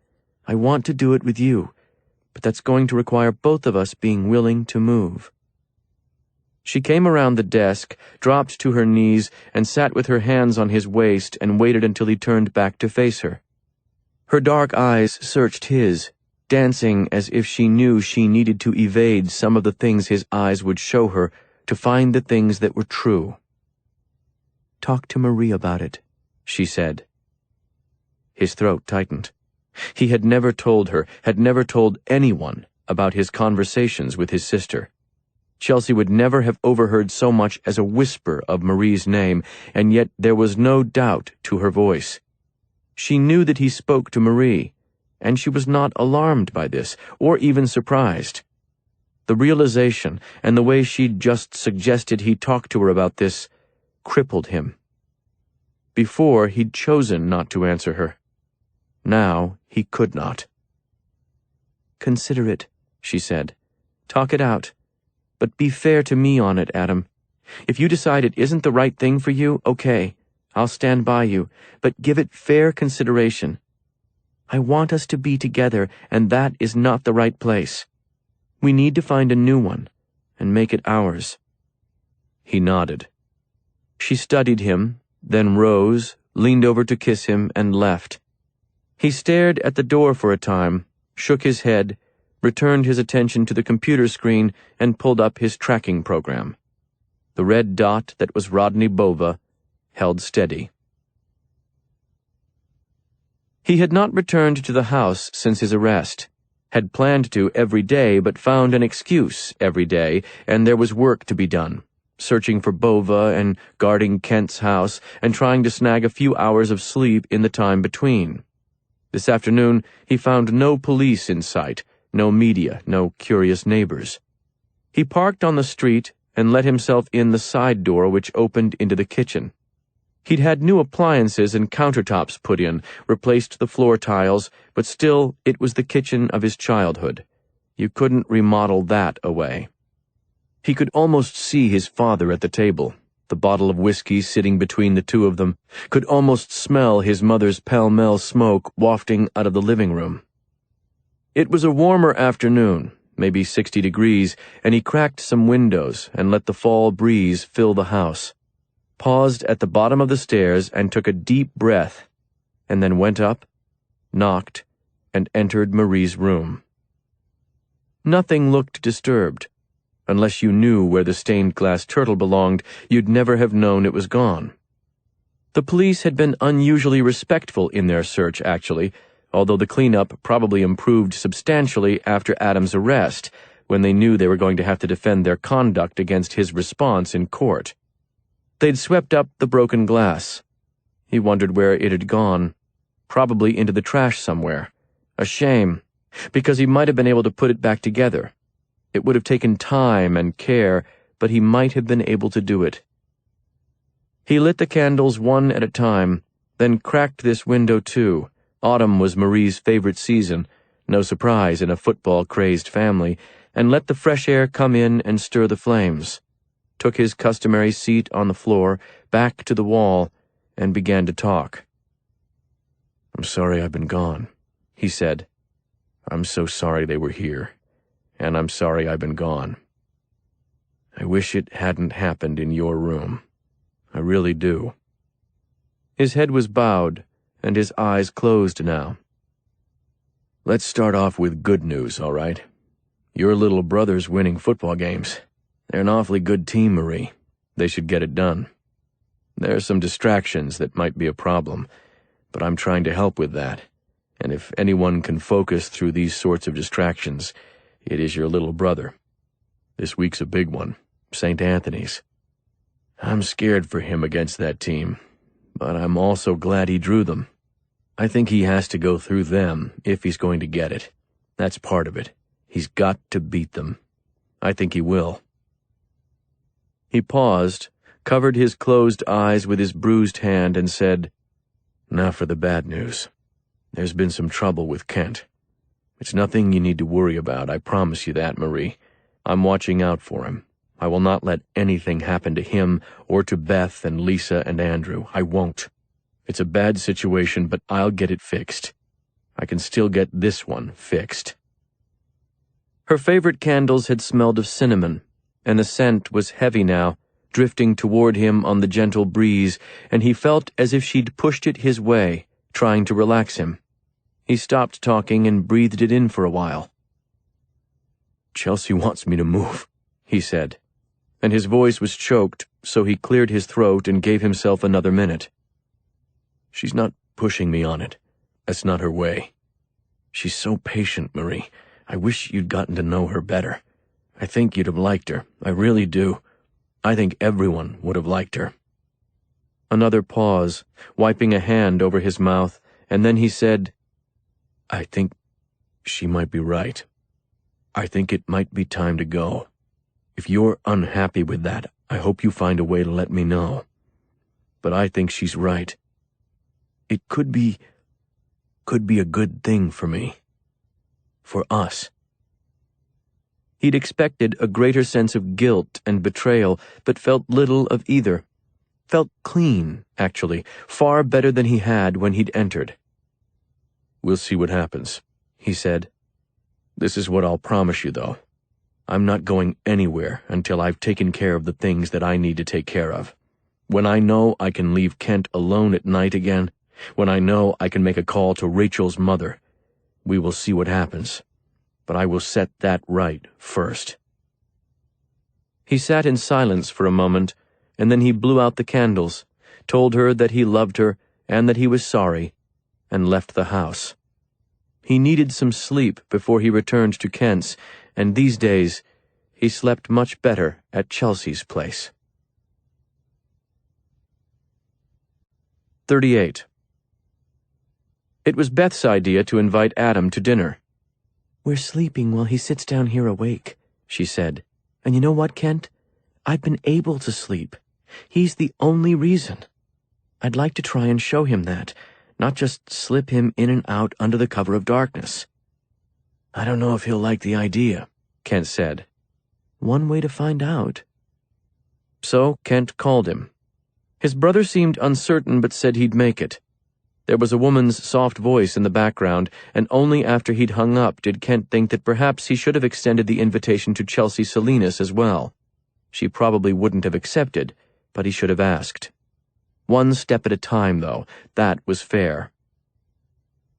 I want to do it with you, but that's going to require both of us being willing to move. She came around the desk, dropped to her knees, and sat with her hands on his waist and waited until he turned back to face her. Her dark eyes searched his, dancing as if she knew she needed to evade some of the things his eyes would show her to find the things that were true. Talk to Marie about it, she said. His throat tightened. He had never told her, had never told anyone about his conversations with his sister. Chelsea would never have overheard so much as a whisper of Marie's name, and yet there was no doubt to her voice. She knew that he spoke to Marie, and she was not alarmed by this, or even surprised. The realization, and the way she'd just suggested he talk to her about this, crippled him. Before, he'd chosen not to answer her. Now, he could not. Consider it, she said. Talk it out. But be fair to me on it, Adam. If you decide it isn't the right thing for you, okay, I'll stand by you, but give it fair consideration. I want us to be together, and that is not the right place. We need to find a new one, and make it ours. He nodded. She studied him, then rose, leaned over to kiss him, and left. He stared at the door for a time, shook his head, returned his attention to the computer screen, and pulled up his tracking program. The red dot that was Rodney Bova held steady. He had not returned to the house since his arrest, had planned to every day but found an excuse every day, and there was work to be done, searching for Bova and guarding Kent's house and trying to snag a few hours of sleep in the time between. This afternoon he found no police in sight, no media, no curious neighbors. He parked on the street and let himself in the side door which opened into the kitchen. He'd had new appliances and countertops put in, replaced the floor tiles, but still it was the kitchen of his childhood. You couldn't remodel that away. He could almost see his father at the table, the bottle of whiskey sitting between the two of them, could almost smell his mother's pell-mell smoke wafting out of the living room. It was a warmer afternoon, maybe 60 degrees, and he cracked some windows and let the fall breeze fill the house, paused at the bottom of the stairs and took a deep breath, and then went up, knocked, and entered Marie's room. Nothing looked disturbed. Unless you knew where the stained glass turtle belonged, you'd never have known it was gone. The police had been unusually respectful in their search, actually, although the cleanup probably improved substantially after Adam's arrest, when they knew they were going to have to defend their conduct against his response in court. They'd swept up the broken glass. He wondered where it had gone. Probably into the trash somewhere. A shame, because he might have been able to put it back together. It would have taken time and care, but he might have been able to do it. He lit the candles one at a time, then cracked this window too. Autumn was Marie's favorite season, no surprise in a football-crazed family, and let the fresh air come in and stir the flames. took his customary seat on the floor, back to the wall, and began to talk. "I'm sorry I've been gone," he said. "I'm so sorry they were here, and I'm sorry I've been gone. I wish it hadn't happened in your room. I really do." His head was bowed, and his eyes closed now. "Let's start off with good news, all right? Your little brother's winning football games. They're an awfully good team, Marie. They should get it done. There are some distractions that might be a problem, but I'm trying to help with that. And if anyone can focus through these sorts of distractions, it is your little brother. This week's a big one, St. Anthony's. I'm scared for him against that team, but I'm also glad he drew them. I think he has to go through them if he's going to get it. That's part of it. He's got to beat them. I think he will." He paused, covered his closed eyes with his bruised hand, and said, "Now for the bad news. There's been some trouble with Kent. It's nothing you need to worry about, I promise you that, Marie. I'm watching out for him. I will not let anything happen to him or to Beth and Lisa and Andrew. I won't. It's a bad situation, but I'll get it fixed. I can still get this one fixed." Her favorite candles had smelled of cinnamon, and the scent was heavy now, drifting toward him on the gentle breeze, and he felt as if she'd pushed it his way, trying to relax him. He stopped talking and breathed it in for a while. "Chelsea wants me to move," he said, and his voice was choked, so he cleared his throat and gave himself another minute. "She's not pushing me on it. That's not her way. She's so patient, Marie. I wish you'd gotten to know her better. I think you'd have liked her. I really do. I think everyone would have liked her." Another pause, wiping a hand over his mouth, and then he said, "I think she might be right. I think it might be time to go. If you're unhappy with that, I hope you find a way to let me know. But I think she's right. It could be a good thing for me. For us." He'd expected a greater sense of guilt and betrayal, but felt little of either. Felt clean, actually, far better than he had when he'd entered. "We'll see what happens," he said. "This is what I'll promise you, though. I'm not going anywhere until I've taken care of the things that I need to take care of. When I know I can leave Kent alone at night again, when I know I can make a call to Rachel's mother, we will see what happens. But I will set that right first." He sat in silence for a moment, and then he blew out the candles, told her that he loved her and that he was sorry, and left the house. He needed some sleep before he returned to Kent's, and these days he slept much better at Chelsea's place. 38. It was Beth's idea to invite Adam to dinner. "We're sleeping while he sits down here awake," she said. "And you know what, Kent? I've been able to sleep. He's the only reason. I'd like to try and show him that, not just slip him in and out under the cover of darkness." "I don't know if he'll like the idea," Kent said. "One way to find out." So Kent called him. His brother seemed uncertain but said he'd make it. There was a woman's soft voice in the background, and only after he'd hung up did Kent think that perhaps he should have extended the invitation to Chelsea Salinas as well. She probably wouldn't have accepted, but he should have asked. One step at a time, though. That was fair.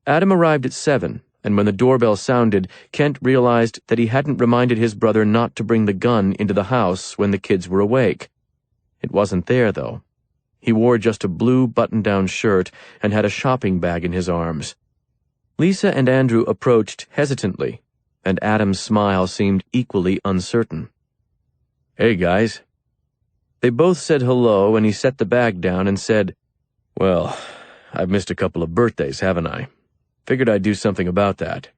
Adam arrived at 7, and when the doorbell sounded, Kent realized that he hadn't reminded his brother not to bring the gun into the house when the kids were awake. It wasn't there, though. He wore just a blue button-down shirt and had a shopping bag in his arms. Lisa and Andrew approached hesitantly, and Adam's smile seemed equally uncertain. "Hey, guys." They both said hello, and he set the bag down and said, "Well, I've missed a couple of birthdays, haven't I? Figured I'd do something about that."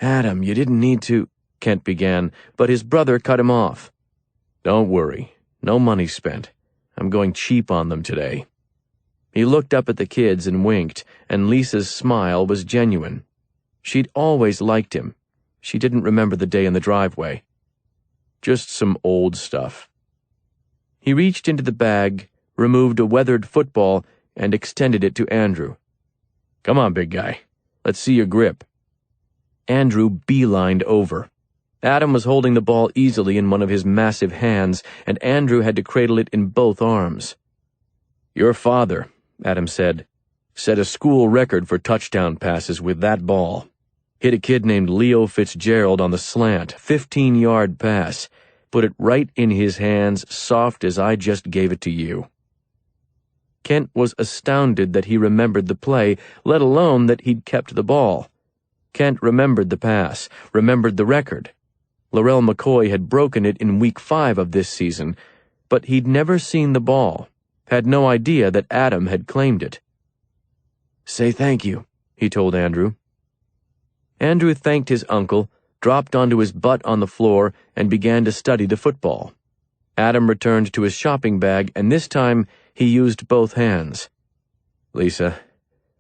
"Adam, you didn't need to," Kent began, but his brother cut him off. "Don't worry. No money spent. I'm going cheap on them today." He looked up at the kids and winked, and Lisa's smile was genuine. She'd always liked him. She didn't remember the day in the driveway. "Just some old stuff." He reached into the bag, removed a weathered football, and extended it to Andrew. "Come on, big guy. Let's see your grip." Andrew beelined over. Adam was holding the ball easily in one of his massive hands, and Andrew had to cradle it in both arms. "Your father," Adam said, "set a school record for touchdown passes with that ball. Hit a kid named Leo Fitzgerald on the slant, 15-yard pass. Put it right in his hands, soft as I just gave it to you." Kent was astounded that he remembered the play, let alone that he'd kept the ball. Kent remembered the pass, remembered the record. Laurel McCoy had broken it in Week 5 of this season, but he'd never seen the ball, had no idea that Adam had claimed it. "Say thank you," he told Andrew. Andrew thanked his uncle, dropped onto his butt on the floor, and began to study the football. Adam returned to his shopping bag, and this time he used both hands. "Lisa,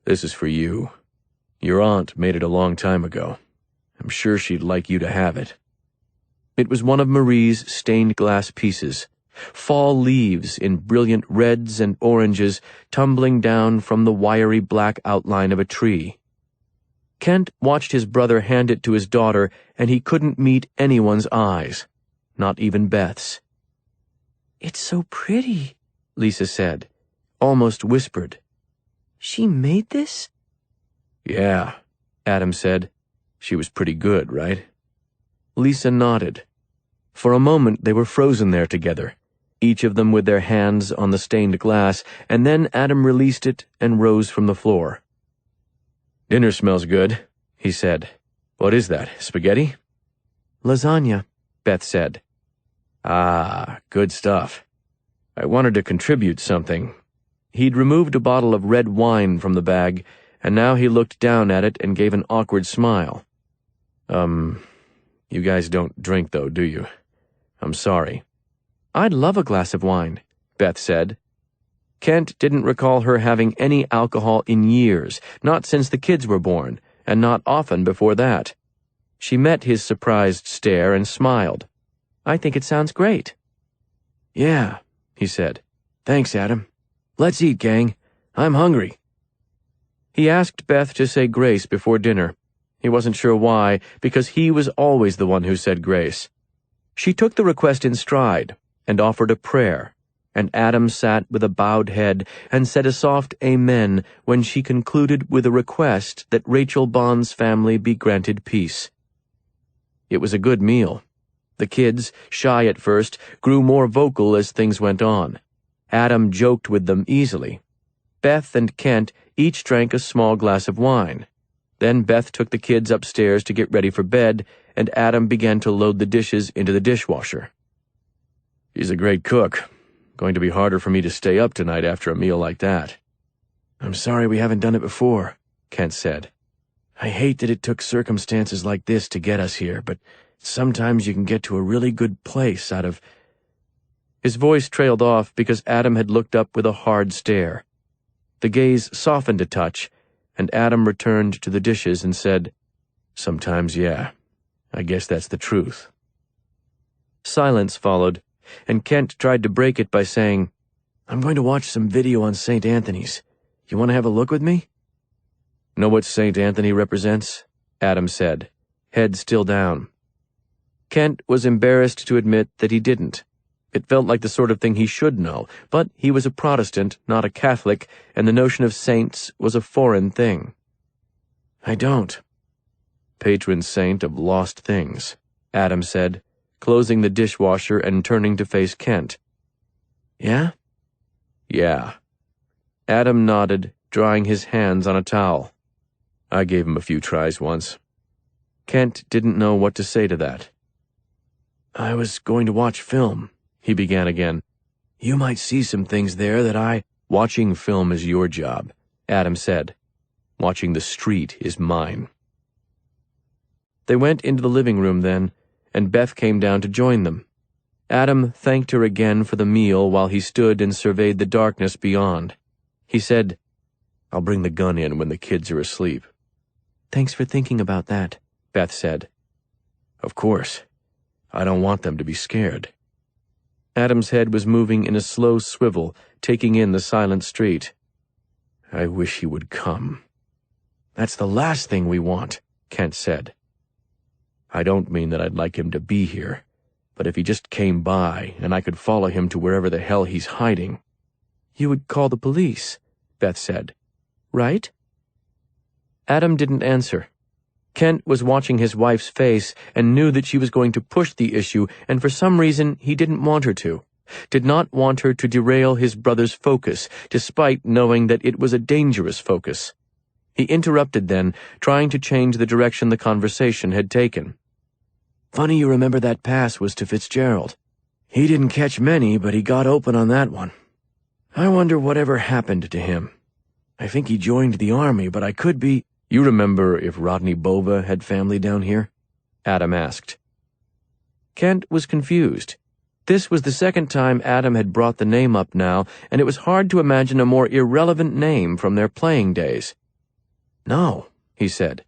this is for you. Your aunt made it a long time ago. I'm sure she'd like you to have it." It was one of Marie's stained glass pieces, fall leaves in brilliant reds and oranges tumbling down from the wiry black outline of a tree. Kent watched his brother hand it to his daughter, and he couldn't meet anyone's eyes, not even Beth's. "It's so pretty," Lisa said, almost whispered. "She made this?" "Yeah," Adam said. "She was pretty good, right?" Lisa nodded. For a moment they were frozen there together, each of them with their hands on the stained glass, and then Adam released it and rose from the floor. "Dinner smells good," he said. "What is that, spaghetti?" "Lasagna," Beth said. "Ah, good stuff. I wanted to contribute something." He'd removed a bottle of red wine from the bag, and now he looked down at it and gave an awkward smile. You guys don't drink though, do you? I'm sorry." "I'd love a glass of wine," Beth said. Kent didn't recall her having any alcohol in years, not since the kids were born, and not often before that. She met his surprised stare and smiled. "I think it sounds great." "Yeah," he said. "Thanks, Adam. Let's eat, gang. I'm hungry." He asked Beth to say grace before dinner. He wasn't sure why, because he was always the one who said grace. She took the request in stride and offered a prayer, and Adam sat with a bowed head and said a soft amen when she concluded with a request that Rachel Bond's family be granted peace. It was a good meal. The kids, shy at first, grew more vocal as things went on. Adam joked with them easily. Beth and Kent each drank a small glass of wine. Then Beth took the kids upstairs to get ready for bed, and Adam began to load the dishes into the dishwasher. "She's a great cook. Going to be harder for me to stay up tonight after a meal like that." "I'm sorry we haven't done it before," Kent said. "I hate that it took circumstances like this to get us here, but sometimes you can get to a really good place out of—" His voice trailed off because Adam had looked up with a hard stare. The gaze softened a touch, and Adam returned to the dishes and said, "Sometimes, yeah. I guess that's the truth." Silence followed, and Kent tried to break it by saying, "I'm going to watch some video on St. Anthony's. You want to have a look with me?" "Know what St. Anthony represents?" Adam said, head still down. Kent was embarrassed to admit that he didn't. It felt like the sort of thing he should know, but he was a Protestant, not a Catholic, and the notion of saints was a foreign thing. "I don't." "Patron saint of lost things," Adam said, closing the dishwasher and turning to face Kent. "Yeah?" "Yeah." Adam nodded, drying his hands on a towel. "I gave him a few tries once." Kent didn't know what to say to that. "I was going to watch film," he began again. "You might see some things there that I—" "Watching film is your job," Adam said. "Watching the street is mine." They went into the living room then, and Beth came down to join them. Adam thanked her again for the meal while he stood and surveyed the darkness beyond. He said, "I'll bring the gun in when the kids are asleep." "Thanks for thinking about that," Beth said. "Of course. I don't want them to be scared." Adam's head was moving in a slow swivel, taking in the silent street. I wish he would come. That's the last thing we want, Kent said. I don't mean that I'd like him to be here, but if he just came by and I could follow him to wherever the hell he's hiding. You would call the police, Beth said. Right? Adam didn't answer. Kent was watching his wife's face and knew that she was going to push the issue, and for some reason he didn't want her to. Did not want her to derail his brother's focus, despite knowing that it was a dangerous focus. He interrupted then, trying to change the direction the conversation had taken. Funny you remember that pass was to Fitzgerald. He didn't catch many, but he got open on that one. I wonder whatever happened to him. I think he joined the army, but I could be— You remember if Rodney Bova had family down here? Adam asked. Kent was confused. This was the second time Adam had brought the name up now, and it was hard to imagine a more irrelevant name from their playing days. No, he said.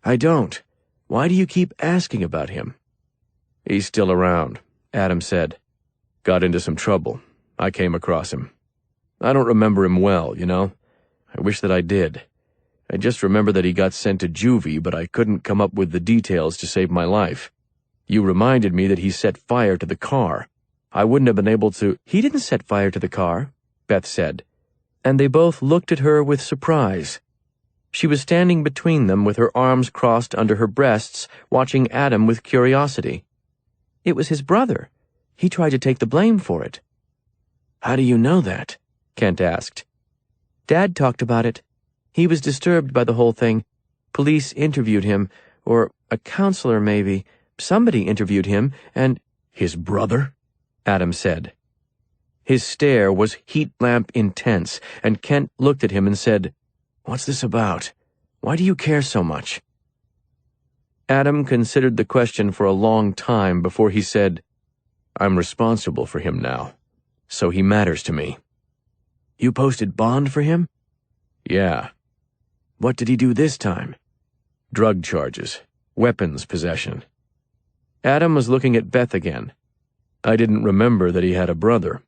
I don't. Why do you keep asking about him? He's still around, Adam said. Got into some trouble. I came across him. I don't remember him well, you know. I wish that I did. I just remember that he got sent to juvie, but I couldn't come up with the details to save my life. You reminded me that he set fire to the car. I wouldn't have been able to— He didn't set fire to the car, Beth said, and they both looked at her with surprise. She was standing between them with her arms crossed under her breasts, watching Adam with curiosity. It was his brother. He tried to take the blame for it. How do you know that? Kent asked. Dad talked about it. He was disturbed by the whole thing. Police interviewed him, or a counselor maybe. Somebody interviewed him, and— His brother? Adam said. His stare was heat-lamp intense, and Kent looked at him and said, What's this about? Why do you care so much? Adam considered the question for a long time before he said, I'm responsible for him now, so he matters to me. You posted bond for him? Yeah. What did he do this time? Drug charges. Weapons possession. Adam was looking at Beth again. I didn't remember that he had a brother.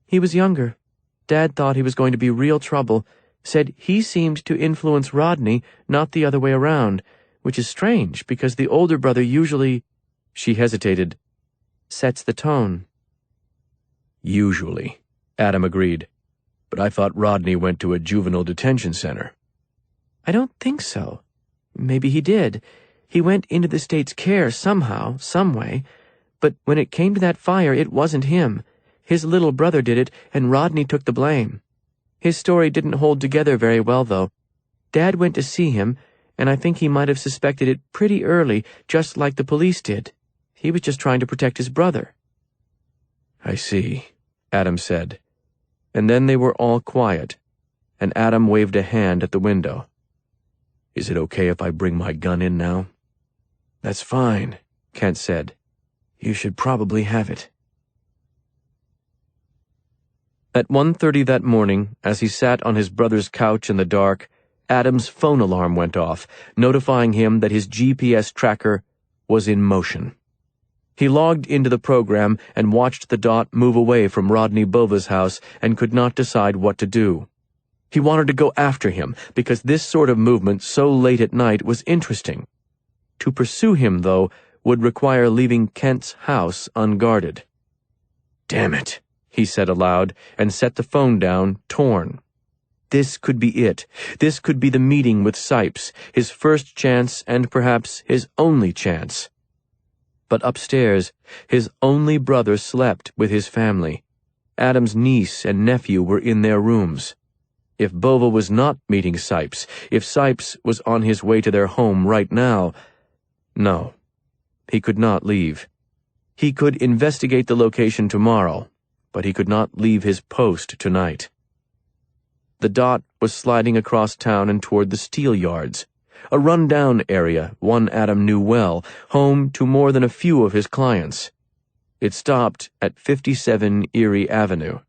He was younger. Dad thought he was going to be real trouble. Said he seemed to influence Rodney, not the other way around, which is strange because the older brother usually— She hesitated. Sets the tone. Usually, Adam agreed. But I thought Rodney went to a juvenile detention center. I don't think so. Maybe he did. He went into the state's care somehow, some way. But when it came to that fire, it wasn't him. His little brother did it, and Rodney took the blame. His story didn't hold together very well, though. Dad went to see him, and I think he might have suspected it pretty early, just like the police did. He was just trying to protect his brother. I see, Adam said. And then they were all quiet, and Adam waved a hand at the window. Is it okay if I bring my gun in now? That's fine, Kent said. You should probably have it. At 1:30 that morning, as he sat on his brother's couch in the dark, Adam's phone alarm went off, notifying him that his GPS tracker was in motion. He logged into the program and watched the dot move away from Rodney Bova's house and could not decide what to do. He wanted to go after him because this sort of movement so late at night was interesting. To pursue him, though, would require leaving Kent's house unguarded. Damn it, he said aloud, and set the phone down, torn. This could be it. This could be the meeting with Sipes, his first chance and perhaps his only chance. But upstairs, his only brother slept with his family. Adam's niece and nephew were in their rooms. If Bova was not meeting Sipes, if Sipes was on his way to their home right now— No, he could not leave. He could investigate the location tomorrow, but he could not leave his post tonight. The dot was sliding across town and toward the steel yards, a run-down area one Adam knew well, home to more than a few of his clients. It stopped at 57 Erie Avenue.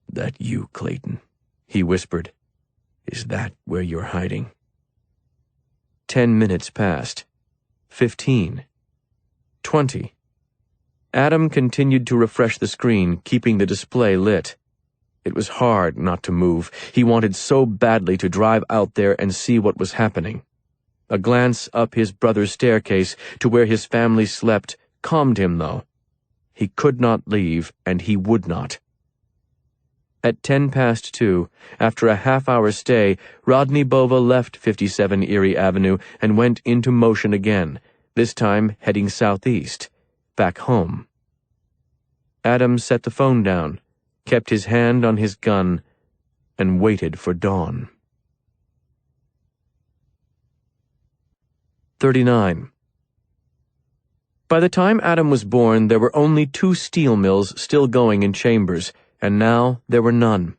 That you, Clayton, he whispered. Is that where you're hiding? 10 minutes passed. 15. 20. Adam continued to refresh the screen, keeping the display lit. It was hard not to move. He wanted so badly to drive out there and see what was happening. A glance up his brother's staircase to where his family slept calmed him, though. He could not leave, and he would not. At 2:10, after a half-hour stay, Rodney Bova left 57 Erie Avenue and went into motion again, this time heading southeast, back home. Adam set the phone down, kept his hand on his gun, and waited for dawn. 39. By the time Adam was born, there were only 2 steel mills still going in Chambers, and now there were none.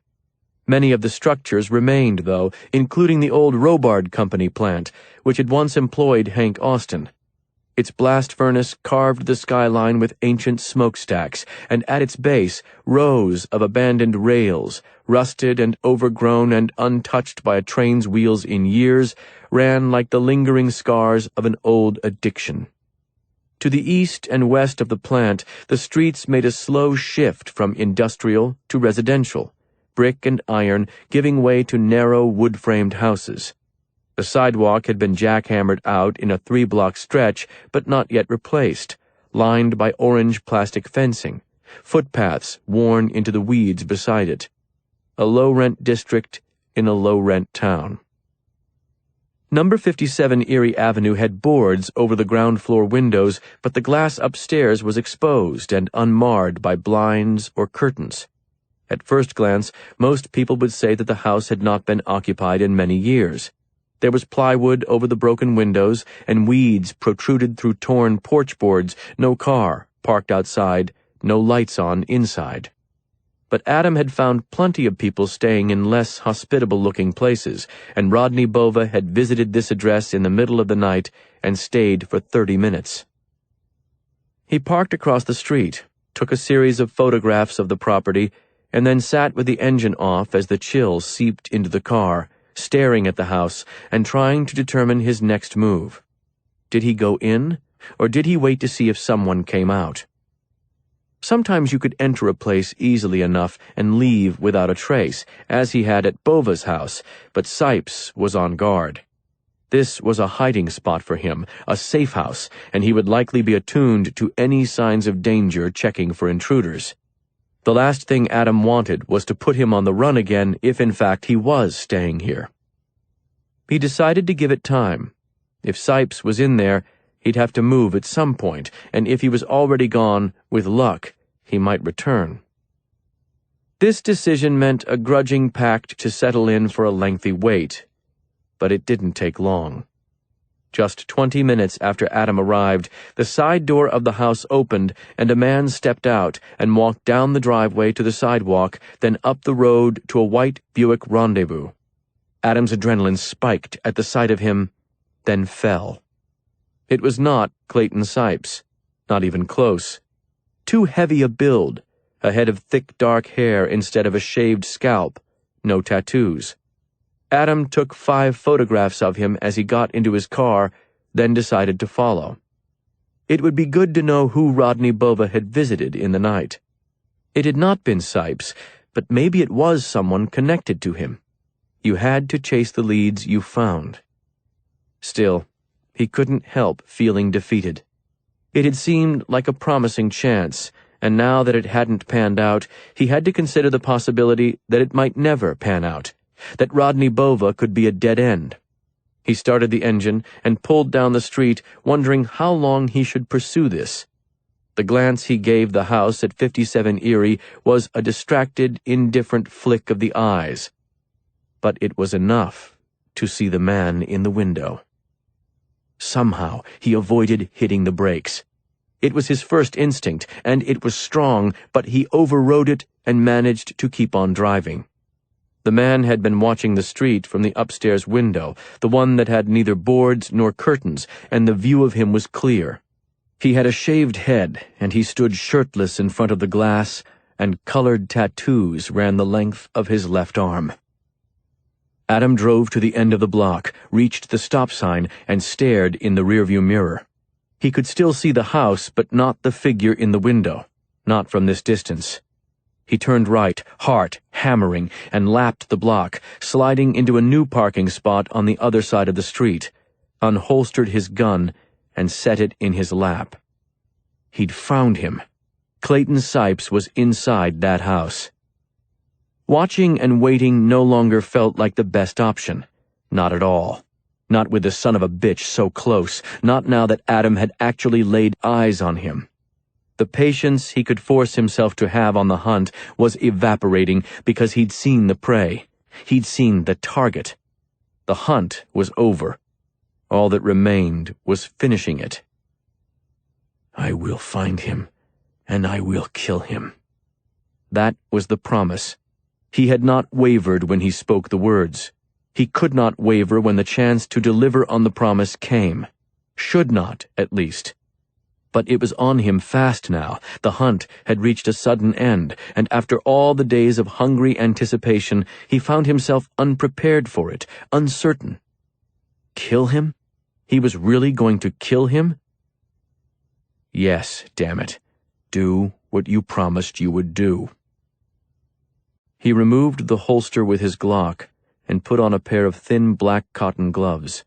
Many of the structures remained, though, including the old Robard Company plant, which had once employed Hank Austin. Its blast furnace carved the skyline with ancient smokestacks, and at its base, rows of abandoned rails, rusted and overgrown and untouched by a train's wheels in years, ran like the lingering scars of an old addiction. To the east and west of the plant, the streets made a slow shift from industrial to residential, brick and iron giving way to narrow wood-framed houses. The sidewalk had been jackhammered out in a 3-block stretch, but not yet replaced, lined by orange plastic fencing, footpaths worn into the weeds beside it. A low-rent district in a low-rent town. Number 57 Erie Avenue had boards over the ground-floor windows, but the glass upstairs was exposed and unmarred by blinds or curtains. At first glance, most people would say that the house had not been occupied in many years. There was plywood over the broken windows, and weeds protruded through torn porch boards, no car parked outside, no lights on inside. But Adam had found plenty of people staying in less hospitable-looking places, and Rodney Bova had visited this address in the middle of the night and stayed for 30 minutes. He parked across the street, took a series of photographs of the property, and then sat with the engine off as the chill seeped into the car, staring at the house and trying to determine his next move. Did he go in, or did he wait to see if someone came out? Sometimes you could enter a place easily enough and leave without a trace, as he had at Bova's house, but Sipes was on guard. This was a hiding spot for him, a safe house, and he would likely be attuned to any signs of danger, checking for intruders. The last thing Adam wanted was to put him on the run again if in fact he was staying here. He decided to give it time. If Sipes was in there, he'd have to move at some point, and if he was already gone, with luck, he might return. This decision meant a grudging pact to settle in for a lengthy wait, but it didn't take long. Just 20 minutes after Adam arrived, the side door of the house opened, and a man stepped out and walked down the driveway to the sidewalk, then up the road to a white Buick Rendezvous. Adam's adrenaline spiked at the sight of him, then fell. It was not Clayton Sipes, not even close. Too heavy a build, a head of thick dark hair instead of a shaved scalp, no tattoos. Adam took 5 photographs of him as he got into his car, then decided to follow. It would be good to know who Rodney Bova had visited in the night. It had not been Sipes, but maybe it was someone connected to him. You had to chase the leads you found. Still, he couldn't help feeling defeated. It had seemed like a promising chance, and now that it hadn't panned out, he had to consider the possibility that it might never pan out, that Rodney Bova could be a dead end. He started the engine and pulled down the street, wondering how long he should pursue this. The glance he gave the house at 57 Erie was a distracted, indifferent flick of the eyes. But it was enough to see the man in the window. Somehow he avoided hitting the brakes. It was his first instinct, and it was strong, but he overrode it and managed to keep on driving. The man had been watching the street from the upstairs window, the one that had neither boards nor curtains, and the view of him was clear. He had a shaved head, and he stood shirtless in front of the glass, and colored tattoos ran the length of his left arm. Adam drove to the end of the block, reached the stop sign, and stared in the rearview mirror. He could still see the house, but not the figure in the window, not from this distance. He turned right, heart hammering, and lapped the block, sliding into a new parking spot on the other side of the street, unholstered his gun, and set it in his lap. He'd found him. Clayton Sipes was inside that house. Watching and waiting no longer felt like the best option. Not at all. Not with the son of a bitch so close, not now that Adam had actually laid eyes on him. The patience he could force himself to have on the hunt was evaporating because he'd seen the prey. He'd seen the target. The hunt was over. All that remained was finishing it. I will find him, and I will kill him. That was the promise. He had not wavered when he spoke the words. He could not waver when the chance to deliver on the promise came. Should not, at least. But it was on him fast now. The hunt had reached a sudden end, and after all the days of hungry anticipation, he found himself unprepared for it, uncertain. Kill him? He was really going to kill him? Yes, damn it. Do what you promised you would do. He removed the holster with his Glock and put on a pair of thin black cotton gloves.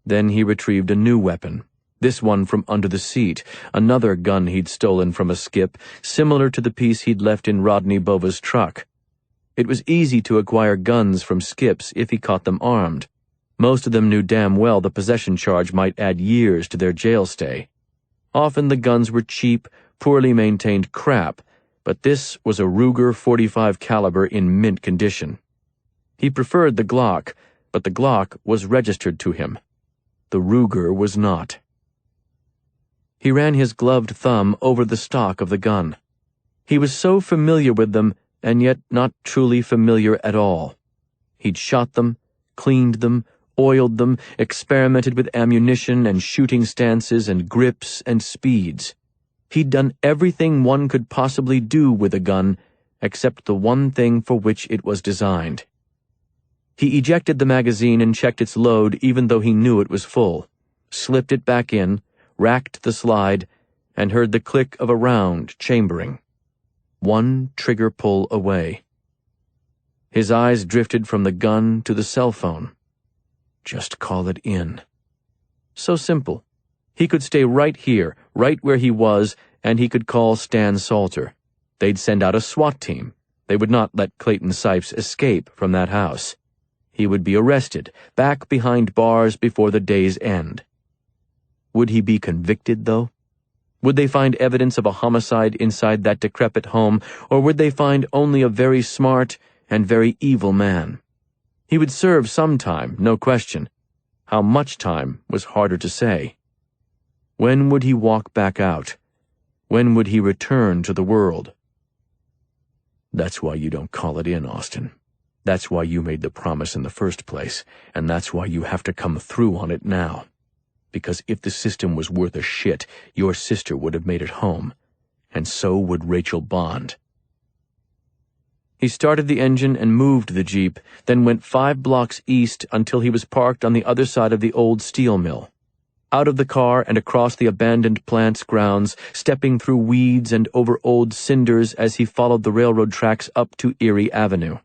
Then he retrieved a new weapon. This one from under the seat, another gun he'd stolen from a skip, similar to the piece he'd left in Rodney Bova's truck. It was easy to acquire guns from skips if he caught them armed. Most of them knew damn well the possession charge might add years to their jail stay. Often the guns were cheap, poorly maintained crap, but this was a Ruger .45 caliber in mint condition. He preferred the Glock, but the Glock was registered to him. The Ruger was not. He ran his gloved thumb over the stock of the gun. He was so familiar with them, and yet not truly familiar at all. He'd shot them, cleaned them, oiled them, experimented with ammunition and shooting stances and grips and speeds. He'd done everything one could possibly do with a gun, except the one thing for which it was designed. He ejected the magazine and checked its load even though he knew it was full, slipped it back in, racked the slide, and heard the click of a round chambering. One trigger pull away. His eyes drifted from the gun to the cell phone. Just call it in. So simple. He could stay right here, right where he was, and he could call Stan Salter. They'd send out a SWAT team. They would not let Clayton Sipes escape from that house. He would be arrested, back behind bars before the day's end. Would he be convicted, though? Would they find evidence of a homicide inside that decrepit home, or would they find only a very smart and very evil man? He would serve some time, no question. How much time was harder to say. When would he walk back out? When would he return to the world? That's why you don't call it in, Austin. That's why you made the promise in the first place, and that's why you have to come through on it now. Because if the system was worth a shit, your sister would have made it home, and so would Rachel Bond. He started the engine and moved the Jeep, then went 5 blocks east until he was parked on the other side of the old steel mill. Out of the car and across the abandoned plant's grounds, stepping through weeds and over old cinders as he followed the railroad tracks up to Erie Avenue.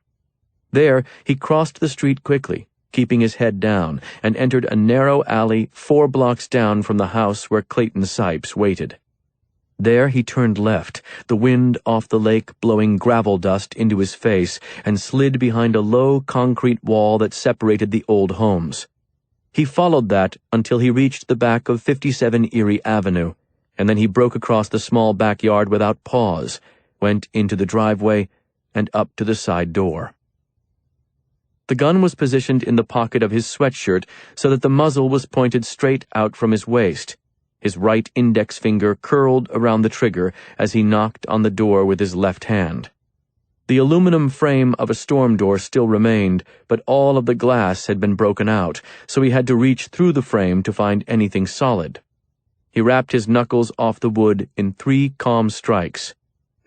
There, he crossed the street quickly, keeping his head down, and entered a narrow alley 4 blocks down from the house where Clayton Sipes waited. There he turned left, the wind off the lake blowing gravel dust into his face, and slid behind a low concrete wall that separated the old homes. He followed that until he reached the back of 57 Erie Avenue, and then he broke across the small backyard without pause, went into the driveway, and up to the side door. The gun was positioned in the pocket of his sweatshirt so that the muzzle was pointed straight out from his waist. His right index finger curled around the trigger as he knocked on the door with his left hand. The aluminum frame of a storm door still remained, but all of the glass had been broken out, so he had to reach through the frame to find anything solid. He rapped his knuckles off the wood in 3 calm strikes.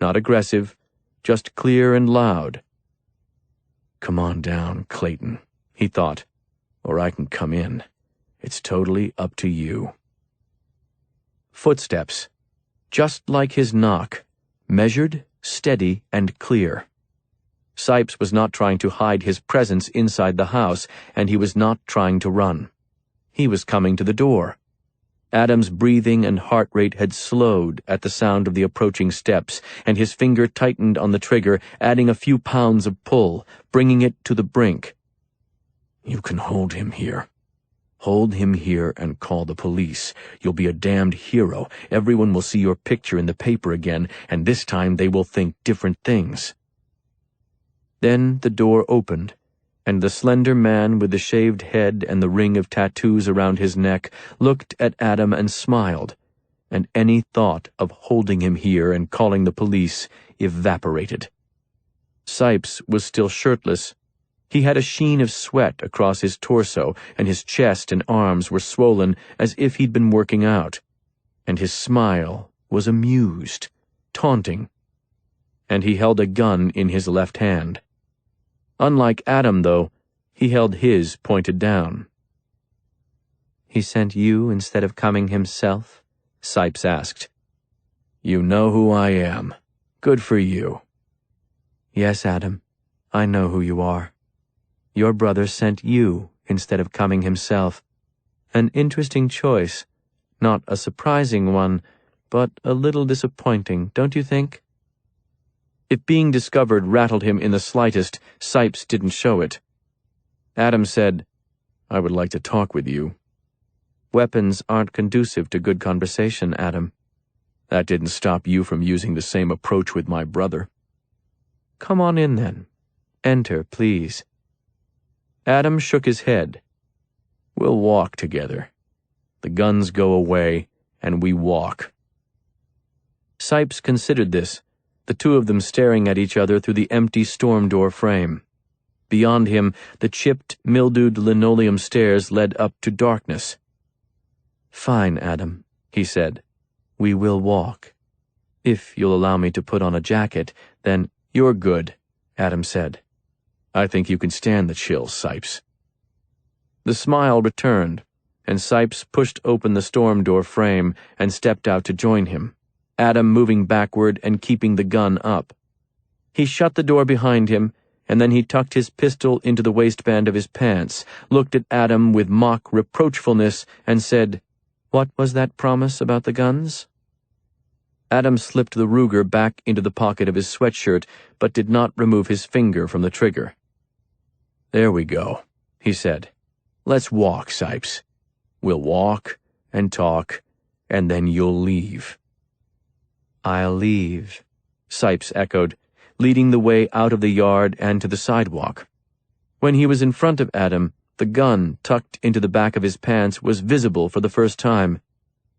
Not aggressive, just clear and loud. Come on down, Clayton, he thought, or I can come in. It's totally up to you. Footsteps. Just like his knock. Measured, steady, and clear. Sipes was not trying to hide his presence inside the house, and he was not trying to run. He was coming to the door. Adam's breathing and heart rate had slowed at the sound of the approaching steps, and his finger tightened on the trigger, adding a few pounds of pull, bringing it to the brink. You can hold him here. Hold him here and call the police. You'll be a damned hero. Everyone will see your picture in the paper again, and this time they will think different things. Then the door opened, and the slender man with the shaved head and the ring of tattoos around his neck looked at Adam and smiled, and any thought of holding him here and calling the police evaporated. Sipes was still shirtless. He had a sheen of sweat across his torso, and his chest and arms were swollen as if he'd been working out, and his smile was amused, taunting, and he held a gun in his left hand. Unlike Adam, though, he held his pointed down. "He sent you instead of coming himself?" Sipes asked. You know who I am. Good for you. "Yes, Adam, I know who you are. Your brother sent you instead of coming himself. An interesting choice. Not a surprising one, but a little disappointing, don't you think?" If being discovered rattled him in the slightest, Sipes didn't show it. Adam said, I would like to talk with you. "Weapons aren't conducive to good conversation, Adam." That didn't stop you from using the same approach with my brother. "Come on in, then. Enter, please." Adam shook his head. We'll walk together. The guns go away, and we walk. Sipes considered this, the two of them staring at each other through the empty storm door frame. Beyond him, the chipped, mildewed linoleum stairs led up to darkness. "Fine, Adam," he said. "We will walk. If you'll allow me to put on a jacket, then—" You're good, Adam said. I think you can stand the chill, Sipes. The smile returned, and Sipes pushed open the storm door frame and stepped out to join him, Adam moving backward and keeping the gun up. He shut the door behind him, and then he tucked his pistol into the waistband of his pants, looked at Adam with mock reproachfulness, and said, "What was that promise about the guns?" Adam slipped the Ruger back into the pocket of his sweatshirt, but did not remove his finger from the trigger. There we go, he said. Let's walk, Sipes. We'll walk and talk, and then you'll leave. "I'll leave," Sipes echoed, leading the way out of the yard and to the sidewalk. When he was in front of Adam, the gun tucked into the back of his pants was visible for the first time.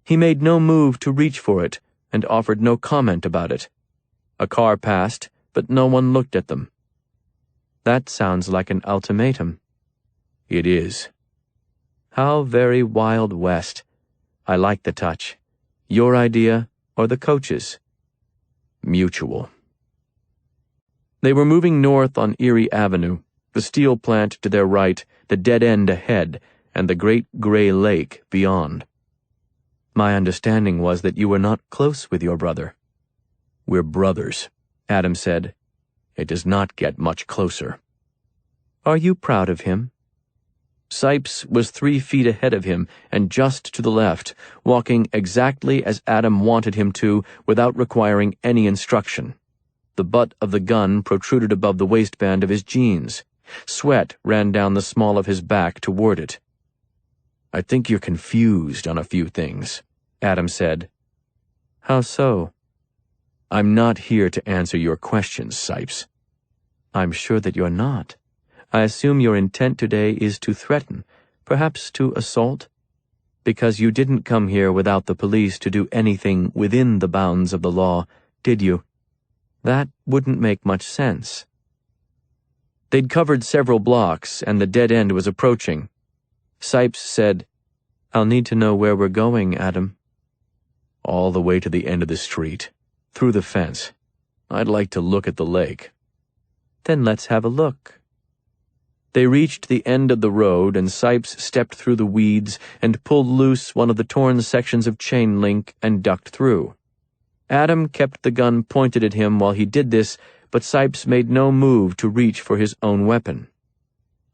He made no move to reach for it and offered no comment about it. A car passed, but no one looked at them. "That sounds like an ultimatum." It is. "How very Wild West. I like the touch. Your idea or the coach's?" Mutual. They were moving north on Erie Avenue, the steel plant to their right, the dead end ahead, and the great gray lake beyond. "My understanding was that you were not close with your brother." We're brothers, Adam said. It does not get much closer. "Are you proud of him?" Sipes was 3 feet ahead of him and just to the left, walking exactly as Adam wanted him to without requiring any instruction. The butt of the gun protruded above the waistband of his jeans. Sweat ran down the small of his back toward it. I think you're confused on a few things, Adam said. "How so?" I'm not here to answer your questions, Sipes. "I'm sure that you're not. I assume your intent today is to threaten, perhaps to assault? Because you didn't come here without the police to do anything within the bounds of the law, did you? That wouldn't make much sense." They'd covered several blocks, and the dead end was approaching. Sipes said, "I'll need to know where we're going, Adam." All the way to the end of the street, through the fence. I'd like to look at the lake. "Then let's have a look." They reached the end of the road, and Sipes stepped through the weeds and pulled loose one of the torn sections of chain link and ducked through. Adam kept the gun pointed at him while he did this, but Sipes made no move to reach for his own weapon.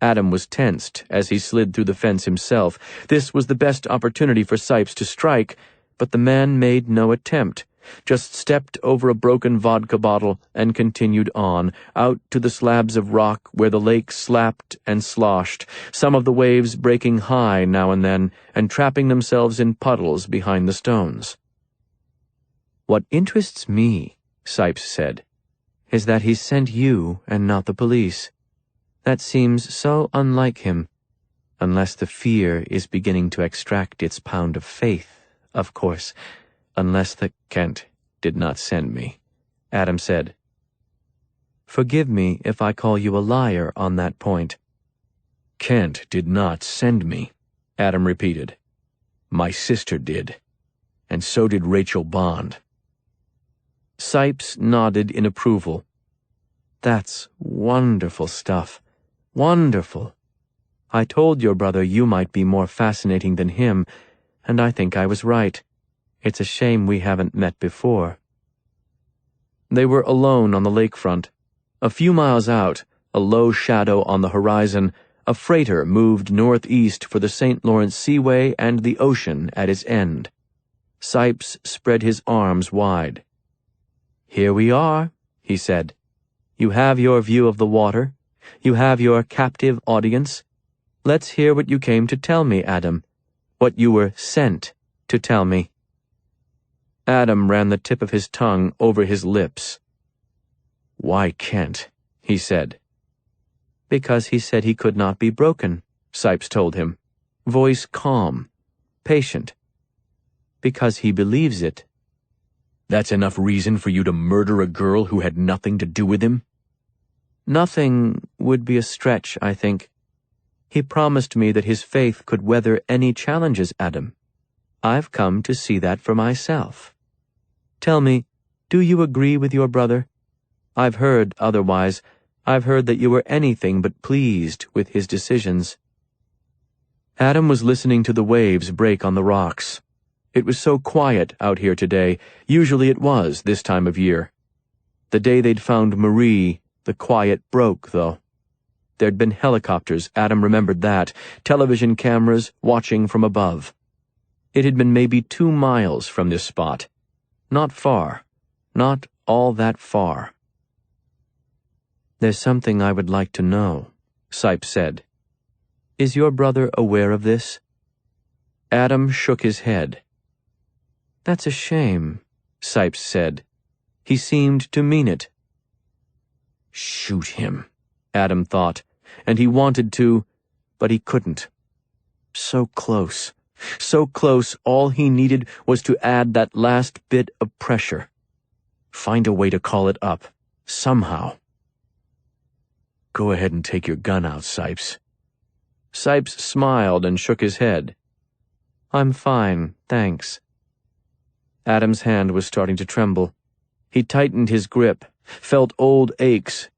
Adam was tensed as he slid through the fence himself. This was the best opportunity for Sipes to strike, but the man made no attempt, just stepped over a broken vodka bottle and continued on, out to the slabs of rock where the lake slapped and sloshed, some of the waves breaking high now and then and trapping themselves in puddles behind the stones. "What interests me," Sipes said, "is that he sent you and not the police. That seems so unlike him, unless the fear is beginning to extract its pound of faith, of course, unless the Kent did not send me," Adam said. "Forgive me if I call you a liar on that point." "Kent did not send me," Adam repeated. "My sister did, and so did Rachel Bond." Sipes nodded in approval. "That's wonderful stuff. Wonderful. I told your brother you might be more fascinating than him, and I think I was right. It's a shame we haven't met before." They were alone on the lakefront. A few miles out, a low shadow on the horizon, a freighter moved northeast for the St. Lawrence Seaway and the ocean at its end. Sipes spread his arms wide. "Here we are," he said. "You have your view of the water. You have your captive audience. Let's hear what you came to tell me, Adam. What you were sent to tell me." Adam ran the tip of his tongue over his lips. "Why Kent?" he said. "Because he said he could not be broken," Sipes told him, voice calm, patient. "Because he believes it." "That's enough reason for you to murder a girl who had nothing to do with him?" "Nothing would be a stretch, I think. He promised me that his faith could weather any challenges, Adam. I've come to see that for myself. Tell me, do you agree with your brother? I've heard otherwise. I've heard that you were anything but pleased with his decisions." Adam was listening to the waves break on the rocks. It was so quiet out here today. Usually it was this time of year. The day they'd found Marie, the quiet broke, though. There'd been helicopters, Adam remembered that, television cameras watching from above. It had been maybe 2 miles from this spot. Not far. Not all that far. "There's something I would like to know," Sipes said. "Is your brother aware of this?" Adam shook his head. "That's a shame," Sipes said. He seemed to mean it. Shoot him, Adam thought, and he wanted to, but he couldn't. So close. So close, all he needed was to add that last bit of pressure. Find a way to call it up, somehow. "Go ahead and take your gun out, Sipes." Sipes smiled and shook his head. "I'm fine, thanks." Adam's hand was starting to tremble. He tightened his grip, felt old aches.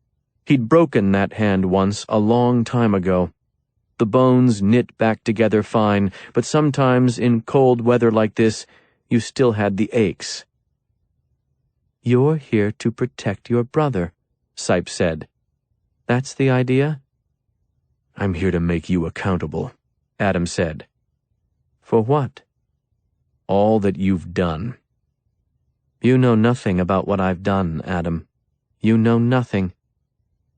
He'd broken that hand once, a long time ago. The bones knit back together fine, but sometimes in cold weather like this, you still had the aches. "You're here to protect your brother," Sipes said. "That's the idea?" "I'm here to make you accountable," Adam said. "For what?" "All that you've done." "You know nothing about what I've done, Adam. You know nothing.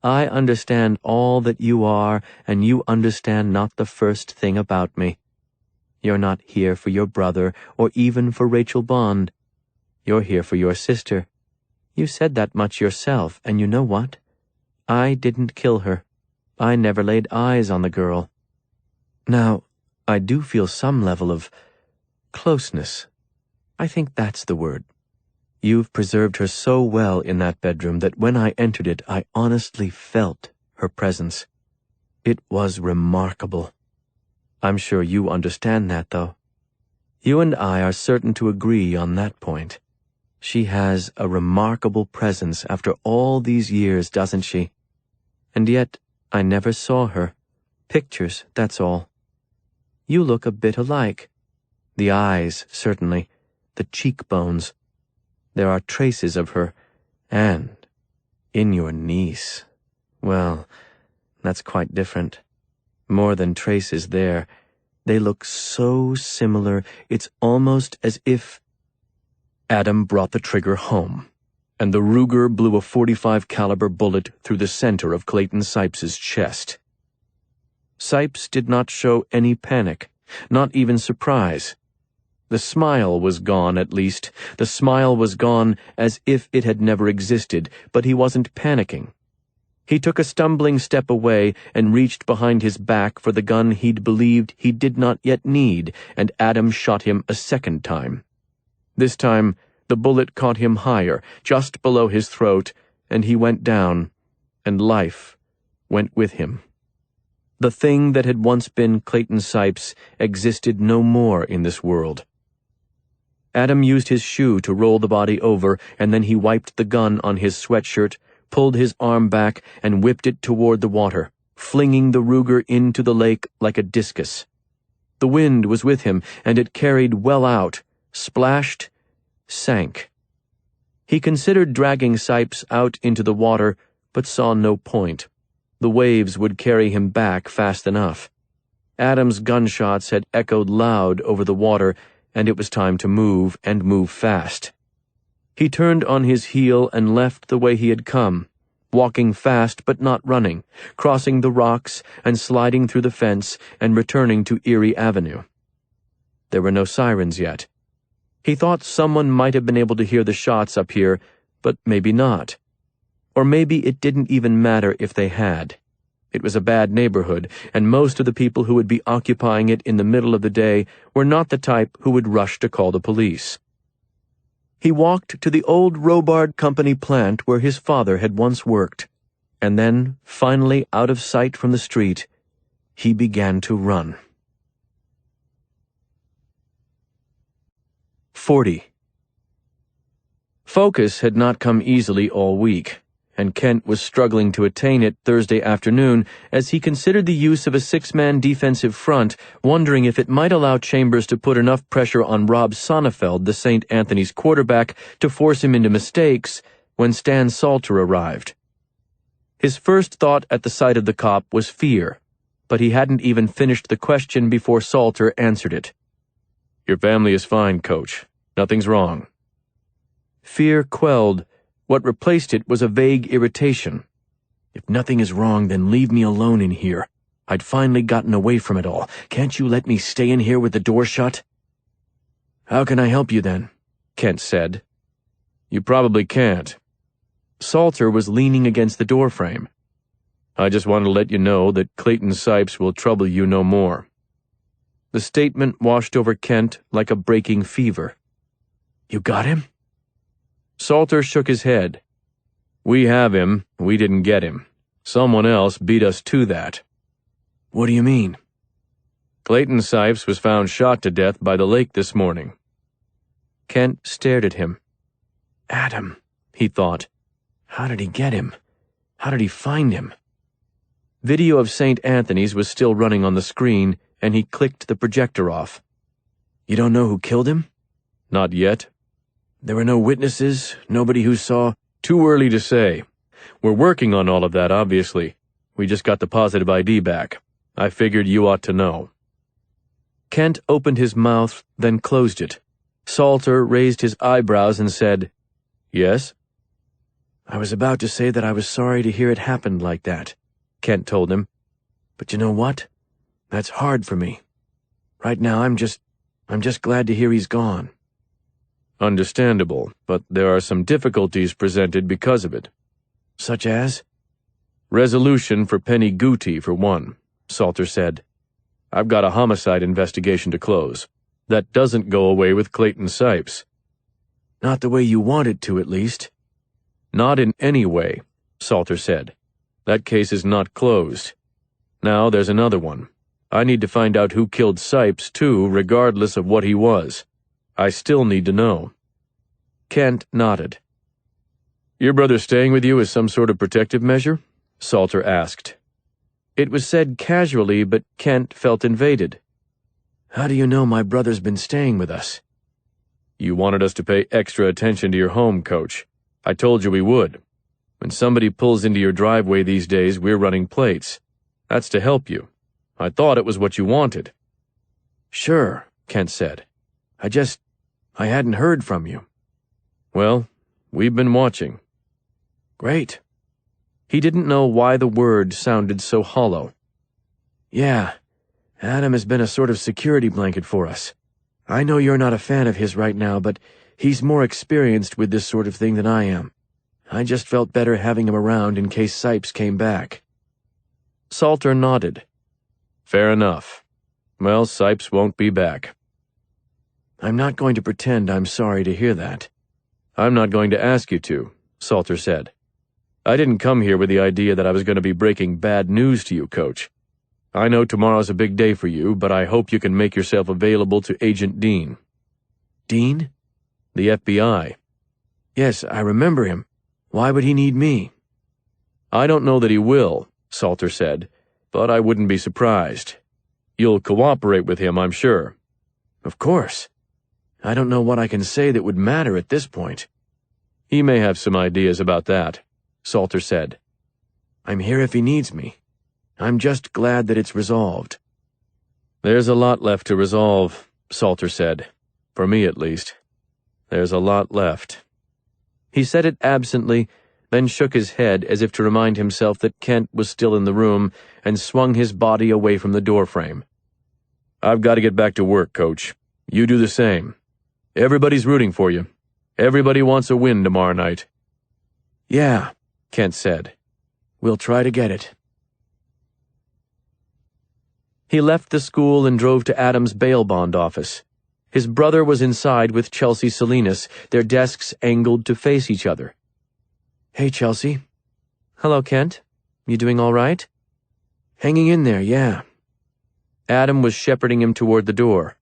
I understand all that you are, and you understand not the first thing about me. You're not here for your brother, or even for Rachel Bond. You're here for your sister. You said that much yourself, and you know what? I didn't kill her. I never laid eyes on the girl. Now, I do feel some level of closeness. I think that's the word. You've preserved her so well in that bedroom that when I entered it, I honestly felt her presence. It was remarkable. I'm sure you understand that, though. You and I are certain to agree on that point. She has a remarkable presence after all these years, doesn't she? And yet, I never saw her. Pictures, that's all. You look a bit alike. The eyes, certainly. The cheekbones. There are traces of her. And in your niece. Well, that's quite different. More than traces there. They look so similar, it's almost as if... Adam brought the trigger home, and the Ruger blew a .45 caliber bullet through the center of Clayton Sipes's chest. Sipes did not show any panic, not even surprise. The smile was gone, at least. The smile was gone as if it had never existed, but he wasn't panicking. He took a stumbling step away and reached behind his back for the gun he'd believed he did not yet need, and Adam shot him a second time. This time, the bullet caught him higher, just below his throat, and he went down, and life went with him. The thing that had once been Clayton Sipes existed no more in this world. Adam used his shoe to roll the body over, and then he wiped the gun on his sweatshirt, pulled his arm back, and whipped it toward the water, flinging the Ruger into the lake like a discus. The wind was with him, and it carried well out, splashed, sank. He considered dragging Sipes out into the water, but saw no point. The waves would carry him back fast enough. Adam's gunshots had echoed loud over the water, and it was time to move, and move fast. He turned on his heel and left the way he had come, walking fast but not running, crossing the rocks and sliding through the fence and returning to Erie Avenue. There were no sirens yet. He thought someone might have been able to hear the shots up here, but maybe not. Or maybe it didn't even matter if they had. It was a bad neighborhood, and most of the people who would be occupying it in the middle of the day were not the type who would rush to call the police. He walked to the old Robard Company plant where his father had once worked, and then, finally out of sight from the street, he began to run. 40. Focus had not come easily all week, and Kent was struggling to attain it Thursday afternoon as he considered the use of a six-man defensive front, wondering if it might allow Chambers to put enough pressure on Rob Sonnefeld, the St. Anthony's quarterback, to force him into mistakes, when Stan Salter arrived. His first thought at the sight of the cop was fear, but he hadn't even finished the question before Salter answered it. "Your family is fine, Coach. Nothing's wrong." Fear quelled. What replaced it was a vague irritation. "If nothing is wrong, then leave me alone in here. I'd finally gotten away from it all. Can't you let me stay in here with the door shut?" "How can I help you then?" Kent said. "You probably can't." Salter was leaning against the doorframe. "I just want to let you know that Clayton Sipes will trouble you no more." The statement washed over Kent like a breaking fever. "You got him?" Salter shook his head. "We have him. We didn't get him. Someone else beat us to that." "What do you mean?" "Clayton Sipes was found shot to death by the lake this morning." Kent stared at him. Adam, he thought. How did he get him? How did he find him? Video of St. Anthony's was still running on the screen, and he clicked the projector off. "You don't know who killed him?" "Not yet." "There were no witnesses, nobody who saw—" "Too early to say. We're working on all of that, obviously. We just got the positive ID back. I figured you ought to know." Kent opened his mouth, then closed it. Salter raised his eyebrows and said, "Yes?" "I was about to say that I was sorry to hear it happened like that," Kent told him. "But you know what? That's hard for me. Right now I'm just glad to hear he's gone." "Understandable, but there are some difficulties presented because of it." "Such as?" "Resolution for Penny Guti, for one," Salter said. "I've got a homicide investigation to close. That doesn't go away with Clayton Sipes." "Not the way you want it to, at least." "Not in any way," Salter said. "That case is not closed. Now there's another one. I need to find out who killed Sipes, too, regardless of what he was. I still need to know." Kent nodded. "Your brother staying with you as some sort of protective measure?" Salter asked. It was said casually, but Kent felt invaded. How do you know my brother's been staying with us? You wanted us to pay extra attention to your home, Coach. I told you we would. When somebody pulls into your driveway these days, we're running plates. That's to help you. I thought it was what you wanted. Sure, Kent said. I hadn't heard from you. Well, we've been watching. Great. He didn't know why the word sounded so hollow. Yeah, Adam has been a sort of security blanket for us. I know you're not a fan of his right now, but he's more experienced with this sort of thing than I am. I just felt better having him around in case Sipes came back. Salter nodded. Fair enough. Well, Sipes won't be back. I'm not going to pretend I'm sorry to hear that. I'm not going to ask you to, Salter said. I didn't come here with the idea that I was going to be breaking bad news to you, Coach. I know tomorrow's a big day for you, but I hope you can make yourself available to Agent Dean. Dean? The FBI. Yes, I remember him. Why would he need me? I don't know that he will, Salter said, but I wouldn't be surprised. You'll cooperate with him, I'm sure. Of course. I don't know what I can say that would matter at this point. He may have some ideas about that, Salter said. I'm here if he needs me. I'm just glad that it's resolved. There's a lot left to resolve, Salter said. For me, at least. There's a lot left. He said it absently, then shook his head as if to remind himself that Kent was still in the room, and swung his body away from the doorframe. I've got to get back to work, Coach. You do the same. Everybody's rooting for you. Everybody wants a win tomorrow night. Yeah, Kent said. We'll try to get it. He left the school and drove to Adam's bail bond office. His brother was inside with Chelsea Salinas, their desks angled to face each other. Hey, Chelsea. Hello, Kent. You doing all right? Hanging in there, yeah. Adam was shepherding him toward the door.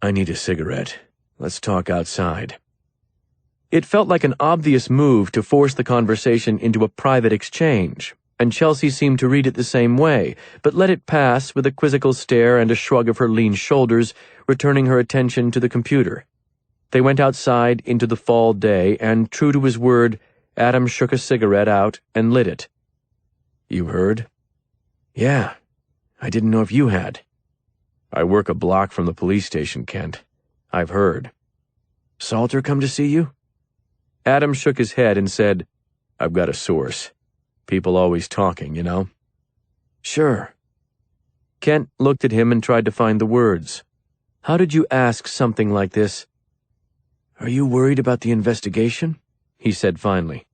I need a cigarette. Let's talk outside. It felt like an obvious move to force the conversation into a private exchange, and Chelsea seemed to read it the same way, but let it pass with a quizzical stare and a shrug of her lean shoulders, returning her attention to the computer. They went outside into the fall day, and, true to his word, Adam shook a cigarette out and lit it. You heard? Yeah. I didn't know if you had. I work a block from the police station, Kent. I've heard. Salter come to see you? Adam shook his head and said, I've got a source. People always talking, you know? Sure. Kent looked at him and tried to find the words. How did you ask something like this? Are you worried about the investigation? He said finally.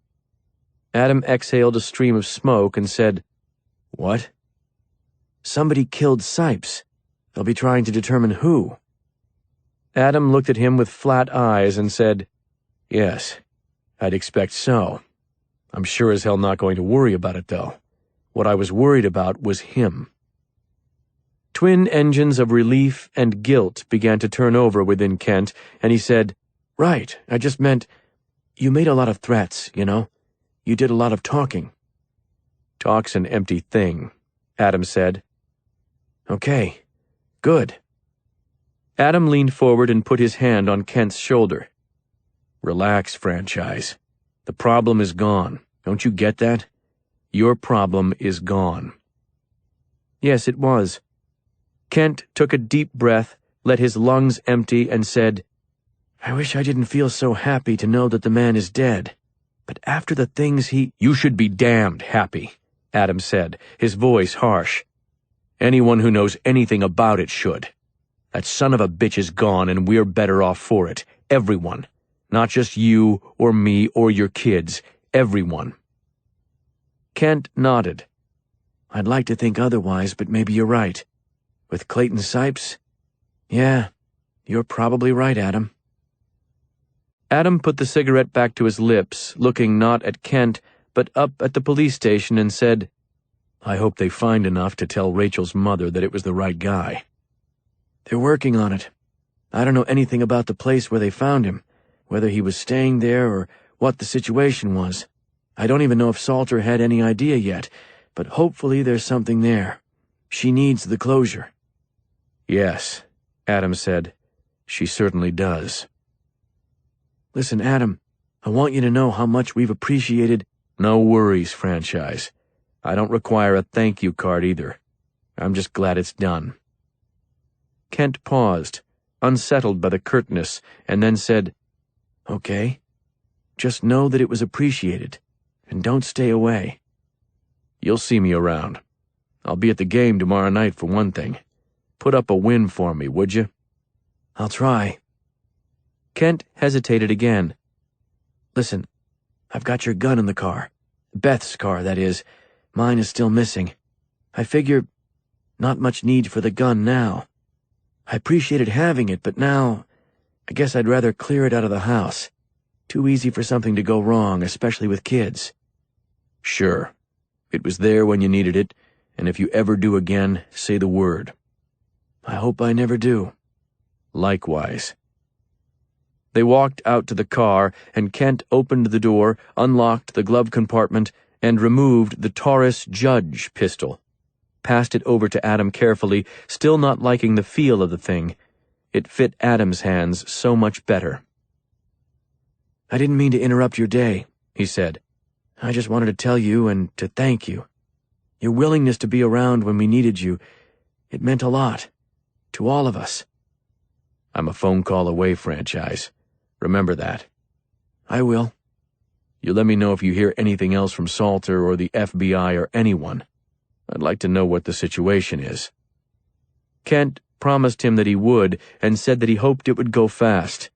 Adam exhaled a stream of smoke and said, What? Somebody killed Sipes. They'll be trying to determine who. Adam looked at him with flat eyes and said, Yes, I'd expect so. I'm sure as hell not going to worry about it, though. What I was worried about was him. Twin engines of relief and guilt began to turn over within Kent, and he said, Right, I just meant, you made a lot of threats, you know? You did a lot of talking. Talk's an empty thing, Adam said. Okay, good. Adam leaned forward and put his hand on Kent's shoulder. Relax, franchise. The problem is gone. Don't you get that? Your problem is gone. Yes, it was. Kent took a deep breath, let his lungs empty, and said, I wish I didn't feel so happy to know that the man is dead. But after the things he— You should be damned happy, Adam said, his voice harsh. Anyone who knows anything about it should. That son of a bitch is gone, and we're better off for it. Everyone. Not just you, or me, or your kids. Everyone. Kent nodded. I'd like to think otherwise, but maybe you're right. With Clayton Sipes? Yeah, you're probably right, Adam. Adam put the cigarette back to his lips, looking not at Kent, but up at the police station, and said, I hope they find enough to tell Rachel's mother that it was the right guy. They're working on it. I don't know anything about the place where they found him, whether he was staying there or what the situation was. I don't even know if Salter had any idea yet, but hopefully there's something there. She needs the closure." "Yes," Adam said. "She certainly does." "Listen, Adam, I want you to know how much we've appreciated—" "No worries, Franchise. I don't require a thank you card either. I'm just glad it's done." Kent paused, unsettled by the curtness, and then said, "Okay. Just know that it was appreciated, and don't stay away." "You'll see me around. I'll be at the game tomorrow night for one thing. Put up a win for me, would you?" "I'll try." Kent hesitated again. "Listen, I've got your gun in the car. Beth's car, that is. Mine is still missing. I figure not much need for the gun now. I appreciated having it, but now I guess I'd rather clear it out of the house. Too easy for something to go wrong, especially with kids." "Sure. It was there when you needed it, and if you ever do again, say the word." "I hope I never do." "Likewise." They walked out to the car, and Kent opened the door, unlocked the glove compartment, and removed the Taurus Judge pistol. Passed it over to Adam carefully, still not liking the feel of the thing. It fit Adam's hands so much better. "I didn't mean to interrupt your day," he said. "I just wanted to tell you and to thank you. Your willingness to be around when we needed you, it meant a lot. To all of us." "I'm a phone call away, Franchise. Remember that." "I will." "You let me know if you hear anything else from Salter or the FBI or anyone. I'd like to know what the situation is." Kent promised him that he would, and said that he hoped it would go fast.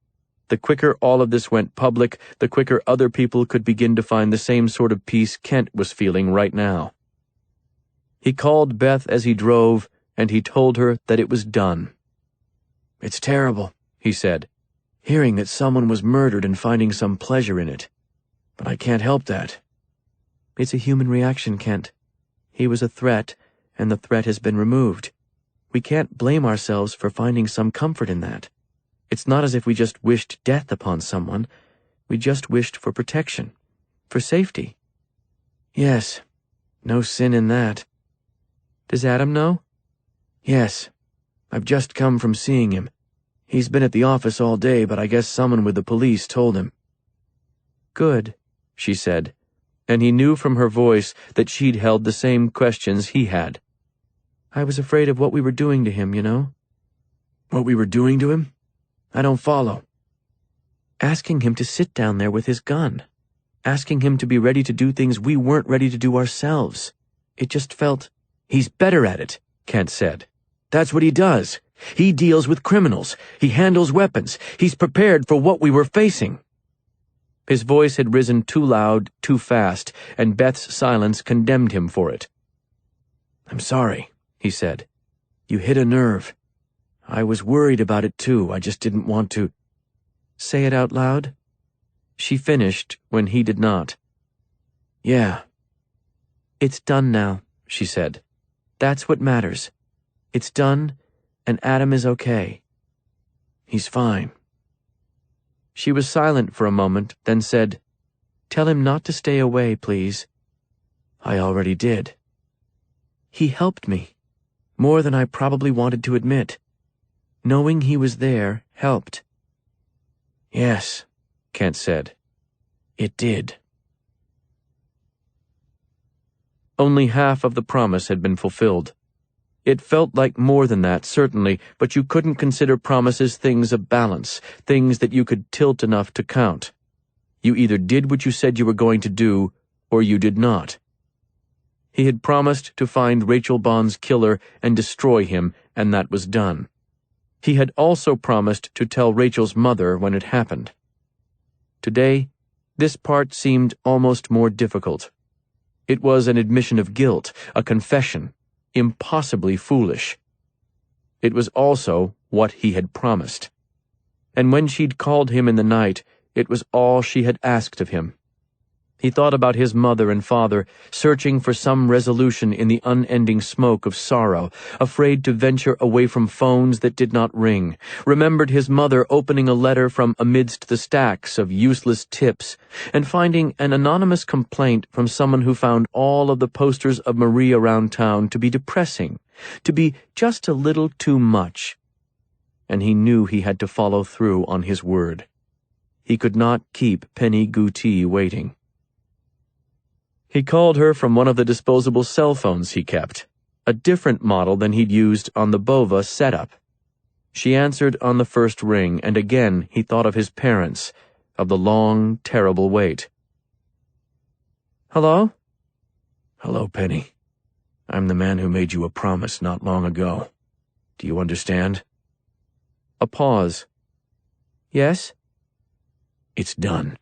The quicker all of this went public, the quicker other people could begin to find the same sort of peace Kent was feeling right now. He called Beth as he drove, and he told her that it was done. "It's terrible," he said, "hearing that someone was murdered and finding some pleasure in it. But I can't help that." It's a human reaction, Kent. He was a threat, and the threat has been removed. We can't blame ourselves for finding some comfort in that. It's not as if we just wished death upon someone. We just wished for protection, for safety. "Yes, no sin in that." Does Adam know? "Yes. I've just come from seeing him. He's been at the office all day, but I guess someone with the police told him." Good, she said, and he knew from her voice that she'd held the same questions he had. I was afraid of what we were doing to him, you know? "What we were doing to him? I don't follow." Asking him to sit down there with his gun. Asking him to be ready to do things we weren't ready to do ourselves. It just felt— "He's better at it," Kent said. "That's what he does. He deals with criminals. He handles weapons. He's prepared for what we were facing." His voice had risen too loud, too fast, and Beth's silence condemned him for it. "I'm sorry," he said. "You hit a nerve. I was worried about it too. I just didn't want to—" Say it out loud? She finished when he did not. "Yeah." It's done now, she said. That's what matters. It's done, and Adam is okay. "He's fine." She was silent for a moment, then said, Tell him not to stay away, please. "I already did." He helped me, more than I probably wanted to admit. Knowing he was there helped. "Yes," Kent said. "It did." Only half of the promise had been fulfilled. It felt like more than that, certainly, but you couldn't consider promises things of balance, things that you could tilt enough to count. You either did what you said you were going to do, or you did not. He had promised to find Rachel Bond's killer and destroy him, and that was done. He had also promised to tell Rachel's mother when it happened. Today, this part seemed almost more difficult. It was an admission of guilt, a confession, impossibly foolish. It was also what he had promised. And when she'd called him in the night, it was all she had asked of him. He thought about his mother and father, searching for some resolution in the unending smoke of sorrow, afraid to venture away from phones that did not ring, remembered his mother opening a letter from amidst the stacks of useless tips, and finding an anonymous complaint from someone who found all of the posters of Marie around town to be depressing, to be just a little too much. And he knew he had to follow through on his word. He could not keep Penny Guti waiting. He called her from one of the disposable cell phones he kept, a different model than he'd used on the Bova setup. She answered on the first ring, and again he thought of his parents, of the long, terrible wait. Hello? Hello, Penny. I'm the man who made you a promise not long ago. Do you understand? A pause. Yes? It's done,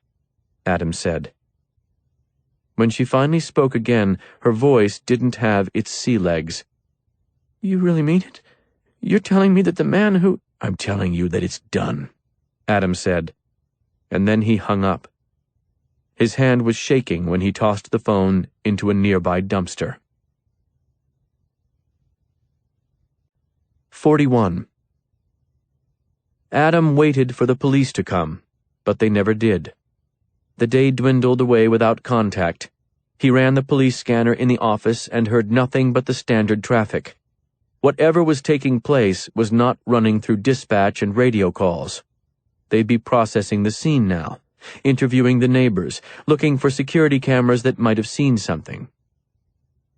Adam said. When she finally spoke again, her voice didn't have its sea legs. You really mean it? You're telling me that the man who— I'm telling you that it's done, Adam said, and then he hung up. His hand was shaking when he tossed the phone into a nearby dumpster. 41. Adam waited for the police to come, but they never did. The day dwindled away without contact. He ran the police scanner in the office and heard nothing but the standard traffic. Whatever was taking place was not running through dispatch and radio calls. They'd be processing the scene now, interviewing the neighbors, looking for security cameras that might have seen something.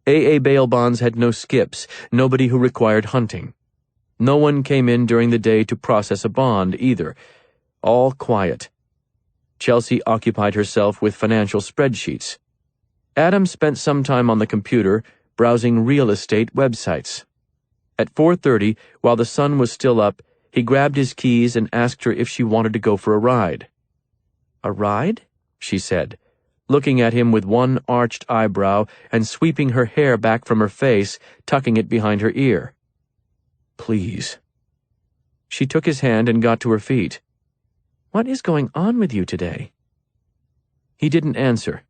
AA bail bonds had no skips, nobody who required hunting. No one came in during the day to process a bond either. All quiet. Chelsea occupied herself with financial spreadsheets. Adam spent some time on the computer, browsing real estate websites. At 4:30, while the sun was still up, he grabbed his keys and asked her if she wanted to go for a ride. "A ride?" she said, looking at him with one arched eyebrow and sweeping her hair back from her face, tucking it behind her ear. Please. She took his hand and got to her feet. What is going on with you today? He didn't answer.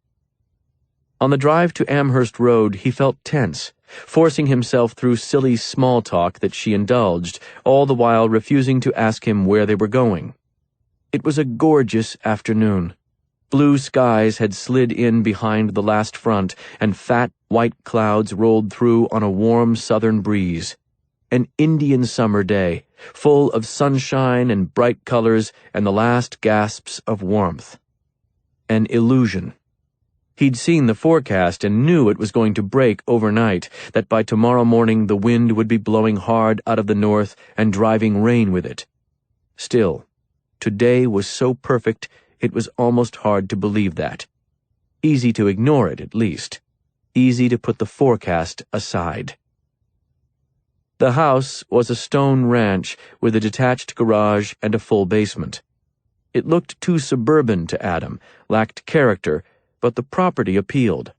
On the drive to Amherst Road, he felt tense, forcing himself through silly small talk that she indulged, all the while refusing to ask him where they were going. It was a gorgeous afternoon. Blue skies had slid in behind the last front, and fat white clouds rolled through on a warm southern breeze. An Indian summer day, full of sunshine and bright colors and the last gasps of warmth. An illusion. He'd seen the forecast and knew it was going to break overnight, that by tomorrow morning the wind would be blowing hard out of the north and driving rain with it. Still, today was so perfect it was almost hard to believe that. Easy to ignore it, at least. Easy to put the forecast aside. The house was a stone ranch with a detached garage and a full basement. It looked too suburban to Adam, lacked character, but the property appealed.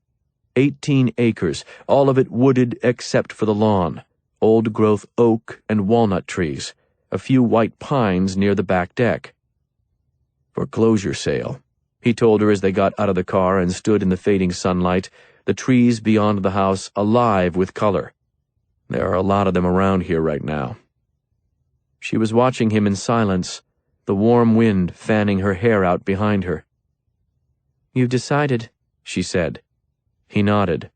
18 acres, all of it wooded except for the lawn, old-growth oak and walnut trees, a few white pines near the back deck. "Foreclosure sale," he told her as they got out of the car and stood in the fading sunlight, the trees beyond the house alive with color. "There are a lot of them around here right now." She was watching him in silence, the warm wind fanning her hair out behind her. "You've decided," she said. He nodded.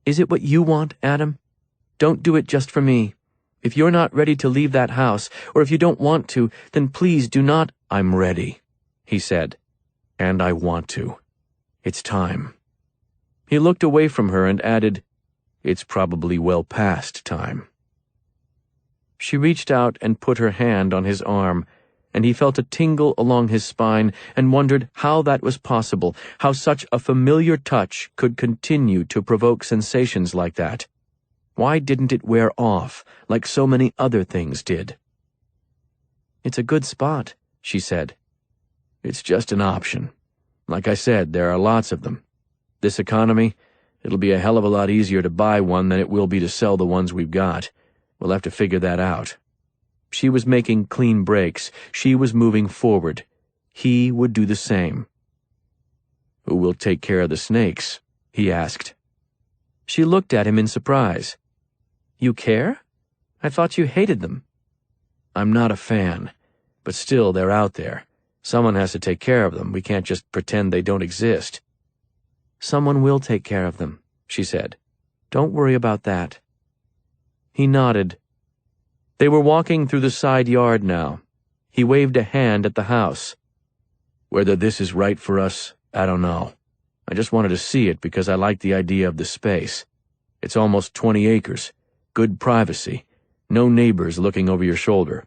"Is it what you want, Adam? Don't do it just for me. If you're not ready to leave that house, or if you don't want to, then please do not—" "I'm ready," he said, "and I want to. It's time." He looked away from her and added, "It's probably well past time." She reached out and put her hand on his arm, and he felt a tingle along his spine and wondered how that was possible, how such a familiar touch could continue to provoke sensations like that. Why didn't it wear off, like so many other things did? "It's a good spot," she said. "It's just an option. Like I said, there are lots of them. This economy, it'll be a hell of a lot easier to buy one than it will be to sell the ones we've got. We'll have to figure that out." She was making clean breaks. She was moving forward. He would do the same. Who will take care of the snakes? He asked. She looked at him in surprise. You care? I thought you hated them. I'm not a fan, but still they're out there. Someone has to take care of them. We can't just pretend they don't exist. Someone will take care of them, she said. Don't worry about that. He nodded. They were walking through the side yard now. He waved a hand at the house. Whether this is right for us, I don't know. I just wanted to see it because I like the idea of the space. It's almost 20 acres. Good privacy. No neighbors looking over your shoulder.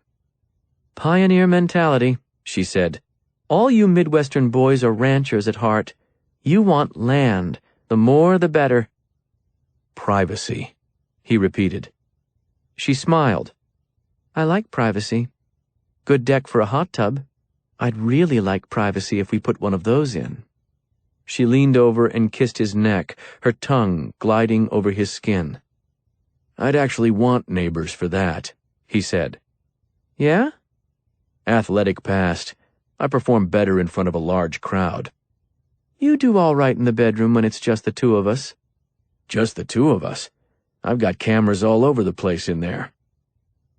Pioneer mentality, she said. All you Midwestern boys are ranchers at heart. You want land. The more, the better. Privacy, he repeated. She smiled. I like privacy. Good deck for a hot tub. I'd really like privacy if we put one of those in. She leaned over and kissed his neck, her tongue gliding over his skin. I'd actually want neighbors for that, he said. Yeah? Athletic past. I perform better in front of a large crowd. You do all right in the bedroom when it's just the two of us. Just the two of us? I've got cameras all over the place in there.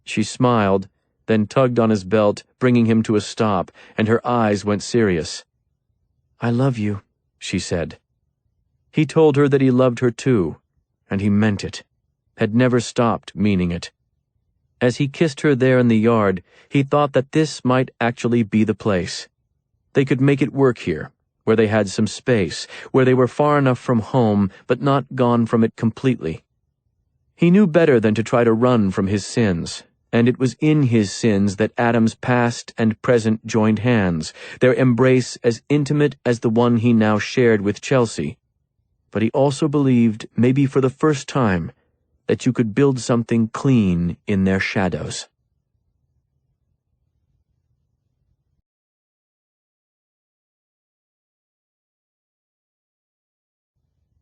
She smiled, then tugged on his belt, bringing him to a stop, and her eyes went serious. I love you, she said. He told her that he loved her too, and he meant it, had never stopped meaning it. As he kissed her there in the yard, he thought that this might actually be the place. They could make it work here, where they had some space, where they were far enough from home but not gone from it completely. He knew better than to try to run from his sins, and it was in his sins that Adam's past and present joined hands, their embrace as intimate as the one he now shared with Chelsea. But he also believed, maybe for the first time, that you could build something clean in their shadows.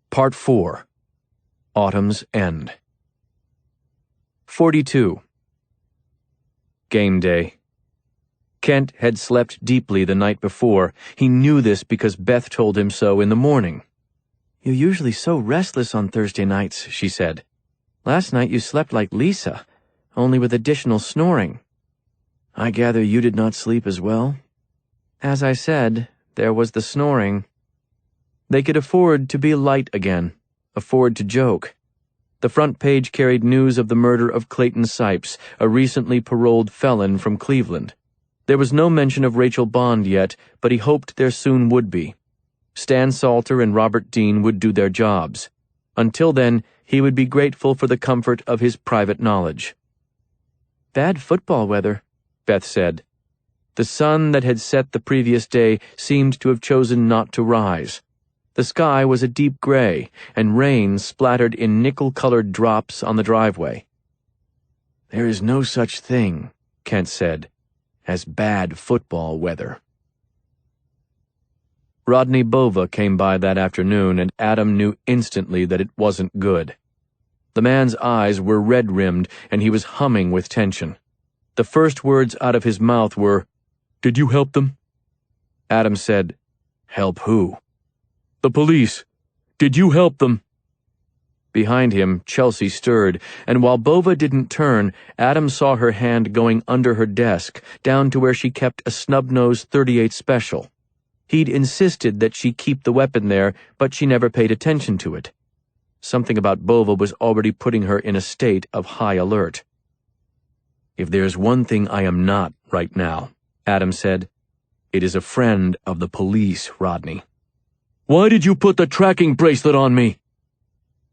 Part 4. Autumn's End. 42. Game day. Kent had slept deeply the night before. He knew this because Beth told him so in the morning. You're usually so restless on Thursday nights, she said. Last night you slept like Lisa, only with additional snoring. I gather you did not sleep as well? As I said, there was the snoring. They could afford to be light again, afford to joke. The front page carried news of the murder of Clayton Sipes, a recently paroled felon from Cleveland. There was no mention of Rachel Bond yet, but he hoped there soon would be. Stan Salter and Robert Dean would do their jobs. Until then, he would be grateful for the comfort of his private knowledge. Bad football weather, Beth said. The sun that had set the previous day seemed to have chosen not to rise. The sky was a deep gray, and rain splattered in nickel-colored drops on the driveway. There is no such thing, Kent said, as bad football weather. Rodney Bova came by that afternoon, and Adam knew instantly that it wasn't good. The man's eyes were red-rimmed, and he was humming with tension. The first words out of his mouth were, "Did you help them?" Adam said, "Help who?" "The police. Did you help them?" Behind him, Chelsea stirred, and while Bova didn't turn, Adam saw her hand going under her desk, down to where she kept a snub-nosed .38 Special. He'd insisted that she keep the weapon there, but she never paid attention to it. Something about Bova was already putting her in a state of high alert. "If there's one thing I am not right now," Adam said, "it is a friend of the police, Rodney." "Why did you put the tracking bracelet on me?"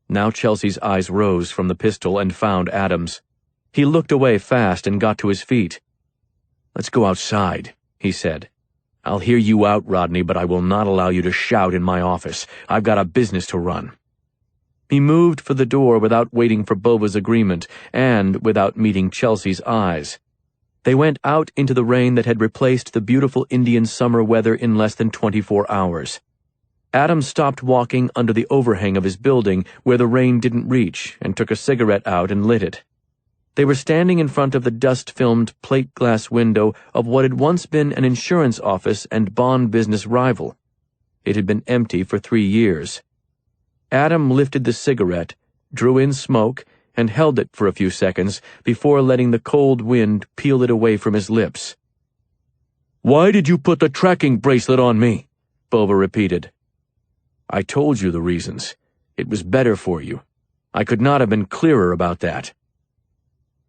Now Chelsea's eyes rose from the pistol and found Adam's. He looked away fast and got to his feet. "Let's go outside," he said. "I'll hear you out, Rodney, but I will not allow you to shout in my office. I've got a business to run." He moved for the door without waiting for Bova's agreement, and without meeting Chelsea's eyes. They went out into the rain that had replaced the beautiful Indian summer weather in less than 24 hours. Adam stopped walking under the overhang of his building, where the rain didn't reach, and took a cigarette out and lit it. They were standing in front of the dust-filmed plate glass window of what had once been an insurance office and bond business rival. It had been empty for 3 years. Adam lifted the cigarette, drew in smoke, and held it for a few seconds before letting the cold wind peel it away from his lips. "Why did you put the tracking bracelet on me?" Bova repeated. "I told you the reasons. It was better for you. I could not have been clearer about that."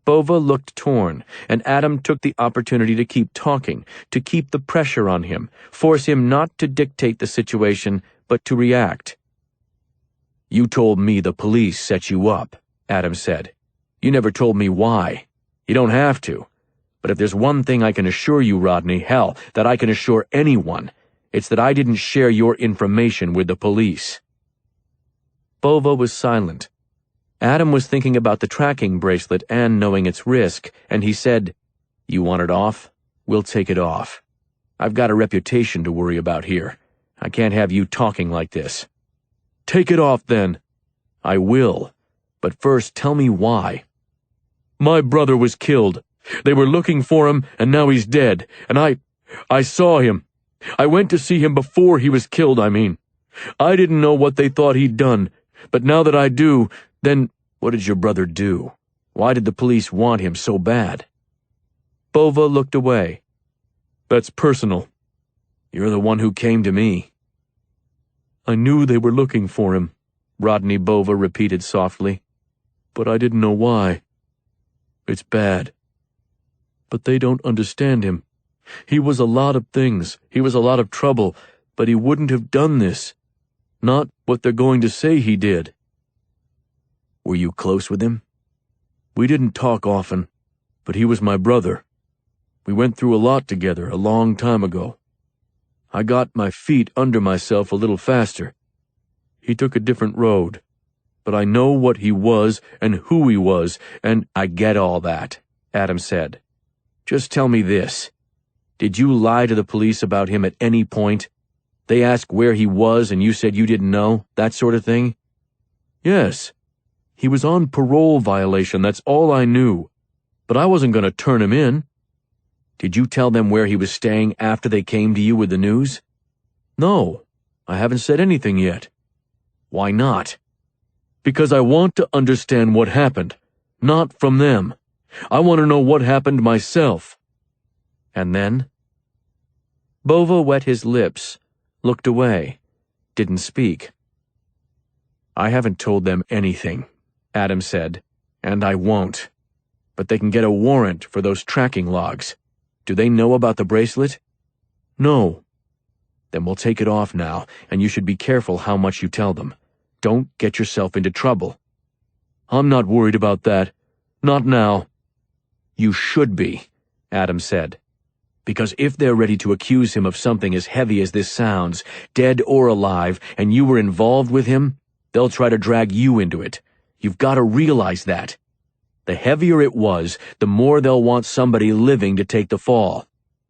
Bova looked torn, and Adam took the opportunity to keep talking, to keep the pressure on him, force him not to dictate the situation, but to react. "You told me the police set you up," Adam said. "You never told me why. You don't have to. But if there's one thing I can assure you, Rodney, hell, that I can assure anyone, it's that I didn't share your information with the police." Bova was silent. Adam was thinking about the tracking bracelet and knowing its risk, and he said, "You want it off? We'll take it off. I've got a reputation to worry about here. I can't have you talking like this." "Take it off, then." "I will. But first tell me why." "My brother was killed. They were looking for him, and now he's dead. And I saw him. I went to see him before he was killed, I mean. I didn't know what they thought he'd done, but now that I do, then—" "What did your brother do? Why did the police want him so bad?" Bova looked away. "That's personal. You're the one who came to me." "I knew they were looking for him," Rodney Bova repeated softly. "But I didn't know why. It's bad. But they don't understand him. He was a lot of things. He was a lot of trouble, but he wouldn't have done this. Not what they're going to say he did." "Were you close with him?" "We didn't talk often, but he was my brother. We went through a lot together a long time ago. I got my feet under myself a little faster. He took a different road, but I know what he was and who he was, and—" "I get all that," Adam said. "Just tell me this. Did you lie to the police about him at any point? They asked where he was and you said you didn't know, that sort of thing?" "Yes. He was on parole violation, that's all I knew. But I wasn't going to turn him in." "Did you tell them where he was staying after they came to you with the news?" "No, I haven't said anything yet." "Why not?" "Because I want to understand what happened, not from them. I want to know what happened myself." "And then?" Bova wet his lips, looked away, didn't speak. "I haven't told them anything," Adam said, "and I won't. But they can get a warrant for those tracking logs. Do they know about the bracelet?" "No." "Then we'll take it off now, and you should be careful how much you tell them. Don't get yourself into trouble." "I'm not worried about that. Not now." "You should be," Adam said. "Because if they're ready to accuse him of something as heavy as this sounds, dead or alive, and you were involved with him, they'll try to drag you into it. You've got to realize that. The heavier it was, the more they'll want somebody living to take the fall.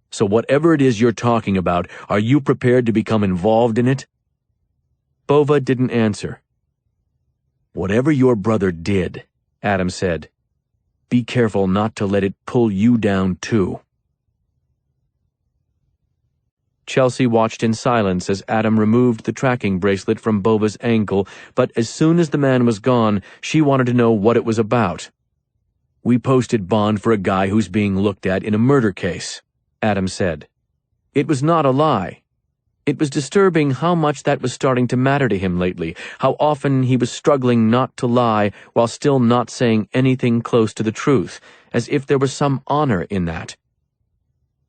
So whatever it is you're talking about, are you prepared to become involved in it?" Bova didn't answer. "Whatever your brother did," Adam said, "be careful not to let it pull you down too." Chelsea watched in silence as Adam removed the tracking bracelet from Bova's ankle, but as soon as the man was gone, she wanted to know what it was about. "We posted bond for a guy who's being looked at in a murder case," Adam said. It was not a lie. It was disturbing how much that was starting to matter to him lately, how often he was struggling not to lie while still not saying anything close to the truth, as if there was some honor in that.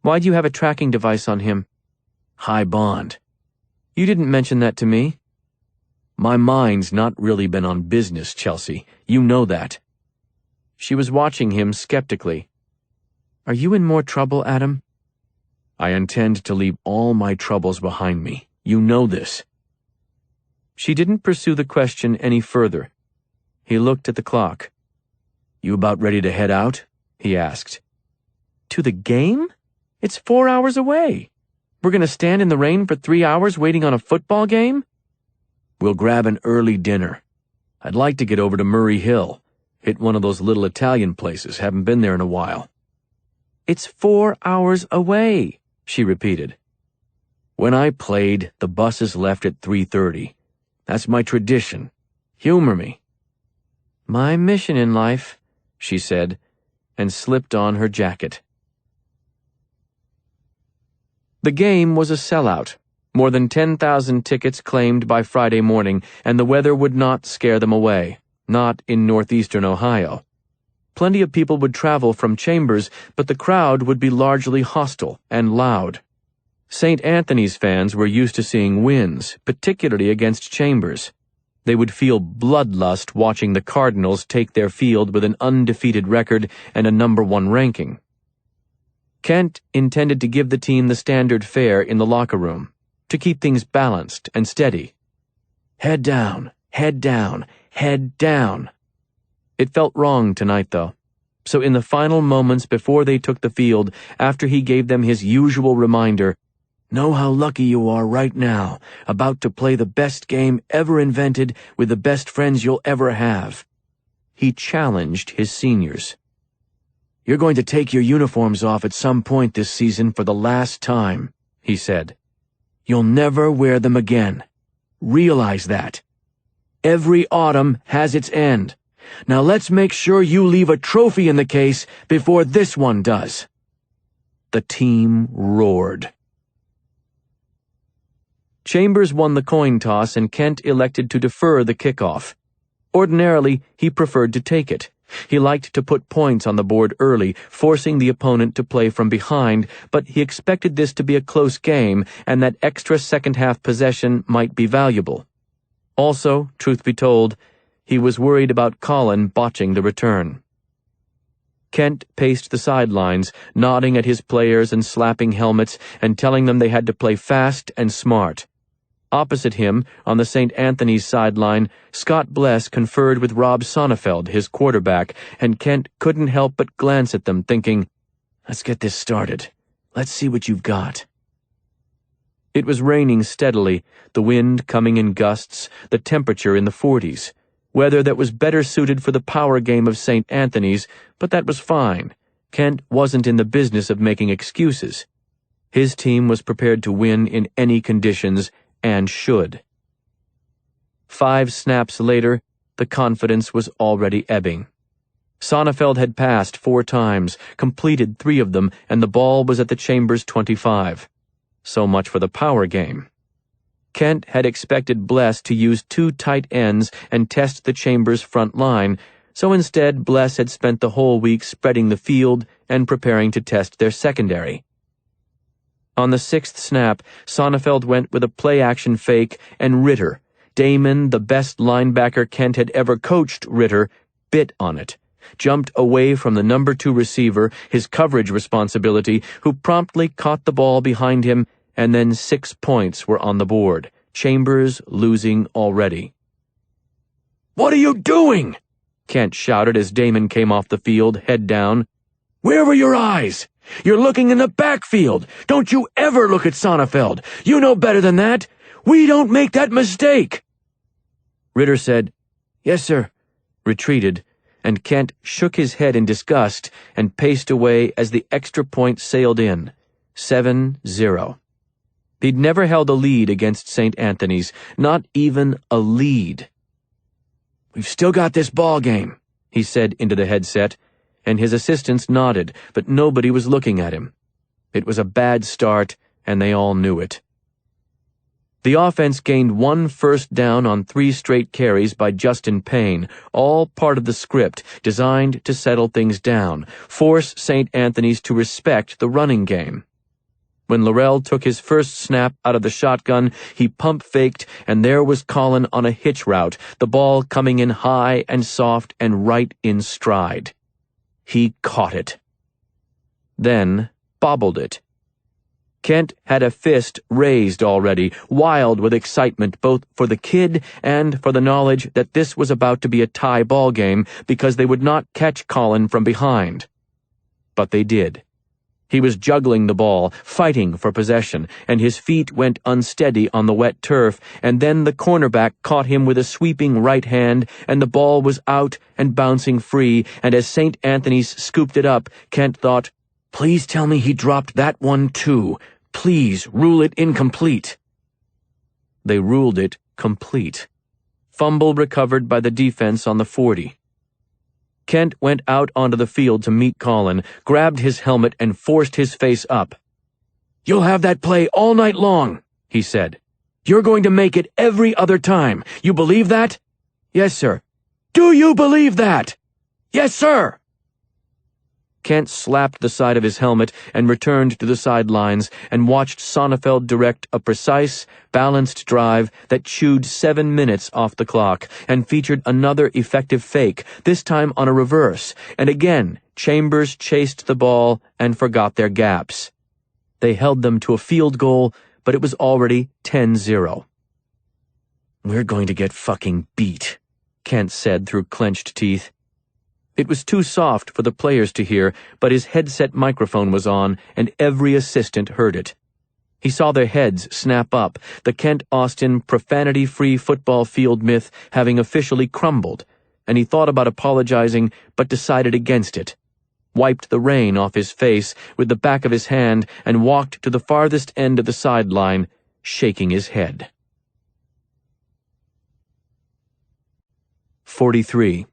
"Why do you have a tracking device on him?" "High bond." "You didn't mention that to me." "My mind's not really been on business, Chelsea. You know that." She was watching him skeptically. "Are you in more trouble, Adam?" "I intend to leave all my troubles behind me. You know this." She didn't pursue the question any further. He looked at the clock. "You about ready to head out?" he asked. "To the game? It's 4 hours away. We're going to stand in the rain for 3 hours waiting on a football game?" "We'll grab an early dinner. I'd like to get over to Murray Hill. Hit one of those little Italian places. Haven't been there in a while." "It's 4 hours away," she repeated. When I played, the buses left at 3:30. That's my tradition. Humor me." "My mission in life," she said, and slipped on her jacket. The game was a sellout. More than 10,000 tickets claimed by Friday morning, and the weather would not scare them away. Not in northeastern Ohio. Plenty of people would travel from Chambers, but the crowd would be largely hostile and loud. St. Anthony's fans were used to seeing wins, particularly against Chambers. They would feel bloodlust watching the Cardinals take their field with an undefeated record and a #1 ranking. Kent intended to give the team the standard fare in the locker room, to keep things balanced and steady. Head down, head down, head down. It felt wrong tonight, though. So in the final moments before they took the field, after he gave them his usual reminder, "Know how lucky you are right now, about to play the best game ever invented with the best friends you'll ever have," he challenged his seniors. "You're going to take your uniforms off at some point this season for the last time," he said. "You'll never wear them again. Realize that. Every autumn has its end. Now let's make sure you leave a trophy in the case before this one does." The team roared. Chambers won the coin toss and Kent elected to defer the kickoff. Ordinarily, he preferred to take it. He liked to put points on the board early, forcing the opponent to play from behind, but he expected this to be a close game and that extra second-half possession might be valuable. Also, truth be told, he was worried about Colin botching the return. Kent paced the sidelines, nodding at his players and slapping helmets and telling them they had to play fast and smart. Opposite him, on the St. Anthony's sideline, Scott Bless conferred with Rob Sonnefeld, his quarterback, and Kent couldn't help but glance at them, thinking, "Let's get this started. Let's see what you've got." It was raining steadily, the wind coming in gusts, the temperature in the 40s. Weather that was better suited for the power game of St. Anthony's, but that was fine. Kent wasn't in the business of making excuses. His team was prepared to win in any conditions, and should. 5 snaps later, the confidence was already ebbing. Sonnefeld had passed 4 times, completed 3 of them, and the ball was at the Chambers 25. So much for the power game. Kent had expected Bless to use 2 tight ends and test the Chambers front line, so instead Bless had spent the whole week spreading the field and preparing to test their secondary. On the 6th snap, Sonnefeld went with a play-action fake, and Ritter, Damon, the best linebacker Kent had ever coached Ritter, bit on it, jumped away from the #2 receiver, his coverage responsibility, who promptly caught the ball behind him, and then 6 points were on the board, Chambers losing already. "What are you doing?" Kent shouted as Damon came off the field, head down. "Where were your eyes? You're looking in the backfield. Don't you ever look at Sonnefeld. You know better than that. We don't make that mistake." Ritter said, "Yes, sir," retreated, and Kent shook his head in disgust and paced away as the extra point sailed in. 7-0. He'd never held a lead against St. Anthony's, not even a lead. "We've still got this ball game," he said into the headset, and his assistants nodded, but nobody was looking at him. It was a bad start, and they all knew it. The offense gained 1 first down on 3 straight carries by Justin Payne, all part of the script designed to settle things down, force St. Anthony's to respect the running game. When Laurel took his first snap out of the shotgun, he pump-faked, and there was Colin on a hitch route, the ball coming in high and soft and right in stride. He caught it. Then bobbled it. Kent had a fist raised already, wild with excitement both for the kid and for the knowledge that this was about to be a tie ball game because they would not catch Colin from behind. But they did. He was juggling the ball, fighting for possession, and his feet went unsteady on the wet turf, and then the cornerback caught him with a sweeping right hand, and the ball was out and bouncing free, and as St. Anthony's scooped it up, Kent thought, "Please tell me he dropped that one too. Please rule it incomplete." They ruled it complete. Fumble recovered by the defense on the 40. Kent went out onto the field to meet Colin, grabbed his helmet, and forced his face up. "You'll have that play all night long," he said. "You're going to make it every other time. You believe that?" Yes, sir. "Do you believe that?" "Yes, sir." Kent slapped the side of his helmet and returned to the sidelines and watched Sonnefeld direct a precise, balanced drive that chewed 7 minutes off the clock and featured another effective fake, this time on a reverse, and again Chambers chased the ball and forgot their gaps. They held them to a field goal, but it was already 10-0. "We're going to get fucking beat," Kent said through clenched teeth. It was too soft for the players to hear, but his headset microphone was on, and every assistant heard it. He saw their heads snap up, the Kent-Austin profanity-free football field myth having officially crumbled, and he thought about apologizing but decided against it, wiped the rain off his face with the back of his hand, and walked to the farthest end of the sideline, shaking his head. 43.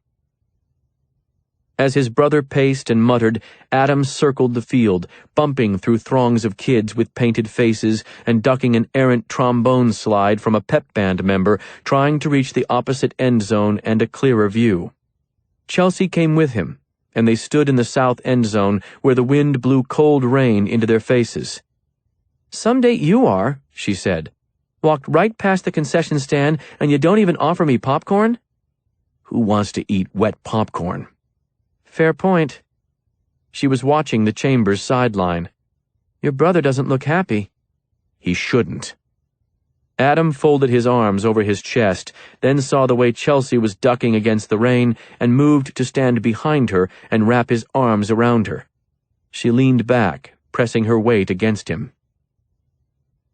As his brother paced and muttered, Adam circled the field, bumping through throngs of kids with painted faces and ducking an errant trombone slide from a pep band member trying to reach the opposite end zone and a clearer view. Chelsea came with him, and they stood in the south end zone where the wind blew cold rain into their faces. "Someday you are," she said. "Walked right past the concession stand and you don't even offer me popcorn?" "Who wants to eat wet popcorn?" "Fair point." She was watching the Chambers sideline. "Your brother doesn't look happy." "He shouldn't." Adam folded his arms over his chest, then saw the way Chelsea was ducking against the rain and moved to stand behind her and wrap his arms around her. She leaned back, pressing her weight against him.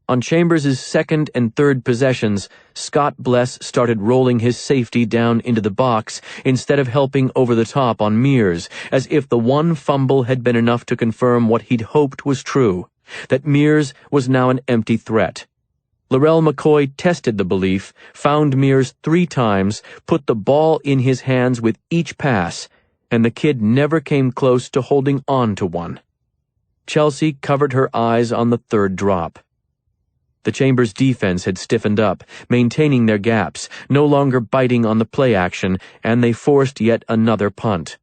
On Chambers' second and third possessions, Scott Bless started rolling his safety down into the box instead of helping over the top on Mears, as if the one fumble had been enough to confirm what he'd hoped was true, that Mears was now an empty threat. Laurel McCoy tested the belief, found Mears 3 times, put the ball in his hands with each pass, and the kid never came close to holding on to one. Chelsea covered her eyes on the third drop. The Chambers defense had stiffened up, maintaining their gaps, no longer biting on the play action, and they forced yet another punt.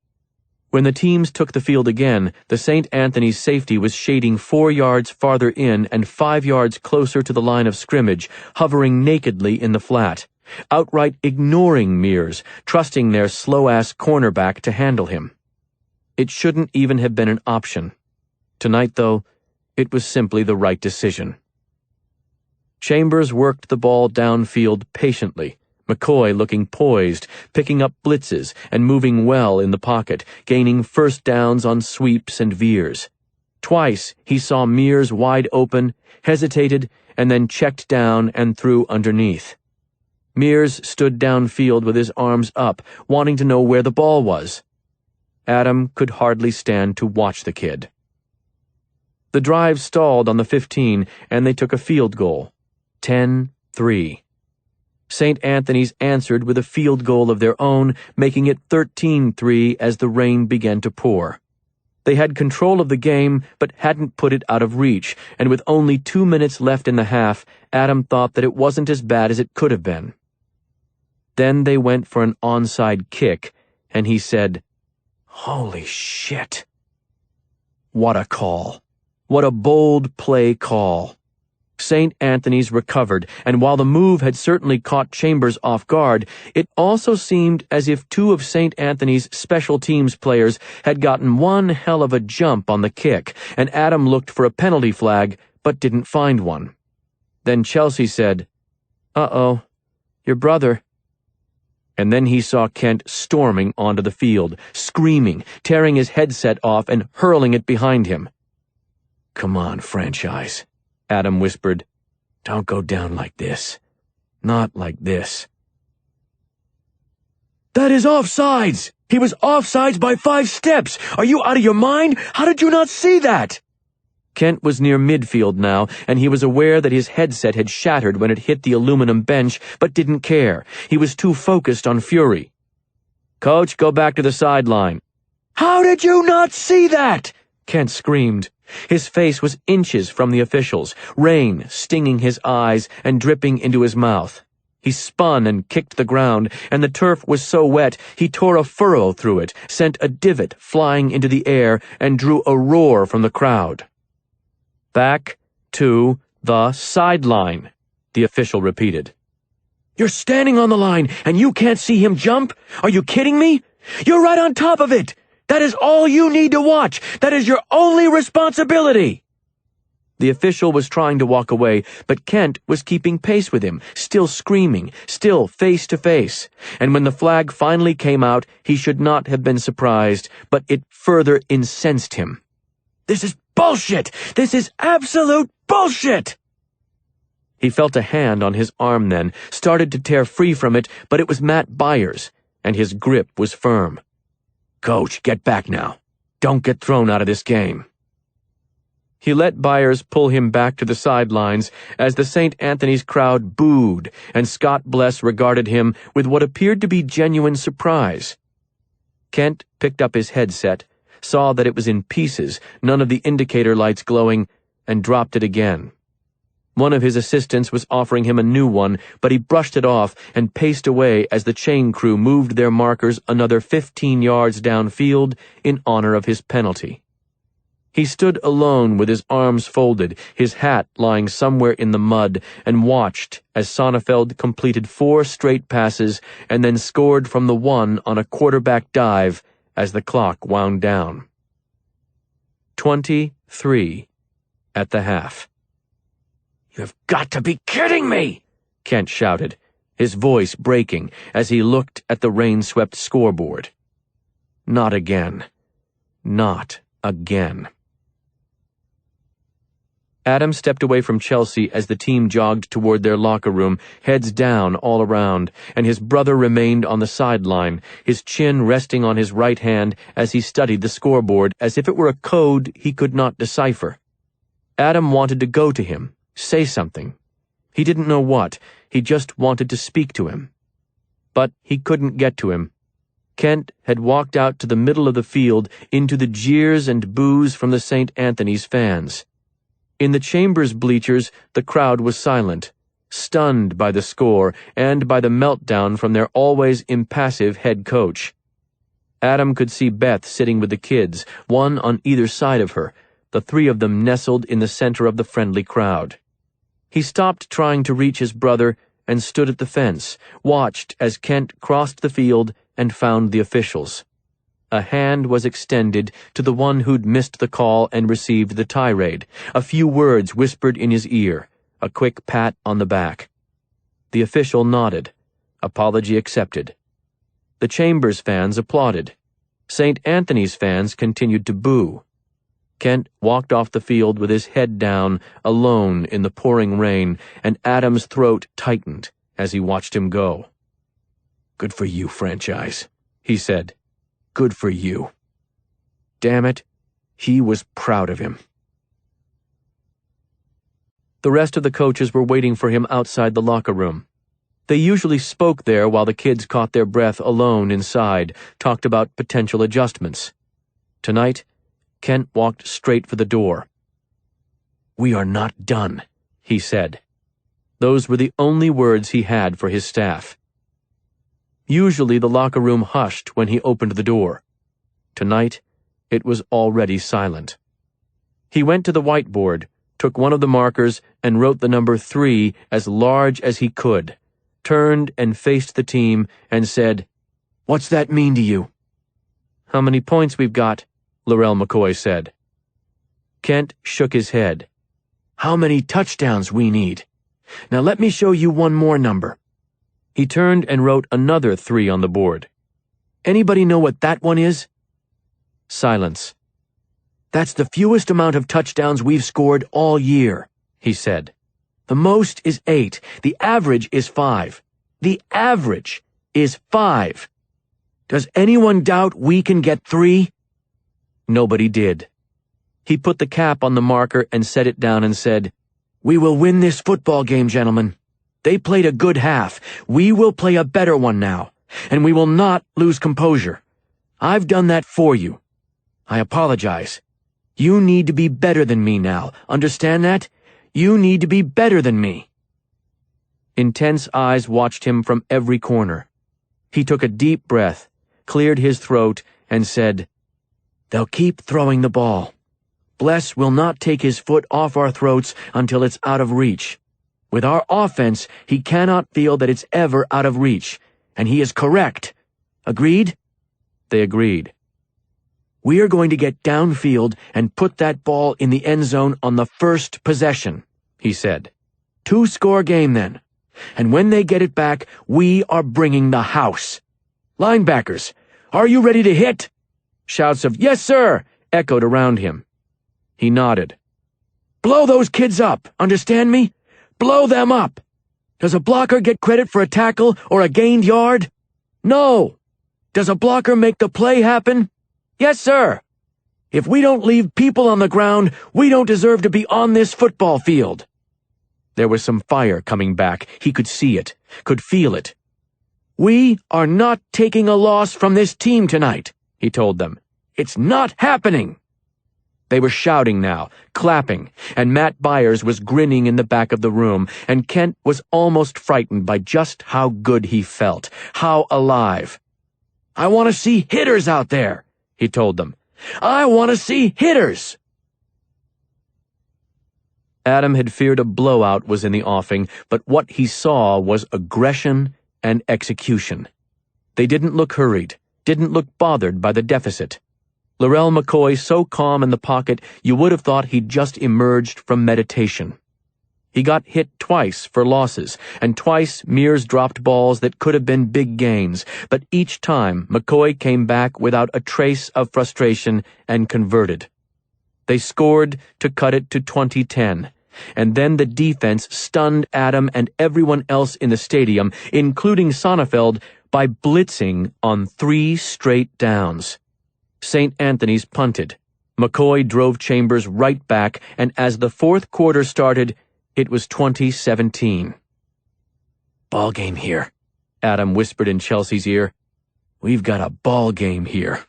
When the teams took the field again, the St. Anthony's safety was shading 4 yards farther in and 5 yards closer to the line of scrimmage, hovering nakedly in the flat, outright ignoring Mears, trusting their slow-ass cornerback to handle him. It shouldn't even have been an option. Tonight, though, it was simply the right decision. Chambers worked the ball downfield patiently, McCoy looking poised, picking up blitzes and moving well in the pocket, gaining first downs on sweeps and veers. Twice he saw Mears wide open, hesitated, and then checked down and threw underneath. Mears stood downfield with his arms up, wanting to know where the ball was. Adam could hardly stand to watch the kid. The drive stalled on the 15, and they took a field goal. 10-3. St. Anthony's answered with a field goal of their own, making it 13-3 as the rain began to pour. They had control of the game, but hadn't put it out of reach, and with only 2 minutes left in the half, Adam thought that it wasn't as bad as it could have been. Then they went for an onside kick, and he said, "Holy shit." What a call. What a bold play call. St. Anthony's recovered, and while the move had certainly caught Chambers off guard, it also seemed as if 2 of St. Anthony's special teams players had gotten one hell of a jump on the kick, and Adam looked for a penalty flag, but didn't find one. Then Chelsea said, "Uh-oh, your brother." And then he saw Kent storming onto the field, screaming, tearing his headset off and hurling it behind him. "Come on, franchise," Adam whispered. "Don't go down like this. Not like this." "That is offsides! He was offsides by 5 steps! Are you out of your mind? How did you not see that?" Kent was near midfield now, and he was aware that his headset had shattered when it hit the aluminum bench, but didn't care. He was too focused on fury. "Coach, go back to the sideline." "How did you not see that?" Kent screamed. His face was inches from the officials, rain stinging his eyes and dripping into his mouth. He spun and kicked the ground, and the turf was so wet he tore a furrow through it, sent a divot flying into the air, and drew a roar from the crowd. "Back to the sideline," the official repeated. "You're standing on the line, and you can't see him jump? Are you kidding me? You're right on top of it! That is all you need to watch! That is your only responsibility!" The official was trying to walk away, but Kent was keeping pace with him, still screaming, still face to face. And when the flag finally came out, he should not have been surprised, but it further incensed him. "This is bullshit! This is absolute bullshit!" He felt a hand on his arm then, started to tear free from it, but it was Matt Byers, and his grip was firm. "Coach, get back now. Don't get thrown out of this game." He let Byers pull him back to the sidelines as the St. Anthony's crowd booed, and Scott Bless regarded him with what appeared to be genuine surprise. Kent picked up his headset, saw that it was in pieces, none of the indicator lights glowing, and dropped it again. One of his assistants was offering him a new one, but he brushed it off and paced away as the chain crew moved their markers another 15 yards downfield in honor of his penalty. He stood alone with his arms folded, his hat lying somewhere in the mud, and watched as Sonnefeld completed 4 straight passes and then scored from the one on a quarterback dive as the clock wound down. 23 at the half. "You've got to be kidding me!" Kent shouted, his voice breaking as he looked at the rain-swept scoreboard. Not again. Not again. Adam stepped away from Chelsea as the team jogged toward their locker room, heads down all around, and his brother remained on the sideline, his chin resting on his right hand as he studied the scoreboard as if it were a code he could not decipher. Adam wanted to go to him, say something. He didn't know what, he just wanted to speak to him. But he couldn't get to him. Kent had walked out to the middle of the field into the jeers and boos from the St. Anthony's fans. In the Chambers bleachers, the crowd was silent, stunned by the score and by the meltdown from their always impassive head coach. Adam could see Beth sitting with the kids, one on either side of her, the 3 of them nestled in the center of the friendly crowd. He stopped trying to reach his brother and stood at the fence, watched as Kent crossed the field and found the officials. A hand was extended to the one who'd missed the call and received the tirade, a few words whispered in his ear, a quick pat on the back. The official nodded. Apology accepted. The Chambers fans applauded. St. Anthony's fans continued to boo. Kent walked off the field with his head down, alone in the pouring rain, and Adam's throat tightened as he watched him go. "Good for you, franchise," he said. "Good for you." Damn it, he was proud of him. The rest of the coaches were waiting for him outside the locker room. They usually spoke there while the kids caught their breath alone inside, talked about potential adjustments. Tonight, Kent walked straight for the door. "We are not done," he said. Those were the only words he had for his staff. Usually the locker room hushed when he opened the door. Tonight, it was already silent. He went to the whiteboard, took one of the markers, and wrote the number 3 as large as he could, turned and faced the team, and said, "What's that mean to you?" "How many points we've got," Laurel McCoy said. Kent shook his head. "How many touchdowns we need. Now let me show you one more number." He turned and wrote another 3 on the board. "Anybody know what that one is?" Silence. "That's the fewest amount of touchdowns we've scored all year," he said. "The most is 8. The average is 5. The average is 5. Does anyone doubt we can get 3? Nobody did. He put the cap on the marker and set it down and said, "We will win this football game, gentlemen. They played a good half. We will play a better one now, and we will not lose composure. I've done that for you. I apologize. You need to be better than me now. Understand that? You need to be better than me." Intense eyes watched him from every corner. He took a deep breath, cleared his throat, and said, "They'll keep throwing the ball. Bless will not take his foot off our throats until it's out of reach. With our offense, he cannot feel that it's ever out of reach, and he is correct. Agreed?" They agreed. "We are going to get downfield and put that ball in the end zone on the first possession," he said. "Two-score game then. And when they get it back, we are bringing the house. Linebackers, are you ready to hit?" Shouts of "Yes, sir!" echoed around him. He nodded. "Blow those kids up, understand me? Blow them up. Does a blocker get credit for a tackle or a gained yard? No. Does a blocker make the play happen? Yes, sir. If we don't leave people on the ground, we don't deserve to be on this football field." There was some fire coming back. He could see it, could feel it. "We are not taking a loss from this team tonight," he told them. "It's not happening." They were shouting now, clapping, and Matt Byers was grinning in the back of the room, and Kent was almost frightened by just how good he felt, how alive. "I want to see hitters out there," he told them. "I want to see hitters." Adam had feared a blowout was in the offing, but what he saw was aggression and execution. They didn't look hurried, didn't look bothered by the deficit. Laurel McCoy so calm in the pocket you would have thought he'd just emerged from meditation. He got hit twice for losses, and twice Mears dropped balls that could have been big gains, but each time McCoy came back without a trace of frustration and converted. They scored to cut it to 20-10, and then the defense stunned Adam and everyone else in the stadium, including Sonnefeld, by blitzing on 3 straight downs. St. Anthony's punted. McCoy drove Chambers right back, and as the fourth quarter started, it was 20-17. "Ball game here," Adam whispered in Chelsea's ear. "We've got a ball game here."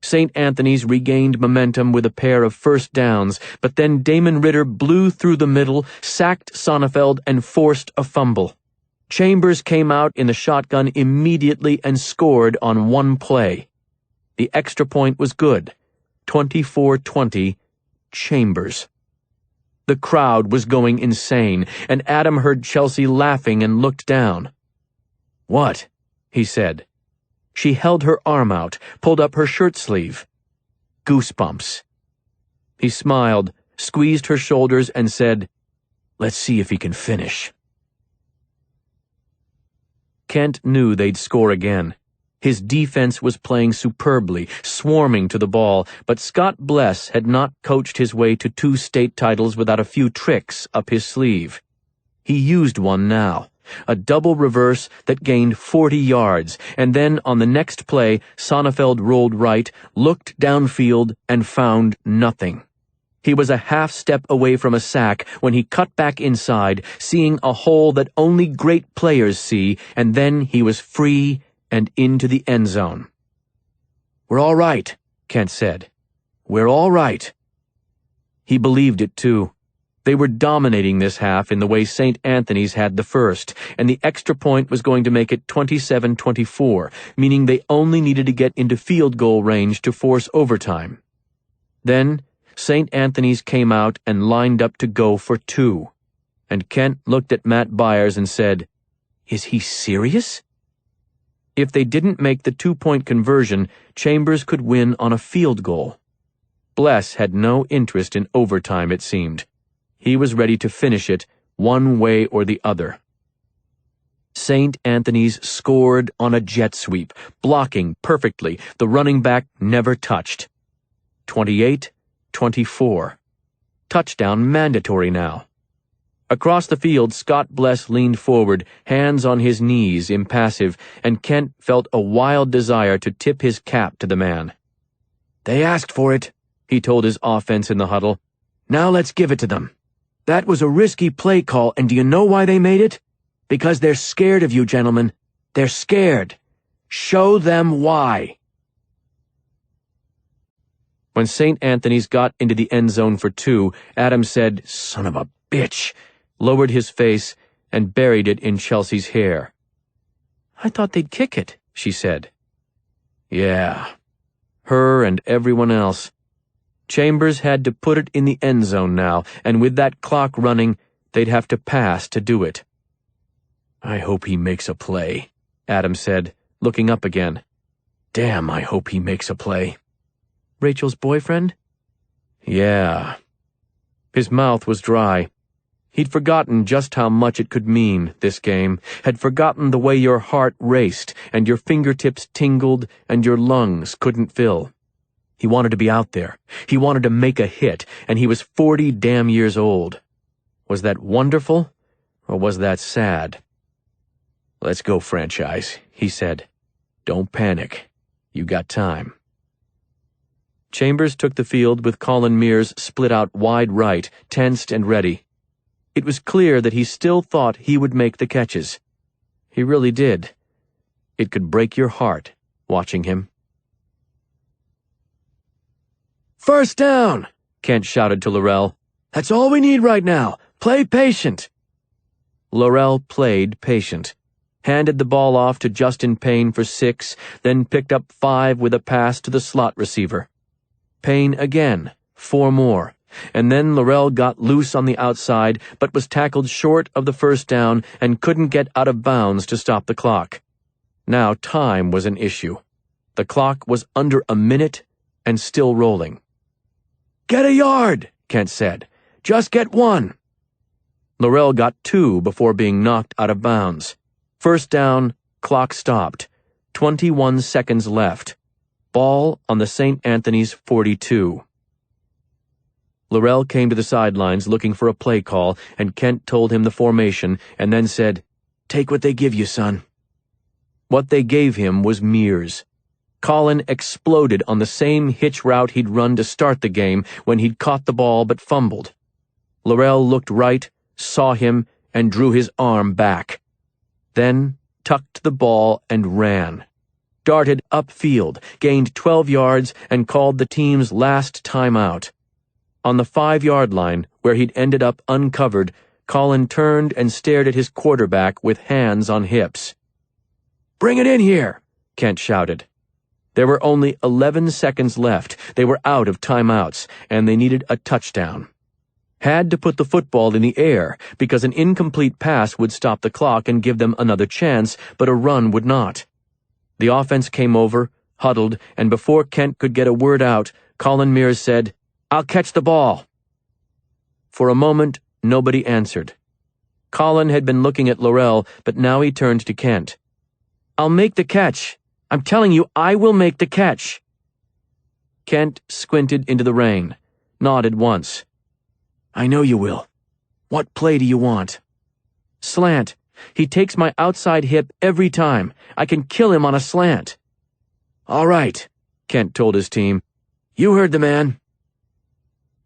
St. Anthony's regained momentum with a pair of first downs, but then Damon Ritter blew through the middle, sacked Sonnefeld, and forced a fumble. Chambers came out in the shotgun immediately and scored on one play. The extra point was good. 24-20, Chambers. The crowd was going insane, and Adam heard Chelsea laughing and looked down. "What?" he said. She held her arm out, pulled up her shirt sleeve. "Goosebumps." He smiled, squeezed her shoulders, and said, "Let's see if he can finish." Kent knew they'd score again. His defense was playing superbly, swarming to the ball, but Scott Bless had not coached his way to 2 state titles without a few tricks up his sleeve. He used one now, a double reverse that gained 40 yards, and then on the next play, Sonnefeld rolled right, looked downfield, and found nothing. He was a half step away from a sack when he cut back inside, seeing a hole that only great players see, and then he was free and into the end zone. "We're all right," Kent said. "We're all right." He believed it, too. They were dominating this half in the way St. Anthony's had the first, and the extra point was going to make it 27-24, meaning they only needed to get into field goal range to force overtime. Then St. Anthony's came out and lined up to go for 2, and Kent looked at Matt Byers and said, "Is he serious?" If they didn't make the 2-point conversion, Chambers could win on a field goal. Bless had no interest in overtime, it seemed. He was ready to finish it one way or the other. St. Anthony's scored on a jet sweep, blocking perfectly. The running back never touched. 28-24. Touchdown mandatory now. Across the field, Scott Bless leaned forward, hands on his knees, impassive, and Kent felt a wild desire to tip his cap to the man. "They asked for it," he told his offense in the huddle. "Now let's give it to them. That was a risky play call, and do you know why they made it? Because they're scared of you, gentlemen. They're scared. Show them why." When St. Anthony's got into the end zone for 2, Adam said, "Son of a bitch," lowered his face, and buried it in Chelsea's hair. I thought they'd kick it, she said. Yeah, her and everyone else. Chambers had to put it in the end zone now, and with that clock running, they'd have to pass to do it. "I hope he makes a play," Adam said, looking up again. "Damn, I hope he makes a play." Rachel's boyfriend? Yeah. His mouth was dry. He'd forgotten just how much it could mean, this game, had forgotten the way your heart raced and your fingertips tingled and your lungs couldn't fill. He wanted to be out there. He wanted to make a hit, and he was 40 damn years old. Was that wonderful, or was that sad? "Let's go, franchise," he said. "Don't panic. You got time." Chambers took the field with Colin Mears split out wide right, tensed and ready. It was clear that he still thought he would make the catches. He really did. It could break your heart, watching him. "First down!" Kent shouted to Laurel. "That's all we need right now. Play patient." Laurel played patient, handed the ball off to Justin Payne for 6, then picked up 5 with a pass to the slot receiver. Payne again, 4 more, and then Laurel got loose on the outside but was tackled short of the first down and couldn't get out of bounds to stop the clock. Now time was an issue. The clock was under a minute and still rolling. "Get a yard," Kent said. "Just get 1." Laurel got 2 before being knocked out of bounds. First down, clock stopped. 21 seconds left. Ball on the St. Anthony's 42. Laurel came to the sidelines looking for a play call, and Kent told him the formation and then said, "Take what they give you, son." What they gave him was Mears. Colin exploded on the same hitch route he'd run to start the game when he'd caught the ball but fumbled. Laurel looked right, saw him, and drew his arm back. Then tucked the ball and ran. Darted upfield, gained 12 yards, and called the team's last timeout. On the 5-yard line, where he'd ended up uncovered, Colin turned and stared at his quarterback with hands on hips. "Bring it in here," Kent shouted. There were only 11 seconds left. They were out of timeouts, and they needed a touchdown. Had to put the football in the air, because an incomplete pass would stop the clock and give them another chance, but a run would not. The offense came over, huddled, and before Kent could get a word out, Colin Mears said, "I'll catch the ball." For a moment, nobody answered. Colin had been looking at Laurel, but now he turned to Kent. "I'll make the catch. I'm telling you, I will make the catch." Kent squinted into the rain, nodded once. "I know you will. What play do you want?" "Slant. He takes my outside hip every time. I can kill him on a slant." "All right," Kent told his team. "You heard the man."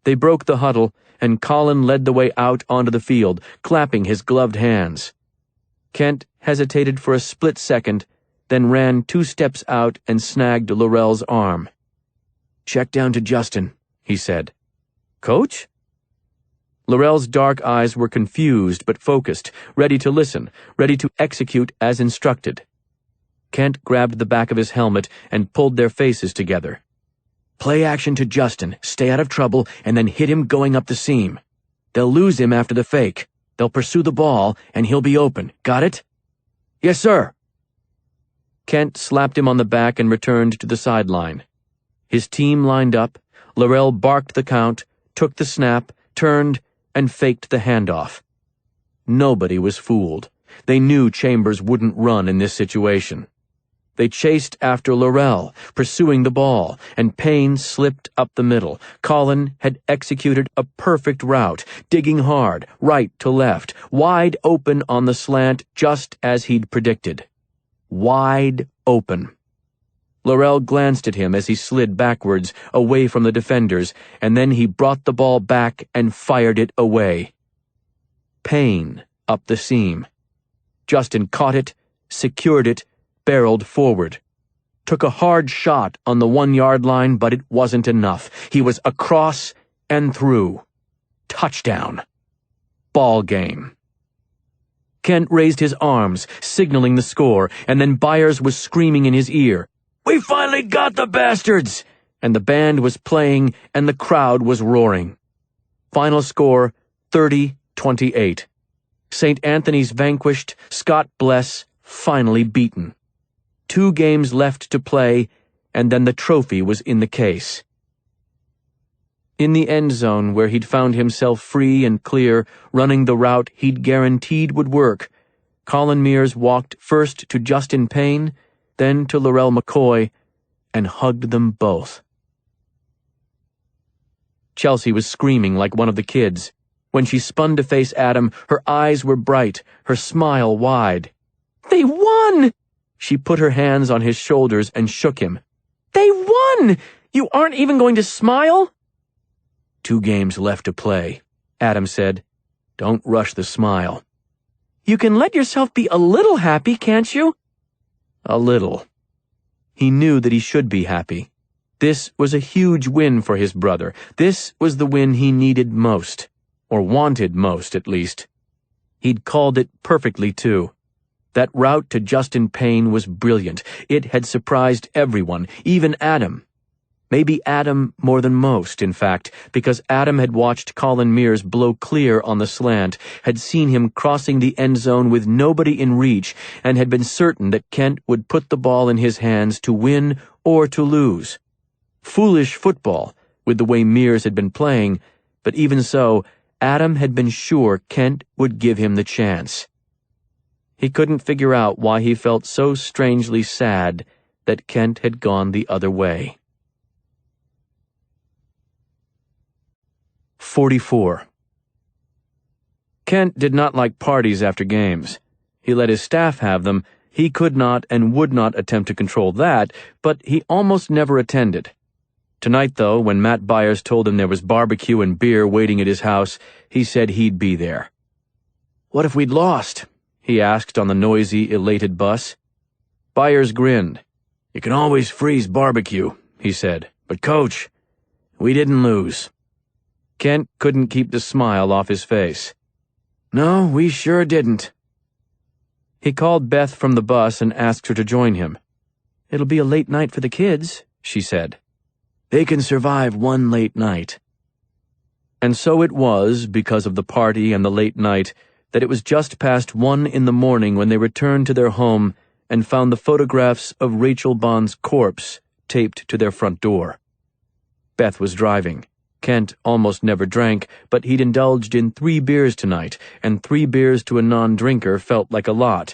They broke the huddle, and Colin led the way out onto the field, clapping his gloved hands. Kent hesitated for a split second, then ran 2 steps out and snagged Laurel's arm. "Check down to Justin," he said. "Coach?" Laurel's dark eyes were confused but focused, ready to listen, ready to execute as instructed. Kent grabbed the back of his helmet and pulled their faces together. "Play action to Justin, stay out of trouble, and then hit him going up the seam. They'll lose him after the fake. They'll pursue the ball, and he'll be open. Got it?" "Yes, sir." Kent slapped him on the back and returned to the sideline. His team lined up. Laurel barked the count, took the snap, turned, and faked the handoff. Nobody was fooled. They knew Chambers wouldn't run in this situation. They chased after Laurel, pursuing the ball, and Payne slipped up the middle. Colin had executed a perfect route, digging hard, right to left, wide open on the slant just as he'd predicted. Wide open. Laurel glanced at him as he slid backwards, away from the defenders, and then he brought the ball back and fired it away. Payne up the seam. Justin caught it, secured it, barreled forward. Took a hard shot on the 1-yard line, but it wasn't enough. He was across and through. Touchdown. Ball game. Kent raised his arms, signaling the score, and then Byers was screaming in his ear, "We finally got the bastards!" And the band was playing, and the crowd was roaring. Final score, 30-28. St. Anthony's vanquished, Scott Bless finally beaten. 2 games left to play, and then the trophy was in the case. In the end zone, where he'd found himself free and clear, running the route he'd guaranteed would work, Colin Mears walked first to Justin Payne, then to Laurel McCoy, and hugged them both. Chelsea was screaming like one of the kids. When she spun to face Adam, her eyes were bright, her smile wide. They won! She put her hands on his shoulders and shook him. They won! You aren't even going to smile? 2 games left to play, Adam said. Don't rush the smile. You can let yourself be a little happy, can't you? A little. He knew that he should be happy. This was a huge win for his brother. This was the win he needed most, or wanted most, at least. He'd called it perfectly, too. That route to Justin Payne was brilliant. It had surprised everyone, even Adam. Maybe Adam more than most, in fact, because Adam had watched Colin Mears blow clear on the slant, had seen him crossing the end zone with nobody in reach, and had been certain that Kent would put the ball in his hands to win or to lose. Foolish football, with the way Mears had been playing, but even so, Adam had been sure Kent would give him the chance. He couldn't figure out why he felt so strangely sad that Kent had gone the other way. 44. Kent did not like parties after games. He let his staff have them. He could not and would not attempt to control that, but he almost never attended. Tonight, though, when Matt Byers told him there was barbecue and beer waiting at his house, he said he'd be there. "What if we'd lost?" he asked on the noisy, elated bus. Byers grinned. "You can always freeze barbecue," he said. "But, Coach, we didn't lose." Kent couldn't keep the smile off his face. "No, we sure didn't." He called Beth from the bus and asked her to join him. "It'll be a late night for the kids," she said. "They can survive one late night." And so it was, because of the party and the late night, that it was just past 1 in the morning when they returned to their home and found the photographs of Rachel Bond's corpse taped to their front door. Beth was driving. Kent almost never drank, but he'd indulged in 3 beers tonight, and 3 beers to a non-drinker felt like a lot,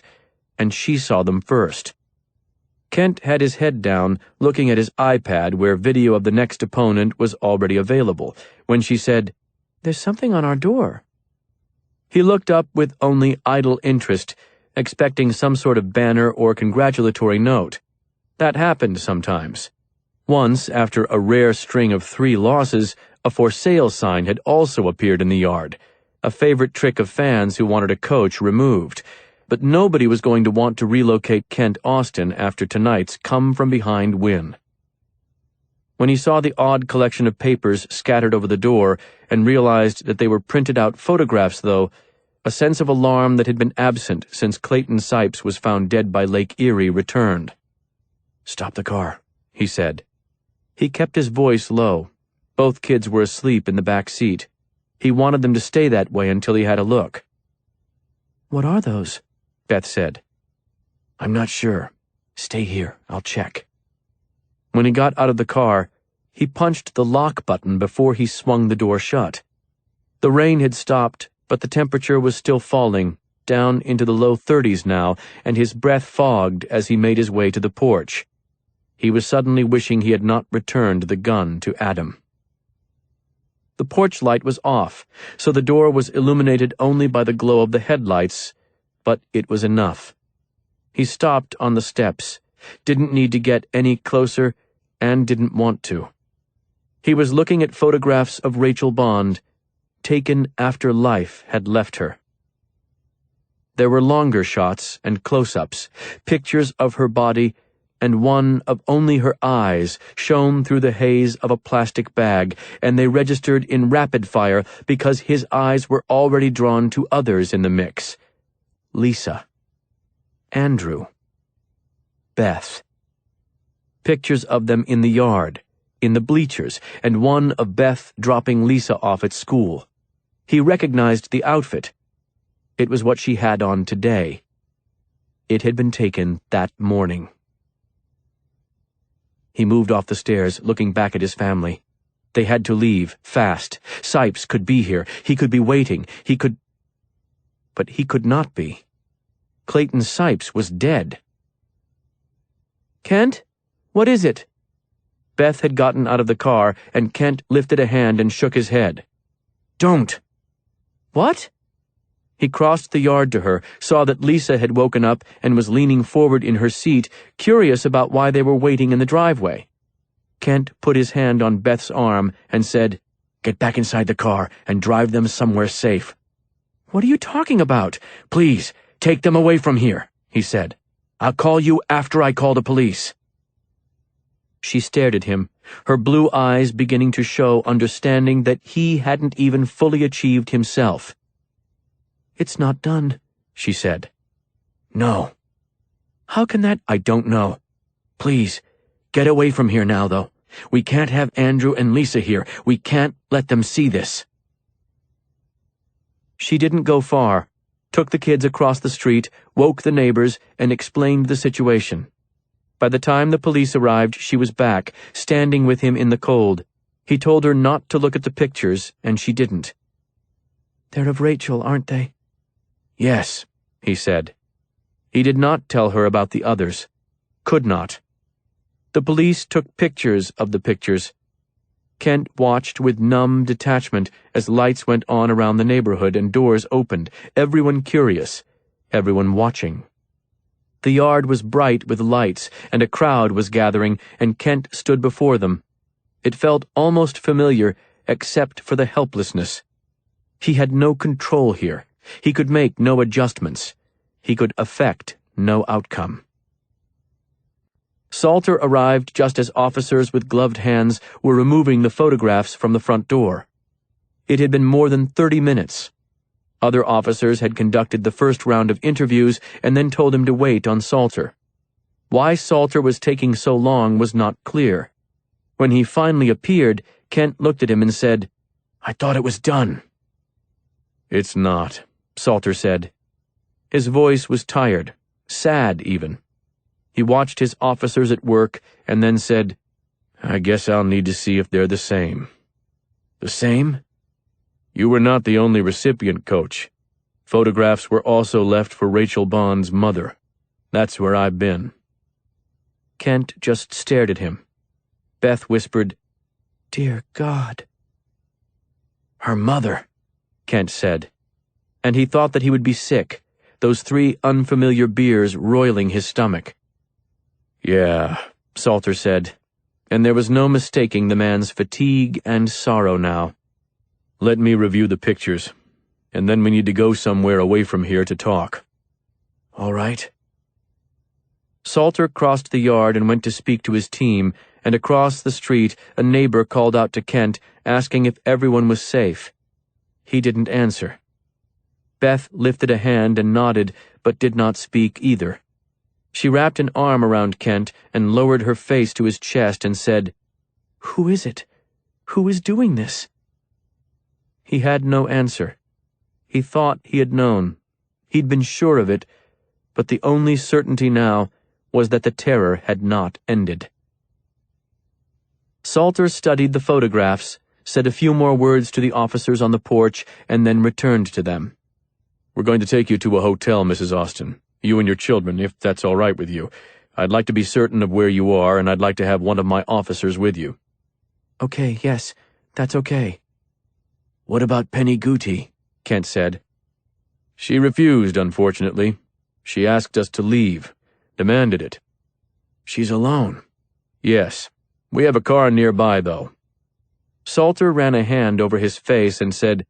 and she saw them first. Kent had his head down, looking at his iPad where video of the next opponent was already available, when she said, "There's something on our door." He looked up with only idle interest, expecting some sort of banner or congratulatory note. That happened sometimes. Once, after a rare string of 3 losses, a for sale sign had also appeared in the yard, a favorite trick of fans who wanted a coach removed. But nobody was going to want to relocate Kent Austin after tonight's come-from-behind win. When he saw the odd collection of papers scattered over the door and realized that they were printed out photographs, though, a sense of alarm that had been absent since Clayton Sipes was found dead by Lake Erie returned. "Stop the car," he said. He kept his voice low. Both kids were asleep in the back seat. He wanted them to stay that way until he had a look. "What are those?" Beth said. "I'm not sure. Stay here, I'll check." When he got out of the car, he punched the lock button before he swung the door shut. The rain had stopped, but the temperature was still falling, down into the low 30s now, and his breath fogged as he made his way to the porch. He was suddenly wishing he had not returned the gun to Adam. The porch light was off, so the door was illuminated only by the glow of the headlights, but it was enough. He stopped on the steps, didn't need to get any closer, and didn't want to. He was looking at photographs of Rachel Bond, taken after life had left her. There were longer shots and close-ups, pictures of her body, and one of only her eyes shown through the haze of a plastic bag, and they registered in rapid fire because his eyes were already drawn to others in the mix. Lisa. Andrew. Beth. Pictures of them in the yard, in the bleachers, and one of Beth dropping Lisa off at school. He recognized the outfit. It was what she had on today. It had been taken that morning. He moved off the stairs, looking back at his family. They had to leave, fast. Sipes could be here. He could be waiting. But he could not be. Clayton Sipes was dead. Kent? What is it? Beth had gotten out of the car, and Kent lifted a hand and shook his head. Don't. What? He crossed the yard to her, saw that Lisa had woken up and was leaning forward in her seat, curious about why they were waiting in the driveway. Kent put his hand on Beth's arm and said, "Get back inside the car and drive them somewhere safe." What are you talking about? "Please, take them away from here," he said. "I'll call you after I call the police." She stared at him, her blue eyes beginning to show understanding that he hadn't even fully achieved himself. "It's not done," she said. "No." "How can that—" "I don't know. Please, get away from here now, though. We can't have Andrew and Lisa here. We can't let them see this." She didn't go far, took the kids across the street, woke the neighbors, and explained the situation. By the time the police arrived, she was back, standing with him in the cold. He told her not to look at the pictures, and she didn't. "They're of Rachel, aren't they?" "Yes," he said. He did not tell her about the others. Could not. The police took pictures of the pictures. Kent watched with numb detachment as lights went on around the neighborhood and doors opened, everyone curious, everyone watching. The yard was bright with lights, and a crowd was gathering, and Kent stood before them. It felt almost familiar, except for the helplessness. He had no control here. He could make no adjustments. He could affect no outcome. Salter arrived just as officers with gloved hands were removing the photographs from the front door. It had been more than 30 minutes. Other officers had conducted the first round of interviews and then told him to wait on Salter. Why Salter was taking so long was not clear. When he finally appeared, Kent looked at him and said, "I thought it was done." "It's not," Salter said. His voice was tired, sad even. He watched his officers at work and then said, "I guess I'll need to see if they're the same." "The same?" "You were not the only recipient, Coach. Photographs were also left for Rachel Bond's mother. That's where I've been." Kent just stared at him. Beth whispered, "Dear God." "Her mother," Kent said. And he thought that he would be sick, those 3 unfamiliar beers roiling his stomach. "Yeah," Salter said, and there was no mistaking the man's fatigue and sorrow now. "Let me review the pictures, and then we need to go somewhere away from here to talk." "All right." Salter crossed the yard and went to speak to his team, and across the street a neighbor called out to Kent, asking if everyone was safe. He didn't answer. Beth lifted a hand and nodded, but did not speak either. She wrapped an arm around Kent and lowered her face to his chest and said, "Who is it? Who is doing this?" He had no answer. He thought he had known. He'd been sure of it, but the only certainty now was that the terror had not ended. Salter studied the photographs, said a few more words to the officers on the porch, and then returned to them. "We're going to take you to a hotel, Mrs. Austin. You and your children, if that's all right with you. I'd like to be certain of where you are, and I'd like to have one of my officers with you." "Okay, yes, that's okay." "What about Penny Guti?" Kent said. "She refused, unfortunately. She asked us to leave, demanded it. She's alone. Yes. We have a car nearby, though. Salter ran a hand over his face and said,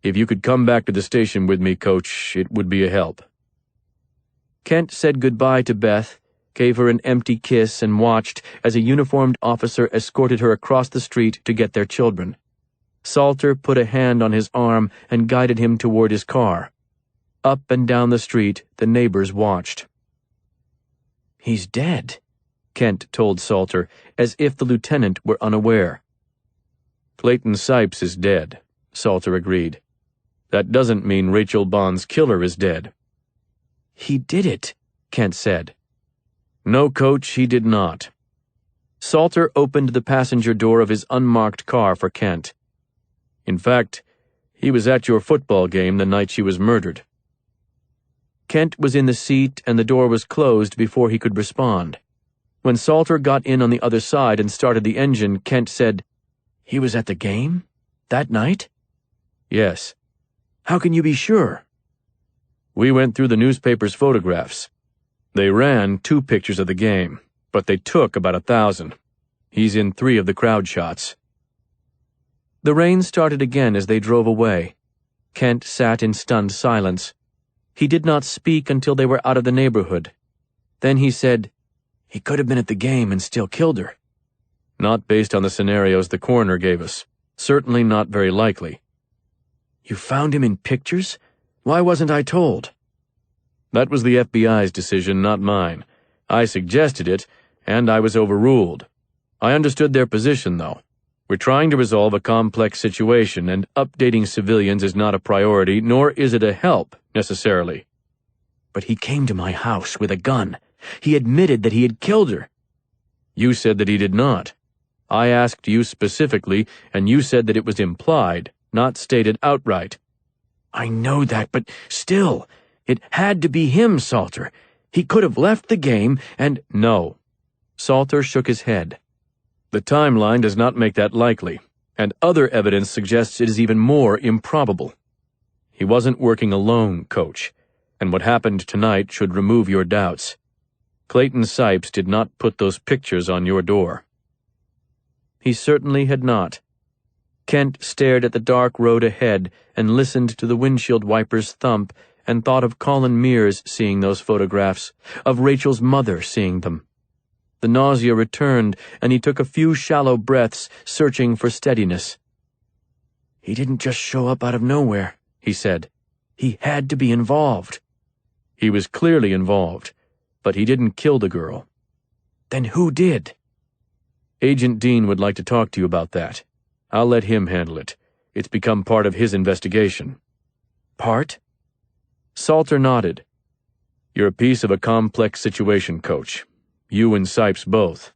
"If you could come back to the station with me, Coach, it would be a help." Kent said goodbye to Beth, gave her an empty kiss, and watched as a uniformed officer escorted her across the street to get their children. Salter put a hand on his arm and guided him toward his car. Up and down the street, the neighbors watched. "He's dead," Kent told Salter, as if the lieutenant were unaware. "Clayton Sipes is dead," Salter agreed. "That doesn't mean Rachel Bond's killer is dead." "He did it," Kent said. "No, Coach, he did not." Salter opened the passenger door of his unmarked car for Kent. "In fact, he was at your football game the night she was murdered." Kent was in the seat and the door was closed before he could respond. When Salter got in on the other side and started the engine, Kent said, "He was at the game? That night?" "Yes." "How can you be sure?" "We went through the newspaper's photographs. They ran 2 pictures of the game, but they took about 1,000. He's in 3 of the crowd shots." The rain started again as they drove away. Kent sat in stunned silence. He did not speak until they were out of the neighborhood. Then he said, "He could have been at the game and still killed her." "Not based on the scenarios the coroner gave us. Certainly not very likely." "You found him in pictures? Why wasn't I told?" "That was the FBI's decision, not mine. I suggested it, and I was overruled. I understood their position, though. We're trying to resolve a complex situation, and updating civilians is not a priority, nor is it a help, necessarily." "But he came to my house with a gun. He admitted that he had killed her." "You said that he did not. I asked you specifically, and you said that it was implied, not stated outright." "I know that, but still, it had to be him, Salter. He could have left the game and—" "No." Salter shook his head. "The timeline does not make that likely, and other evidence suggests it is even more improbable. He wasn't working alone, Coach, and what happened tonight should remove your doubts. Clayton Sipes did not put those pictures on your door." He certainly had not. Kent stared at the dark road ahead and listened to the windshield wipers thump and thought of Colin Mears seeing those photographs, of Rachel's mother seeing them. The nausea returned, and he took a few shallow breaths, searching for steadiness. "He didn't just show up out of nowhere," he said. "He had to be involved." "He was clearly involved, but he didn't kill the girl." "Then who did?" "Agent Dean would like to talk to you about that. I'll let him handle it. It's become part of his investigation." "Part?" Salter nodded. "You're a piece of a complex situation, Coach. You and Sipes both.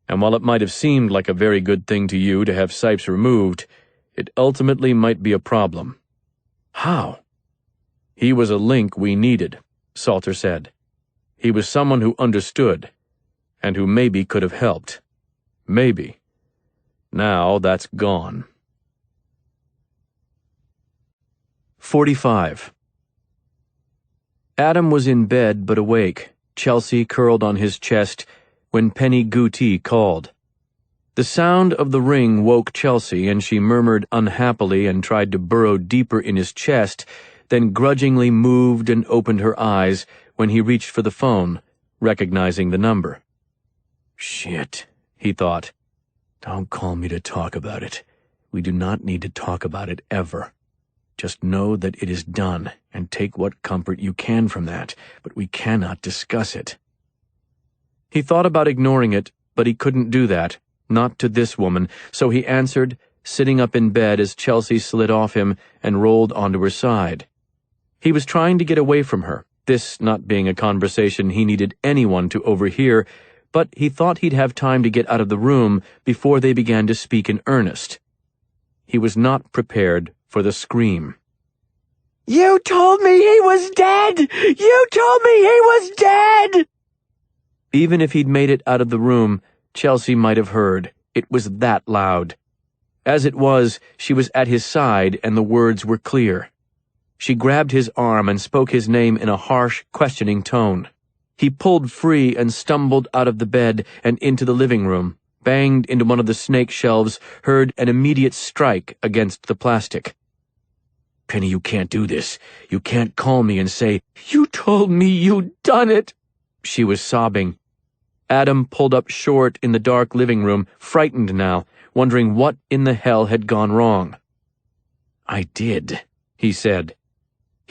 And while it might have seemed like a very good thing to you to have Sipes removed, it ultimately might be a problem." "How?" "He was a link we needed," Salter said. "He was someone who understood, and who maybe could have helped. Maybe. Now that's gone." 45. Adam was in bed but awake, Chelsea curled on his chest, when Penny Gootee called. The sound of the ring woke Chelsea, and she murmured unhappily and tried to burrow deeper in his chest, then grudgingly moved and opened her eyes when he reached for the phone, recognizing the number. "Shit," he thought. "Don't call me to talk about it. We do not need to talk about it ever. Just know that it is done, and take what comfort you can from that, but we cannot discuss it." He thought about ignoring it, but he couldn't do that, not to this woman, so he answered, sitting up in bed as Chelsea slid off him and rolled onto her side. He was trying to get away from her, this not being a conversation he needed anyone to overhear, but he thought he'd have time to get out of the room before they began to speak in earnest. He was not prepared for the scream. "You told me he was dead! You told me he was dead!" Even if he'd made it out of the room, Chelsea might have heard. It was that loud. As it was, she was at his side and the words were clear. She grabbed his arm and spoke his name in a harsh, questioning tone. He pulled free and stumbled out of the bed and into the living room, banged into one of the snake shelves, heard an immediate strike against the plastic. "Penny, you can't do this. You can't call me and say, You told me you'd done it." She was sobbing. Adam pulled up short in the dark living room, frightened now, wondering what in the hell had gone wrong. "I did," he said.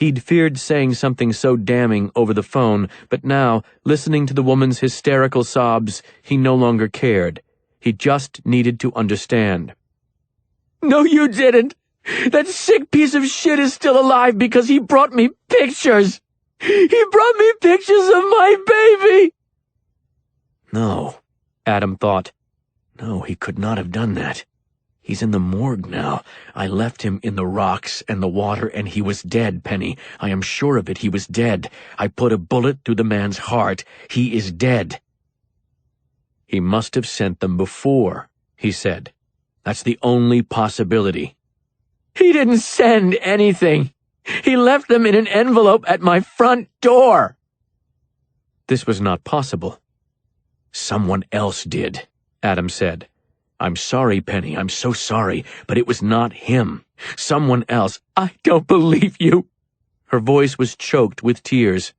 He'd feared saying something so damning over the phone, but now, listening to the woman's hysterical sobs, he no longer cared. He just needed to understand. "No, you didn't. That sick piece of shit is still alive because he brought me pictures. He brought me pictures of my baby." "No," Adam thought. "No, he could not have done that. He's in the morgue now. I left him in the rocks and the water, and he was dead, Penny. I am sure of it. He was dead. I put a bullet through the man's heart. He is dead." "He must have sent them before," he said. "That's the only possibility." "He didn't send anything. He left them in an envelope at my front door." This was not possible. "Someone else did," Adam said. "I'm sorry, Penny, I'm so sorry, but it was not him. Someone else." "I don't believe you." Her voice was choked with tears.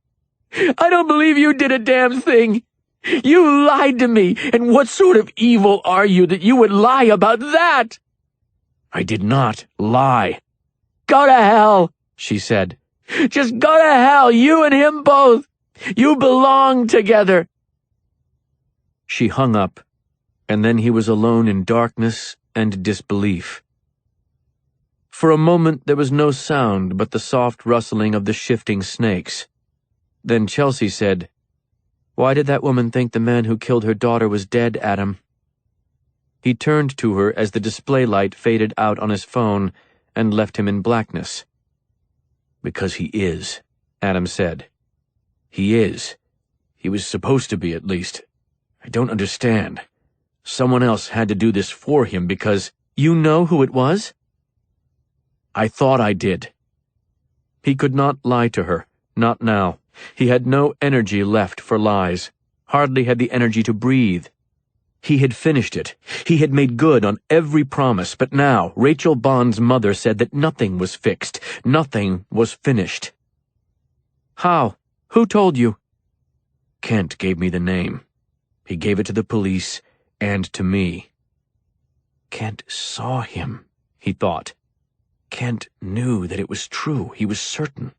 "I don't believe you did a damn thing. You lied to me, and what sort of evil are you that you would lie about that?" "I did not lie." "Go to hell," she said. "Just go to hell, you and him both. You belong together." She hung up, and then he was alone in darkness and disbelief. For a moment there was no sound but the soft rustling of the shifting snakes. Then Chelsea said, "Why did that woman think the man who killed her daughter was dead, Adam?" He turned to her as the display light faded out on his phone and left him in blackness. "Because he is," Adam said. "He is. He was supposed to be, at least. I don't understand. Someone else had to do this for him because—" "You know who it was?" "I thought I did." He could not lie to her, not now. He had no energy left for lies, hardly had the energy to breathe. He had finished it. He had made good on every promise, but now Rachel Bond's mother said that nothing was fixed, nothing was finished. "How? Who told you?" "Kent gave me the name. He gave it to the police and to me." Kent saw him, he thought. Kent knew that it was true. He was certain.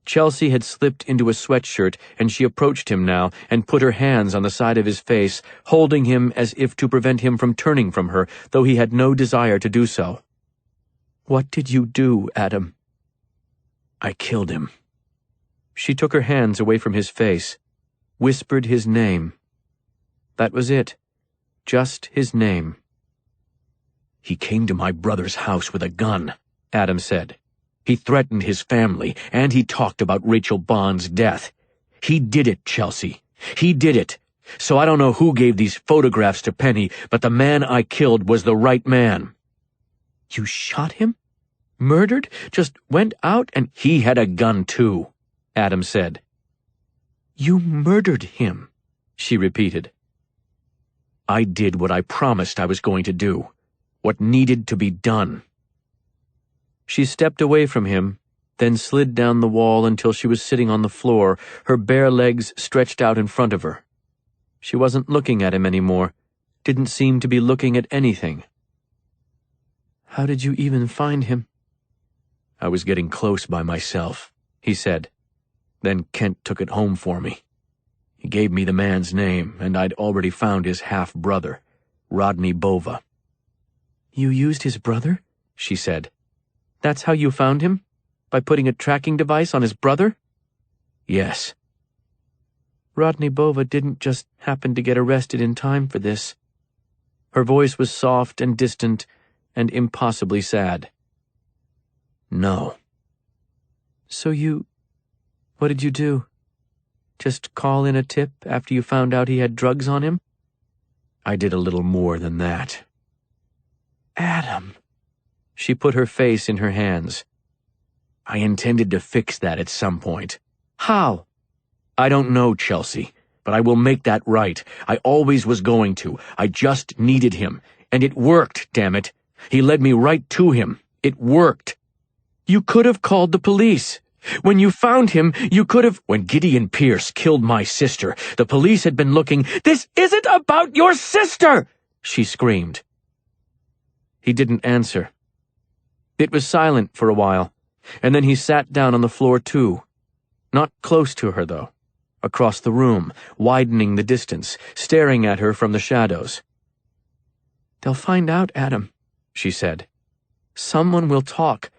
Chelsea had slipped into a sweatshirt, and she approached him now and put her hands on the side of his face, holding him as if to prevent him from turning from her, though he had no desire to do so. "What did you do, Adam?" "I killed him." She took her hands away from his face, whispered his name. That was it. Just his name. "He came to my brother's house with a gun," Adam said. "He threatened his family, and he talked about Rachel Bond's death. He did it, Chelsea. He did it. So I don't know who gave these photographs to Penny, but the man I killed was the right man." "You shot him? Murdered? Just went out and—" "He had a gun too," Adam said. "You murdered him," she repeated. "I did what I promised I was going to do. What needed to be done." She stepped away from him, then slid down the wall until she was sitting on the floor, her bare legs stretched out in front of her. She wasn't looking at him anymore, didn't seem to be looking at anything. "How did you even find him?" "I was getting close by myself," he said. "Then Kent took it home for me. He gave me the man's name, and I'd already found his half-brother, Rodney Bova." "You used his brother?" she said. "That's how you found him? By putting a tracking device on his brother?" "Yes." "Rodney Bova didn't just happen to get arrested in time for this." Her voice was soft and distant and impossibly sad. "No." "So what did you do? Just call in a tip after you found out he had drugs on him?" "I did a little more than that." "Adam." She put her face in her hands. "I intended to fix that at some point." "How?" I don't know, Chelsea, but I will make that right. I always was going to. I just needed him. And it worked, damn it. He led me right to him. It worked. You could have called the police. When you found him, you could have— When Gideon Pierce killed my sister, the police had been looking— This isn't about your sister! She screamed. He didn't answer. It was silent for a while, and then he sat down on the floor too. Not close to her, though. Across the room, widening the distance, staring at her from the shadows. They'll find out, Adam, she said. Someone will talk.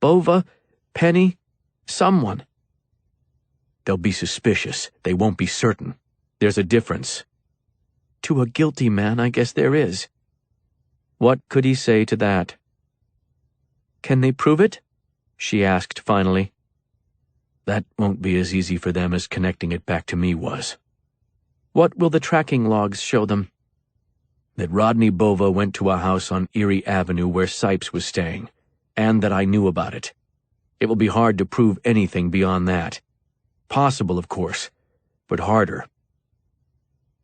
Bova, Penny, someone. They'll be suspicious. They won't be certain. There's a difference. To a guilty man, I guess there is. What could he say to that? Can they prove it? She asked finally. That won't be as easy for them as connecting it back to me was. What will the tracking logs show them? That Rodney Bova went to a house on Erie Avenue where Sipes was staying, and that I knew about it. It will be hard to prove anything beyond that. Possible, of course, but harder.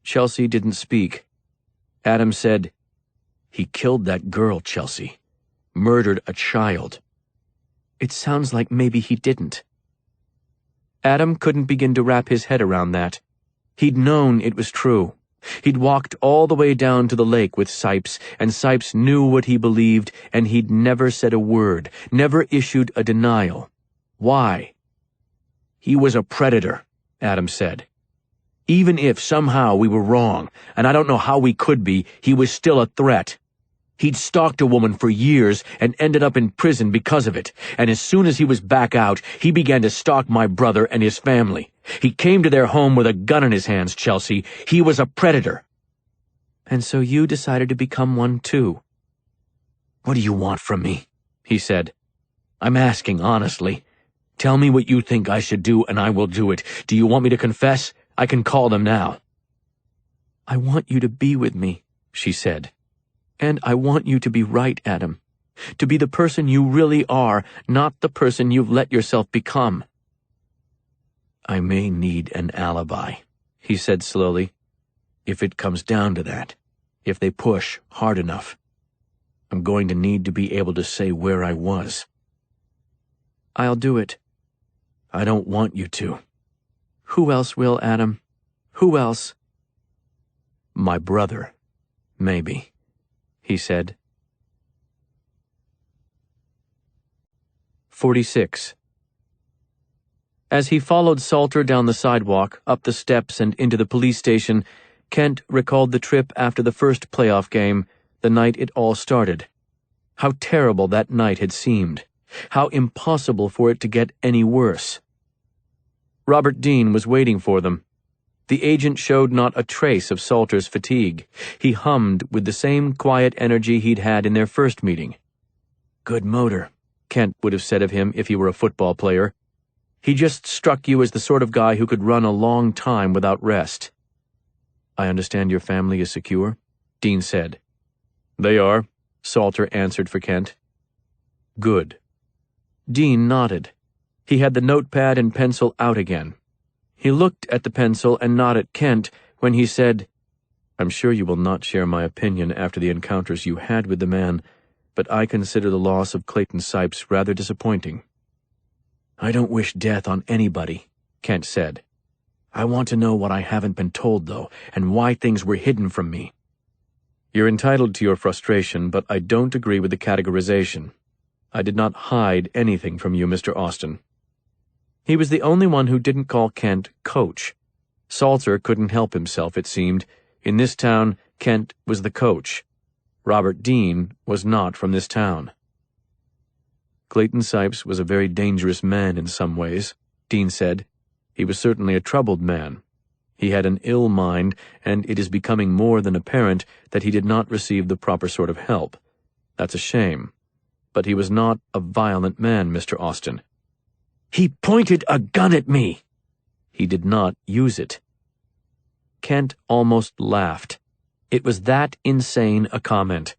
Chelsea didn't speak. Adam said, He killed that girl, Chelsea. Murdered a child. It sounds like maybe he didn't. Adam couldn't begin to wrap his head around that. He'd known it was true. He'd walked all the way down to the lake with Sipes, and Sipes knew what he believed, and he'd never said a word, never issued a denial. Why? He was a predator, Adam said. Even if somehow we were wrong, and I don't know how we could be, he was still a threat. He'd stalked a woman for years and ended up in prison because of it, and as soon as he was back out, he began to stalk my brother and his family. He came to their home with a gun in his hands, Chelsea. He was a predator. And so you decided to become one too. What do you want from me? He said. I'm asking honestly. Tell me what you think I should do and I will do it. Do you want me to confess? I can call them now. I want you to be with me, she said. And I want you to be right, Adam. To be the person you really are, not the person you've let yourself become. I may need an alibi, he said slowly. If it comes down to that, if they push hard enough, I'm going to need to be able to say where I was. I'll do it. I don't want you to. Who else will, Adam? Who else? My brother, maybe, he said. 46. As he followed Salter down the sidewalk, up the steps and into the police station, Kent recalled the trip after the first playoff game, the night it all started. How terrible that night had seemed. How impossible for it to get any worse. Robert Dean was waiting for them. The agent showed not a trace of Salter's fatigue. He hummed with the same quiet energy he'd had in their first meeting. Good motor, Kent would have said of him if he were a football player. He just struck you as the sort of guy who could run a long time without rest. I understand your family is secure, Dean said. They are, Salter answered for Kent. Good. Dean nodded. He had the notepad and pencil out again. He looked at the pencil and not at Kent when he said, I'm sure you will not share my opinion after the encounters you had with the man, but I consider the loss of Clayton Sipes rather disappointing. I don't wish death on anybody, Kent said. I want to know what I haven't been told, though, and why things were hidden from me. You're entitled to your frustration, but I don't agree with the categorization. I did not hide anything from you, Mr. Austin. He was the only one who didn't call Kent coach. Salter couldn't help himself, it seemed. In this town, Kent was the coach. Robert Dean was not from this town. Clayton Sipes was a very dangerous man in some ways, Dean said. He was certainly a troubled man. He had an ill mind, and it is becoming more than apparent that he did not receive the proper sort of help. That's a shame. But he was not a violent man, Mr. Austin. He pointed a gun at me. He did not use it. Kent almost laughed. It was that insane a comment.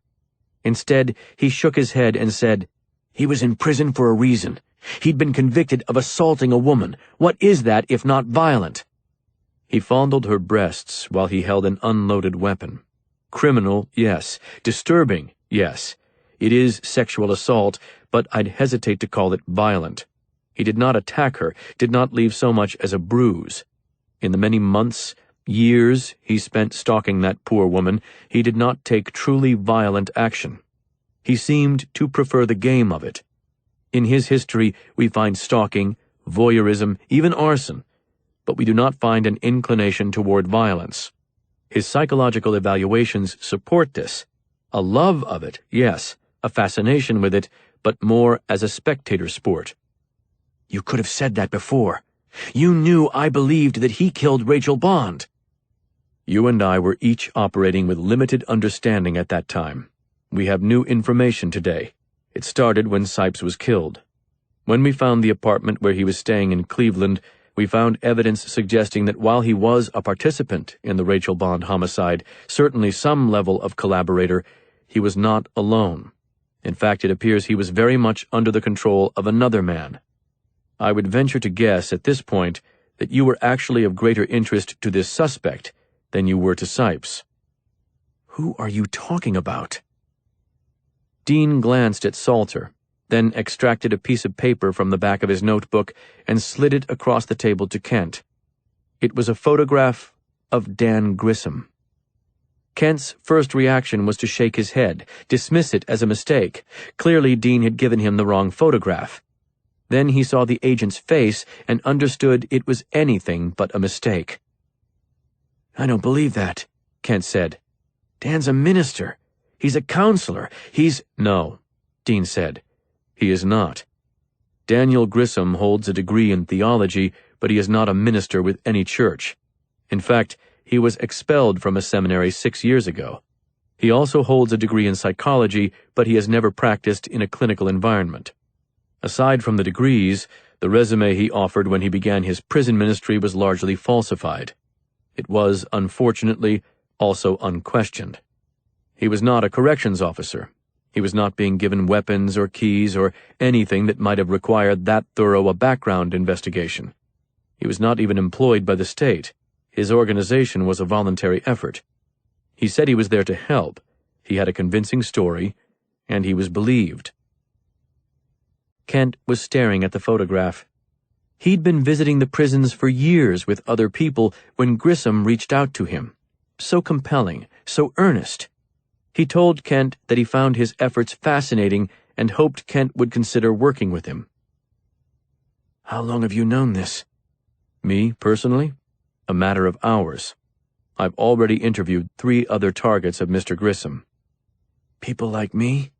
Instead, he shook his head and said, He was in prison for a reason. He'd been convicted of assaulting a woman. What is that if not violent? He fondled her breasts while he held an unloaded weapon. Criminal, yes. Disturbing, yes. It is sexual assault, but I'd hesitate to call it violent. He did not attack her, did not leave so much as a bruise. In the many months, years he spent stalking that poor woman, he did not take truly violent action. He seemed to prefer the game of it. In his history, we find stalking, voyeurism, even arson, but we do not find an inclination toward violence. His psychological evaluations support this. A love of it, yes, a fascination with it, but more as a spectator sport. You could have said that before. You knew I believed that he killed Rachel Bond. You and I were each operating with limited understanding at that time. We have new information today. It started when Sipes was killed. When we found the apartment where he was staying in Cleveland, we found evidence suggesting that while he was a participant in the Rachel Bond homicide, certainly some level of collaborator, he was not alone. In fact, it appears he was very much under the control of another man. I would venture to guess at this point that you were actually of greater interest to this suspect than you were to Sipes. Who are you talking about? Dean glanced at Salter, then extracted a piece of paper from the back of his notebook and slid it across the table to Kent. It was a photograph of Dan Grissom. Kent's first reaction was to shake his head, dismiss it as a mistake. Clearly, Dean had given him the wrong photograph. Then he saw the agent's face and understood it was anything but a mistake. I don't believe that, Kent said. Dan's a minister. He's a counselor. No, Dean said. He is not. Daniel Grissom holds a degree in theology, but he is not a minister with any church. In fact, he was expelled from a seminary 6 years ago. He also holds a degree in psychology, but he has never practiced in a clinical environment. Aside from the degrees, the resume he offered when he began his prison ministry was largely falsified. It was, unfortunately, also unquestioned. He was not a corrections officer. He was not being given weapons or keys or anything that might have required that thorough a background investigation. He was not even employed by the state. His organization was a voluntary effort. He said he was there to help. He had a convincing story, and he was believed. Kent was staring at the photograph. He'd been visiting the prisons for years with other people when Grissom reached out to him. So compelling, so earnest. He told Kent that he found his efforts fascinating and hoped Kent would consider working with him. How long have you known this? Me, personally? A matter of hours. I've already interviewed 3 other targets of Mr. Grissom. People like me?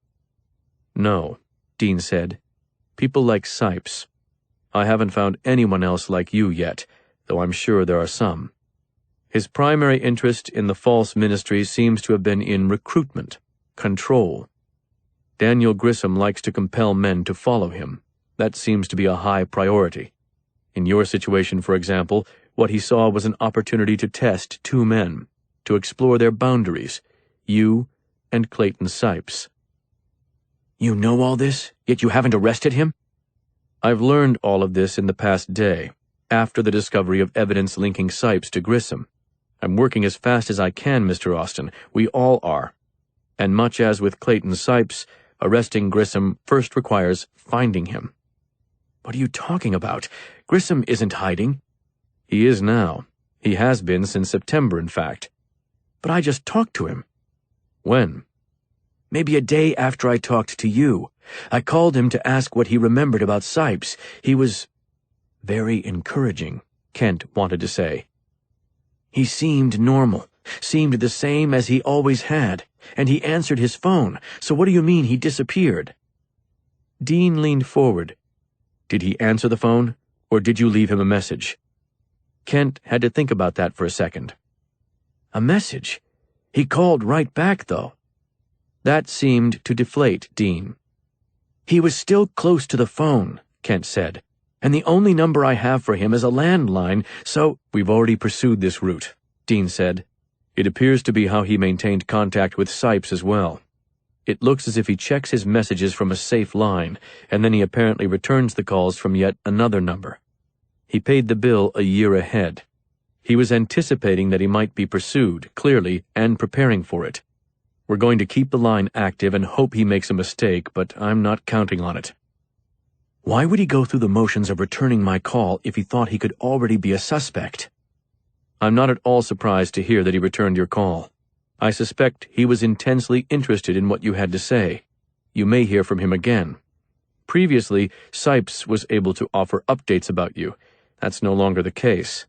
No, Dean said. People like Sipes. I haven't found anyone else like you yet, though I'm sure there are some. His primary interest in the false ministry seems to have been in recruitment, control. Daniel Grissom likes to compel men to follow him. That seems to be a high priority. In your situation, for example, what he saw was an opportunity to test 2 men, to explore their boundaries, you and Clayton Sipes. You know all this, yet you haven't arrested him? I've learned all of this in the past day, after the discovery of evidence linking Sipes to Grissom. I'm working as fast as I can, Mr. Austin. We all are. And much as with Clayton Sipes, arresting Grissom first requires finding him. What are you talking about? Grissom isn't hiding. He is now. He has been since September, in fact. But I just talked to him. When? Maybe a day after I talked to you. I called him to ask what he remembered about Sipes. He was very encouraging, Kent wanted to say. He seemed normal, seemed the same as he always had, and he answered his phone. So what do you mean he disappeared? Dean leaned forward. Did he answer the phone, or did you leave him a message? Kent had to think about that for a second. A message? He called right back, though. That seemed to deflate Dean. He was still close to the phone, Kent said, and the only number I have for him is a landline, so— We've already pursued this route, Dean said. It appears to be how he maintained contact with Sipes as well. It looks as if he checks his messages from a safe line, and then he apparently returns the calls from yet another number. He paid the bill a year ahead. He was anticipating that he might be pursued, clearly, and preparing for it. We're going to keep the line active and hope he makes a mistake, but I'm not counting on it. Why would he go through the motions of returning my call if he thought he could already be a suspect? I'm not at all surprised to hear that he returned your call. I suspect he was intensely interested in what you had to say. You may hear from him again. Previously, Sipes was able to offer updates about you. That's no longer the case.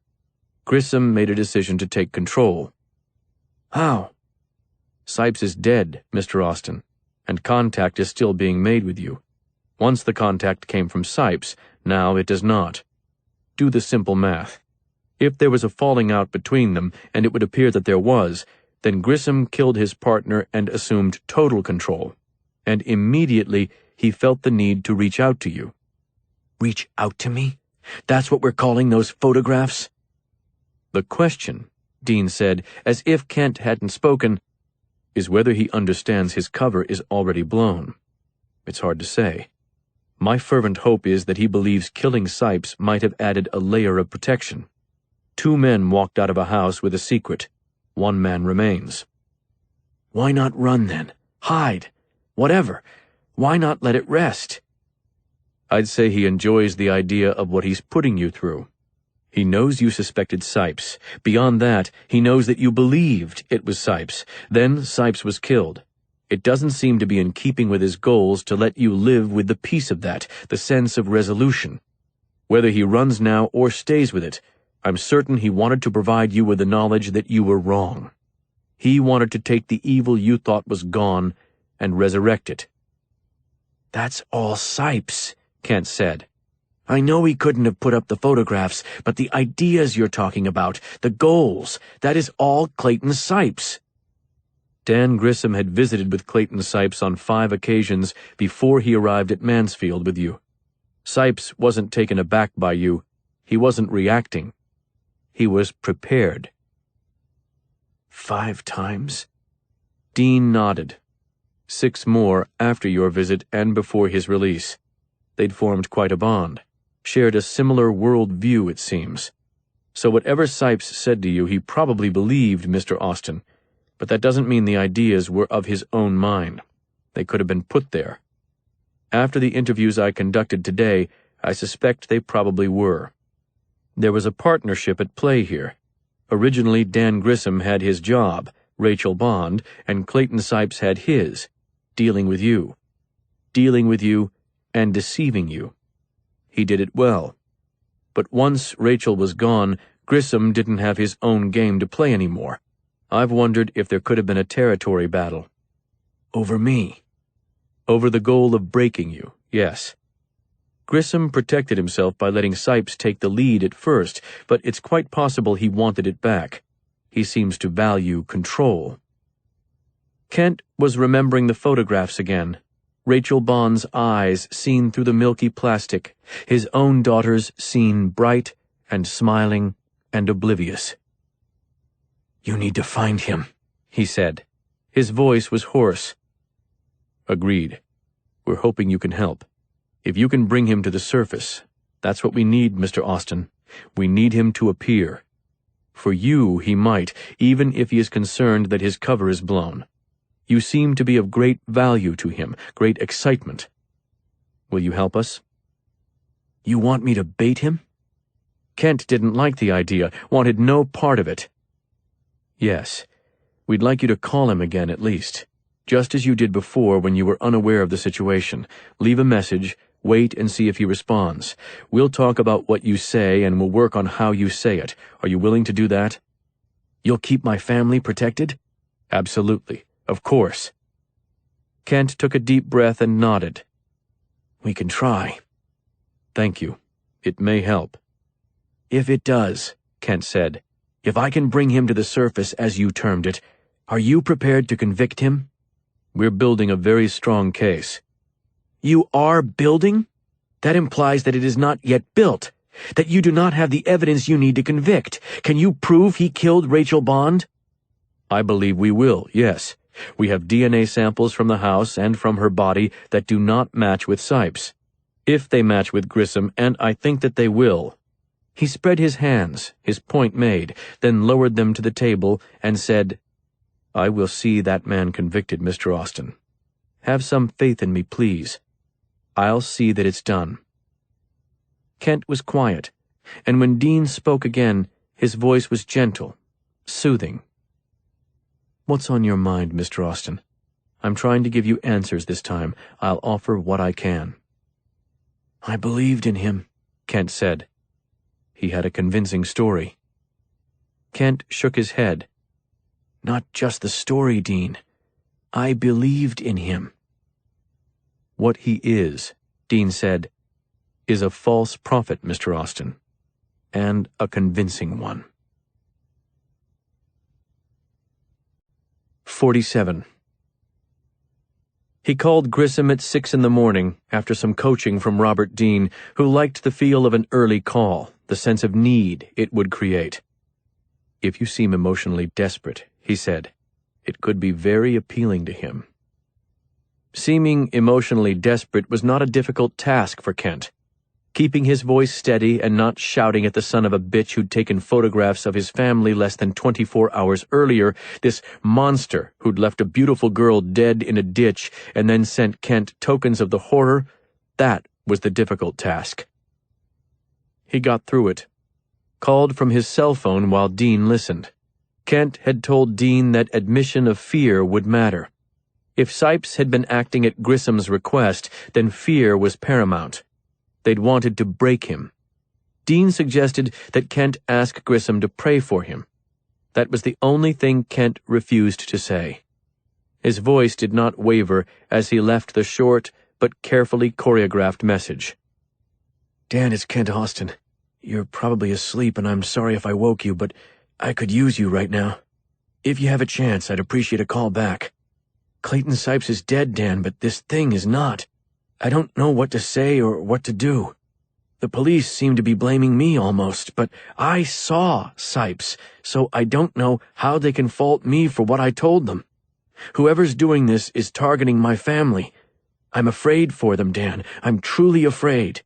Grissom made a decision to take control. How? Sipes is dead, Mr. Austin, and contact is still being made with you. Once the contact came from Sipes, now it does not. Do the simple math. If there was a falling out between them, and it would appear that there was, then Grissom killed his partner and assumed total control. And immediately he felt the need to reach out to you. Reach out to me? That's what we're calling those photographs? The question, Dean said, as if Kent hadn't spoken, is whether he understands his cover is already blown. It's hard to say. My fervent hope is that he believes killing Sipes might have added a layer of protection. 2 men walked out of a house with a secret. 1 man remains. Why not run then? Hide? Whatever. Why not let it rest? I'd say he enjoys the idea of what he's putting you through. He knows you suspected Sipes. Beyond that, he knows that you believed it was Sipes. Then Sipes was killed. It doesn't seem to be in keeping with his goals to let you live with the peace of that, the sense of resolution. Whether he runs now or stays with it, I'm certain he wanted to provide you with the knowledge that you were wrong. He wanted to take the evil you thought was gone and resurrect it. That's all Sipes, Kent said. I know he couldn't have put up the photographs, but the ideas you're talking about, the goals, that is all Clayton Sipes. Dan Grissom had visited with Clayton Sipes on 5 occasions before he arrived at Mansfield with you. Sipes wasn't taken aback by you. He wasn't reacting. He was prepared. 5 times? Dean nodded. 6 more after your visit and before his release. They'd formed quite a bond. Shared a similar world view, it seems. So whatever Sipes said to you, he probably believed, Mr. Austin. But that doesn't mean the ideas were of his own mind. They could have been put there. After the interviews I conducted today, I suspect they probably were. There was a partnership at play here. Originally, Dan Grissom had his job, Rachel Bond, and Clayton Sipes had his, dealing with you. Dealing with you and deceiving you. He did it well. But once Rachel was gone, Grissom didn't have his own game to play anymore. I've wondered if there could have been a territory battle. Over me? Over the goal of breaking you, yes. Grissom protected himself by letting Sipes take the lead at first, but it's quite possible he wanted it back. He seems to value control. Kent was remembering the photographs again. Rachel Bond's eyes seen through the milky plastic, his own daughters seen bright and smiling and oblivious. You need to find him, he said. His voice was hoarse. Agreed. We're hoping you can help. If you can bring him to the surface, that's what we need, Mr. Austin. We need him to appear. For you, he might, even if he is concerned that his cover is blown. You seem to be of great value to him, great excitement. Will you help us? You want me to bait him? Kent didn't like the idea, wanted no part of it. Yes, we'd like you to call him again at least, just as you did before when you were unaware of the situation. Leave a message, wait and see if he responds. We'll talk about what you say and we'll work on how you say it. Are you willing to do that? You'll keep my family protected? Absolutely, of course. Kent took a deep breath and nodded. We can try. Thank you. It may help. If it does, Kent said, if I can bring him to the surface, as you termed it, are you prepared to convict him? We're building a very strong case. You are building? That implies that it is not yet built, that you do not have the evidence you need to convict. Can you prove he killed Rachel Bond? I believe we will, yes. We have DNA samples from the house and from her body that do not match with Sipes. If they match with Grissom, and I think that they will, He spread his hands, his point made, then lowered them to the table and said, "I will see that man convicted, Mr. Austin. Have some faith in me, please. I'll see that it's done." Kent was quiet, and when Dean spoke again, his voice was gentle, soothing. "What's on your mind, Mr. Austin? I'm trying to give you answers this time. I'll offer what I can." "I believed in him," Kent said. He had a convincing story. Kent shook his head. "Not just the story, Dean. I believed in him." "What he is," Dean said, "is a false prophet, Mr. Austin, and a convincing one." 47. He called Grissom at 6 in the morning after some coaching from Robert Dean, who liked the feel of an early call, the sense of need it would create. "If you seem emotionally desperate," he said, "it could be very appealing to him." Seeming emotionally desperate was not a difficult task for Kent. Keeping his voice steady and not shouting at the son of a bitch who'd taken photographs of his family less than 24 hours earlier, this monster who'd left a beautiful girl dead in a ditch and then sent Kent tokens of the horror, that was the difficult task. He got through it. Called from his cell phone while Dean listened. Kent had told Dean that admission of fear would matter. If Sipes had been acting at Grissom's request, then fear was paramount. They'd wanted to break him. Dean suggested that Kent ask Grissom to pray for him. That was the only thing Kent refused to say. His voice did not waver as he left the short but carefully choreographed message. "Dan, it's Kent Austin. You're probably asleep and I'm sorry if I woke you, but I could use you right now. If you have a chance, I'd appreciate a call back. Clayton Sipes is dead, Dan, but this thing is not. I don't know what to say or what to do. The police seem to be blaming me almost, but I saw Sipes, so I don't know how they can fault me for what I told them. Whoever's doing this is targeting my family. I'm afraid for them, Dan. I'm truly afraid.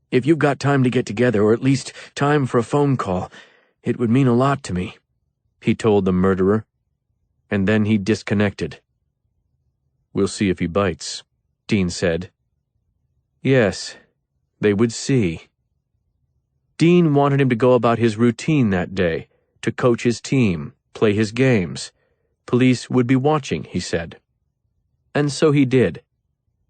If you've got time to get together, or at least time for a phone call, it would mean a lot to me," he told the murderer, and then he disconnected. "We'll see if he bites," Dean said. Yes, they would see. Dean wanted him to go about his routine that day, to coach his team, play his games. Police would be watching, he said. And so he did.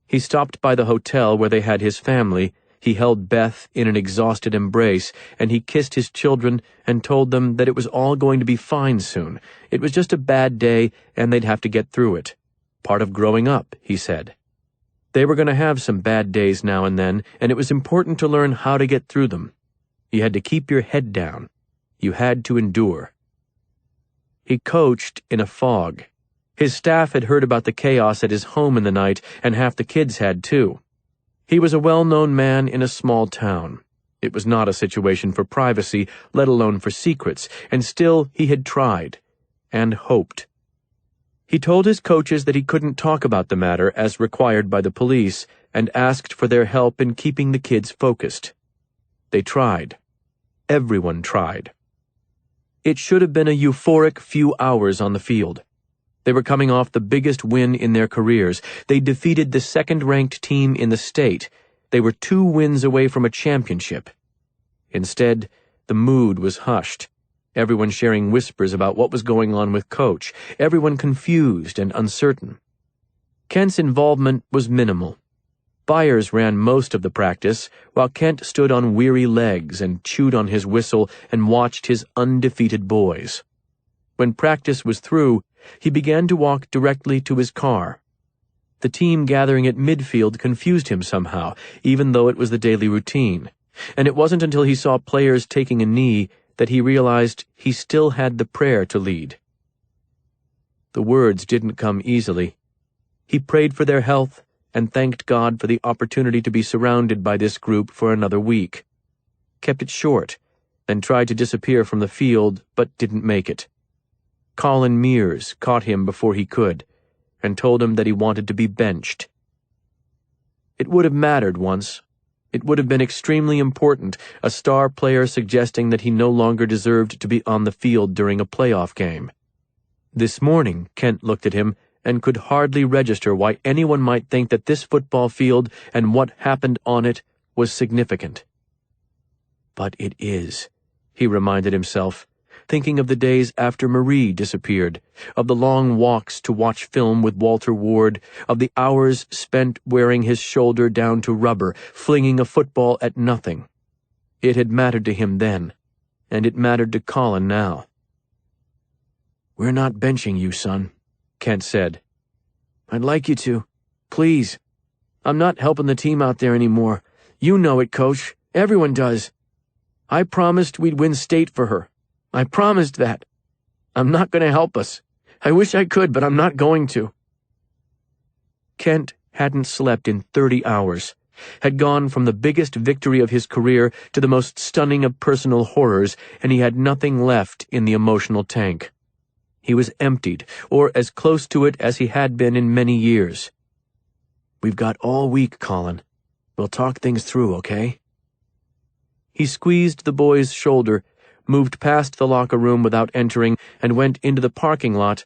He stopped by the hotel where they had his family. He held Beth in an exhausted embrace, and he kissed his children and told them that it was all going to be fine soon. It was just a bad day, and they'd have to get through it. Part of growing up, he said. They were going to have some bad days now and then, and it was important to learn how to get through them. You had to keep your head down. You had to endure. He coached in a fog. His staff had heard about the chaos at his home in the night, and half the kids had too. He was a well-known man in a small town. It was not a situation for privacy, let alone for secrets, and still he had tried, and hoped. He told his coaches that he couldn't talk about the matter as required by the police, and asked for their help in keeping the kids focused. They tried. Everyone tried. It should have been a euphoric few hours on the field. They were coming off the biggest win in their careers. They defeated the second-ranked team in the state. They were 2 wins away from a championship. Instead, the mood was hushed. Everyone sharing whispers about what was going on with Coach. Everyone confused and uncertain. Kent's involvement was minimal. Byers ran most of the practice, while Kent stood on weary legs and chewed on his whistle and watched his undefeated boys. When practice was through, he began to walk directly to his car. The team gathering at midfield confused him somehow, even though it was the daily routine, and it wasn't until he saw players taking a knee that he realized he still had the prayer to lead. The words didn't come easily. He prayed for their health and thanked God for the opportunity to be surrounded by this group for another week. Kept it short, then tried to disappear from the field, but didn't make it. Colin Mears caught him before he could, and told him that he wanted to be benched. It would have mattered once. It would have been extremely important, a star player suggesting that he no longer deserved to be on the field during a playoff game. This morning, Kent looked at him and could hardly register why anyone might think that this football field and what happened on it was significant. But it is, he reminded himself, thinking of the days after Marie disappeared, of the long walks to watch film with Walter Ward, of the hours spent wearing his shoulder down to rubber, flinging a football at nothing. It had mattered to him then, and it mattered to Colin now. "We're not benching you, son," Kent said. "I'd like you to. Please. I'm not helping the team out there anymore. You know it, Coach. Everyone does. I promised we'd win state for her. I promised that. I'm not going to help us. I wish I could, but I'm not going to." Kent hadn't slept in 30 hours, had gone from the biggest victory of his career to the most stunning of personal horrors, and he had nothing left in the emotional tank. He was emptied, or as close to it as he had been in many years. "We've got all week, Colin. We'll talk things through, okay?" He squeezed the boy's shoulder, moved past the locker room without entering, and went into the parking lot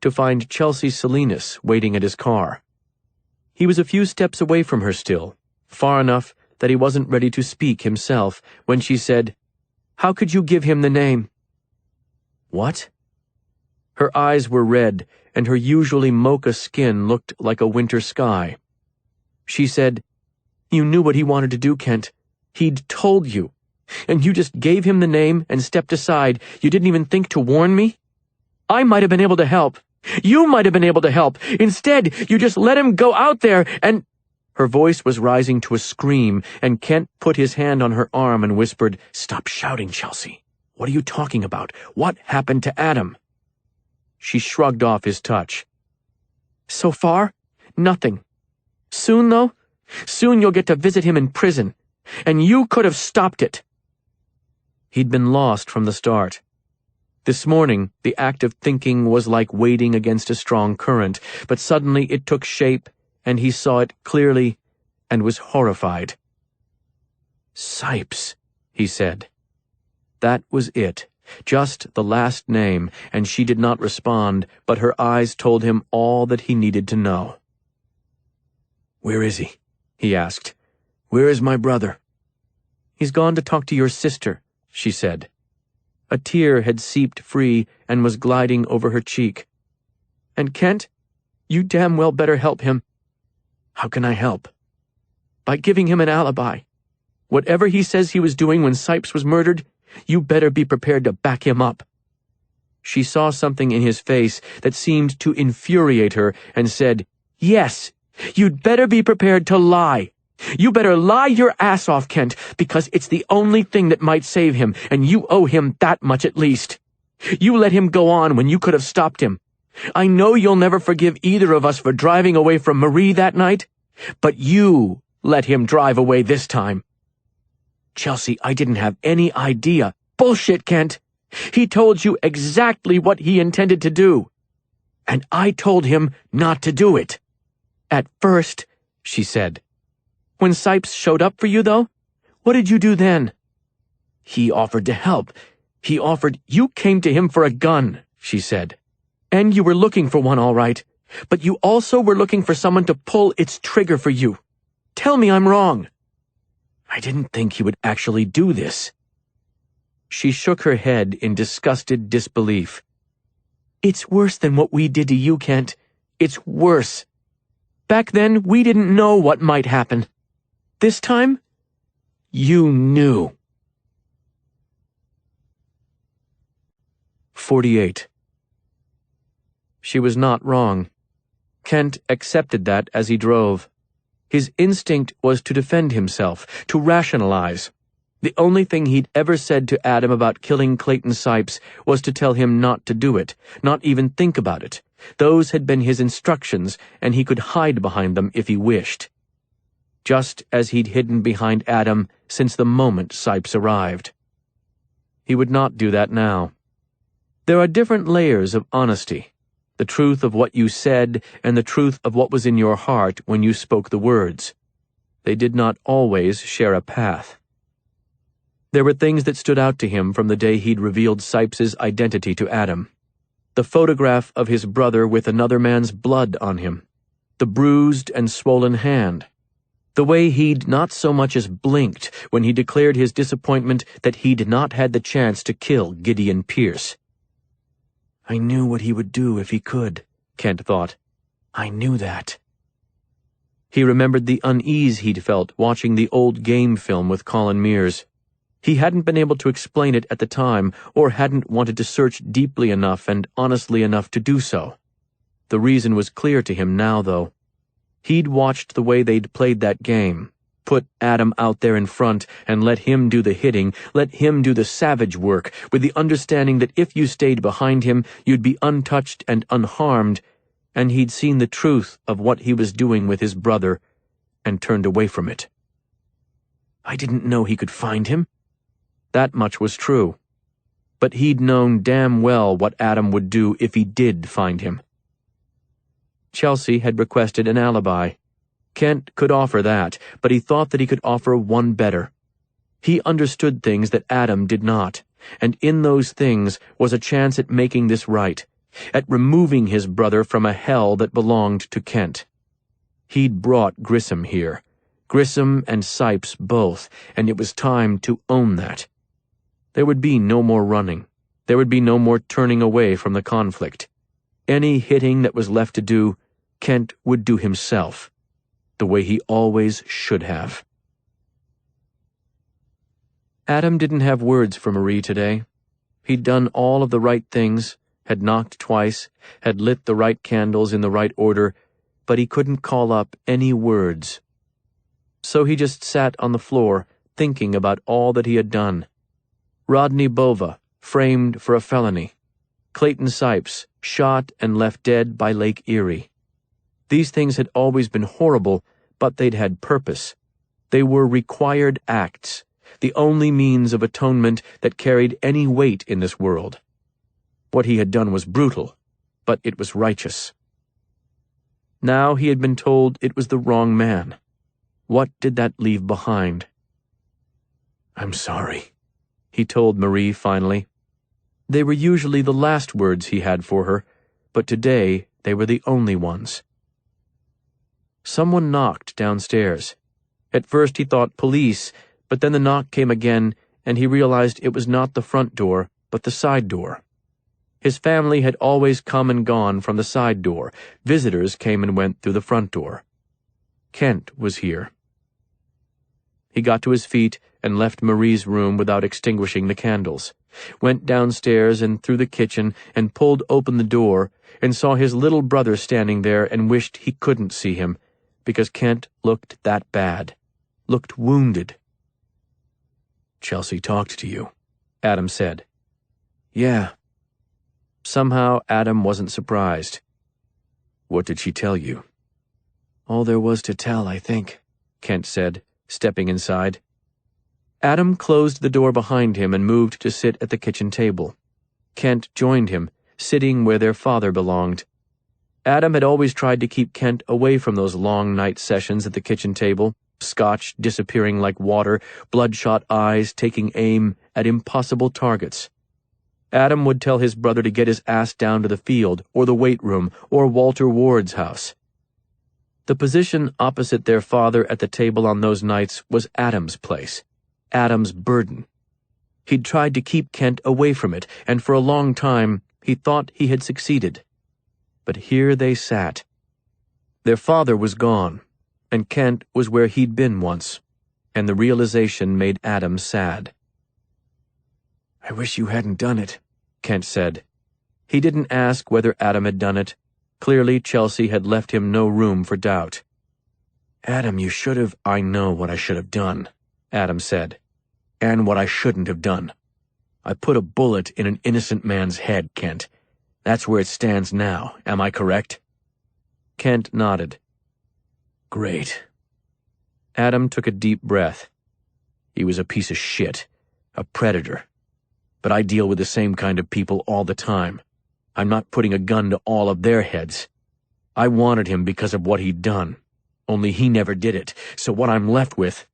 to find Chelsea Salinas waiting at his car. He was a few steps away from her still, far enough that he wasn't ready to speak himself, when she said, "How could you give him the name?" "What?" Her eyes were red, and her usually mocha skin looked like a winter sky. She said, "You knew what he wanted to do, Kent. He'd told you. And you just gave him the name and stepped aside. You didn't even think to warn me? I might have been able to help. You might have been able to help. Instead, you just let him go out there and—" Her voice was rising to a scream, and Kent put his hand on her arm and whispered, "Stop shouting, Chelsea. What are you talking about? What happened to Adam?" She shrugged off his touch. "So far, nothing. Soon, though, soon you'll get to visit him in prison. And you could have stopped it." He'd been lost from the start. This morning, the act of thinking was like wading against a strong current, but suddenly it took shape, and he saw it clearly and was horrified. "Sipes," he said. That was it. Just the last name, and she did not respond, but her eyes told him all that he needed to know. "Where is he?" he asked. "Where is my brother?" "He's gone to talk to your sister," she said. A tear had seeped free and was gliding over her cheek. "And Kent, you damn well better help him." "How can I help?" "By giving him an alibi. Whatever he says he was doing when Sipes was murdered, you better be prepared to back him up." She saw something in his face that seemed to infuriate her and said, "Yes, you'd better be prepared to lie. You better lie your ass off, Kent, because it's the only thing that might save him, and you owe him that much at least. You let him go on when you could have stopped him. I know you'll never forgive either of us for driving away from Marie that night, but you let him drive away this time." "Chelsea, I didn't have any idea." "Bullshit, Kent. He told you exactly what he intended to do. And I told him not to do it." "At first," she said. "When Sipes showed up for you, though, what did you do then?" "He offered to help. You came to him for a gun," she said. "And you were looking for one, all right. But you also were looking for someone to pull its trigger for you. Tell me I'm wrong." "I didn't think he would actually do this." She shook her head in disgusted disbelief. "It's worse than what we did to you, Kent. It's worse. Back then, we didn't know what might happen. This time, you knew." 48. She was not wrong. Kent accepted that as he drove. His instinct was to defend himself, to rationalize. The only thing he'd ever said to Adam about killing Clayton Sipes was to tell him not to do it, not even think about it. Those had been his instructions, and he could hide behind them if he wished. Just as he'd hidden behind Adam since the moment Sipes arrived. He would not do that now. There are different layers of honesty. The truth of what you said and the truth of what was in your heart when you spoke the words. They did not always share a path. There were things that stood out to him from the day he'd revealed Sipes's identity to Adam. The photograph of his brother with another man's blood on him. The bruised and swollen hand. The way he'd not so much as blinked when he declared his disappointment that he'd not had the chance to kill Gideon Pierce. I knew what he would do if he could, Kent thought. I knew that. He remembered the unease he'd felt watching the old game film with Colin Mears. He hadn't been able to explain it at the time, or hadn't wanted to search deeply enough and honestly enough to do so. The reason was clear to him now, though. He'd watched the way they'd played that game, put Adam out there in front and let him do the hitting, let him do the savage work, with the understanding that if you stayed behind him, you'd be untouched and unharmed, and he'd seen the truth of what he was doing with his brother and turned away from it. I didn't know he could find him. That much was true. But he'd known damn well what Adam would do if he did find him. Chelsea had requested an alibi. Kent could offer that, but he thought that he could offer one better. He understood things that Adam did not, and in those things was a chance at making this right, at removing his brother from a hell that belonged to Kent. He'd brought Grissom here, Grissom and Sipes both, and it was time to own that. There would be no more running. There would be no more turning away from the conflict. Any hitting that was left to do, Kent would do himself, the way he always should have. Adam didn't have words for Marie today. He'd done all of the right things, had knocked twice, had lit the right candles in the right order, but he couldn't call up any words. So he just sat on the floor, thinking about all that he had done. Rodney Bova, framed for a felony. Clayton Sipes, shot and left dead by Lake Erie. These things had always been horrible, but they'd had purpose. They were required acts, the only means of atonement that carried any weight in this world. What he had done was brutal, but it was righteous. Now he had been told it was the wrong man. What did that leave behind? I'm sorry, he told Marie finally. They were usually the last words he had for her, but today they were the only ones. Someone knocked downstairs. At first he thought police, but then the knock came again, and he realized it was not the front door, but the side door. His family had always come and gone from the side door. Visitors came and went through the front door. Kent was here. He got to his feet and left Marie's room without extinguishing the candles, went downstairs and through the kitchen and pulled open the door and saw his little brother standing there and wished he couldn't see him, because Kent looked that bad, looked wounded. Chelsea talked to you, Adam said. Yeah. Somehow Adam wasn't surprised. What did she tell you? All there was to tell, I think, Kent said, stepping inside. Adam closed the door behind him and moved to sit at the kitchen table. Kent joined him, sitting where their father belonged. Adam had always tried to keep Kent away from those long night sessions at the kitchen table, scotch disappearing like water, bloodshot eyes taking aim at impossible targets. Adam would tell his brother to get his ass down to the field, or the weight room, or Walter Ward's house. The position opposite their father at the table on those nights was Adam's place, Adam's burden. He'd tried to keep Kent away from it, and for a long time he thought he had succeeded. But here they sat. Their father was gone, and Kent was where he'd been once, and the realization made Adam sad. I wish you hadn't done it, Kent said. He didn't ask whether Adam had done it. Clearly Chelsea had left him no room for doubt. Adam, you should have. I know what I should have done, Adam said. And what I shouldn't have done. I put a bullet in an innocent man's head, Kent. That's where it stands now, am I correct? Kent nodded. Great. Adam took a deep breath. He was a piece of shit, a predator. But I deal with the same kind of people all the time. I'm not putting a gun to all of their heads. I wanted him because of what he'd done. Only he never did it, so what I'm left with—"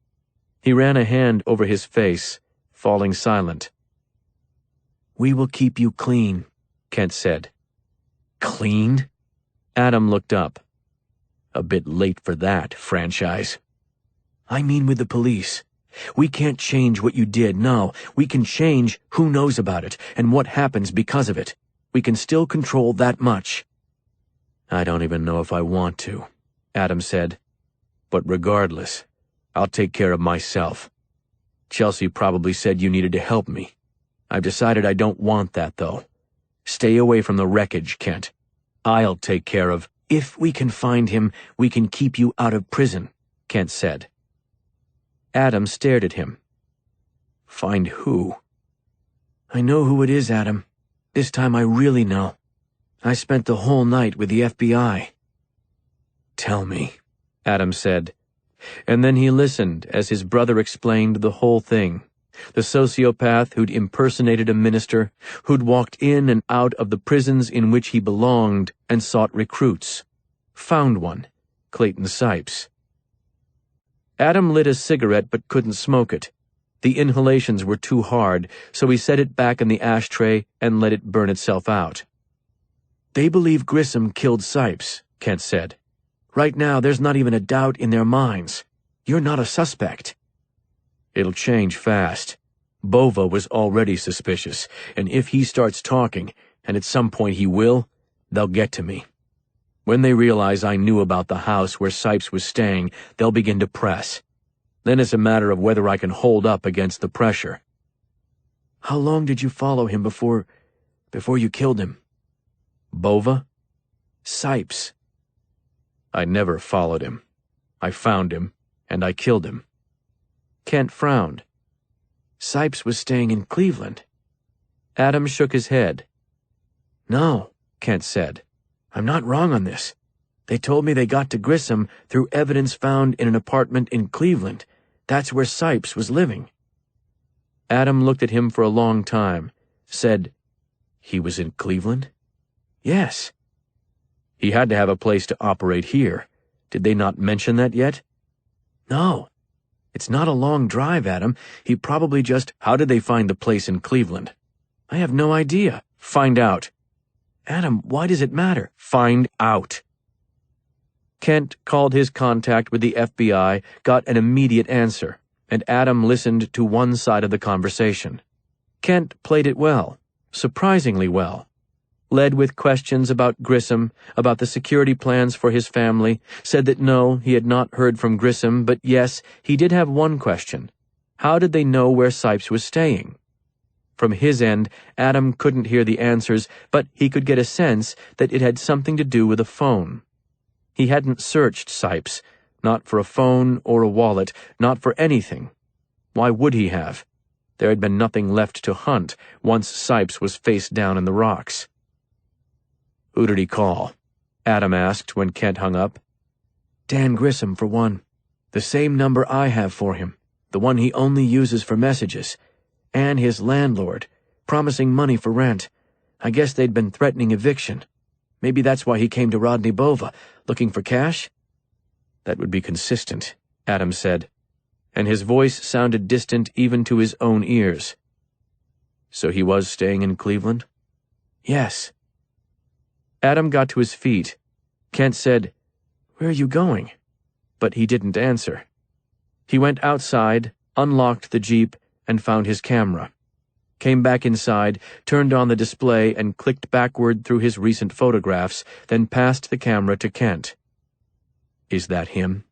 He ran a hand over his face, falling silent. "We will keep you clean," Kent said. "Clean?" Adam looked up. "A bit late for that, franchise." "I mean with the police. We can't change what you did, no. We can change who knows about it and what happens because of it. We can still control that much." "I don't even know if I want to," Adam said. "But regardless, I'll take care of myself. Chelsea probably said you needed to help me. I've decided I don't want that, though. Stay away from the wreckage, Kent. I'll take care of—" "If we can find him, we can keep you out of prison," Kent said. Adam stared at him. "Find who?" "I know who it is, Adam. This time I really know. I spent the whole night with the FBI. "Tell me," Adam said, and then he listened as his brother explained the whole thing. The sociopath who'd impersonated a minister, who'd walked in and out of the prisons in which he belonged and sought recruits. Found one, Clayton Sipes. Adam lit a cigarette but couldn't smoke it. The inhalations were too hard, so he set it back in the ashtray and let it burn itself out. "They believe Grissom killed Sipes," Kent said. "Right now there's not even a doubt in their minds. You're not a suspect." "It'll change fast. Bova was already suspicious, and if he starts talking, and at some point he will, they'll get to me. When they realize I knew about the house where Sipes was staying, they'll begin to press. Then it's a matter of whether I can hold up against the pressure." "How long did you follow him before you killed him?" "Bova? Sipes." "I never followed him. I found him, and I killed him." Kent frowned. "Sipes was staying in Cleveland." Adam shook his head. "No," Kent said. "I'm not wrong on this. They told me they got to Grissom through evidence found in an apartment in Cleveland. That's where Sipes was living." Adam looked at him for a long time, said, "He was in Cleveland?" "Yes." "He had to have a place to operate here. Did they not mention that yet?" "No. It's not a long drive, Adam. He probably just—" "How did they find the place in Cleveland?" "I have no idea." "Find out." "Adam, why does it matter?" "Find out." Kent called his contact with the FBI, got an immediate answer, and Adam listened to one side of the conversation. Kent played it well, surprisingly well. Led with questions about Grissom, about the security plans for his family, said that no, he had not heard from Grissom, but yes, he did have one question. How did they know where Sipes was staying? From his end, Adam couldn't hear the answers, but he could get a sense that it had something to do with a phone. He hadn't searched Sipes, not for a phone or a wallet, not for anything. Why would he have? There had been nothing left to hunt once Sipes was face down in the rocks. "Who did he call?" Adam asked when Kent hung up. "Dan Grissom, for one. The same number I have for him, the one he only uses for messages. And his landlord, promising money for rent. I guess they'd been threatening eviction. Maybe that's why he came to Rodney Bova, looking for cash?" "That would be consistent," Adam said, and his voice sounded distant even to his own ears. "So he was staying in Cleveland?" "Yes." Adam got to his feet. Kent said, "Where are you going?" But he didn't answer. He went outside, unlocked the Jeep, and found his camera. Came back inside, turned on the display, and clicked backward through his recent photographs, then passed the camera to Kent. "Is that him?"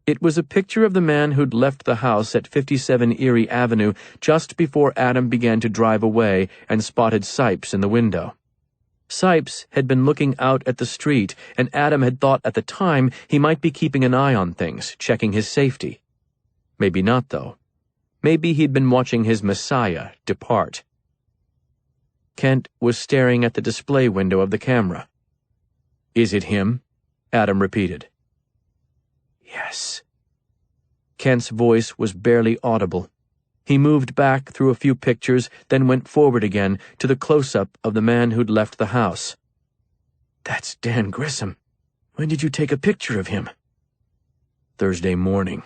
It was a picture of the man who'd left the house at 57 Erie Avenue just before Adam began to drive away and spotted Sipes in the window. Sipes had been looking out at the street, and Adam had thought at the time he might be keeping an eye on things, checking his safety. Maybe not, though. Maybe he'd been watching his Messiah depart. Kent was staring at the display window of the camera. "Is it him?" Adam repeated. "Yes." Kent's voice was barely audible. He moved back through a few pictures, then went forward again to the close-up of the man who'd left the house. "That's Dan Grissom. When did you take a picture of him?" Thursday morning.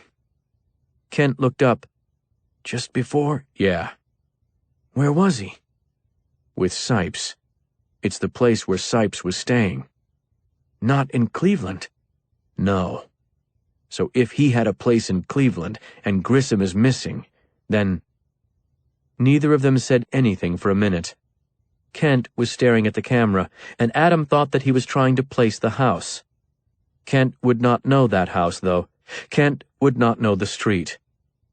Kent looked up. Just before? Yeah. Where was he? With Sipes. It's the place where Sipes was staying. Not in Cleveland. No. So if he had a place in Cleveland and Grissom is missing, then... Neither of them said anything for a minute. Kent was staring at the camera, and Adam thought that he was trying to place the house. Kent would not know that house, though. Kent would not know the street.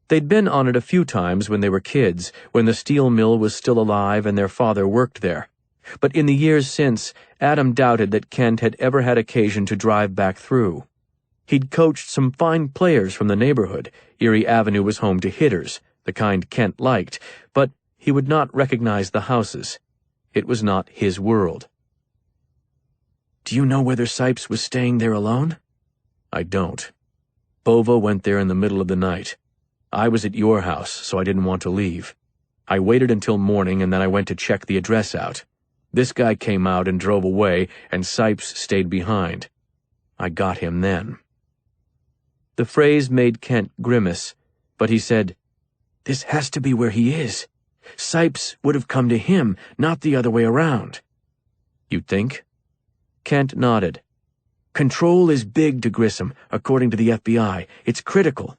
They'd been on it a few times when they were kids, when the steel mill was still alive and their father worked there. But in the years since, Adam doubted that Kent had ever had occasion to drive back through. He'd coached some fine players from the neighborhood. Erie Avenue was home to hitters, the kind Kent liked, but he would not recognize the houses. It was not his world. Do you know whether Sipes was staying there alone? I don't. Bova went there in the middle of the night. I was at your house, so I didn't want to leave. I waited until morning and then I went to check the address out. This guy came out and drove away, and Sipes stayed behind. I got him then. The phrase made Kent grimace, but he said, "This has to be where he is. Sipes would have come to him, not the other way around." You think? Kent nodded. Control is big to Grissom, according to the FBI. It's critical.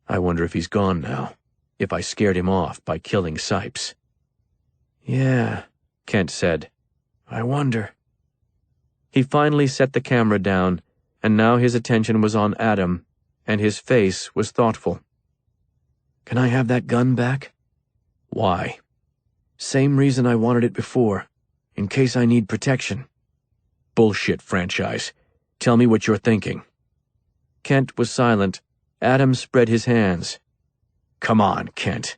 I wonder if he's gone now, if I scared him off by killing Sipes. Yeah, Kent said. I wonder. He finally set the camera down, and now his attention was on Adam, and his face was thoughtful. Can I have that gun back? Why? Same reason I wanted it before, in case I need protection. Bullshit, franchise. Tell me what you're thinking. Kent was silent. Adam spread his hands. Come on, Kent.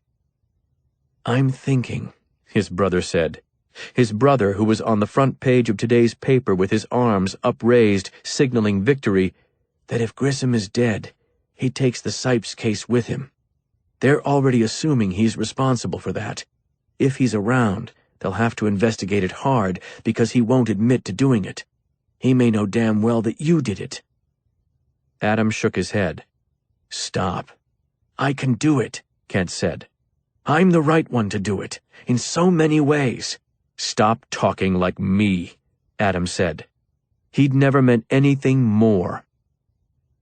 I'm thinking, his brother said. His brother, who was on the front page of today's paper with his arms upraised, signaling victory, that if Grissom is dead, he takes the Sipes case with him. They're already assuming he's responsible for that. If he's around, they'll have to investigate it hard because he won't admit to doing it. He may know damn well that you did it. Adam shook his head. Stop. I can do it, Kent said. I'm the right one to do it, in so many ways. Stop talking like me, Adam said. He'd never meant anything more.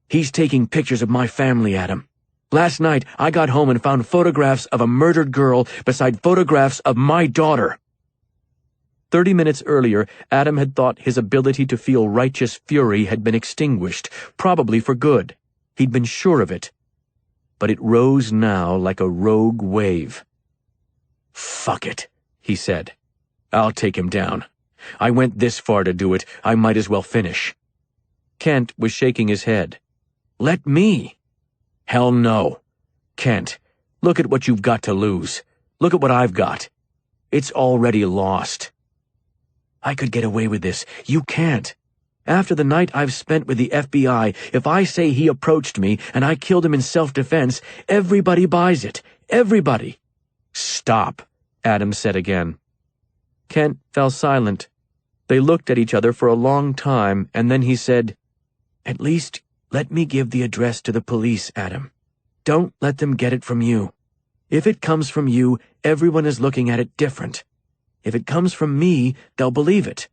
He's taking pictures of my family, Adam. Last night, I got home and found photographs of a murdered girl beside photographs of my daughter. 30 minutes earlier, Adam had thought his ability to feel righteous fury had been extinguished, probably for good. He'd been sure of it. But it rose now like a rogue wave. Fuck it, he said. I'll take him down. I went this far to do it, I might as well finish. Kent was shaking his head. Let me. Hell no. Kent, look at what you've got to lose. Look at what I've got. It's already lost. I could get away with this. You can't. After the night I've spent with the FBI, if I say he approached me and I killed him in self-defense, everybody buys it. Everybody. Stop, Adam said again. Kent fell silent. They looked at each other for a long time, and then he said, At least let me give the address to the police, Adam. Don't let them get it from you. If it comes from you, everyone is looking at it different. If it comes from me, they'll believe it.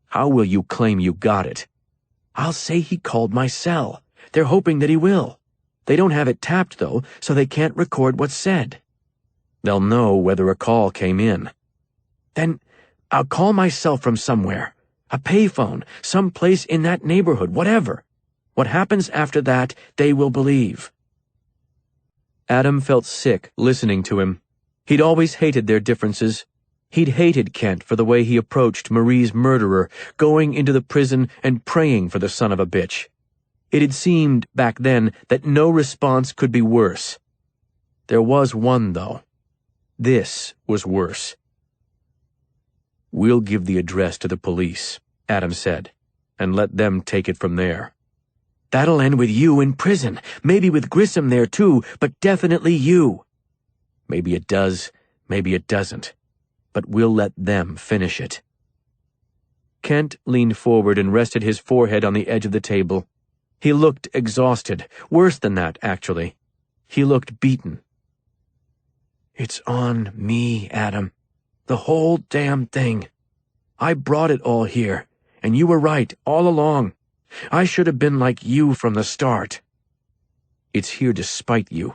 How will you claim you got it? I'll say he called my cell. They're hoping that he will. They don't have it tapped, though, so they can't record what's said. They'll know whether a call came in. Then I'll call myself from somewhere. A payphone, some place in that neighborhood, whatever. What happens after that, they will believe. Adam felt sick listening to him. He'd always hated their differences. He'd hated Kent for the way he approached Marie's murderer, going into the prison and praying for the son of a bitch. It had seemed, back then, that no response could be worse. There was one, though. This was worse. We'll give the address to the police, Adam said, and let them take it from there. That'll end with you in prison, maybe with Grissom there too, but definitely you. Maybe it does, maybe it doesn't. But we'll let them finish it. Kent leaned forward and rested his forehead on the edge of the table. He looked exhausted. Worse than that, actually. He looked beaten. "It's on me, Adam. The whole damn thing. I brought it all here, and you were right all along. I should have been like you from the start." "It's here to spite you.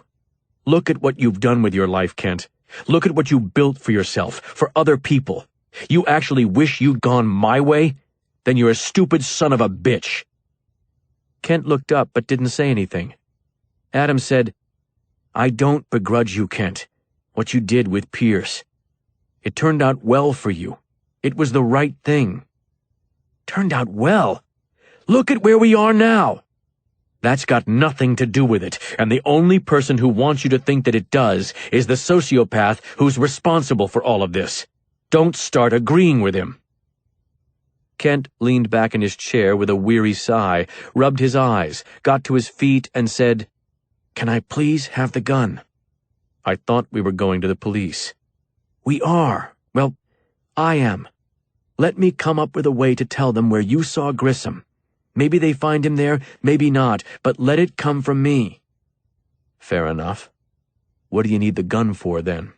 Look at what you've done with your life, Kent. Look at what you built for yourself, for other people. You actually wish you'd gone my way? Then you're a stupid son of a bitch." Kent looked up but didn't say anything. Adam said, "I don't begrudge you, Kent, what you did with Pierce. It turned out well for you. It was the right thing." "Turned out well? Look at where we are now." "That's got nothing to do with it, and the only person who wants you to think that it does is the sociopath who's responsible for all of this. Don't start agreeing with him." Kent leaned back in his chair with a weary sigh, rubbed his eyes, got to his feet, and said, "Can I please have the gun?" "I thought we were going to the police." "We are. Well, I am. Let me come up with a way to tell them where you saw Grissom. Maybe they find him there, maybe not, but let it come from me." "Fair enough. What do you need the gun for, then?"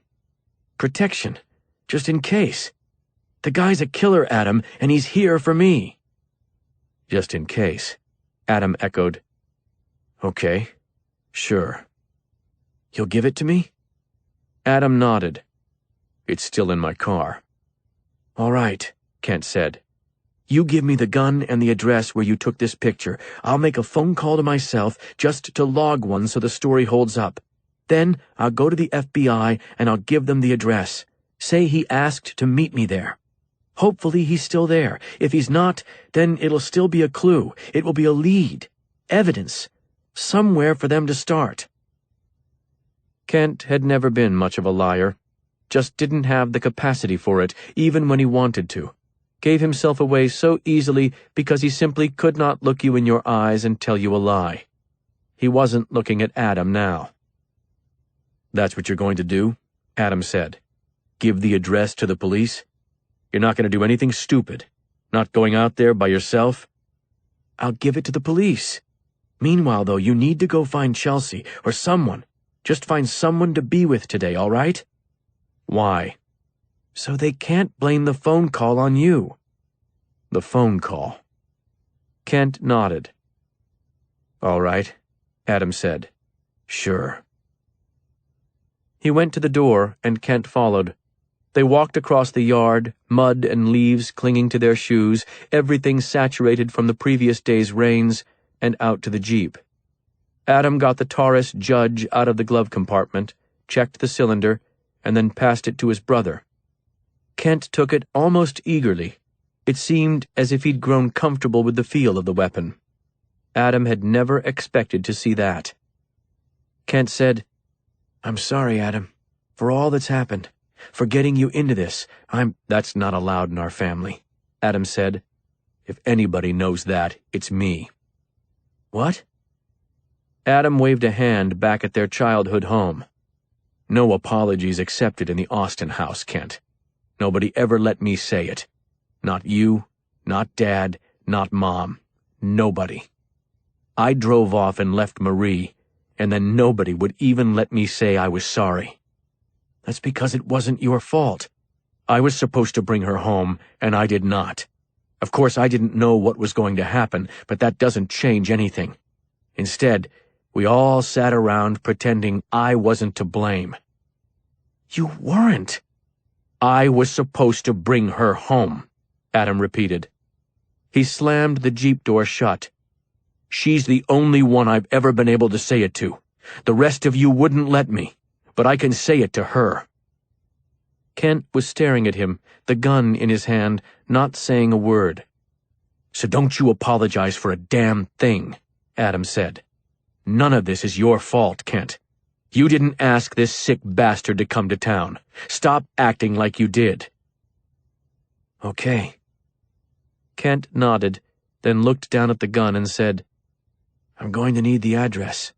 "Protection. Just in case. The guy's a killer, Adam, and he's here for me." "Just in case," Adam echoed. "Okay. Sure." "You'll give it to me?" Adam nodded. "It's still in my car." "All right," Kent said. "You give me the gun and the address where you took this picture. I'll make a phone call to myself just to log one so the story holds up. Then I'll go to the FBI and I'll give them the address. Say he asked to meet me there. Hopefully he's still there. If he's not, then it'll still be a clue. It will be a lead. Evidence. Somewhere for them to start." Kent had never been much of a liar. Just didn't have the capacity for it, even when he wanted to. Gave himself away so easily because he simply could not look you in your eyes and tell you a lie. He wasn't looking at Adam now. "That's what you're going to do?" Adam said. "Give the address to the police? You're not going to do anything stupid? Not going out there by yourself?" "I'll give it to the police. Meanwhile, though, you need to go find Chelsea, or someone. Just find someone to be with today, all right?" "Why?" "So they can't blame the phone call on you." "The phone call?" Kent nodded. "All right," Adam said. "Sure." He went to the door, and Kent followed. They walked across the yard, mud and leaves clinging to their shoes, everything saturated from the previous day's rains, and out to the Jeep. Adam got the Taurus Judge out of the glove compartment, checked the cylinder, and then passed it to his brother. Kent took it almost eagerly. It seemed as if he'd grown comfortable with the feel of the weapon. Adam had never expected to see that. Kent said, "I'm sorry, Adam, for all that's happened. For getting you into this. That's not allowed in our family," Adam said. "If anybody knows that, it's me." "What?" Adam waved a hand back at their childhood home. "No apologies accepted in the Austin house, Kent. Nobody ever let me say it. Not you, not Dad, not Mom. Nobody. I drove off and left Marie, and then nobody would even let me say I was sorry. That's because it wasn't your fault. I was supposed to bring her home, and I did not. Of course, I didn't know what was going to happen, but that doesn't change anything. Instead, we all sat around pretending I wasn't to blame." "You weren't." "I was supposed to bring her home," Adam repeated. He slammed the Jeep door shut. "She's the only one I've ever been able to say it to. The rest of you wouldn't let me, but I can say it to her." Kent was staring at him, the gun in his hand, not saying a word. "So don't you apologize for a damn thing," Adam said. "None of this is your fault, Kent. You didn't ask this sick bastard to come to town. Stop acting like you did." "Okay." Kent nodded, then looked down at the gun and said, "I'm going to need the address."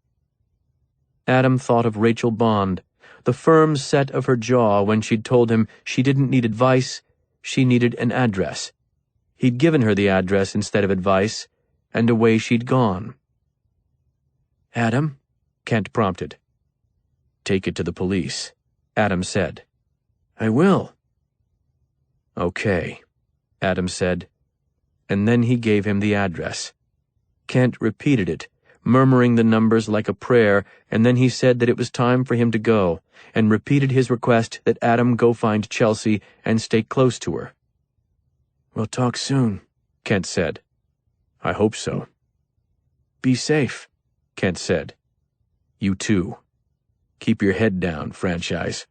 Adam thought of Rachel Bond, the firm set of her jaw when she'd told him she didn't need advice, she needed an address. He'd given her the address instead of advice, and away she'd gone. Adam? Kent prompted. Take it to the police, Adam said. I will. Okay, Adam said, and then he gave him the address. Kent repeated it, murmuring the numbers like a prayer, and then he said that it was time for him to go, and repeated his request that Adam go find Chelsea and stay close to her. We'll talk soon, Kent said. I hope so. Be safe, Kent said. You too. Keep your head down, franchise.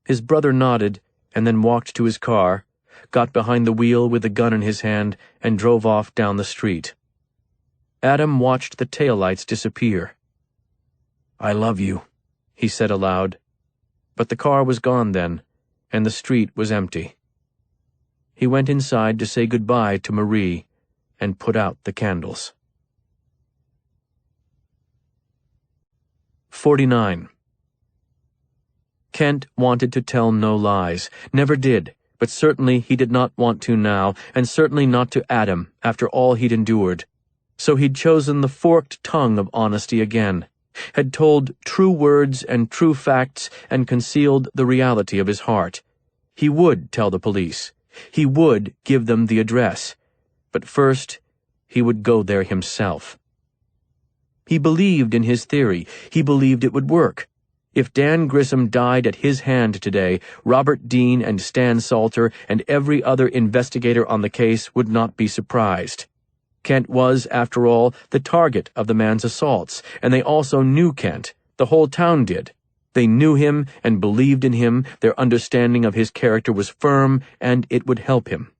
His brother nodded and then walked to his car, got behind the wheel with the gun in his hand, and drove off down the street. Adam watched the taillights disappear. I love you, he said aloud. But the car was gone then, and the street was empty. He went inside to say goodbye to Marie and put out the candles. 49. Kent wanted to tell no lies, never did, but certainly he did not want to now, and certainly not to Adam after all he'd endured. So he'd chosen the forked tongue of honesty again, had told true words and true facts and concealed the reality of his heart. He would tell the police. He would give them the address. But first, he would go there himself. He believed in his theory. He believed it would work. If Dan Grissom died at his hand today, Robert Dean and Stan Salter and every other investigator on the case would not be surprised. Kent was, after all, the target of the man's assaults, and they also knew Kent. The whole town did. They knew him and believed in him. Their understanding of his character was firm, and it would help him.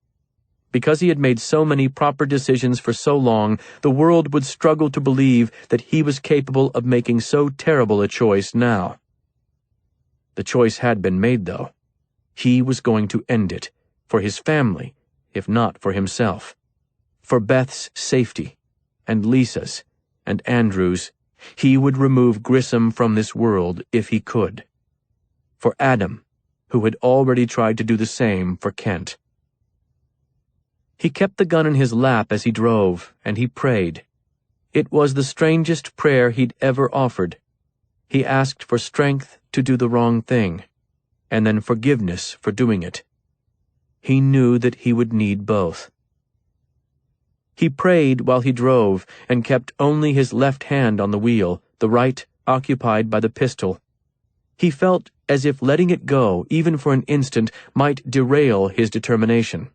Because he had made so many proper decisions for so long, the world would struggle to believe that he was capable of making so terrible a choice now. The choice had been made, though. He was going to end it, for his family, if not for himself. For Beth's safety, and Lisa's, and Andrew's, he would remove Grissom from this world if he could. For Adam, who had already tried to do the same for Kent. He kept the gun in his lap as he drove, and he prayed. It was the strangest prayer he'd ever offered. He asked for strength to do the wrong thing, and then forgiveness for doing it. He knew that he would need both. He prayed while he drove, and kept only his left hand on the wheel, the right occupied by the pistol. He felt as if letting it go, even for an instant, might derail his determination.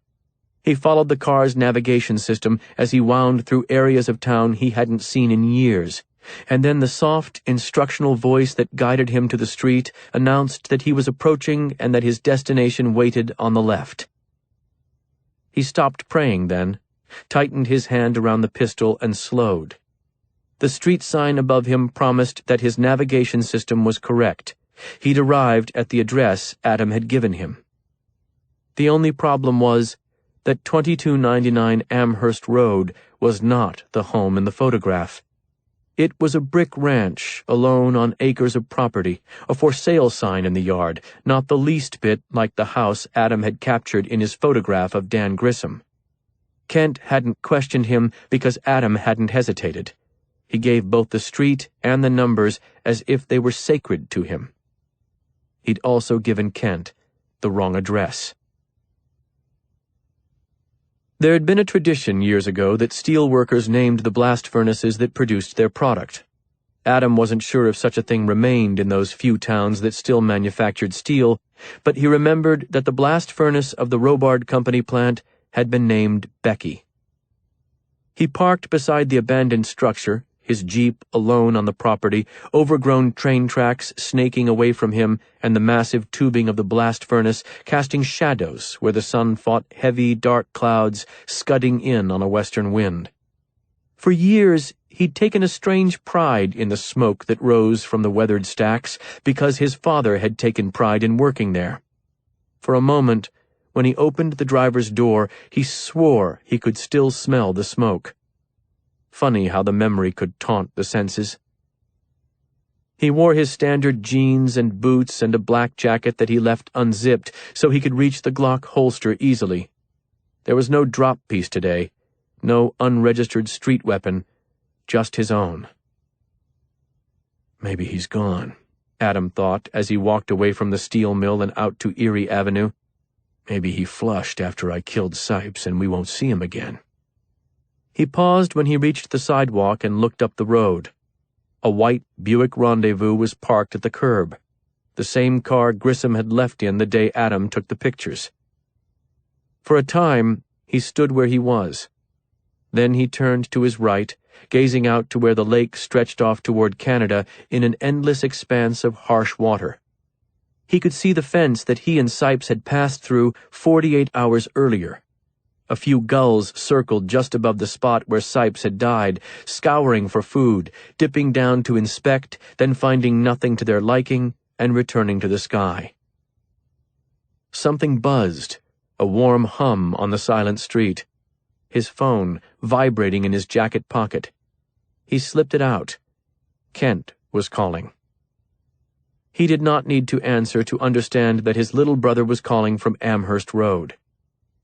He followed the car's navigation system as he wound through areas of town he hadn't seen in years, and then the soft, instructional voice that guided him to the street announced that he was approaching and that his destination waited on the left. He stopped praying then, tightened his hand around the pistol, and slowed. The street sign above him promised that his navigation system was correct. He'd arrived at the address Adam had given him. The only problem was that 2299 Amherst Road was not the home in the photograph. It was a brick ranch, alone on acres of property, a for sale sign in the yard, not the least bit like the house Adam had captured in his photograph of Dan Grissom. Kent hadn't questioned him because Adam hadn't hesitated. He gave both the street and the numbers as if they were sacred to him. He'd also given Kent the wrong address. There had been a tradition years ago that steel workers named the blast furnaces that produced their product. Adam wasn't sure if such a thing remained in those few towns that still manufactured steel, but he remembered that the blast furnace of the Robard Company plant had been named Becky. He parked beside the abandoned structure, his Jeep alone on the property, overgrown train tracks snaking away from him, and the massive tubing of the blast furnace casting shadows where the sun fought heavy, dark clouds scudding in on a western wind. For years, he'd taken a strange pride in the smoke that rose from the weathered stacks because his father had taken pride in working there. For a moment, when he opened the driver's door, he swore he could still smell the smoke. Funny how the memory could taunt the senses. He wore his standard jeans and boots and a black jacket that he left unzipped so he could reach the Glock holster easily. There was no drop piece today, no unregistered street weapon, just his own. Maybe he's gone, Adam thought as he walked away from the steel mill and out to Erie Avenue. Maybe he flushed after I killed Sipes and we won't see him again. He paused when he reached the sidewalk and looked up the road. A white Buick Rendezvous was parked at the curb, the same car Grissom had left in the day Adam took the pictures. For a time, he stood where he was. Then he turned to his right, gazing out to where the lake stretched off toward Canada in an endless expanse of harsh water. He could see the fence that he and Sipes had passed through 48 hours earlier. A few gulls circled just above the spot where Sipes had died, scouring for food, dipping down to inspect, then finding nothing to their liking, and returning to the sky. Something buzzed, a warm hum on the silent street. His phone, vibrating in his jacket pocket. He slipped it out. Kent was calling. He did not need to answer to understand that his little brother was calling from Amherst Road.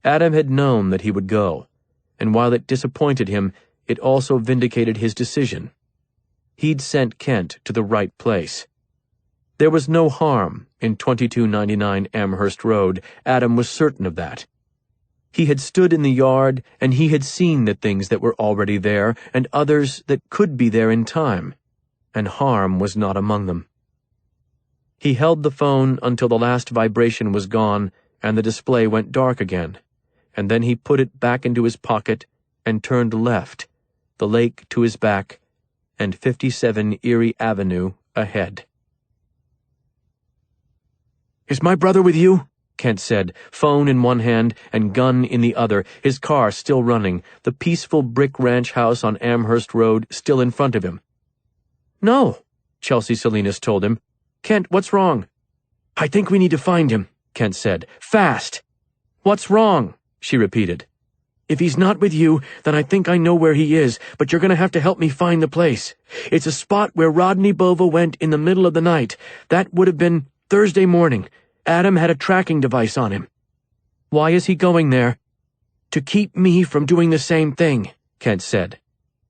Adam had known that he would go, and while it disappointed him, it also vindicated his decision. He'd sent Kent to the right place. There was no harm in 2299 Amherst Road, Adam was certain of that. He had stood in the yard, and he had seen the things that were already there, and others that could be there in time, and harm was not among them. He held the phone until the last vibration was gone, and the display went dark again, and then he put it back into his pocket and turned left, the lake to his back, and 57 Erie Avenue ahead. "Is my brother with you?" Kent said, phone in one hand and gun in the other, his car still running, the peaceful brick ranch house on Amherst Road still in front of him. "No," Chelsea Salinas told him. "Kent, what's wrong?" "I think we need to find him," Kent said. "Fast." "What's wrong?" she repeated. "If he's not with you, then I think I know where he is, but you're going to have to help me find the place. It's a spot where Rodney Bova went in the middle of the night. That would have been Thursday morning. Adam had a tracking device on him." "Why is he going there?" "To keep me from doing the same thing," Kent said.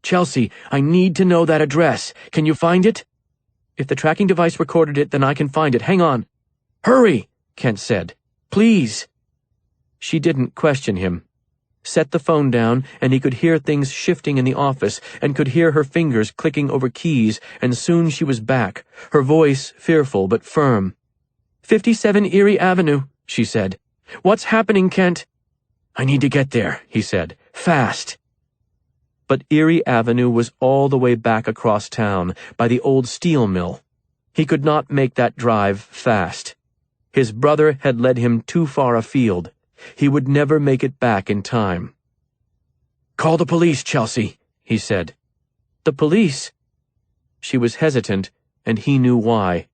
"Chelsea, I need to know that address. Can you find it?" "If the tracking device recorded it, then I can find it. Hang on." "Hurry," Kent said. "Please." She didn't question him. Set the phone down, and he could hear things shifting in the office, and could hear her fingers clicking over keys, and soon she was back, her voice fearful but firm. 57 Erie Avenue, she said. "What's happening, Kent?" "I need to get there," he said. "Fast." But Erie Avenue was all the way back across town, by the old steel mill. He could not make that drive fast. His brother had led him too far afield. He would never make it back in time. "Call the police, Chelsea," he said. "The police?" She was hesitant, and he knew why.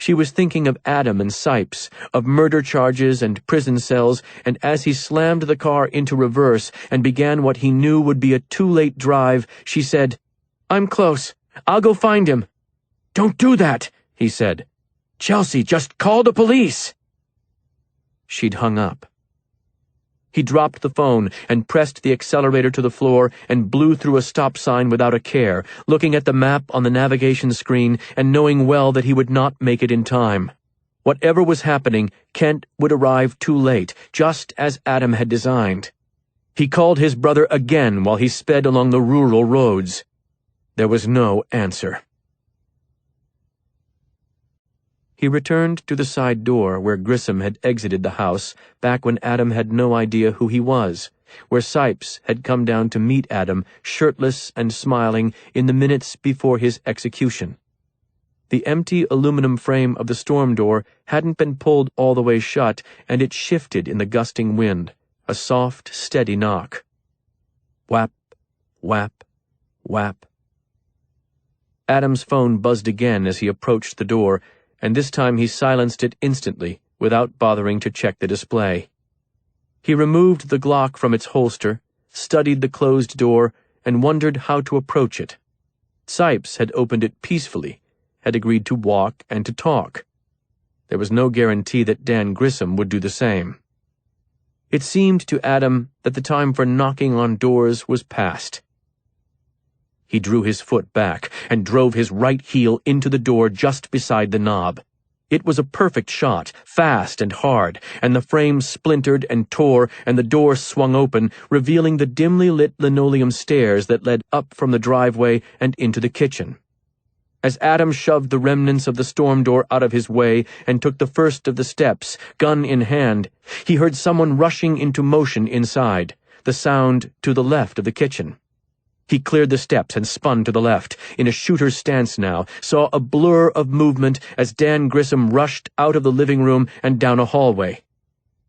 She was thinking of Adam and Sipes, of murder charges and prison cells, and as he slammed the car into reverse and began what he knew would be a too-late drive, she said, "I'm close. I'll go find him." "Don't do that," he said. "Chelsea, just call the police." She'd hung up. He dropped the phone and pressed the accelerator to the floor and blew through a stop sign without a care, looking at the map on the navigation screen and knowing well that he would not make it in time. Whatever was happening, Kent would arrive too late, just as Adam had designed. He called his brother again while he sped along the rural roads. There was no answer. He returned to the side door where Grissom had exited the house back when Adam had no idea who he was, where Sipes had come down to meet Adam, shirtless and smiling, in the minutes before his execution. The empty aluminum frame of the storm door hadn't been pulled all the way shut, and it shifted in the gusting wind, a soft, steady knock. Whap, whap, whap. Adam's phone buzzed again as he approached the door, and this time he silenced it instantly, without bothering to check the display. He removed the Glock from its holster, studied the closed door, and wondered how to approach it. Sipes had opened it peacefully, had agreed to walk and to talk. There was no guarantee that Dan Grissom would do the same. It seemed to Adam that the time for knocking on doors was past. He drew his foot back and drove his right heel into the door just beside the knob. It was a perfect shot, fast and hard, and the frame splintered and tore and the door swung open, revealing the dimly lit linoleum stairs that led up from the driveway and into the kitchen. As Adam shoved the remnants of the storm door out of his way and took the first of the steps, gun in hand, he heard someone rushing into motion inside, the sound to the left of the kitchen. He cleared the steps and spun to the left, in a shooter's stance now, saw a blur of movement as Dan Grissom rushed out of the living room and down a hallway.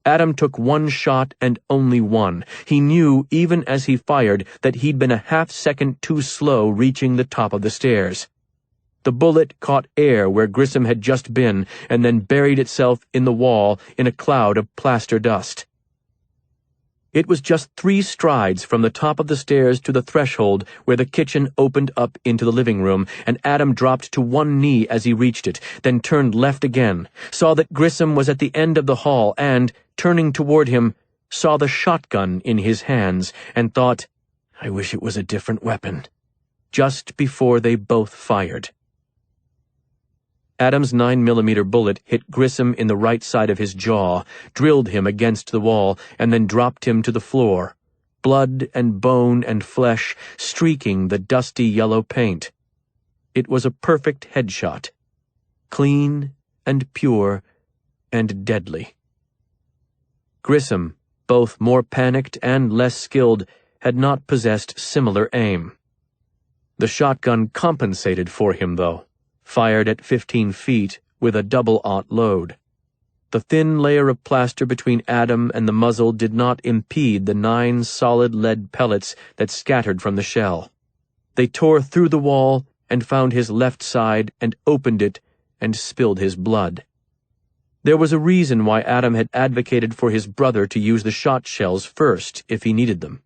Adam took one shot and only one. He knew, even as he fired, that he'd been a half-second too slow reaching the top of the stairs. The bullet caught air where Grissom had just been and then buried itself in the wall in a cloud of plaster dust. It was just 3 strides from the top of the stairs to the threshold where the kitchen opened up into the living room, and Adam dropped to one knee as he reached it, then turned left again, saw that Grissom was at the end of the hall and, turning toward him, saw the shotgun in his hands and thought, "I wish it was a different weapon," just before they both fired. Adam's 9mm bullet hit Grissom in the right side of his jaw, drilled him against the wall, and then dropped him to the floor, blood and bone and flesh streaking the dusty yellow paint. It was a perfect headshot, clean and pure and deadly. Grissom, both more panicked and less skilled, had not possessed similar aim. The shotgun compensated for him, though, fired at 15 feet with a double-aught load. The thin layer of plaster between Adam and the muzzle did not impede the 9 solid lead pellets that scattered from the shell. They tore through the wall and found his left side and opened it and spilled his blood. There was a reason why Adam had advocated for his brother to use the shot shells first if he needed them.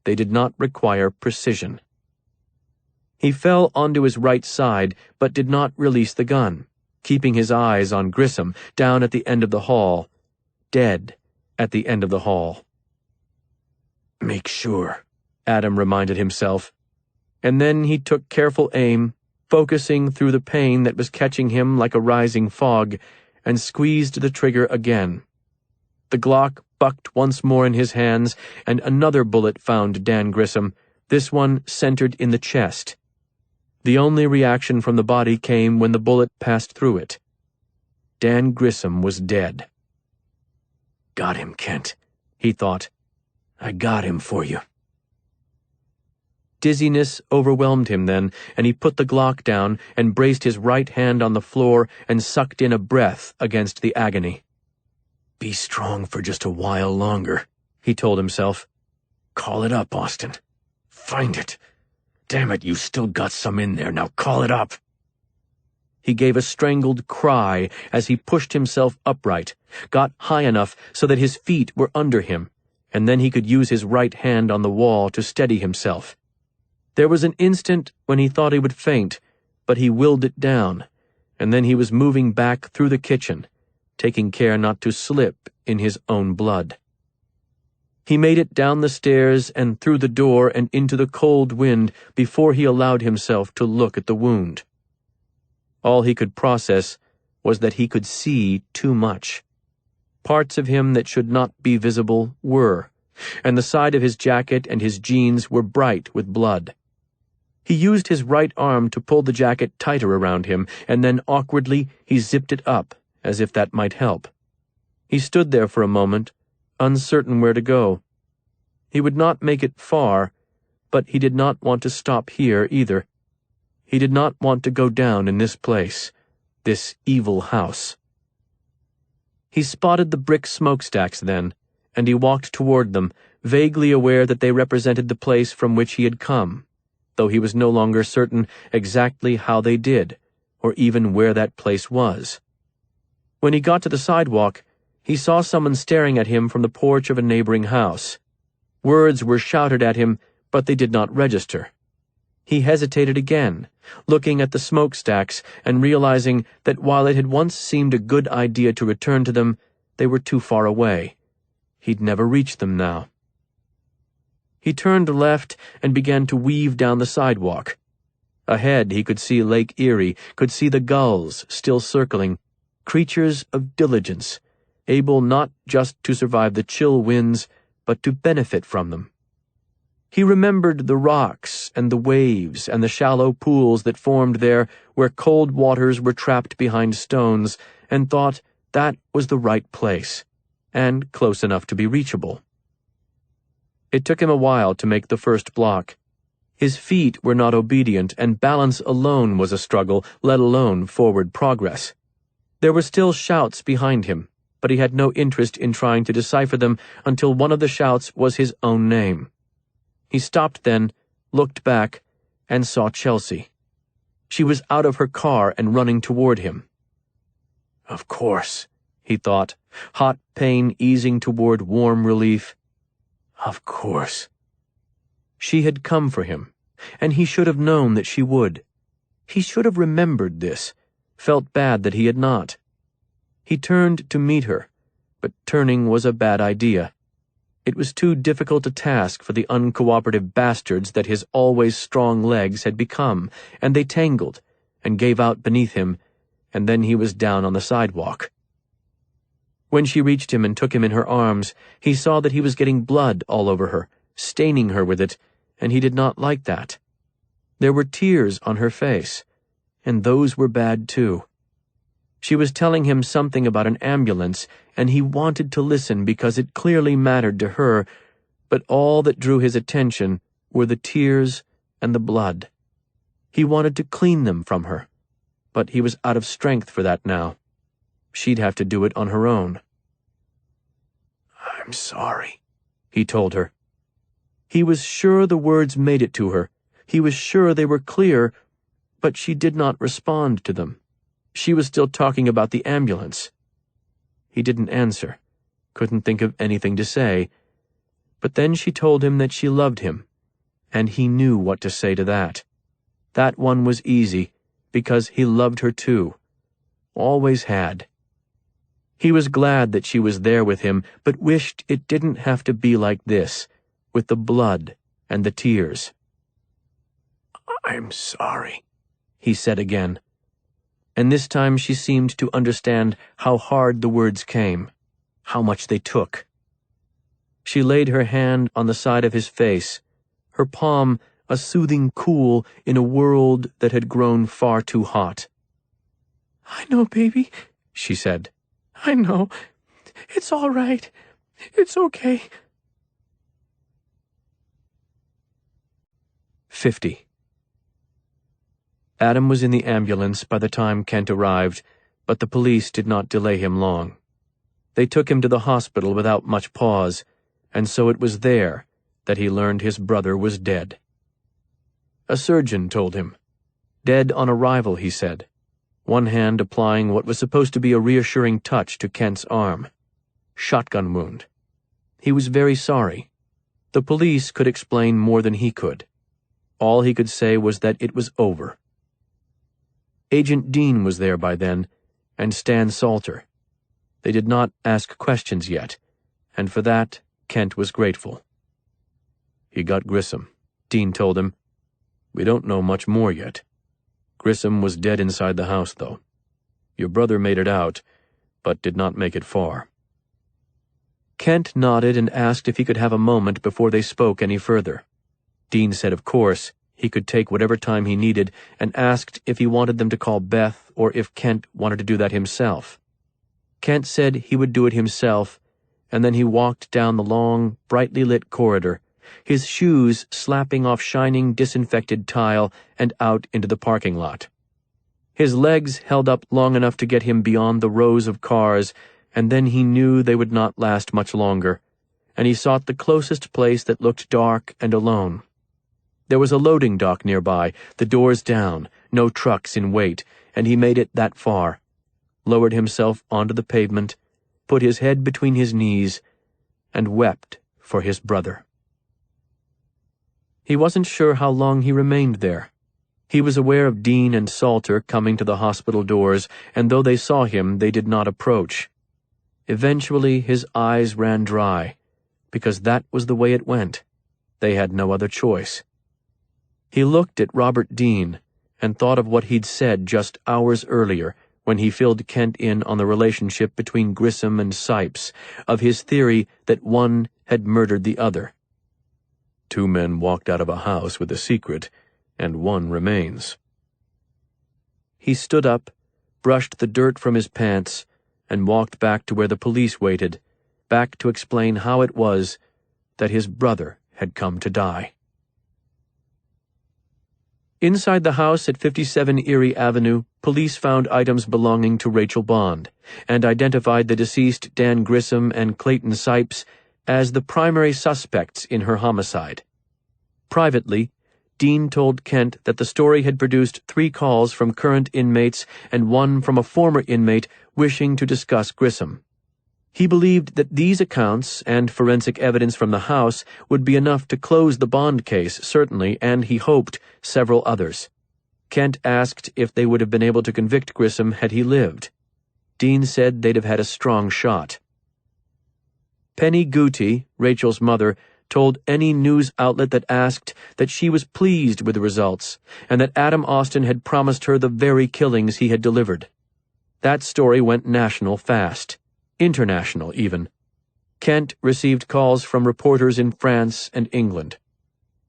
They did not require precision. He fell onto his right side, but did not release the gun, keeping his eyes on Grissom down at the end of the hall, dead at the end of the hall. "Make sure," Adam reminded himself, and then he took careful aim, focusing through the pain that was catching him like a rising fog, and squeezed the trigger again. The Glock bucked once more in his hands, and another bullet found Dan Grissom, this one centered in the chest. The only reaction from the body came when the bullet passed through it. Dan Grissom was dead. "Got him, Kent," he thought. "I got him for you." Dizziness overwhelmed him then, and he put the Glock down and braced his right hand on the floor and sucked in a breath against the agony. "Be strong for just a while longer," he told himself. "Call it up, Austin. Find it. Damn it, you still got some in there. Now call it up." He gave a strangled cry as he pushed himself upright, got high enough so that his feet were under him, and then he could use his right hand on the wall to steady himself. There was an instant when he thought he would faint, but he willed it down, and then he was moving back through the kitchen, taking care not to slip in his own blood. He made it down the stairs and through the door and into the cold wind before he allowed himself to look at the wound. All he could process was that he could see too much. Parts of him that should not be visible were, and the side of his jacket and his jeans were bright with blood. He used his right arm to pull the jacket tighter around him, and then awkwardly he zipped it up, as if that might help. He stood there for a moment, uncertain where to go. He would not make it far, but he did not want to stop here either. He did not want to go down in this place, this evil house. He spotted the brick smokestacks then, and he walked toward them, vaguely aware that they represented the place from which he had come, though he was no longer certain exactly how they did, or even where that place was. When he got to the sidewalk, he saw someone staring at him from the porch of a neighboring house. Words were shouted at him, but they did not register. He hesitated again, looking at the smokestacks and realizing that while it had once seemed a good idea to return to them, they were too far away. He'd never reach them now. He turned left and began to weave down the sidewalk, Ahead he could see Lake Erie, could see the gulls still circling, creatures of diligence, able not just to survive the chill winds, but to benefit from them. He remembered the rocks and the waves and the shallow pools that formed there where cold waters were trapped behind stones, and thought that was the right place, and close enough to be reachable. It took him a while to make the first block. His feet were not obedient, and balance alone was a struggle, let alone forward progress. There were still shouts behind him, but he had no interest in trying to decipher them until one of the shouts was his own name. He stopped then, looked back, and saw Chelsea. She was out of her car and running toward him. Of course, he thought, hot pain easing toward warm relief. Of course. She had come for him, and he should have known that she would. He should have remembered this, felt bad that he had not. He turned to meet her, but turning was a bad idea. It was too difficult a task for the uncooperative bastards that his always strong legs had become, and they tangled and gave out beneath him, and then he was down on the sidewalk. When she reached him and took him in her arms, he saw that he was getting blood all over her, staining her with it, and he did not like that. There were tears on her face, and those were bad too. She was telling him something about an ambulance, and he wanted to listen because it clearly mattered to her, but all that drew his attention were the tears and the blood. He wanted to clean them from her, but he was out of strength for that now. She'd have to do it on her own. "I'm sorry," he told her. He was sure the words made it to her. He was sure they were clear, but she did not respond to them. She was still talking about the ambulance. He didn't answer, couldn't think of anything to say, but then she told him that she loved him, and he knew what to say to that. That one was easy, because he loved her too. Always had. He was glad that she was there with him, but wished it didn't have to be like this, with the blood and the tears. "I'm sorry," he said again. And this time she seemed to understand how hard the words came, how much they took. She laid her hand on the side of his face, her palm a soothing cool in a world that had grown far too hot. "I know, baby," she said. "I know. It's all right. It's okay." 50. Adam was in the ambulance by the time Kent arrived, but the police did not delay him long. They took him to the hospital without much pause, and so it was there that he learned his brother was dead. A surgeon told him. Dead on arrival, he said, one hand applying what was supposed to be a reassuring touch to Kent's arm. Shotgun wound. He was very sorry. The police could explain more than he could. All he could say was that it was over. Agent Dean was there by then, and Stan Salter. They did not ask questions yet, and for that Kent was grateful. "He got Grissom," Dean told him. "We don't know much more yet. Grissom was dead inside the house, though. Your brother made it out, but did not make it far." Kent nodded and asked if he could have a moment before they spoke any further. Dean said of course, he could take whatever time he needed, and asked if he wanted them to call Beth or if Kent wanted to do that himself. Kent said he would do it himself, and then he walked down the long, brightly lit corridor, his shoes slapping off shining, disinfected tile and out into the parking lot. His legs held up long enough to get him beyond the rows of cars, and then he knew they would not last much longer, and he sought the closest place that looked dark and alone. There was a loading dock nearby, the doors down, no trucks in wait, and he made it that far, lowered himself onto the pavement, put his head between his knees, and wept for his brother. He wasn't sure how long he remained there. He was aware of Dean and Salter coming to the hospital doors, and though they saw him, they did not approach. Eventually his eyes ran dry, because that was the way it went. They had no other choice. He looked at Robert Dean, and thought of what he'd said just hours earlier when he filled Kent in on the relationship between Grissom and Sipes, of his theory that one had murdered the other. Two men walked out of a house with a secret, and one remains. He stood up, brushed the dirt from his pants, and walked back to where the police waited, back to explain how it was that his brother had come to die. Inside the house at 57 Erie Avenue, police found items belonging to Rachel Bond, and identified the deceased Dan Grissom and Clayton Sipes as the primary suspects in her homicide. Privately, Dean told Kent that the story had produced 3 calls from current inmates and 1 from a former inmate wishing to discuss Grissom. He believed that these accounts and forensic evidence from the house would be enough to close the Bond case, certainly, and he hoped several others. Kent asked if they would have been able to convict Grissom had he lived. Dean said they'd have had a strong shot. Penny Gooty, Rachel's mother, told any news outlet that asked that she was pleased with the results and that Adam Austin had promised her the very killings he had delivered. That story went national fast. International, even. Kent received calls from reporters in France and England.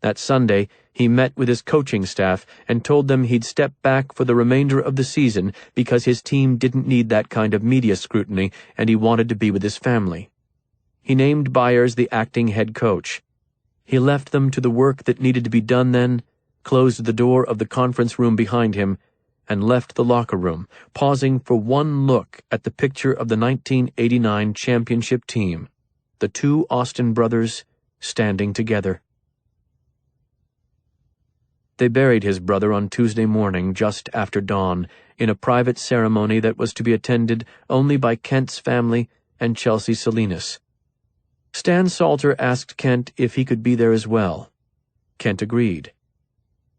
That Sunday, he met with his coaching staff and told them he'd step back for the remainder of the season because his team didn't need that kind of media scrutiny and he wanted to be with his family. He named Byers the acting head coach. He left them to the work that needed to be done then, closed the door of the conference room behind him, and left the locker room, pausing for one look at the picture of the 1989 championship team, the 2 Austin brothers standing together. They buried his brother on Tuesday morning just after dawn in a private ceremony that was to be attended only by Kent's family and Chelsea Salinas. Stan Salter asked Kent if he could be there as well. Kent agreed.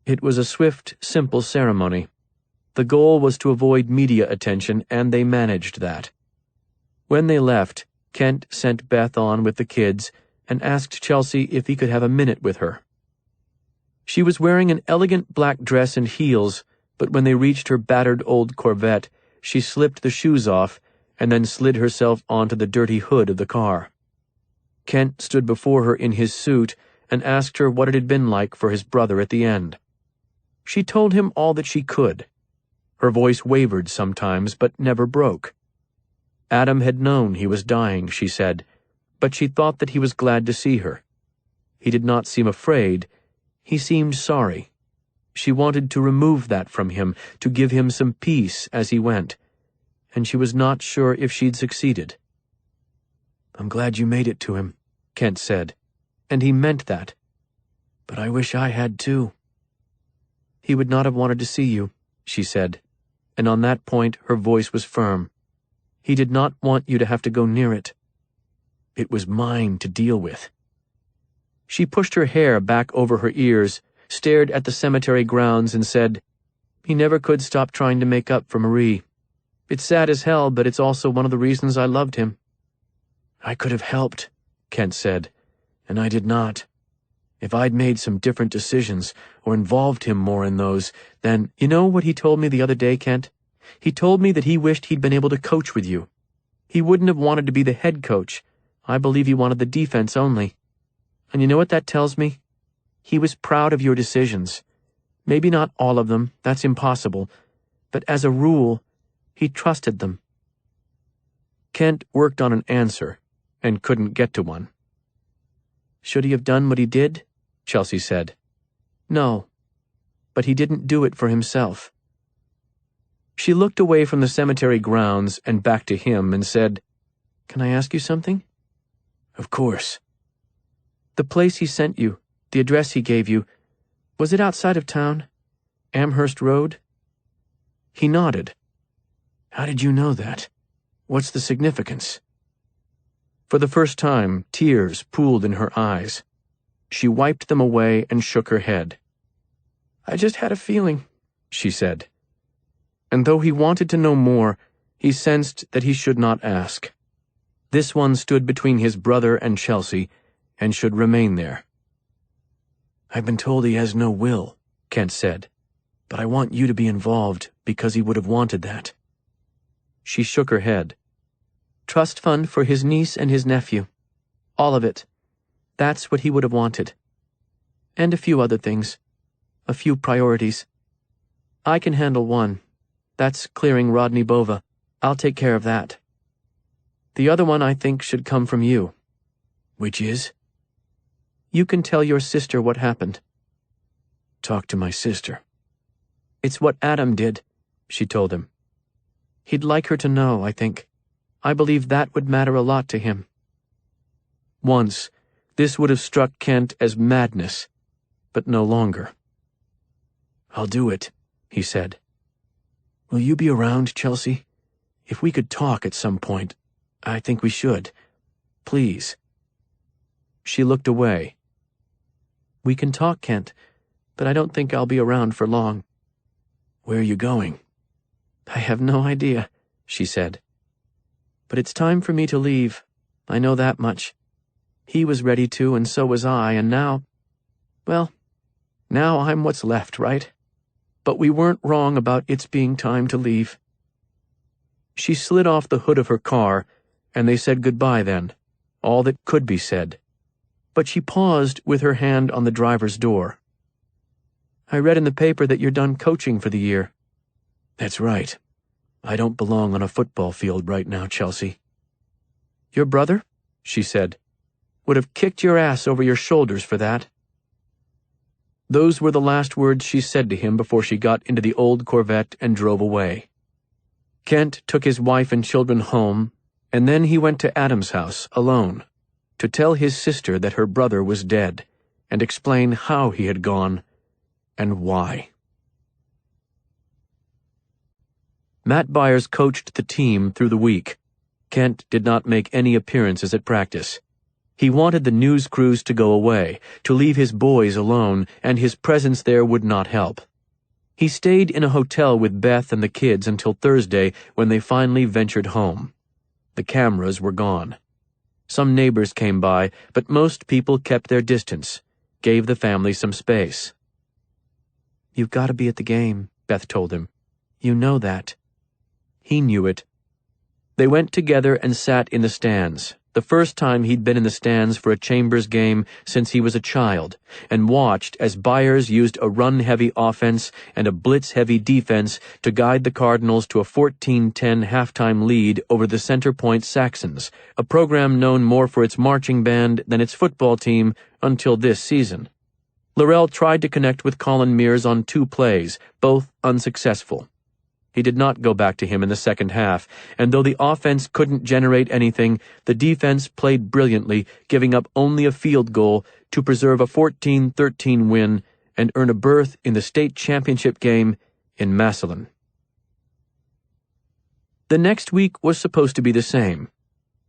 It was a swift, simple ceremony. The goal was to avoid media attention, and they managed that. When they left, Kent sent Beth on with the kids and asked Chelsea if he could have a minute with her. She was wearing an elegant black dress and heels, but when they reached her battered old Corvette, she slipped the shoes off and then slid herself onto the dirty hood of the car. Kent stood before her in his suit and asked her what it had been like for his brother at the end. She told him all that she could. Her voice wavered sometimes, but never broke. Adam had known he was dying, she said, but she thought that he was glad to see her. He did not seem afraid. He seemed sorry. She wanted to remove that from him, to give him some peace as he went, and she was not sure if she'd succeeded. "I'm glad you made it to him," Kent said, and he meant that. "But I wish I had too." "He would not have wanted to see you," she said, and on that point her voice was firm. "He did not want you to have to go near it. It was mine to deal with." She pushed her hair back over her ears, stared at the cemetery grounds, and said, "He never could stop trying to make up for Marie. It's sad as hell, but it's also one of the reasons I loved him." "I could have helped," Kent said, "and I did not. If I'd made some different decisions, or involved him more in those, then—" "You know what he told me the other day, Kent? He told me that he wished he'd been able to coach with you. He wouldn't have wanted to be the head coach. I believe he wanted the defense only. And you know what that tells me? He was proud of your decisions. Maybe not all of them, that's impossible, but as a rule, he trusted them." Kent worked on an answer, and couldn't get to one. "Should he have done what he did?" Chelsea said. "No, but he didn't do it for himself." She looked away from the cemetery grounds and back to him and said, "Can I ask you something?" "Of course." "The place he sent you, the address he gave you, was it outside of town? Amherst Road?" He nodded. "How did you know that? What's the significance?" For the first time, tears pooled in her eyes. She wiped them away and shook her head. "I just had a feeling," she said. And though he wanted to know more, he sensed that he should not ask. This one stood between his brother and Chelsea, and should remain there. "I've been told he has no will," Kent said, But I want you to be involved because he would have wanted that." She shook her head. Trust fund for his niece and his nephew. All of it. That's what he would have wanted. And a few other things. A few priorities. I can handle one. That's clearing Rodney Bova. I'll take care of that. The other one I think should come from you. Which is? You can tell your sister what happened. Talk to my sister. It's what Adam did, she told him. He'd like her to know, I think. I believe that would matter a lot to him. Once, this would have struck Kent as madness, but no longer. "I'll do it," he said. "Will you be around, Chelsea? If we could talk at some point, I think we should. Please." She looked away. "We can talk, Kent, but I don't think I'll be around for long." "Where are you going?" "I have no idea," she said. "But it's time for me to leave. I know that much. He was ready to, and so was I, and now... Well, now I'm what's left, right? But we weren't wrong about it's being time to leave." She slid off the hood of her car, and they said goodbye then, all that could be said. But she paused with her hand on the driver's door. "I read in the paper that you're done coaching for the year." "That's right. I don't belong on a football field right now, Chelsea." "Your brother," she said, "would have kicked your ass over your shoulders for that." Those were the last words she said to him before she got into the old Corvette and drove away. Kent took his wife and children home, and then he went to Adam's house alone to tell his sister that her brother was dead and explain how he had gone and why. Matt Byers coached the team through the week. Kent did not make any appearances at practice. He wanted the news crews to go away, to leave his boys alone, and his presence there would not help. He stayed in a hotel with Beth and the kids until Thursday when they finally ventured home. The cameras were gone. Some neighbors came by, but most people kept their distance, gave the family some space. "You've got to be at the game," Beth told him. "You know that." He knew it. They went together and sat in the stands, the first time he'd been in the stands for a Chambers game since he was a child, and watched as Byers used a run-heavy offense and a blitz-heavy defense to guide the Cardinals to a 14-10 halftime lead over the Center Point Saxons, a program known more for its marching band than its football team until this season. Laurel tried to connect with Colin Mears on 2 plays, both unsuccessful. He did not go back to him in the second half, and though the offense couldn't generate anything, the defense played brilliantly, giving up only a field goal to preserve a 14-13 win and earn a berth in the state championship game in Massillon. The next week was supposed to be the same.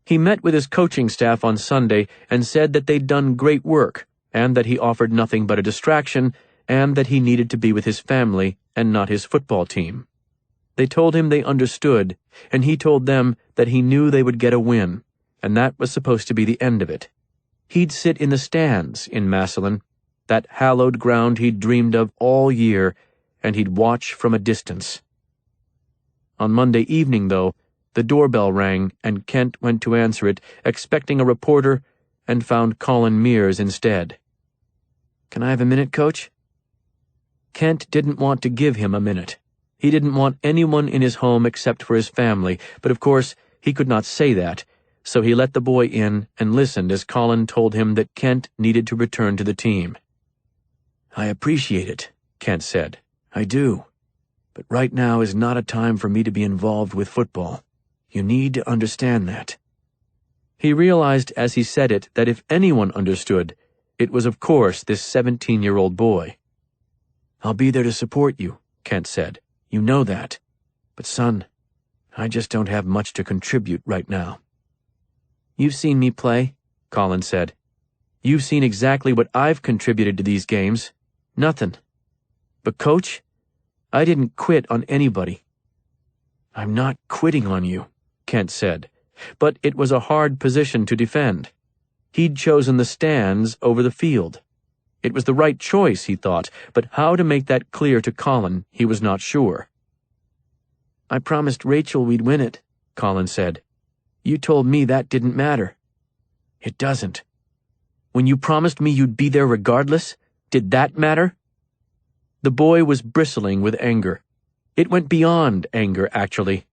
He met with his coaching staff on Sunday and said that they'd done great work, and that he offered nothing but a distraction, and that he needed to be with his family and not his football team. They told him they understood, and he told them that he knew they would get a win, and that was supposed to be the end of it. He'd sit in the stands in Massillon, that hallowed ground he'd dreamed of all year, and he'd watch from a distance. On Monday evening, though, the doorbell rang, and Kent went to answer it, expecting a reporter, and found Colin Mears instead. "Can I have a minute, Coach?" Kent didn't want to give him a minute. He didn't want anyone in his home except for his family, but of course he could not say that, so he let the boy in and listened as Colin told him that Kent needed to return to the team. "I appreciate it," Kent said. "I do. But right now is not a time for me to be involved with football. You need to understand that." He realized as he said it that if anyone understood, it was of course this 17-year-old boy. "I'll be there to support you," Kent said. "You know that. But son, I just don't have much to contribute right now." "You've seen me play," Colin said. "You've seen exactly what I've contributed to these games. Nothing. But Coach, I didn't quit on anybody." "I'm not quitting on you," Kent said, but it was a hard position to defend. He'd chosen the stands over the field. It was the right choice, he thought, but how to make that clear to Colin, he was not sure. I promised Rachel we'd win it, Colin said. You told me that didn't matter. It doesn't. When you promised me you'd be there regardless, did that matter? The boy was bristling with anger. It went beyond anger, actually.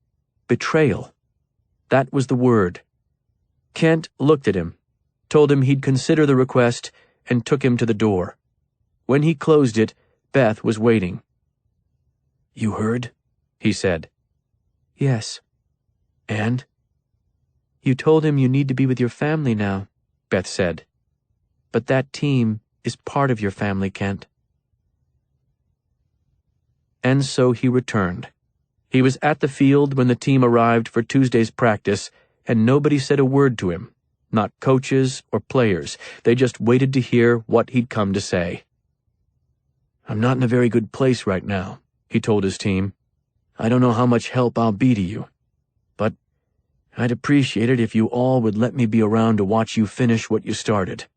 Betrayal. That was the word. Kent looked at him, told him he'd consider the request, and took him to the door. When he closed it, Beth was waiting. You heard? He said. Yes. And? You told him you need to be with your family now, Beth said. But that team is part of your family, Kent. And so he returned. He was at the field when the team arrived for Tuesday's practice, and nobody said a word to him. Not coaches or players. They just waited to hear what he'd come to say. I'm not in a very good place right now, he told his team. I don't know how much help I'll be to you, but I'd appreciate it if you all would let me be around to watch you finish what you started.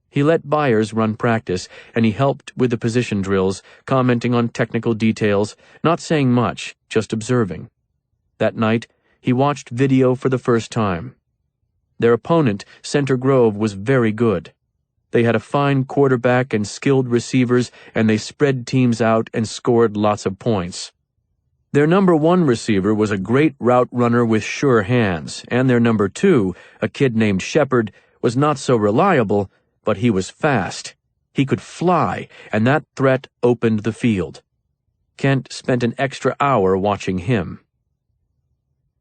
He let Byers run practice, and he helped with the position drills, commenting on technical details, not saying much, just observing. That night, he watched video for the first time. Their opponent, Center Grove, was very good. They had a fine quarterback and skilled receivers, and they spread teams out and scored lots of points. Their number 1 receiver was a great route runner with sure hands, and their number 2, a kid named Shepard, was not so reliable, but he was fast. He could fly, and that threat opened the field. Kent spent an extra hour watching him.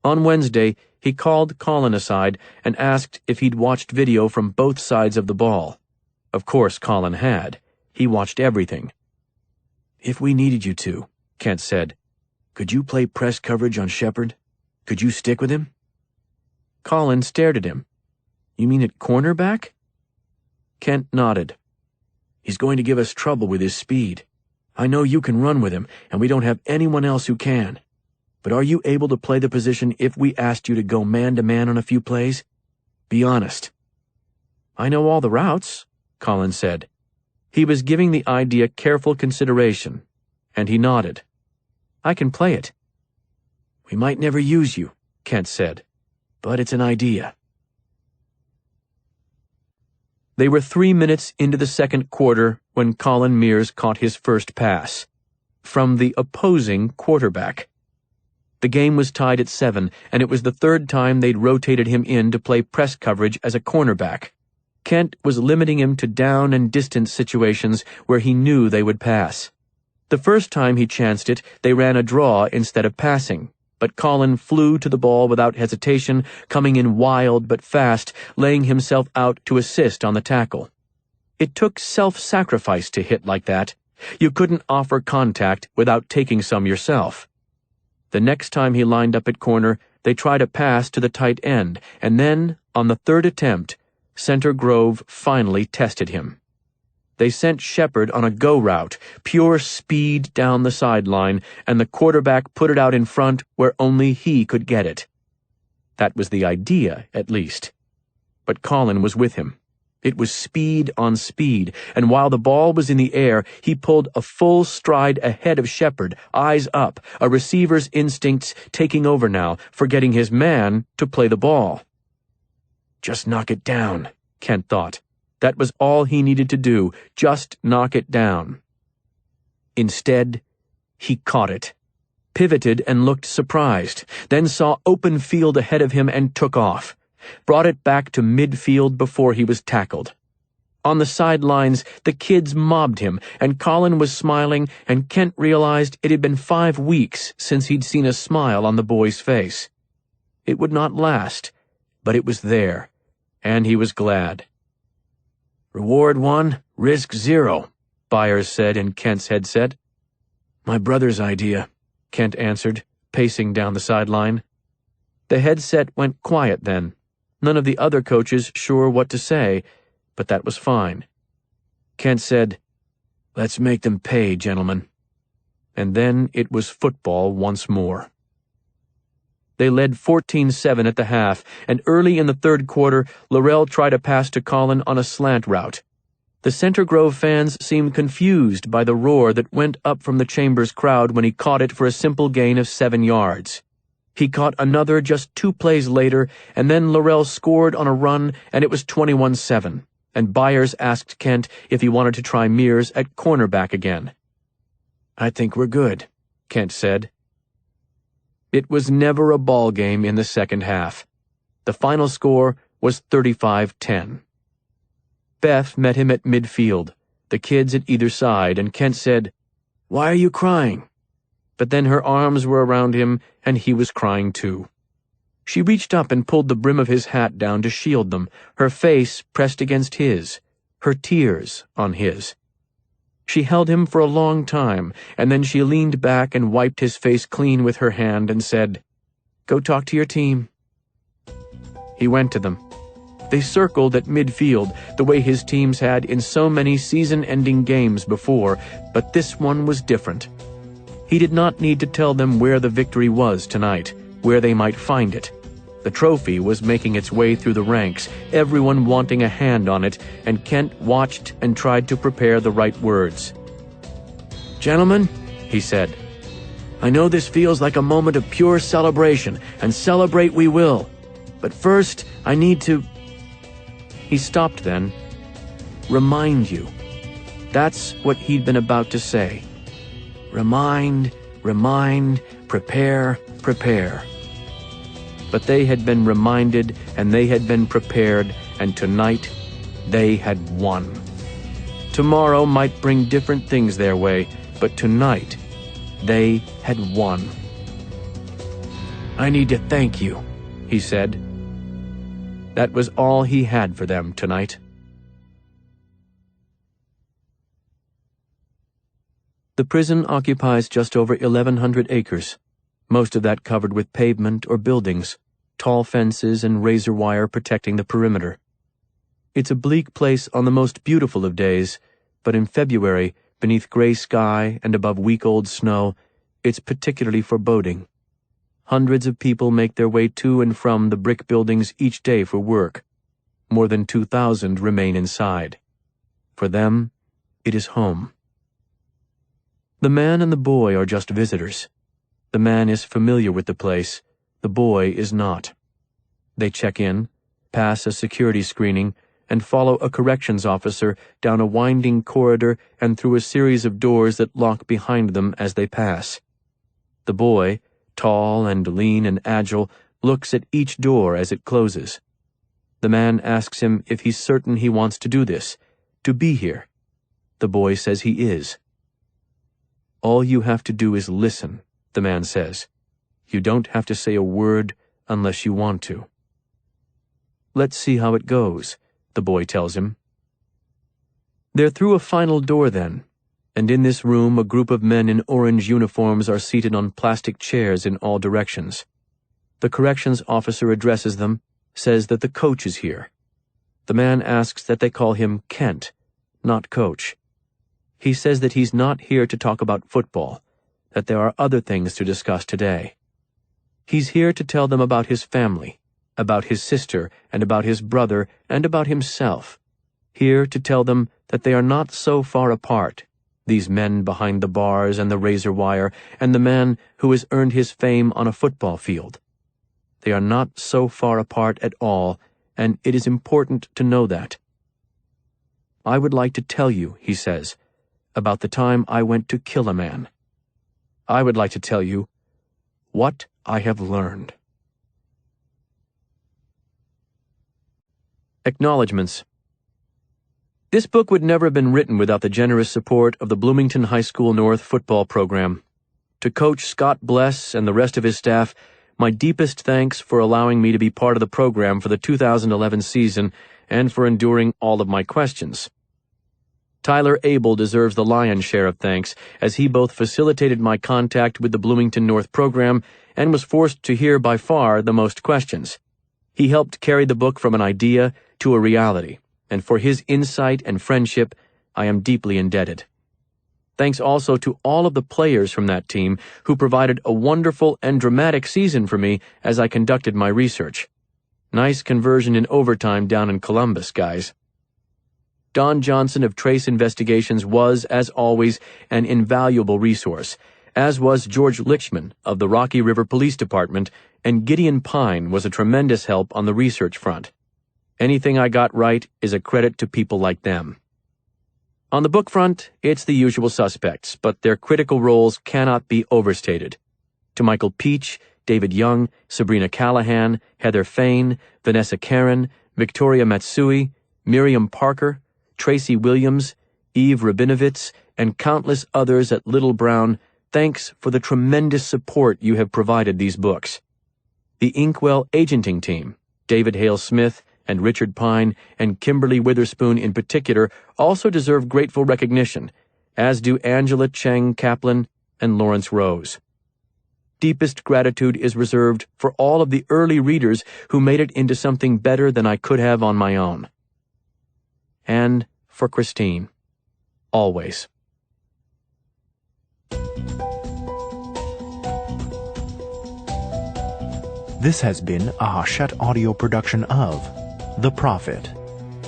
On Wednesday, he called Colin aside and asked if he'd watched video from both sides of the ball. Of course Colin had. He watched everything. If we needed you to, Kent said, could you play press coverage on Shepard? Could you stick with him? Colin stared at him. You mean at cornerback? Kent nodded. He's going to give us trouble with his speed. I know you can run with him, and we don't have anyone else who can. But are you able to play the position if we asked you to go man-to-man on a few plays? Be honest. I know all the routes, Colin said. He was giving the idea careful consideration, and he nodded. I can play it. We might never use you, Kent said, but it's an idea. They were 3 minutes into the second quarter when Colin Mears caught his first pass. From the opposing quarterback. The game was tied at 7, and it was the third time they'd rotated him in to play press coverage as a cornerback. Kent was limiting him to down and distance situations where he knew they would pass. The first time he chanced it, they ran a draw instead of passing, but Colin flew to the ball without hesitation, coming in wild but fast, laying himself out to assist on the tackle. It took self-sacrifice to hit like that. You couldn't offer contact without taking some yourself. The next time he lined up at corner, they tried a pass to the tight end, and then, on the third attempt, Center Grove finally tested him. They sent Shepard on a go route, pure speed down the sideline, and the quarterback put it out in front where only he could get it. That was the idea, at least. But Colin was with him. It was speed on speed, and while the ball was in the air, he pulled a full stride ahead of Shepard, eyes up, a receiver's instincts taking over now, forgetting his man to play the ball. Just knock it down, Kent thought. That was all he needed to do, just knock it down. Instead, he caught it, pivoted and looked surprised, then saw open field ahead of him and took off. Brought it back to midfield before he was tackled. On the sidelines, the kids mobbed him, and Colin was smiling, and Kent realized it had been 5 weeks since he'd seen a smile on the boy's face. It would not last, but it was there, and he was glad. Reward 1, risk 0, Byers said in Kent's headset. My brother's idea, Kent answered, pacing down the sideline. The headset went quiet then. None of the other coaches sure what to say, but that was fine. Kent said, "Let's make them pay, gentlemen." And then it was football once more. They led 14-7 at the half, and early in the third quarter, Laurel tried a pass to Colin on a slant route. The Center Grove fans seemed confused by the roar that went up from the Chambers crowd when he caught it for a simple gain of 7 yards. He caught another just 2 plays later, and then Laurel scored on a run, and it was 21-7, and Byers asked Kent if he wanted to try Mears at cornerback again. "I think we're good," Kent said. It was never a ball game in the second half. The final score was 35-10. Beth met him at midfield, the kids at either side, and Kent said, "Why are you crying?" But then her arms were around him, and he was crying too. She reached up and pulled the brim of his hat down to shield them, her face pressed against his, her tears on his. She held him for a long time, and then she leaned back and wiped his face clean with her hand and said, "Go talk to your team." He went to them. They circled at midfield, the way his teams had in so many season-ending games before, but this one was different. He did not need to tell them where the victory was tonight, where they might find it. The trophy was making its way through the ranks, everyone wanting a hand on it, and Kent watched and tried to prepare the right words. "Gentlemen," he said, "I know this feels like a moment of pure celebration, and celebrate we will. But first, I need to—" He stopped then. "Remind you." That's what he'd been about to say. Remind, prepare, prepare. But they had been reminded, and they had been prepared, and tonight they had won. Tomorrow might bring different things their way, but tonight they had won. "I need to thank you," he said. That was all he had for them tonight. The prison occupies just over 1,100 acres, most of that covered with pavement or buildings, tall fences and razor wire protecting the perimeter. It's a bleak place on the most beautiful of days, but in February, beneath gray sky and above week-old snow, it's particularly foreboding. Hundreds of people make their way to and from the brick buildings each day for work. More than 2,000 remain inside. For them, it is home. The man and the boy are just visitors. The man is familiar with the place, the boy is not. They check in, pass a security screening, and follow a corrections officer down a winding corridor and through a series of doors that lock behind them as they pass. The boy, tall and lean and agile, looks at each door as it closes. The man asks him if he's certain he wants to do this, to be here. The boy says he is. "All you have to do is listen," the man says. "You don't have to say a word unless you want to." "Let's see how it goes," the boy tells him. They're through a final door then, and in this room a group of men in orange uniforms are seated on plastic chairs in all directions. The corrections officer addresses them, says that the coach is here. The man asks that they call him Kent, not Coach. He says that he's not here to talk about football, that there are other things to discuss today. He's here to tell them about his family, about his sister, and about his brother, and about himself. Here to tell them that they are not so far apart, these men behind the bars and the razor wire, and the man who has earned his fame on a football field. They are not so far apart at all, and it is important to know that. "I would like to tell you," he says, "about the time I went to kill a man. I would like to tell you what I have learned." Acknowledgements. This book would never have been written without the generous support of the Bloomington High School North football program. To Coach Scott Bless and the rest of his staff, my deepest thanks for allowing me to be part of the program for the 2011 season and for enduring all of my questions. Tyler Abel deserves the lion's share of thanks, as he both facilitated my contact with the Bloomington North program and was forced to hear by far the most questions. He helped carry the book from an idea to a reality, and for his insight and friendship, I am deeply indebted. Thanks also to all of the players from that team who provided a wonderful and dramatic season for me as I conducted my research. Nice conversion in overtime down in Columbus, guys. Don Johnson of Trace Investigations was, as always, an invaluable resource, as was George Lichman of the Rocky River Police Department, and Gideon Pine was a tremendous help on the research front. Anything I got right is a credit to people like them. On the book front, it's the usual suspects, but their critical roles cannot be overstated. To Michael Peach, David Young, Sabrina Callahan, Heather Fain, Vanessa Karen, Victoria Matsui, Miriam Parker, Tracy Williams, Eve Rabinovitz, and countless others at Little Brown, thanks for the tremendous support you have provided these books. The Inkwell agenting team, David Hale Smith and Richard Pine and Kimberly Witherspoon in particular, also deserve grateful recognition, as do Angela Cheng Kaplan and Lawrence Rose. Deepest gratitude is reserved for all of the early readers who made it into something better than I could have on my own. And for Christine, always. This has been a Hachette audio production of The Prophet,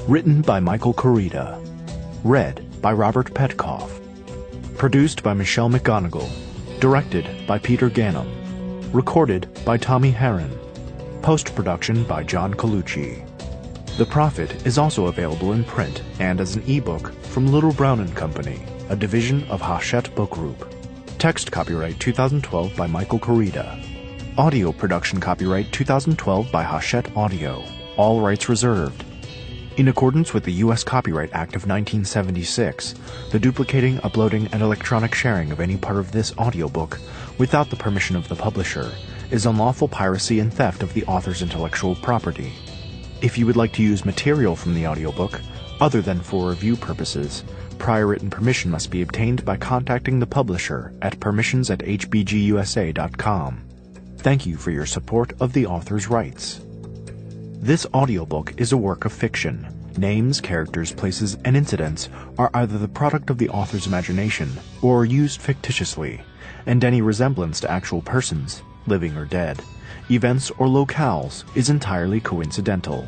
written by Michael Corita, read by Robert Petkoff, produced by Michelle McGonigal, directed by Peter Ganem, recorded by Tommy Herron, post-production by John Colucci. The Prophet is also available in print and as an ebook from Little Brown & Company, a division of Hachette Book Group. Text copyright 2012 by Michael Corita. Audio production copyright 2012 by Hachette Audio. All rights reserved. In accordance with the U.S. Copyright Act of 1976, the duplicating, uploading, and electronic sharing of any part of this audiobook without the permission of the publisher is unlawful piracy and theft of the author's intellectual property. If you would like to use material from the audiobook, other than for review purposes, prior written permission must be obtained by contacting the publisher at permissions@hbgusa.com. Thank you for your support of the author's rights. This audiobook is a work of fiction. Names, characters, places, and incidents are either the product of the author's imagination or used fictitiously, and any resemblance to actual persons, living or dead, events, or locales is entirely coincidental.